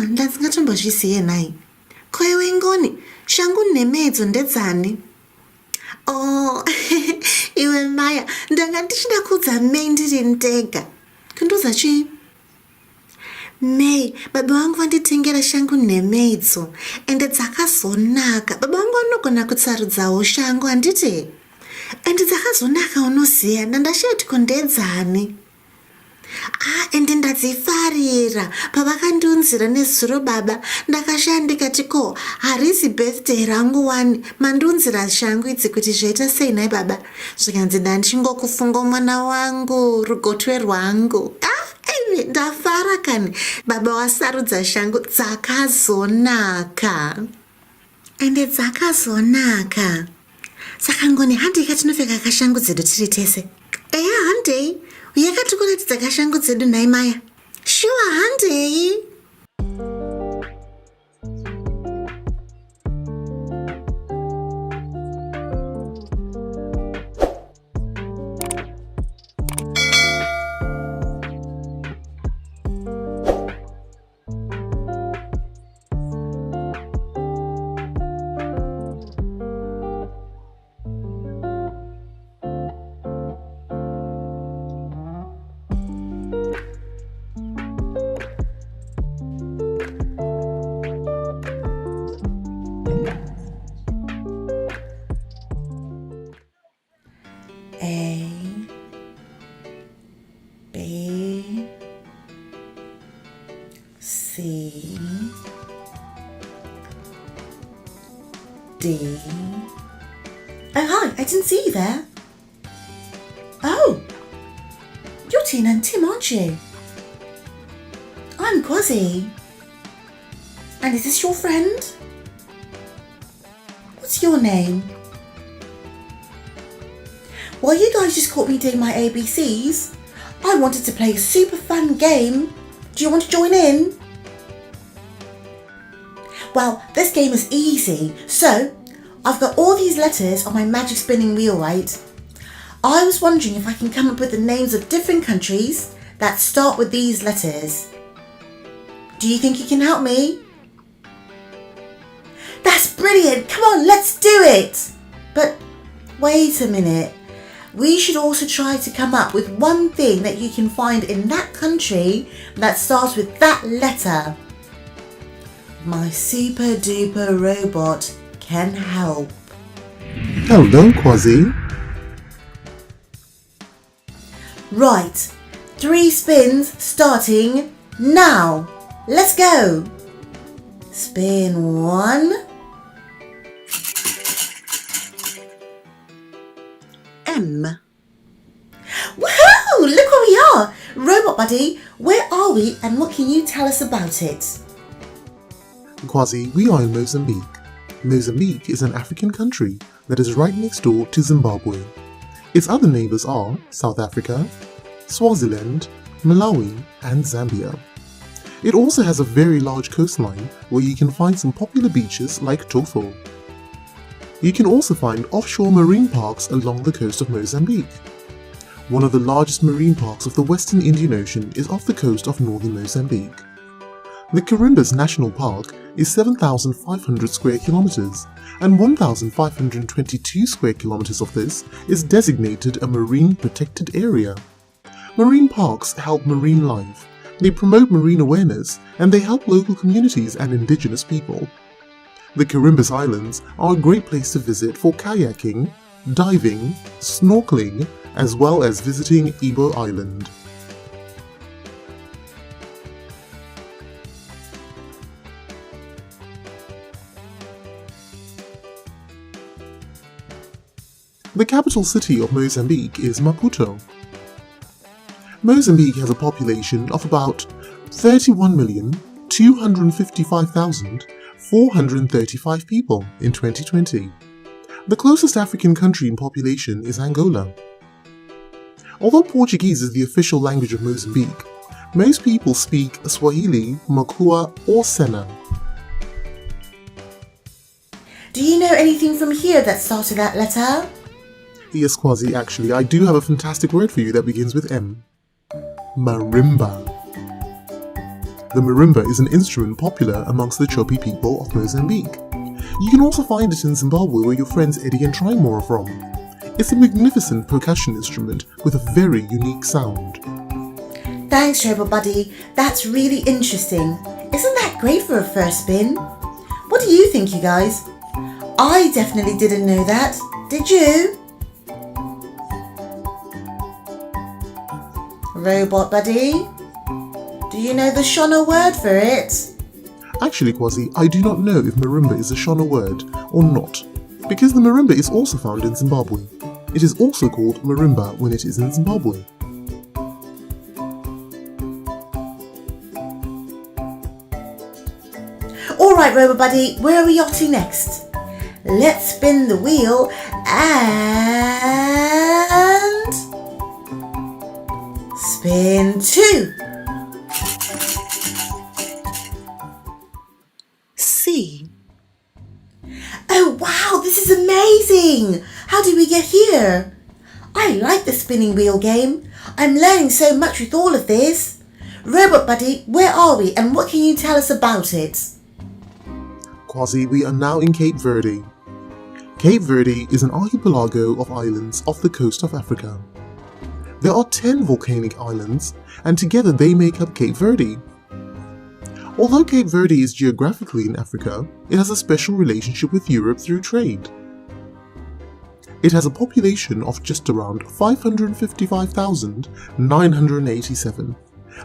Ndadzingatombozvisiye nai. Koiwe ngoni, shangu nemedzo ndedzani? Iwe Maya, ndanga ndichida kudza May ndiri ndega. Kundoza chii? May, baba vangu vanditengera shangu nemedzo ende dzakazonaka. Baba vangu vanogona kutsarudzawo shangu handiti? Ende dzakazonaka unoziya, ndandashati kundedzani. Ende ndadzifarira. Pavakandunzira nezuro baba, ndakashandika tiko harisi birthday rangu wani. Mandunzira shangu idzi kuti zvaita sei nai baba? Zvikanzi ndandichingokufunga mwana wangu, rugotwe rwangu. Ndafara kani. Baba wasarudza shangu dzakazonaka. Ende dzakazonaka. Saka ngoni handei katinopfeka kashangu dzedu tiri tese. Handei. Yakatikuratidza kashangu dzedu nhai Maya. Shuwa handei. A, B, C, D. Hi, I didn't see you there. You're Tina and Tim, aren't you? I'm Quazzy. And is this your friend? What's your name? Well, you guys just caught me doing my ABCs. I wanted to play a super fun game. Do you want to join in? Well, this game is easy. So, I've got all these letters on my magic spinning wheel, right? I was wondering if I can come up with the names of different countries that start with these letters. Do you think you can help me? That's brilliant! Come on, let's do it! But wait a minute. We should also try to come up with one thing that you can find in that country that starts with that letter. My super duper robot can help. Hello, Quazzy. Right, 3 spins starting now. Let's go. Spin 1. M. Woohoo! Buddy, where are we and what can you tell us about it? Kwazi, we are in Mozambique. Mozambique is an African country that is right next door to Zimbabwe. Its other neighbors are South Africa, Swaziland, Malawi, and Zambia. It also has a very large coastline where you can find some popular beaches like Tofo. You can also find offshore marine parks along the coast of Mozambique. One of the largest marine parks of the Western Indian Ocean is off the coast of northern Mozambique. The Carimbas National Park is 7,500 square kilometers, and 1,522 square kilometers of this is designated a marine protected area. Marine parks help marine life, they promote marine awareness, and they help local communities and indigenous people. The Carimbas Islands are a great place to visit for kayaking, diving, snorkeling, as well as visiting Ibo Island. The capital city of Mozambique is Maputo. Mozambique has a population of about 31,255,435 people in 2020. The closest African country in population is Angola. Although Portuguese is the official language of Mozambique, most people speak Swahili, Makua, or Sena. Do you know anything from here that starts with that letter? Yes, Kwazi, actually, I do have a fantastic word for you that begins with M. Marimba. The marimba is an instrument popular amongst the Chopi people of Mozambique. You can also find it in Zimbabwe, where your friends Eddie and Trimore are from. It's a magnificent percussion instrument with a very unique sound. Thanks, Robot Buddy. That's really interesting. Isn't that great for a first spin? What do you think, you guys? I definitely didn't know that. Did you? Robot Buddy, do you know the Shona word for it? Actually, Kwazi, I do not know if marimba is a Shona word or not, because the marimba is also found in Zimbabwe. It is also called marimba when it is in Zimbabwe. Alright, Robot Buddy, where are we off to next? Let's spin the wheel and... spin 2. C. Oh wow, this is amazing! How did we get here? I like the spinning wheel game. I'm learning so much with all of this. Robot Buddy, where are we and what can you tell us about it? Kwazi, we are now in Cape Verde. Cape Verde is an archipelago of islands off the coast of Africa. There are 10 volcanic islands, and together they make up Cape Verde. Although Cape Verde is geographically in Africa, it has a special relationship with Europe through trade. It has a population of just around 555,987.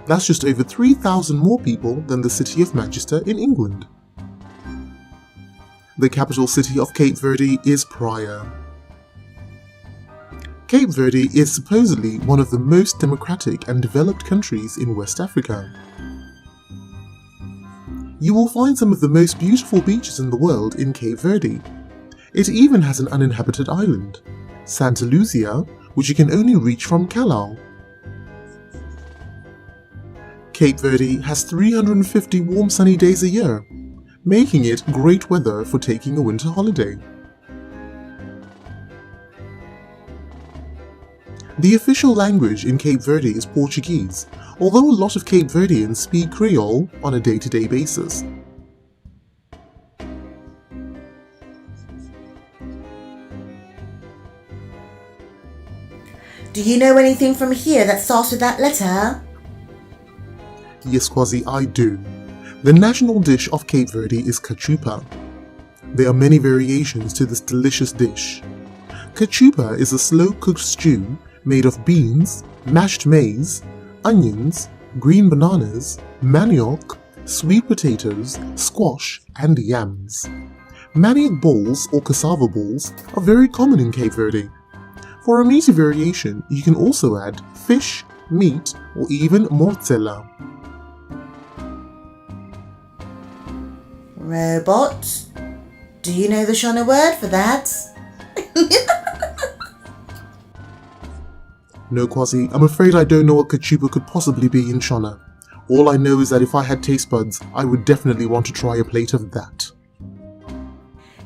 That's just over 3,000 more people than the city of Manchester in England. The capital city of Cape Verde is Praia. Cape Verde is supposedly one of the most democratic and developed countries in West Africa. You will find some of the most beautiful beaches in the world in Cape Verde. It even has an uninhabited island, Santa Lucia, which you can only reach from Callao. Cape Verde has 350 warm sunny days a year, making it great weather for taking a winter holiday. The official language in Cape Verde is Portuguese, although a lot of Cape Verdeans speak Creole on a day-to-day basis. Do you know anything from here that starts with that letter? Yes, Kwazi, I do. The national dish of Cape Verde is cachupa. There are many variations to this delicious dish. Cachupa is a slow-cooked stew made of beans, mashed maize, onions, green bananas, manioc, sweet potatoes, squash, and yams. Manioc balls or cassava balls are very common in Cape Verde. For a meaty variation, you can also add fish, meat, or even mozzarella. Robot, do you know the Shona word for that? No, Kwasi, I'm afraid I don't know what kachupa could possibly be in Shona. All I know is that if I had taste buds, I would definitely want to try a plate of that.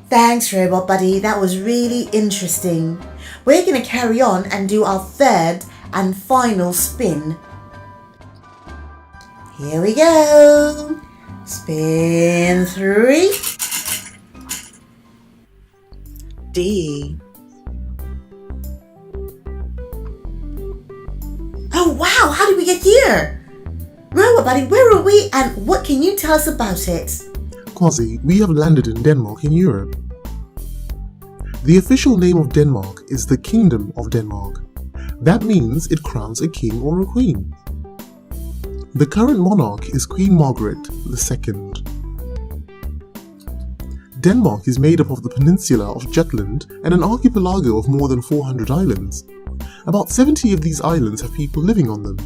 Thanks, Robot Buddy. That was really interesting. We're going to carry on and do our third and final spin. Here we go. Spin 3. D. Oh wow, how did we get here? Robot Buddy, where are we and what can you tell us about it? Kwasi, we have landed in Denmark in Europe. The official name of Denmark is the Kingdom of Denmark. That means it crowns a king or a queen. The current monarch is Queen Margaret II. Denmark is made up of the peninsula of Jutland and an archipelago of more than 400 islands. About 70 of these islands have people living on them.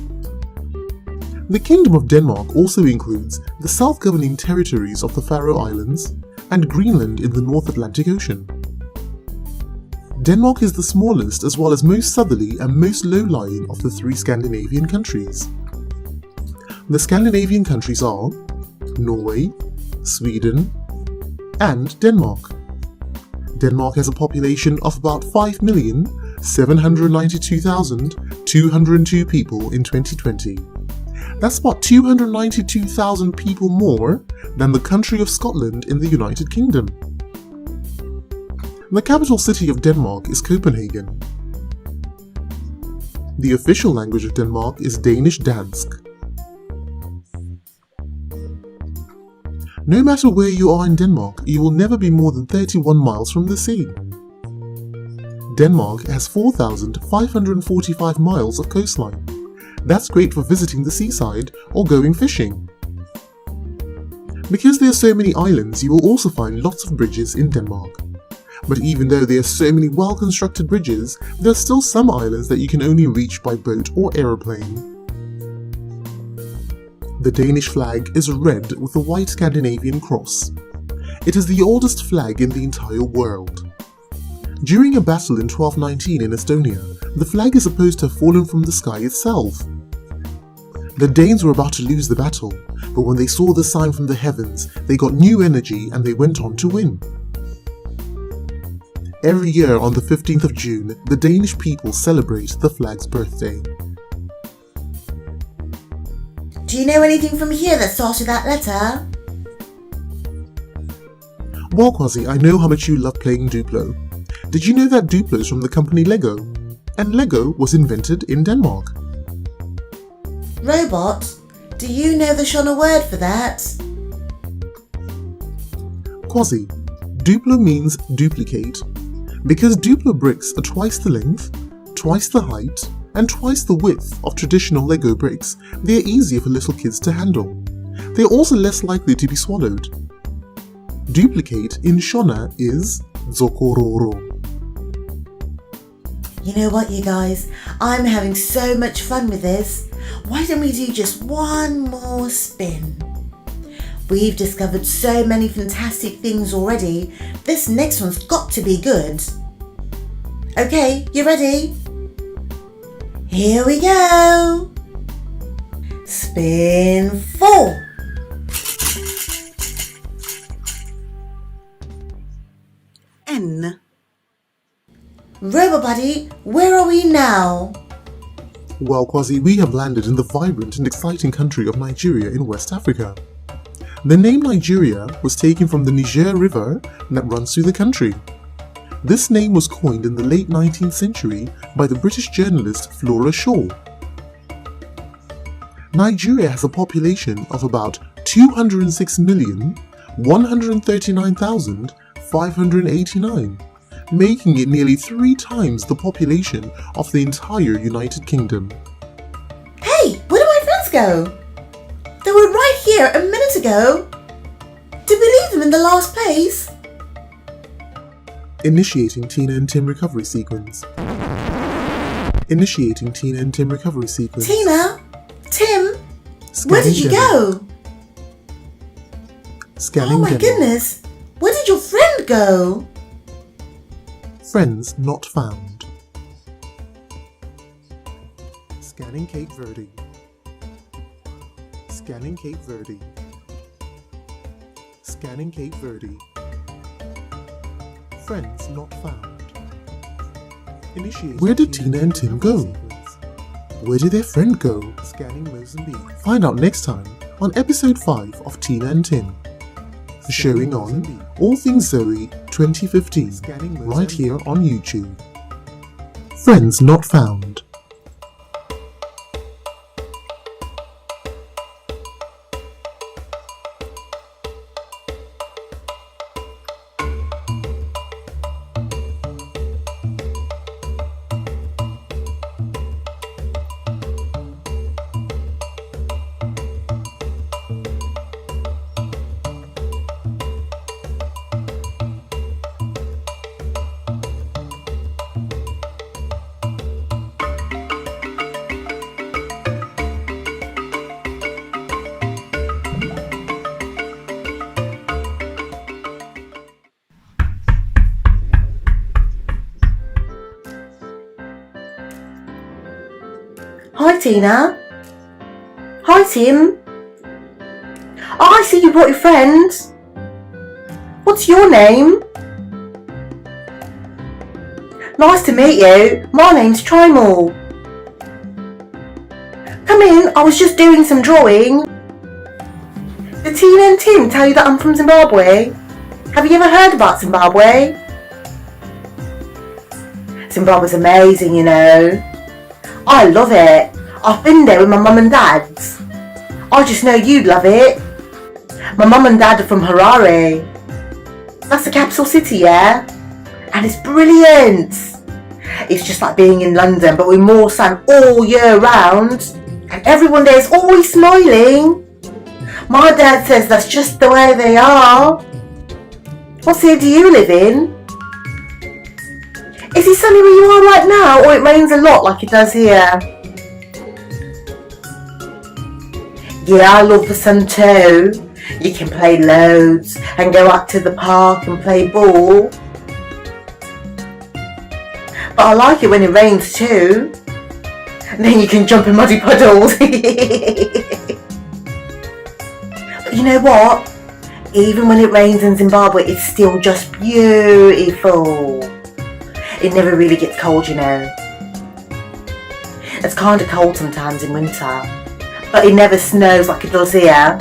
The Kingdom of Denmark also includes the self-governing territories of the Faroe Islands and Greenland in the North Atlantic Ocean. Denmark is the smallest as well as most southerly and most low-lying of the 3 Scandinavian countries. The Scandinavian countries are Norway, Sweden, and Denmark. Denmark has a population of about 5,792,202 people in 2020. That's about 292,000 people more than the country of Scotland in the United Kingdom. The capital city of Denmark is Copenhagen. The official language of Denmark is Danish Dansk. No matter where you are in Denmark, you will never be more than 31 miles from the sea. Denmark has 4,545 miles of coastline. That's great for visiting the seaside or going fishing. Because there are so many islands, you will also find lots of bridges in Denmark. But even though there are so many well-constructed bridges, there are still some islands that you can only reach by boat or aeroplane. The Danish flag is red with a white Scandinavian cross. It is the oldest flag in the entire world. During a battle in 1219 in Estonia, the flag is supposed to have fallen from the sky itself. The Danes were about to lose the battle, but when they saw the sign from the heavens, they got new energy and they went on to win. Every year on the 15th of June, the Danish people celebrate the flag's birthday. Do you know anything from here that starts with that letter? Well, Kwasi, I know how much you love playing Duplo. Did you know that Duplo is from the company Lego? And Lego was invented in Denmark. Robot, do you know the Shona word for that? Kwasi, Duplo means duplicate. Because Duplo bricks are twice the length, twice the height, and twice the width of traditional Lego bricks, they are easier for little kids to handle. They are also less likely to be swallowed. Duplicate in Shona is Zokororo. You know what, you guys? I'm having so much fun with this. Why don't we do just one more spin? We've discovered so many fantastic things already. This next one's got to be good. Okay, you ready? Here we go. Spin 4. N. Robot Buddy, where are we now? Well, Kwasi, we have landed in the vibrant and exciting country of Nigeria in West Africa. The name Nigeria was taken from the Niger River that runs through the country. This name was coined in the late 19th century by the British journalist Flora Shaw. Nigeria has a population of about 206,139,589, making it nearly 3 times the population of the entire United Kingdom. Hey, where did my friends go? They were right here a minute ago. Did we leave them in the last place? Initiating Tina and Tim recovery sequence. Initiating Tina and Tim recovery sequence. Tina? Tim? Where Scanning did you demo. go? Scanning Oh my demo. goodness. Where did your friend go? Friends not found. Scanning Cape Verde. Scanning Cape Verde. Scanning Cape Verde. Friends not found. Initiating. Where did Tina and Tim go? Where did their friend go? Scanning Mozambique. Find out next time on episode 5 of Tina and Tim. Showing on All Things Zoe 2015 right here on YouTube. Friends not found. Hi Tina. Hi Tim. Oh, I see you brought your friend. What's your name? Nice to meet you. My name's Trimal. Come in, I was just doing some drawing. Did Tina and Tim tell you that I'm from Zimbabwe? Have you ever heard about Zimbabwe? Zimbabwe's amazing, you know. I love it. I've been there with my mum and dad. I just know you'd love it. My mum and dad are from Harare. That's the capital city, yeah? And it's brilliant. It's just like being in London, but with more sun all year round. And everyone there is always smiling. My dad says that's just the way they are. What city do you live in? Is it sunny where you are right now, or it rains a lot like it does here? Yeah, I love the sun too. You can play loads and go out to the park and play ball. But I like it when it rains too. And then you can jump in muddy puddles. But you know what? Even when it rains in Zimbabwe, it's still just beautiful. It never really gets cold, you know. It's kind of cold sometimes in winter, but it never snows like it does here.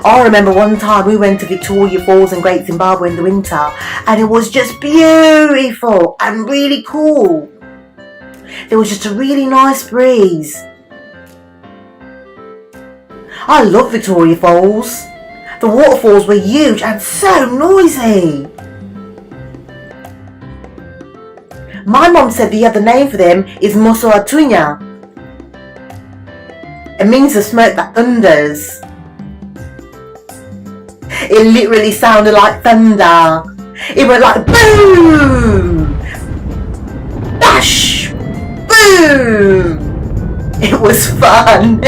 I remember one time we went to Victoria Falls in Great Zimbabwe in the winter, and it was just beautiful and really cool. There was just a really nice breeze. I love Victoria Falls. The waterfalls were huge and so noisy. My mum said the other name for them is Mosoatunya. It means the smoke that thunders. It literally sounded like thunder. It went like boom! Bash! Boom! It was fun.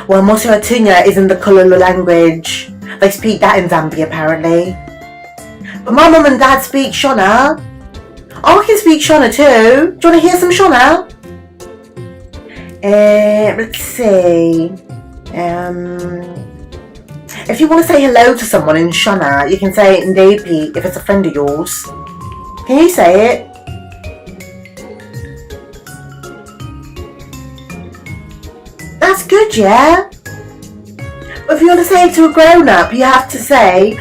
Well, Mosoatunya is in the Kululu language. They speak that in Zambia apparently. But my mum and dad speak Shona. Oh, I can speak Shona too. Do you want to hear some Shona? Let's see. If you want to say hello to someone in Shona, you can say it in Depi if it's a friend of yours. Can you say it? That's good, yeah? But if you want to say it to a grown-up, you have to say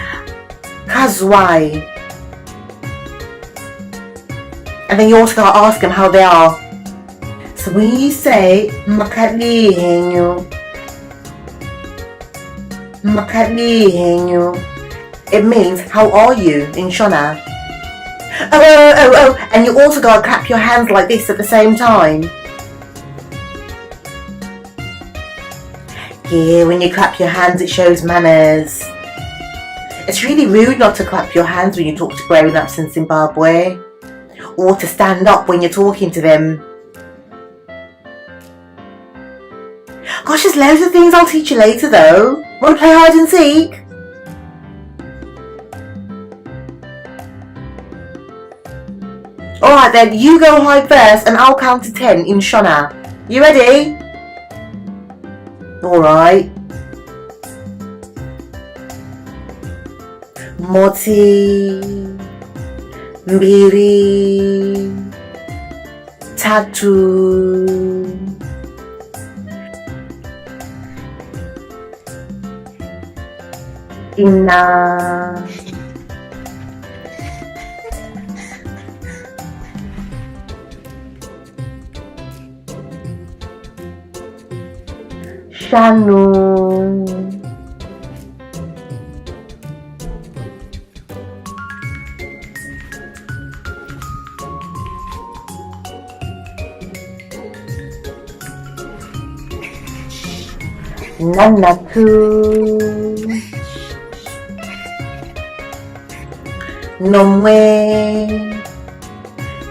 Kazwai. And then you also got to ask them how they are. So when you say Makalihenyu, it means how are you in Shona. Oh, and you also got to clap your hands like this at the same time. Yeah, when you clap your hands it shows manners. It's really rude not to clap your hands when you talk to grown-ups in Zimbabwe, or to stand up when you're talking to them. Gosh, there's loads of things I'll teach you later though. Want to play hide and seek? Alright then, you go hide first and I'll count to 10 in Shona. You ready? Alright. Moti, mbiri, tatu, ina, shanu, nanatu, nomwe,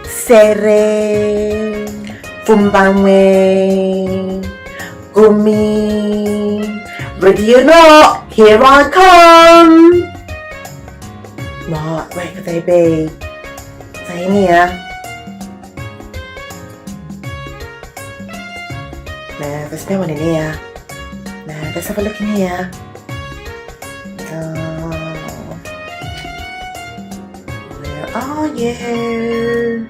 sere, fumbangwe, gumi. Ready or not, here I come. Right, where could they be? Are they in here? No, there's no one in here. No, let's have a look in here. Where are you?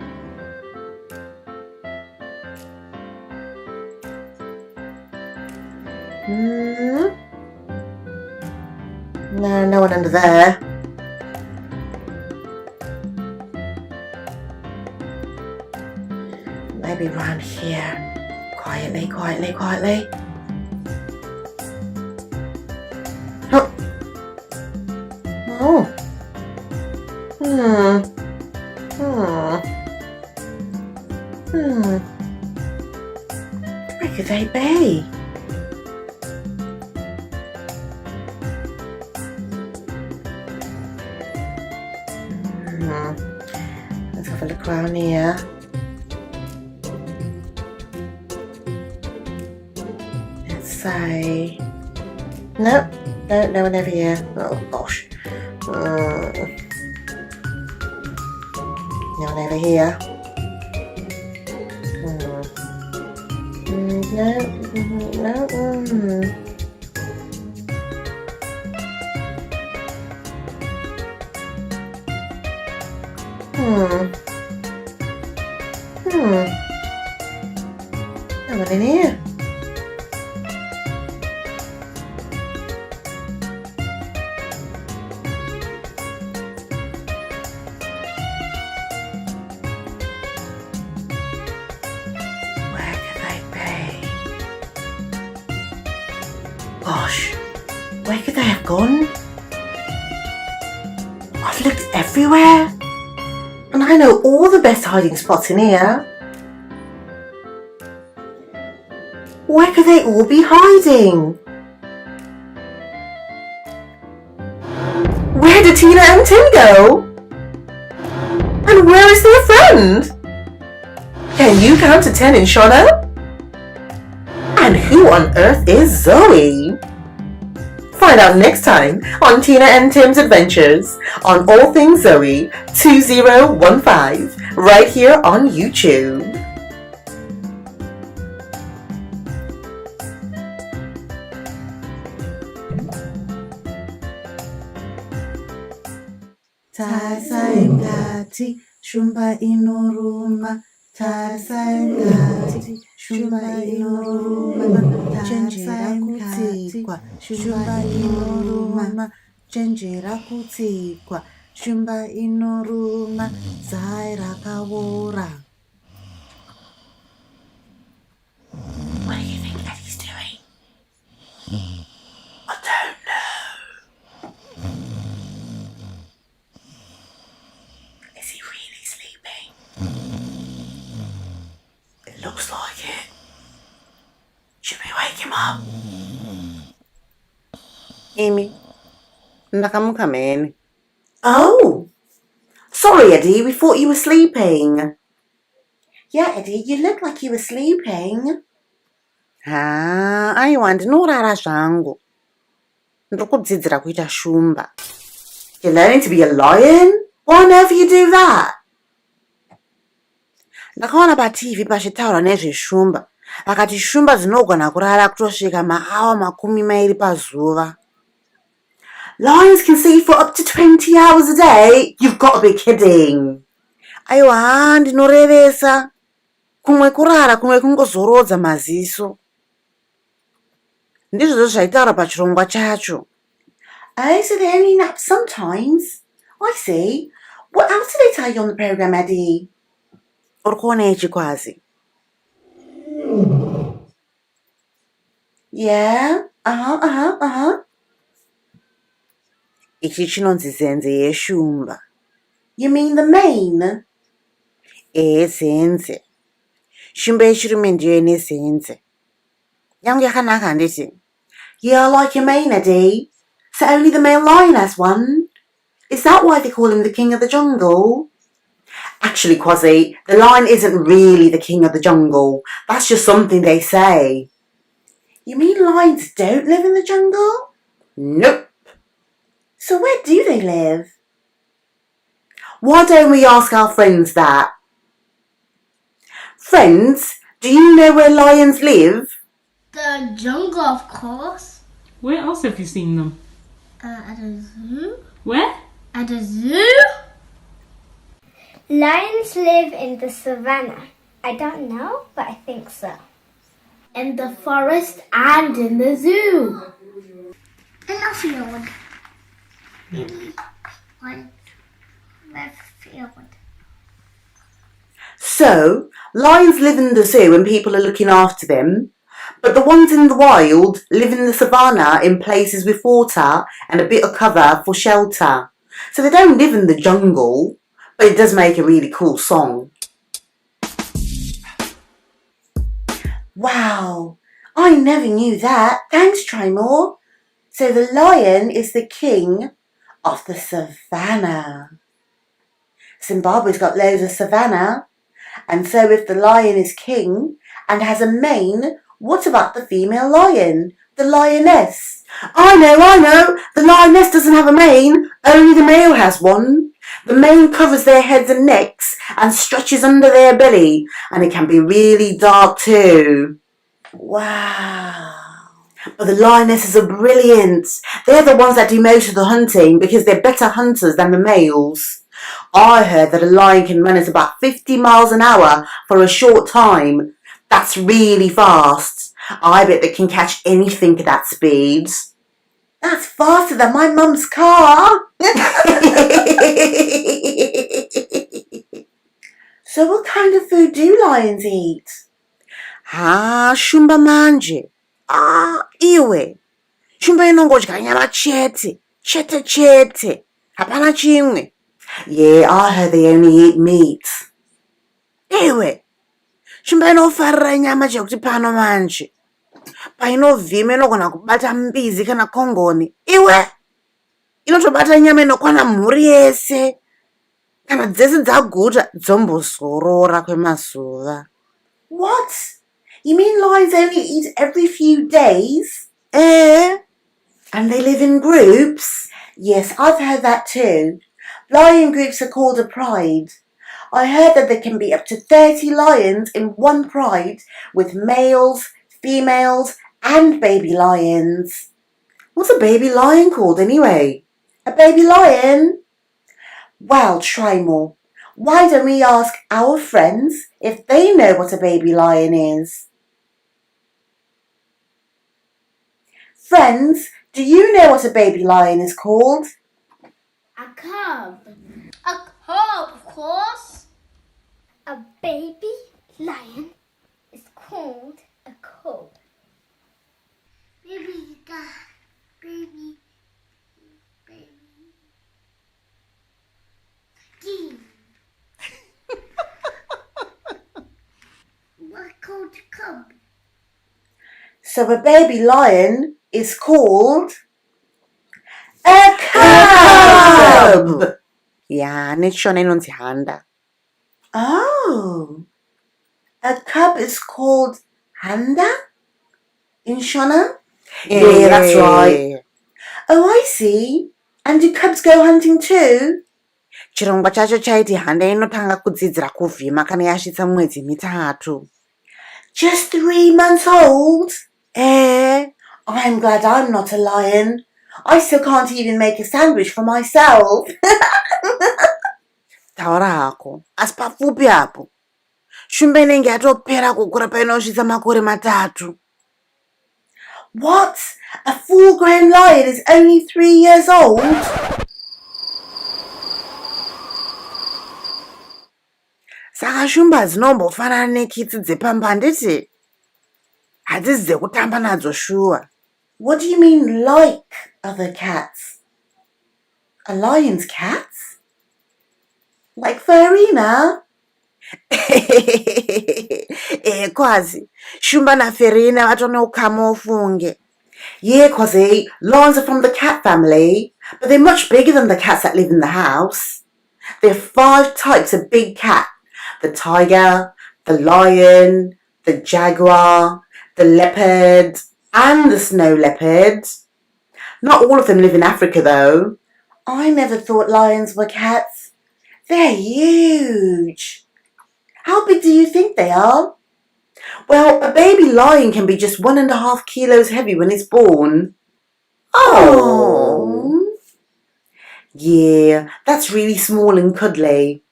No, no one under there. Maybe around here. Quietly, quietly, quietly. Oh. Oh. Where could they be? Let's have a look around here. Let's say... Nope, no one over here. Oh gosh. No one over here. No. No one in here. Where could they be? Gosh, where could they have gone? I've looked everywhere. And I know all the best hiding spots in here. Where could they all be hiding? Where did Tina and Tim go? And where is their friend? Can you count to 10 in Shona? And who on earth is Zoe? Find out next time on Tina and Tim's Adventures on All Things Zoe 2015, right here on YouTube. Tasaengati shumba inoruma. Tasaengati shumba inoruma. Chenjera kutsikwa shumba inoruma. Chenjera kutsikwa shumba inoruma. Zai rakawora. What do you think Eddie's doing? I don't know. Is he really sleeping? It looks like it. Should we wake him up? Amy, Ndakamuka man. Oh, sorry, Eddie. We thought you were sleeping. Yeah, Eddie, you look like you were sleeping. Aiwa ndinorara zvangu. Ndikudzidzira kuita shumba. You're learning to be a lion? Why on earth you do that? Ndakaona paTV pachitaura nezveshumba. Vakati shumba dzinogona kurara kutosvika maawa 20 pazuva. Lions can sleep for up to 20 hours a day? You've got to be kidding. Aiwa, ndinorevesa. Kumwe kurara, kumwe kungozorodza maziso. Ndizvo zvaitaura pachirongwa chacho. Oh, so they only nap sometimes? I see. What else do they tell you on the program, Eddie? Urikuonei chikwazi? Yeah, Ichi chinonzi zenze yeshumba. You mean the mane? Zenze. Shumba yechirume ndiyo ine zenze. Yangu yakanaka handiti? Yeah, like your mane, Eddie. So only the male lion has one? Is that why they call him the king of the jungle? Actually, Quasi, the lion isn't really the king of the jungle. That's just something they say. You mean lions don't live in the jungle? Nope. So where do they live? Why don't we ask our friends that? Friends, do you know where lions live? The jungle, of course. Where else have you seen them? At a zoo. Where? At a zoo? Lions live in the savannah. I don't know, but I think so. In the forest and in the zoo. In a field. Maybe one field. So, lions live in the zoo and people are looking after them, but the ones in the wild live in the savannah in places with water and a bit of cover for shelter. So they don't live in the jungle, but it does make a really cool song. Wow, I never knew that. Thanks, Trimore. So the lion is the king of the savannah. Zimbabwe's got loads of savannah. And so if the lion is king and has a mane, what about the female lion? The lioness? I know. The lioness doesn't have a mane. Only the male has one. The mane covers their heads and necks and stretches under their belly. And it can be really dark too. Wow. But the lionesses are brilliant. They're the ones that do most of the hunting because they're better hunters than the males. I heard that a lion can run at about 50 miles an hour for a short time. That's really fast. I bet they can catch anything at that speed. That's faster than my mum's car. So what kind of food do lions eat? Shumba manje. Iwe. Shumba inongodya nyama chete. Chete. Hapana chimwe. Yeah, I heard they only eat meat. Iwe. Shumba inofarira nyama chekuti pano manje. Painovhima inogona kubata mbizi kana kongoni. Iwe. Inotobata nyama inokwana mhuri yese. Kana dzese dzaguta dzombozorora kwemazuva. What? You mean lions only eat every few days? And they live in groups? Yes, I've heard that too. Lion groups are called a pride. I heard that there can be up to 30 lions in one pride with males, females and baby lions. What's a baby lion called anyway? A baby lion? Well, try more. Why don't we ask our friends if they know what a baby lion is? Friends, do you know what a baby lion is called? A cub. A cub, of course. A baby lion is called a cub. Baby. What's called a cub? So a baby lion is called A cub! Yeah, nechona inonzi handa. Oh, a cub is called handa in Shona? Yeah, that's right. Oh, I see. And do cubs go hunting too? Chirongwa chacho chaiti handa inotanga kudzidzira kuvhima kana yasvitsa mwedzi mitatu. Just 3 months old? I'm glad I'm not a lion. I still can't even make a sandwich for myself. Taura hako, asi papfupi apo. Shumba inenge yatopera kukura painosvitsa makore matatu. What? A full-grown lion is only 3 years old? Saka shumba dzinombofanana nekitsi dzepamba handiti? Hadzisi dzekutamba nadzo shuwa. What do you mean, like other cats? A lion's cats? Like Farina? Kwazi, shumba naFerina vatoneukhama ufunge. Yeah, Quasi, lions are from the cat family, but they're much bigger than the cats that live in the house. There are 5 types of big cat. The tiger, the lion, the jaguar, the leopard, and the snow leopard. Not all of them live in Africa though. I never thought lions were cats. They're huge. How big do you think they are? Well, a baby lion can be just 1.5 kilos heavy when it's born. Oh. Yeah, that's really small and cuddly.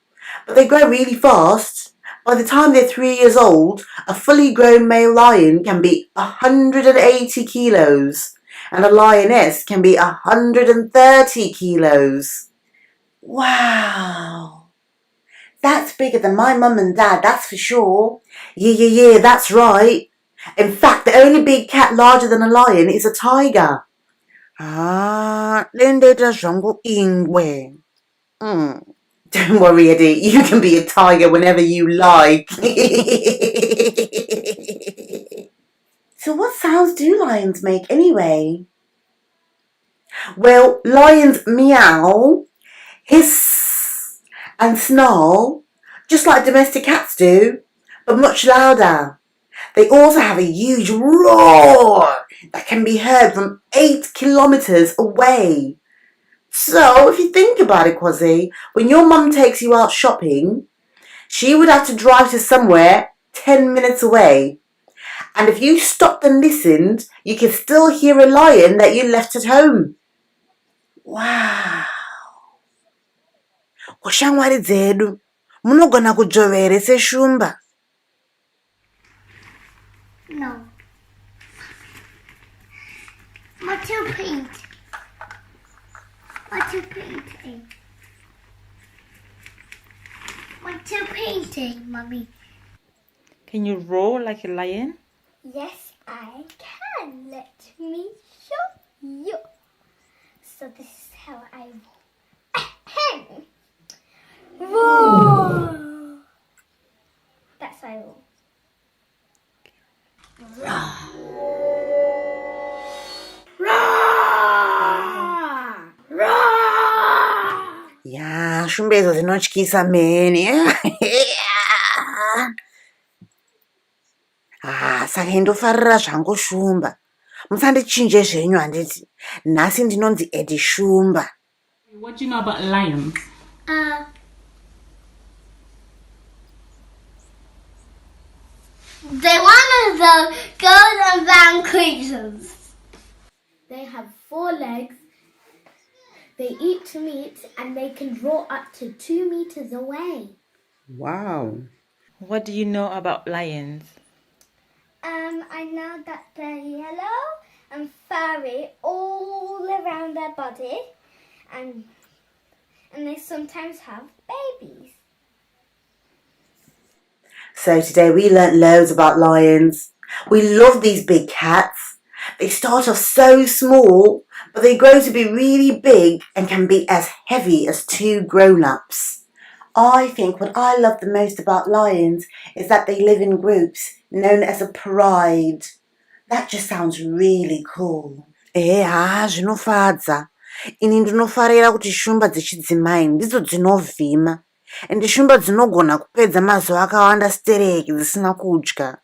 But they grow really fast. By the time they're 3 years old, a fully grown male lion can be 180 kilos. And a lioness can be 130 kilos. Wow. That's bigger than my mum and dad, that's for sure. Yeah, that's right. In fact, the only big cat larger than a lion is a tiger. Lendeta zvangu ingwe. Don't worry, Eddie. You can be a tiger whenever you like. So what sounds do lions make anyway? Well, lions meow, hiss, and snarl, just like domestic cats do, but much louder. They also have a huge roar that can be heard from 8 kilometers away. So, if you think about it, Quasi, when your mum takes you out shopping, she would have to drive to somewhere 10 minutes away. And if you stopped and listened, you can still hear a lion that you left at home. Wow. Kushamwari dzedu, munogona kujova here seshumba? No. What you paint? What you painting? What you painting, Mummy? Can you roar like a lion? Yes, I can. Let me show you. So this is how I roar. Roar. That's how I roar. Ya, shumba idzo dzinotyisa mheni. Saka indofarira zvangu shumba. Musandichinje zvenyu handiti. Nhasi ndinonzi Eddie Shumba. What do you know about lions? They're one of the golden brown creatures. They have 4 legs. They eat meat and they can roar up to 2 meters away. Wow. What do you know about lions? I know that they're yellow and furry all around their body, and they sometimes have babies. So today we learnt loads about lions. We love these big cats. They start off so small, but they grow to be really big and can be as heavy as 2 grown-ups. I think what I love the most about lions is that they live in groups known as a pride. That just sounds really cool. Zvinofadza. Ini ndinofarira kuti shumba dzechidzimai ndidzo dzinovhima ende shumba dzinogona kupedza mazuva akawanda stereki dzisina kudya.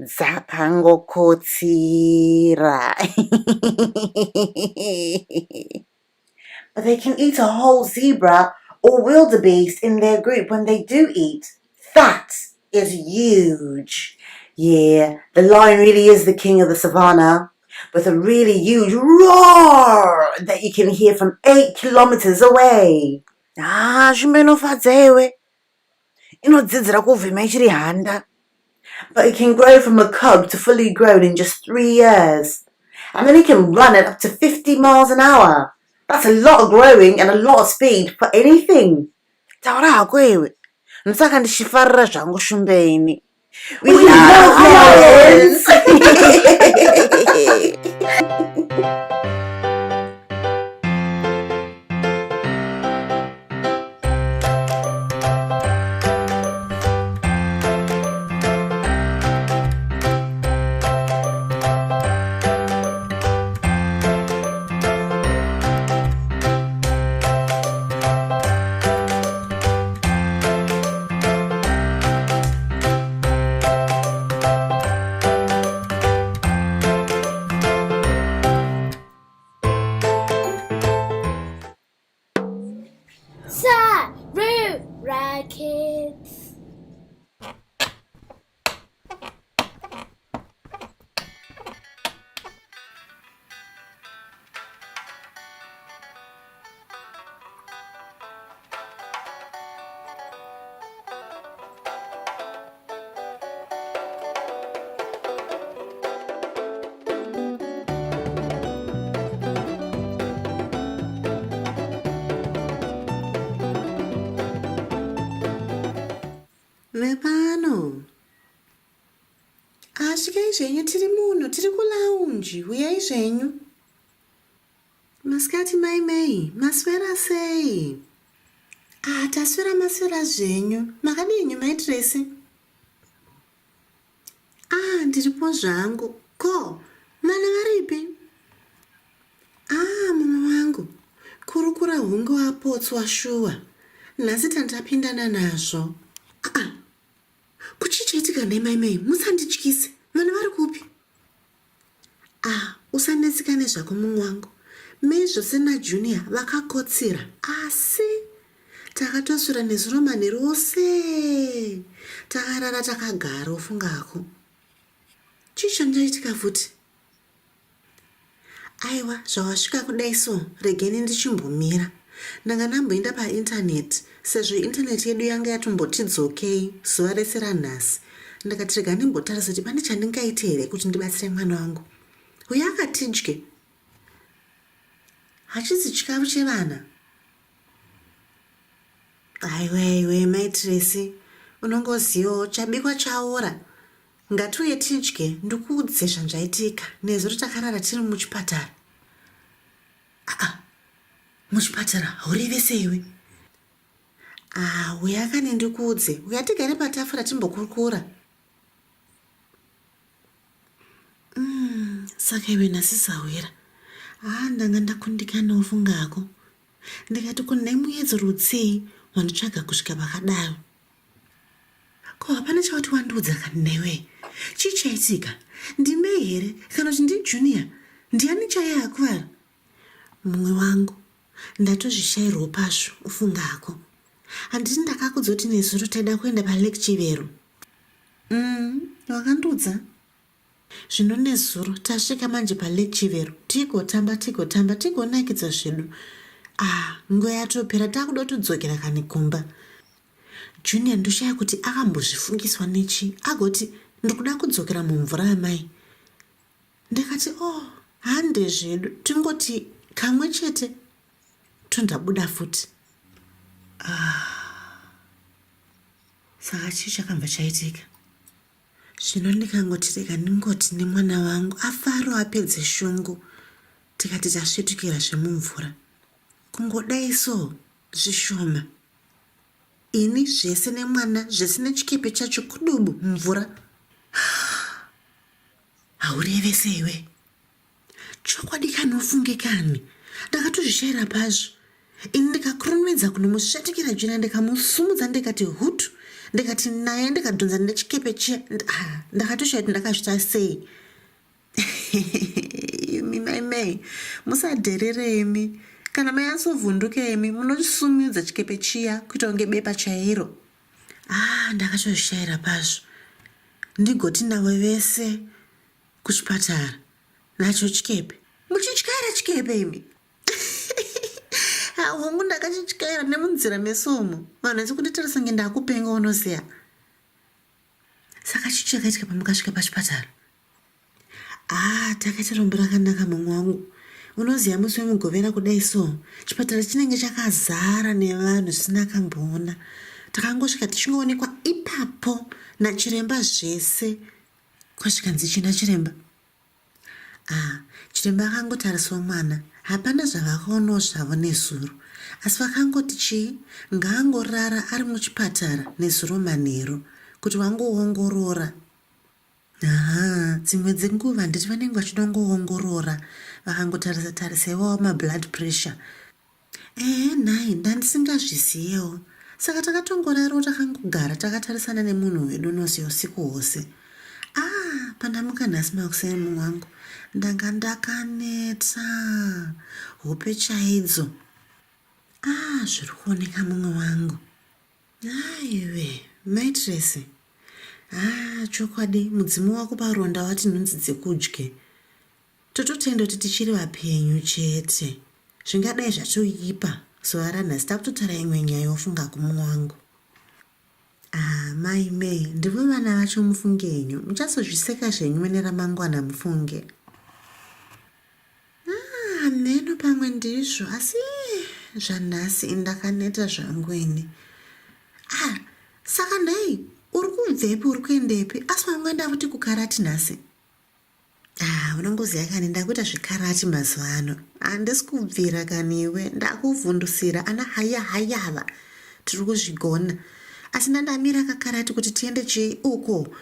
Dzakangokotsira. But they can eat a whole zebra or wildebeest in their group when they do eat. That is huge. Yeah, the lion really is the king of the savannah, with a really huge roar that you can hear from 8 kilometers away. Shumba inofadza iwe. Inodzidzira kuvhima ichiri handa. But it can grow from a cub to fully grown in just 3 years. And then it can run at up to 50 miles an hour. That's a lot of growing and a lot of speed for anything. Taura hako iwe. Nsaka ndichifarira zvangu shumbeni. We love lions! Sarura Kids. Vepano. Asvikai zvenyu tiri muno, tiri kulaunji, uyai zvenyu. Masikati mai, maswera sei? Taswera maswera zvenyu, makadinyu maitiresi? Ndiripo zvangu. Ko, mana varipi? Mama wangu, kurukura hungu wapotswa shuwa. Nhasi tandapindana nazvo. Kuchichaitika nemai, musandityise. Vana vari kupi? Usanetseka nezvako munhu wangu. Mai zvose naJunior vakakotsira. Asi takatoswera nezuro manheru ose. Takarara takagara ufungako. Chii chandaitika futi? Aiwa, zvawasvika kudai so, regeni ndichimbomira. Ndanga ndamboenda paindaneti, sezvo indaneti yedu yanga yatombotidzokei zuva rese ranhasi. Ndakati rega ndimbotarisa kuti pane chandingaite here kuti ndibatsire mwana wangu. Uye akatidye. Hachisi chikafu chevana. Aiwe maitiresi, unongozivawo chabikwa chaora. Ngatiuye tidye, ndikuudze zvanzvaitika nezuro takarara tiri muchipatara. Muchipatara haurive seiwe? Uya akani ndikuudze, uya tigare patafura timbokurukura. Saka iwe nhasi sawira. Ndanga ndakundikana ufungako. Ndikati kunai muedzo rutsei wanditsvaga kusvika pakadaro. Ko hapana chauti wandiudza kani newe? Chii chaitika? Ndimei here kana kuti ndiJunior? Ndiani chaiye akuvara? Mumwe wangu, ndatozvishayirwo pasvo ufungako. Handiti ndakakudza kuti nezuro taida kuenda palake Chivero. Wakandiudza? Zvino nezuro tasvika manje palake Chivero. Tigotamba, tigonakidza zvedu. Nguva yatopera takuda kutodzokera kani kumba. Junior ndoshaya kuti akambozvifungiswa nechi, agoti ndikuda kudzokera mumvura yamai. Ndakati hande zvedu, tingoti kamwe chete tondabuda futi. Saka chii chakamva chaitika? Zvino ndikangoti rega ndingoti nemwana wangu afaro apedze shungu. Tikati tasvetukira zvemumvura. Kungodai so zvishoma. Ini zvese nemwana zvese nechikepe chacho kudubu mvura. Haureve seiwe? Chokwadi kanofungikani. ndakatozvishaira pazvo. Ini ndikakurumidza kunomusvetukira jena ndikamusumudza ndikati hutu, ndikati naye ndikadhonza nechikepe chiya. Ndakatoshaya kuti ndakazvita sei. Imi maimai musadherere imi. Kana mayatsovhunduka imi munosumudza chikepe chiya kuita kunge bepa chairo. Ndakatozvishaira pazvo. Ndigoti navo vese kuchipatara nacho chikepe. Muchichikaira chikepe imi. Hongu ndakachichikaira nemunzira mesomo. Vanhu vese kunditarisa kunge ndakupenga unoziya. Saka chichi chakaitika pamukasvika pachipatara. Takaita rombo rakanaka mumwe wangu. Unoziya musi wemugovera kudai so, chipatara chinenge chakazara nevanhu zvisina kamboona. Takangosvika tichingoonekwa ipapo nachiremba zvese. Kwasvikanzi china chiremba? Chiremba akangotariswa mwana. Hapana zvavakaonawo zvavo nezuro. Asi vakangoti chii? Ngaangorara ari muchipatara nezuro manheru kuti vangoongorora. Dzimwe dzenguva nditi vanenge vachidongoongorora vakangotarisa mablood pressure. Nhai ndandisingazviziyewo. Saka takatongoraro takangogara takatarisana nemunhu wedu unoziya usiku hwose. Pandamuka nhasi makuseni mumwe wangu ndanga ndakaneta hope chaidzo. Zviri kuoneka mumwe wangu. Aiwe maitresi. Chokwadi mudzimu wako paronda wati nhunzi dzekudye. Tototenda kuti tichiri vapenyu chete. Zvingadai zvatoipa zuva ranhasi takutotaura imwe nyaya yofunga kumumwe wangu. Mai mei ndivo vana vacho mufunge henyu. Muchazozviseka zvenyu neramangwana mufunge. Mheno pamwe ndizvo asi zvanhasi ndakaneta zvangu ini. Saka nhai uri kubvepi uri kuendepi? Asi wamwenda kuti kukarati nhasi. Unongoziya kani ndakuita zvikarati mazuva ano. Handisi kubvira kaniwe ndakuvhundusira ana hayava tiri kuzvigona. Asi ndandamira kakarati kuti tiende chii uko.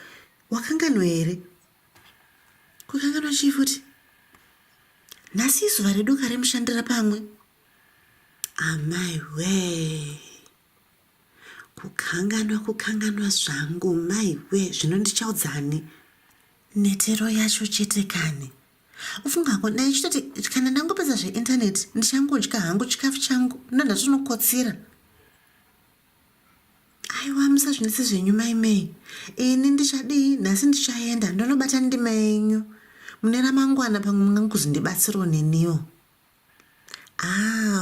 Wakanganwa here? Kukanganwa chii futi? Nhasi zuva redu karimushandira pamwe. Amai we. Kukanganwa zvangu mai we. Zvino ndichaudzani. Netero yacho chete kani. Ufungako dai chitoti kana ndangopedza zveindaneti ndichangodya hangu chikafu changu ndandatonokotsira. Aiwa musazvinetsa zvenyu maimei. Ini ndichadii nhasi ndichaenda ndonobata ndima yenyu. Mune ramangwana pamwe mungangozondibatsirawo neniwo.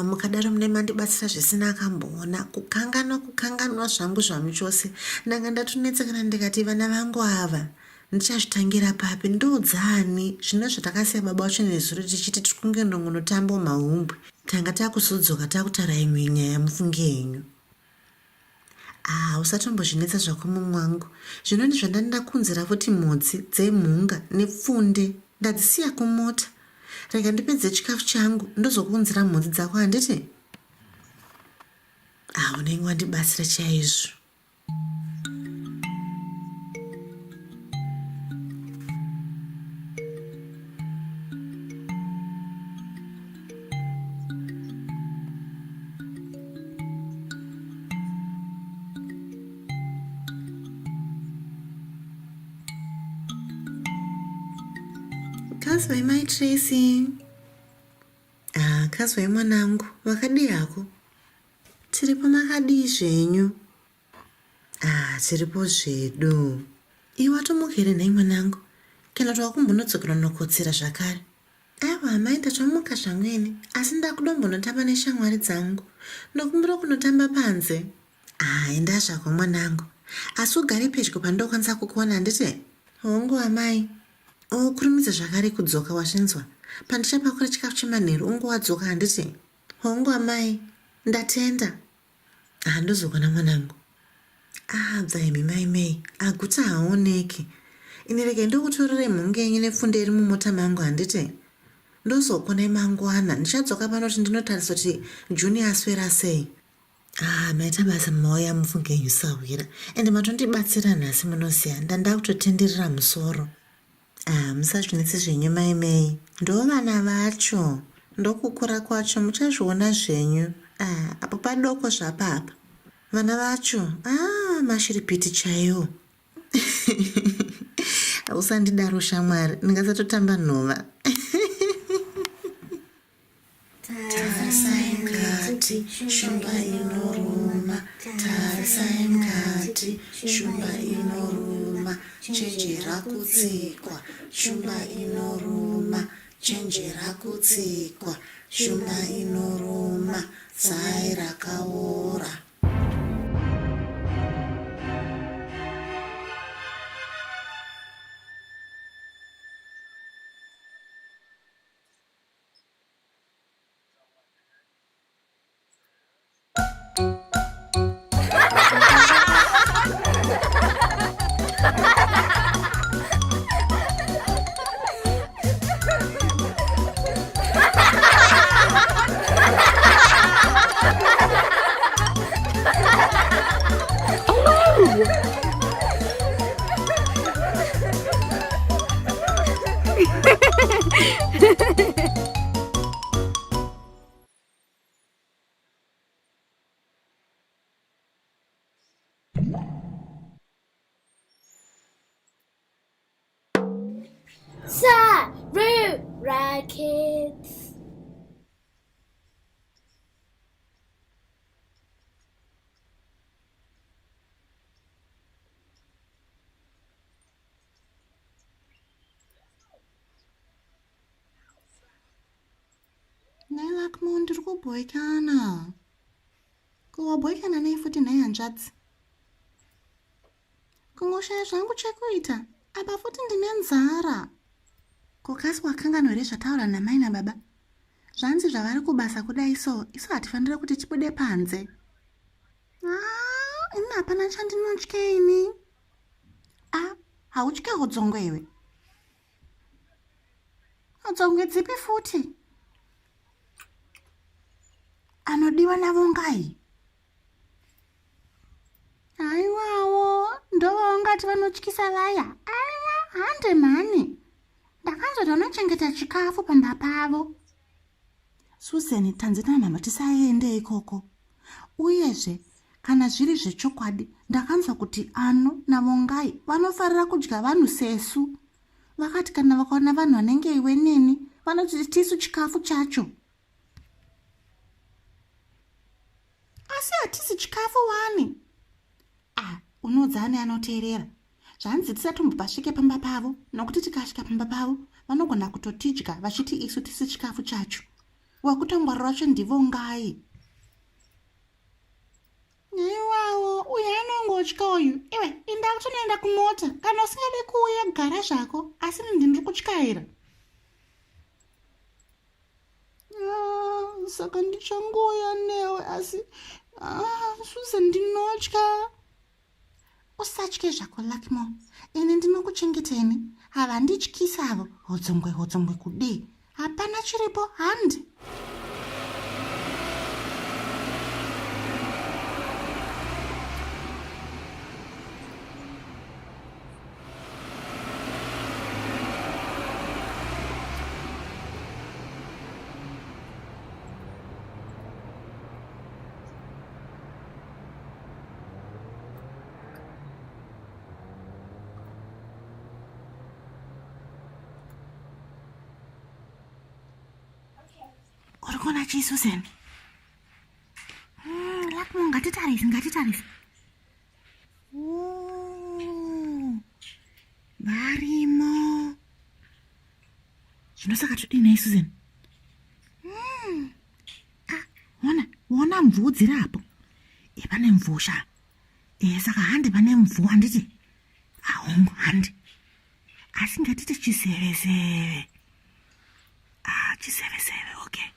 Mukadaro mune mandibatsira zvisina akamboona. Kukanganwa zvangu zvamu chose. Ndanga ndatonetsa kana ndikati vana vangu ava ndichazvitangira papi ndodzani. Zvino zvatakasiya baba vacho nezuro tichiti tiri kunge ndongonotambo mahumbwe. Tanga takusodzoka takutaura imwe nyaya mufunge henyu. Usatombozvinetsa zvako mumwe wangu. Zvino ndizvandandakunzira futi mhodzi dzemhunga nepfunde ndadzisiya kumota. Rega ndipedze chikafu changu ndozokuunzira mhodzi dzako handiti? Unenge wandibatsira chaizvo. Kazwai mai Tracy. Kazwai mwanangu. Wakadii hako? Tiripo makadii zvenyu? Tiripo zvedu. Iwe watomuka here nhai mwanangu? Kana kuti wakumbonodzokera unokotsera zvakare? Aiwa mai ndatomuka zvamweni. Asi ndakudombonotamba neshamwari dzangu. Ndokumbura kunotamba panze. Enda zvako mwanangu. Asi ugare pedyo pandokwanisa kukuona handiti? Hongu amai. Kurumidza zvakare kudzoka wazvinzwa. Pandichapakura chikafu chemanheru ungowadzoka handiti? Hongu amai. Ndatenda. Ndozokona mwanangu. Bvaimi maimei. Aguta haoneki. Ini rege ndokutorere mhunge yenyu nepfunde iri mumota mangu handiti? Ndozokona mangwana. Ndichadzoka pano kuti ndinotarisa kuti Juni aswera sei. Maita basa mauya mufunge yenyu sawira. Ende matondibatsira nhasi munoziya. Ndanda kutotenderera musoro. Musazvinetsa zvenyu maimei. Ndo vana vacho. ndokukura kwacho muchazviona zvenyu. Apo padoko zvapapa. Vana vacho, mashiripiti chaiwo. Usandidaro shamwari, ndingasatotamba nhova. Tarisai mukati, shumba inoruma. Tarisai mukati, shumba inoruma. Chenjera kutsikwa, shumba inoruma. Chenjera kutsikwa, shumba inoruma. Tsai rakaora. Sarura Kids. Nai Lakmo, ndiri kubhoikana. Kuwabhoikana nei futi nai hanzvadzi. Kungoshaya zvangu chekuita. Apa futi ndine nzara. Kokasi wakangano here zvataura namai nababa. Zvanzi zvavari kubasa kudai so, isu hatifanira kuti tibude panze. Ini hapana chandinotya ini. Hautya hodzongwe iwe. Hodzongwe dzipi futi? Anodiwa navo ngai? Aiwawo, ndova ungati vanotyisa vaya. Aiwa, hande mani. Ndakanzoti vanochengetera chikafu pamba pavo. Susan, tanzina mama tisaende ikoko. Uyezve, kana zviri zvechokwadi, ndakanzwa kuti ano navongai vanofarira kudya vanhu sesu. Vakati kana vakaona vanhu vanenge iwe neni, vanoti tisu chikafu chacho. Asi hatisi chikafu wani. Unodzane anoteerera. Zvanzi tisatombopasvike pamba pavo, nokuti tikasvika pamba pavo, vanogona kutotidya vachiti isu tisi chikafu chacho. Wakutongwarira wacho ndivo ngai. Iwawo, uyu anongotya uyu. Iwe, inda kutonoenda kumota. Kana usingade kuuya gara zvako, asi ndiri kutyaira. Saka ndichangoya newe, asi Susan ndinotya. Usatye zvako Lakmo. Ini ndinokuchengeteni. Havandityisavo. Hodzongwe kudii. Hapana chiripo handi. Urikona chii Susan? Lakmo, ngatitarisi. Varimo. Zvinosaka todinai Susan? Wona mvuu dziri apo. Pane mvuu sha. Saka handi pane mvuu handiti? Hongu handi. Asi ngatiti chiseveseve. Chiseveseve, okay.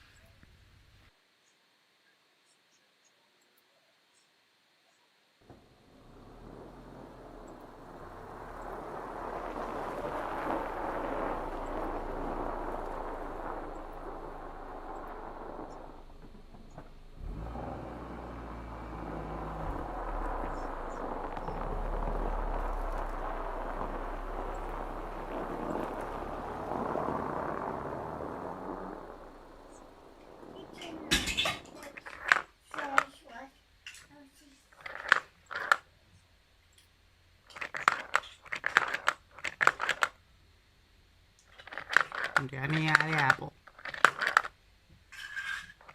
Ndiani ari apo?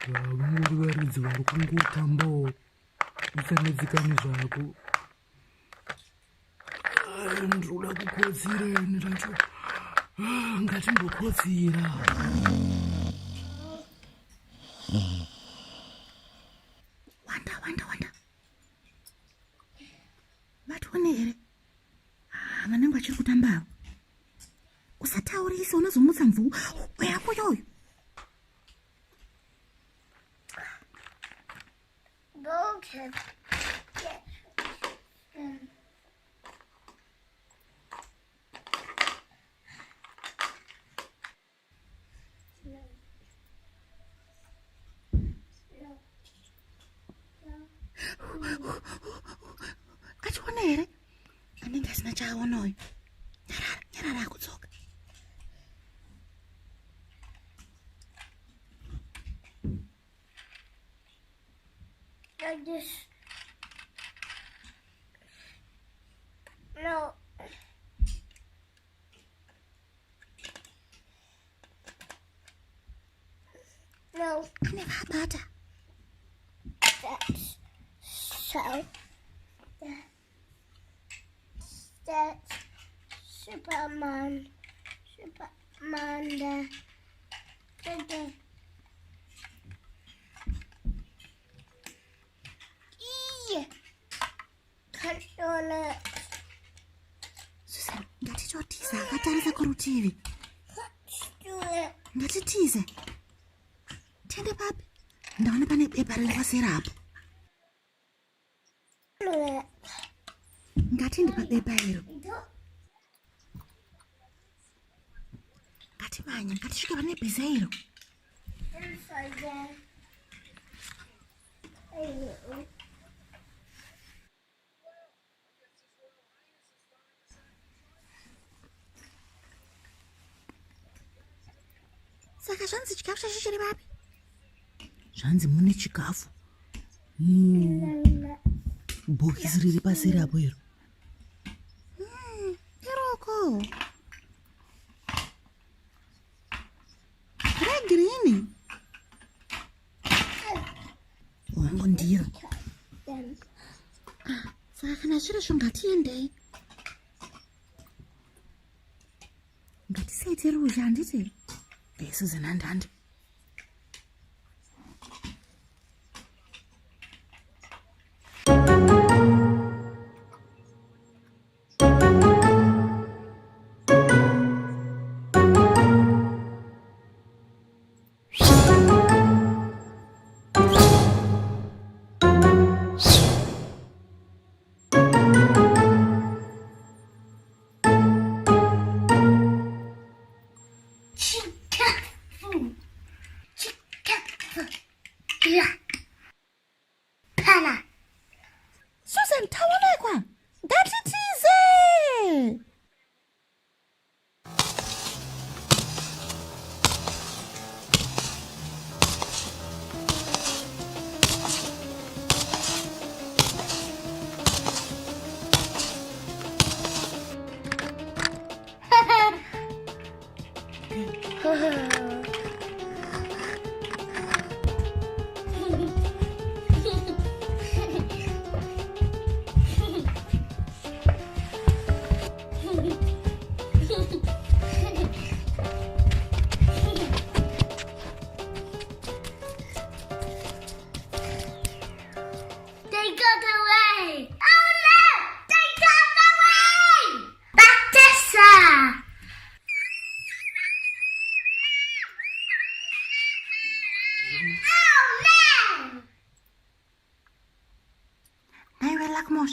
Vangori varidzi vari kungotambawo. Musanedzikani zvako. Ndinoda kukotsireni racho. Ngatimbokotsira. Wanda. Vatone here. Vanenge vachiri kutambawo. Usataurisa unozomutsa mvuu yako yoyo. Achiona here anenge asina chaaonayo. Nyarara akudzoka. No. No. I never had that. That's so. That's Superman. Shona. Susan, ngatitotiza akatarisa kurutivi. Ngatitize. Tende papi. Ndaona pane bepa riripasera apo. Ngatende pabepa iro. Ngatimanya, ngatisvike pane bhiza iro. Saka zvanzi chikafu chacho chiri papi? Zvanzi mune chikafu. Bhokisi riri paseri apo iro. Iroko. Regirini. Wangu ndiro. Saka kana zviro zvongatiendei. Ngatisaite ruzha handiti. Susan and Susan, taonekwa. Ngatitize.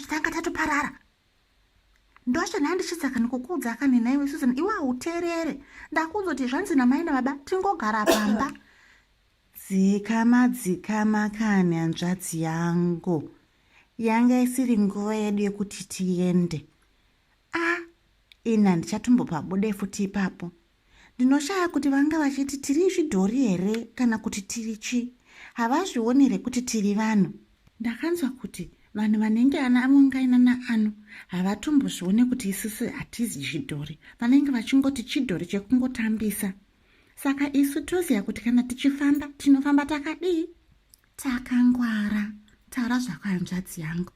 Tanga tatoparara. Ndosha nandishitsaka nikukuudza akani naiwe Susan, iwe hauteerere. Ndakuudzoti zvanzi namai nababa tingogara pamba. Dzikama kani hanzvadzi yangu. Yanga isiri nguva yedu yekuti tiende. Ina ndichatombopabude futi ipapo. Ndinoshaya kuti vanga vachiti tiri zvidhori here kana kuti tiri chi. Havazvionere kuti tiri vanhu. Ndakanzwa kuti vanhu vanenge ana amungaina naano havatombozvione kuti isisi hatizi chidhori. Vanenge vachingoti chidhori chekungotambisa. Saka isu toziya kuti kana tichifamba tinofamba takadii? Takangwara. Taura zvakahanzvadzi yangu.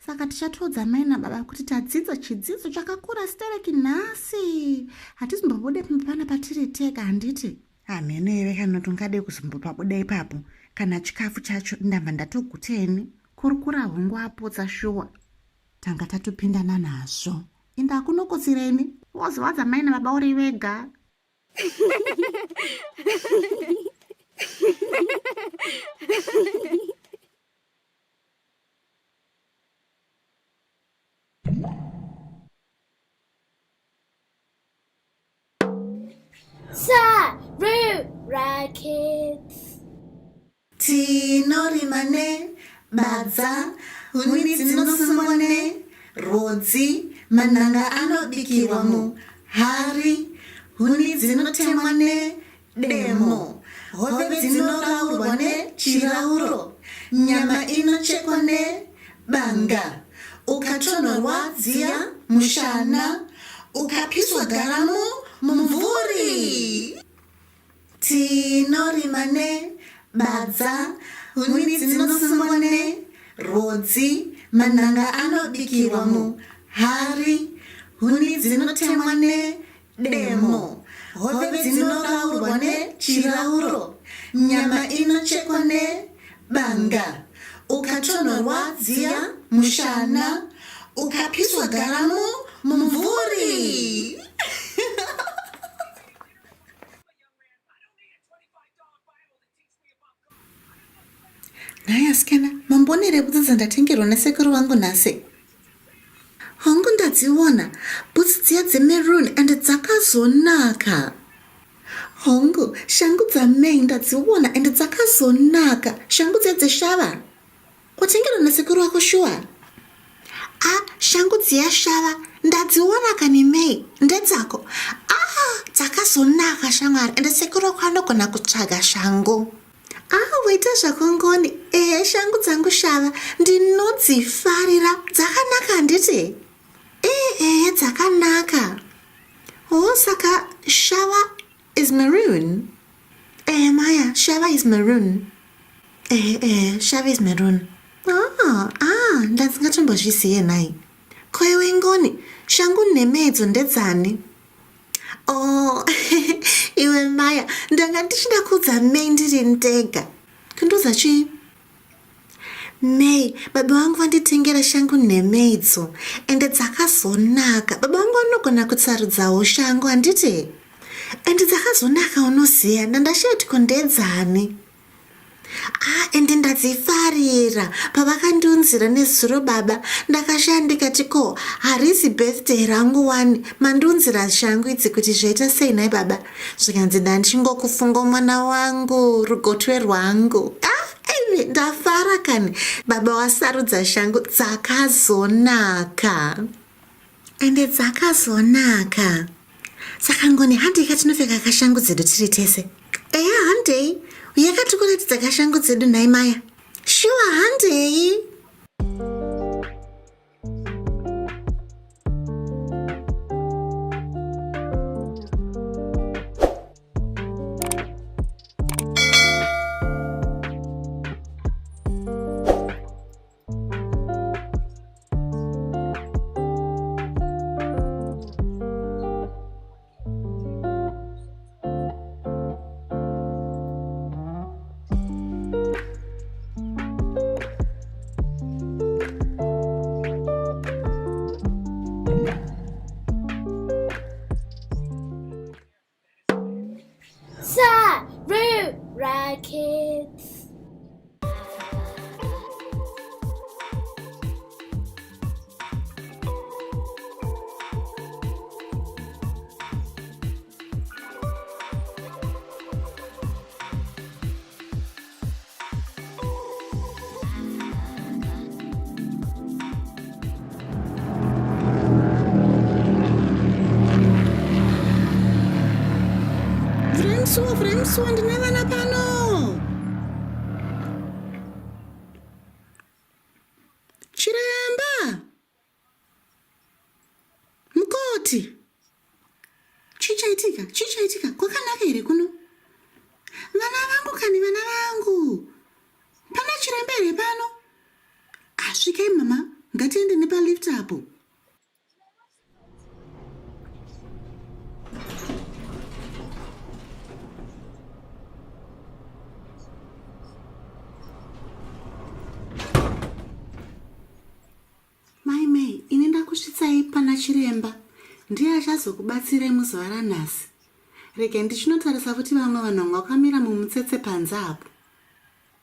Saka tichatodza mai nababa kuti tadzidza chidzidzo chakakura sitereki nhasi. Hatizombobude pana patiri tega handiti? Hamene iwe kana tungade kuzombopabuda ipapo. Kana chikafu chacho ndamba ndatoguteni. Kurukura hongu apotsa shuwa. Tanga tatopindana nazvo. Inda kunokutsireni. Wozwadza mai nababa uri wega. Sarura Kids. Tinorimane, badza, huni dzinosungwane, rodzi, mananga anobikirwa muhari, huni dzinotemwa nedemo, hove dzinoraurwa nechirauro, nyama inochekwa nebanga, ukatonhorwa dziya mushana, ukapiswa garamu mumvuri. Tinorimane, badza, huni dzinosungwa rodzi, mananga anobikirwa muhari, huni dzinotemwa nedemo, hove dzinoraurwa nechirauro, nyama inochekwa nebanga, ukatonhorwa dziya mushana, ukapiswa garamu mumvuri. Naya skena, mambonere butsi ndatengerwa nasekuru wangu nhasi. Hongu ndadziona, butsi dziya dzemaroon and dzakazonaka. Hongu, shangu dzamai ndadziona and dzakazonaka. Shangu dziya dzeshava. Watengerwa nasekuru wako shuwa? Shangu dziya shava. Ndadziona kani mei. Ndedzako. Dzakazonaka shamwari. And sekuru wako anogona kutsvaga shangu. Waita zvakongoni. Shangu dzangu shava ndinodzifarira. Dzakanaka handiti? Dzakanaka. Saka shava is maroon. Maya, shava is maroon. Shava is maroon. Ndandingatombozvizive nai. Koiwe ngoni, shangu nemedzo ndedzani? Iwe Maya, ndanga ndichida kudza Mei ndiri ndega. Kundoza chii? Mei, baba vangu vanditengera shangu nemedzo ende dzakazonaka. Baba vangu vanogona kutsarudzawo shangu handiti? Ende dzakazonaka unoziya, ndandashati kundedzani. Ende ndadzifarira. Pavakandiunzira nezuro baba, ndakashandika tiko harizi birthday rangu wani. Mandiunzira shangu idzi kuti zvaita sei nai baba? Zvikanzi ndandichingokufunga mwana wangu, rugotwe rwangu. Ndafara kani. Baba wasarudza shangu dzakazonaka. Ende dzakazonaka. Saka ngoni handei katinopfeka kashangu dzedu tiri tese. Handei. Yakati kuratidza kashangu dzedu nhai Maya. Shuwa handei. Sarura Kids. Fremso ndinevana pano. Chiremba. Mukoti. Chichaitika. Kwaka apo. Mai, ini ndakusvitsai pana chiremba. Ndiye achazokubatsirai muzuva ranhasi. Rega ndichinotarisa kuti vamwe vanhu vakamira mumutsetse panze apo.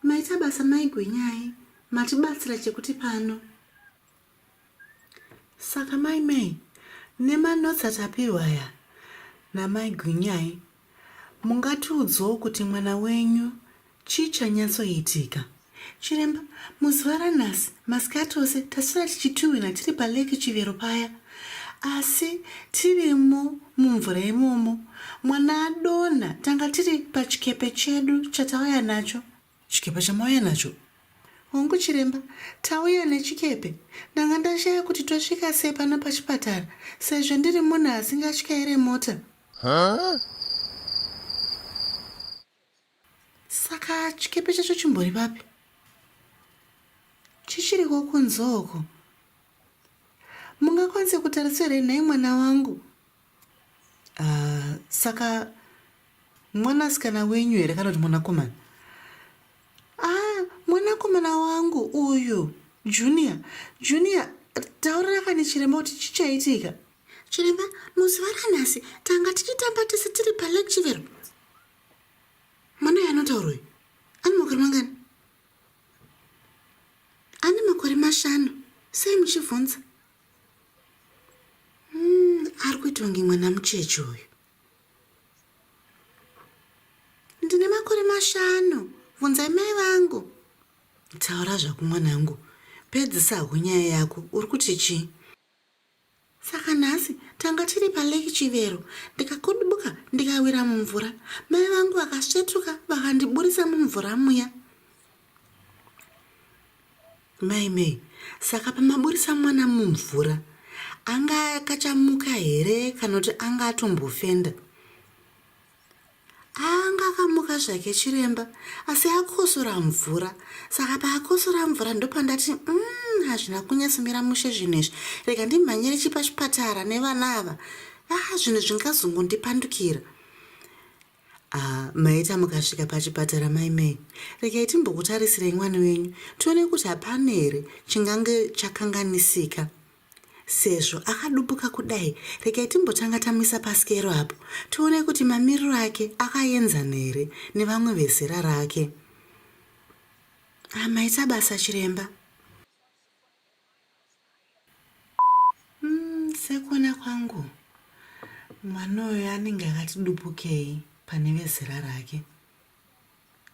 Maita basa maigwinyai, matibatsira chekuti pano. Saka mai, nemanotsi atapirwa aya namaigwinyai, mungatiudzawo kuti mwana wenyu chichanyatsoitika. Chiremba, muzuva ranhasi, masikati ose taswera tichituhwina tiri paleki Chivero paya. Asi tirimo mumvura imomo. Mwana adonha, tanga tiri pachikepe chedu chatauya nacho. Chikepe chamauya nacho? Hongu chiremba, tauya nechikepe. Ndanga ndashaya kuti tosvika sei pano pachipatara, sezvo ndiri munhu asingatyaire mota. Saka chikepe chacho chimbori papi? Chichiriko kunzoko. Mungakwanise kutarisira nhai mwana wangu? Saka mwanasikana wenyu here kana kuti mwanakomana? Mwanakomana wangu uyu, Junior, taurira kani chiremba kuti chichaitika. Chiremba, muzuva ranhasi tanga tichitamba tese tiri paleki Chivero. Mwana yanotaura uyu, ane makore mangani? Ane makore 5. Sei muchibvunza? Ari kuitwa kunge mwana mucheche uyu. Ndine makore 5. Bvunzai mai vangu. Taura zvako mwanangu. Pedzisa nyaya yako. Uri kuti chii? Saka nhasi tanga tiri paleki Chivero, ndikakudubuka ndikawira mumvura. Mai vangu vakasvetuka vakandiburisa mumvura muya. Mai, saka pamaburisa mwana mumvura, anga akachamuka here kana kuti anga atombofenda? Anga akamuka zvake chiremba, asi akosora mvura. Saka paakosora mvura ndopandati hazvina kunyatsomira mushe zvinezvi. Rega ndimhanyire pachipatara nevana ava. Zvinhu zvingazongondipandukira. Maita mukasvika pachipatara mai, regai timbokutarisirei mwana wenyu tione kuti hapana here chingange chakanganisika. Sezvo akadubuka kudai, regai timbotanga tamisa paskero apo tione kuti mamiriro ake akaenzana here nevamwe vezera rake. Maita basa chiremba. Sekuona kwangu mwana uyu anenge akati dubukei pane vezera rake.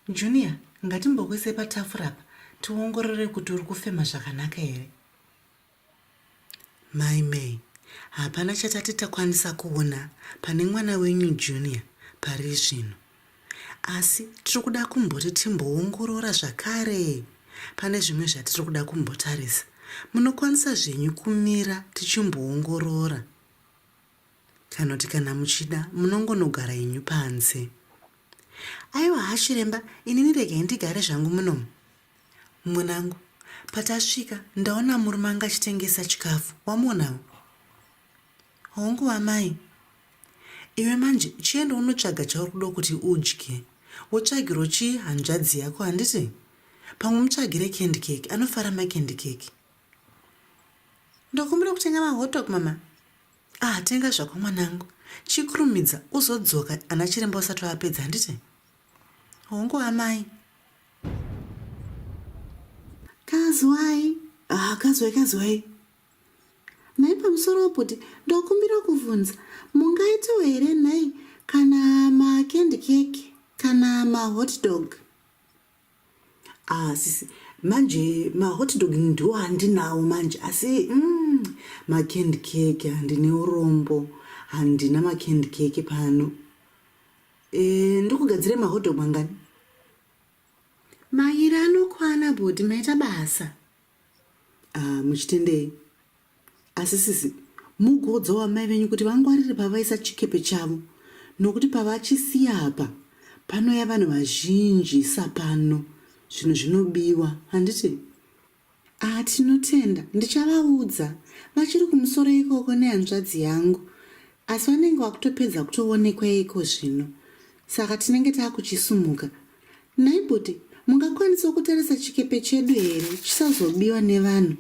Junior, ngatimbokwese patafura apa tiongorore kuti uri kufema zvakanaka here. Mai, hapana chatati takwanisa kuona pane mwana wenyu Junior pari zvino. Asi tiri kuda kumboti timboongorora zvakare. Pane zvimwe zvatiri kuda kumbotarisa. Munokwanisa zvenyu kumira tichimboongorora. Kana kuti kana muchida munongonogara inyu panze. Aiwa hachiremba, inini regai ndigare zvangu munomu. Mwanangu, patasvika ndaona murume anga achitengesa chikafu. Wamuonawo? Hongu wamai. Iwe manje chienda unotsvaga chauri kuda kuti udye. Wotsvagiro chii hanzvadzi yako handiti? Pamwe mutsvagire candy cake, anofara macandy cake. Ndokumbira kutenga mahotdog mama. Tenga zvako mwanangu. Chikurumidza uzodzoka ana chiremba usati wapedza handiti? Hongu amai. Kazwai. Kazwai. Nhai pamusoro kuti ndokumbira kuvunza. Mungaitawo here nhai kana macandy cake kana mahotdog? Sisi. Manje mahotdog ndiwo handinawo manje. Asi macandy cake handine urombo. Handina macandy cake pano. Ndokugadzire mahotdog mangani? Mairi anokwana bhodhi, maita basa. Muchitendei. Asi sisi, mugodzawo mai venyu kuti vangwarire pavaisa chikepe chavo. Nokuti pavachisiya apa, panouya vanhu vazhinji sapano. Zvinhu zvinobiwa, handiti? Tinotenda, ndichavaudza. Vachiri kumusoro ikoko nehanzvadzi yangu. Asi vanenge vakutopedza kutoonekwa iko zvino. Saka tinenge taakuchisumuka. Naibhoti, mungakwanisa kutarisa chikepe chedu here chisazobiwa nevanhu?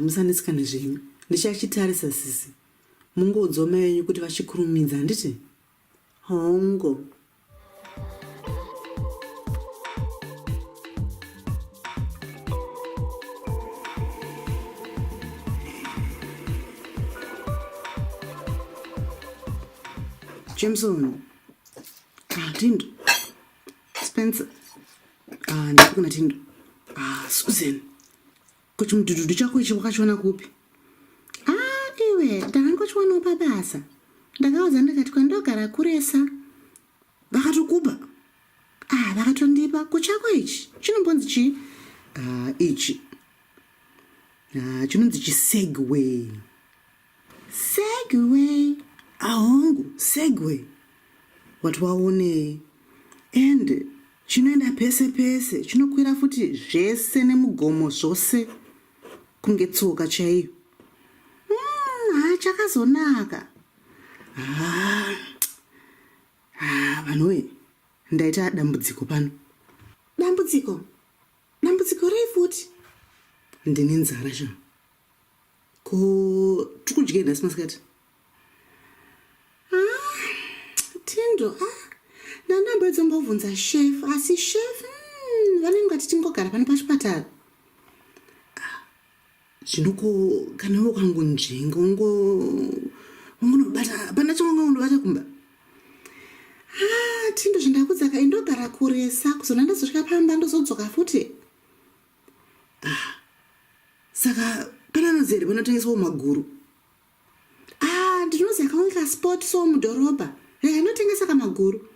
Musanetseka nezvenyu. Ndichachitarisa sisi. Mungoudzawo mai venyu kuti vachikurumidza, handiti? Hongo. Jameson. Tindo. Spencer. Ndikuna Tindo. Susan. Kuti mudhudhudhu chako ichi wakachiona kupi? Iwe, ndakangochiwanawo pabasa. Ndakaudza ndikati kwandogara kuresa. Vakatokupa. Vakatondipa. Kuchako ichi chinombonzi chii? Ichi. Chinonzi chisegway. Segway. Hongu, segway. Wati waone. And chinoenda pese pese. Chinokwira futi zvese nemugomo zvose. Kunge tsoka chaiyo. Chakazonaka. Vanhuwe, ndaita dambudziko pano. Dambudziko? Dambudziko rei futi? Ndine nzara sha. Ko tikudya nhasi masikati? Tindo, ndandambodzombobvunza chef, asi chef, vanenge ngati tingogara pano pachipatara. Zvinoko kana wakangu nzvengo ungonobata hapana chonga undobata kumba. Tindo zvindakudzaka indogara kuresa kuzona ndazosvika pamba ndozodzoka futi. Saka pananodzere panotengeswa maguru. Ndinoziva kamwe kasport so mudhorobha. Rega ndotengesa kamaguru.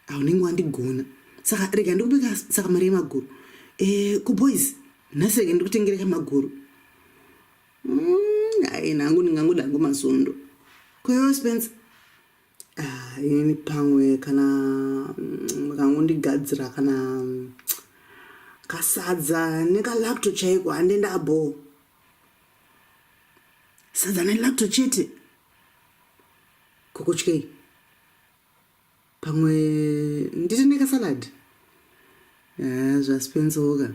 Unenge wandigona. Saka rega ndikubika saka mari yemaguru. Kuboys, nhasi rega ndikutengere kamaguru. Nangu ndingangoda hangu mazondo. Kwewo Spencer. Ini pamwe kana kangondigadzira kana kasadza nekalacto chaiko hande ndabo. Sadza nelacto chete. Kokochkei. Pamwe nditi nekasalad. Zvaspencer woga.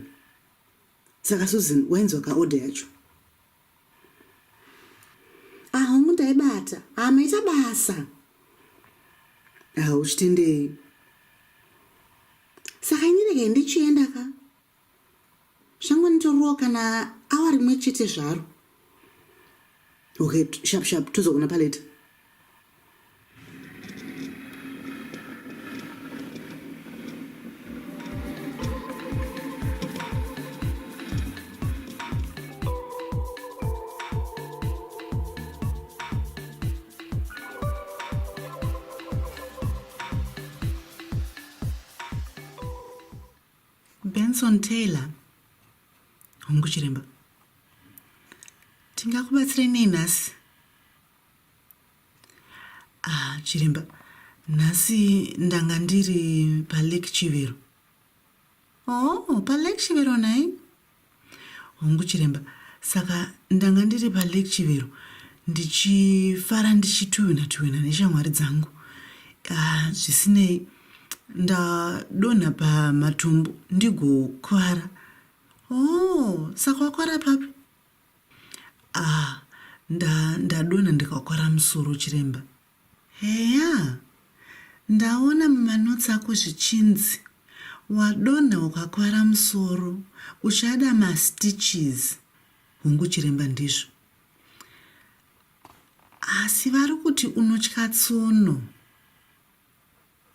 Saka Susan wainzwa kaorder yacho. Hongu ndaibata. Maita basa. Uchitendei. Saka inirege ndichienda ka. Shangu nitoroka kana awa rimwe chete zvaro. Okay, sharp, tozogona paleta. Benson Taylor. Hongu chiremba. Tingakubatsirei nei nhasi? Chiremba, nhasi ndanga ndiri paLake Chivero. paLake Chivero nai? Hongu chiremba, saka ndanga ndiri paLake Chivero ndichifara ndichituhwina neshamwari dzangu. Zvisinei ndadonha pamatombo ndigokwara. Saka wakwara papi? Ndadonha ndikakwara musoro chiremba. Heya, ndaona mumanotsi ako zvichinzi wadonha ukakwara musoro uchada mastitches. Hongu chiremba ndizvo. Asi vari kuti unotya tsono.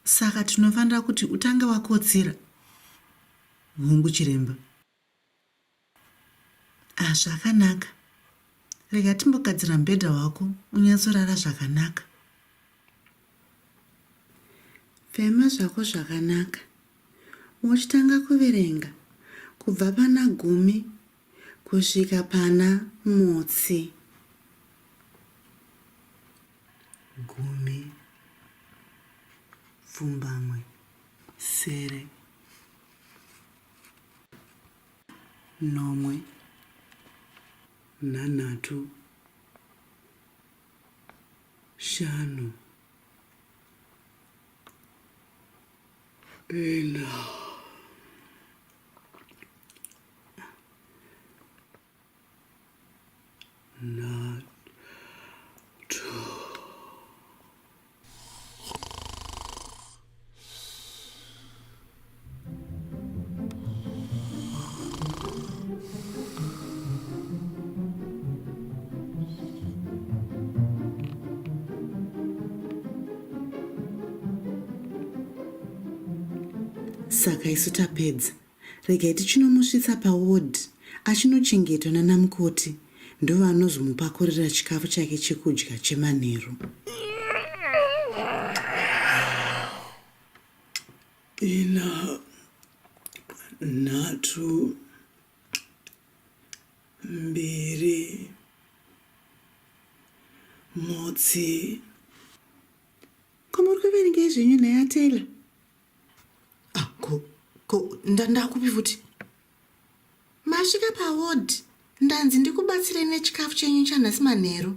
Saka tinofanira kuti utange wakotsira. Hongu chiremba. Zvakanaka. Rega timbogadzira mubhedha wako unyatsorara zvakanaka. Fema zvako zvakanaka. Uchitanga kuverenga kubva pana 10 kusvika pana motsi. 10 pfumbamwe sere nomwe, nanhatu, shanu, ina, nhatu. Saka isu tapedza. Regai tichinomusvitsa paward achinochengetwa nanamukoti ndivo vanozomupakurira chikafu chake chekudya chemanheru. Ina, nhatu, mbiri, motsi. Komuri kuverenga izvenyu nhaya Taylor? Ndakupi futi? Masvika paward ndanzi ndikubatsirei nechikafu chenyu chanhasi manheru.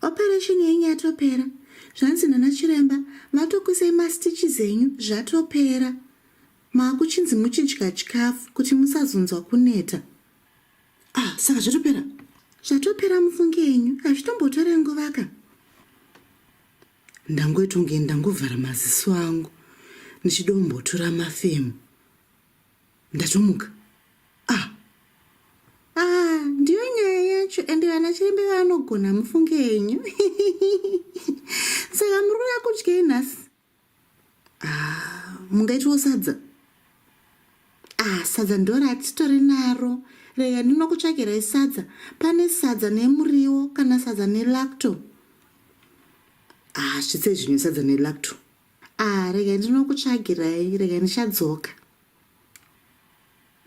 Operation yenyu yatopera. Zvanzi nana chiremba vatokuisai mastitches enyu zvatopera. Maakuchinzi muchidya chikafu kuti musazonzwa kuneta. Saka zvatopera? Zvatopera mufunge yenyu, hazvitombotore nguvaka. Ndangoitonge ndangovhara maziso angu ndichidombotora mafemu. Ndatomuka. Ndiyo nyaya yacho ende vana chirembe vanogona mufunge yenyu. Saka muri kuda kudyei nhasi? Mungaitiwo sadza? Sadza ndoratitori naro. Rega ndinokutsvagirai sadza. Pane sadza nemuriwo kana sadza nelacto. Zvitsei zvinyu sadza nelacto. Rega ndinokutsvagirai, rega ndichadzoka.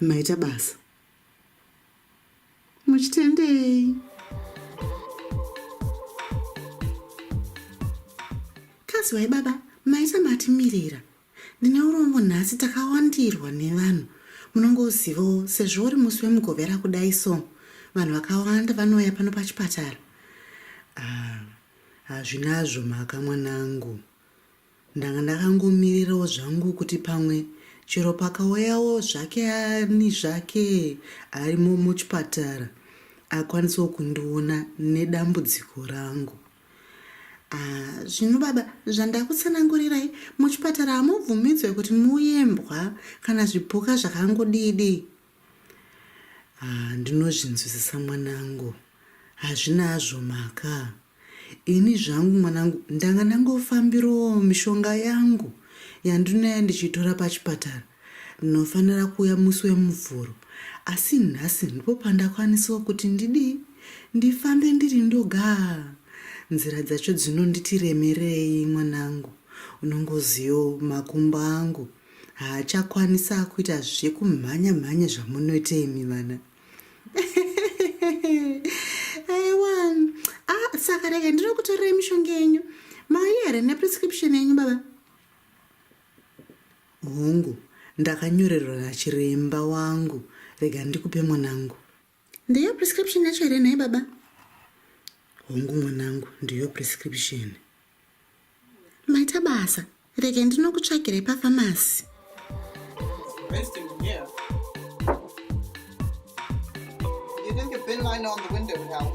Maita basa. Muchitendei. Kazi wai baba, maita matimirira. Ndine urombo nhasi takawandirwa nevanhu. Munongozivawo sezvo uri musi wemugovera kudai so. Vanhu vakawanda vanouya pano pachipatara. Hazvinazvo mhaka mwanangu. Ndanga ndakangomirirawo zvangu kuti pamwe chero pakauyawo zvake ani zvake arimo muchipatara akwanisawo kundiona nedambudziko rangu. Zvino baba, zvandakutsanangurirai, muchipatara hamubvumidzwe kuti muuyembwa kana zvipuka zvakangodidi. Ndinozvinzwisisa mwanangu, hazvinazvo mhaka. Ini zvangu mwanangu ndanga ndangofambirawo mishonga yangu yandinoya ndichitora pachipatara. Ndinofanira kuuya musi wemuvhuro, asi nhasi ndipo pandakwanisawo kuti ndifambe ndiri ndoga. Nzira dzacho dzinonditiremerei mwanangu. Unongoziyo makumbo angu haachakwanisa kuita zvekumhanya zvamunoita imi vana. Aiwa. Saka rega ndinokutorerei mishonga yenyu. Mauya here neprescription yenyu baba? Hongu, ndakanyorerwa nachiremba wangu. Rega ndikupe mwanangu. Ndiyo prescription yacho here naye baba? Hongu mwanangu, ndiyo prescription. Maita basa, rega ndinokutsvagirai pafamasi. You think a bin liner on the window would help?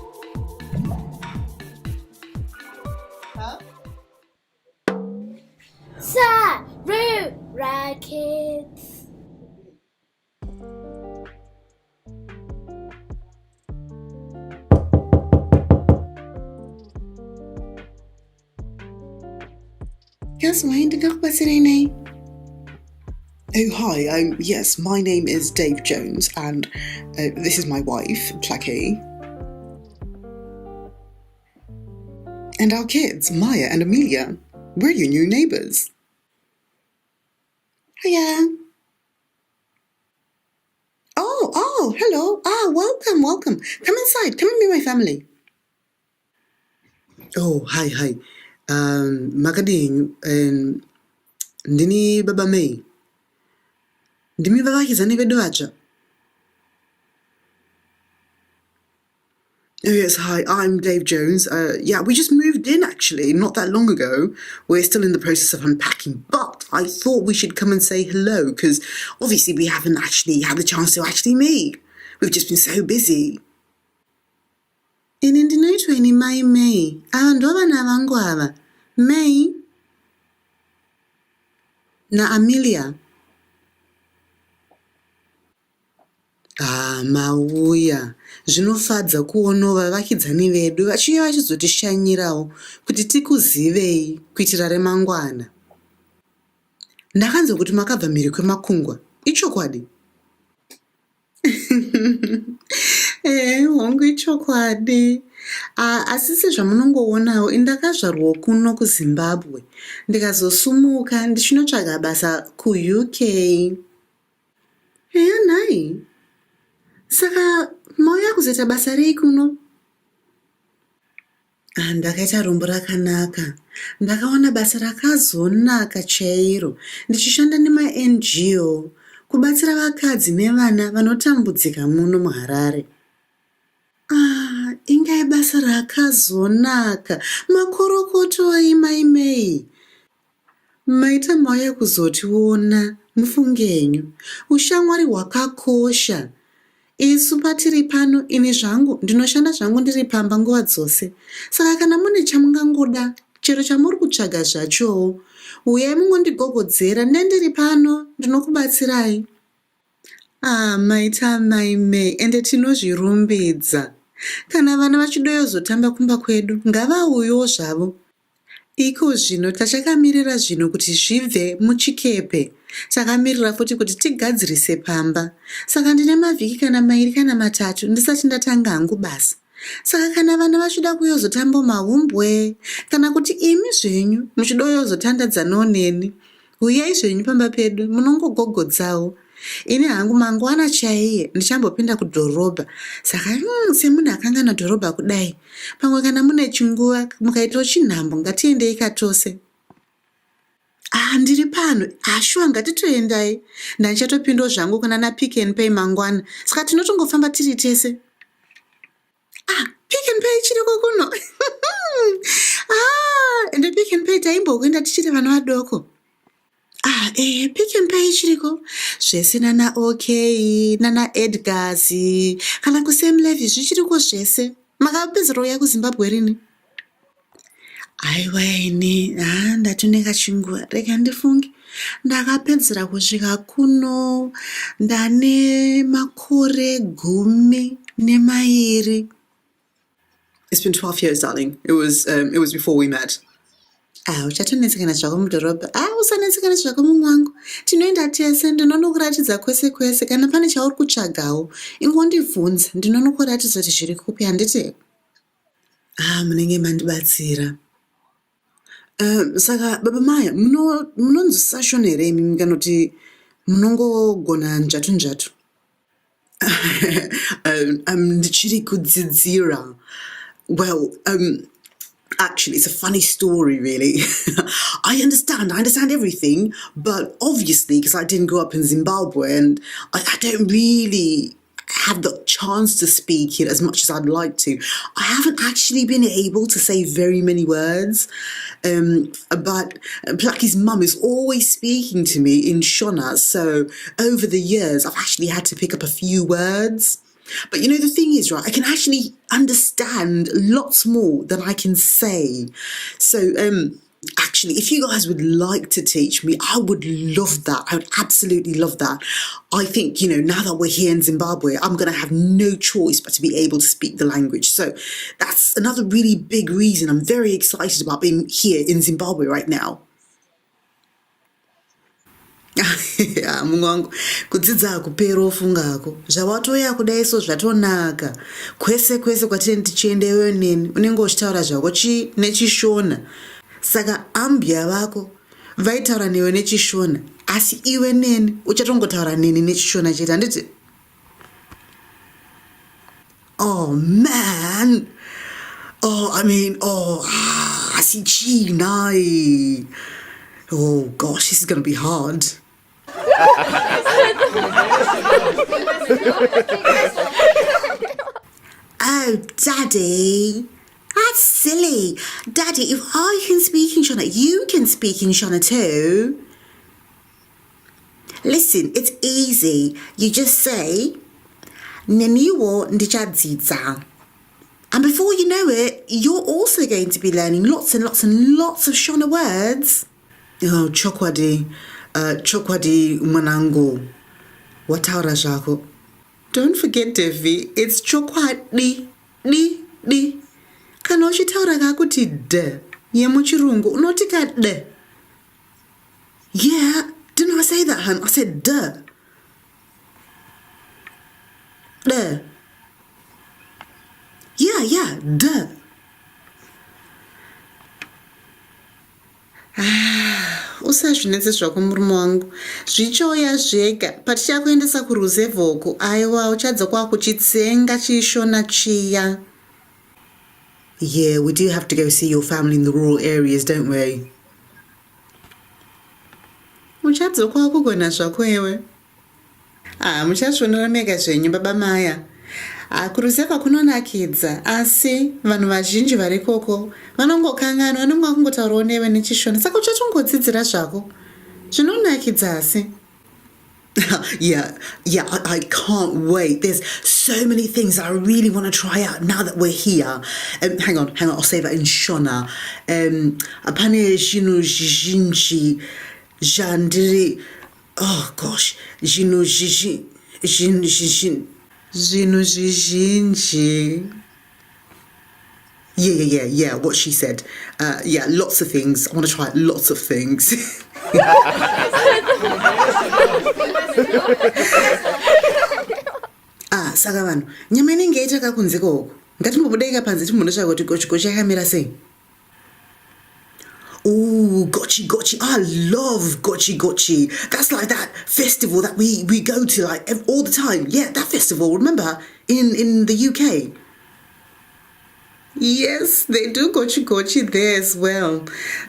Huh? Sarura Kids. Yes, why ndingakubatsirei nei? Oh, hi. Yes, my name is Dave Jones, and this is my wife, Placky. And our kids, Maya and Amelia. We're your new neighbours. Hiya. Oh, hello. Welcome. Come inside. Come and meet my family. Oh, hi. Makadinyu, ndini Baba May. Ndimi vavakizani vedu vatsva. Oh, yes, hi, I'm Dave Jones. Yeah, we just moved in actually, not that long ago. We're still in the process of unpacking, but I thought we should come and say hello because obviously we haven't actually had the chance to actually meet. We've just been so busy. Ini ndinoitwa ini Mai May. Ava ndo vana vangu ava. May na Amelia. Mauya. Zvinofadza kuonova vakidzani vedu vachiuya vachizotishanyirawo kuti tikuzivei kuitira remangwana. Ndakanzwa kuti makabva mhiri kwemakungwa. Ichokwadi? Hongu ichokwadi. Asi sezvamunongoonawo indakazvarwa kuno kuZimbabwe ndikazosumuka ndichinotsvaga basa kuUK. Nhai. Saka mauya kuzoita basa rei kuno? Ndakaita rombo rakanaka. Ndakaona basa rakazonaka chairo ndichishanda nema-NGO kubatsira vakadzi nevana vanotambudzika muno muHarare. Ingai basa rakazonaka. Makorokotoi Mai May. Maita mauya kuzotiona mufungenyu. Ushamwari hwakakosha. Isu patiri pano ini zvangu ndinoshanda zvangu ndiri pamba nguva dzose. Saka kana mune chamungangoda chero chamuri kutsvaga zvacho, uyai mungondigogodzera ndendiri pano ndinokubatsirai. Maita Mai May ende tinozvirumbidza. Kana vana vachidoyozotamba kumba kwedu ngavauyewo zvavo. Iko zvino tachakamirira zvino kuti zvibve muchikepe. Takamirira futi kuti tigadzirise pamba. Saka ndine mavhiki kana mairi kana matatu ndisati ndatanga hangu basa. Saka kana vana vachida kuyozotamba mahumbwe kana kuti imi zvenyu muchidoyozotandadzanawo neni, uyai zvenyu pamba pedu munongogogodzawo. Ini hangu mangwana chaiye ndichambopinda kudhorobha. Saka semunhu akangana dhorobha kudai, pamwe kana mune chinguva mukaitawo chinhambo ngatiendei katose. Ndiri pano, shuwa ngatitoendai. Ndichatopindawo zvangu kuna Pick n Pay mangwana. Saka tinotongofamba tiri tese. Pick n Pay chiriko kuno. Ende Pick n Pay taimbokuenda tichiri vana vadoko. Pick n Pay chiriko. Zvese nana OK, nana Edgars, kana kuSam Levy zvichiriko zvese. Makapedzera uya kuZimbabwe rini? Aiwa ini, ndatoneka chinguva, rega ndifunge. Ndakapedzera kusvika kuno, ndane makore 12. It's been 12 years, darling. It was before we met. Uchatonetsekana zvako mudhorobha. Usanetsekana zvako mumwangu. Tinoenda tese, ndinonokuratidza kwese kwese. Kana pane chauri kutsvagawo, ingondibvunza, ndinonokuratidza kuti zviri kupi, handiti? Munenge mandibatsira. Saka baba Maya, munonzwisisa Shona here imi kanoti munongogona njatu? Ndichiri kudzidzira. Well, actually, it's a funny story, really. I understand everything, but obviously, because I didn't grow up in Zimbabwe and I don't really have the chance to speak it as much as I'd like to. I haven't actually been able to say very many words, but Plucky's mum is always speaking to me in Shona, so over the years I've actually had to pick up a few words. But you know, the thing is, right, I can actually understand lots more than I can say. So actually, if you guys would like to teach me, I would love that. I would absolutely love that. I think, you know, now that we're here in Zimbabwe, I'm going to have no choice but to be able to speak the language. So that's another really big reason I'm very excited about being here in Zimbabwe right now. Mungu wangu, kudzidza hakuperi ofungako. Zvawatoya kudaiso zvatonaka. Kwese kwatiri tichiendeyo neni, unenge uchitaura zvako nechishona. Saka ambya vako vaitaura newe nechishona, asi iwe neni uchatongotaura neni nechishona chete, handiti? Oh man. Asi chinai. Oh gosh, this is going to be hard. Oh, Daddy. That's silly. Daddy, if I can speak in Shona, you can speak in Shona too. Listen, it's easy. You just say, Neniwo ndichadzidza. And before you know it, you're also going to be learning lots and lots and lots of Shona words. Oh, chokwadi mwanangu. Wataura zvako. Don't forget, Devi, it's chokwadi, di. Kana uchitaura kakuti d, yemuchirungu, unotika d. Yeah, didn't I say that, hun? I said d. D. Yeah, d. Usazvinetse zvako murume wangu. Zvichoya zvega, patichakuendesa kuruzevhoko. Aiwa, uchadza kwakuchitsenga chishona chiya. Yeah, we do have to go see your family in the rural areas, don't we? Uchadza kwakugona zvako iwe. Muchazvionera mega zvenyu baba Maya. Kuruzevha kunonakidza, asi vanhu vazhinji vari koko vanongokanganwa, vanonge vakungotaurawo newe nechishona, saka uchatongodzidzira zvako. Zvinonakidza asi. Yeah, I can't wait. There's so many things I really want to try out now that we're here. Hang on, I'll say that in Shona. Apane zvinhu zvizhinji zvandiri. Oh gosh, zvinhu zvizhinji. Yeah, what she said. Yeah, lots of things. I want to try lots of things. Saka vanhu, nyama inenge yaita kunze koko. Ngatimbobudeka panze timbondotsvaka kuti gochi yakamira sei. Oh, gochi. I love gochi. That's like that festival that we go to like all the time. Yeah, that festival, remember? In the UK. Yes, they do gochi there as well.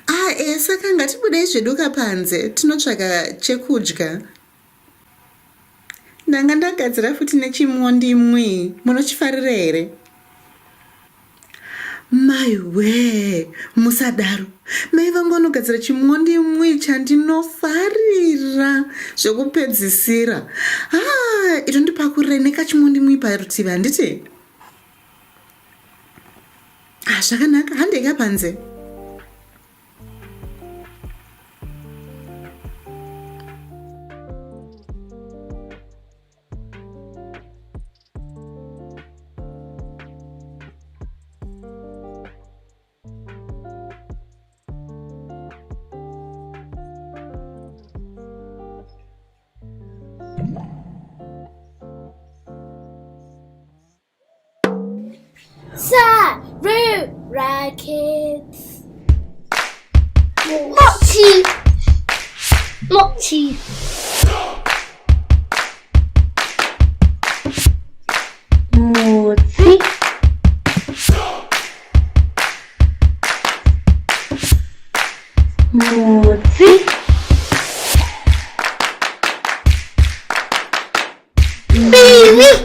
Saka ngatibudei zveduka panze, tinotsvaka chekudya. Ndanga ndagadzira futi nechimondimwi, munochifarira here? Maiwe, musadaro. Mai vangu vanogadzira chimondimwi chandinofarira zvekupedzisira. Ito ndipakurire nekachimondimwi parutivi handiti? Zvakanaka, handeka panze. Sarura Kids. Mochi. Mochi. Baby.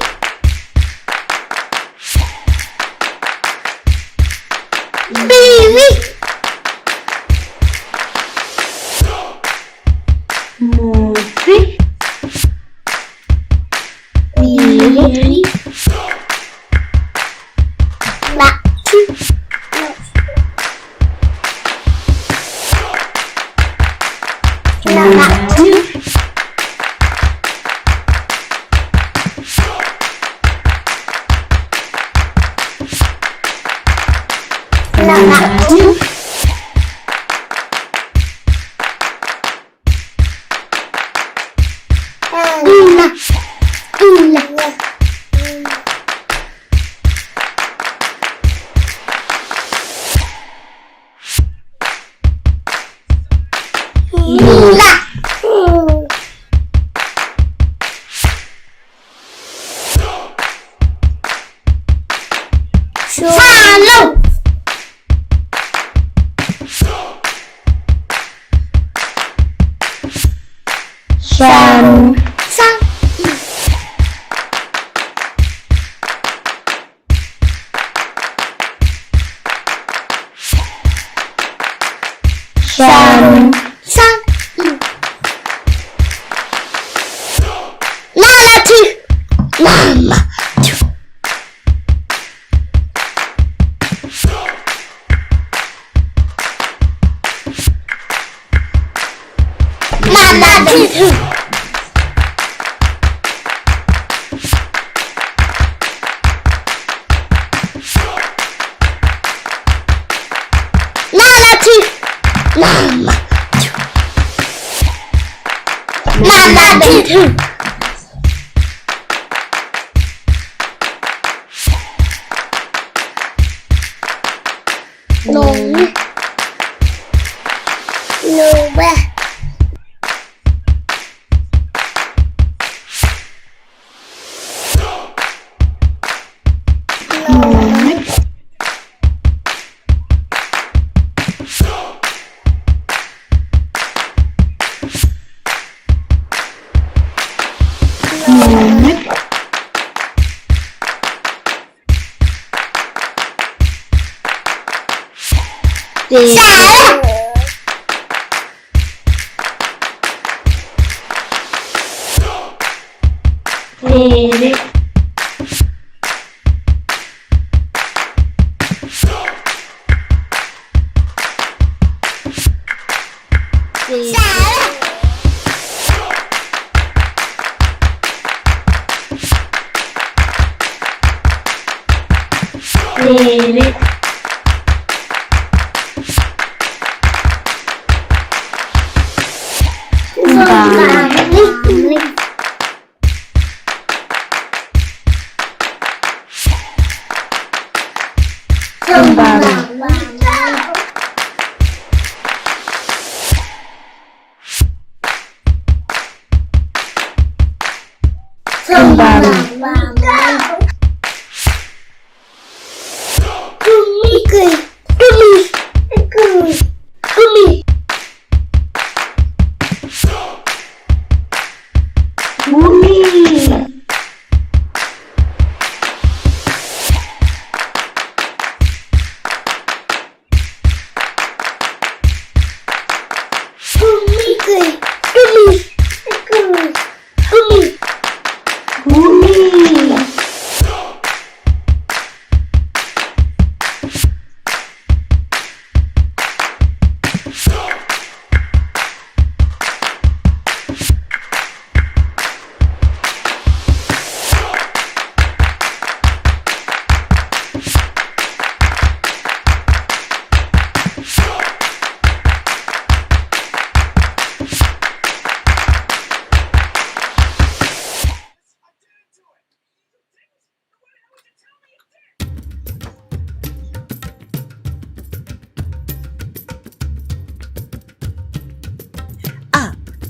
Mama.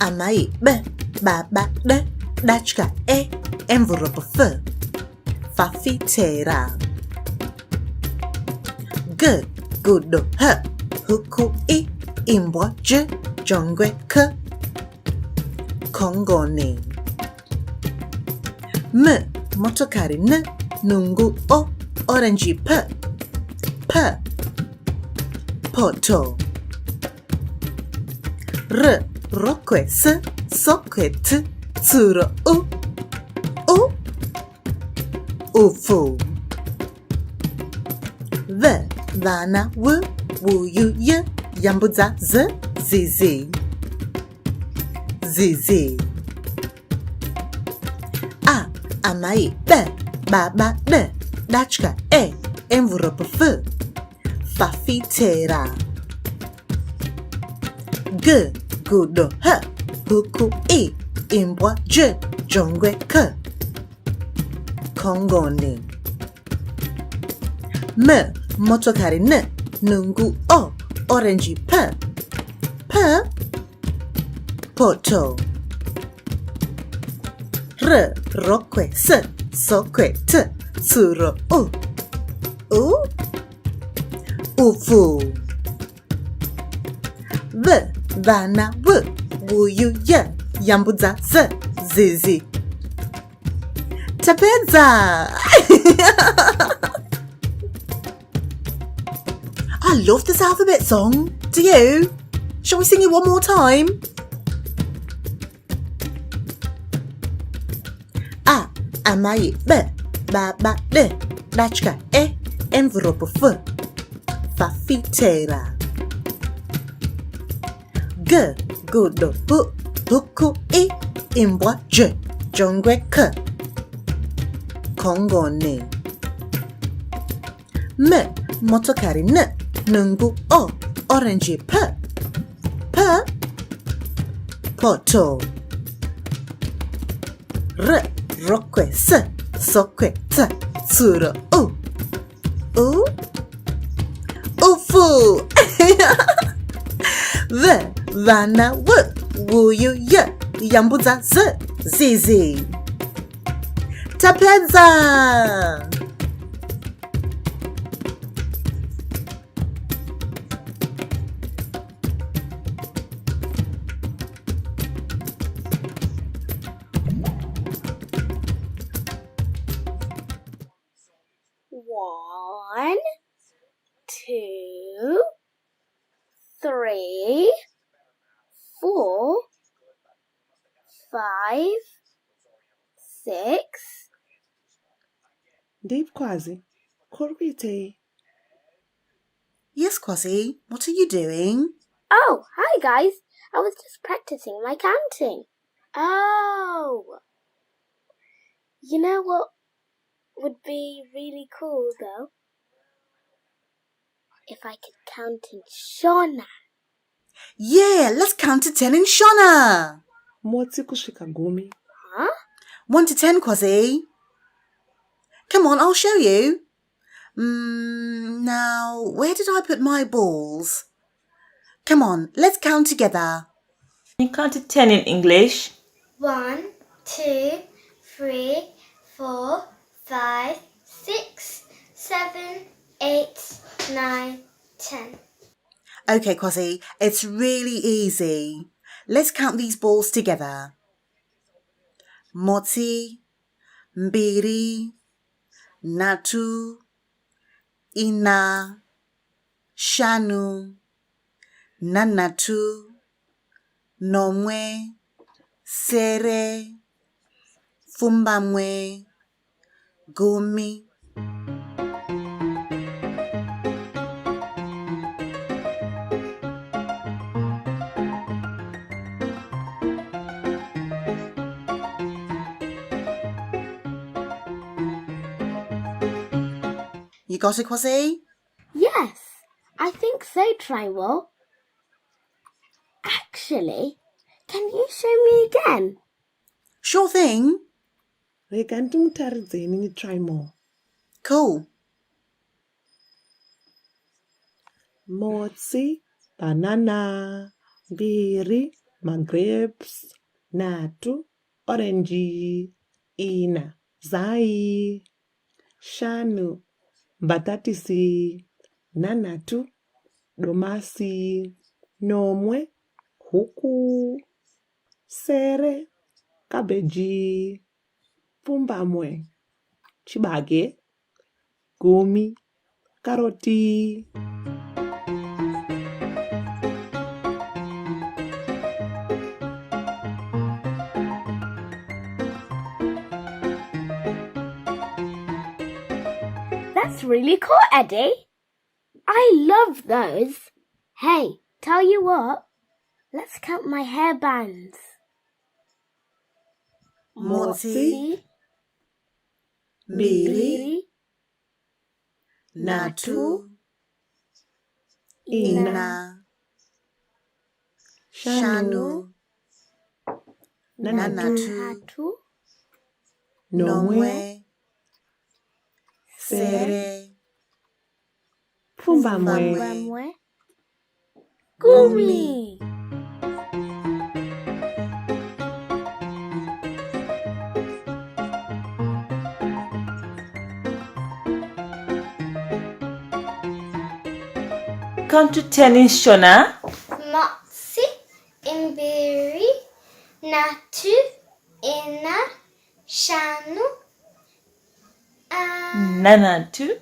Amai b ba ba d dachka e envelope f fafitera g gudo h huku I imbwa j jongwe k kongoni m motokari n nungu o orange p poto r rokwe s sokwe t tsuro u ufu v vana w wuyu y yambudza z zizi a amai b baba d dachka e envelope f fafitera g gudo h huku I imbwa j jongwe k kongoni m motokari n nungu o orange p poto r rokwe s sokwe t tsuro u ufu v vana w wuyu y yambudza z zizi tapedza. I love this alphabet song. Do you? Shall we sing it one more time? A Amai B, Baba D, Dachka E, envelope F, Fafitera. G, Gudo Bu, Buku I, Imbwa J, Jongwe K, Kongone. M, Motokari N, Nungu O, Orange P, P, Poto. R, Rokwe S, Sokwe T, Tsuro U, U, Ufu. V, Vana W, Wuyu Y, Yambuza Z, Zizi. Tapeza. One, two, three, 4, 5, 6. Dave Kwazi, Korite. Yes, Kwasi, what are you doing? Oh, hi guys. I was just practicing my counting. Oh. You know what would be really cool though? If I could count in Shona. Yeah, let's count to 10 in Shona. Motsi kushika gumi. Huh? 1 to 10, Kwasi. Come on, I'll show you. Now, where did I put my balls? Come on, let's count together. You count to 10 in English. 1, 2, 3, 4, 5, 6, 7, 8, 9, 10. Okay, Kwasi, it's really easy. Let's count these balls together. Motsi, mbiri, natu, ina, shanu, nanatu, nomwe, sere, fumbamwe, gumi. You got it, Kwasi? Yes, I think so, Trywell. Actually, can you show me again? Sure thing. Rekanti mutaridzeni ni try more. Cool. Motsi, banana, mbiri, grapes, natu, orange, ina, zai, shanu, batatisi, nanatu, domasi, nomwe, huku, sere, cabbage, pumbamwe, chibage, gumi, karoti. That's really cool, Eddie. I love those. Hey, tell you what. Let's count my hairbands. Motsi, mbiri, natu, ina, shanu, nanatu, nomwe, sere, Fumbamwe, gumi. Count to 10 in Shona. Motsi, imbiri, natu, ina, shanu, Nanatu,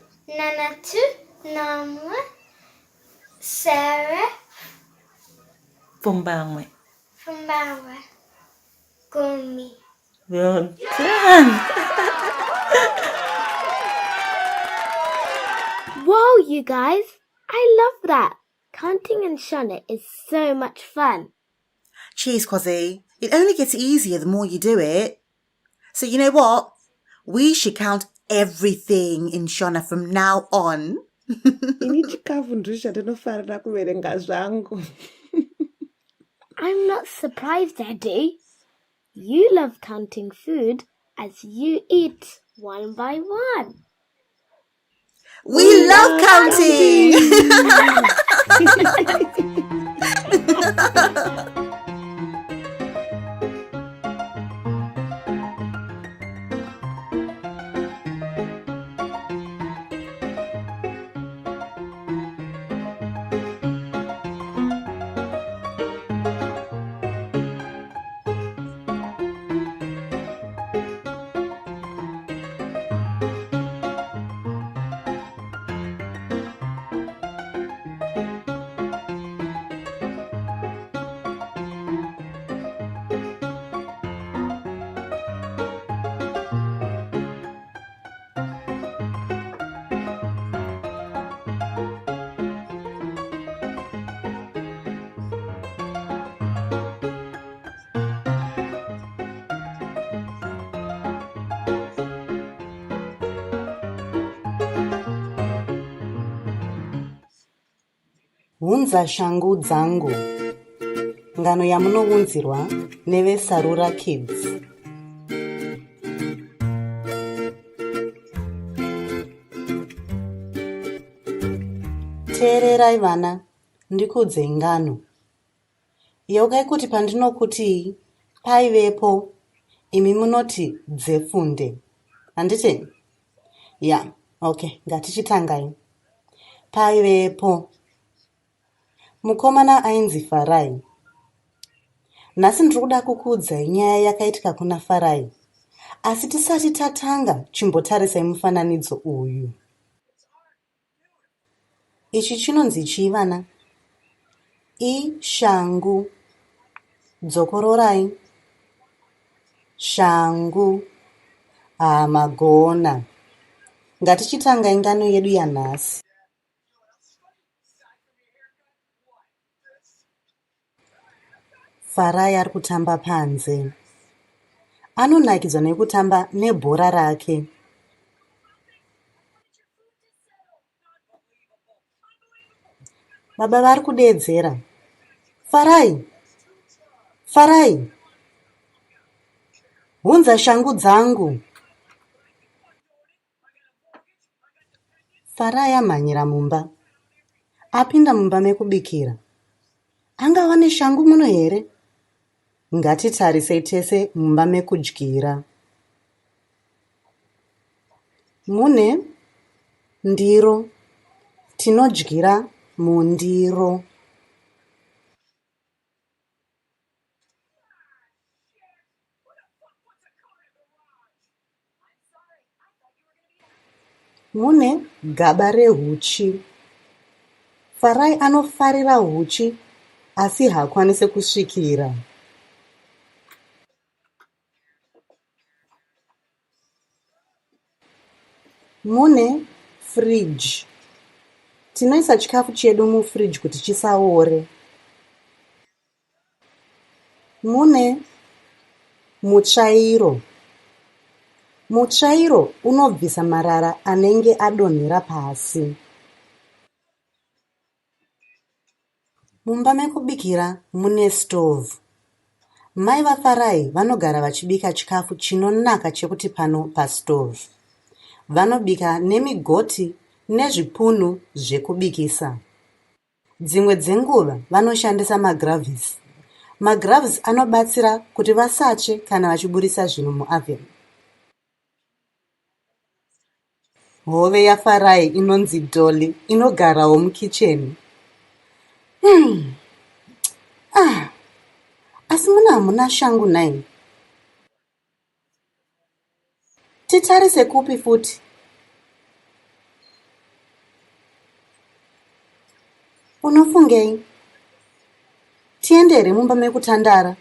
nomwe, sere, Fumbamwe. gumi. Well done. Wow, you guys. I love that. Counting in Shona is so much fun. Cheers, Quazzy. It only gets easier the more you do it. So you know what? We should count everything in Shona from now on. Ini chikafu ndisha ndinofarira kuverenga zvangu. I'm not surprised, Eddie. You love counting food as you eat one by one. We love counting! Hunza shangu dzangu. Ngano yamunounzirwa neve Sarura Kids. Teererai vana, ndikuudzei ngano. Yogai kuti pandinokuti paivepo, imi munoti dzefunde. Handiti? Ya, okay, ngatichitangai. Paivepo. Mukomana ainzi Farai. Nhasi ndiri kuda kukuudzai nyaya yakaitika kuna Farai. Asi tisati tatanga, chimbotarisai mufananidzo uyu. Ichi chinonzi chii vana? Ishangu. Dzokororai. Shangu. Magona. Ngatichitangai ngano yedu yanhasi. Farai ari kutamba panze. Anonakidzwa nekutamba nebhora rake. Baba vari kudeedzera. Farai! Farai! Hunza shangu dzangu. Farai amhanyira mumba. Apinda mumba mekubikira. Angawane shangu muno here? Ngatitarisei tese mumba mekudyira. Mune ndiro. Tinodyira mundiro. Mune gaba rehuchi. Farai anofarira huchi asi haakwanisi kusvikira. Mune fridge. Tinoisa chikafu chedu mufridge kuti chisaore. Mune mutsvairo. Mutsvairo unobvisa marara anenge adonhera pasi. Mumba mekubikira mune stove. Mai vaFarai vanogara vachibika chikafu chinonaka chekuti pano pastove. Vanobika nemigoti nezvipunu zvekubikisa. Dzimwe dzenguva vanoshandisa magravhisi. Magravhisi anobatsira kuti vasache kana vachiburisa zvinhu muoven. Hove yaFarai inonzi Dolly inogarawo mukicheni. Asi muna hamuna shangu nai. Titarise kupi futi? Unofungei? Tiendere mumba mekutandara.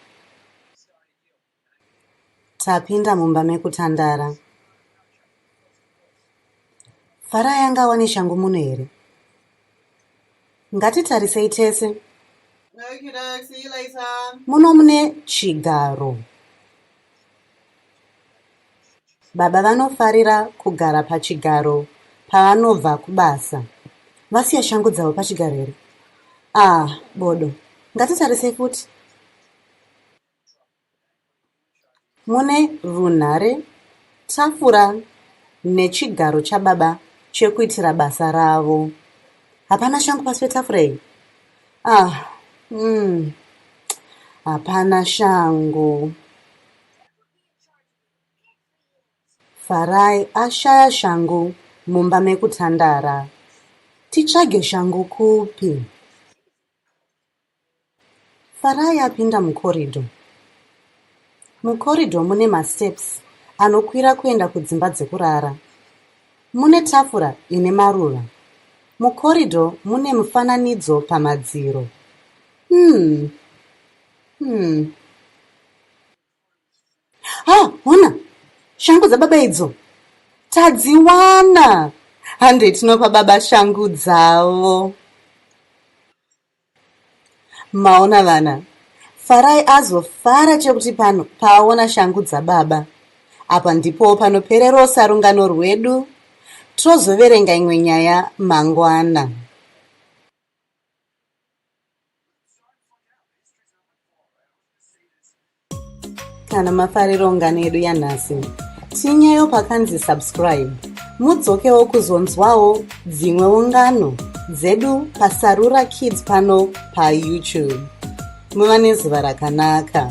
Tapinda mumba mekutandara. Farai angawane shangu muno here? Ngatitarisei tese. Okay, dog. See you later. Muno mune chigaro. Baba vanofarira kugara pachigaro pavanobva kubasa. Vasiya shangu dzavo pachigaro here. Bodo. Ngatitarisei futi. Mune runhare, tafura nechigaro chababa chekuitira basa ravo. Hapana shangu pasi petafura iyi? Hapana shangu. Farai ashaya shangu mumba mekutandara. Titsvage shangu kupi? Farai apinda mukorido. Mukorido mune masteps anokwira kuenda kudzimba dzekurara. Mune tafura ine maruva. Mukorido mune mufananidzo pamadziro. Hona! Shangu dzababa idzo! Tadziwana! Hande tinopa baba shangu dzavo. Maona vana, Farai azofara chekuti pano paona shangu dzababa. Apa ndipo panoperera sarungano rwedu. Tozoverenga imwe nyaya mangwana. Kana mafarira ungano yedu yanhasi, tinyayo pakanzi subscribe. Mudzokewo kuzonzwawo dzimwe ungano dzedu paSarura Kids pano paYouTube. Muva nezuva rakanaka.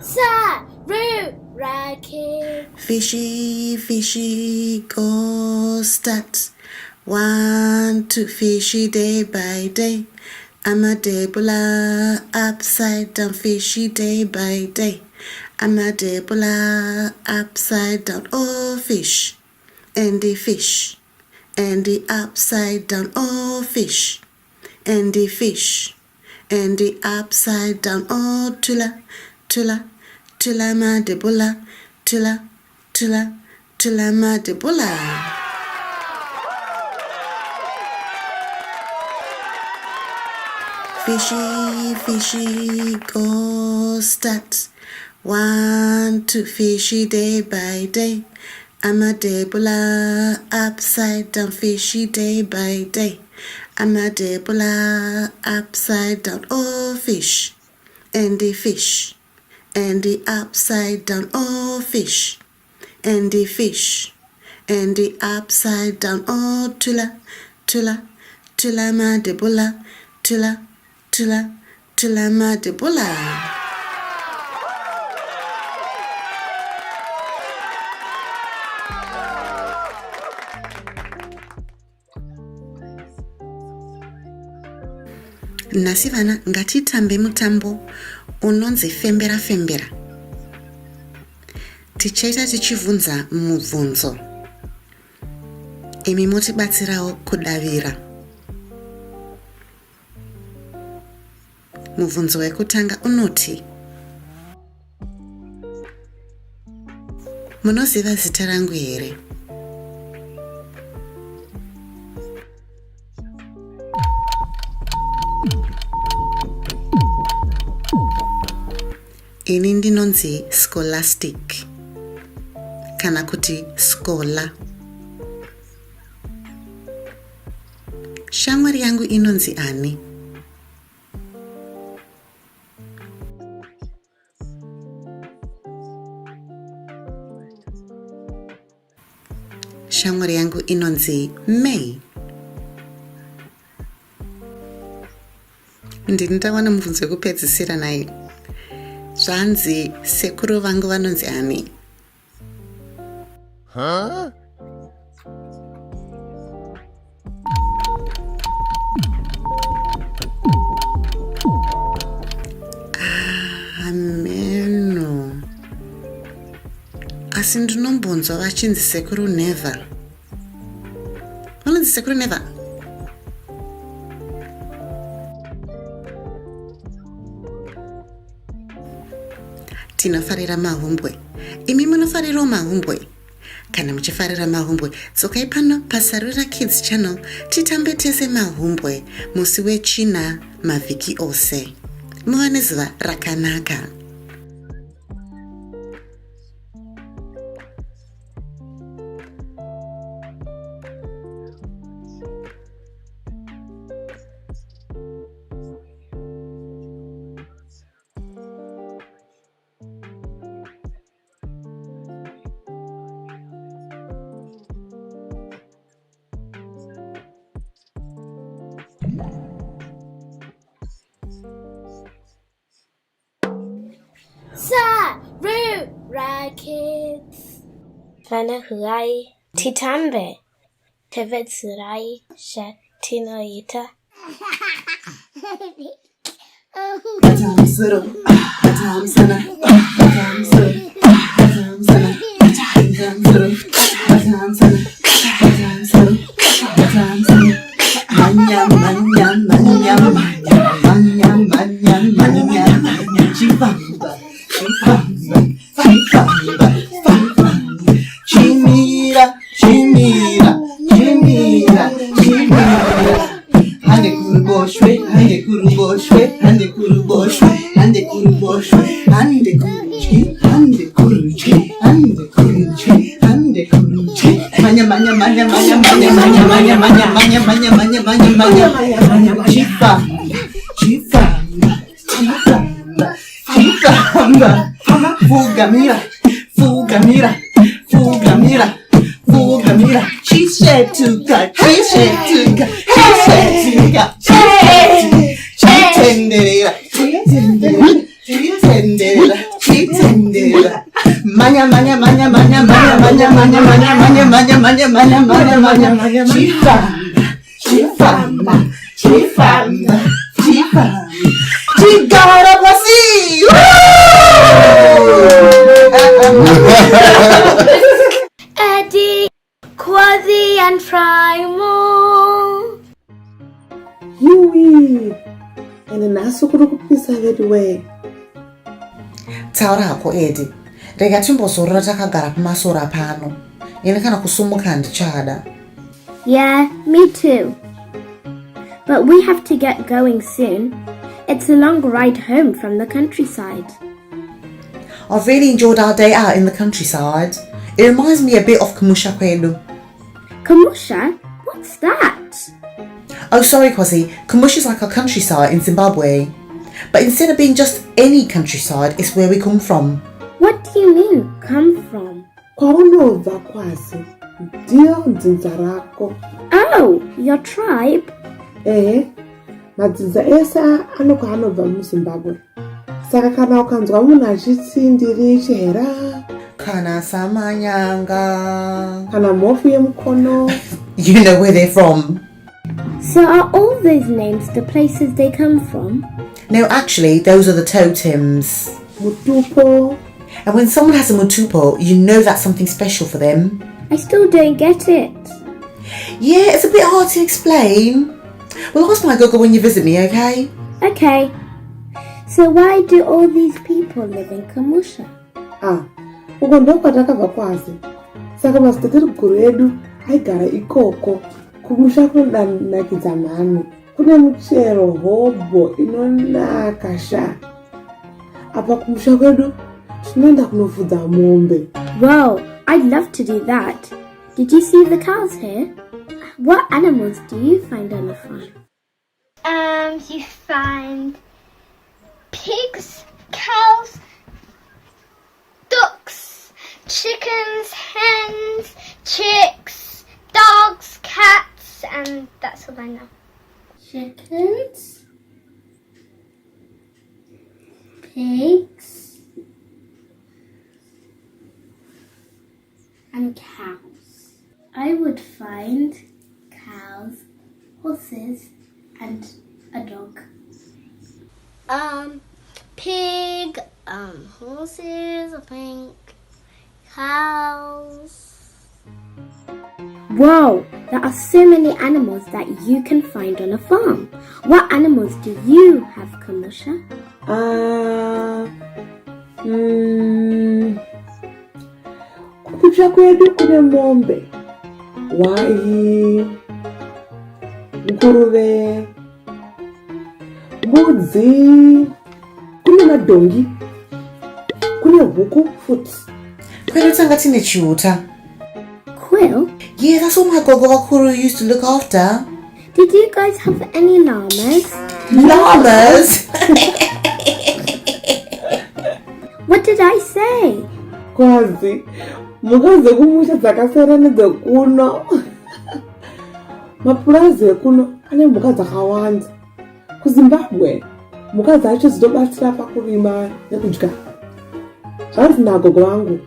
Sarura Kids. Fishy, fishy, go start. 1, 2, fishy day by day. I'm a Debola, upside down, fishy day by day. I'm a Debola, upside down, oh fish. And the fish. And the upside down, oh fish. And the fish. And the upside down, oh tula, tula, tula ma Debola, tula, tula, tula ma Debola. Fishy, fishy, go start. 1, 2, fishy day by day. I'm a Debola, upside down, fishy day by day. I'm a Debola, upside down, oh fish. And the fish. And the upside down, oh fish. And the fish. And the upside down, oh tula, tula, tula ma Debola, tula, tula, tula ma Debola. Nhasi vana ngatitambe mutambo unonzi fembera fembera. Tichaita tichivunza mubvunzo. Imi motibatsirawo kudavira. Mubvunzo wekutanga unoti: munoziva zita rangu here? Ini ndinonzi Scholastic kana kuti Skola. Shamwari yangu inonzi ani? Shamwari yangu inonzi May. Ndindawana mubvunzo wekupedzisira naye. Zvanzi sekuru vangu vanonzi ani? Ameno. Asi ndinombonzwa vachinzi sekuru Neva. Vanonzi sekuru Neva? tinofarira mahumbwe. Imi munofarirawo mahumbwe? Kana muchifarira mahumbwe, dzokai pano paSarura Kids channel titambe tese mahumbwe musi wechina mavhiki ose. Muva nezuva rakanaka. Sarura Kids. Vana huai titambe. Tevetsurai shatinoita. Atam suru, atam sana, atam suru, atam sana, atam suru, atam sana, atam suru, atam sana. Manyam, manyam, manyam, manyam, manyam, manyam, manyam, chifamba, chifamba, chifamba, chifamba, chimira, chimira, chimira, chimira. Hande kuruboshwe, hande kuruboshwe, hande kuruboshwe, hande kuruboshwe, hande kuruchi, hande kuruchi, hande kuruchi, hande kuruchi. Manya, manya, manya, manya, manya, manya, manya, manya, manya, manya, manya, manya, manya, manya, chifamba, chifamba, chifamba, chifamba. Fugamira, fugamira, fugamira, fugamira. Chishetuka, chishetuka, chishetuka, chitenderera, chitenderera, chitenderera, chitenderera. Manya, manya, manya, manya, manya, manya, manya, manya, manya, manya, manya, manya, manya, manya, manya. Chifamba, chifamba, chifamba, chifamba. Chigara pasi. Eddie, Quasi and Primo. Yui. Ene naso kuri kupisa vedwe. Taura hako Eddie. Rega timbozorora takagara pamasora pano. Ine kana kusumuka handichada. Yeah, me too. But we have to get going soon. It's a long ride home from the countryside. I've really enjoyed our day out in the countryside. It reminds me a bit of Kamusha Kwelu. Kamusha? What's that? Oh, sorry, Kwasi. Kamusha is like our countryside in Zimbabwe. But instead of being just any countryside, it's where we come from. What do you mean, come from? Kwaunobva Kwasi. Ndio dzinza rako. Oh, your tribe? Madzidza ese anoko anobva muZimbabwe. Saka kana ukanzwa munhu achitsindiri chihera, Kana Samanyanga, kana mhofu yemukono. You know where they're from. So are all those names the places they come from? No, actually, those are the totems. Mutupo. And when someone has a mutupo, you know that's something special for them. I still don't get it. Yeah, it's a bit hard to explain. Well, ask my Gogo when you visit me, okay? Okay. So why do all these people live in Kamusha? Uko ndo kwatakabva Kwasi. Saka madzitateguru edu aigara ikoko. Kumusha kunonakidza mhano. Kune muchero hobho inonaka sha. Apa kumusha kwedu tinoenda kunofudza mombe. Wow, I'd love to do that. Did you see the cows here? What animals do you find on the farm? You find pigs, cows, ducks, chickens, hens, chicks, dogs, cats, and that's all I know. Chickens, pigs, and cows. I would find cows, horses, and a dog. Pig, horses, I think, cows. Whoa, there are so many animals that you can find on a farm. What animals do you have, Kamusha? Kukucha kwedu kune mombe, wai, nguruve, mbudzi, kune madhongi, kune huku futi. Kwedu tanga tine chiuta. Quill? Yeah, that's all my gogo vakuru used to look after. Did you guys have any llamas? Llamas? What did I say? Kwazi, mukazi ekumusha dzakasiyana nedzekuno. Mapurazi ekuno ane mhuka dzakawanda. KuZimbabwe, mhuka dzacho dzinobatsira pakurima nekudya. Zvanzi nagogo vangu,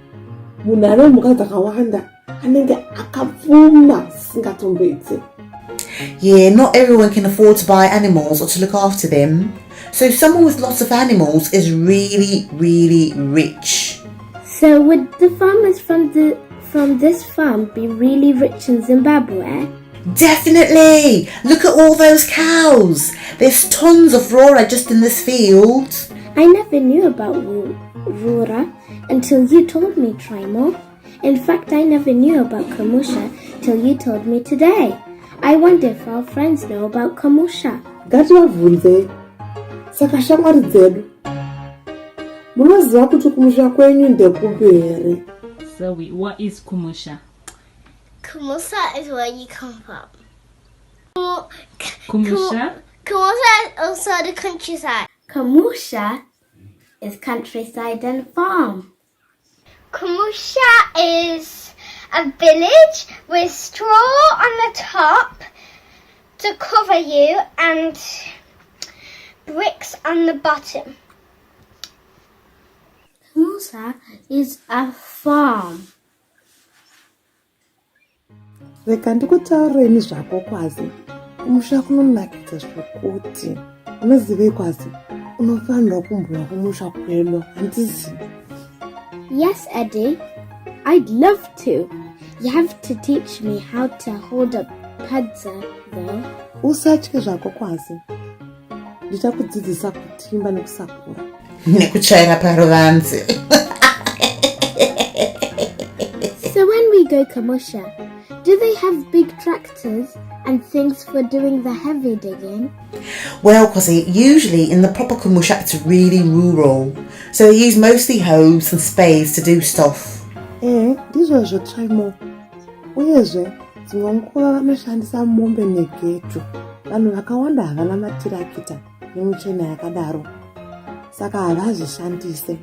munhu ane mhuka dzakawanda anenge akapfuma zvisingatombedze. Yeah, not everyone can afford to buy animals or to look after them. So someone with lots of animals is really, really rich. So would the farmers from this farm be really rich in Zimbabwe? Definitely! Look at all those cows. There's tons of Rora just in this field. I never knew about Rora until you told me, Trimo. In fact, I never knew about Kamusha till you told me today. I wonder if our friends know about Kamusha. Ngativabvunze. Saka shamwari dzedu. Munoziva kuti kumusha kwenyu ndekupi here? Zoe, what is Kumusha? Kamusha is where you come from. Kumusha? Kamusha is also the countryside. Kamusha is countryside and farm. Kamusha is a village with straw on the top to cover you and bricks on the bottom. Kamusha is a farm. Reka ndikutaureni zvako Kwazi. Kumusha kunonakidza zvokuti. Unozivei Kwazi? Unofanira kumbouya kumusha kwenu, handisi? Yes, Eddie. I'd love to. You have to teach me how to hold a padza, though. Usatye zvako Kwazi. Ndichakudzidzisa kutimba nekusakura. Nekuchaira paruvanzi. So when we go Kamusha, do they have big tractors and things for doing the heavy digging? Well, Kwasi, usually in the proper Kumusha it's really rural. So they use mostly hoes and spades to do stuff. Ndizvozvo Trimo. Uyezve, dzimwe nguva vanoshandisa mombe negeto. Vanhu vakawanda havana matirakita nemuchena yakadaro. Saka havazvishandise.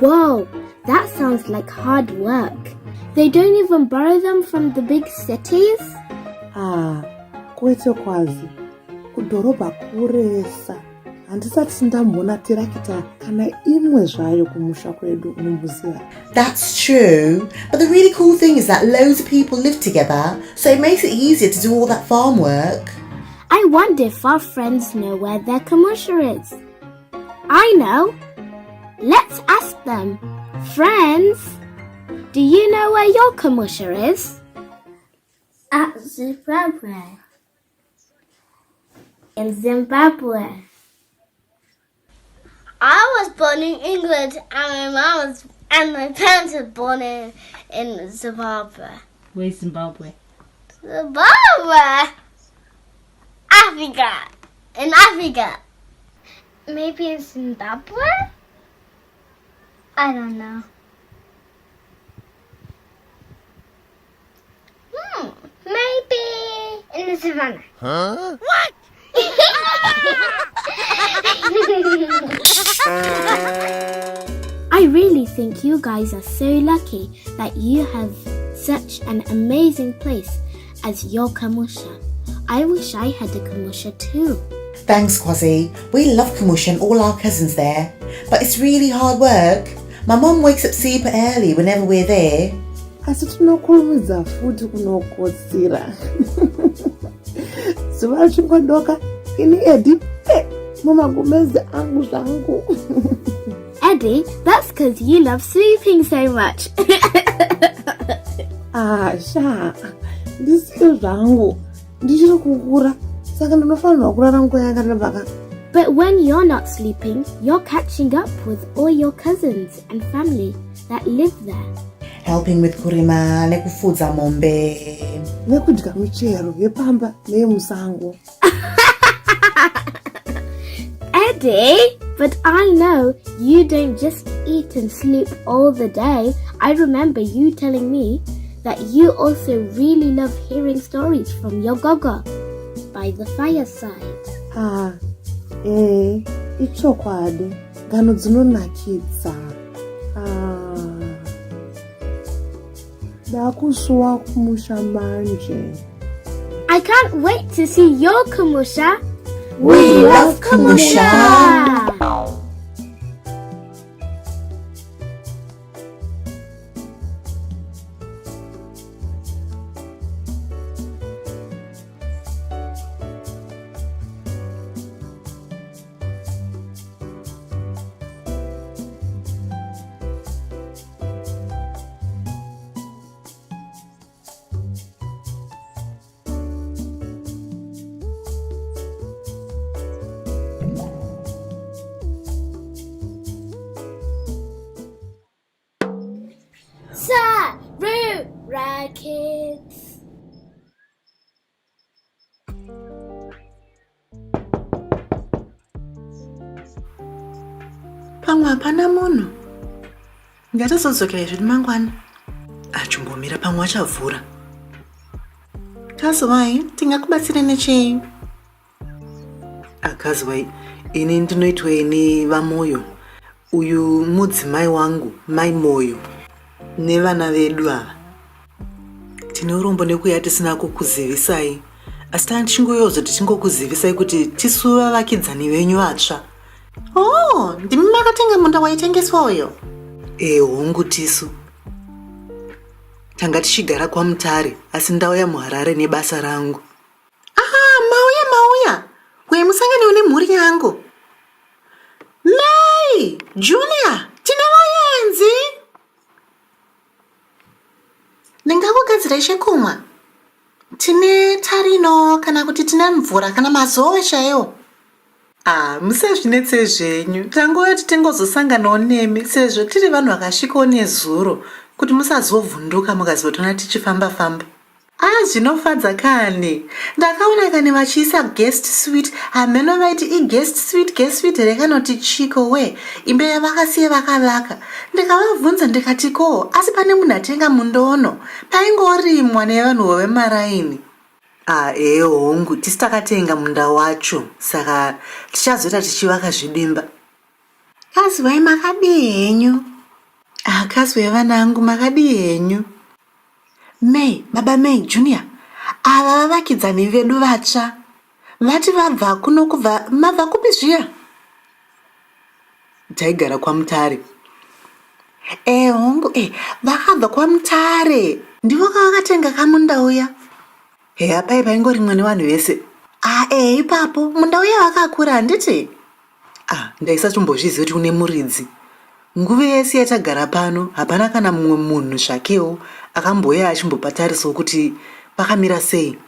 Whoa, that sounds like hard work. They don't even borrow them from the big cities? Kwete Kwazi. Kudhorobha kuresa. Handisati ndamboona tirakita kana imwe zvayo kumusha kwedu unomboziva. That's true. But the really cool thing is that loads of people live together, so it makes it easier to do all that farm work. I wonder if our friends know where their Kamusha is. I know. Let's ask them. Friends, do you know where your Kamusha is? At Zimbabwe. In Zimbabwe. I was born in England and my parents were born in Zimbabwe. Where's Zimbabwe? Zimbabwe? Africa. In Africa. Maybe in Zimbabwe? I don't know. Maybe in the savannah. Huh? What? I really think you guys are so lucky that you have such an amazing place as your Kamusha. I wish I had a Kamusha too. Thanks, Kwasi. We love Kamusha and all our cousins there. But it's really hard work. My mum wakes up super early whenever we're there. Asi tinokurumidza futi kunokotsira. Zuva richingodoka, ini Eddie, mumagumezi angu zvangu. Eddie, that's because you love sleeping so much. Sha, ndisiyo zvangu. Ndichiri kukura, saka ndinofanirwa kurara nguva yakareba. But when you're not sleeping, you're catching up with all your cousins and family that live there. Helping with kurima nekufudza mombe nekudya michero yepamba neyemusango. Eddie, but I know you don't just eat and sleep all the day. I remember you telling me that you also really love hearing stories from your gogo by the fireside. Ichokwadi, ngano dzinonakidza. Ndakusuwa kumusha manje. I can't wait to see your kumusha. We love kumusha. Sarura Kids. Pamwe hapana munhu. Ngatizodzokera zviri mangwana. Achimbomira pamwe achavhura. Kazwai, tingakubatsira nechei? Akazwai, ini ndinoitwei nevamoyo. Uyu mudzimai wangu, mai moyo. Nevana vedu ava. Tine urombo nekuya tisina kukuzivisai. Asi tichingoyozva tichingokuzivisai kuti tisu vavakidzani venyu vatsva. Oh, ndimi makatenga munda waitengeswa uyo. Hongu tisu. Tanga tichigara kwaMutare, asi ndauya muHarare nebasa rangu. Mauya. Uye musanganewo nemhuri yangu. May, Junior, tine vaenzi. Ndingakugadzira chekumwa. Tine tarino kana kuti tine mvura kana mazowe chaiwo. Musazvinetse zvenyu. Tangoya tingozosanganawo nemi sezvo tiri vanhu vakasvikawo nezuro kuti musazovhunduka mukazotona tichifamba-famba. Zvinofadza kani. Ndakaona kani vachiisa guest suite. Hameno vaiti guest suite rekanoti chiko we. Imba yavakasiya vakavaka. Ndikavabvunza ndikati ko, asi pane munhu atenga mundono. Paingorimwa nevanhu vemaraini. Hongu, tisi takatenga munda wacho. Saka tichazoita tichivaka zvidimba. Kazwai makadii henyu? Kazwai vanangu makadii henyu? May, Baba May, Junior, ava vavakidzani vedu vatsva. Vati vabva kuno kubva, mabva kupi zviya? Taigara kwaMutare. Hongu, vakabva kwaMutare. Ndivo kavakatenga kamunda uya. Apai paingorimwa nevanhu vese. Ipapo, munda uya vakakura handiti? Ndaisachombozviziva kuti une muridzi. Nguva yese yatagara pano, hapana kana mumwe munhu zvakewo akamboya achimbopatarisawo kuti pakamira sei.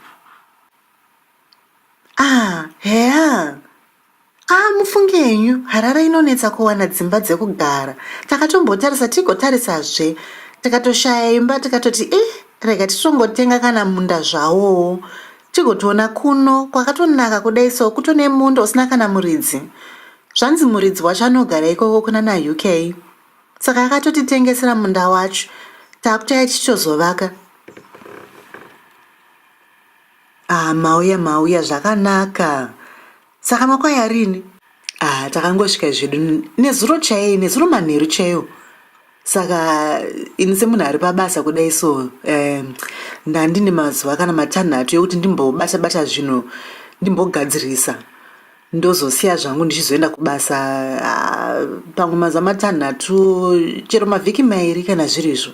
Mufunge henyu, Harare inonetsa kuwana dzimba dzekugara. Takatombotarisa tigotarisazve, tikatoshaya imba tikatoti rega titongotenga kana munda zvawo. Tigotoona kuno kwakatonaka kudai so kutone munda usina kana muridzi. Zvanzi muridzi wacho anogara ikoko kuna naUK. Saka akatotitengesera munda wacho. Takutoya tichitozovaka. Mauya zvakanaka. Saka makwai rini? Takangosvika zvedu nezuro chaiyo, nezuro manheru chaiyo. Saka ini semunhu ari pabasa kudai so, ndandine mazuva kana matanhatu ekuti ndimbobata zvinhu, ndimbogadzirisa. Ndozosiya zvangu ndichizoenda kubasa pamwe mazuva matanhatu chero mavhiki mairi kana zviri izvo.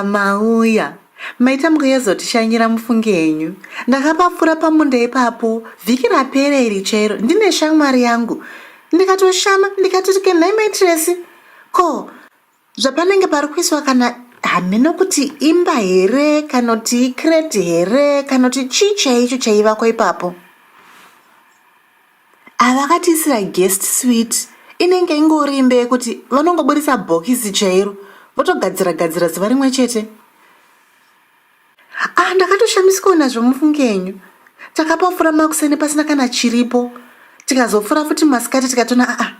Mauya, maita mukuyezotishanyira mufunge henyu. Ndakapapfura pamunda ipapo vhiki rapera iri chairo ndine shamwari yangu. Ndikatoshama ndikatoti kenai maitiresi. Ko, zvapanenge pari kuiswa kana hameno kuti imba here kana kuti kreti here kana kuti chii chaicho chaivakwa ipapo. Havakatisira guest suite inenge ingori imba yekuti vanongoburisa bhokisi chairo votogadzira zuva rimwe chete. Ndakatoshamisikawo nazvo mufungenyu. Takapafura makuseni pasina kana chiripo, tikazofura futi masikati tikatona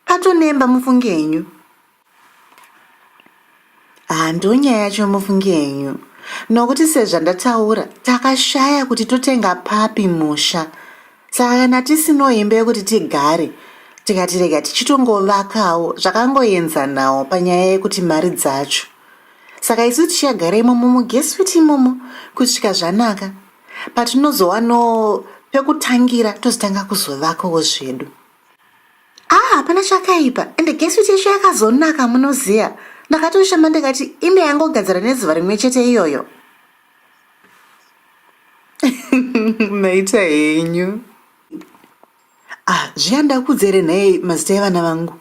patonemba mufungenyu. Ndonyaya yacho mufungenyu, nokuti sezvandataura takashaya kuti totenga papi musha. Saka kana tisino imba yekuti tigare, tikati rega tichitongovakawo zvakangoenzanawo panyaya yekuti mari dzacho. Saka isu tichagara imomo mugeswiti imomo kusvika zvanaka. Patinozowano pekutangira tozotanga kuzovakawo zvedu. Hapana chakaipa, ende geswiti yacho yakazonaka munoziya. Ndakatoshama ndikati ine yangogadzira nezuva rimwe chete iyoyo. Maita henyu. Zviya ndakudzere nhai mazita evana vangu.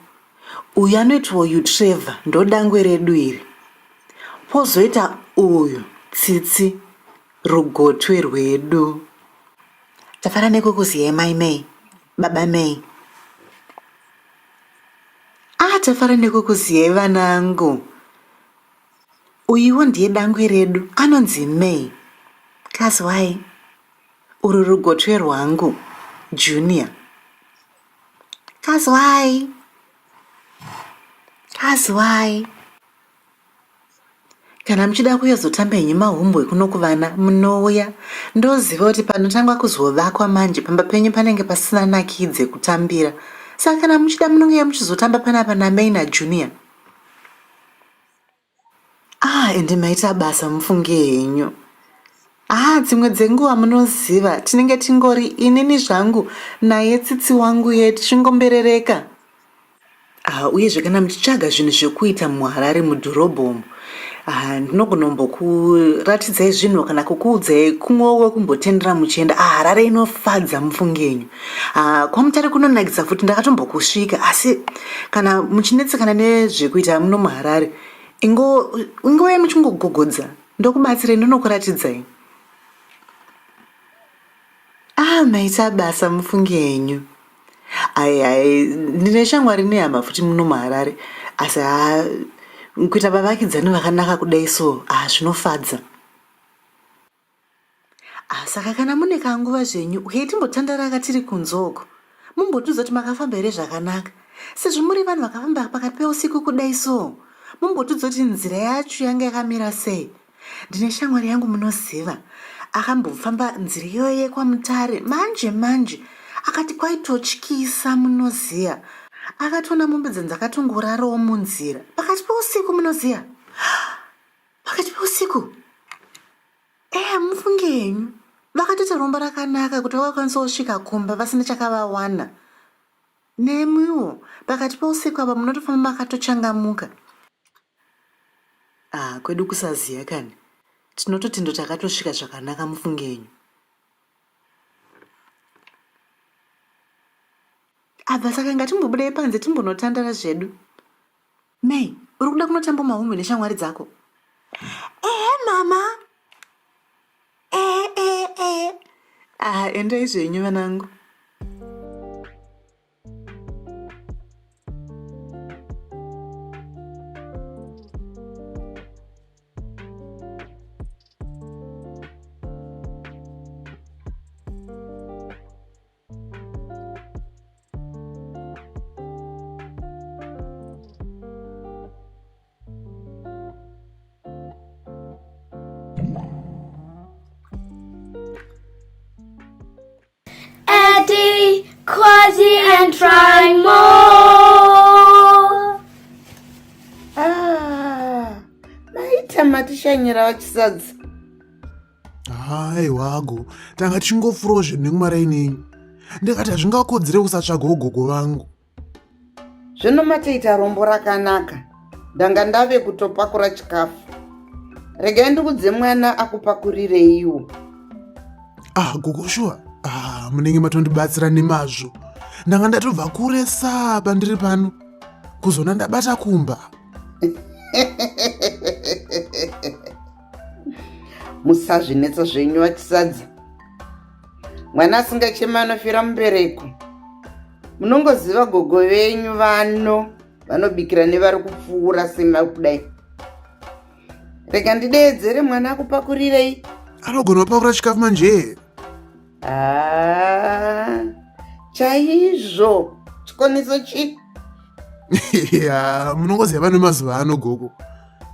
Uyu anoitwa uyu Trevor, ndodangwe redu iri. Pozoita uyu Tsitsi, rugotwe rwedu. Tafara nekukuziyai mai May, baba May. Tafara nekukuziyai vanangu. Uyuwo ndiye dangwe redu, anonzi May. Kazwai, uru rugotwe rwangu, Junior. Kazwai. Kana muchida kuyozotamba henyu mahomework kuno kuvana munouya. Ndoziva kuti panotangwa kuzovakwa manje pamba penyu panenge pasina nakidze kutambira. Saka kana muchida munouya muchizotamba panapa naMay naJunior. Ende maita basa mufunge henyu. Dzimwe dzenguva munoziva tinenge tingori inini zvangu naye Tsitsi wangu tichingomberereka. Uyezve kana muchitsvaga zvinhu zvekuita muHarare mudhorobhomo, ndinogonombokuratidzai zvinhu kana kukuudzai kumwewo kumbotendera muchienda. Harare inofadza mufungenyu. Kwamutare kunonakidza futi ndakatombokusvika, asi kana muchinetsekana nezvekuita muno muHarare, ingove muchingogogodza ndokubatsirai ndonokuratidzai. Maita basa mufungenyu. Ndine shamwari nehama futi muno muHarare, asi kuita vavakidzani vakanaka kudai so zvinofadza. Saka kana mune kanguva zvenyu ukei timbotandara tiri kunzoko, mumbotudza kuti makafamba here zvakanaka. Sezvo muri vanhu vakafamba pakati peusiku kudai so, mumbotudza kuti nzira yacho yanga yakamira sei. Ndine shamwari yangu munoziva, akambofamba nzira iyoyo yekwamutare manje akati kwaitotyisa munoziya. Akatona mombe dzakatongorarawo munzira pakati peusiku munoziya. Pakati peusiku mufunge henyu vakatoita rombo rakanaka kuti vakakwanisa kusvika kumba vasina chakavawana. Nemuwo pakati peusiku apa munotofamba makatochangamuka. Kwedu kusaziya kani tinototi ndo takatosvika zvakanaka mufunge henyu. Saka ngatimbobudai panze timbonotandara zvedu. May, uri kuda kunotamba mahomwe neshamwari dzako? Mama. Endai zvenyu vanangu. Eddie, Quasi, and try more. Maita matishanyira vachisadza. Wago, tanga tichingofurawo zvinhu nekumaraini enyu. Ndikati hazvingakodzere kusatsvagawo gogo vangu. Zvino mataita rombo rakanaka. Ndanga ndave kutopakura chikafu. Regai ndikudze mwana akupakurirei iwo. Gogo shuwa. Munenge matondibatsira nemazvo. Ndanga ndatobva kuresa pandiri pano kuzona ndabata kumba. Musazvinetsa zvenyu vachisadza. Mwana asingachema anofira mubereko. Munongoziva gogo venyu vanobikira nevari kupfuura sema kudai. Rega ndideedzere mwana akupakurirei. Anogona kupakurira chikafu manje. Chaizvo. Chikoniso chi? Ya, munongoziva vane mazuva ano gogo.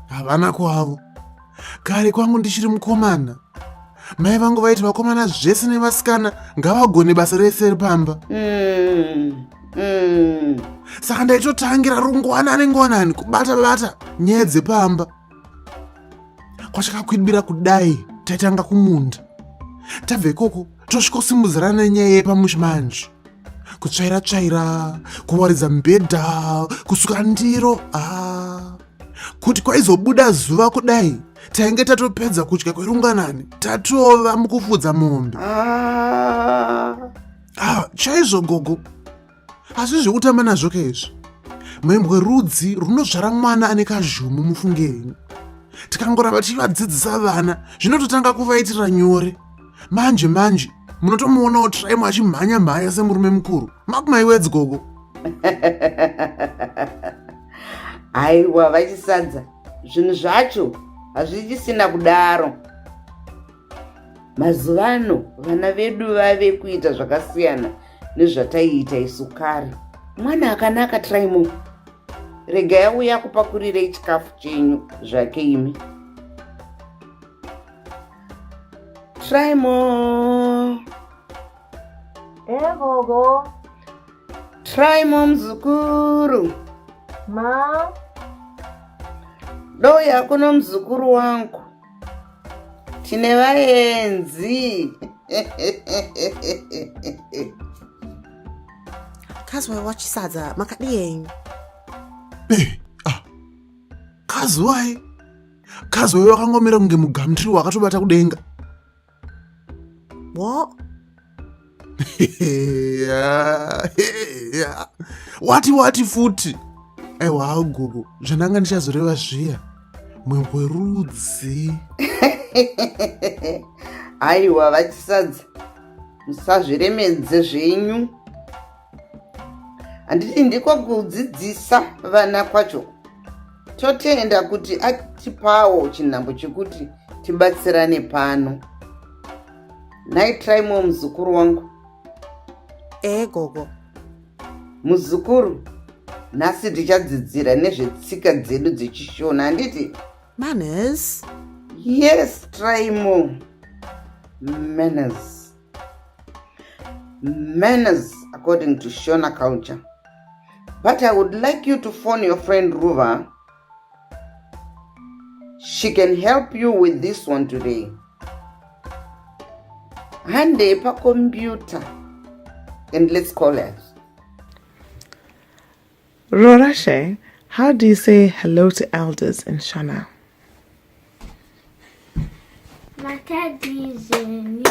Havana kwavo. Kare kwangu ndichiri mukomana. Mai vangu vaiti vakomana zvese nevasikana ngavagone basa rese repamba. Saka ndaitotangira rungwanani kubata nyaya dzepamba. Kwachakakwidibira kudai taitanga kumunda. Tabve ikoko tosvikosimudzirana nenyaya yepamushimanje. Kutsvaira, kuwaridza mibhedha, kusuka ndiro. Kuti kwaizobuda zuva kudai tainge tatopedza kudya kwerunganani tatova mukufudza mombe. Chaizvo gogo. Asi zvekutamba nazvo kezvo. Mwembwe rudzi runozvara mwana ane kazhumu mufunge henyu. Tikangoramba tichivadzidzisa vana zvinototanga kuvaitira nyore. Manje munotomuonawo Traimo achimhanya semurume mukuru. Makumaiwedzi gogo. Aiwa vachisadza. Zvinhu zvacho hazvichisina kudaro. Mazuvano vana vedu vave kuita zvakasiyana nezvataiita isu kare. Mwana akanaka Traimo. Regai auya kupakurirei chikafu chenyu zvake imi. Traimo. Gogo. Traimo mzukuru. Ma. Doya kuno mzukuru wangu. Tine vaenzi. Kazwa wachisadza makadii. Kazwai. Kazwai wakangomira kunge mugamtiri wakatobata kudenga. What? Wati futi. Aiwa gogo, zvananga ndichazoreva zviya. Mwembwe rudzi. Aiwa vachisadza. Musazviremedze zvenyu. Handiti ndiko kudzidzisa vana kwacho. Totenda kuti atipawo chinhambo chekuti tibatsirane pano. Nai Traimo muzukuru wangu. Gogo. Muzukuru, nhasi tichadzidzira nezvetsika dzedu dzechishona, handiti? Manners? Yes, Traimo. Manners. Manners according to Shona culture. But I would like you to phone your friend Ruva. She can help you with this one today. Hande pa computer. And let's call her. Rorashe, how do you say hello to elders in Shona? Makadizeni.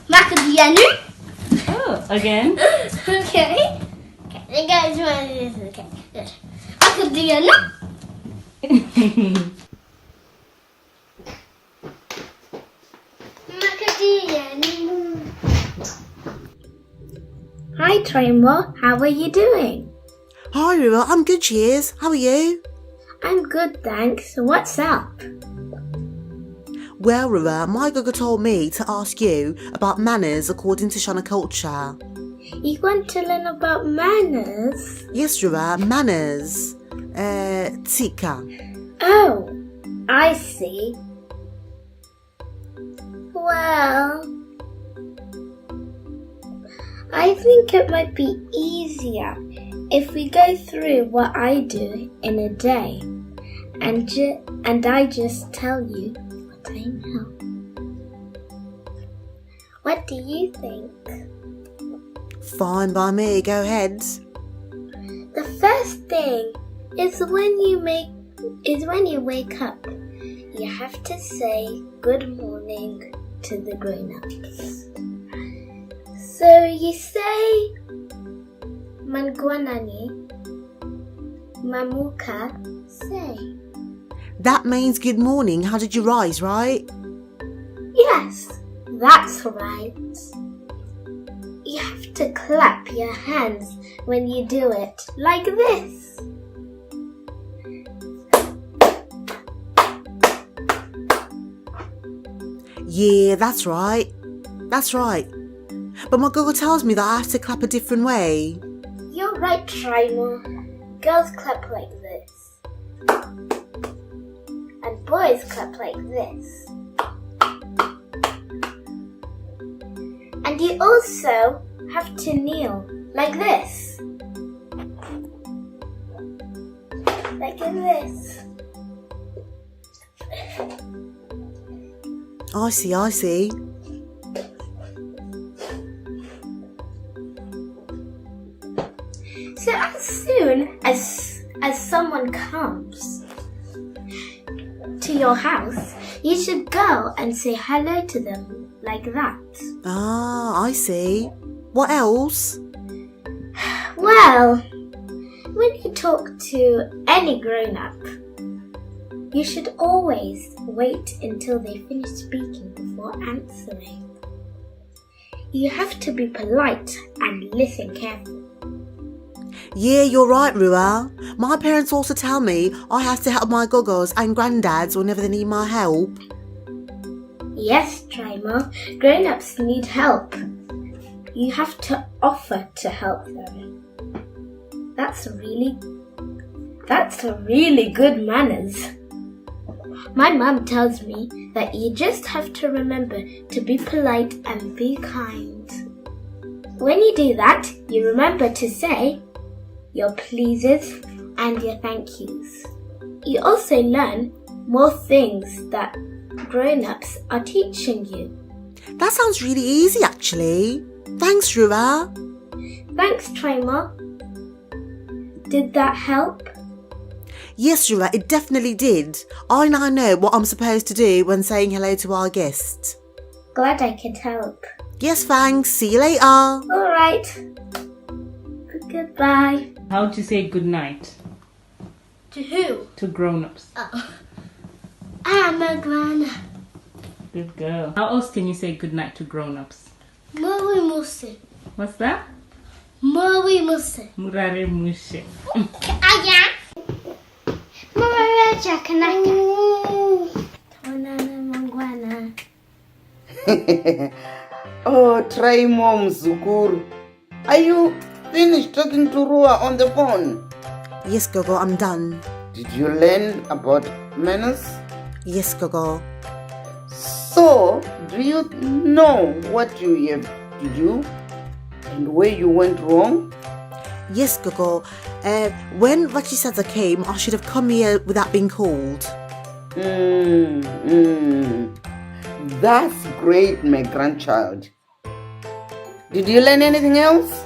Makadianu. Oh, again? Okay. You guys want this? Okay, good. Makadianu. Hi, Traimo. How are you doing? Hi, River. I'm good, cheers. How are you? I'm good, thanks. What's up? Well, River, my Gogo told me to ask you about manners according to Shona culture. You want to learn about manners? Yes, River, manners. Tika. Oh, I see. Well, I think it might be easier if we go through what I do in a day and I just tell you what I know. What do you think? Fine by me, go ahead. The first thing is when you wake up, you have to say good morning to the grown-ups. So you say Mangwanani, Mamuka, say. That means good morning. How did you rise, right? Yes, That's right. You have to clap your hands when you do it, like this. Yeah, that's right. That's right. But my gogo tells me that I have to clap a different way. You're right, Trimo. Girls clap like this. And boys clap like this. And you also have to kneel like this. Like this. I see. So as soon as someone comes to your house, you should go and say hello to them like that. Ah, I see. What else? Well, when you talk to any grown-up, you should always wait until they finish speaking before answering. You have to be polite and listen carefully. Yeah, you're right, Rua. My parents also tell me I have to help my gogos and granddads whenever they need my help. Yes, Trimo, grown-ups need help. You have to offer to help them. That's really good manners. My mum tells me that you just have to remember to be polite and be kind. When you do that, you remember to say your pleases and your thank yous. You also learn more things that grown-ups are teaching you. That sounds really easy, actually. Thanks, Rua. Thanks, Trimo. Did that help? Yes, Rua, it definitely did. I now know what I'm supposed to do when saying hello to our guests. Glad I could help. Yes, thanks. See you later. All right. Goodbye. How to say good night? To who? To grown-ups. I'm a grown-up. Good girl. How else can you say good night to grown-ups? Murari mushe. What's that? Murari mushe. Murare mushe. Aya. Murari chakanaka. Tonana mangwana. Oh, try mom, Zukuru. Are you finished talking to Rua on the phone? Yes, Gogo, I'm done. Did you learn about manners? Yes, Gogo. So, do you know what you have to do and where you went wrong? Yes, Gogo. When Vachisadza came, I should have come here without being called. That's great, my grandchild. Did you learn anything else?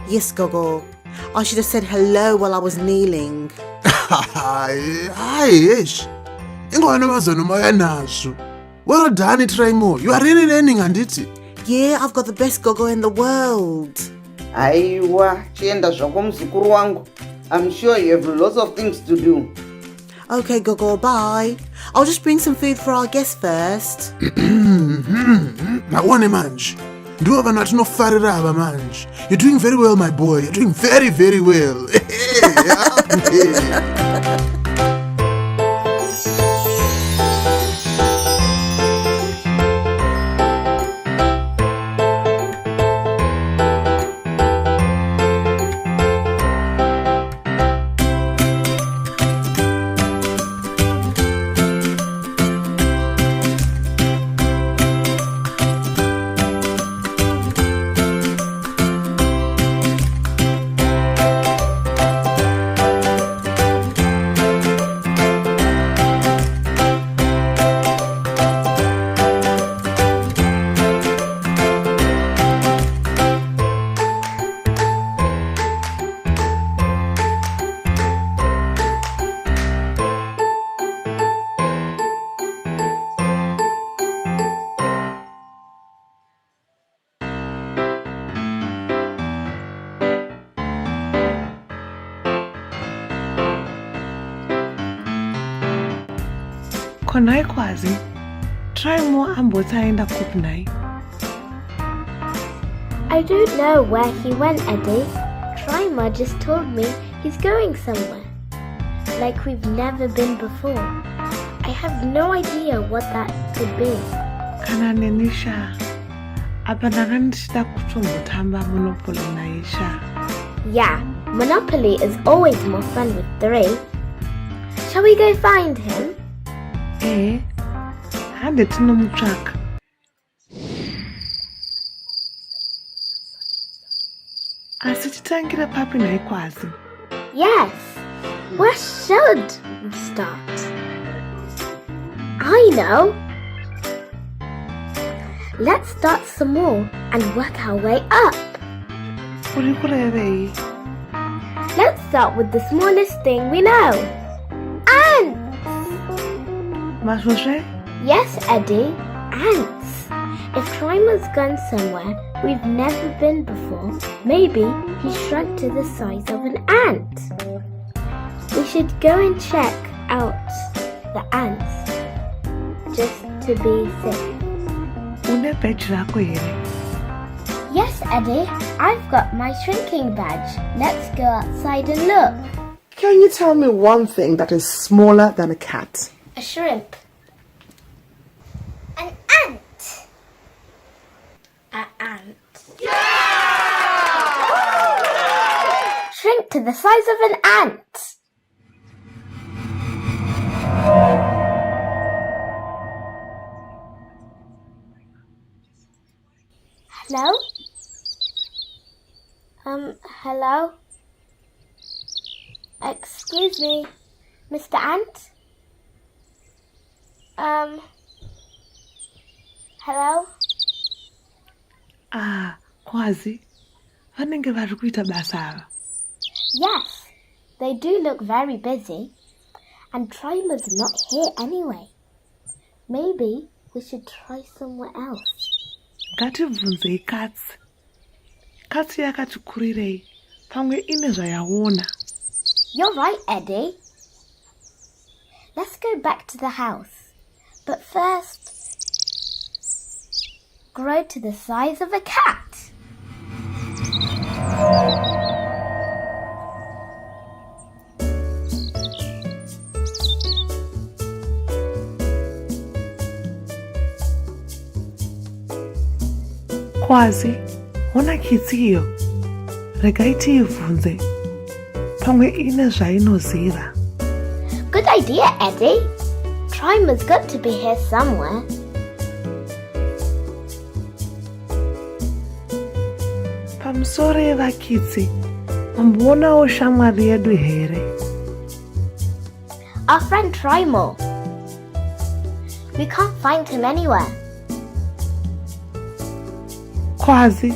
Yes, Gogo. I should have said hello while I was kneeling. Ish. Well done, Trimo. You are really learning, anditi. Yeah, I've got the best Gogo in the world. Aiwa, chienda zvako muzukuru wangu. I'm sure you have lots of things to do. Okay, Gogo, bye. I'll just bring some food for our guests first. Naone manje. You're doing very well, my boy. You're doing very, very well. Khona ikwazi Try more ambotaenda kupnai. I don't know where he went, Eddie. Trima just told me he's going somewhere. Like we've never been before. I have no idea what that could be. Kana nenisha. Apa ndakandichida kutombotamba Monopoly naisha. Yeah, Monopoly is always more fun with 3. Shall we go find him? Hande tinomutsvaka. Asi titangira papi nhai kwazi? Yes. Where should we start? I know. Let's start small and work our way up. Let's start with the smallest thing we know. Ants! Yes, Eddie. Ants. If Trima's gone somewhere we've never been before, maybe he shrunk to the size of an ant. We should go and check out the ants just to be safe. Yes, Eddie. I've got my shrinking badge. Let's go outside and look. Can you tell me one thing that is smaller than a cat? A shrimp. An ant. An ant. Yeah! Shrink to the size of an ant. Hello? Hello? Excuse me, Mr. Ant? Hello? Kwazi. Vanenge vari kuita basa ava. Yes, they do look very busy. And Trima's not here anyway. Maybe we should try somewhere else. Ngatibvunzei katsi. Katsi yakati kurirei. Pamwe ine zvayaona. You're right, Eddie. Let's go back to the house. But first, grow to the size of a cat. Kwazi, ona kitsi iyo. Regai tiibvunze. Pamwe ine zvainoziva. Good idea, Eddie. Trima's got to be here somewhere. Pamusoro yevakitsi, mambonawo shamwari yedu here. Our friend Trimo. We can't find him anywhere. Kwazi,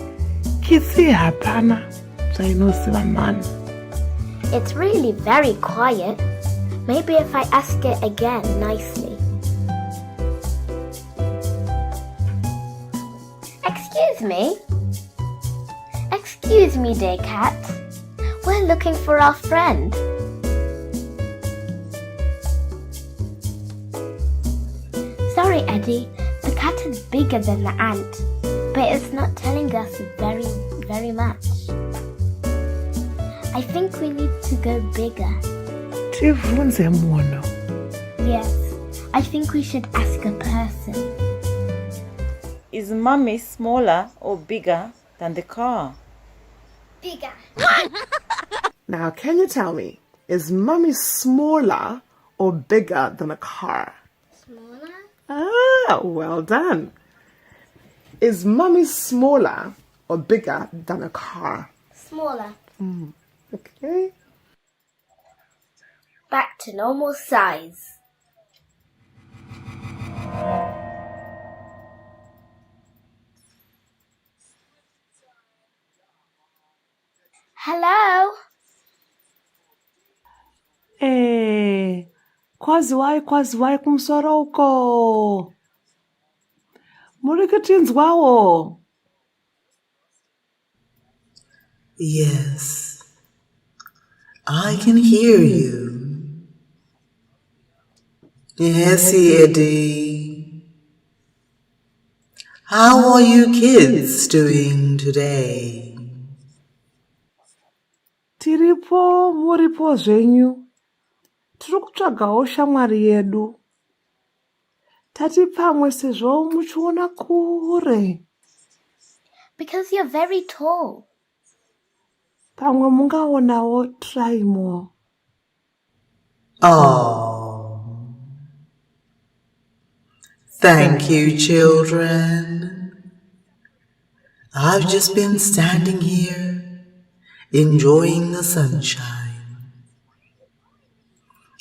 kitsi hapana zvainoziva mani. It's really very quiet. Maybe if I ask it again nicely. Excuse me? Excuse me, dear cat. We're looking for our friend. Sorry, Eddie. The cat is bigger than the ant, but it's not telling us very much. I think we need to go bigger. Tivunze munhu. Yes, I think we should ask a person. Is Mummy smaller or bigger than the car? Bigger. Now, can you tell me, is Mummy smaller or bigger than a car? Smaller? Ah, well done. Is Mummy smaller or bigger than a car? Smaller. Okay. Back to normal size. Hello? Kwaziwai kumusoro uko. Muri kutinzwawo. Yes, I can hear you. Yes, Eddie. How are you kids doing today? Tiripo muripo zvenyu. Tiri kutsvagawo shamwari yedu. Tati pamwe sezvo muchiona kure. Because you're very tall. Pamwe mungaonawo Traimo. Oh, thank you, children. I've just been standing here, enjoying the sunshine.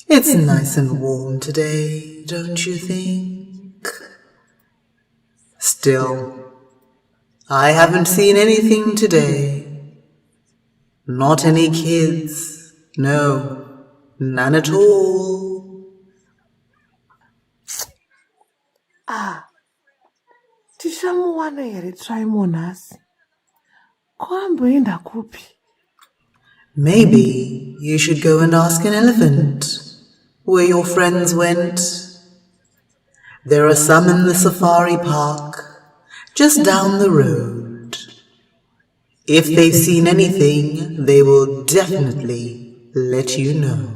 It's nice and warm today, don't you think? Still, I haven't seen anything today. Not any kids. No, none at all. Tishamuwana here Traimo nhasi. Kwamboenda kupi? Maybe you should go and ask an elephant where your friends went. There are some in the safari park, just down the road. If they've seen anything, they will definitely let you know.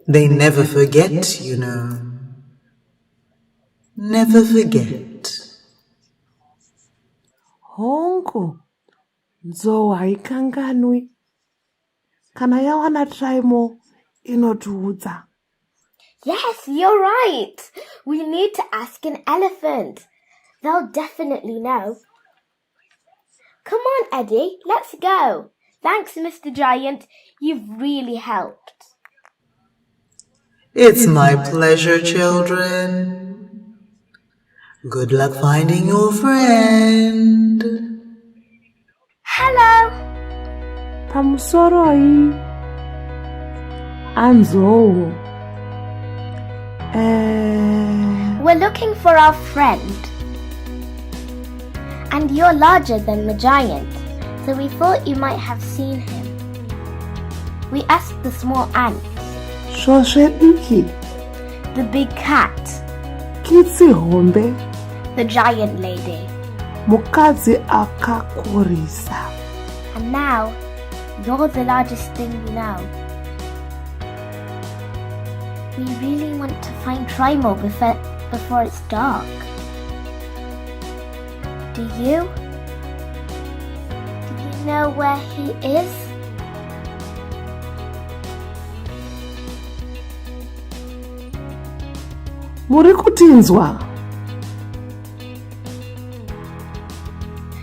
They never forget, you know. Never forget. Hongu, nzou haikanganwi. Kana yawana Traimo inotiudza. Yes, you're right. We need to ask an elephant. They'll definitely know. Come on, Eddie, let's go. Thanks, Mr. Giant. You've really helped. It's my pleasure, children. Good luck finding your friend. Hello. Pamusoroi. Anzou. We're looking for our friend. And you're larger than the giant, so we thought you might have seen him. We asked the small ants. Shoshediki. The big cat. Kitsi hombe. The giant lady. Mukadzi akakurisa. And now, you're the largest thing we know. We really want to find Traimo before it's dark. Do you? Do you know where he is? Muri kutinzwa?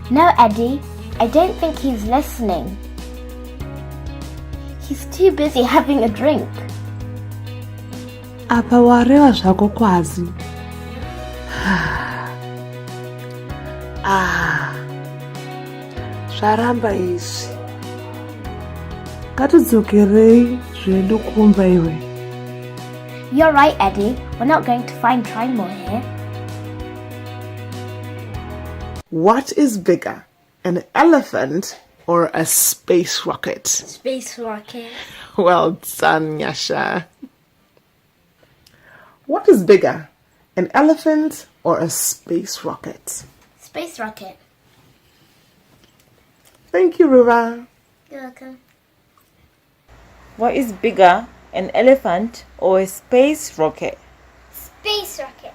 No, Eddie. I don't think he's listening. He's too busy having a drink. Apa wareva zvako kwazi. Zvaramba izvi. Ngatidzokerei zvedu kumba iwe. You're right, Eddie. We're not going to find Traimo here. What is bigger, an elephant or a space rocket? Space rocket. Well done, Yasha. What is bigger, an elephant or a space rocket? Space rocket. Thank you, Riva. You're welcome. What is bigger, an elephant or a space rocket? Space rocket.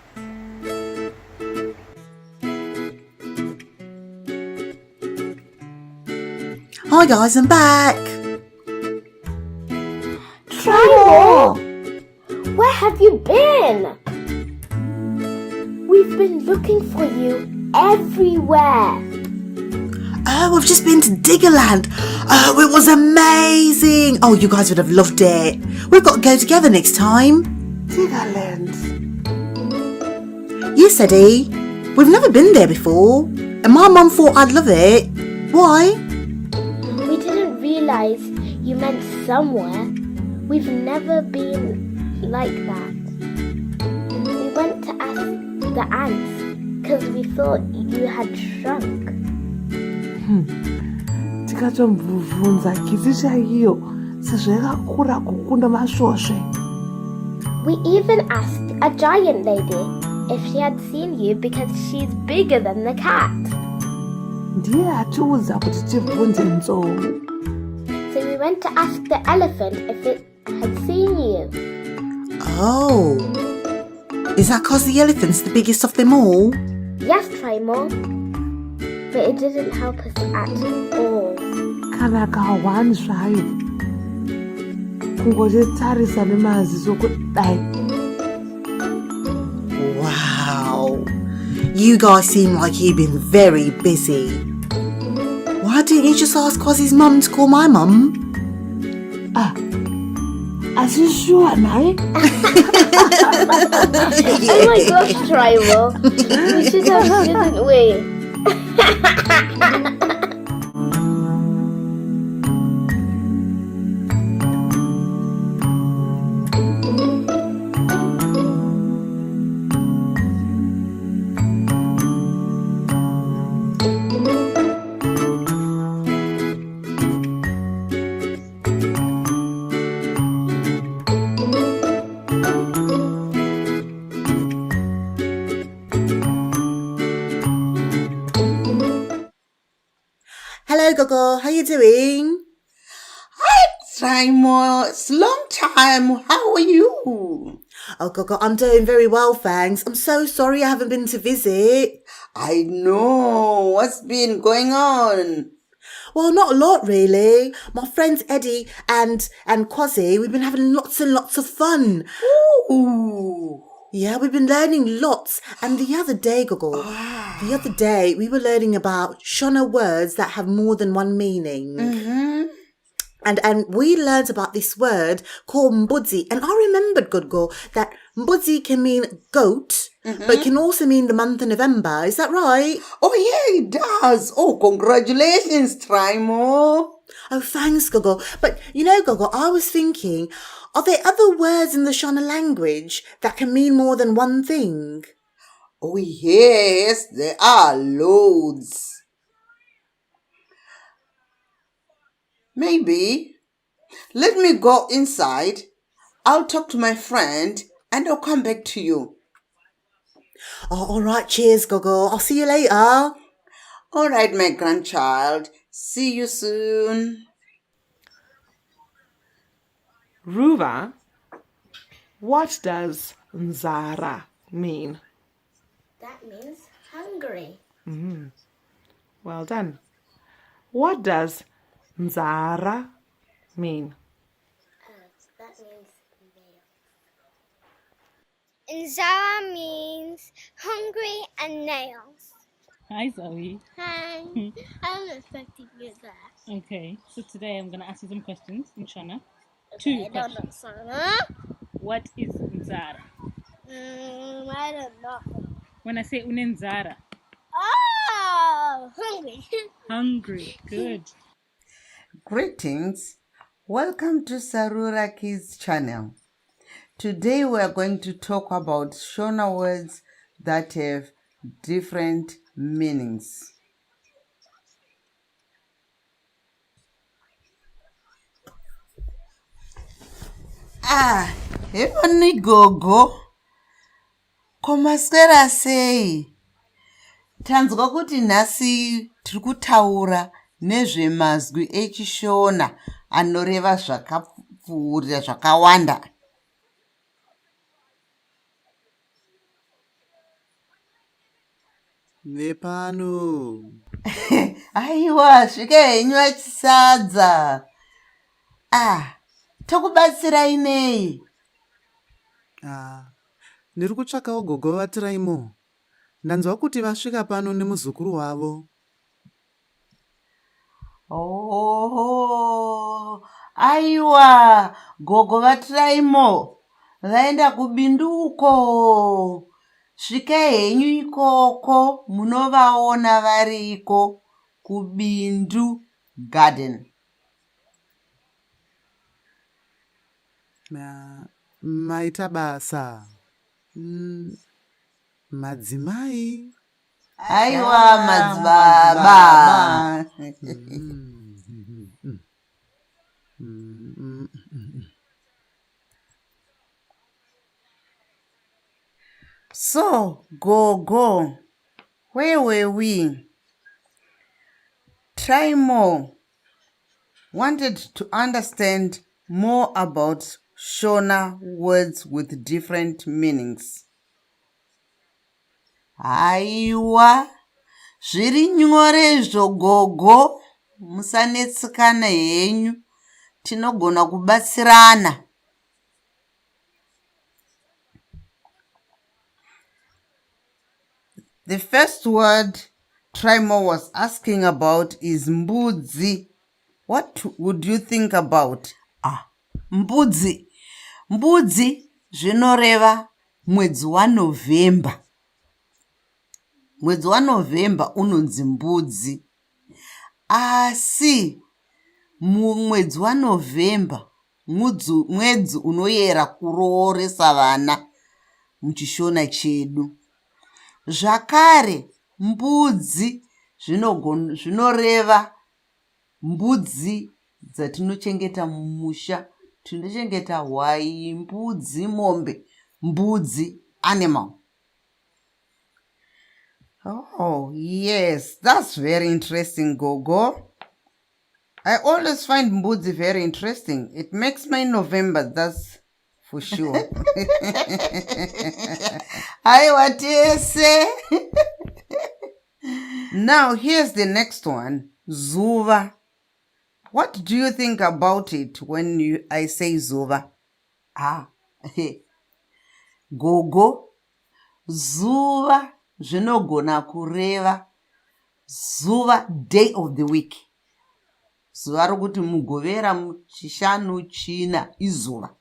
Hi guys, I'm back. Traimo! Where have you been? We've been looking for you everywhere. Oh, I've just been to Diggerland. Oh, it was amazing. Oh, you guys would have loved it. We've got to go together next time. Diggerland. Yes, Eddie. We've never been there before. And my mum thought I'd love it. Why? We didn't realise you meant somewhere. We've never been like that. We went to ask the ants because we thought you had shrunk. Tikatombobvunza kiti chaiyo sezvo yakakura kukunda masvosve. We even asked a giant lady if she had seen you because she's bigger than the cat. Ndiyatiudza kuti tibvunze nzou. So we went to ask the elephant if it had seen you. Oh. Is that because the elephant's the biggest of them all? Yes, try more. But it didn't help us at all. Kana kahwani zvayo. Kungotarisa nemaziso kudai. Wow. You guys seem like you've been very busy. Why didn't you just ask Quasi's mum to call my mum? Are you sure, Mike? Oh my gosh, Tribal. We should have, shouldn't we? Hello, Gogo. How you doing? Hi, Traimo. It's a long time. How are you? Oh, Gogo, I'm doing very well, thanks. I'm so sorry I haven't been to visit. I know. What's been going on? Well, not a lot, really. My friends Eddie and Quasi, we've been having lots and lots of fun. Ooh. Yeah, we've been learning lots. And the other day, Gogo, the other day we were learning about Shona words that have more than one meaning. Mm-hmm. And we learned about this word called mbudzi. And I remembered, Gogo, that mbudzi can mean goat, but it can also mean the month of November. Is that right? Oh, yeah, it does. Oh, congratulations, Traimo. Oh, thanks, Gogo. But, you know, Gogo, I was thinking, are there other words in the Shona language that can mean more than one thing? Oh, yes, there are loads. Maybe. Let me go inside. I'll talk to my friend and I'll come back to you. Oh, all right. Cheers, Gogo. I'll see you later. All right, my grandchild. See you soon. Ruva, what does Nzara mean? That means hungry. Well done. What does Nzara mean? That means Nzara means hungry and nails. Hi, Zoe. Hi. I was expecting you there. Okay, so today I'm going to ask you some questions in Shona. Two questions. What is Nzara? I don't know. When I say unenzara. Oh, hungry. Hungry. Good. Greetings. Welcome to Sarura Kids channel. Today we are going to talk about Shona words that have different meanings. Hepani gogo. Komaswera sei? Tanzwa kuti nhasi tiri kutaura nezvemazwi echishona anoreva zvakapfuurira zvakawanda. Nepano. Aiwa, svika henyu achisadza. Tokubatsirai nei? Ndiri kutsvakawo gogo vaTraimo. Ndanzwa kuti vasvika pano nemuzukuru wavo. Oh, aiwa, gogo vaTraimo. Vaenda kubinduko. Svikai henyu ikoko munovaona variko kubindu garden. Maita basa. Madzimai. Aiwa, madzibaba. So, go. Where were we? Try more. Wanted to understand more about Shona words with different meanings. Aiwa, zviri nyore izvo gogo, musanetsikana henyu, tinogona kubatsirana. The first word Trimo was asking about is mbudzi. What would you think about? Mbudzi. Mbudzi zvinoreva mwedzi waNovember. Mwedzi waNovember unonzi mbudzi. Asi mwedzi waNovember mwedzi unoyera kurooresa vana muchishona chedu. Zvakare mbudzi zvinoreva mbudzi dzatinochengeta mumusha. Tinochengeta hwai, mbudzi, mombe, mbudzi, animal. Oh, yes, that's very interesting, Gogo. I always find mbudzi very interesting. It makes my November, that's for sure. Now, here's the next one, Zuva. What do you think about it when I say Zuva? Gogo, Zuva zvinogona kureva Zuva, day of the week. Zuva rokuti mugovera muchishanu china izuva.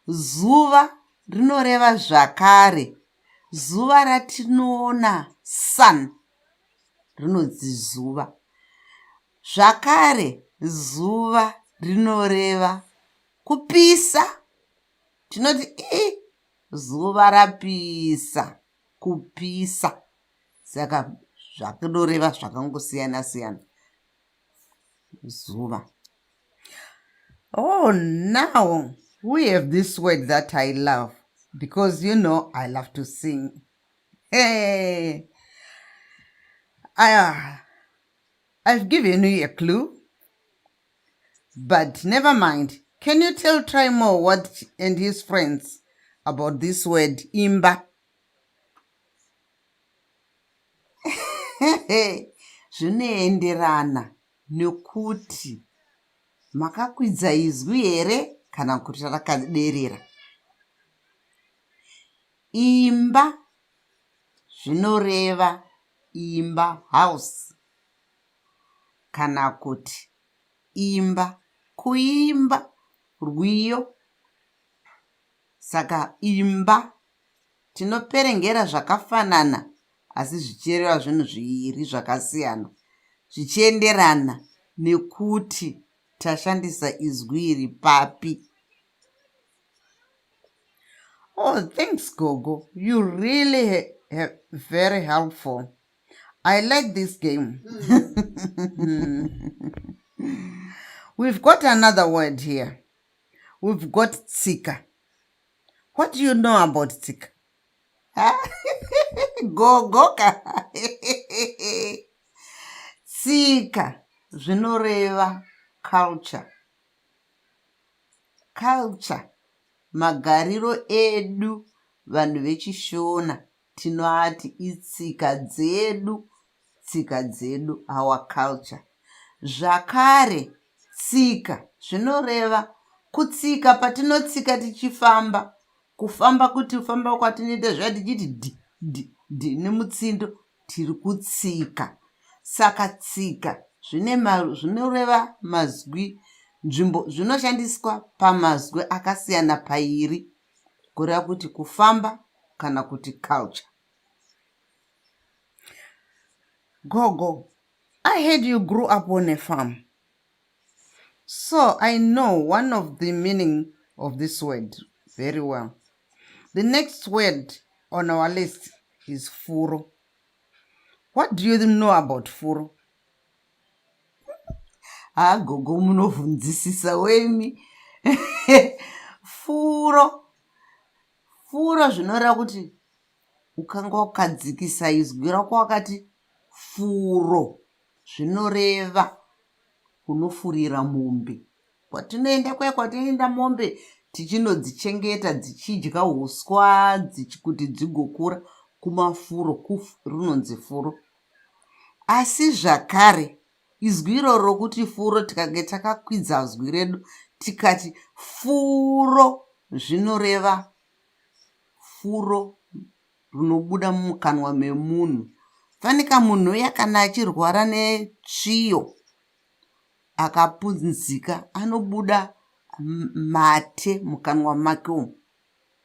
Zuva rinoreva zvakare zuva ratinoona, sun, rinonzi zuva. Zvakare zuva rinoreva kupisa. Tinoti zuva rapisa, kupisa. Saka zvakinoreva zvakangosiyana siyana. Zuva. Oh, now we have this word that I love because you know I love to sing. Hey, I've given you a clue, but never mind. Can you try more what and his friends about this word imba? Zvinoenderana nekuti makakwidza izwi here kana kuti rakaderera. Imba zvinoreva imba, house, kana kuti imba, kuimba, rwiyo. Saka imba tinoperengera zvakafanana asi zvichireva zvinhu zviviri zvakasiyana, zvichienderana nekuti tashandisa izwi iri papi. Oh, thanks, Gogo. You really have very helpful. I like this game. We've got another word here. We've got tsika. What do you know about tsika? Gogoka. Tsika zvinoreva culture. Culture, magariro edu vanhu vechishona tinoati itsika dzedu, tsika dzedu, our culture. Zvakare tsika zvinoreva kutsika patinotsika tichifamba, kufamba kuti ufamba kwatinoita zvati tichiti di nemutsindo tiri kutsika. Saka tsika zvinoreva mazwi, nzvimbo zvinoshandiswa pamazwi akasiyana pairi, kureva kuti kufamba kana kuti culture. Gogo, I heard you grew up on a farm. So I know one of the meaning of this word very well. The next word on our list is furo. What do you know about furo? Gogo munovhunzisisa wemi. Furo zvinoreva kuti ukanga wakadzikisa izwi rako wakati furo, zvinoreva kunofurira mombe. Kwatinoenda kwatinoenda mombe tichinodzichengeta dzichidya uswa kuti dzigokura kumafuro rinonzi furo. Asi zvakare izwi iroro kuti furo tikange takakwidza zwi redu tikati furo zvinoreva furo runobuda mumukanwa memunhu. Fanika munhu uya kana achirwara netsviyo akapunzika anobuda mate mukanwa make umu,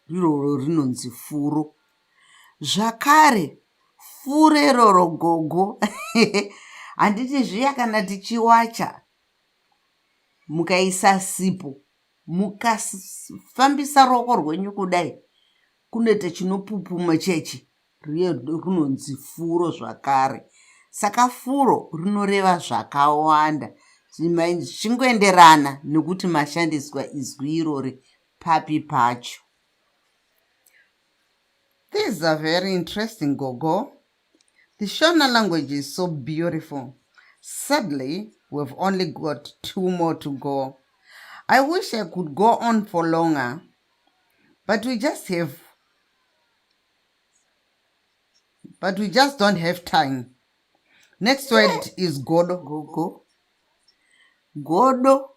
iroro rinonzi furo. Zvakare furo iroro gogo handiti zviya kana tichiwacha mukaisa sipo mukafambisa ruoko rwenyu kudai kunoita chinopupuma chechi rinonzi furo zvakare. Saka furo rinoreva zvakawanda zvichingoenderana nekuti mashandiswa izwi irori papi pacho. These are very interesting, Gogo. The Shona language is so beautiful. Sadly, we've only got 2 more to go. I wish I could go on for longer, but we just don't have time. Next word is godo, Gogo. Godo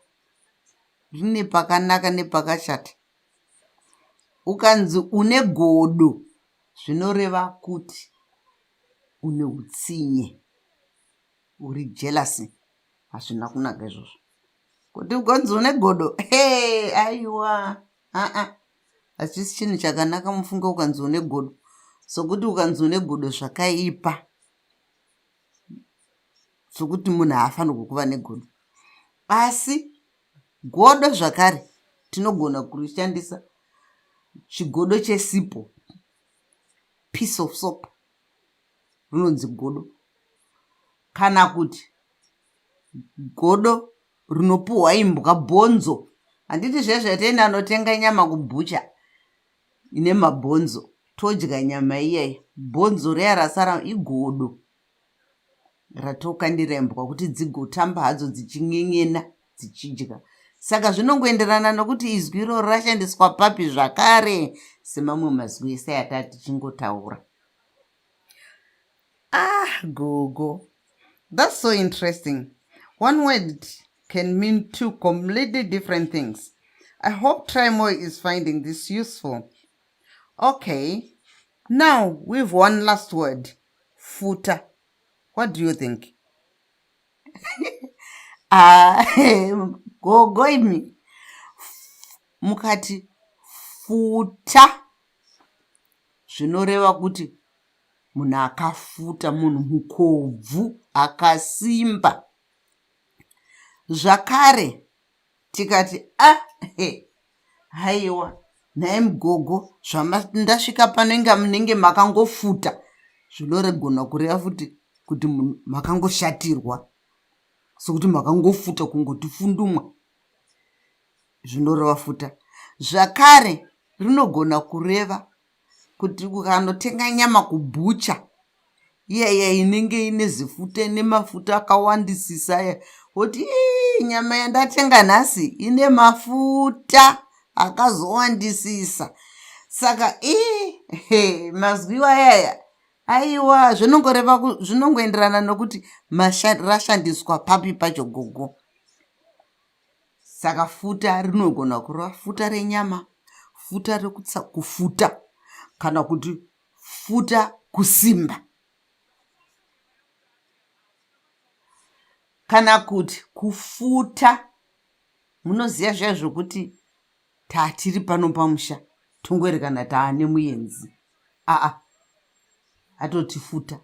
rine pakanaka nepakashata. Ukanzi une godo zvinoreva kuti une utsinye, uri jealousy. Hazvina kunaka izvozvo. Kuti ukanzi une godo, aiwa, hachisi chinhu chakanaka mufunge ukanzi une godo. Sokuti ukanzi une godo zvakaipa, sokuti munhu haafanirwi kuva negodo. Asi godo zvakare tinogona kurishandisa chigodo chesipo, piece of soap, rinonzi godo. Kana kuti godo rinopuhwa imbwa, bhonzo. Handiti zvezvetienda anotenga nyama kubhucha ine mabhonzo todya nyama iyaya, bhonzo riya rasara igodo ratokandira imbwa kuti dzigotamba hadzo dzichin'en'ena dzichidya. Saka zvinongoenderana nokuti izwi iroro rashandiswa papi zvakare semamwe mazwi ese atati tichingotaura. Gogo, that's so interesting. One word can mean 2 completely different things. I hope Trimo is finding this useful. Okay, now we've one last word, futa. What do you think? Gogo imi mukati futa zvinoreva kuti munhu akafuta, munhu mukobvu akasimba. Zvakare tikati haiwa nhaye mugogo ndasvika pano inga munenge makangofuta, zvinoregona kureva futi kuti makangoshatirwa, sokuti makangofuta kungoti fundumwa, zvinoreva futa. Zvakare rinogona kureva kuti ukanotenga nyama kubhucha iyaya inenge ine zifuta ine mafuta akawandisisa, kuti nyama yandatenga nhasi ine mafuta akazowandisisa. Saka mazwi ayaya aiwa zvinongoenderana nokuti rashandiswa papi pacho gogo. Saka futa rinogona kureva futa renyama, futa kufuta, kana kuti futa kusimba, kana kuti kufuta. Munoziva zviya zvokuti tatiri pano pamusha tongoerekana taane muyenzi, atoti futa,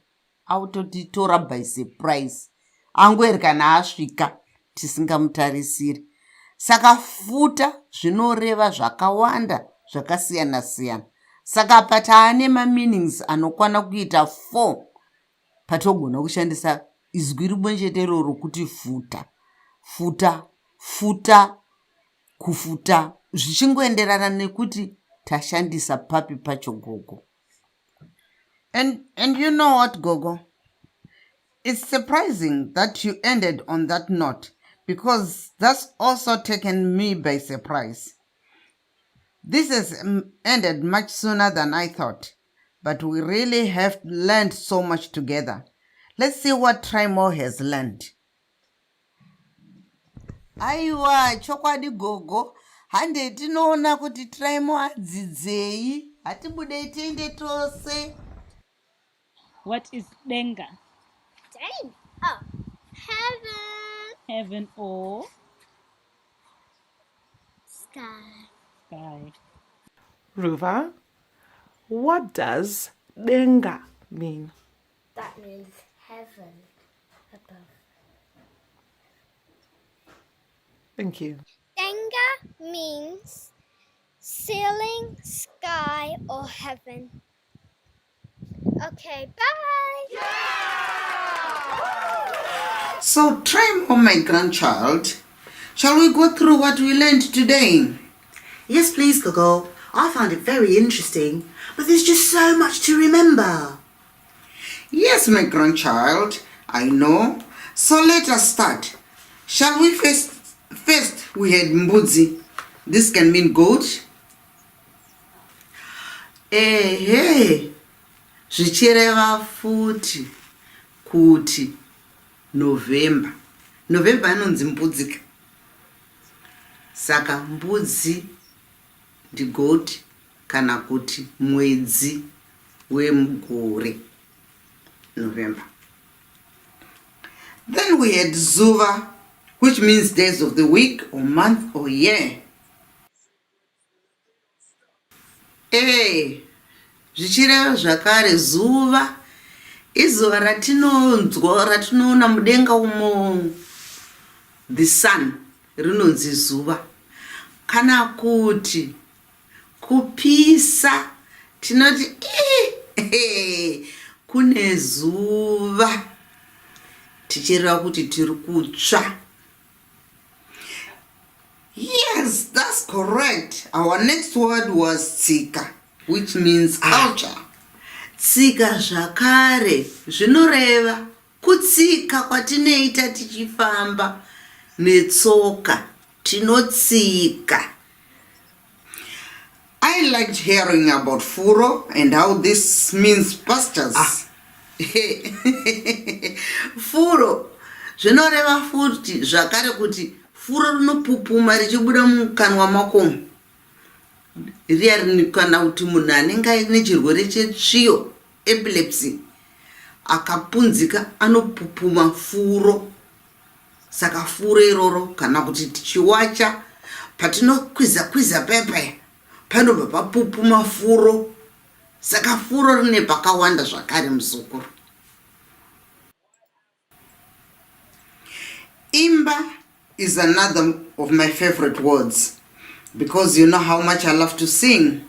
autotitora by surprise, angoerekana asvika tisingamutarisiri. Saka futa zvinoreva zvakawanda zvakasiyana siyana. Saka apa taane mameanings anokwana kuita 4 patogona kushandisa izwi rimwe chete iroro kuti futa. Futa, futa, kufuta, zvichingoenderana nekuti tashandisa papi pacho gogo. And you know what, Gogo? It's surprising that you ended on that note because that's also taken me by surprise. This has ended much sooner than I thought, but we really have learned so much together. Let's see what Trimo has learned. Aiwa, chokwadi Gogo, hande tinoona kuti Trimo adzidzei, hatibudei tiende tose. What is denga? Dang. Oh, heaven. Heaven or Sky. sky? Ruva, what does denga mean? That means heaven above. Thank you. Denga means ceiling, sky, or heaven. Okay, bye. So, Trimo, my grandchild, shall we go through what we learned today? Yes, please, Gogo. I found it very interesting, but there's just so much to remember. Yes, my grandchild, I know. So let us start. Shall we first we had mbudzi. This can mean goat. Hey. Zvichireva futi kuti November. November anonzi mbudzi. Saka mbudzi ndi goat kana kuti mwedzi wemugore. November. Then we had Zuva, which means days of the week or month or year. Zvichireva zvakare zuva izuva ratinoona mudenga umo, the sun, rinonzi zuva. Kana kuti kupisa tinoti kune zuva, tichireva kuti tiri kutsva. Yes, that's correct. Our next word was tsika, which means culture. Tsika zvakare zvinoreva kutsika kwatinoita tichifamba netsoka, tinotsika. I liked hearing about furo and how this means pastures. Furo zvinoreva futi zvakare kuti furo rinopupuma richibuda mukanwa makomo. Riya kana kuti munhu anenge aine chirwere chetsviyo, epilepsy, akapunzika anopupuma furo. Saka furo iroro kana kuti tichiwacha patinokwiza pepaya panobva papupuma furo. Saka furo rine pakawanda zvakare musukuru. Imba is another of my favorite words because you know how much I love to sing.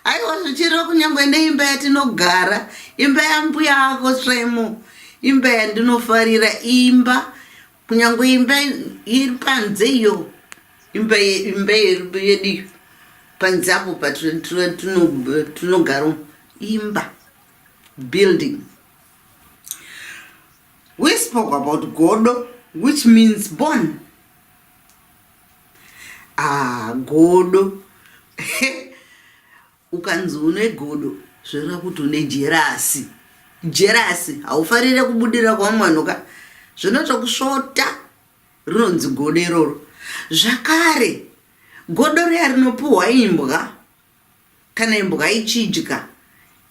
Aiwa zvichireva kunyangwe neimba yatinogara, imba yambuya ako Trimo, imba yandinofarira, imba kunyangwe imba iri panze iyo, imba yedu panze apo patinogara, imba, building. We spoke about godo, which means born. Godo. Ukanzi une godo, zvireva kuti une jerasi. Jerasi, haufarire kubudira kwamwanuka. Zvinotokusvota, rinonzi godo iroro. Zvakare, godo riya rinopuhwa imbwa, kana imbwa ichidya,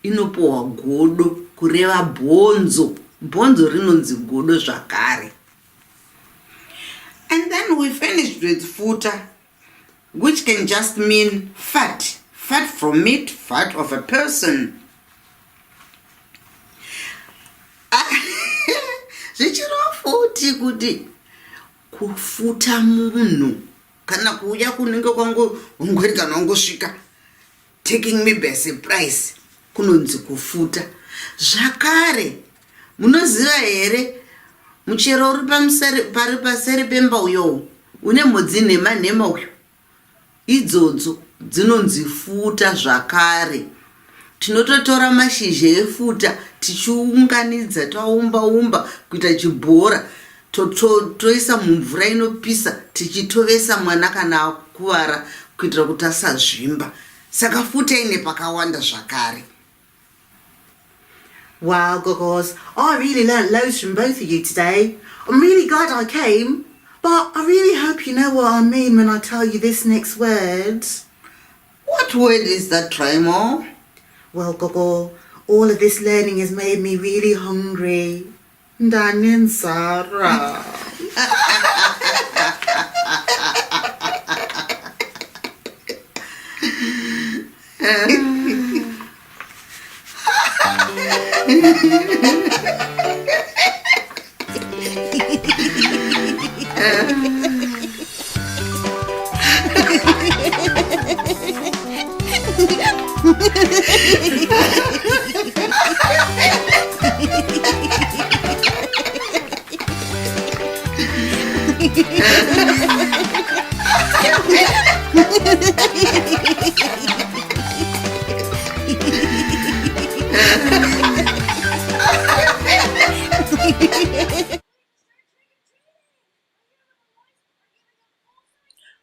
inopuhwa godo kureva bhonzo. Bhonzo rinonzi godo zvakare. And then we finished with futa, which can just mean fat. Fat from meat, fat of a person. Zvichireva futi kuti kufuta munhu kana kuuya kunenge kwangu ungweri kana wangosvika, taking me by surprise, kunonzi kufuta. Zvakare, munoziva here muchero uri pari paseri pemba uyo une mhodzi nhema uyo, idzodzo dzinonzi futa zvakare. Tinototora mashizha efuta tichiunganidza taumba kuita chibhora toisa mumvura inopisa tichitovesa mwana kana akuvara kuitira kuti asazvimba. Saka futa ine pakawanda zvakare. Wow, Gogos, I really learnt loads from both of you today. I'm really glad I came, but I really hope you know what I mean when I tell you this next word. What word is that, Traimo? Well, Gogo, all of this learning has made me really hungry. Danin Sarah.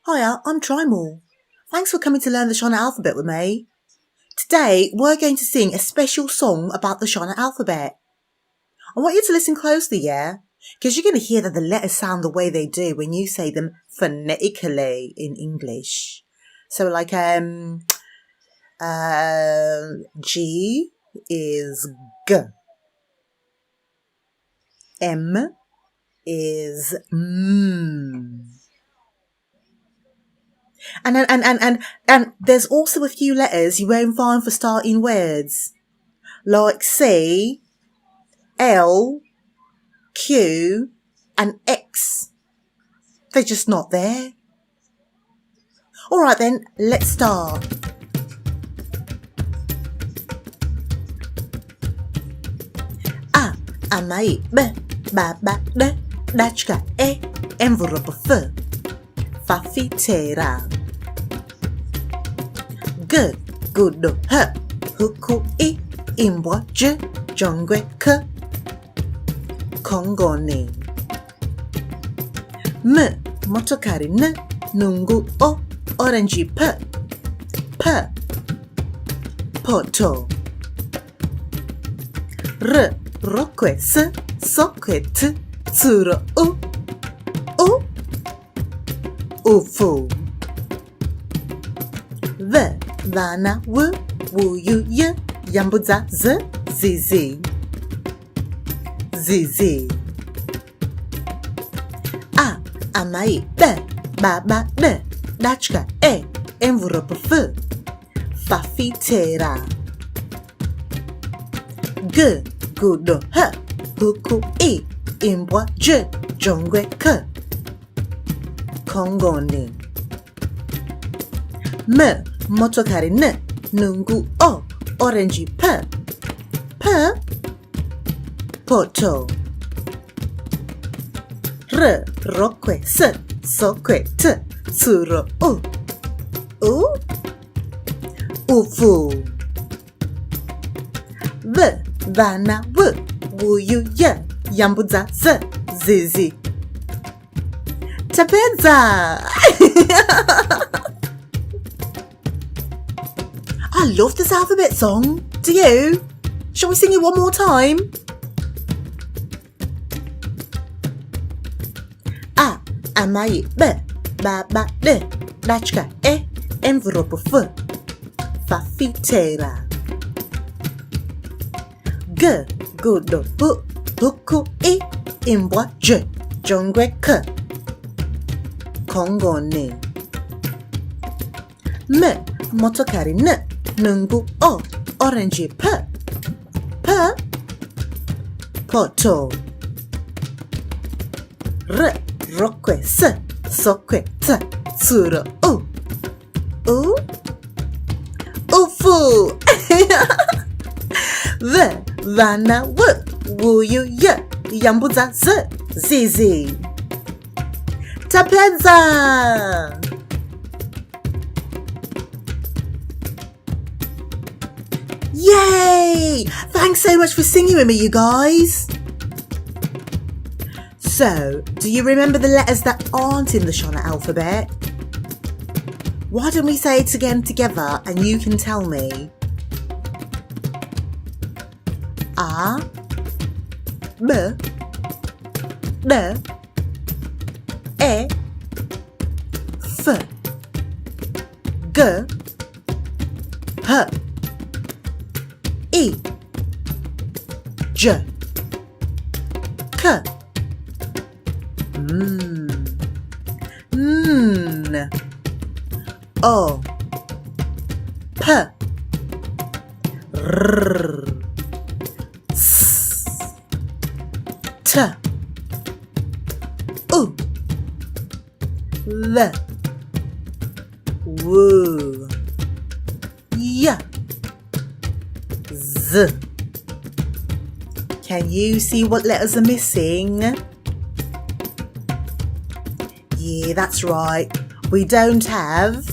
Hiya, I'm Trimor. Thanks for coming to learn the Shona alphabet with me. Today, we're going to sing a special song about the Shona alphabet. I want you to listen closely, yeah? Because you're going to hear that the letters sound the way they do when you say them phonetically in English. So like, G is G. M is M. And there's also a few letters you won't find for starting words, like C, L, Q, and X. They're just not there. All right then, let's start. A, amai, b, ba, d, dachka, e, envelope, f, fafitera. G, gudo, h, huku, I, imbwa, j, jongwe, k, kongoni. M, motokari, n, nungu, o, orange, p, poto. R, rokwe, s, sokwe, t, tsuro, u, ufu. V, vana, w, wuyu, y, yambudza, z, zizi. Zizi. A, amai, b, baba, d, dachka, e, envelope, f, fafitera. G, gudo, h, huku, I, imbwa, j, jongwe, k, kongoni. M, motokari, n, nungu, o, orange, p, poto. R, rokwe, s, sokwe, t, tsuro, u, ufu. V, vana, w, wuyu, y, yambudza, z, zizi. Tapedza! I love this alphabet song. Do you? Shall we sing it one more time? A, amai, b, baba, d, dachka, e, envelope, f, fafitera. G, gudo, hu, huku, I, imbwa, j, jongwe, k, kongoni. M, motokari, n, nungu, o, orange, p, poto. R, rokwe, s, sokwe, t, tsuro, u, ufu. V, vana, w, wuyu, y, yambudza, z, zizi. Tapedza! Yay! Thanks so much for singing with me, you guys. So, do you remember the letters that aren't in the Shona alphabet? Why don't we say it again together and you can tell me? A, B, D, E, F, G, H, I, J, K, N, O, P, R, S, T, U, V, W, Y, Z. Can you see what letters are missing? Yeah, that's right. We don't have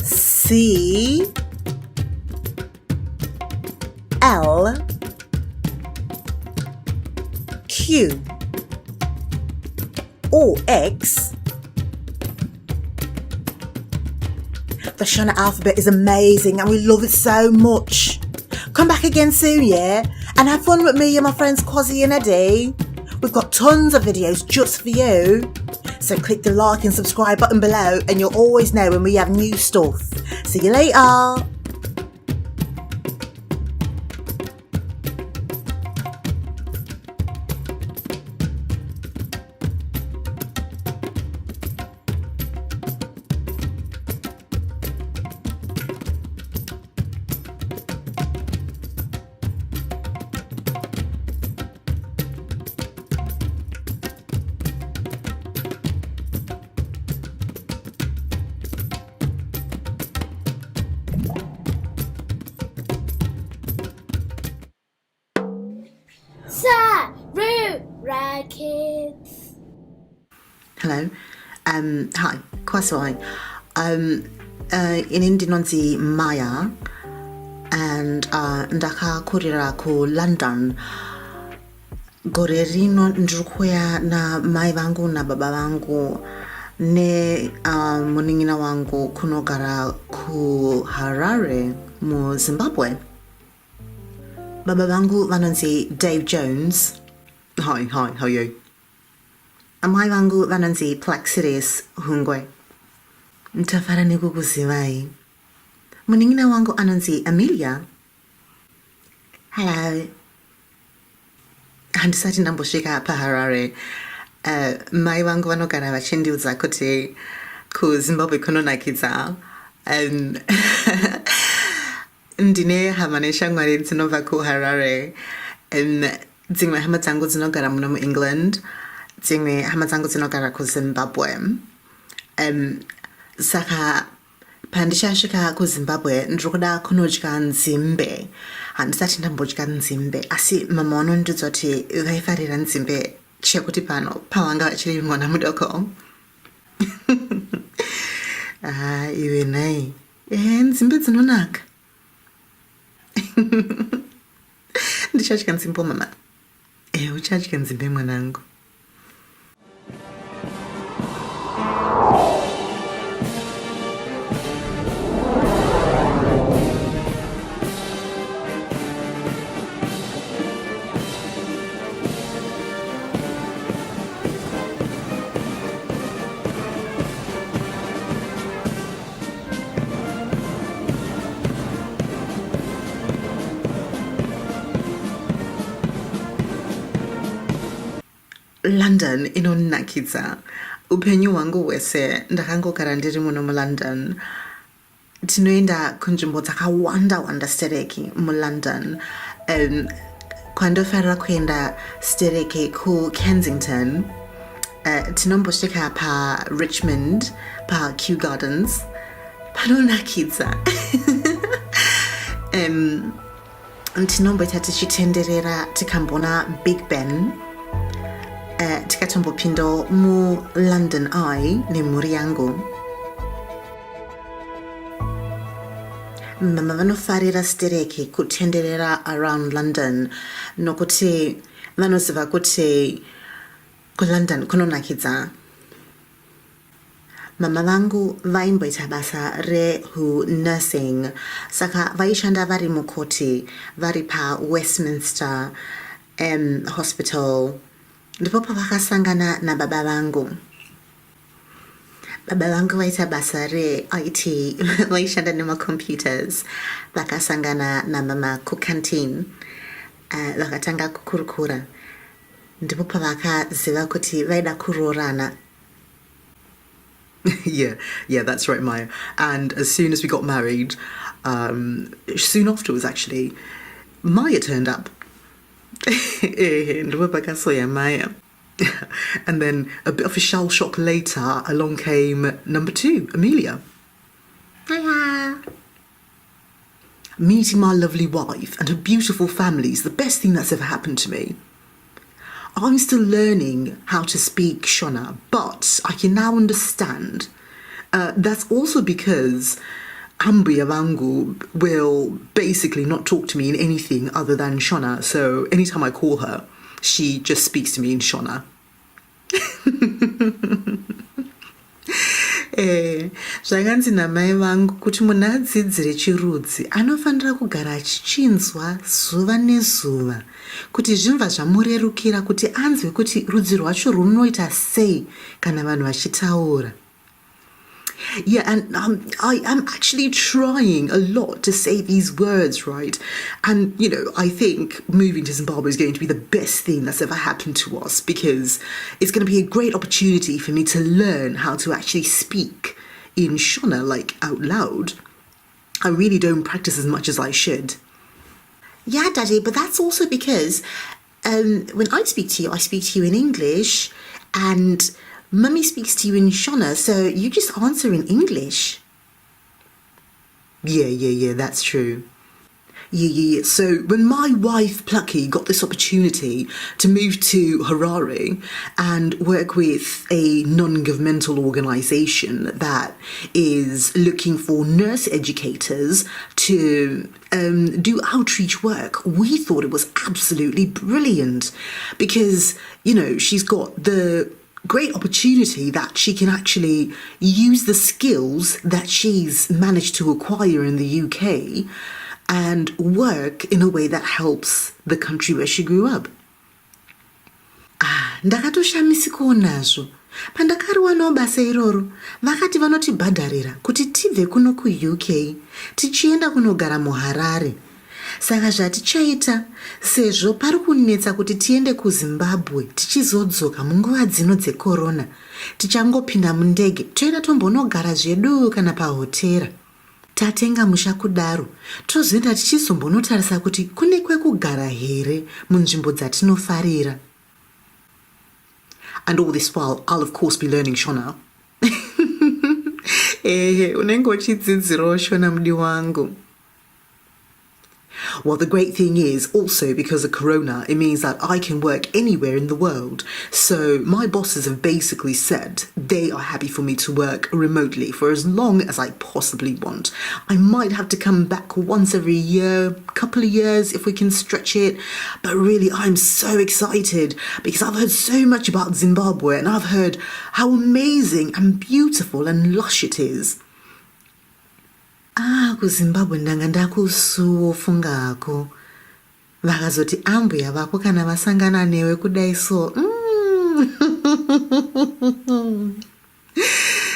C, L, Q, or X. The Shona alphabet is amazing and we love it so much. Come back again soon, yeah? And have fun with me and my friends Quazzy and Eddie. We've got tons of videos just for you. So click the like and subscribe button below and you'll always know when we have new stuff. See you later. Sarura Kids. Hello. Hi. Kwasai. Inindi nonzi Maya and ndaka kurira ku London. Gore rino ndrukuya na mai vangu na baba vangu ne muningina wangu kunogara ku Harare mu Zimbabwe. Baba vangu vanonzi Dave Jones. Hi, how are you? Amai vangu vanonzi Plaxiris Hungwe. Ntafara nikukuzivai. Muningina wangu anonzi Amelia. Hello. Handisati ndambosvika paHarare. Mai vangu vanogara vachindiudza kuti ku Zimbabwe kunonakidza. Ndine hama neshamwari dzinobva kuHarare. Dzimwe hama dzangu dzinogara muno muEngland. Dzimwe hama dzangu dzinogara kuZimbabwe. Saka pandichasvika kuZimbabwe ndinoda kunodya nzimbe. Handisati ndambodya nzimbe asi mama vanondiudza kuti vaifarira nzimbe chekuti pano pavanga vachiri mwana mudoko. Iwe nai nzimbe dzinonaka. Ndichadya nzimbe mama. Uchadya nzimbe mwanangu. London inonakidza. Upenyu wangu wese ndakangogara ndiri muno muLondon. Tinoenda kunzvimbo dzakawanda stereki muLondon. Kwandofarira kuenda stereki kuKensington. Tinombosvika paRichmond, paKew Gardens. Panonakidza. Tinomboita tichitenderera tikambona Big Ben. Tikatombopindo mu London Eye nemhuri yangu. mama vanofarira stereki kutenderera around London nokuti vanoziva kuti kuLondon kunonakidza. Mama vangu vaimboita basa nursing, saka vaishanda vari mukoti vari paWestminster Hospital. Ndipo pavakasangana nababa vangu. Baba vangu vaita basa IT, vaishanda nemacomputers. Vakasangana na mama kucanteen, vakatanga kukurukura. Ndipo pavakaziva kuti vaida kuroorana. Yeah, that's right, Maya. And as soon as we got married, soon afterwards actually, Maya turned up. Maya. And then a bit of a shell shock later, along came number 2, Amelia. Hiya. Meeting my lovely wife and her beautiful family is the best thing that's ever happened to me. I'm still learning how to speak Shona, but I can now understand. That's also because Ambuya Vangu will basically not talk to me in anything other than Shona, so anytime I call her, she just speaks to me in Shona. Zvakanzi namai vangu kuti munhu adzidzire chirudzi anofanira kugara achichinzwa zuva nezuva kuti zvimva zvamurerukira kuti anzwe kuti rudzi rwacho runoita sei kana vanhu vachitaura. Yeah, and I am actually trying a lot to say these words right. And, I think moving to Zimbabwe is going to be the best thing that's ever happened to us because it's going to be a great opportunity for me to learn how to actually speak in Shona, like out loud. I really don't practice as much as I should. Yeah, Daddy, but that's also because when I speak to you in English, and Mummy speaks to you in Shona, so you just answer in English. Yeah, that's true. Yeah. So when my wife Plucky got this opportunity to move to Harare and work with a non-governmental organisation that is looking for nurse educators to do outreach work, we thought it was absolutely brilliant because, she's got the great opportunity that she can actually use the skills that she's managed to acquire in the UK and work in a way that helps the country where she grew up. Ndakatoshamisikawo nazvo. Pandakariwanawo basa iroro, vakati vanotibhadharira kuti tibve kuno kuUK tichienda kunogara muHarare. Saka zvatichaita, sezvo pari kunetsa kuti tiende kuZimbabwe tichizodzoka munguva dzino dzekorona, tichangopinda mundege toenda tombonogara zvedu kana pahotera. Tatenga musha kudaro, tozoenda tichizombonotarisa kuti kune kwekugara here munzvimbo dzatinofarira. And all this while, I'll of course be learning Shona. Unenge uchidzidzirawo Shona mudi wangu. Well, the great thing is also because of Corona, it means that I can work anywhere in the world. So my bosses have basically said they are happy for me to work remotely for as long as I possibly want. I might have to come back once every year, couple of years if we can stretch it. But really, I'm so excited because I've heard so much about Zimbabwe and I've heard how amazing and beautiful and lush it is. KuZimbabwe ndanga ndakusuwo fungako. Vakazoti ambuya vako kana vasangana newe kudai so.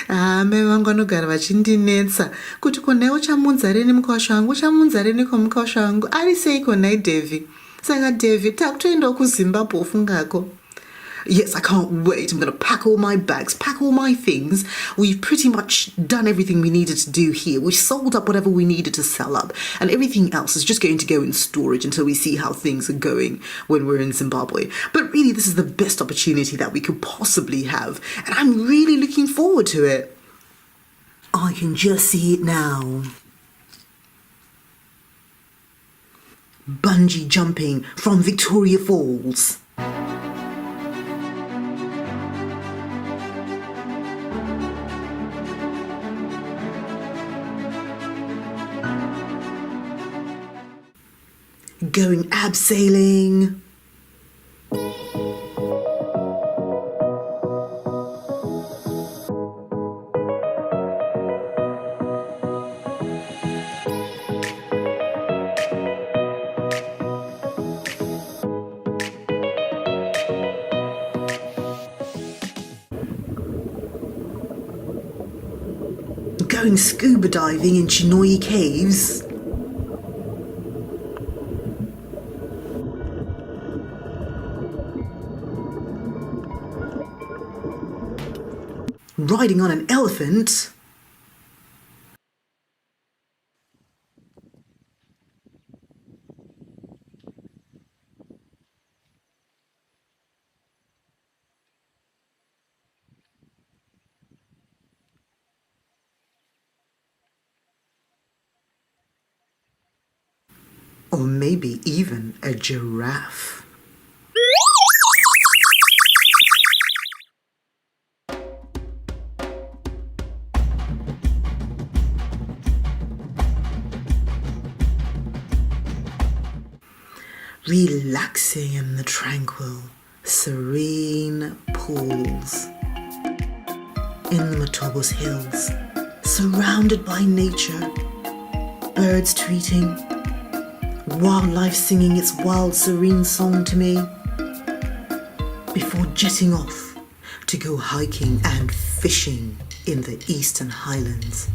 Mai vangu vanogara vachindinetsa kuti konaiwo chamunza rini mukosha wangu, chamunza rini komukosha wangu, ari seiko nai Devi. Saka Devi, takutoendawo kuZimbabwe ufungako. Yes, I can't wait. I'm going to pack all my bags, pack all my things. We've pretty much done everything we needed to do here. We've sold up whatever we needed to sell up. And everything else is just going to go in storage until we see how things are going when we're in Zimbabwe. But really, this is the best opportunity that we could possibly have. And I'm really looking forward to it. I can just see it now. Bungee jumping from Victoria Falls. going abseiling. Going scuba diving in Chinoi caves. Riding on an elephant. Or maybe even a giraffe. Relaxing in the tranquil, serene pools. In the Matobos Hills, surrounded by nature, birds tweeting, wildlife singing its wild, serene song to me, before jetting off to go hiking and fishing in the Eastern Highlands.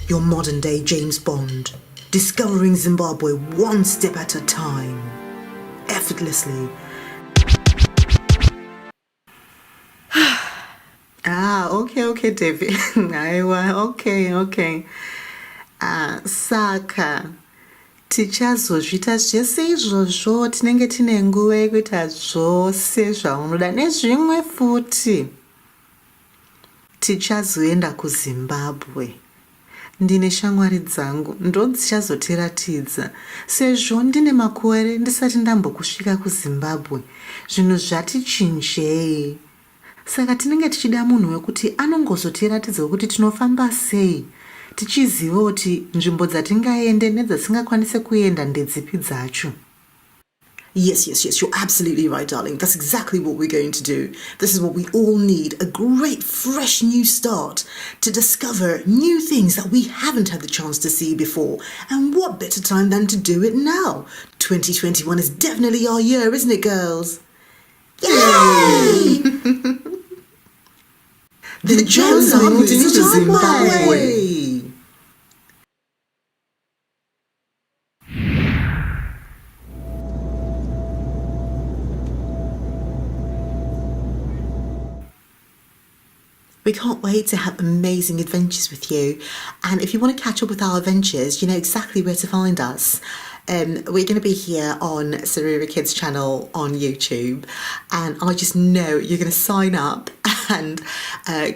Your modern-day James Bond, discovering Zimbabwe one step at a time, effortlessly. Okay, David. Okay. Saka. Tichazozvita zvese izvozvo tinenge tine nguva yekuita zvose zvaunoda nezvimwe futi. Tichazoenda kuZimbabwe. Ndine shamwari dzangu ndodzichazotiratidza sezvo ndine makore ndisati ndambokusvika kuZimbabwe. Zvinhu zvati chinjei. Saka tinenge tichida munhu wekuti anongozotiratidza kuti tinofamba sei. Tichiziva kuti nzvimbo dzatingaende nedzasingakwanise kuenda ndedzipi dzacho. Yes, you're absolutely right, darling. That's exactly what we're going to do. This is what we all need, a great, fresh new start to discover new things that we haven't had the chance to see before. And what better time than to do it now? 2021 is definitely our year, isn't it, girls? Yay! The Jones are moving to Zimbabwe. We can't wait to have amazing adventures with you. And if you want to catch up with our adventures, you know exactly where to find us. We're going to be here on Sarura Kids channel on YouTube. And I just know you're going to sign up and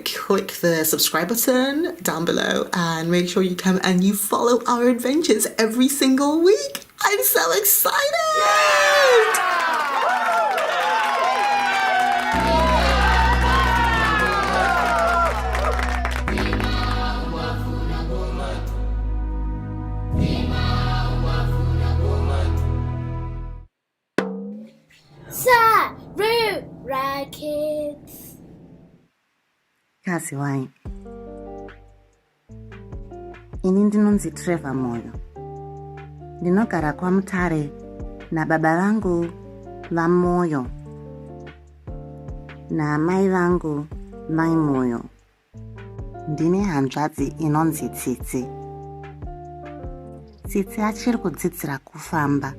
click the subscribe button down below and make sure you come and you follow our adventures every single week. I'm so excited! Yeah! Sarura Kids. Kazi wai. Ini ndinonzi Trevor Moyo. Ndinogara kwaMutare nababa vangu vaMoyo namai vangu Mai Moyo. Ndine hanzvadzi inonzi Tsitsi. Tsitsi achiri kudzidzira kufamba.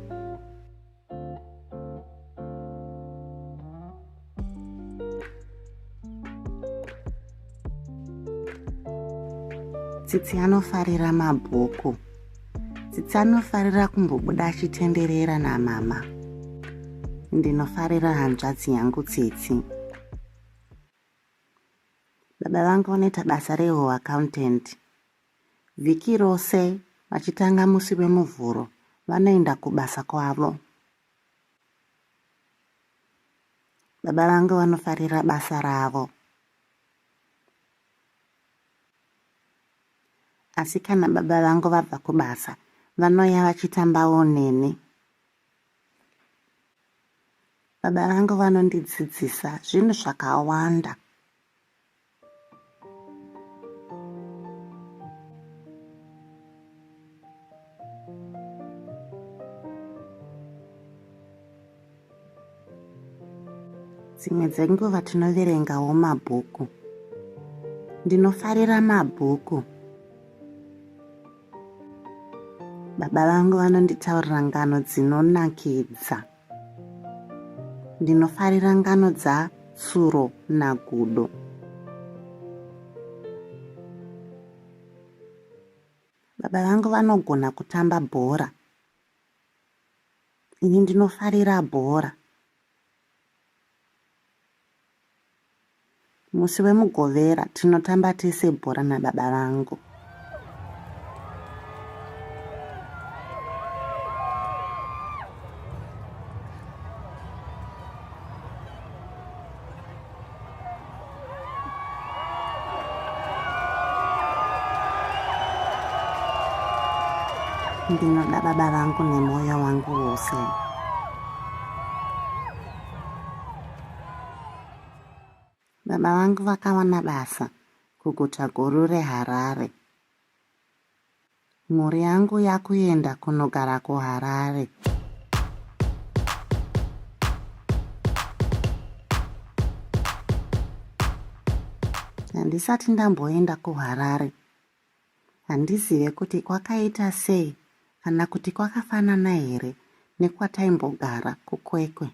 Tsitsi anofarira mabhuku. Tsitsi anofarira kumbobuda achitenderera namama. Ndinofarira hanzvadzi yangu Tsitsi. Baba vangu vanoita basa reaccountant. Vhiki rose vachitanga musi wemuvhuro vanoenda kubasa kwavo. Baba vangu vanofarira basa ravo. Asi kana baba vangu vabva kubasa, vanoya vachitambawo neni. Baba vangu vanondidzidzisa zvinhu zvakawanda. Dzimwe dzenguva tinoverengawo mabhuku. Ndinofarira mabhuku. Baba vangu vanonditaurira ngano dzinonakidza. Ndinofarira ngano dzatsuro nagudo. Baba vangu vanogona kutamba bhora. Ini ndinofarira bhora. Musi wemugovera tinotamba tese bhora nababa vangu. Ndinoda baba vangu nemoyo wangu wose. Baba vangu vakawana basa kuguta guru reHarare. Mhuri yangu yakuenda kunogara kuHarare. Handisati ndamboenda kuHarare. Handizive kuti kwakaita sei kana kuti kwakafanana here nekwataimbogara kuKwekwe.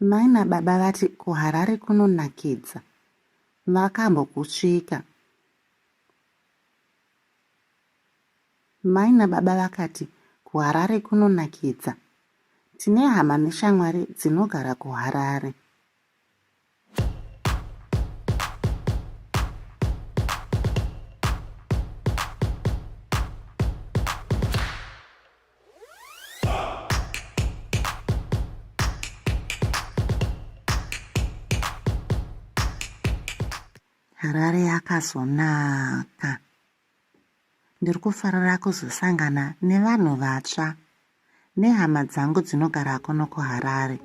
Mai nababa vati kuHarare kunonakidza. Vakambokusvika. Mai nababa vakati kuHarare kunonakidza. Tine hama neshamwari dzinogara kuHarare. Harare yakazonaka. Ndiri kufarira kuzosangana nevanhu vatsva nehama dzangu dzinogara kuno kuHarare.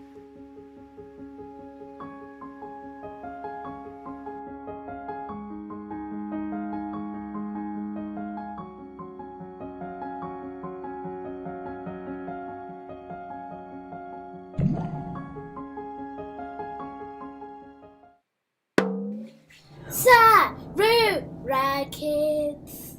Sarura Kids.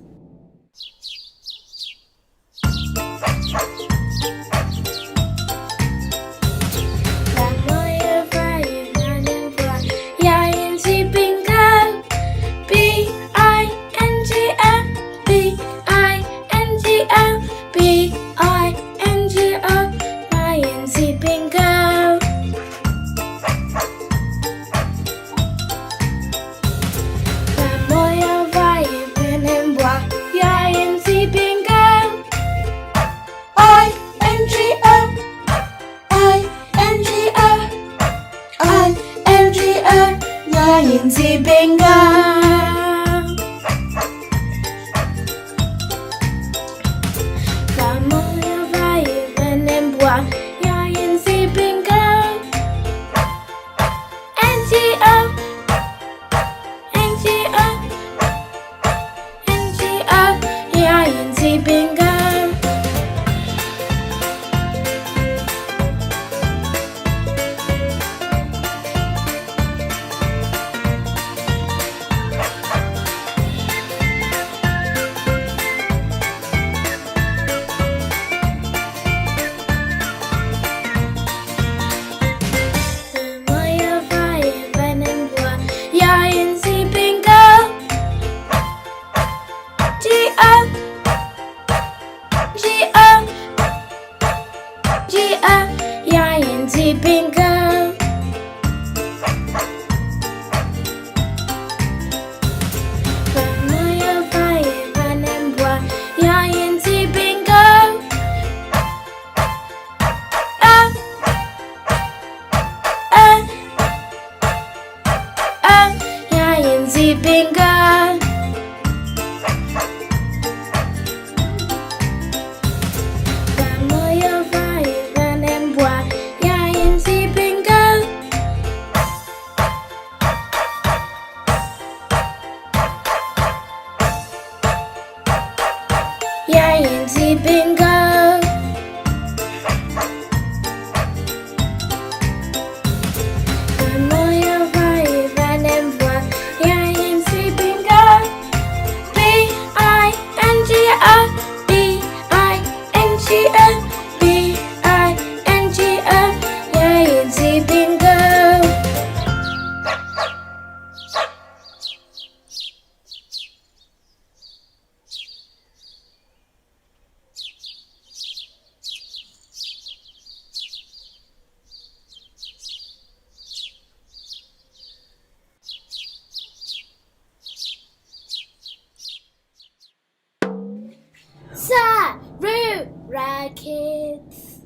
Kids.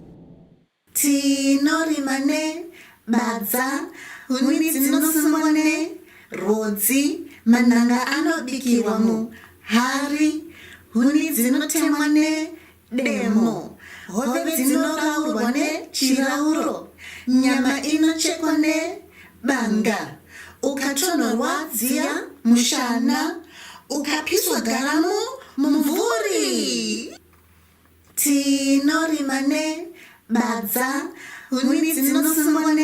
Tinorimane, badza, huni dzinosimwane, rodzi, mananga anobikirwa muhari, huni dzinotemwa nedemo, hove dzinoraurwa nechirauro, nyama inochekwa nebanga, ukatonhorwa dziya mushana, ukapiswa garamu mumvuri. Tinorimane, badza, huni dzinosimwa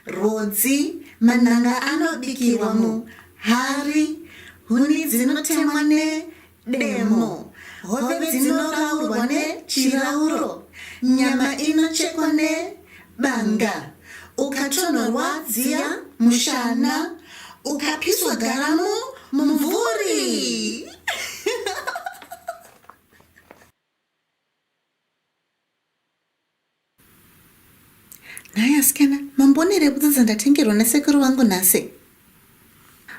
rodzi, mananga anobikirwa muhari, huni dzinotemwa nedemo, hove dzinoraurwa nechirauro, nyama inochekwa nebanga, ukatonhorwa dziya mushana, ukapiswa garamu mumvuri. Nhai asikana, mambonere bhutsi ndatengerwa nasekuru vangu nhasi?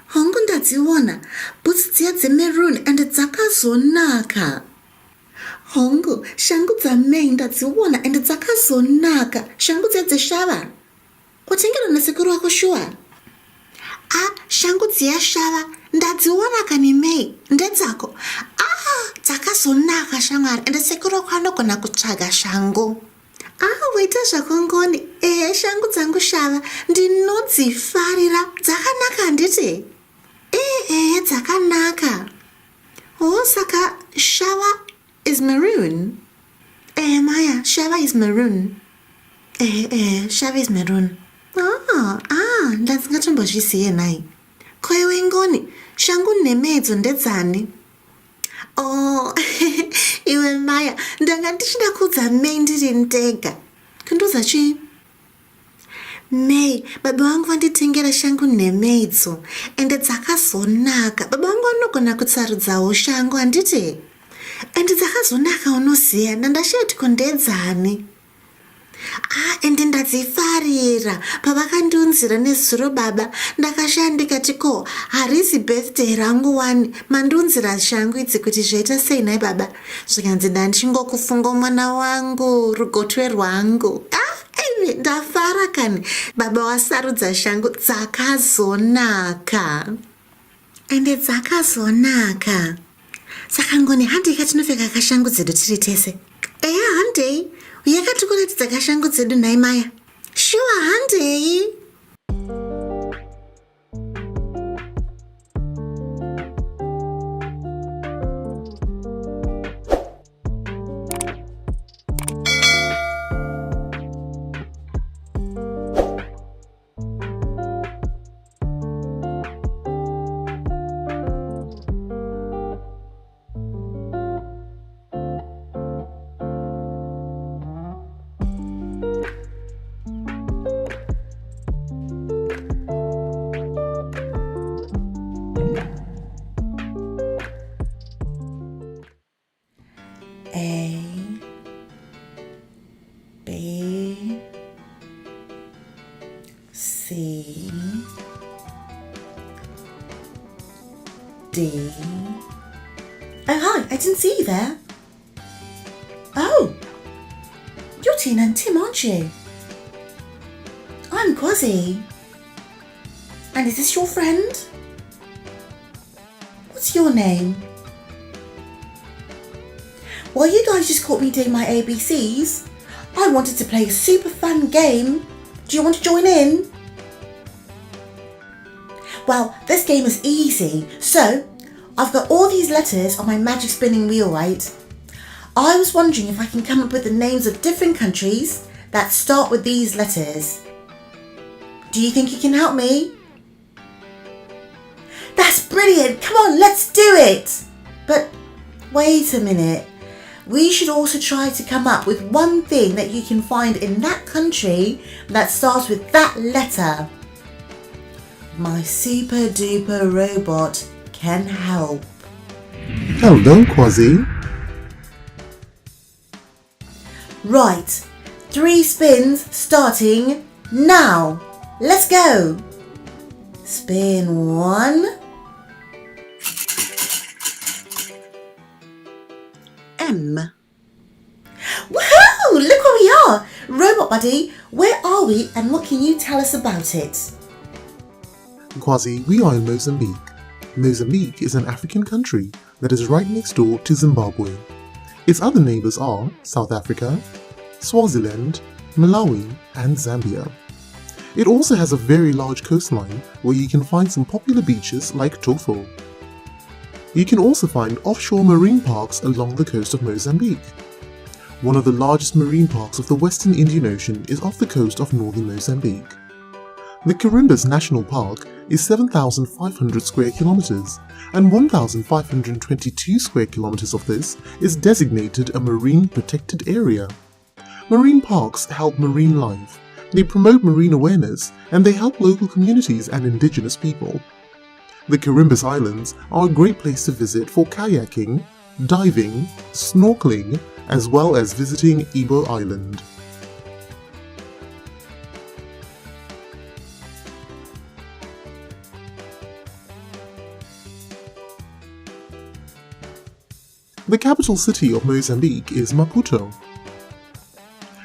Hongu ndadziona, bhutsi dziya dzemaroon ende dzakazonaka. Hongu, shangu dzamai ndadziona ende dzakazonaka. Shangu dziya dzeshava. Watengerwa nasekuru wako shuwa? Shangu dziya shava ndadziona kani mai ndedzako. Dzakazonaka shamwari ende sekuru wako anogona kutsvaga shangu. Waita zvakongoni. Shangu dzangu shava ndinodzifarira. Dzakanaka handiti? Dzakanaka. Saka shava is maroon. Maya, shava is maroon. Shava is maroon. Ndandingatombozvizive nhai. Ko iwe ngoni, shangu nemedzo ndedzani? Iwe Maya, ndanga ndichida kudza mai ndiri ndega. Kundoza chii? Mai, baba vangu vanditengera shangu nemedzo ende dzakazonaka. Baba vangu vanogona kutsarudzawo shangu handiti? Ende dzakazonaka unoziya, ndandashati kundedzani. Ende ndadzifarira. Pavakandunzira nezuro baba, ndakashandika tiko harisi birthday rangu wani. Mandunzira shangu idzi kuti zvaita sei nhai baba? Zvikanzi ndandichingokufunga mwana wangu, rugotwe rwangu. Ndafara kani. Baba wasarudza shangu dzakazonaka. Ende dzakazonaka. Saka ngoni handei katinopfeka kashangu dzedu tiri tese. Handei. Yakati kuratidza kashangu dzedu nhai Maya. Shuwa handei. A, B, C, D. Hi, I didn't see you there. You're Tina and Tim, aren't you? I'm Quazzy. And is this your friend? What's your name? Well, you guys just caught me doing my ABCs. I wanted to play a super fun game. Do you want to join in? Well, this game is easy. So, I've got all these letters on my magic spinning wheel, right? I was wondering if I can come up with the names of different countries that start with these letters. Do you think you can help me? That's brilliant! Come on, let's do it! But wait a minute. We should also try to come up with one thing that you can find in that country that starts with that letter. My super duper robot can help. Hello, Quazzy. Right, 3 spins starting now. Let's go. Spin 1. M. Woohoo! Buddy, where are we and what can you tell us about it? Quasi, we are in Mozambique. Mozambique is an African country that is right next door to Zimbabwe. Its other neighbors are South Africa, Swaziland, Malawi, and Zambia. It also has a very large coastline where you can find some popular beaches like Tofo. You can also find offshore marine parks along the coast of Mozambique. One of the largest marine parks of the Western Indian Ocean is off the coast of northern Mozambique. The Carimbas National Park is 7,500 square kilometers, and 1,522 square kilometers of this is designated a marine protected area. Marine parks help marine life, they promote marine awareness, and they help local communities and indigenous people. The Carimbas Islands are a great place to visit for kayaking, diving, snorkeling, as well as visiting Ibo Island. The capital city of Mozambique is Maputo.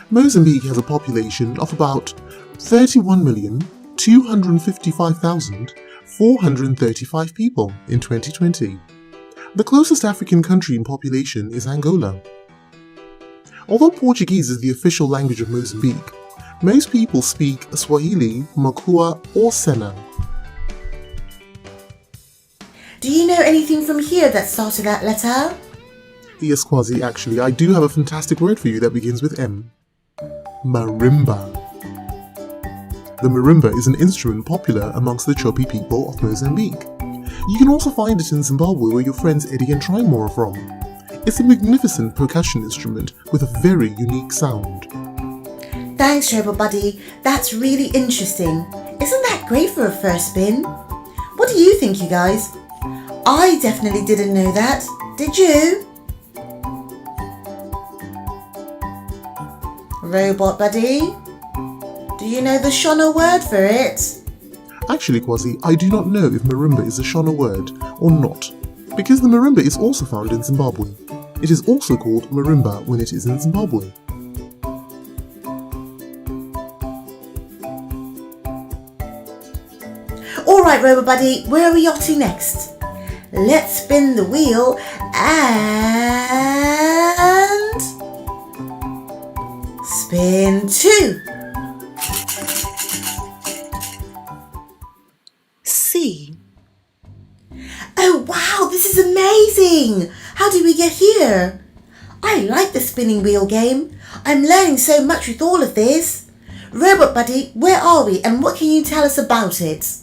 Mozambique has a population of about 31,255,435 people in 2020. The closest African country in population is Angola. Although Portuguese is the official language of Mozambique, most people speak Swahili, Makua, or Sena. Do you know anything from here that starts with that letter? Yes, Quasi, actually, I do have a fantastic word for you that begins with M. Marimba. The marimba is an instrument popular amongst the Chopi people of Mozambique. You can also find it in Zimbabwe, where your friends Eddie and Trimore are from. It's a magnificent percussion instrument with a very unique sound. Thanks, Robot Buddy. That's really interesting. Isn't that great for a first spin? What do you think, you guys? I definitely didn't know that. Did you? Robot Buddy, do you know the Shona word for it? Actually, Quasi, I do not know if marimba is a Shona word or not, because the marimba is also found in Zimbabwe. It is also called marimba when it is in Zimbabwe. Alright, Robot Buddy, where are we off to next? Let's spin the wheel and... spin 2. C. Oh wow, this is amazing! How did we get here? I like the spinning wheel game. I'm learning so much with all of this. Robot Buddy, where are we and what can you tell us about it?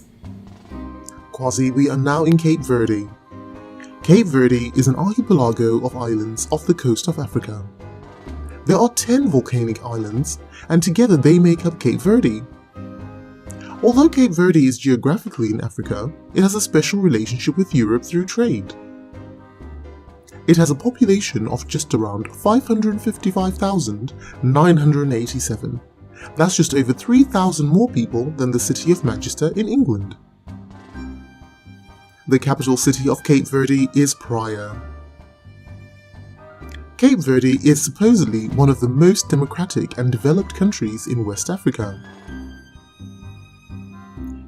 Quasi, we are now in Cape Verde. Cape Verde is an archipelago of islands off the coast of Africa. There are 10 volcanic islands, and together they make up Cape Verde. Although Cape Verde is geographically in Africa, it has a special relationship with Europe through trade. It has a population of just around 555,987. That's just over 3,000 more people than the city of Manchester in England. The capital city of Cape Verde is Praia. Cape Verde is supposedly one of the most democratic and developed countries in West Africa.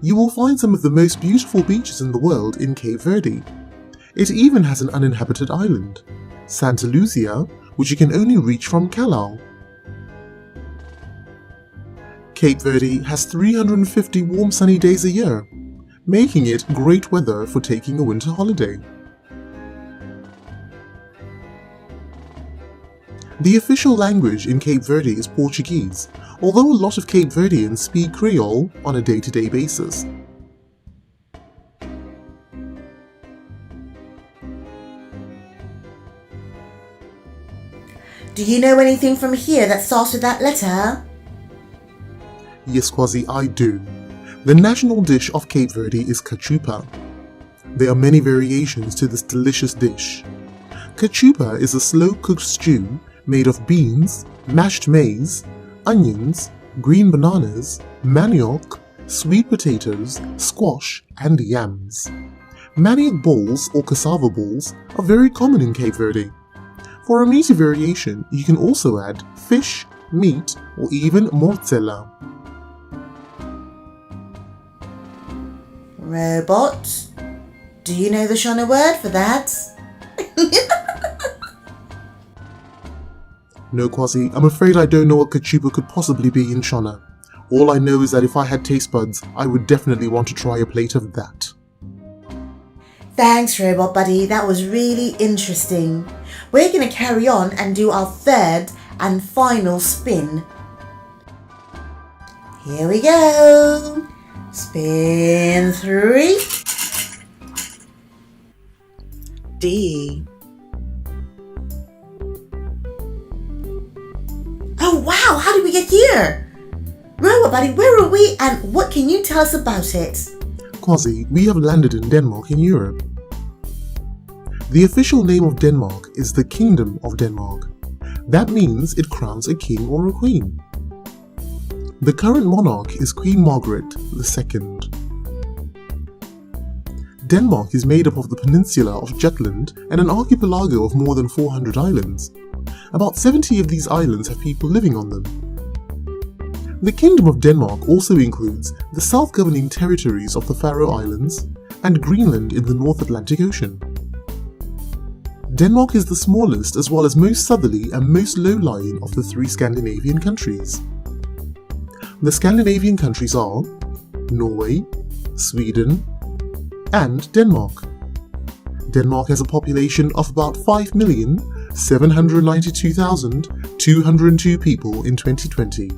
You will find some of the most beautiful beaches in the world in Cape Verde. It even has an uninhabited island, Santa Lucia, which you can only reach from Callao. Cape Verde has 350 warm sunny days a year, making it great weather for taking a winter holiday. The official language in Cape Verde is Portuguese, although a lot of Cape Verdeans speak Creole on a day-to-day basis. Do you know anything from here that starts with that letter? Yes, Quasi, I do. The national dish of Cape Verde is cachupa. There are many variations to this delicious dish. Cachupa is a slow-cooked stew made of beans, mashed maize, onions, green bananas, manioc, sweet potatoes, squash, and yams. Manioc balls or cassava balls are very common in Cape Verde. For a meaty variation, you can also add fish, meat, or even mozzarella. Robot, do you know the Shona word for that? No, Kwasi, I'm afraid I don't know what kachupa could possibly be in Shona. All I know is that if I had taste buds, I would definitely want to try a plate of that. Thanks, Robot Buddy. That was really interesting. We're going to carry on and do our third and final spin. Here we go. Spin 3. D. Oh wow, how did we get here? Robot Buddy, where are we and what can you tell us about it? Kwasi, we have landed in Denmark in Europe. The official name of Denmark is the Kingdom of Denmark. That means it crowns a king or a queen. The current monarch is Queen Margaret II. Denmark is made up of the peninsula of Jutland and an archipelago of more than 400 islands. About 70 of these islands have people living on them. The Kingdom of Denmark also includes the self-governing territories of the Faroe Islands and Greenland in the North Atlantic Ocean. Denmark is the smallest as well as most southerly and most low-lying of the 3 Scandinavian countries. The Scandinavian countries are Norway, Sweden, and Denmark. Denmark has a population of about 5,792,202 people in 2020.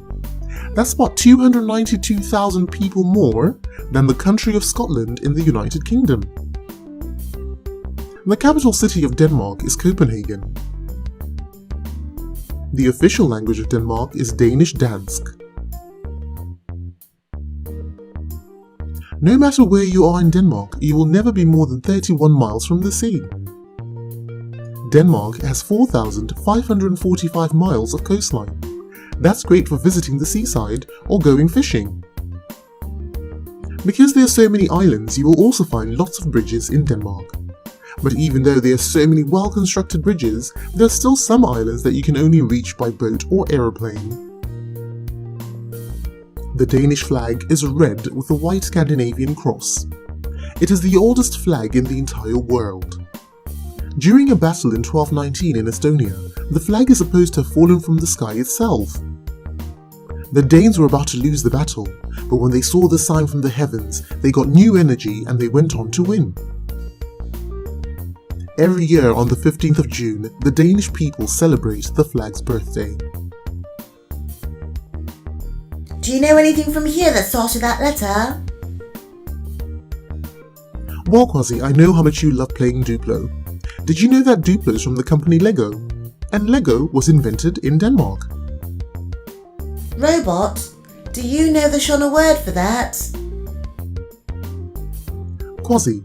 That's about 292,000 people more than the country of Scotland in the United Kingdom. The capital city of Denmark is Copenhagen. The official language of Denmark is Danish Dansk. No matter where you are in Denmark, you will never be more than 31 miles from the sea. Denmark has 4,545 miles of coastline. That's great for visiting the seaside or going fishing. Because there are so many islands, you will also find lots of bridges in Denmark. But even though there are so many well-constructed bridges, there are still some islands that you can only reach by boat or aeroplane. The Danish flag is red with a white Scandinavian cross. It is the oldest flag in the entire world. During a battle in 1219 in Estonia, the flag is supposed to have fallen from the sky itself. The Danes were about to lose the battle, but when they saw the sign from the heavens, they got new energy and they went on to win. Every year on the 15th of June, the Danish people celebrate the flag's birthday. Do you know anything from here that started that letter? Well, Kwasi, I know how much you love playing Duplo. Did you know that Duplo is from the company Lego? And Lego was invented in Denmark. Robot, do you know the Shona word for that? Kwasi,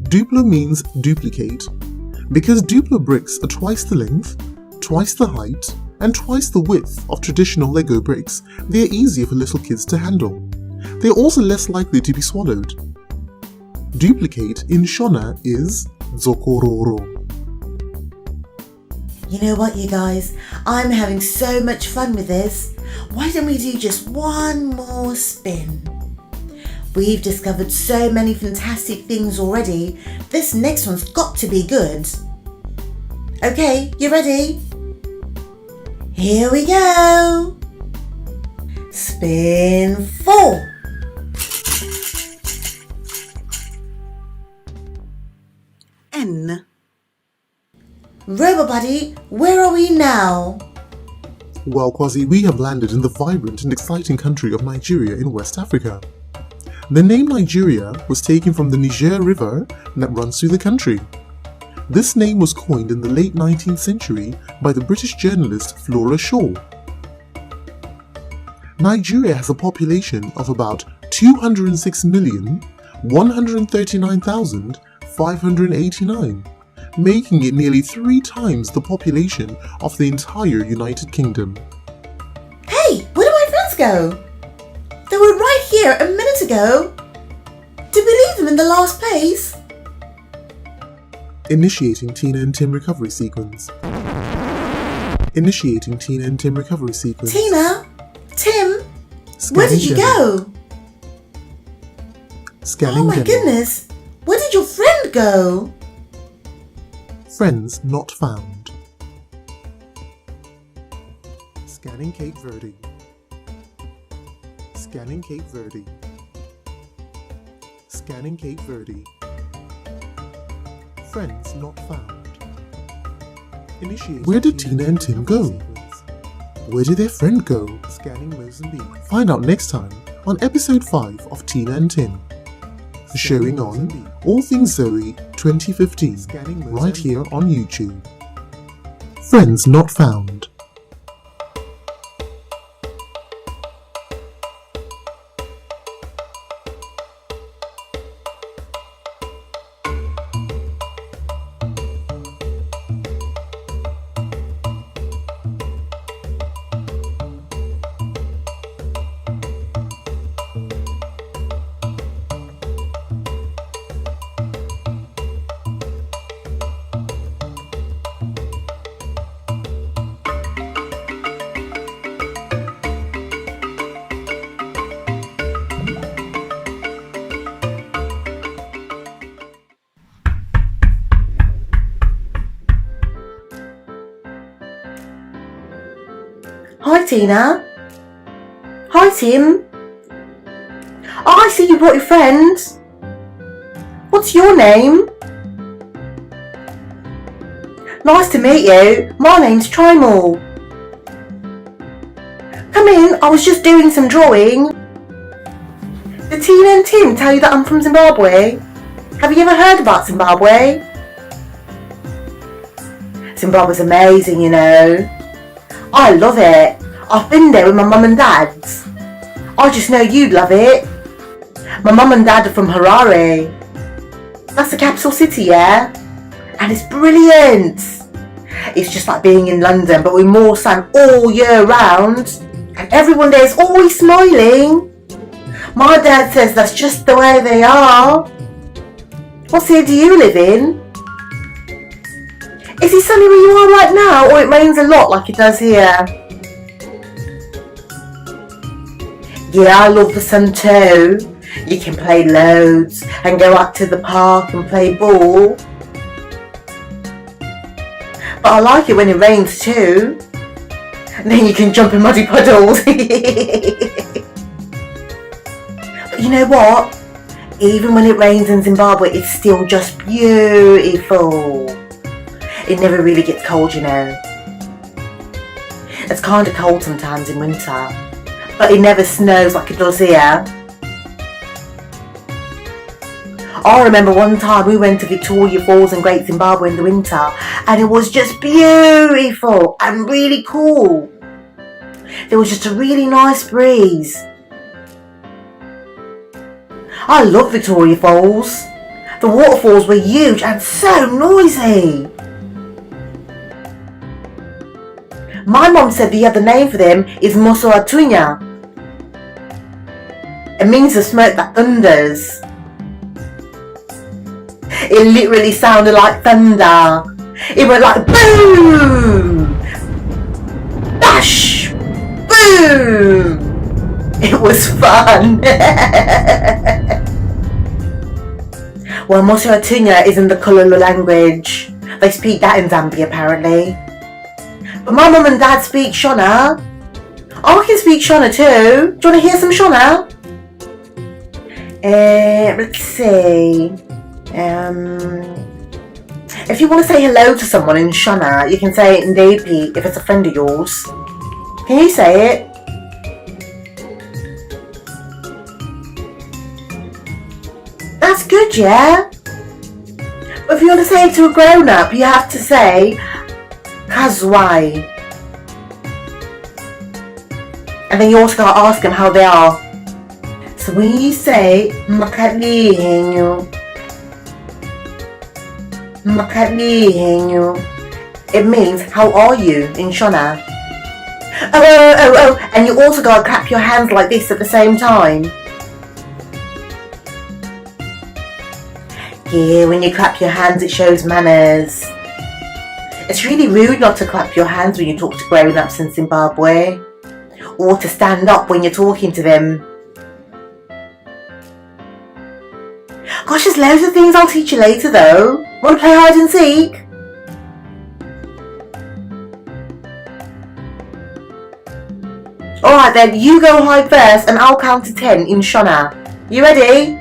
Duplo means duplicate. Because Duplo bricks are twice the length, twice the height, and twice the width of traditional Lego bricks, they are easier for little kids to handle. They are also less likely to be swallowed. Duplicate in Shona is Zokororo. You know what, you guys? I'm having so much fun with this. Why don't we do just one more spin? We've discovered so many fantastic things already. This next one's got to be good. Okay, you ready? Here we go. Spin 4. N. Robot Buddy, where are we now? Well, Kwasi, we have landed in the vibrant and exciting country of Nigeria in West Africa. The name Nigeria was taken from the Niger River that runs through the country. This name was coined in the late 19th century by the British journalist Flora Shaw. Nigeria has a population of about 206,139,589, making it nearly 3 times the population of the entire United Kingdom. Hey, where did my friends go? They were right here a minute ago. Did we leave them in the last place? Initiating Tina and Tim recovery sequence. Initiating Tina and Tim recovery sequence. Tina? Tim? Scanning Where did you demo. go? Scanning Oh my demo. goodness. Where did your friend go? Friends not found. Scanning Cape Verde. Scanning Cape Verde. Scanning Cape Verde. Friends not found. Initiating. Where did Tina and Tim go? Where did their friend go? Scanning Mozambique. Find out next time on episode 5 of Tina and Tim. Showing on All Things Zoe 2015 right here on YouTube. Friends not found. Hi Tina. Hi Tim. Oh, I see you brought your friend. What's your name? Nice to meet you. My name's Trimal. Come in, I was just doing some drawing. Did Tina and Tim tell you that I'm from Zimbabwe? Have you ever heard about Zimbabwe? Zimbabwe's amazing, you know. I love it. I've been there with my mum and dad. I just know you'd love it. My mum and dad are from Harare. That's the capital city, yeah? And it's brilliant. It's just like being in London, but with more sun all year round. And everyone there is always smiling. My dad says that's just the way they are. What city do you live in? Is it sunny where you are right now, or it rains a lot like it does here? Yeah, I love the sun too. You can play loads and go out to the park and play ball. But I like it when it rains too. And then you can jump in muddy puddles. But you know what? Even when it rains in Zimbabwe, it's still just beautiful. It never really gets cold, you know. It's kind of cold sometimes in winter, but it never snows like it does here. I remember one time we went to Victoria Falls in Great Zimbabwe in the winter, and it was just beautiful and really cool. There was just a really nice breeze. I love Victoria Falls. The waterfalls were huge and so noisy. My mum said the other name for them is Mosoatunya. It means the smoke that thunders. It literally sounded like thunder. It went like boom! Bash! Boom! It was fun. Well, Mosoatunya is in the Kululu language. They speak that in Zambia apparently. But my mum and dad speak Shona. Oh, I can speak Shona too. Do you want to hear some Shona? Let's see. If you want to say hello to someone in Shona, you can say it in Ndapi if it's a friend of yours. Can you say it? That's good, yeah? But if you want to say it to a grown-up, you have to say Kazwai. And then you also got to ask them how they are. So when you say Makalihenyu, it means how are you in Shona. Oh, and you also got to clap your hands like this at the same time. Yeah, when you clap your hands it shows manners. It's really rude not to clap your hands when you talk to grown-ups in Zimbabwe, or to stand up when you're talking to them. Gosh, there's loads of things I'll teach you later though. Want to play hide and seek? Alright then, you go hide first and I'll count to 10 in Shona. You ready?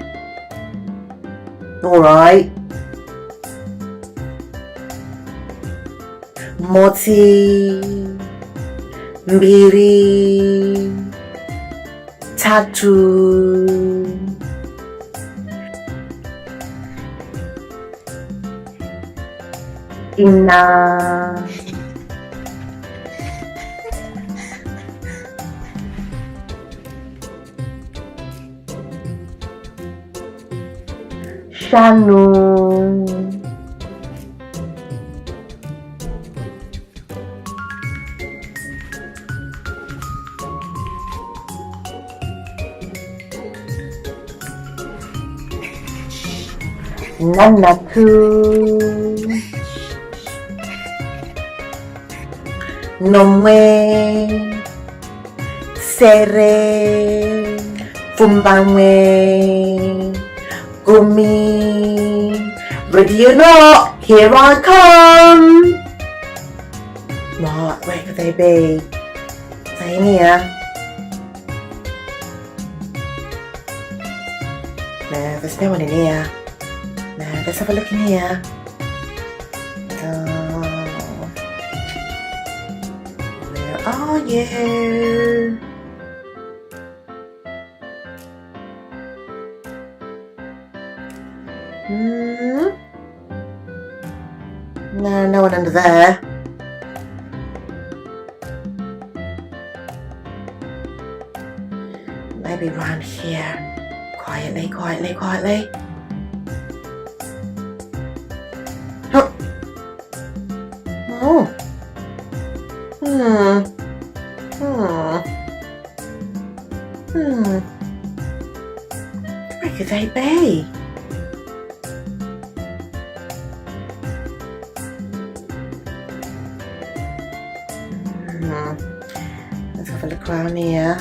Alright. Moti, mbiri, tatu, ina, shanu, Nanatu, Nomwe, Sere, Fumbangwe, Gumi. Ready or not, here I come. Right, where could they be? Are they in here? No, there's no one in here. No, let's have a look in here. Where are you? No, no one under there. Maybe round here. Quietly, quietly, quietly. Oh. Where could they be? Let's have a look around here.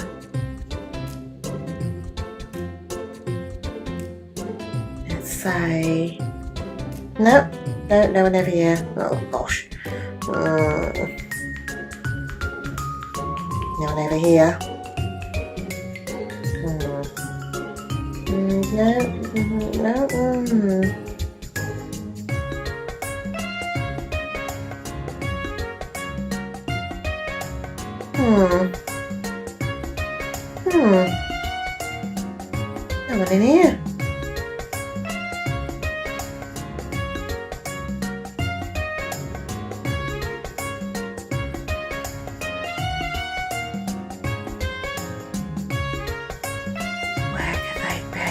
Let's say... Nope, no one over here. Oh gosh. No one over here. No. No one in here. Where could they be?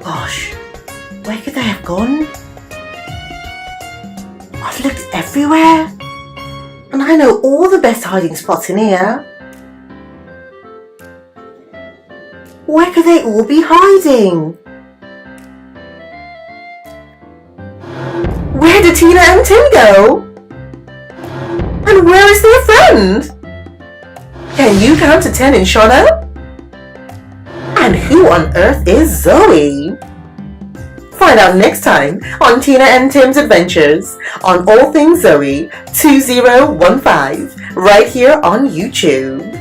Gosh, where could they have gone? I've looked everywhere. And I know all the best hiding spots in here. Where could they all be hiding? Where did Tina and Tim go? And where is their friend? Can you count to 10 in Shona? And who on earth is Zoe? Find out next time on Tina and Tim's Adventures on All Things Zoe 2015, right here on YouTube.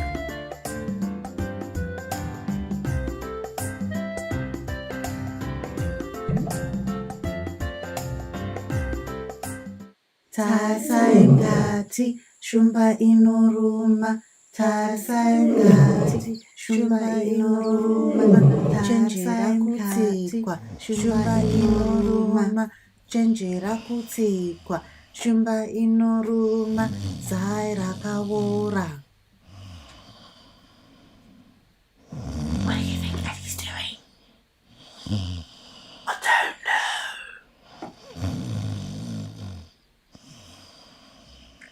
Tasaingati shumba inoruma. Tasaingati shumba inoruma. Chenjera kutsikwa shumba inoruma. Chenjera kutsikwa shumba inoruma. Zaira kawora. What do you think Eddie's doing? I don't know.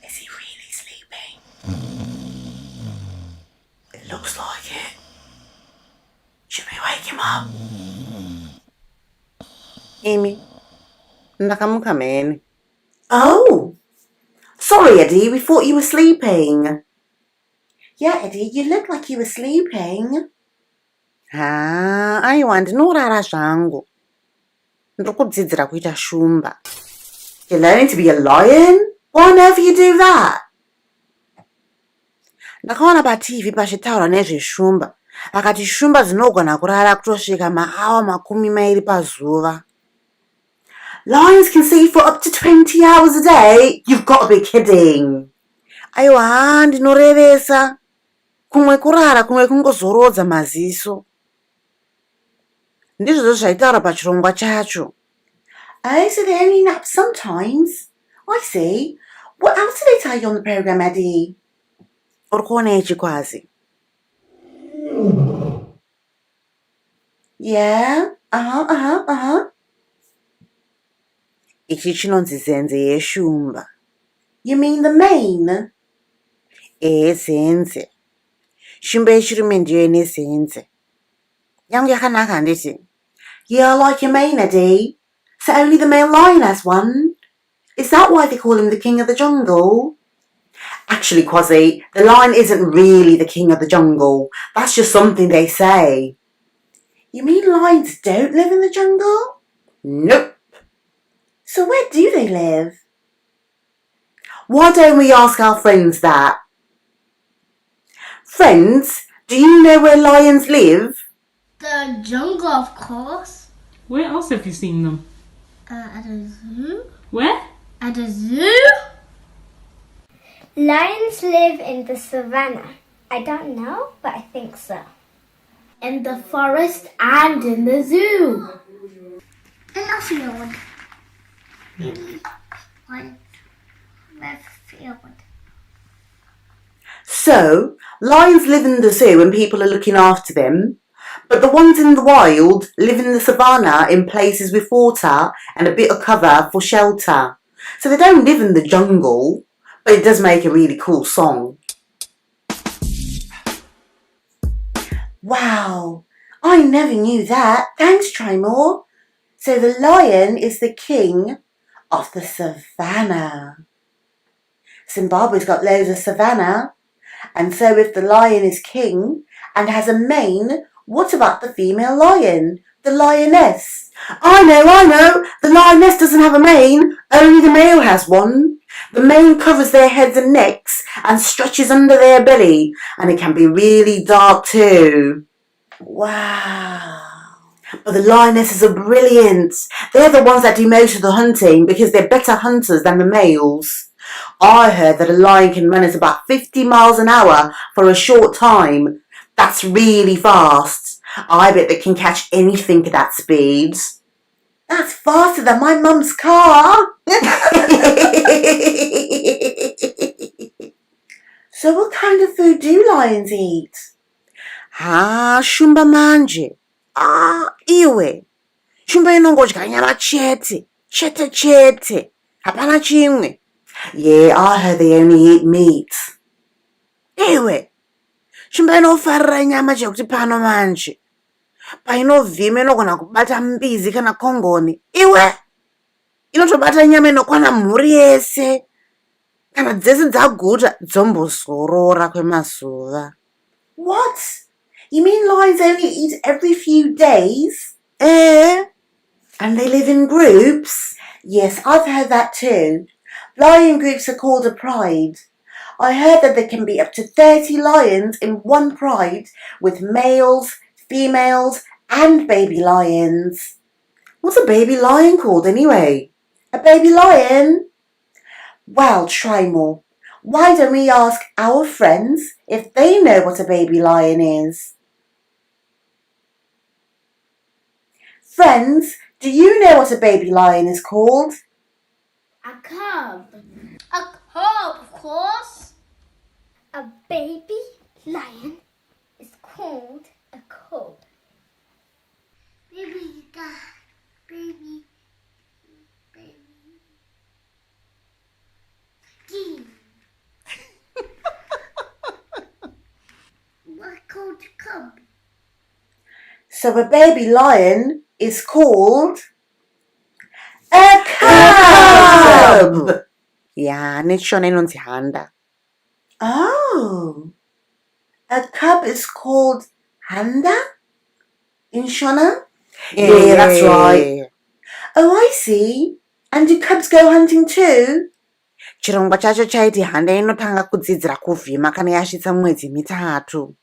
Is he really sleeping? It looks like it. Should we wake him up? Amy, Ndakamuka man. Oh, sorry, Eddie. We thought you were sleeping. Yeah, Eddie, you look like you were sleeping. Aiwa ndinorara zvangu. Ndokudzidzira kuita shumba. You're learning to be a lion? Why on earth you do that? Ndakaona paTV pachitaura nezveshumba. Vakati shumba dzinogona kurara kutosvika maawa 20 pazuva. Lions can sleep for up to 20 hours a day? You've got to be kidding. Aiwa, ndinorevesa. Kumwe kurara, kumwe kungozorodza maziso. Ndizvo zvaitaura pachirongwa chacho. Oh, so they only nap sometimes? I see. What else do they tell you on the programme, Eddie? Uri kuona ichi kwazi? Yeah, Ichi chinonzi zenze yeshumba. You mean the mane? Zenze. Shumba yechirume ndiyo ine zenze. Yangu yakanaka handiti? Yeah, like your mane, Eddie. So only the male lion has one? Is that why they call him the king of the jungle? Actually, Quasi, the lion isn't really the king of the jungle. That's just something they say. You mean lions don't live in the jungle? Nope. So where do they live? Why don't we ask our friends that? Friends, do you know where lions live? The jungle, of course. Where else have you seen them? At a zoo. Where? At a zoo? Lions live in the savannah. I don't know, but I think so. In the forest and in the zoo. In the field. So, lions live in the zoo and people are looking after them, but the ones in the wild live in the savannah in places with water and a bit of cover for shelter. So they don't live in the jungle, but it does make a really cool song. Wow, I never knew that. Thanks, Trimore. So the lion is the king of the savannah. Zimbabwe's got loads of savannah, and so if the lion is king and has a mane, what about the female lion, the lioness? I know, the lioness doesn't have a mane, only the male has one. The mane covers their heads and necks and stretches under their belly, and it can be really dark too. Wow. But the lionesses are brilliant. They're the ones that do most of the hunting because they're better hunters than the males. I heard that a lion can run at about 50 miles an hour for a short time. That's really fast. I bet they can catch anything at that speed. That's faster than my mum's car. So what kind of food do lions eat? Shumba manje. Iwe. Shumba inongodya nyama chete. Chete. Hapana chimwe. Yeah, I heard they only eat meat. Iwe. Shumba inofarira nyama chekuti pano manje. Painovhima inogona kubata mbizi kana kongoni. Iwe. Inotobata nyama inokwana mhuri yese. Kana dzese dzaguta dzombozorora kwemazuva. What? You mean lions only eat every few days? And they live in groups? Yes, I've heard that too. Lion groups are called a pride. I heard that there can be up to 30 lions in one pride with males, females and baby lions. What's a baby lion called anyway? A baby lion? Well, try more. Why don't we ask our friends if they know what a baby lion is? Friends, do you know what a baby lion is called? A cub. A cub, of course. A baby lion is called a cub. Baby. What's called a cub? So a baby lion is called A cub! Yeah, nechishona inonzi handa. Oh, a cub is called handa in Shona? Yeah, that's right. Oh, I see. And do cubs go hunting too? Chirongwa chacho chaiti handa inotanga kudzidzira kuvhima kana yasvitsa mwedzi mitatu.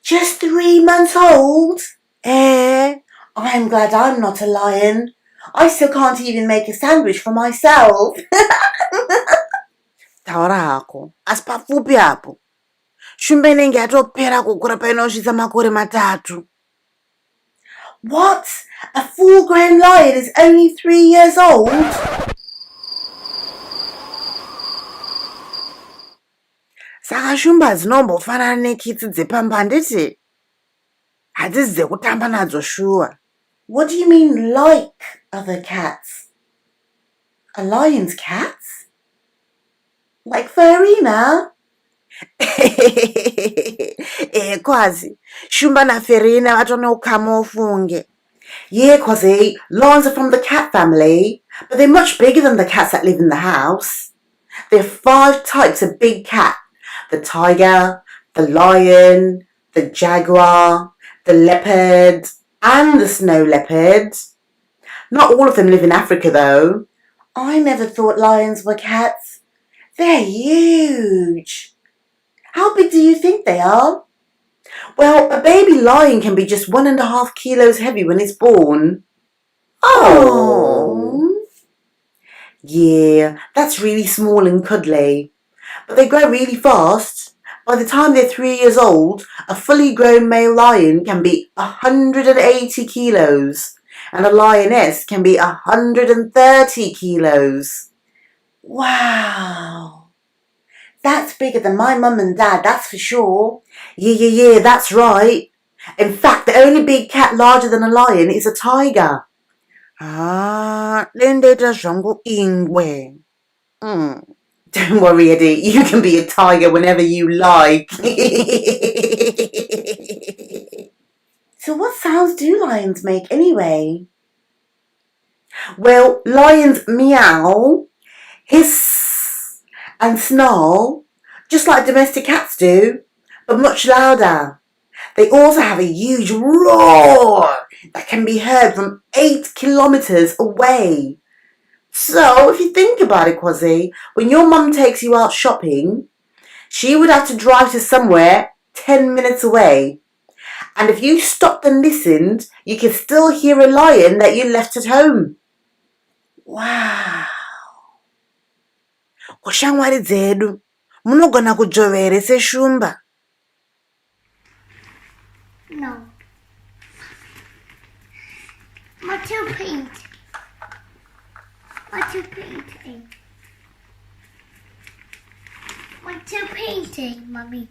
Just 3 months old? I'm glad I'm not a lion. I still can't even make a sandwich for myself. Taura hako, asi papfupi apo. Shumba inenge yatopera kukura painosvitsa makore matatu. What? A full-grown lion is only 3 years old? Saka shumba dzinombofanana nekitsi dzepamba handiti? Hadzisi dzekutamba nadzo shuwa. What do you mean like other cats? A lion's cats? Like Farina? Kwazi, Shumba na Ferina vatonokama ufunge. Yeah, Quasi, lions are from the cat family, but they're much bigger than the cats that live in the house. There are 5 types of big cat. The tiger, the lion, the jaguar, the leopard, and the snow leopard. Not all of them live in Africa though. I never thought lions were cats. They're huge. How big do you think they are? Well, a baby lion can be just 1.5 kilos heavy when it's born. Oh. Yeah, that's really small and cuddly. But they grow really fast. By the time they're 3 years old, a fully grown male lion can be 180 kilos. And a lioness can be 130 kilos. Wow. That's bigger than my mum and dad, that's for sure. Yeah, that's right. In fact, the only big cat larger than a lion is a tiger. Lendeta zvangu ingwe. Don't worry, Eddie. You can be a tiger whenever you like. So what sounds do lions make anyway? Well, lions meow, hiss, and snarl, just like domestic cats do, but much louder. They also have a huge roar that can be heard from 8 kilometers away. So, if you think about it, Quasi, when your mum takes you out shopping, she would have to drive to somewhere 10 minutes away. And if you stopped and listened, you can still hear a lion that you left at home. Wow. Kushamwari dzedu, munogona kujovere seshumba. No. What you paint? What you painting? What you painting, Mummy?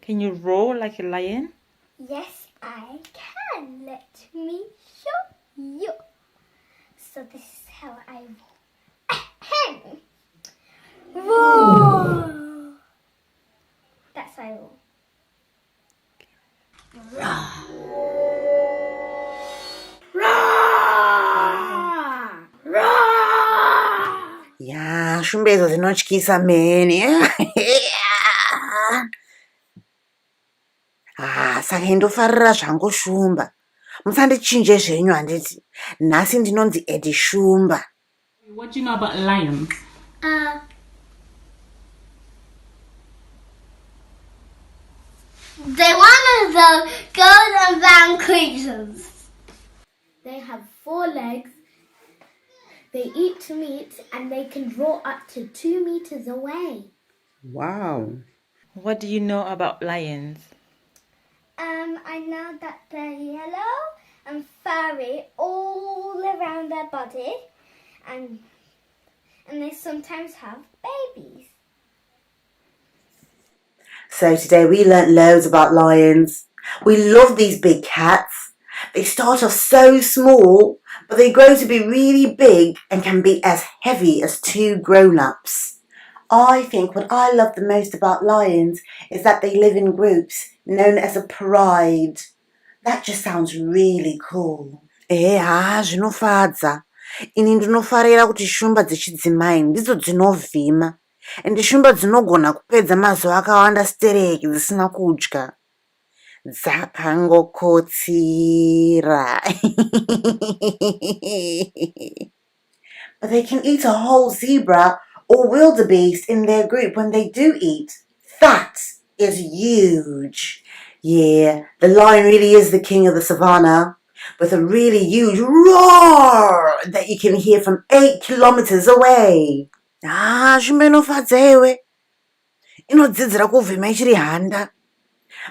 Can you roar like a lion? Yes, I can. Let me show you. So this is how I roar. Roar. That's how I roar. Ya, shumba idzo dzinotyisa mheni. Saka indofarira zvangu shumba. Musandichinje zvenyu handiti. Nhasi ndinonzi Eddie Shumba. What do you know about lions? They're one of the golden brown creatures. They have 4 legs. They eat meat and they can roar up to 2 meters away. Wow. What do you know about lions? I know that they're yellow and furry all around their body, and they sometimes have babies. So today we learnt loads about lions. We love these big cats. They start off so small, but they grow to be really big and can be as heavy as 2 grown-ups. I think what I love the most about lions is that they live in groups known as a pride. That just sounds really cool. Zvinofadza. Ini ndinofarira kuti shumba dzechidzimai ndidzo dzinovhima ende shumba dzinogona kupedza mazuva akawanda stereki dzisina kudya. Dzakangokotsira. But they can eat a whole zebra or wildebeest in their group when they do eat. That is huge. Yeah, the lion really is the king of the savannah, with a really huge roar that you can hear from 8 kilometers away. Shumba inofadza iwe. Inodzidzira kuvhima ichiri handa.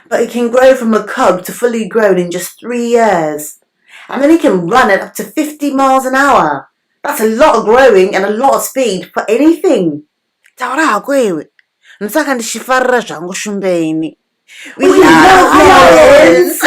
But it can grow from a cub to fully grown in just 3 years. And then it can run at up to 50 miles an hour. That's a lot of growing and a lot of speed for anything. Taura hako iwe. Nsaka ndichifarira zvangu shumba ini. We love lions!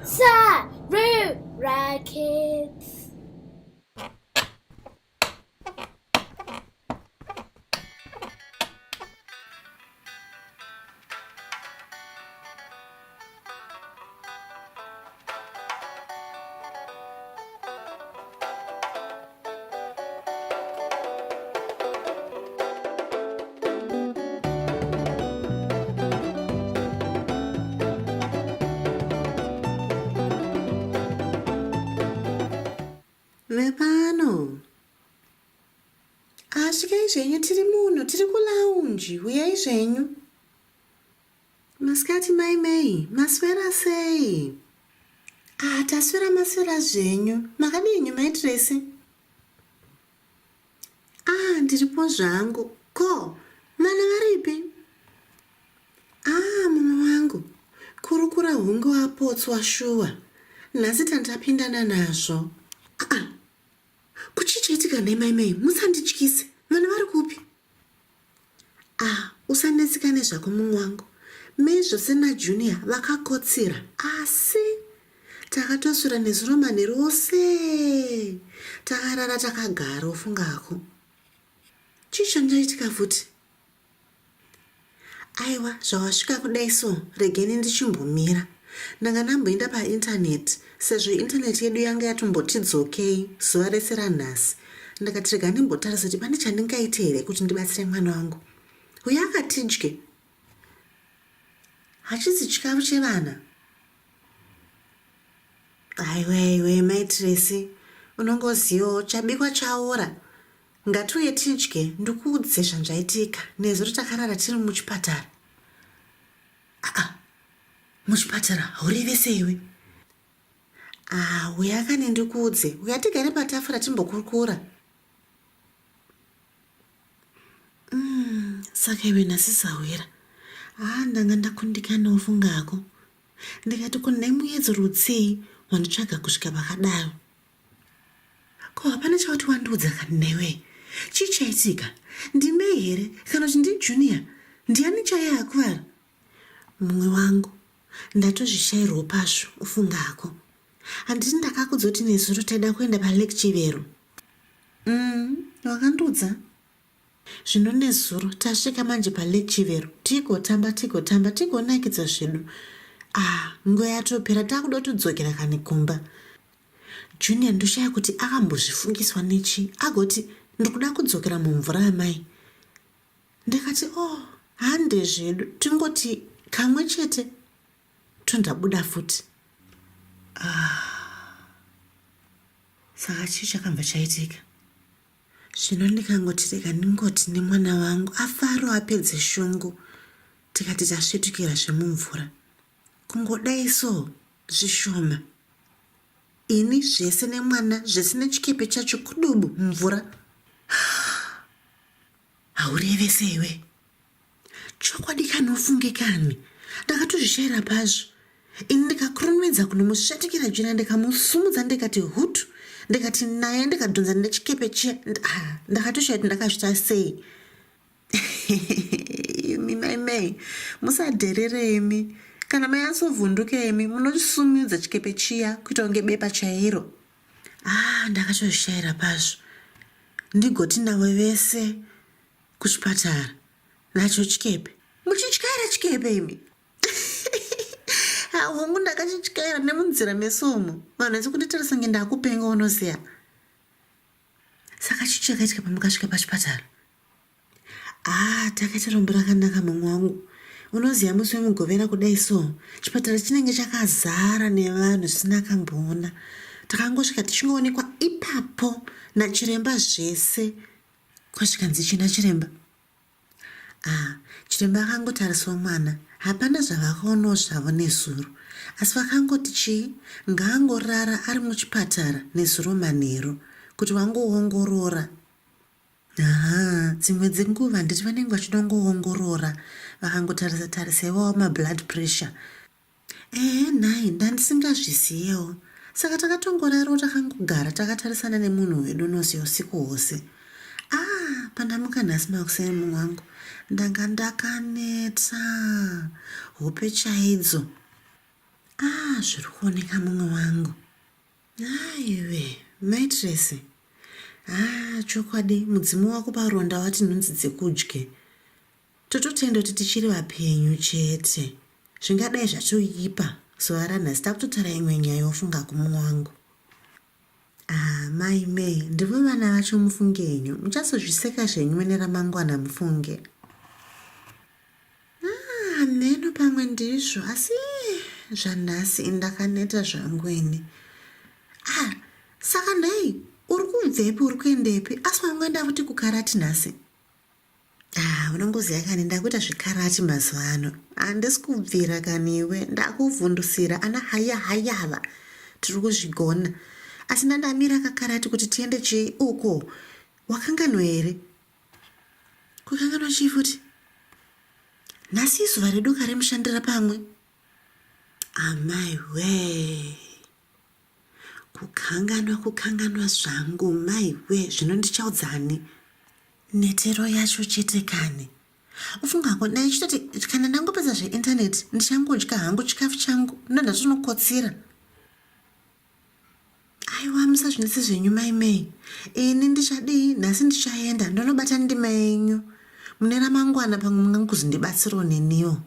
Sarura Kids. Vepano. Asvikai zvenyu tiri muno, tiri kulaunji, uyai zvenyu. Masikati mai, maswera sei? Taswera maswera zvenyu, makadinyu maitirese? Ndiripo zvangu. Ko, mana varipi? Mama wangu, kurukura hunge wapotswa shuwa. Nhasi tandapindana nazvo. Kuchichiitika nemai, musandityise. Vana vari kupi? Usanetseka nezvako munhu wangu. Mezvose naJunior vakakotsira. Asi takatoswera nezuro manheru ose. Takarara takagara ufungako. Chisho chaitika futi. Aiwa, zvawasvika kudai so, regeni ndichimbomira. Ndanga ndamboenda paindaneti, sezvo indaneti yedu yanga yatombotidzokei zuva rese ranhasi. Ndakati rega ndimbotarisa kuti pane chandingaite here kuti ndibatsire mwana wangu. Uye akatidye. Hachisi chikafu chevana. Aiwe maitiresi, unongozivawo chabikwa chaora. Ngatiuye tidye ndikuudze zvanzvaitika nezuro takarara tiri muchipatara. Muchipatara haurivese iwe? Uya akanendikuudze, uya tigare patafura timbokurukura. Saka iwe nhasi sawira. Ndanga ndakundikana ufungako. Ndikati kunai muedzo rudzii wanditsvaga kusvika pakadaro. Ko hapana chauti wandiudza kani newe? Chii chaitika? Ndimei here kana kuti ndiJunior? Ndiani chaiye akuvara? Mumwe wangu, ndatozvishayirwo pasvo ufungako. Handiti ndakakudza kuti nezuro taida kuenda palekchivero. Wakandiudza? Zvino nezuro tasvika manje palekchivero. Tigotamba, tigonakidza zvedu. Nguva yatopera takuda kutodzokera kani kumba. Junior ndoshaya kuti akambozvifungiswa nechi, agoti ndikuda kudzokera mumvura yamai. Ndakati hande zvedu, tingoti kamwe chete tondabuda futi. Saka chii chakabva chaitika? Zvino ndikangoti rega ndingoti nemwana wangu afaro apedze shungu. Tikati tasvetukira zvemumvura. Kungodai so zvishoma. Ini zvese nemwana zvese nechikepe chacho kudubu mvura. Haurevese iwe. Chokwadi kani ufungikani. ndakatozvishaira pazvo. Ini ndikakurumidza kunomusvatikira jira ndikamusumudza ndikati hutu, ndikati naye ndikadhonza nechikepe chiya. Ndakatoshaya kuti ndakazvita sei. Imi maimai musadherere imi. Kana mayatsovhunduka imi munosumudza chikepe chiya kuita kunge bepa chairo. Ndakatozvishaira pazvo. Ndigoti navo vese kuchipatara nacho chikepe. Muchichikaira chikepe imi. Hongu ndakachichikaira nemunzira mesomo. Vanhu vese kunditarisa kunge ndakupenga unoziya. Saka chichakaitika pamukasvika pachipatara. Takaita rombo rakanaka mumwe wangu. Unoziya musi wemugovera kudai so, chipatara chinenge chakazara nevanhu zvisina kamboona. Takangosvika tichingoonekwa ipapo nachiremba zvese. Kwasvikanzi china chiremba? Chiremba akangotarisa mwana. Hapana zvavakaonawo zvavo nezuro. Asi vakangoti chii? Ngaangorara ari muchipatara nezuro manheru kuti vangoongorora. Dzimwe dzenguva nditi vanenge vachidongoongorora vakangotarisa mablood pressure. Nhai ndandisingazviziyewo. Saka takatongorarawo takangogara takatarisana nemunhu wedu unoziya usiku hwose. Pandamuka nhasi makuseni mumwe wangu ndanga ndakaneta hope chaidzo. Zviri kuoneka mumwe wangu. Aiwe maitresi. Chokwadi mudzimu wako paronda wati nhunzi dzekudye. Tototenda kuti tichiri vapenyu chete. Zvingadai zvachoipa zuva ranhasi takutotaura imwe nyaya yofunga kumumwe wangu. Maimei ndivo vana vacho mufunge henyu. Muchazozviseka zvenyu neramangwana mufunge. Mheno pamwe ndizvo asi zvanhasi ndakaneta zvangu ini. Saka nhai uri kubvepi uri kuendepi? Asi wamwenda kuti kukarati nhasi. Unongoziva kani ndakuita zvikarati mazuva ano. Handisi kubvira kaniwe ndakuvhundusira ana hayava tiri kuzvigona. Asi ndandamira kakarati kuti tiende chii uko. Wakanganwa here? Kukanganwa chii futi? Nhasi zuva redu karimushandira pamwe. Amaiwe. Kukanganwa zvangu maiwe zvino ndichaudzani. Netero yacho chete kani. Ufunga kudai chitoti kana ndangopedza zveindaneti ndichangodya hangu chikafu changu ndandatonokotsira. Aiwa musazvinetsi zvenyu maimei. Ini ndichadii nhasi ndichaenda ndonobata ndima yenyu. Mune ramangwana pamwe mungangozondibatsirawo neniwo.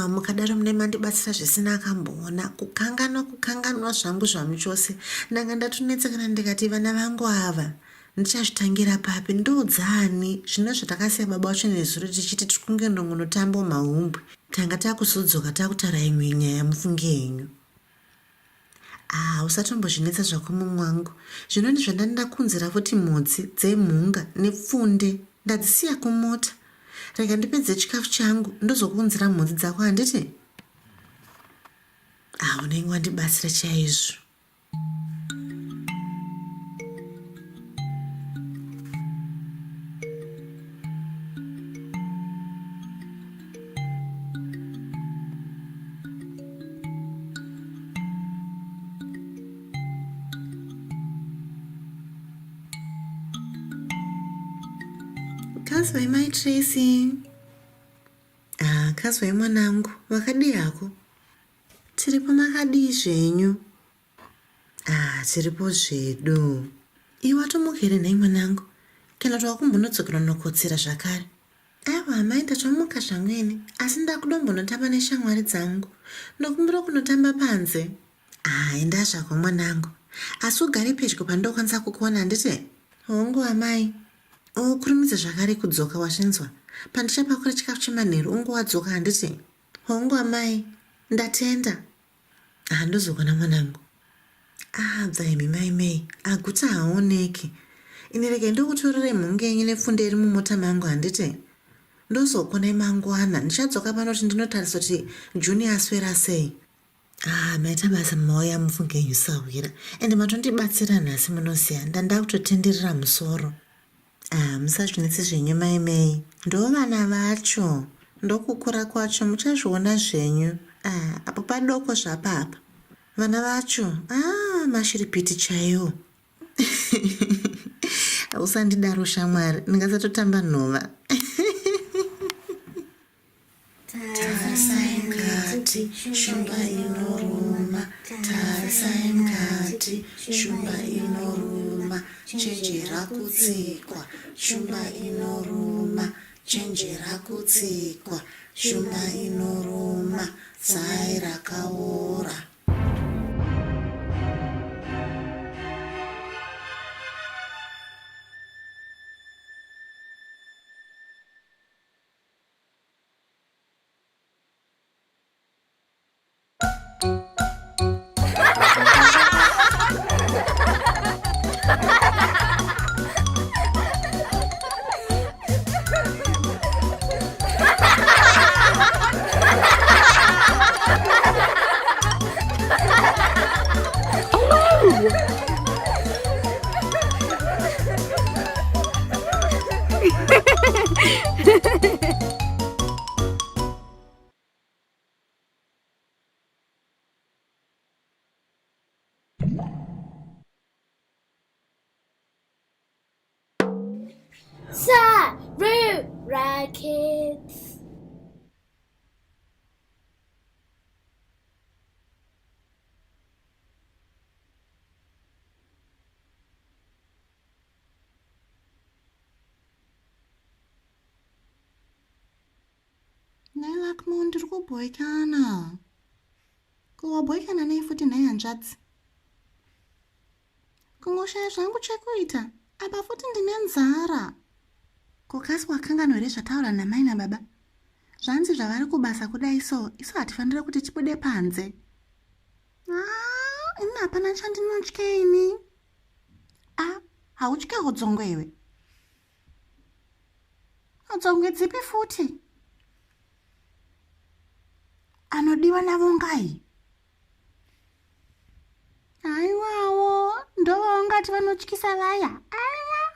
Mukadaro mune mandibatsira zvisina akamboona. Kukanganwa zvangu zvamu chose. Ndanga ndatonetsekana ndikati vana vangu ava ndichazvitangira papi? Ndodzani zvino zvatakasiya baba vacho nezuro tichiti tiri kunge ndongonotambo mahumbwe. Tanga takusodzoka takutaura imwe nyaya mufunge henyu. Usatombozvinetsa zvako mumwe wangu. Zvino ndizvandanda kunzira futi mhodzi dzemhunga nepfunde ndadzisiya kumota. Rega ndipedze chikafu changu ndozokunzira mhodzi dzako handiti? Unenge wandibatsira chaizvo. Kazwai mai Tracy. Kazwai mwanangu, wakadii hako? Tiripo makadii zvenyu? Tiripo zvedu. Iwe watomuka here nhai mwanangu? Kana kuti wakumbonodzokera nokotsera zvakare? Aiwa mai ndatomuka zvamweni, asi ndakudombonotamba neshamwari dzangu. Ndokumbura kunotamba panze. Enda zvako mwanangu. Asi ugare pedyo pandokwanisa kukuona handiti? Hongu amai. Kurumidza zvakare kudzoka washinzwa. Pandichapakura chikafu chemanheru ungowadzoka handiti? Hongu amai. Ndatenda. Ndozokona mwanangu. Bvaimi maimei. Guta haoneki. Ini rege ndokutorere mhunge yenyu nepfunde iri mumota mangu handiti? Ndozokonai mangwana. Ndichadzoka pano kuti ndinotarisa kuti Juni aswera sei. Maita basa mauya mufunge yenyu sawira. Ende matondibatsira nhasi munoziya. Ndanda kutotenderera musoro. Musazvinetsi zvenyu maimei. Ndo vana vacho. ndokukura kwacho muchazviona zvenyu. Apo padoko zvapapa. Vana vacho, mashiripiti chaiwo. Usandidaro shamwari, ndingasatotamba nhova. Tarisai mukati, shumba inoruma. Tarisai mukati, shumba inoruma. Chenjera kutsikwa, shumba inoruma. Chenjera kutsikwa, shumba inoruma. Zai rakaora. Sarura Kids. Nailakmo ndiri kubhoikana. Kuwabhoikana nei futi nhai hanzvadzi. Kungoshaya zvangu chekuita. Apa futi ndine nzara. Kokasi wakangano here zvataura namai nababa. Zvanzi zvavari kubasa kudai so, isu hatifanira kuti tibude panze. Ini hapana chandinotya ini. Hautya hodzongwe iwe. Hodzongwe dzipi futi? Anodiwa navo ngai? Haiwawo, ndovangati vanotyisa vaya.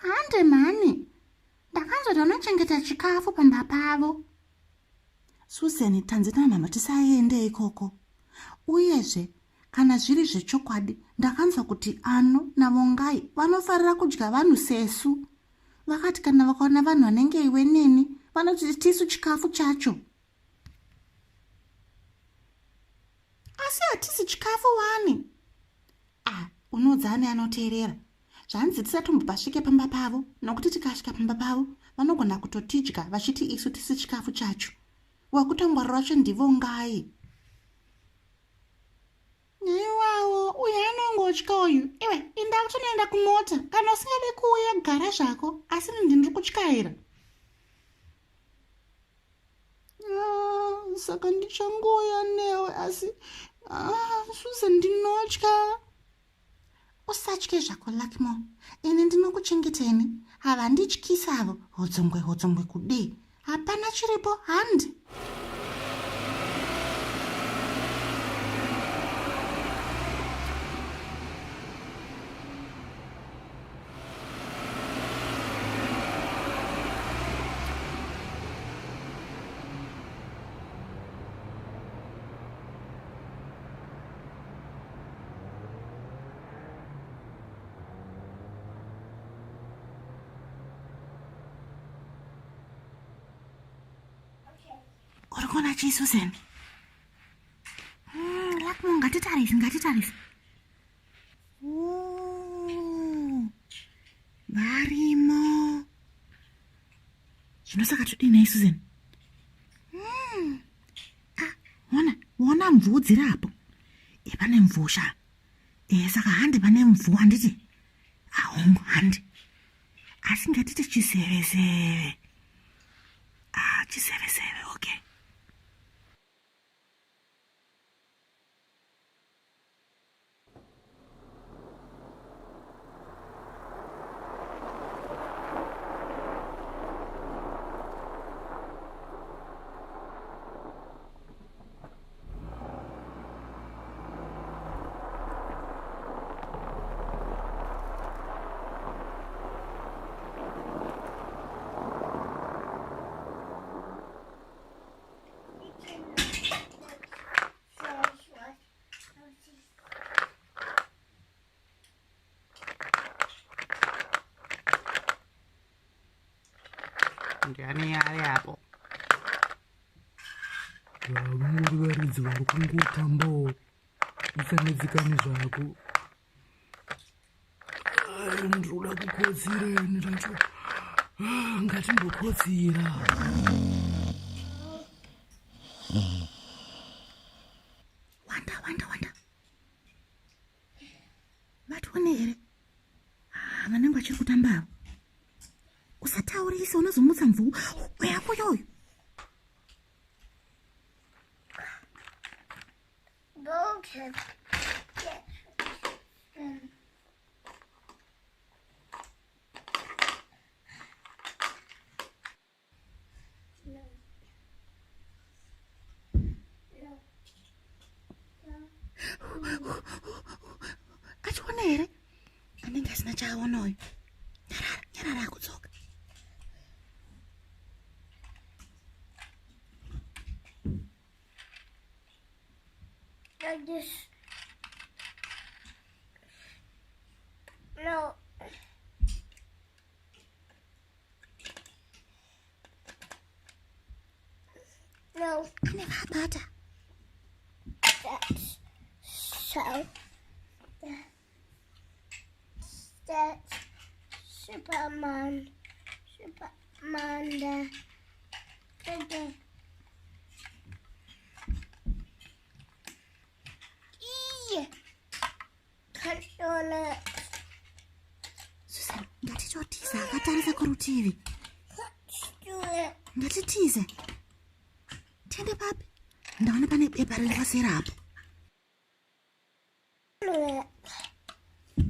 Hande mani. Ndakanzoti vanochengetera chikafu pamba pavo. Susan, tanzina mama tisaende ikoko. Uyezve, kana zviri zvechokwadi, ndakanzwa kuti ano navongai vanofarira kudya vanhu sesu. Vakati kana vakaona vanhu vanenge iwe neni, vanoti tisu chikafu chacho. Asi hatisi chikafu wani. Unoudza ane anoteerera. Zvanzi tisatombopasvike pamba pavo, nokuti tikasvika pamba pavo, vanogona kutotidya vachiti isu tisi chikafu chacho. Wakutongwarira wacho ndivo ngai. Iwawo, uyu anongotya uyu. Iwe, inda kutonoenda kumota. Kana usingade kuuya gara zvako, asi ndiri kutyaira. Saka ndichangoya newe, asi Susan ndinotya. Usatye zvako Lakmo. Ini ndinokuchengeteni. Havandityisavo. Hodzongwe kudii. Hapana chiripo handi. Urikona chii Susan? Lakmo, ngatitarisi. Varimo. Zvinosaka todinai Susan? Wona mvuu dziri apo. Pane mvuu sha. Saka handi pane mvuu handiti? Hongu handi. Asi ngatiti chiseveseve. Chiseveseve, okay. Ndani ari apo. Vangori varidzi vari kungotambawo. Usanedzikane zvako. Ndinoda kukotsireni racho. Ngatimbokotsira. Wanda. Vatone here. Vanenge vachiri kutamba. Usataurisa unozomutsa mvuu. Uyako yoyo. Okay. Achiona here. Anenge asina chaaona uyu. Nyarara akudzoka. Like this. No. No. Anekabata. That's so. That's Superman. The controller. Susan, ngatichotiza akatarisa kurutivi. Ngatitize. Tende papi. Ndaona pane bepa riripasera apo.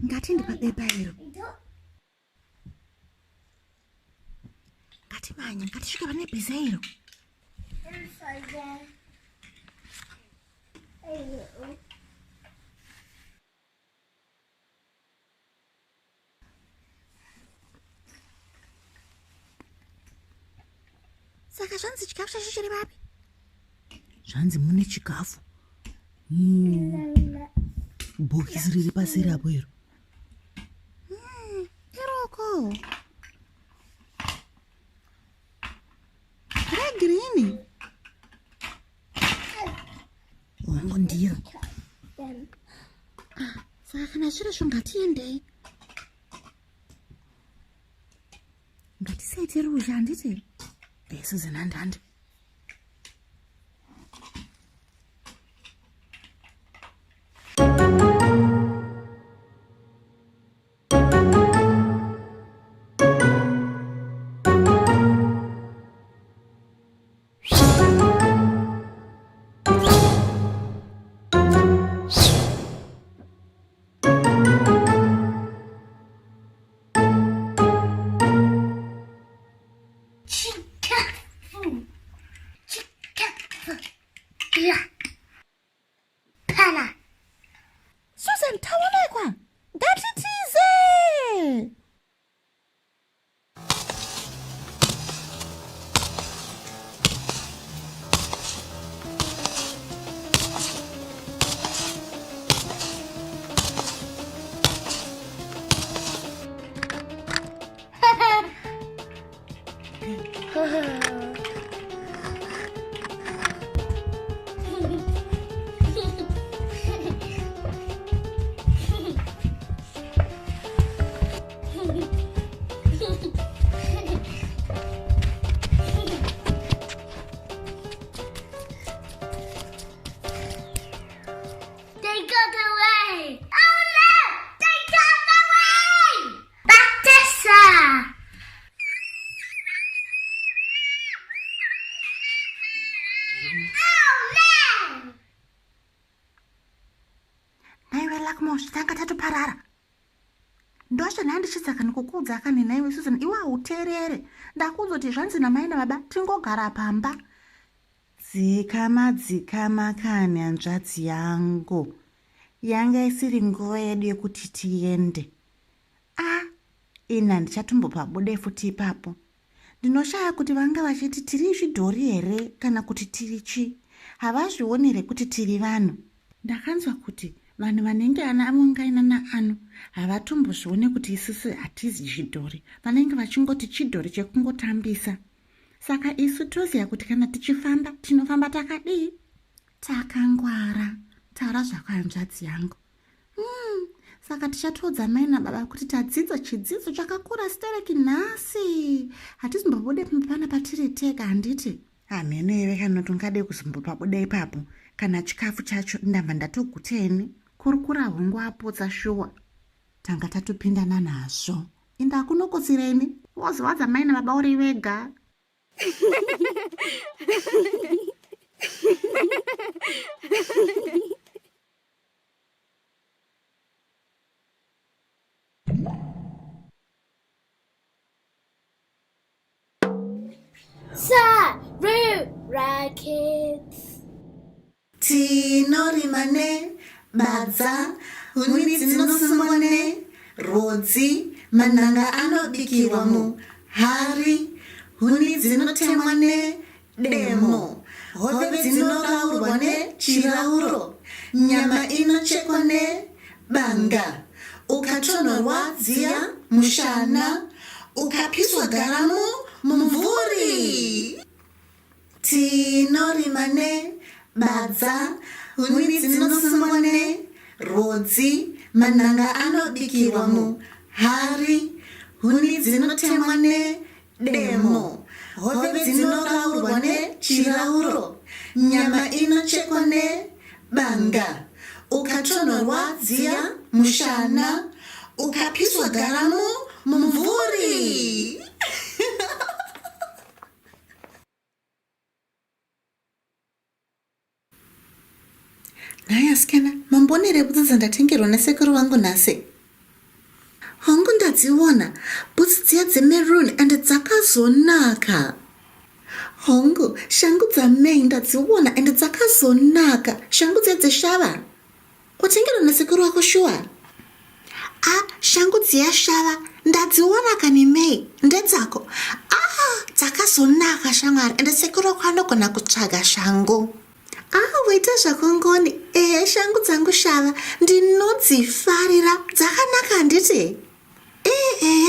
Ngatende pabepa iro. Ngatimanya, ngatisvike pane bhiza iro. Inside there. Hey. Saka zvanzi chikafu chacho chiri papi? Zvanzi mune chikafu. Bhokisi riri paseri apo iro. Iroko. Regirini. Wangu ndiro. Saka kana zviro zvo ngatiendei. Ngatisaite ruzha handiti. Susan and. Susan, taonekwa. Ngatitize. Tanga tatoparara. Ndosho nandishisaka nikukuudza akani naiwe Susan iwe hauteerere. Ndakuudzoti zvanzi namai nababa tingogara pamba. Dzikama kani hanzvadzi yangu. Yanga isiri nguva yedu yekuti tiende. Ina ndichatombopabude futi ipapo. Ndinoshaya kuti vanga vachiti tiri zvidhori here kana kuti tiri chi. Havazvionere kuti tiri vanhu. Ndakanzwa kuti vanhu vanenge anamungaina naano havatombozvione kuti isusu hatizi chidhori. Vanenge vachingoti chidhori chekungotambisa. Saka isu toziya kuti kana tichifamba tinofamba takadii? Takangwara. Taura zvakwanzvadzi yangu. Saka tichatodza mai nababa kuti tadzidza chidzidzo chakakura stereki nhasi. Hatizombobude pana patiri tega handiti? Hamene iwe kana tungade kuzombopabuda ipapo. Kana chikafu chacho ndamba ndatoguteni. Kurukura hongu apodza shuwa. Tanga tatopindana nazvo. Inda kunokusireni. Wozwadza mai nababa uri wega. Sarura Kids. Tinorimane, badza, huni dzinosumwane, rodzi, mananga anobikirwa muhari, huni dzinotemwa nedemo, hove dzinoraurwa nechirauro, nyama inochekwa nebanga, ukatonhorwa dziya mushana, ukapiswa garamu mumvuri. Tinorimane, badza, huni dzinosumwane, rodzi, mananga anobikirwa muhari, huni dzinotemwa nedemo, hove dzinoraurwa nechirauro, nyama inochekwa nebanga, ukatonhorwa dziya mushana, ukapiswa garamu mumvuri. Naya skena, mambonere butsi ndatengerwa nasekuru wangu nhasi. Hongu ndadziona, butsi dziya dzemaroon and dzakazonaka. Hongu, shangu dzamai ndadziona and dzakazonaka. Shangu dziya dzeshava. Watengerwa nasekuru wako shuwa? Shangu dziya shava ndadziona kani Mei ndedzako. Dzakazonaka shamwari and sekuru wako anogona kutsvaga shangu. Waita zvakongoni. Shangu dzangu shava ndinodzifarira. Dzakanaka handiti?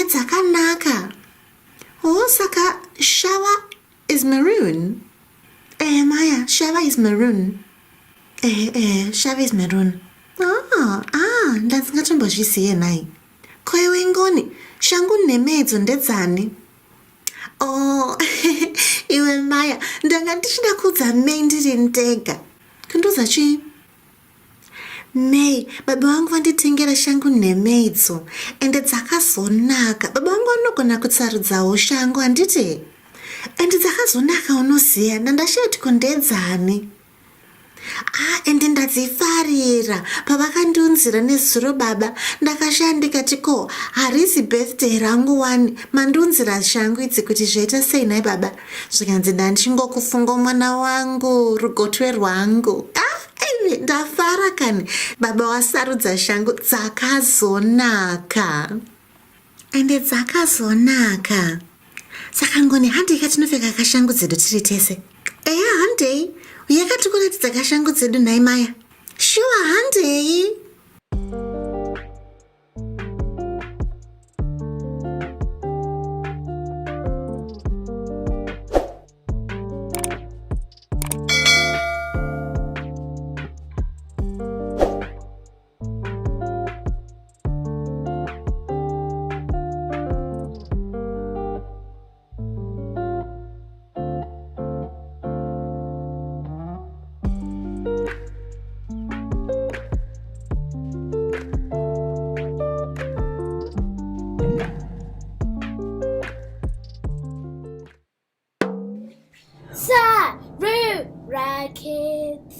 Dzakanaka. Saka shava is maroon. Maya, shava is maroon. Shava is maroon. Ndandingatombozvizive nai. Koiwe ngoni, shangu nemedzo ndedzani? Iwe Maya, ndanga ndichida kudza Mei ndiri ndega. Kunduza chii? Mei, baba vangu vanditengera shangu nemedzo ende dzakazonaka. Baba vangu vanogona kutsarudzawo shangu handiti? Ende dzakazonaka unoziya, ndandashati kundedzani. Ende ndadzifarira. Pavakandiunzira nezuro baba, ndakashandika tiko harisi birthday rangu wani. Mandiunzira shangu idzi kuti zvaita sei nai baba? Zvikanzi ndandichingokufunga mwana wangu, rugotwe rwangu. Ndafara kani. Baba wasarudza shangu dzakazonaka. Ende dzakazonaka. Saka ngoni handei katinopfeka kashangu dzedu tiri tese. Handei. Yakati kuratidza kashangu dzedu nhai Maya. Shuwa handei. Sarura Kids.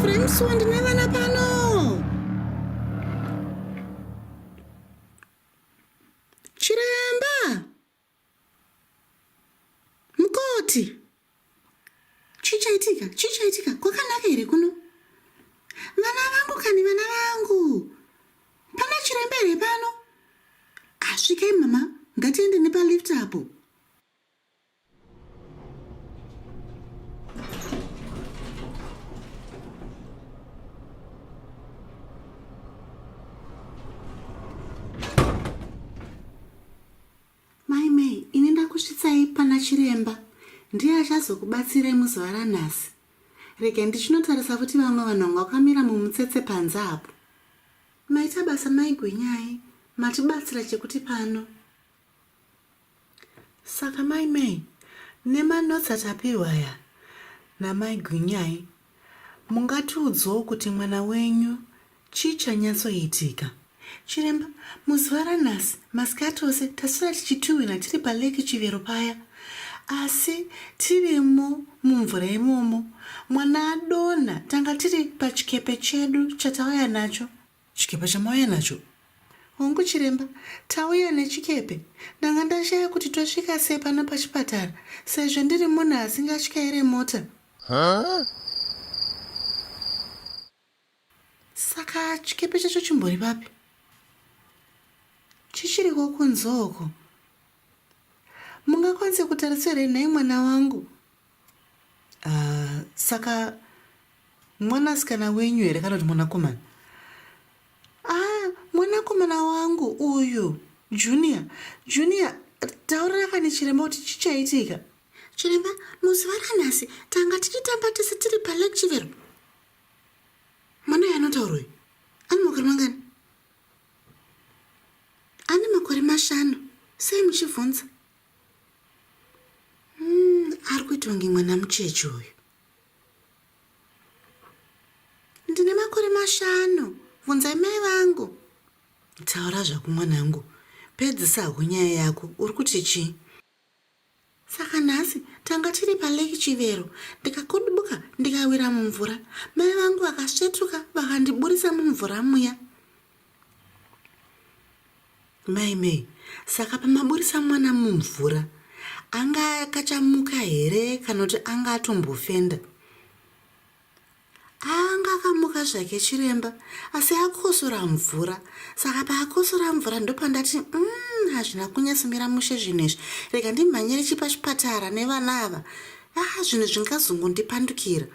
Fremso ndinevana pano. Chiremba. Mukoti. Chichaitika. Kwaka here kuno? Vana vangu kani vana vangu. Pana chiremba here pano? Asvikai mama, ngatiende nepalift apo. Mai, ini ndakusvitsai pana chiremba. Ndiye achazokubatsirai muzuva ranhasi. Rega ndichinotarisa kuti vamwe vanhu vakamira mumutsetse panze apo. Maita basa maigwinyai, matibatsira chekuti pano. Saka mai, nemanotsi atapihwaya namaigwinyai, mungatiudzawo kuti mwana wenyu chichanyatsoitika. Chiremba, muzuva ranhasi, masikati ose tasvika tichituhwina tiri paleki Chivero paya. Asi tirimo mumvura imomo, mwana adonha, tanga tiri pachikepe chedu chatauya nacho. Chikepe chamauya nacho? Hongu chiremba, tauya nechikepe. Ndanga ndashaya kuti tosvika sei pano pachipatara, sezvo ndiri munhu asingatyairi mota. Saka chikepe chacho chimbori papi? Chichiriko kunzoko. Mungakwanise kutarisira nhai mwana wangu? Saka mwanasikana wenyu here kana kuti mwanakomana? Mwanakomana wangu uyu, Junior, taurira kani chiremba kuti chichaitika. Chiremba, muzuva ranhasi tanga tichitamba tese tiri paleki Chivero. Mwana yanotaura uyu, ane makore mangani? Ane makore 5. Sei muchibvunza? Ari kuitwa kunge mwana mucheche uyu. Ndine makore 5. Bvunzai mai vangu. Taura zvako mwanangu. Pedzisa nyaya yako. Uri kuti chii? Saka nhasi tanga tiri paleki Chivero. Ndikakudubuka ndikawira mumvura. Mai vangu vakasvetuka vakandiburisa mumvura muya. Mai, saka pamaburisa mwana mumvura, anga akachamuka here kana kuti anga atombofenda? Anga akamuka zvake chiremba, asi akosora mvura. Saka paakosora mvura ndopandati hazvina kunyatsomira mushe zvinezvi. Rega ndimhanyire chipachipatara nevana ava. Zvinhu zvingazongondipandukira.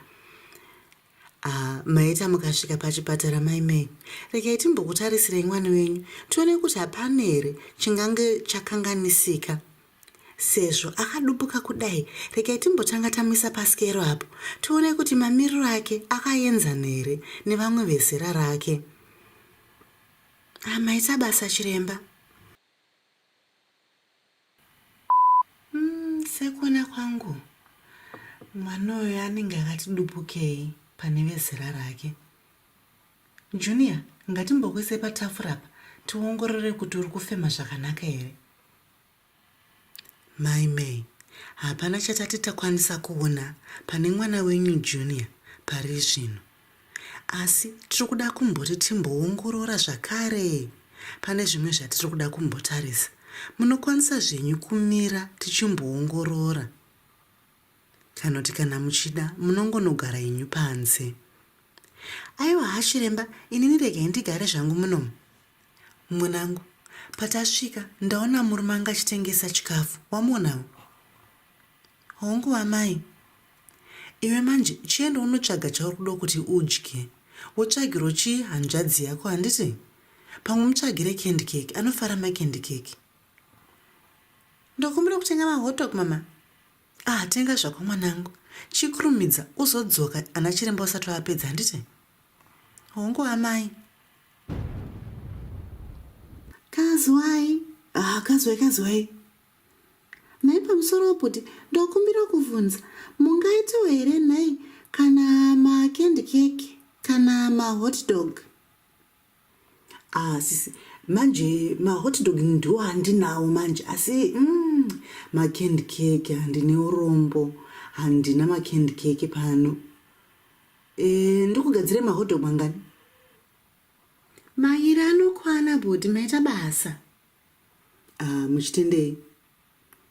Maita mukasvika pachipatara mai, regai timbokutarisirei mwana wenyu tione kuti hapana here chingange chakanganisika. Sezvo akadubuka kudai, regai timbotanga tamisa pasikero apo tione kuti mamiriro ake akaenzana here nevamwe vezera rake. Maita basa chiremba. Sekuona kwangu mwana uyu anenge akati dubukei pane vezera rake. Junior, ngatimbokwese patafura apa tiongorore kuti uri kufema zvakanaka here. Mai, hapana chatati takwanisa kuona pane mwana wenyu Junior pari zvino. Asi tiri kuda kumboti timboongorora zvakare. Pane zvimwe zvatiri kuda kumbotarisa. Munokwanisa zvenyu kumira tichimboongorora. Kana kuti kana muchida munongonogara inyu panze. Aiwa hachiremba, inini regai ndigare zvangu munomu. Mwanangu, patasvika ndaona murume anga achitengesa chikafu. Wamuonawo? Hongu wamai. Iwe manje chienda unotsvaga chauri kuda kuti udye. Wotsvagiro chii hanzvadzi yako handiti? Pamwe mutsvagire candy cake, anofara macandy cake. Ndokumbira kutenga mahotdog mama. Tenga zvako mwanangu. Chikurumidza uzodzoka ana chiremba usati wapedza handiti? Hongu amai. Kazwai. Kazwai. Nai pamusoro kuti ndokumbira kuvunza. Mungaitawo here nai kana macandy cake kana mahotdog? Sisi. Manje mahotdog ndiwo handinawo manje. Asi macandy cake handine urombo. Handina macandy cake pano. Ndokugadzire mahotdog mangani? Mairi anokwana bhodhi, maita basa. Muchitendei.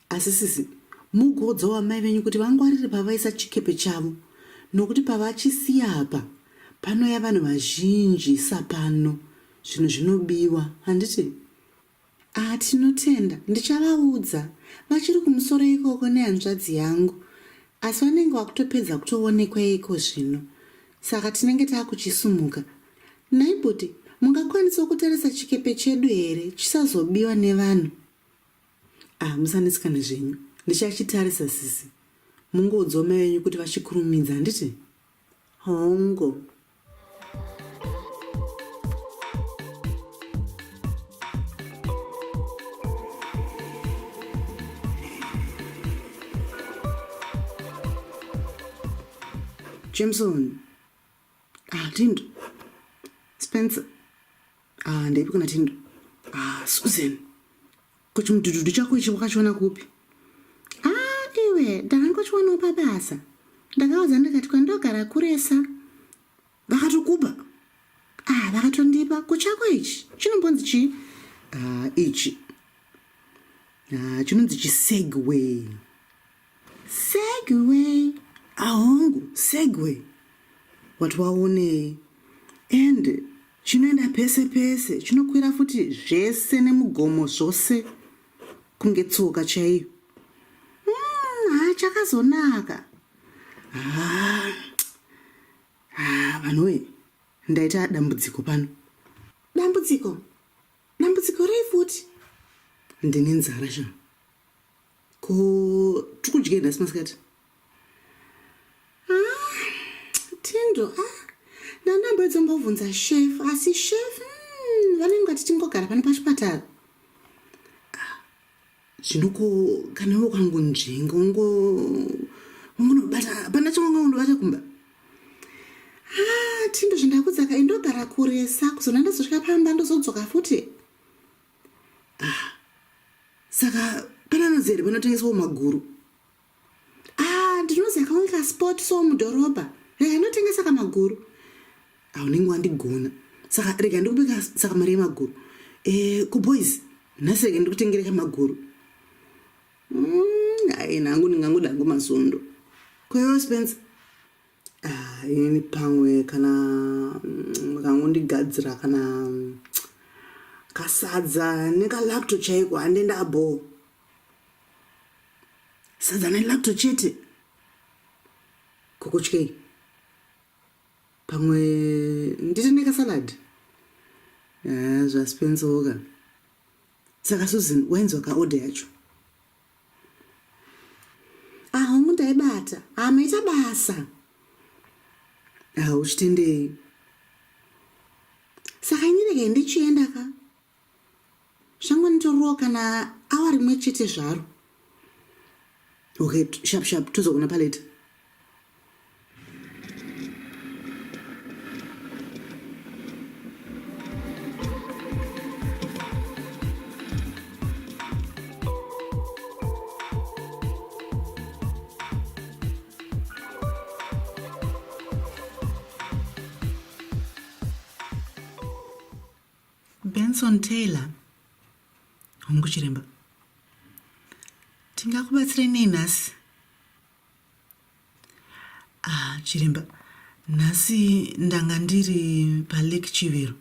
Asi sisi, mugodza wamai venyu kuti vangwarire pavaisa chikepe chavo. nokuti pavachisiya apa panouya vanhu vazhinji sapano zvinhu zvinobiwa handiti. Tinotenda, ndichavaudza vachiri kumusoro ikoko nehanzvadzi yangu, asi vanenge vakutopedza kutoonekwa iko zvino, saka tinenge taakuchisumuka. Naibhuti, mungakwanisa kutarisa chikepe chedu here chisazobiwa nevanhu? Musanetseka nezvenyu, ndichachitarisa sisi. Mungoudzawo mai venyu kuti vachikurumidza handiti. Hongo. Jameson. Tindo. Spencer. Ndeipi kuna Tindo. Susan. Kuchimudududu chako ichi wakachiona kupi? Iwe, ndakangochiwanawo pabasa. Ndakaudza ndikati kwandogara kuresa. Vakatokupa. Vakatondipa. Kuchako ichi chinombonzi chii? Ichi. Chinonzi chisegway. Segway. Hongu, segway. Wati waone. And chinoenda pese pese, chinokwira futi zvese nemugomo zvose kunge tsoka chaiyo. Chakazonaka. Vanhuwe, ndaita dambudziko pano. Dambudziko? Dambudziko rei futi? Ndine nzara sha. Ko tikudye nhasi masikati? Tindo, ndandambodzombobvunza chef, asi chef, vanenge vati tingogara pano pachipatara. Zvinoko kana wakwangu nzvenga ungonobata hapana chimwe undobata kumba. Tindo zvindakudzaka indogara kuresa kuzona ndazosvika pamba ndozodzoka futi. Saka pananozi here panotengeswawo maguru. Ndinoziva kamwe kasport so mudhorobha rega ndotengesa kamaguru. Unenge wandigona, saka rega ndikubika saka mari yemaguru. Kuboys nhasi rega ndikutengere kamaguru. Nangu ndingangoda hangu mazondo. Kwewo Spencer? Ini pamwe kana kangondigadzira kana kasadza nekalacto chaiko hande ndabo. Sadza nelacto chete. Kukutyei. Pamwe nditi nekasalad. Zvaspencer woka. Saka Susan wainzwa kaorder yacho. Hongu ndaibata. Maita basa. Uchitendei. Saka ini rega ndichienda ka. Shangu nditorowo kana awa rimwe chete zvaro. Okay, sharp tozogona paleta. Benson Taylor. Hongu chiremba. Tingakubatsirei nei nhasi? Chiremba, nhasi ndanga ndiri palake Chivero.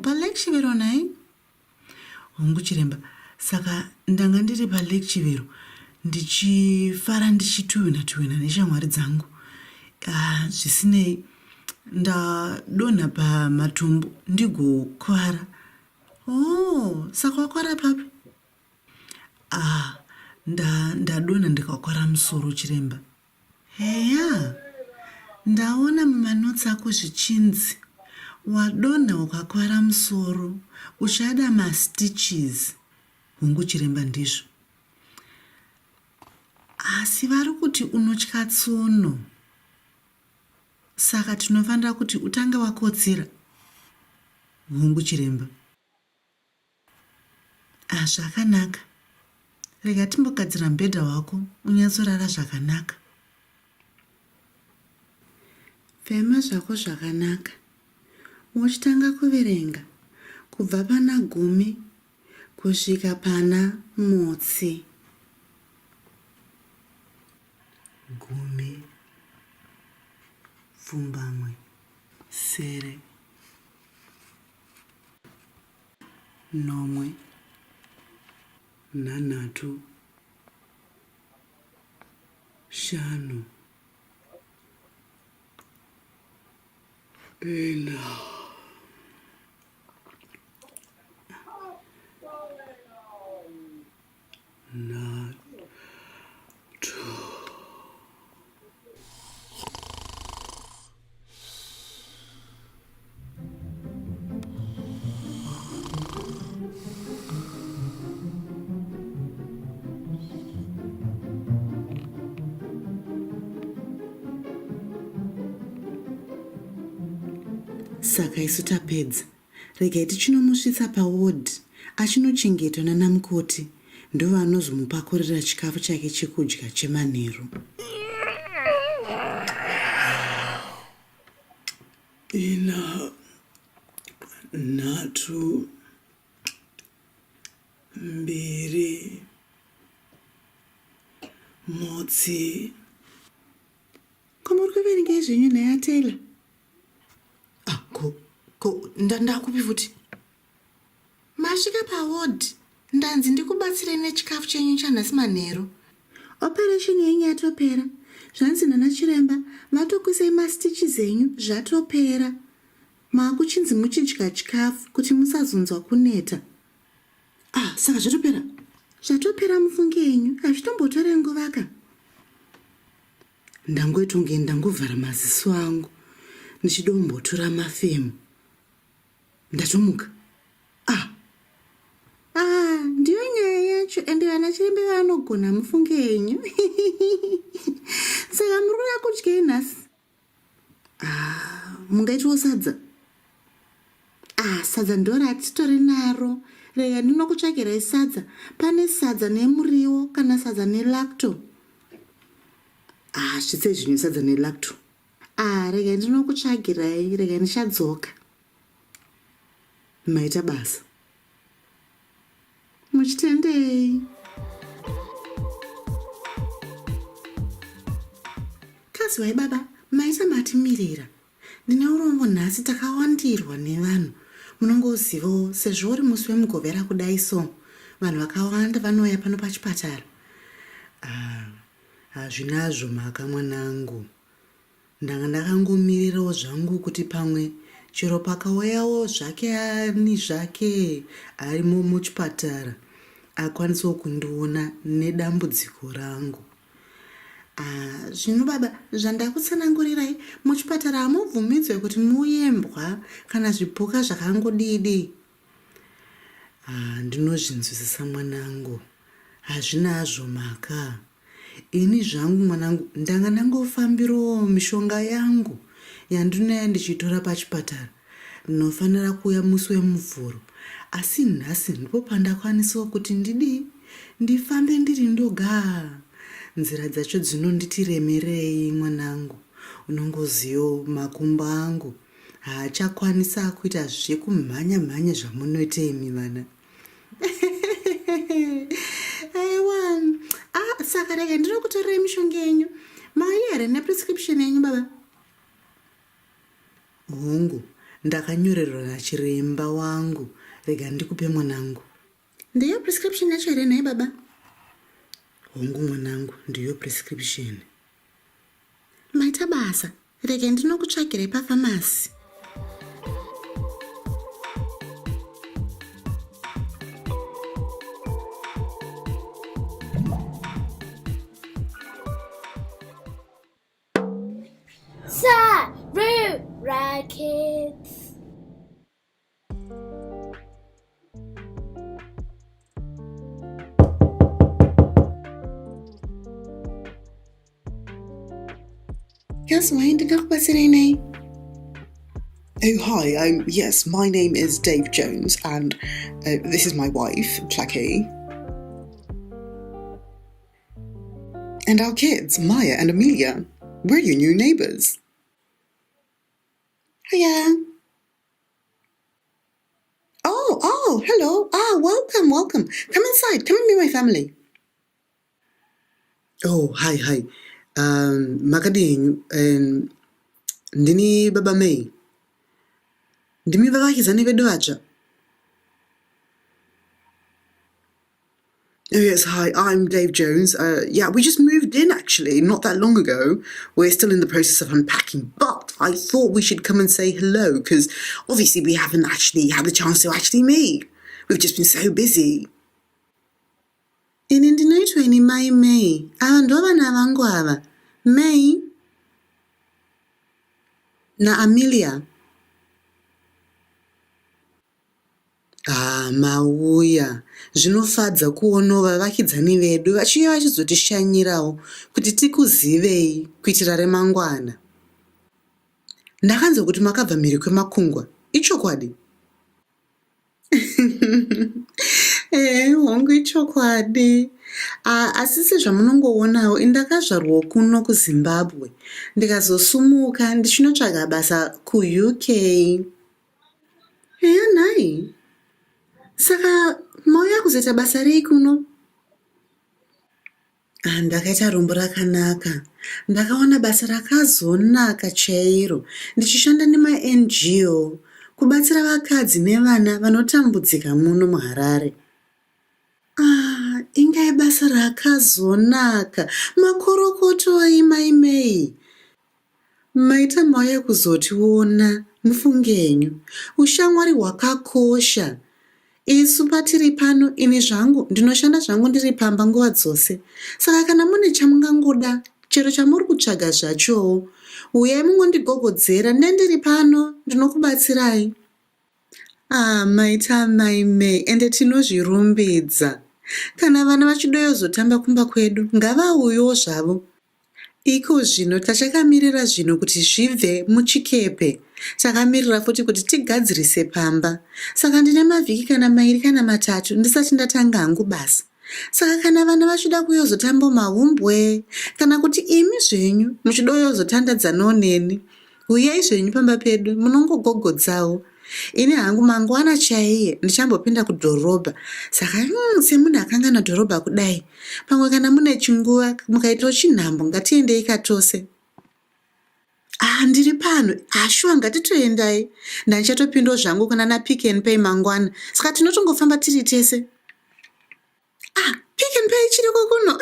Palake Chivero nai? Hongu chiremba, saka ndanga ndiri palake Chivero ndichifara ndichituhwina neshamwari dzangu. Zvisinei ndadonha pamatombo ndigokwara. Saka wakwara papi? Ndadonha ndikakwara musoro chiremba. Heya, ndaona mumanotsi ako zvichinzi wadonha ukakwara musoro uchada mastitches. Hongu chiremba ndizvo. Asi vari kuti unotya tsono. Saka tinofanira kuti utange wakotsira. Hongu chiremba. Zvakanaka. Rega timbogadzira mubhedha wako unyatsorara zvakanaka. Fema zvako zvakanaka. Uchitanga kuverenga kubva pana 10 kusvika pana motsi. 10, pfumbamwe, sere, nomwe, nhanhatu, shanu, ina, nhatu. Saka isu tapedza, regai tichinomusvitsa paward achinochengetwa nanamukoti ndivo vanozomupakurira chikafu chake chekudya chemanheru. Ina, nhatu, mbiri, motsi. Komuri kuverenga izvenyu nhaya Taylor? Ndakupi futi? Masvika paward, ndanzi ndikubatsirei nechikafu chenyu chanhasi manheru. Operation yenyu yatopera. Zvanzi nana chiremba vatokuisai mastitches enyu zvatopera. Maakuchinzi muchidya chikafu kuti musazonzwa kuneta. Saka zvatopera? Zvatopera mufunge yenyu, hazvitombotore nguva ka? Ndangoitonge ndangovhara maziso angu ndichidombotora mafemu. Ndatomuka. Ndiyo nyaya yacho, ende vana chirembe vanogona mufunge yenyu. Saka murikuda kudyei nhasi? Mungaitwo sadza? Sadza ndo ratitori naro. Rega ndinokutsvakirai sadza. Pane sadza nemuriwo kana sadza nelacto. Zvitsei zvinyu sadza nelacto. Rega ndinokutsvagirai, rega ndichadzoka. Maita basa. Muchitendei. Kazi wai baba, maita matimirira. Ndine urombo nhasi takawandirwa nevanhu. Munongozivawo sezvo uri musi wemugovera kudai so. Vanhu vakawanda vanouya pano pachipatara. Hazvinazvo mhaka mwanangu. Ndanga ndakangomirirawo zvangu kuti pamwe chero pakauyawo zvake ani zvake arimo muchipatara akwanisawo kundiona nedambudziko rangu. Zvino baba, zvandakutsanangurirai, muchipatara hamubvumidzwe kuti muuyembwa kana zvipuka zvakangodidi. Ndinozvinzwisisa mwanangu, hazvinazvo mhaka. Ini zvangu mwanangu ndanga ndangofambirawo mishonga yangu yandinoya ndichitora pachipatara. Ndinofanira kuuya musi wemuvhuro, asi nhasi ndipo pandakwanisawo kuti ndifambe ndiri ndoga. Nzira dzacho dzinonditiremerei mwanangu. Unongoziyo makumbo angu haachakwanisa kuita zvekumhanya-mhanya zvamunoita imi vana. Aiwa. Saka rega ndinokutorerei mishonga yenyu. Mauya here neprescription yenyu baba? Hongu, ndakanyorerwa nachiremba wangu. Rega ndikupe mwanangu. Ndiyo prescription yacho here naye baba? Hongu mwanangu, ndiyo prescription. Maita basa, rega ndinokutsvagirai pafamasi. Sarura Kids. Yes, why ndingakubatsirei nei? Oh, hi. Yes, my name is Dave Jones, and this is my wife, Placky. And our kids, Maya and Amelia. We're your new neighbours. Hiya. Oh, hello. Welcome. Come inside. Come and meet my family. Oh, hi. Makadinyu. Ndini Baba May. Ndimi vavakidzani vedu vatsva. Oh yes, hi, I'm Dave Jones. Yeah, we just moved in actually, not that long ago. We're still in the process of unpacking, but I thought we should come and say hello, because obviously we haven't actually had the chance to actually meet. We've just been so busy. Ini ndinoitwa ini Mai May. Ava ndo vana vangu ava. May na Amelia. Mauya. Zvinofadza kuono vavakidzani vedu vachiuya vachizotishanyirawo kuti tikuzivei kuitira remangwana. Ndakanzwa kuti makabva mhiri kwemakungwa. Ichokwadi? Hongu ichokwadi. Asi sezvamunongoonawo indakazvarwa kuno kuZimbabwe. Ndikazosumuka ndichinotsvaga basa kuUK. Nai. Saka mauya kuzoita basa rei kuno? Ndakaita rombo rakanaka. Ndakaona basa rakazonaka chairo. Ndichishanda nema-NGO kubatsira vakadzi nevana vanotambudzika muno muHarare. Ingai basa rakazonaka. Makorokotoi Mai May. Maita mauya kuzotiona mufungenyu. Ushamwari hwakakosha. Isu patiri pano ini zvangu ndinoshanda zvangu ndiri pamba nguva dzose. Saka kana mune chamungangoda, chero chamuri kutsvaga zvacho, uyai mungondigogodzera ndendiri pano ndinokubatsirai. Maita Mai May, ende tinozvirumbidza. Kana vana vachidoyozotamba kumba kwedu, ngavauyewo zvavo. Iko zvino tachakamirira zvino kuti zvibve muchikepe. Takamirira futi kuti tigadzirise pamba. Saka ndine mavhiki kana mairi kana matatu ndisati ndatanga hangu basa. Saka kana vana vachida kuyozotamba mahumbwe, kana kuti imi zvenyu muchidoyozotandadzanawo neni, uyai zvenyu pamba pedu munongogogodzawo. Ini hangu mangwana chaiye ndichambopinda kudhorobha. Saka semunhu akangana dhorobha kudai, pamwe kana mune chinguva mukaitawo chinhambo ngatiendei katose. Ndiri pano, shuwa ngatitoendai. Ndichatopindawo zvangu kuna naPick n Pay mangwana. Saka tinotongofamba tiri tese. Pick n Pay chiriko kuno.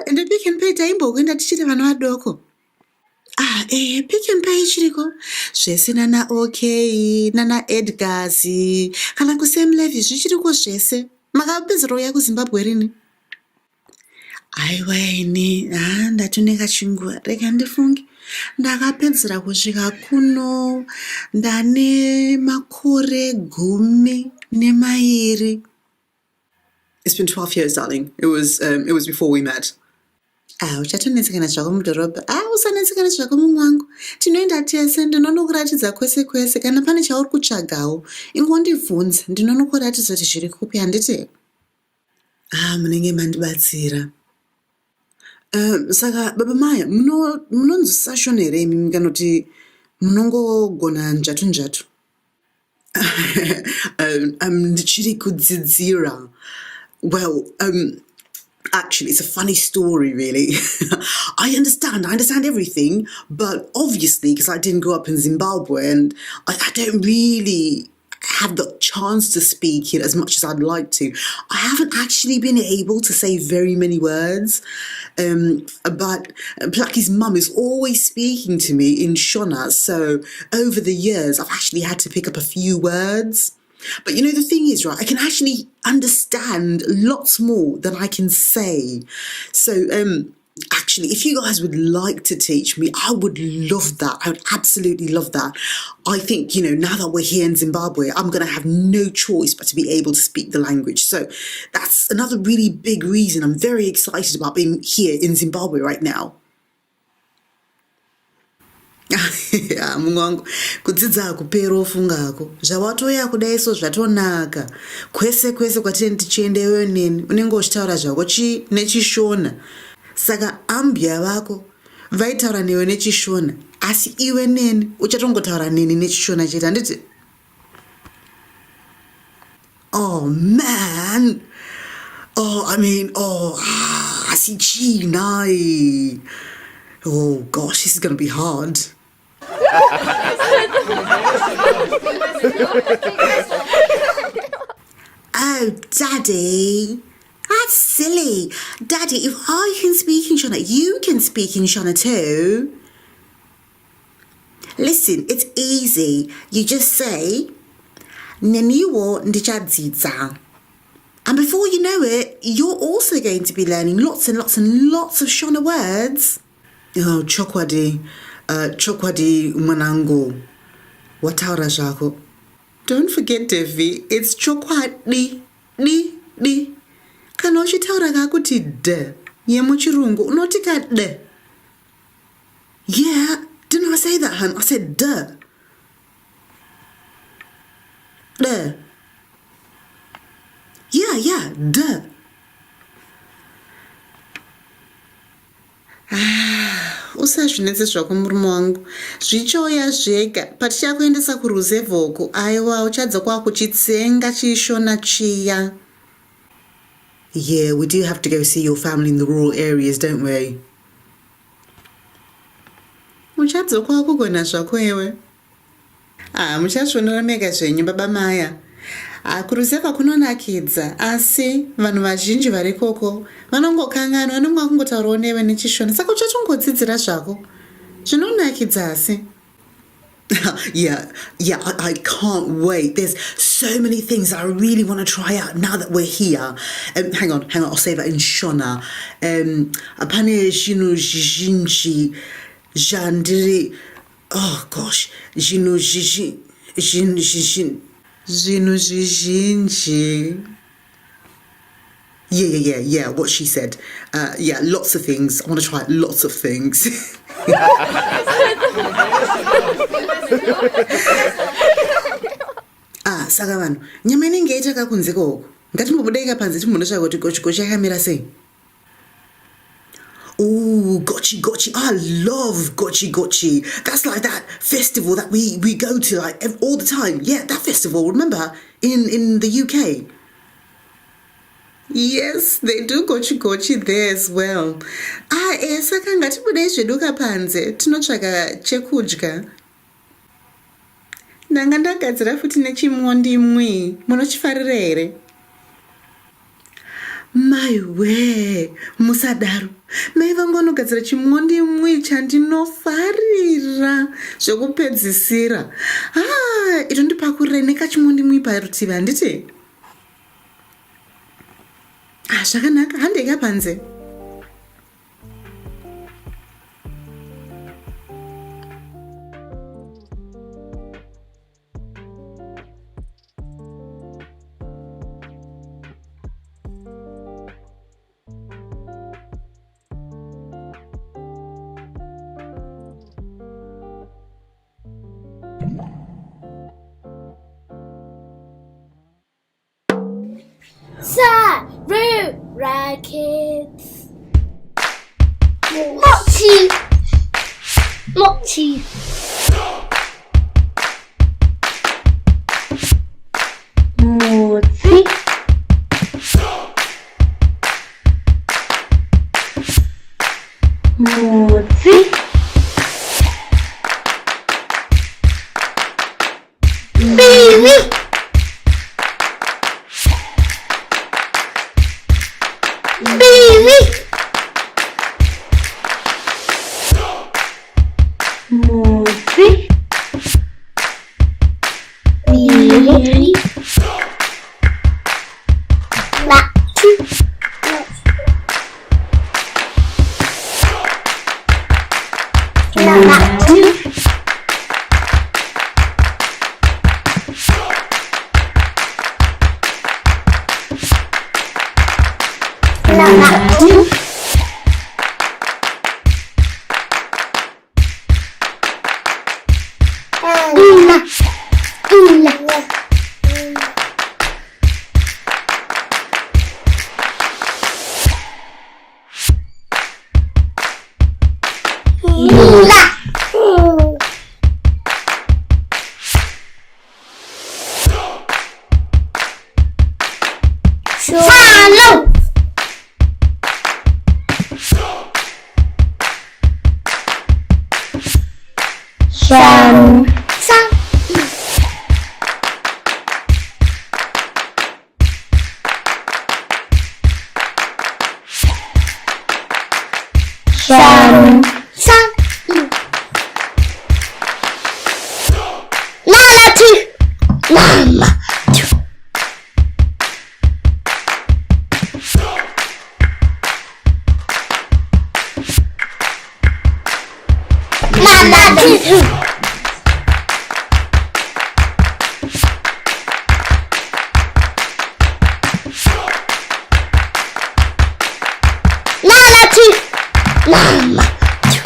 Ende Pick n Pay taimbokwenda tichiri vana vadoko. Pick n Pay chiriko. Zvese nana OK, nana Edgars, kana kuSam Levy zvichiriko zvese. Makapedzera uya kuZimbabwe rini? Aiwa ini, ndatoneka chinguva, rega ndifunge. Ndakapedzera kusvika kuno, ndane makore 12. It's been 12 years, darling. It was before we met. Uchatonetsekana zvako mudhorobha. Usanetsekana zvako mumwangu. Tinoenda tese, ndinonokuratidza kwese kwese. Kana pane chauri kutsvagawo, ingondibvunza, ndinonokuratidza kuti zviri kupi, handiti? Munenge mandibatsira. Saka Baba Maya, munonzwisisa Shona here imi kana kuti munongogona njatu? Ndichiri kudzidzira. Well, actually, it's a funny story, really. I understand everything, but obviously, because I didn't grow up in Zimbabwe and I don't really have the chance to speak it as much as I'd like to. I haven't actually been able to say very many words, but Plucky's mum is always speaking to me in Shona, so over the years I've actually had to pick up a few words. But you know, the thing is, right, I can actually understand lots more than I can say. So, actually, if you guys would like to teach me, I would love that. I would absolutely love that. I think, you know, now that we're here in Zimbabwe, I'm going to have no choice but to be able to speak the language. So that's another really big reason I'm very excited about being here in Zimbabwe right now. Mungu wangu, kudzidza hakupera ofungako. Zvawatoya kudaiso zvatonaka. Kwese kwatiri tichiendeyo neni, unenge uchitaura zvako nechishona. Saka ambya vako vaitaura newe nechishona, asi iwe neni uchatongotaura neni nechishona chete, handiti? Oh man. Asi chinai. Oh gosh, this is going to be hard. Oh, Daddy. That's silly. Daddy, if I can speak in Shona, you can speak in Shona too. Listen, it's easy. You just say, Neniwo ndichadzidza. And before you know it, you're also going to be learning lots and lots and lots of Shona words. Oh, chokwadi. Chokwadi mwanangu. Wataura zvako. Don't forget, Devi, it's chokwadi. Di. Kana uchitaura kakuti d yemuchirungu unoti ka d. Yeah, didn't I say that, hun? I said d. D. Yeah, d. Usazvinetse zvako murume wangu. Zvichoya zvega patichakuendesa kuruzevhoko. Aiwa uchadza kwakuchitsenga chishona chiya. Yeah, we do have to go see your family in the rural areas, don't we? Uchadza kwakugona zvako iwe. Muchazvionera mega zvenyu baba Maya. Kuruzeva kunonakidza, asi vanhu vazhinji vari koko vanongokangana, vanonga vakungotaurawo newe nechishona, saka uchatongodzidzira zvako. Zvinonakidza asi. Yeah, I can't wait. There's so many things that I really want to try out now that we're here. Hang on, I'll say that in Shona. Apane zvinhu zvizhinji zvandiri. Oh gosh, zvinhu zvizhinji. Yeah, what she said. Yeah, lots of things. I want to try lots of things. Saka vanhu, nyama inenge yaita kunze koko. Ngatimbobudeka panze timbondotsvaka kuti gochi yakamira sei. Oh, gochi. I love gochi. That's like that festival that we go to like all the time. Yeah, that festival, remember? In the UK. Yes, they do gochi there as well. Saka ngatibudei zveduka panze, tinotsvaka chekudya. Ndanga ndagadzira futi nechimondimwi, munochifarira here? Maiwe, musadaro. Mai vangu vanogadzira chimondimwi chandinofarira zvekupedzisira. Ito ndipakurira nekachimondimwi parutivi handiti? Zvakanaka, handeka panze. Sarura Kids. Mochi. Baby. La. Shan. San. Shan. San. Nala two. Mama. Mama two. Nala two. Mama two.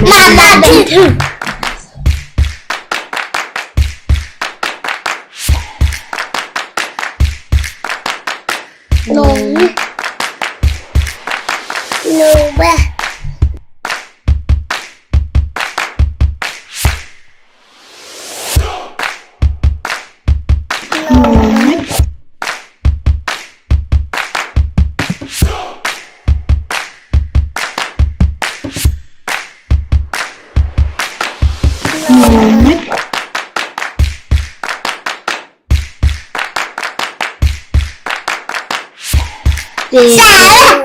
Mama two. No. No way. Sarah.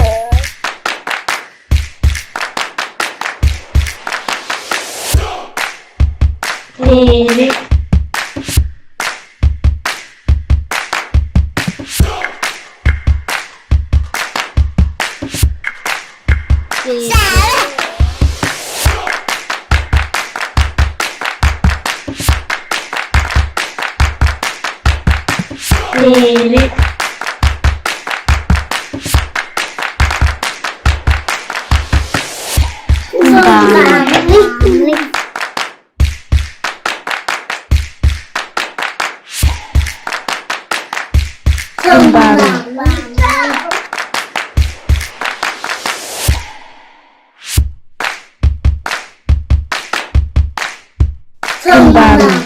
Sarah.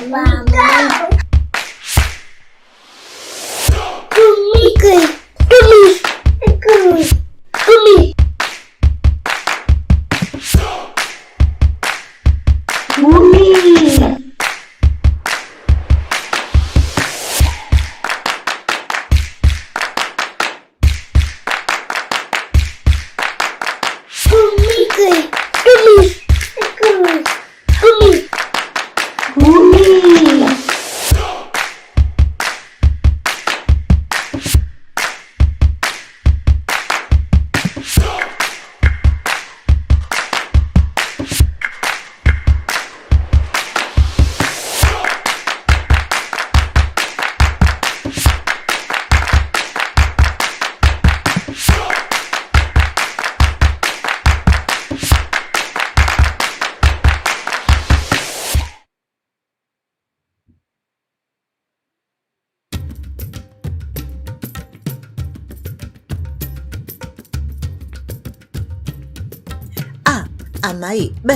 Amai b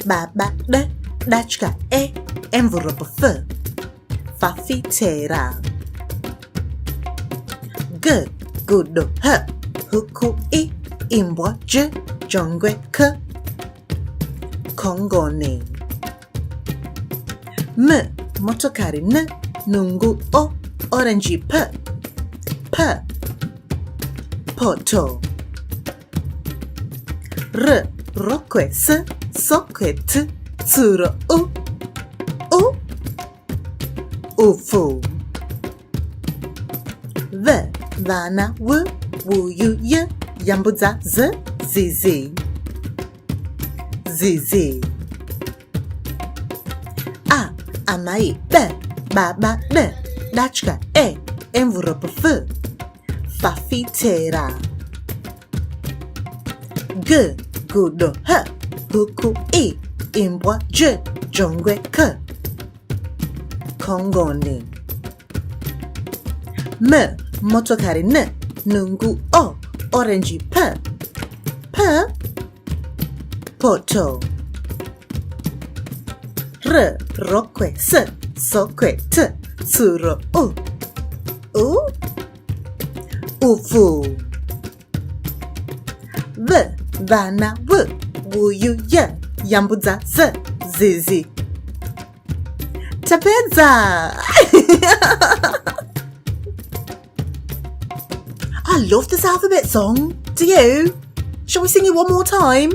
baba d dachka envelope f fafitera g gudo h huku I imbwa j jongwe k kongone m motokari n nungu o orange p poto r rokwe s sokwe t tsuro u ufu v vana w wuyu y yambudza z zizi a amai b baba d dachka envelope f fafitera g gudo h huku I imbwa j jongwe k kongone m motokari n nungu o orange p poto r rokwe s sokwe t tsuro u ufu v vana w wuyu y Yambudza z zizi. Tapedza. I love this alphabet song. Do you? Shall we sing it one more time?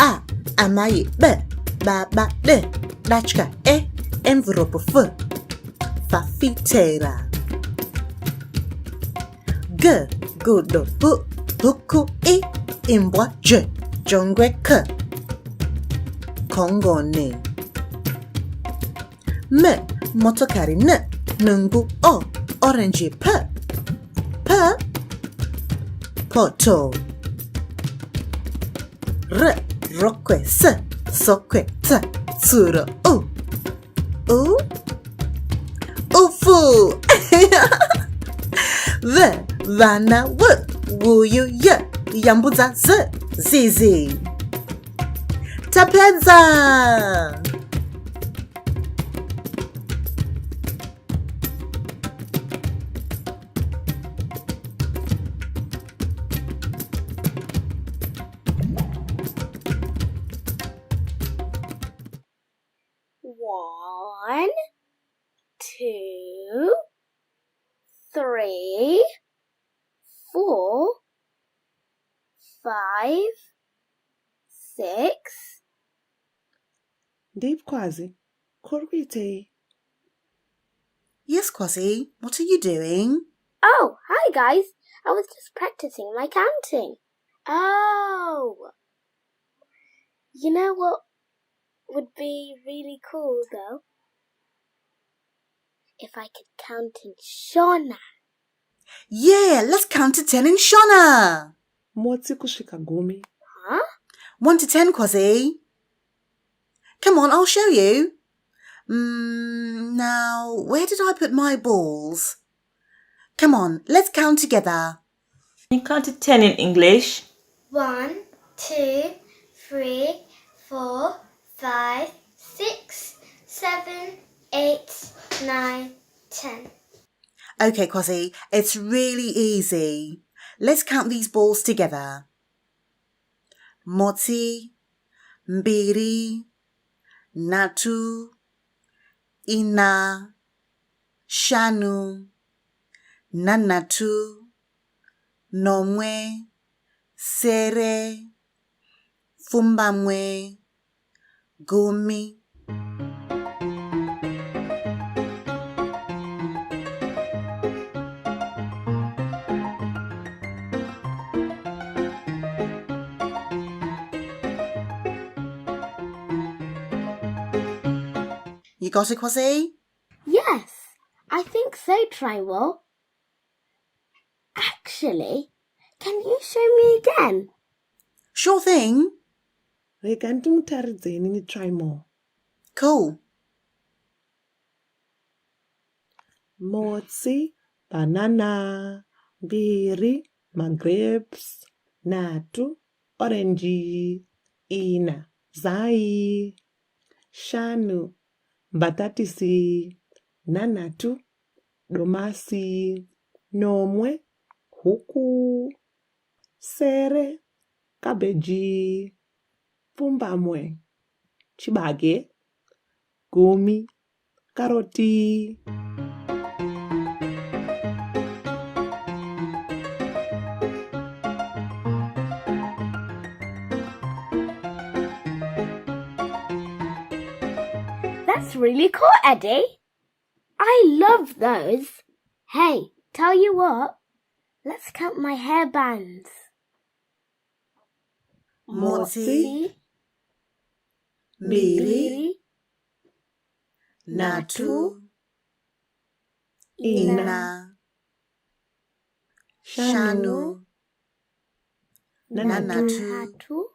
A, amai, b, ba, ba, l, lachka, e, envelope, f, fafitera. G, gudo, bu, buku, I, imbwa, j, jongwe, k, kongone. M, motokari, n, nungu, o, orange, p, poto. R, rokwe, s, sokwe, t, tsuro, u, ufu. V, vana, w, wuyu, y, yambudza, z, zizi. Tapedza. One, two, three, 4, 5, 6. Deep Kwazi, Korite. Yes, Kwasi, what are you doing? Oh, hi guys. I was just practicing my counting. Oh. You know what would be really cool though? If I could count in Shona. Yeah, let's count to 10 in Shona. Motsi kushika gumi. Huh? 1 to 10, Kwasi. Come on, I'll show you. Now, where did I put my balls? Come on, let's count together. Can you count to 10 in English? 1, 2, 3, 4, 5, 6, 7, 8, 9, 10. Okay, Kwasi, it's really easy. Let's count these balls together. Moti, mbiri, natu, ina, shanu, nanatu, nomwe, sere, fumbamwe, gumi. You got it, Kwasi? Yes, I think so, Trywell. Actually, can you show me again? Sure thing. Try more. Cool. Motsi, banana, biri, grapes, natu, orange, ina, zai, shanu, batatisi, nanatu, domasi, nomwe, huku, sere, kabeji, pumbamwe, chibage, gumi, karoti. That's really cool, Eddie. I love those. Hey, tell you what, let's count my hairbands. Motsi, mbiri, natu, ina, shanu, nanatu,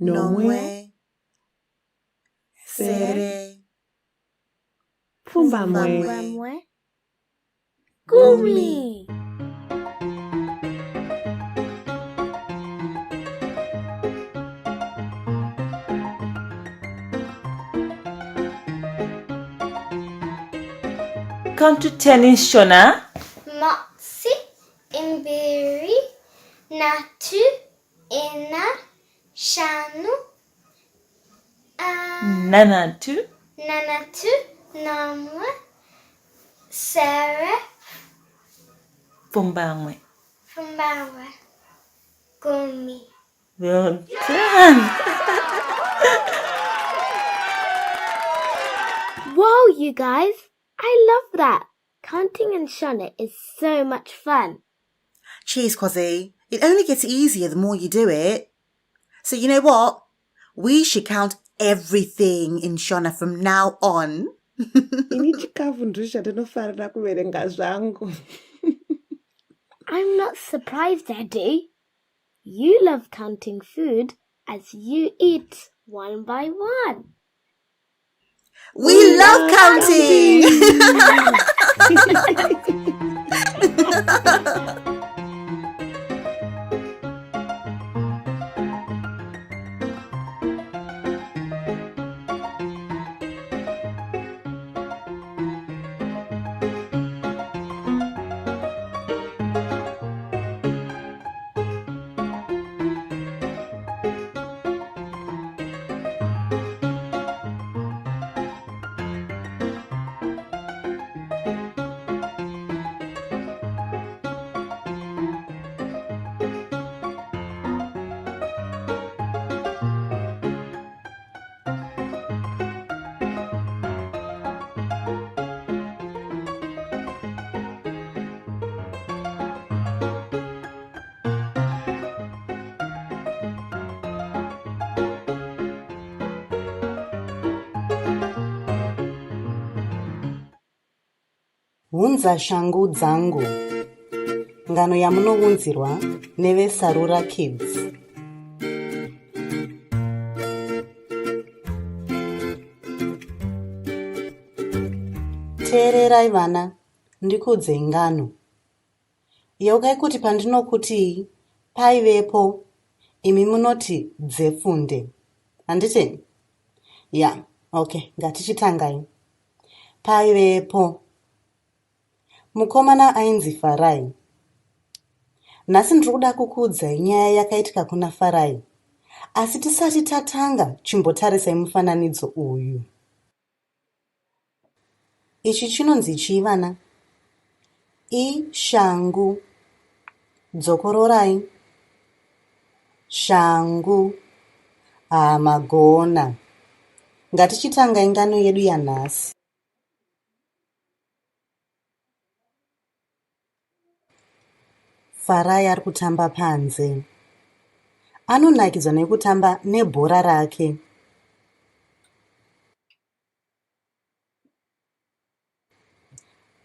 nomwe, sere, Fumbamwe, gumi. Count to 10 in Shona. Motsi, imbiri, Natu, ina, shanu, Nanatu, nanatu, namwe, sere, Fumbangwe. fumbawe, gumi. Well done. Whoa, you guys! I love that. Counting in Shona is so much fun. Cheers, Quazzy. It only gets easier the more you do it. So you know what? We should count everything in Shona from now on. Ini chikafu ndisha ndinofarira kuverenga zvangu. I'm not surprised, Daddy. You love counting food as you eat one by one. We love counting! Hunza shangu dzangu. Ngano yamunounzirwa neve Sarura Kids. Teererai vana, ndikudze ngano. Yogai kuti pandinokuti paivepo, imi munoti dzefunde. Handiti? Ya, okay, ngatichitangai. Paivepo. Mukomana ainzi Farai. Nhasi ndiri kuda kukuudzai nyaya yakaitika kuna Farai. Asi tisati tatanga, chimbotarisai mufananidzo uyu. Ichi chinonzi chii vana? Ishangu. Dzokororai. Shangu. Magona. Ngatichitangai ngano yedu yanhasi. Farai ari kutamba panze. Anonakidzwa nekutamba nebhora rake.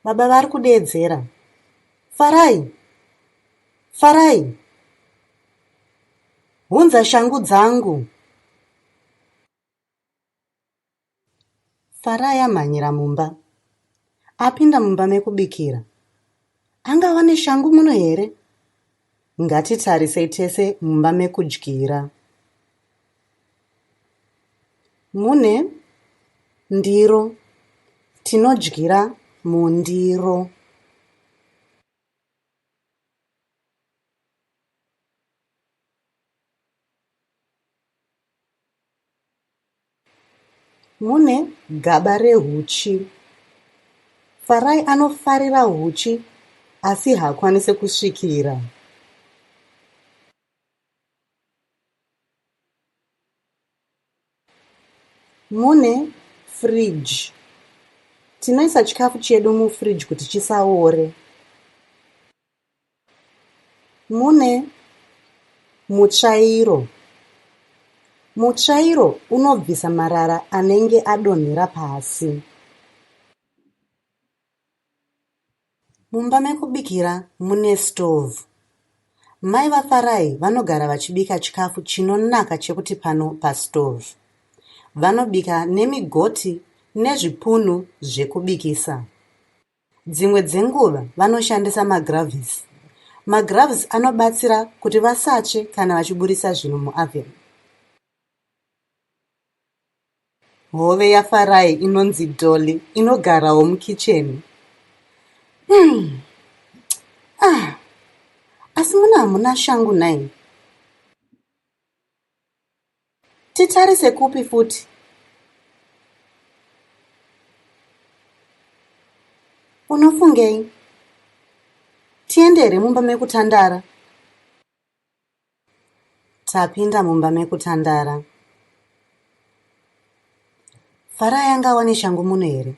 Baba vari kudeedzera. Farai! Farai! Hunza shangu dzangu. Farai amhanyira mumba. Apinda mumba mekubikira. Angava neshangu muno here? Ngatitarisei tese mumba mekudyira. Mune ndiro. Tinodyira mundiro. Mune gaba rehuchi. Farai anofarira huchi asi haakwanisi kusvikira. Mune fridge. Tinoisa chikafu chedu mufridge kuti chisaore. Mune mutsvairo. Mutsvairo unobvisa marara anenge adonhera pasi. Mumba mekubikira mune stove. Mai vaFarai vanogara vachibika chikafu chinonaka chekuti pano pastove. Vanobika nemigoti nezvipunu zvekubikisa. Dzimwe dzenguva vanoshandisa magravhisi. Magravhisi anobatsira kuti vasatsve kana vachiburisa zvinhu muoven. Hove yaFarai inonzi Dolly inogarawo mukicheni. Asi muna hamuna shangu nai. Titarise kupi futi? Unofungei? Tiendere mumba mekutandara. Tapinda mumba mekutandara. Fara yanga wane shangu muno here.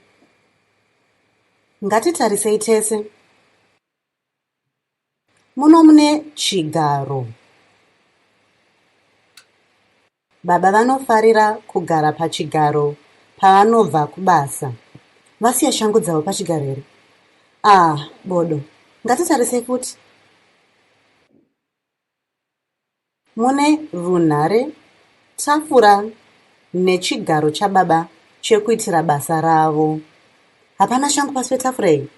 Ngatitarisei tese. Muno mune chigaro. Baba vanofarira kugara pachigaro pavanobva kubasa. Vasiya shangu dzavo pachigaro here. Bodo. Ngatitarisei futi. Mune runhare, tafura nechigaro chababa chekuitira basa ravo. Hapana shangu pasi petafura iyi?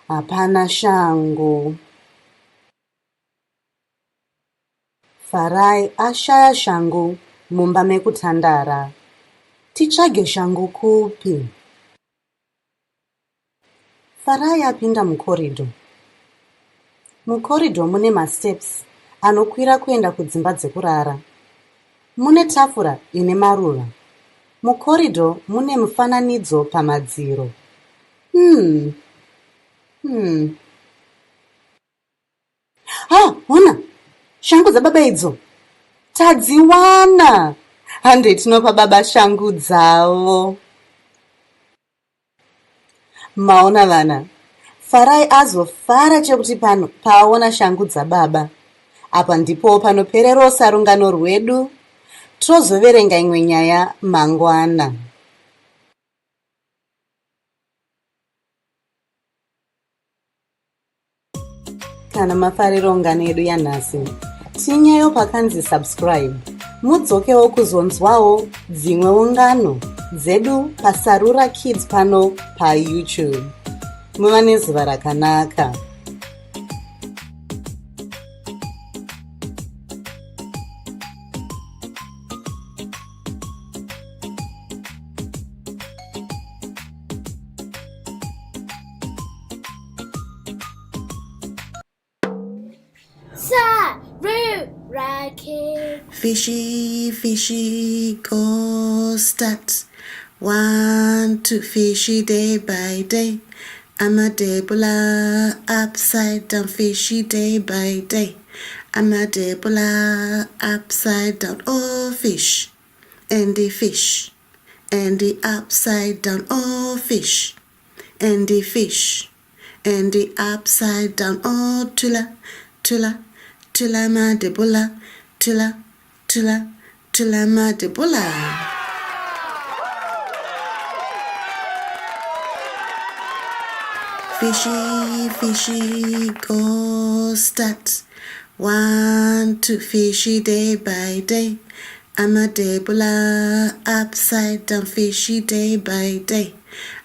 Hapana shangu. Farai ashaya shangu mumba mekutandara. Titsvage shangu kupi? Farai apinda mukorido. Mukorido mune masteps anokwira kuenda kudzimba dzekurara. Mune tafura ine maruva. Mukorido mune mufananidzo pamadziro. Hona! Shangu dzababa idzo! Tadziwana! Hande tinopa baba shangu dzavo. Maona vana, Farai azofara chekuti pano paona shangu dzababa. Apa ndipo panopererosa rungano rwedu. Tozoverenga imwe nyaya mangwana. Kana mafariro ungano yedu yanhasi, tinyayo pakanzi subscribe. Mudzokewo kuzonzwawo dzimwe ungano dzedu paSarura Kids pano paYouTube. Muva nezuva rakanaka. Sarura Kids. Fishy, fishy, go start. 1, 2, fishy day by day. I'm a Debola, upside down, fishy day by day. I'm a Debola, upside down, oh fish. And the fish. And the upside down, oh fish. And the fish. And the upside down, oh tula, tula, tula ma Debola, tula, tula, tula ma Debola. Fishy, fishy, go start. 1, 2, fishy day by day. I'm a Debola, upside down, fishy day by day.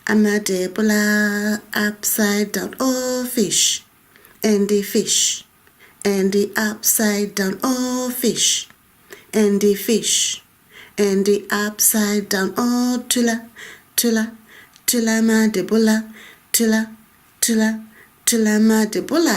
I'm a Debola, upside down, oh fish. And the fish. And the upside down, oh fish. And the fish. And the upside down, oh tula, tula, tula ma Debola, tula, tula, tula ma Debola.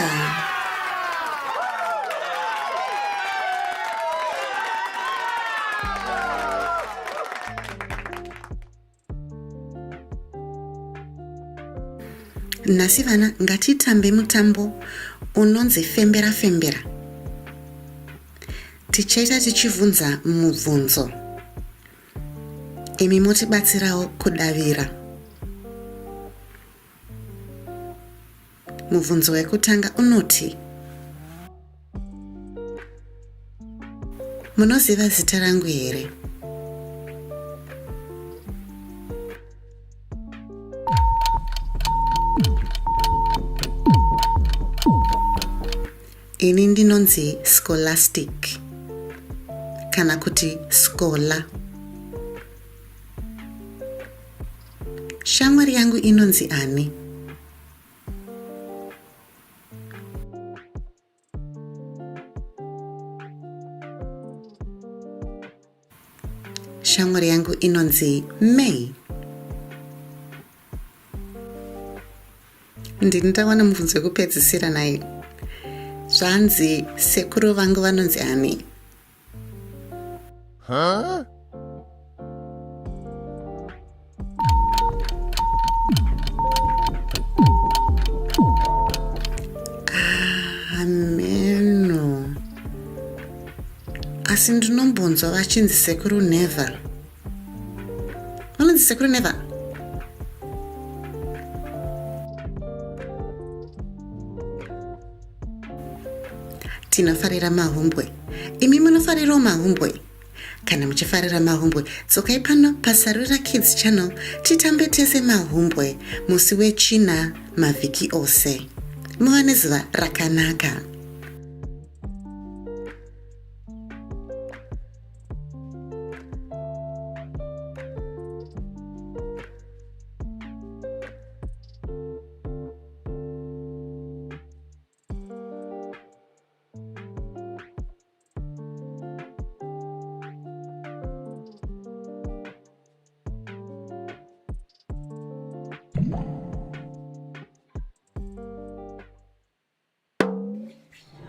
Nhasi vana ngatitambe mutambo unonzi fembera fembera. Tichaita tichivhunza mubvunzo. Imi motibatsirawo kudavira. Mubvunzo wekutanga unoti: munoziva zita rangu here? Ini ndinonzi Scholastic kana kuti Skola. Shamwari yangu inonzi ani? Shamwari yangu inonzi May. ndini ndawana mubvunzo wekupedzisira naye. Zvanzi sekuru vangu vanonzi ani? Huh? Ameno. Asi ndinombonzwa vachinzi sekuru Never. Vanonzi sekuru Never? Tinofarira mahumbwe. Imi munofarirawo mahumbwe? Kana muchifarira mahumbwe, dzokai pano paSarura Kids channel titambe tese mahumbwe musi wechina mavhiki ose. Muva nezuva rakanaka.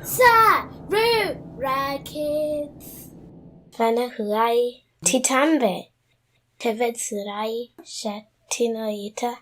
Sarura Kids. Vana huai titambe. Tevetsurai shatinoita.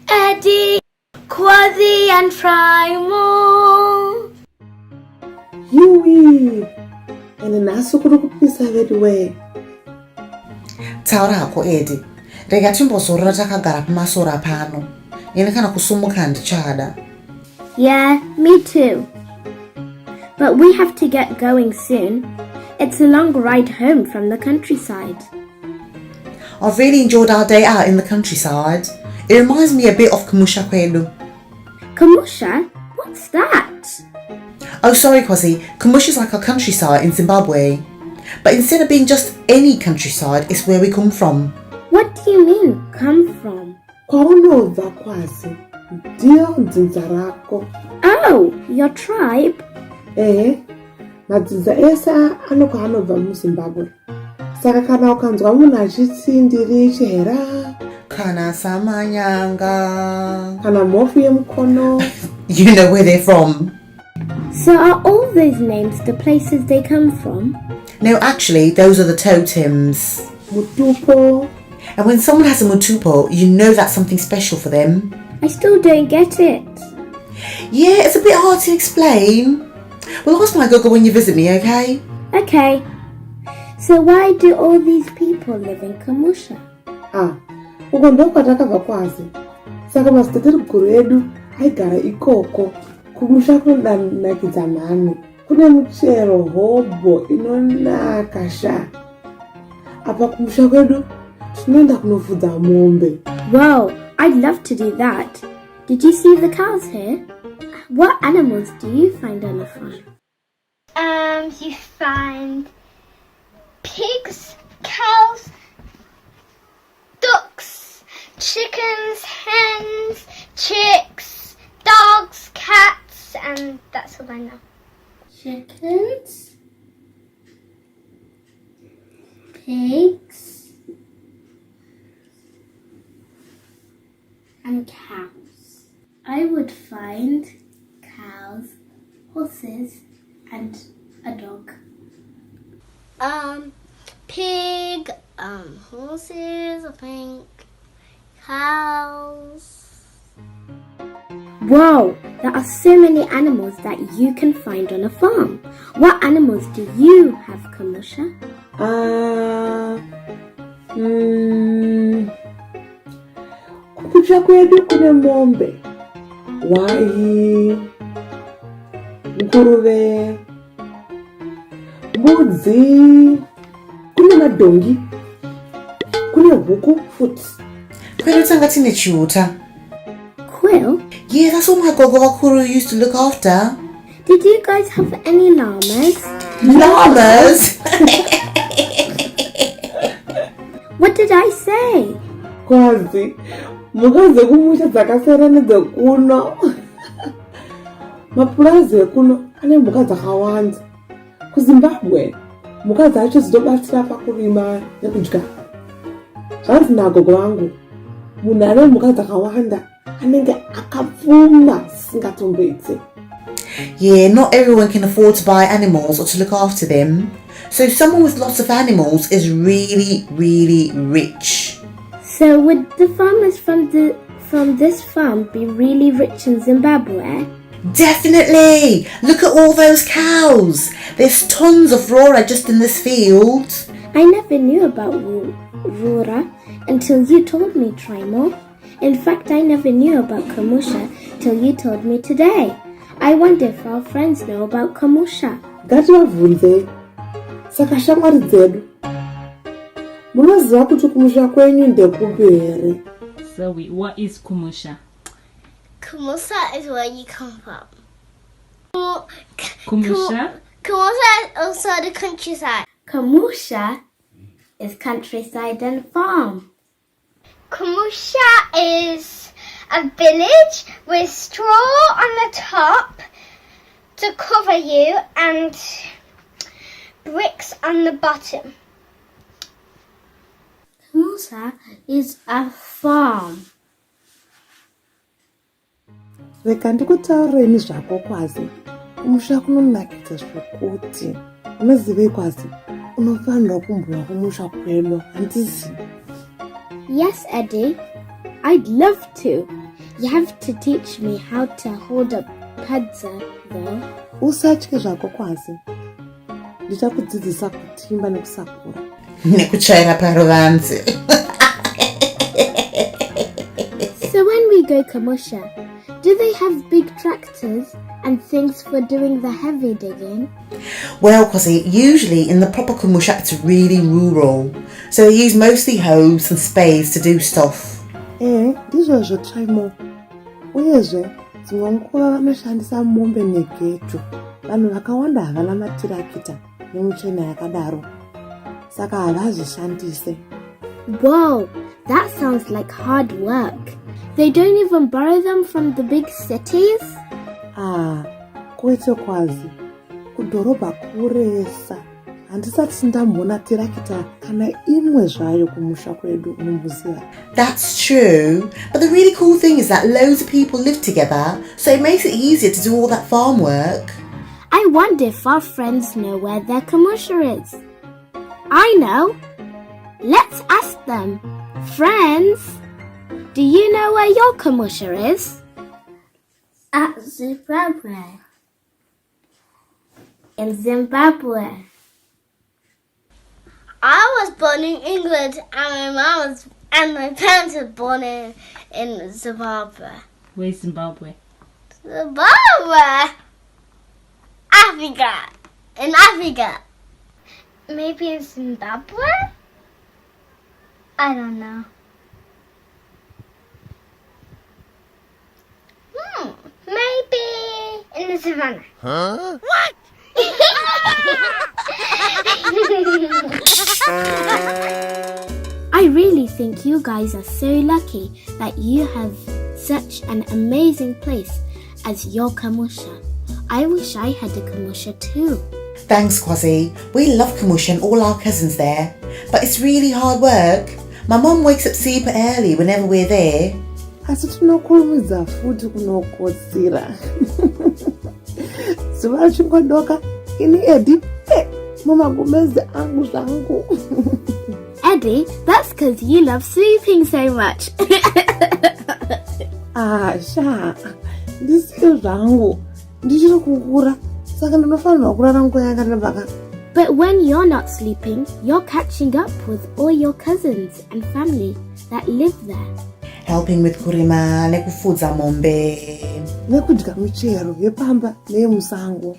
Eddie, Quasi and try more. Yui. And naso kuri kupisa vedwe. Taura hako Eddie. Rega timbozorora takagara pamasora pano. Ine kana kusumuka ndichada. Yeah, me too. But we have to get going soon. It's a long ride home from the countryside. I've really enjoyed our day out in the countryside. It reminds me a bit of Kamusha Kwelu. Kamusha? What's that? Oh, sorry, Kwasi. Kamusha's like our countryside in Zimbabwe. But instead of being just any countryside, it's where we come from. What do you mean, come from? Kwaunobva Kwasi. Ndio dzinza rako. Oh, your tribe? Madzidza ese anobva muZimbabwe. Saka kana ukanzwa munhu achiti ndiri chihera, kana samanyanga, kana mhofu yemukono, you know where they're from. So are all those names the places they come from? No, actually, those are the totems. Mutupo. And when someone has a mutupo, you know that's something special for them. I still don't get it. Yeah, it's a bit hard to explain. Well, ask my gogo when you visit me, okay? Okay. So why do all these people live in Kamusha? Uko ndo kwatakabva Kwasi. Saka mazitateguru edu aigara ikoko. Kumusha kunonakidza mhani. Kune muchero hobho inonaka sha. Apa kumusha kwedu tinoenda kunofudza mombe. Wow, I'd love to do that. Did you see the cows here? What animals do you find on the farm? You find pigs, cows, ducks, chickens, hens, chicks, dogs, cats, and that's all I know. Chickens? pigs, and cows. I would find cows, horses, and a dog. Pig, horses, I think, cows. Whoa, there are so many animals that you can find on a farm. What animals do you have, Kamusha? Kukucha kwedu kune mombe, wai, nguruve, mbudzi, kune madhongi, kune huku futi. Kwedu tanga tine chiuta. Quill? Yeah, that's all my gogo vakuru used to look after. Did you guys have any llamas? Llamas? What did I say? Kwazi, mhuka dzekumusha dzakasiyana nedzekuno. Mapurazi ekuno ane mhuka dzakawanda. KuZimbabwe, mhuka dzacho dzinobatsira pakurima nekudya. Zvanzi nagogo vangu, munhu ane mhuka dzakawanda anenge akapfuma sisingatomboitse. Yeah, not everyone can afford to buy animals or to look after them. So someone with lots of animals is really, really rich. So would the farmers from this farm be really rich in Zimbabwe? Definitely! Look at all those cows. There's tons of Rora just in this field. I never knew about Rora until you told me, Trimo. In fact, I never knew about Kamusha till you told me today. I wonder if our friends know about Kamusha. Ngativabvunze. Saka shamwari dzedu. Munoziva kuti kumusha kwenyu ndekupi here? Zoe, what is Kumusha? Kumusha is where you come from. Kumusha? Kumusha is also the countryside. Kamusha is countryside and farm. Kumusha is a village with straw on the top to cover you and bricks on the bottom. Kamusha is a farm. Reka ndikutaureni zvako Kwazi. Kumusha kunonakidza zvokuti. Unozivei Kwazi? Unofanira kumbouya kumusha kwenu, handisi? Yes, Eddie. I'd love to. You have to teach me how to hold a padza, though. Usatye zvako Kwazi. Ndichakudzidzisa kutimba nekusakura. Nekuchaira paruvanzi. So when we go Kamusha, do they have big tractors and things for doing the heavy digging? Well, Kwasi, usually in the proper Kumusha it's really rural. So they use mostly hoes and spades to do stuff. Ndizvozvo Trimo. Uyezve, dzimwe nguva vanoshandisa mombe negetu. Vanhu vakawanda havana matirakita nemuchena yakadaro. Saka havazvishandise. Whoa, that sounds like hard work. They don't even borrow them from the big cities? Kwete Kwazi. Kudhorobha kuresa. Handisati ndamboona tirakita kana imwe zvayo kumusha kwedu unomboziva. That's true, but the really cool thing is that loads of people live together, so it makes it easier to do all that farm work. I wonder if our friends know where their Kamusha is. I know. Let's ask them. Friends, do you know where your Kamusha is? At Zimbabwe. In Zimbabwe. I was born in England and my parents were born in Zimbabwe. Where's Zimbabwe? Zimbabwe? Africa. In Africa. Maybe in Zimbabwe? I don't know. Maybe in the savannah. Huh? What? I really think you guys are so lucky that you have such an amazing place as your Kamusha. I wish I had a Kamusha too. Thanks, Kwasi. We love Kamusha and all our cousins there. But it's really hard work. My mum wakes up super early whenever we're there. Asi tinokurumidza futi kunokotsira. Zuva richingodoka, ini Eddie, mumagumezi angu zvangu. Eddie, that's because you love sleeping so much. Sha, ndisiyo zvangu. Ndichiri kukura, saka ndinofanirwa kurara nguva yakareba. But when you're not sleeping, you're catching up with all your cousins and family that live there. Helping with kurima, nekufudza mombe. Nekudya michero yepamba neyemusango.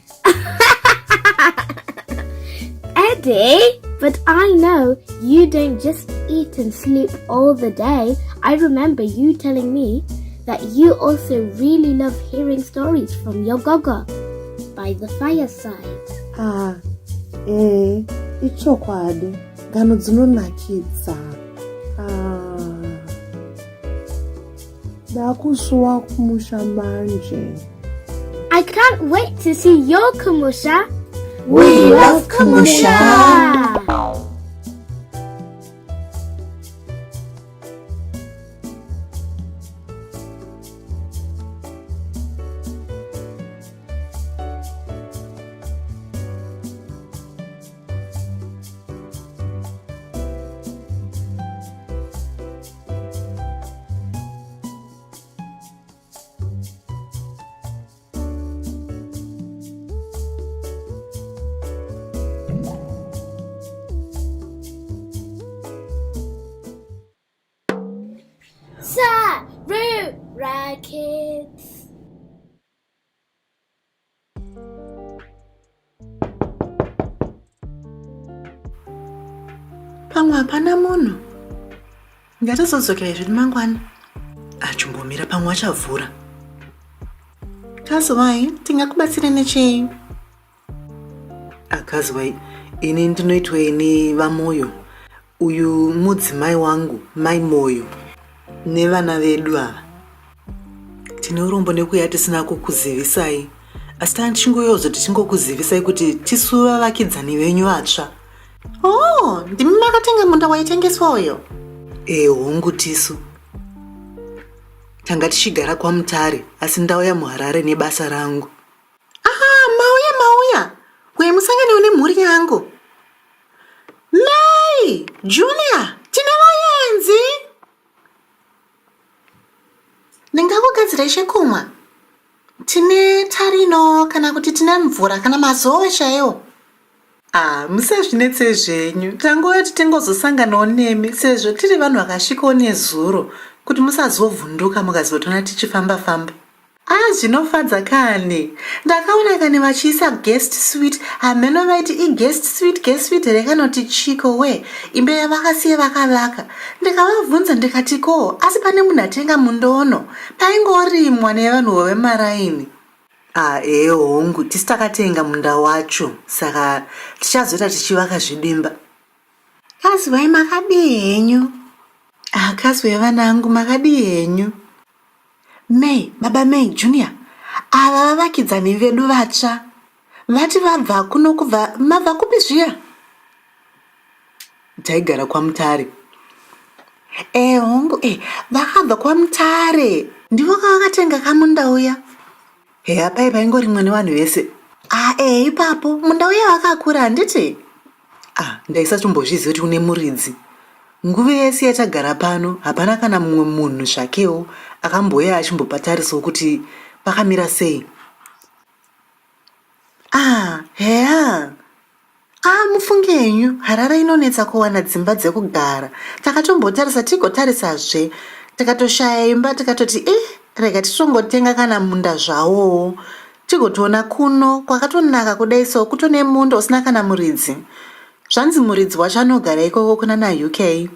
Eddie, but I know you don't just eat and sleep all the day. I remember you telling me that you also really love hearing stories from your gogo by the fireside. Ichokwadi, ngano dzinonakidza. Ndakusuwa kumusha manje. I can't wait to see your Kamusha. We love Kamusha. Sarura Kids. Pamwe hapana munhu. Ngatizodzokera zviri mangwana. Achimbomira pamwe achavhura. Kazwai, tingakubatsira nechei? Akazwai, ini ndinoitwa ini vamoyo. Uyu mudzimai wangu, mai moyo. Nevana vedu ava. Tine urombo nekuya tisina kukuzivisai. Asi tichingoyozo tichingokuzivisai kuti tisu vavakidzani venyu vatsva. Oh, ndimi makatenga munda waitengeswa uyo? Hongu tisu. Tanga tichigara kwaMutare, asi ndauya muHarare nebasa rangu. Mauya. Uye musanganewo nemhuri yangu. Mai, Junior, tine vayenzi. Ndingakugadzira chekumwa. Tine tarino kana kuti tine mvura kana mazowe chaiwo. Musazvinetse zvenyu. Tangouya tingozosanganawo nemi sezvo tiri vanhu vakasvikawo nezuro kuti musazovhunduka mukazotona tichifamba-famba. Zvinofadza kani. Ndakaona kani vachiisa guest suite. Hameno vaiti guest suite rekanoti chiko we. Imba yavakasiya vakavaka. Ndikavabvunza ndikati ko, asi pane munhu atenga mundono. Paingorimwa nevanhu vemaraini. Hongu, tisu takatenga munda wacho. Saka tichazoita tichivaka zvidimba. Kazwai makadii henyu? Kazwai vanangu makadii henyu? May, Baba May, Junior, ava vavakidzani vedu vatsva. Vati vabva kuno kubva, mabva kupi zviya? Taigara kwaMutare. Hongu, vakabva kwaMutare. Ndivo kavakatenga kamunda uya. Apai paingorimwa nevanhu vese. Ipapo, munda uya wakakura handiti? Ndaisachimbozviziva kuti une muridzi. Nguva yese yatagara pano, hapana kana mumwe munhu zvakewo akamboya achimbopa tariso kuti pakamira sei. Mufunge henyu, Harare inonetsa kuwana dzimba dzekugara. Takatombotarisa tigotarisazve, tikatoshaya imba tikatoti rega titongotenga kana munda zvawowo. Tigotoona kuno kwakatonaka kudai so kutone munda usina kana muridzi. Zvanzi muridzi wacho anogara ikoko kuna naUK.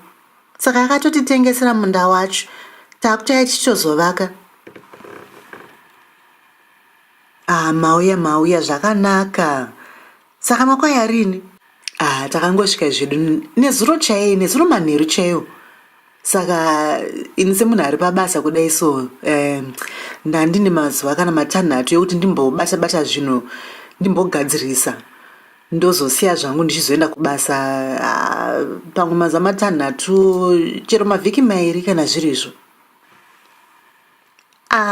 Saka akatotitengesera munda wacho. Takutoya tichitozovaka. Mauya zvakanaka. Saka makwai rini? Takangosvika zvedu nezuro chaiyo, nezuro manheru chaiyo. Saka ini semunhu ari pabasa kudai so, ndandine mazuva kana matanhatu ekuti ndimbobata-bata zvinhu, ndimbogadzirisa. ndozosiya zvangu ndichizoenda kubasa pamwe mazuva matanhatu chero mavhiki mairi kana zviri izvo.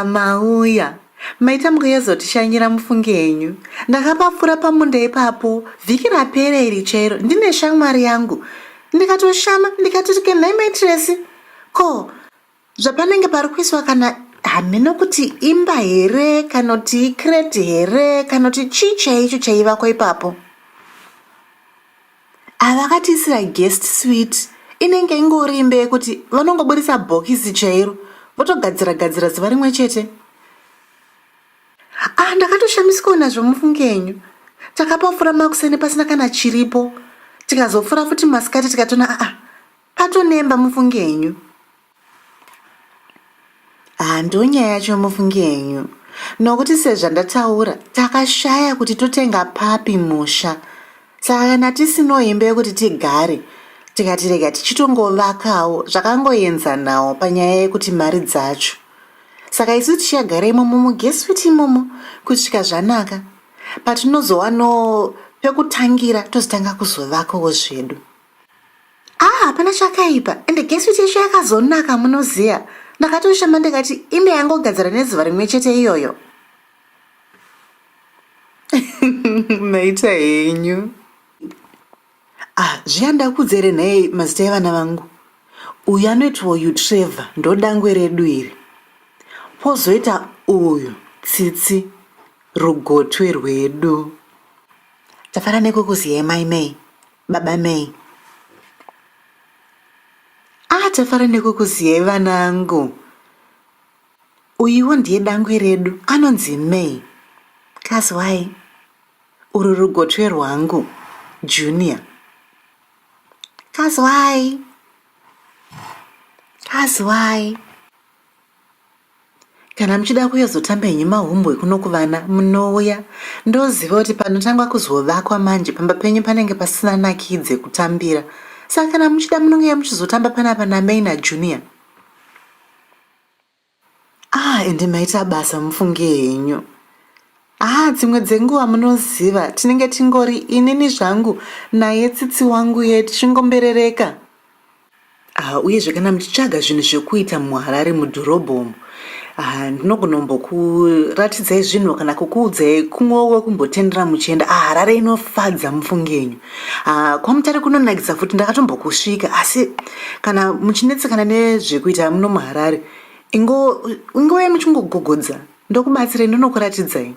Mauya maita mukayezotishanyira mufunge yenyu. Ndakapapfura pamunda ipapo vhiki rapera iri chero ndine shamwari yangu ndikatoshama ndikati kenhai maitiresi ko zvapanenge pari kuiswa kana hameno kuti imba here kana kuti ikreti here kana kuti chii chaicho chaivakwa ipapo. Havakatisira guest suite inenge ingori imba yekuti vanongoburisa bhokisi chairo votogadzira zuva rimwe chete. Ndakatoshamisikawo nazvo mufunge yenyu. Takapafura makuseni pasina kana chiripo tikazofura futi masikati tikatona patonemba mufunge yenyu. Ndonyaya yacho mufunge yenyu nokuti sezvandataura takashaya kuti totenga papi musha, saka kana tisino imba yekuti tigare tikati rega tichitongovakawo zvakangoenzanawo panyaya yekuti mari dzacho. Saka isu tichagara imomo mugesuiti imomo kusvika zvanaka patinozowano pekutangira tozotanga kuzovakawo zvedu. Hapana chakaipa ende gesuiti yacho yakazonaka munoziya. Ndakatoshama ndikati imba yangogadzira nezuva rimwe chete iyoyo. Maita henyu. Zviya ndakudzere nhai mazita evana vangu. Uyu anoitwa uyu Trevor ndodangwe redu iri. Pozoita uyu Tsitsi rugotwe rwedu. Tafara nekukuziyai mai Mei, baba Mei. Tafara nekukuziyai vanangu. Uyuwo ndiye dangwe redu anonzi Mei. Kazwai uru rugotwe rwangu Junior. Kazwai. Kana muchida kuyozotamba henyu mahumbwe kuno kuvana munouya ndoziva kuti panotangwa kuzovakwa manje pamba penyu panenge pasina nakidze kutambira. Saka kana muchida munonge muchizotamba panapa naMei naJunior. Ende maita basa mufunge henyu. Dzimwe dzenguva munoziva tinenge tingori inini zvangu naye Tsitsi wangu tichingomberereka. Uyezve kana muchitsvaga zvinhu zvekuita muHarare mudhorobhomo, ndinogonombokuratidzai zvinhu kana kukuudzai kumwewo kumbotendera muchienda. Harare inofadza mufunge yenyu. KwaMutare kunonakidza futi ndakatombokusvika, asi kana muchinetsekana nezvekuita muno muHarare ingove muchingogogodza ndokubatsirai ndonokuratidzai.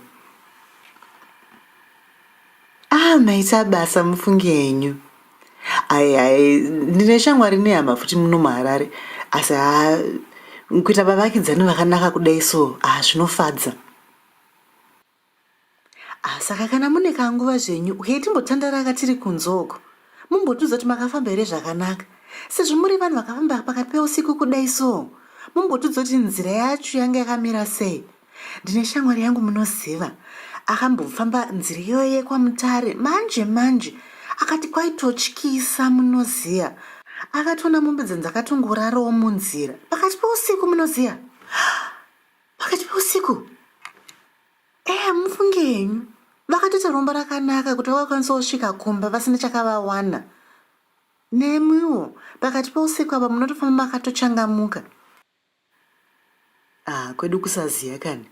Maita basa mufunge yenyu. Ndine shamwari nehama futi muno muHarare, asi kuita vavakidzani vakanaka kudai so zvinofadza. Saka kana mune kanguva zvenyu uyai timbotandaraka tiri kunzoko mumbotiudza kuti makafamba here zvakanaka. Sezvo muri vanhu vakafamba pakati peusiku kudai so mumbotiudza kuti nzira yacho yanga yakamira sei. Ndine shamwari yangu munoziva akambofamba nzira iyoyo yekwaMutare manje akati kwaitotyisa munoziya. Akatoona mombe dzakatongorarawo munzira pakati peusiku munoziya. Pakati peusiku mufunge henyu vakatoita rombo rakanaka kuti vakwanisa kusvika kumba vasina chakavawana. Nemiwo pakati peusiku apa munotofamba makatochangamuka. Kwedu kusaziya kani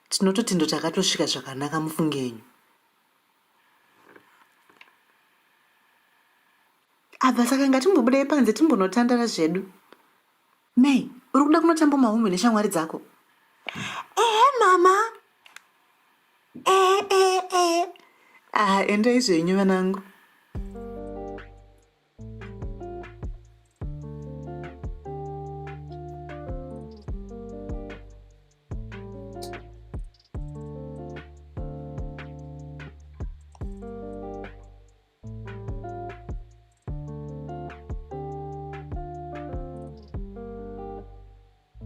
tinototi ndo takatosvika zvakanaka mufunge henyu. Saka ngatimbobudai panze timbonotandara zvedu. Mei, uri kuda kunotamba mahumbe neshamwari dzako? Mama. Endai zvenyu vanangu.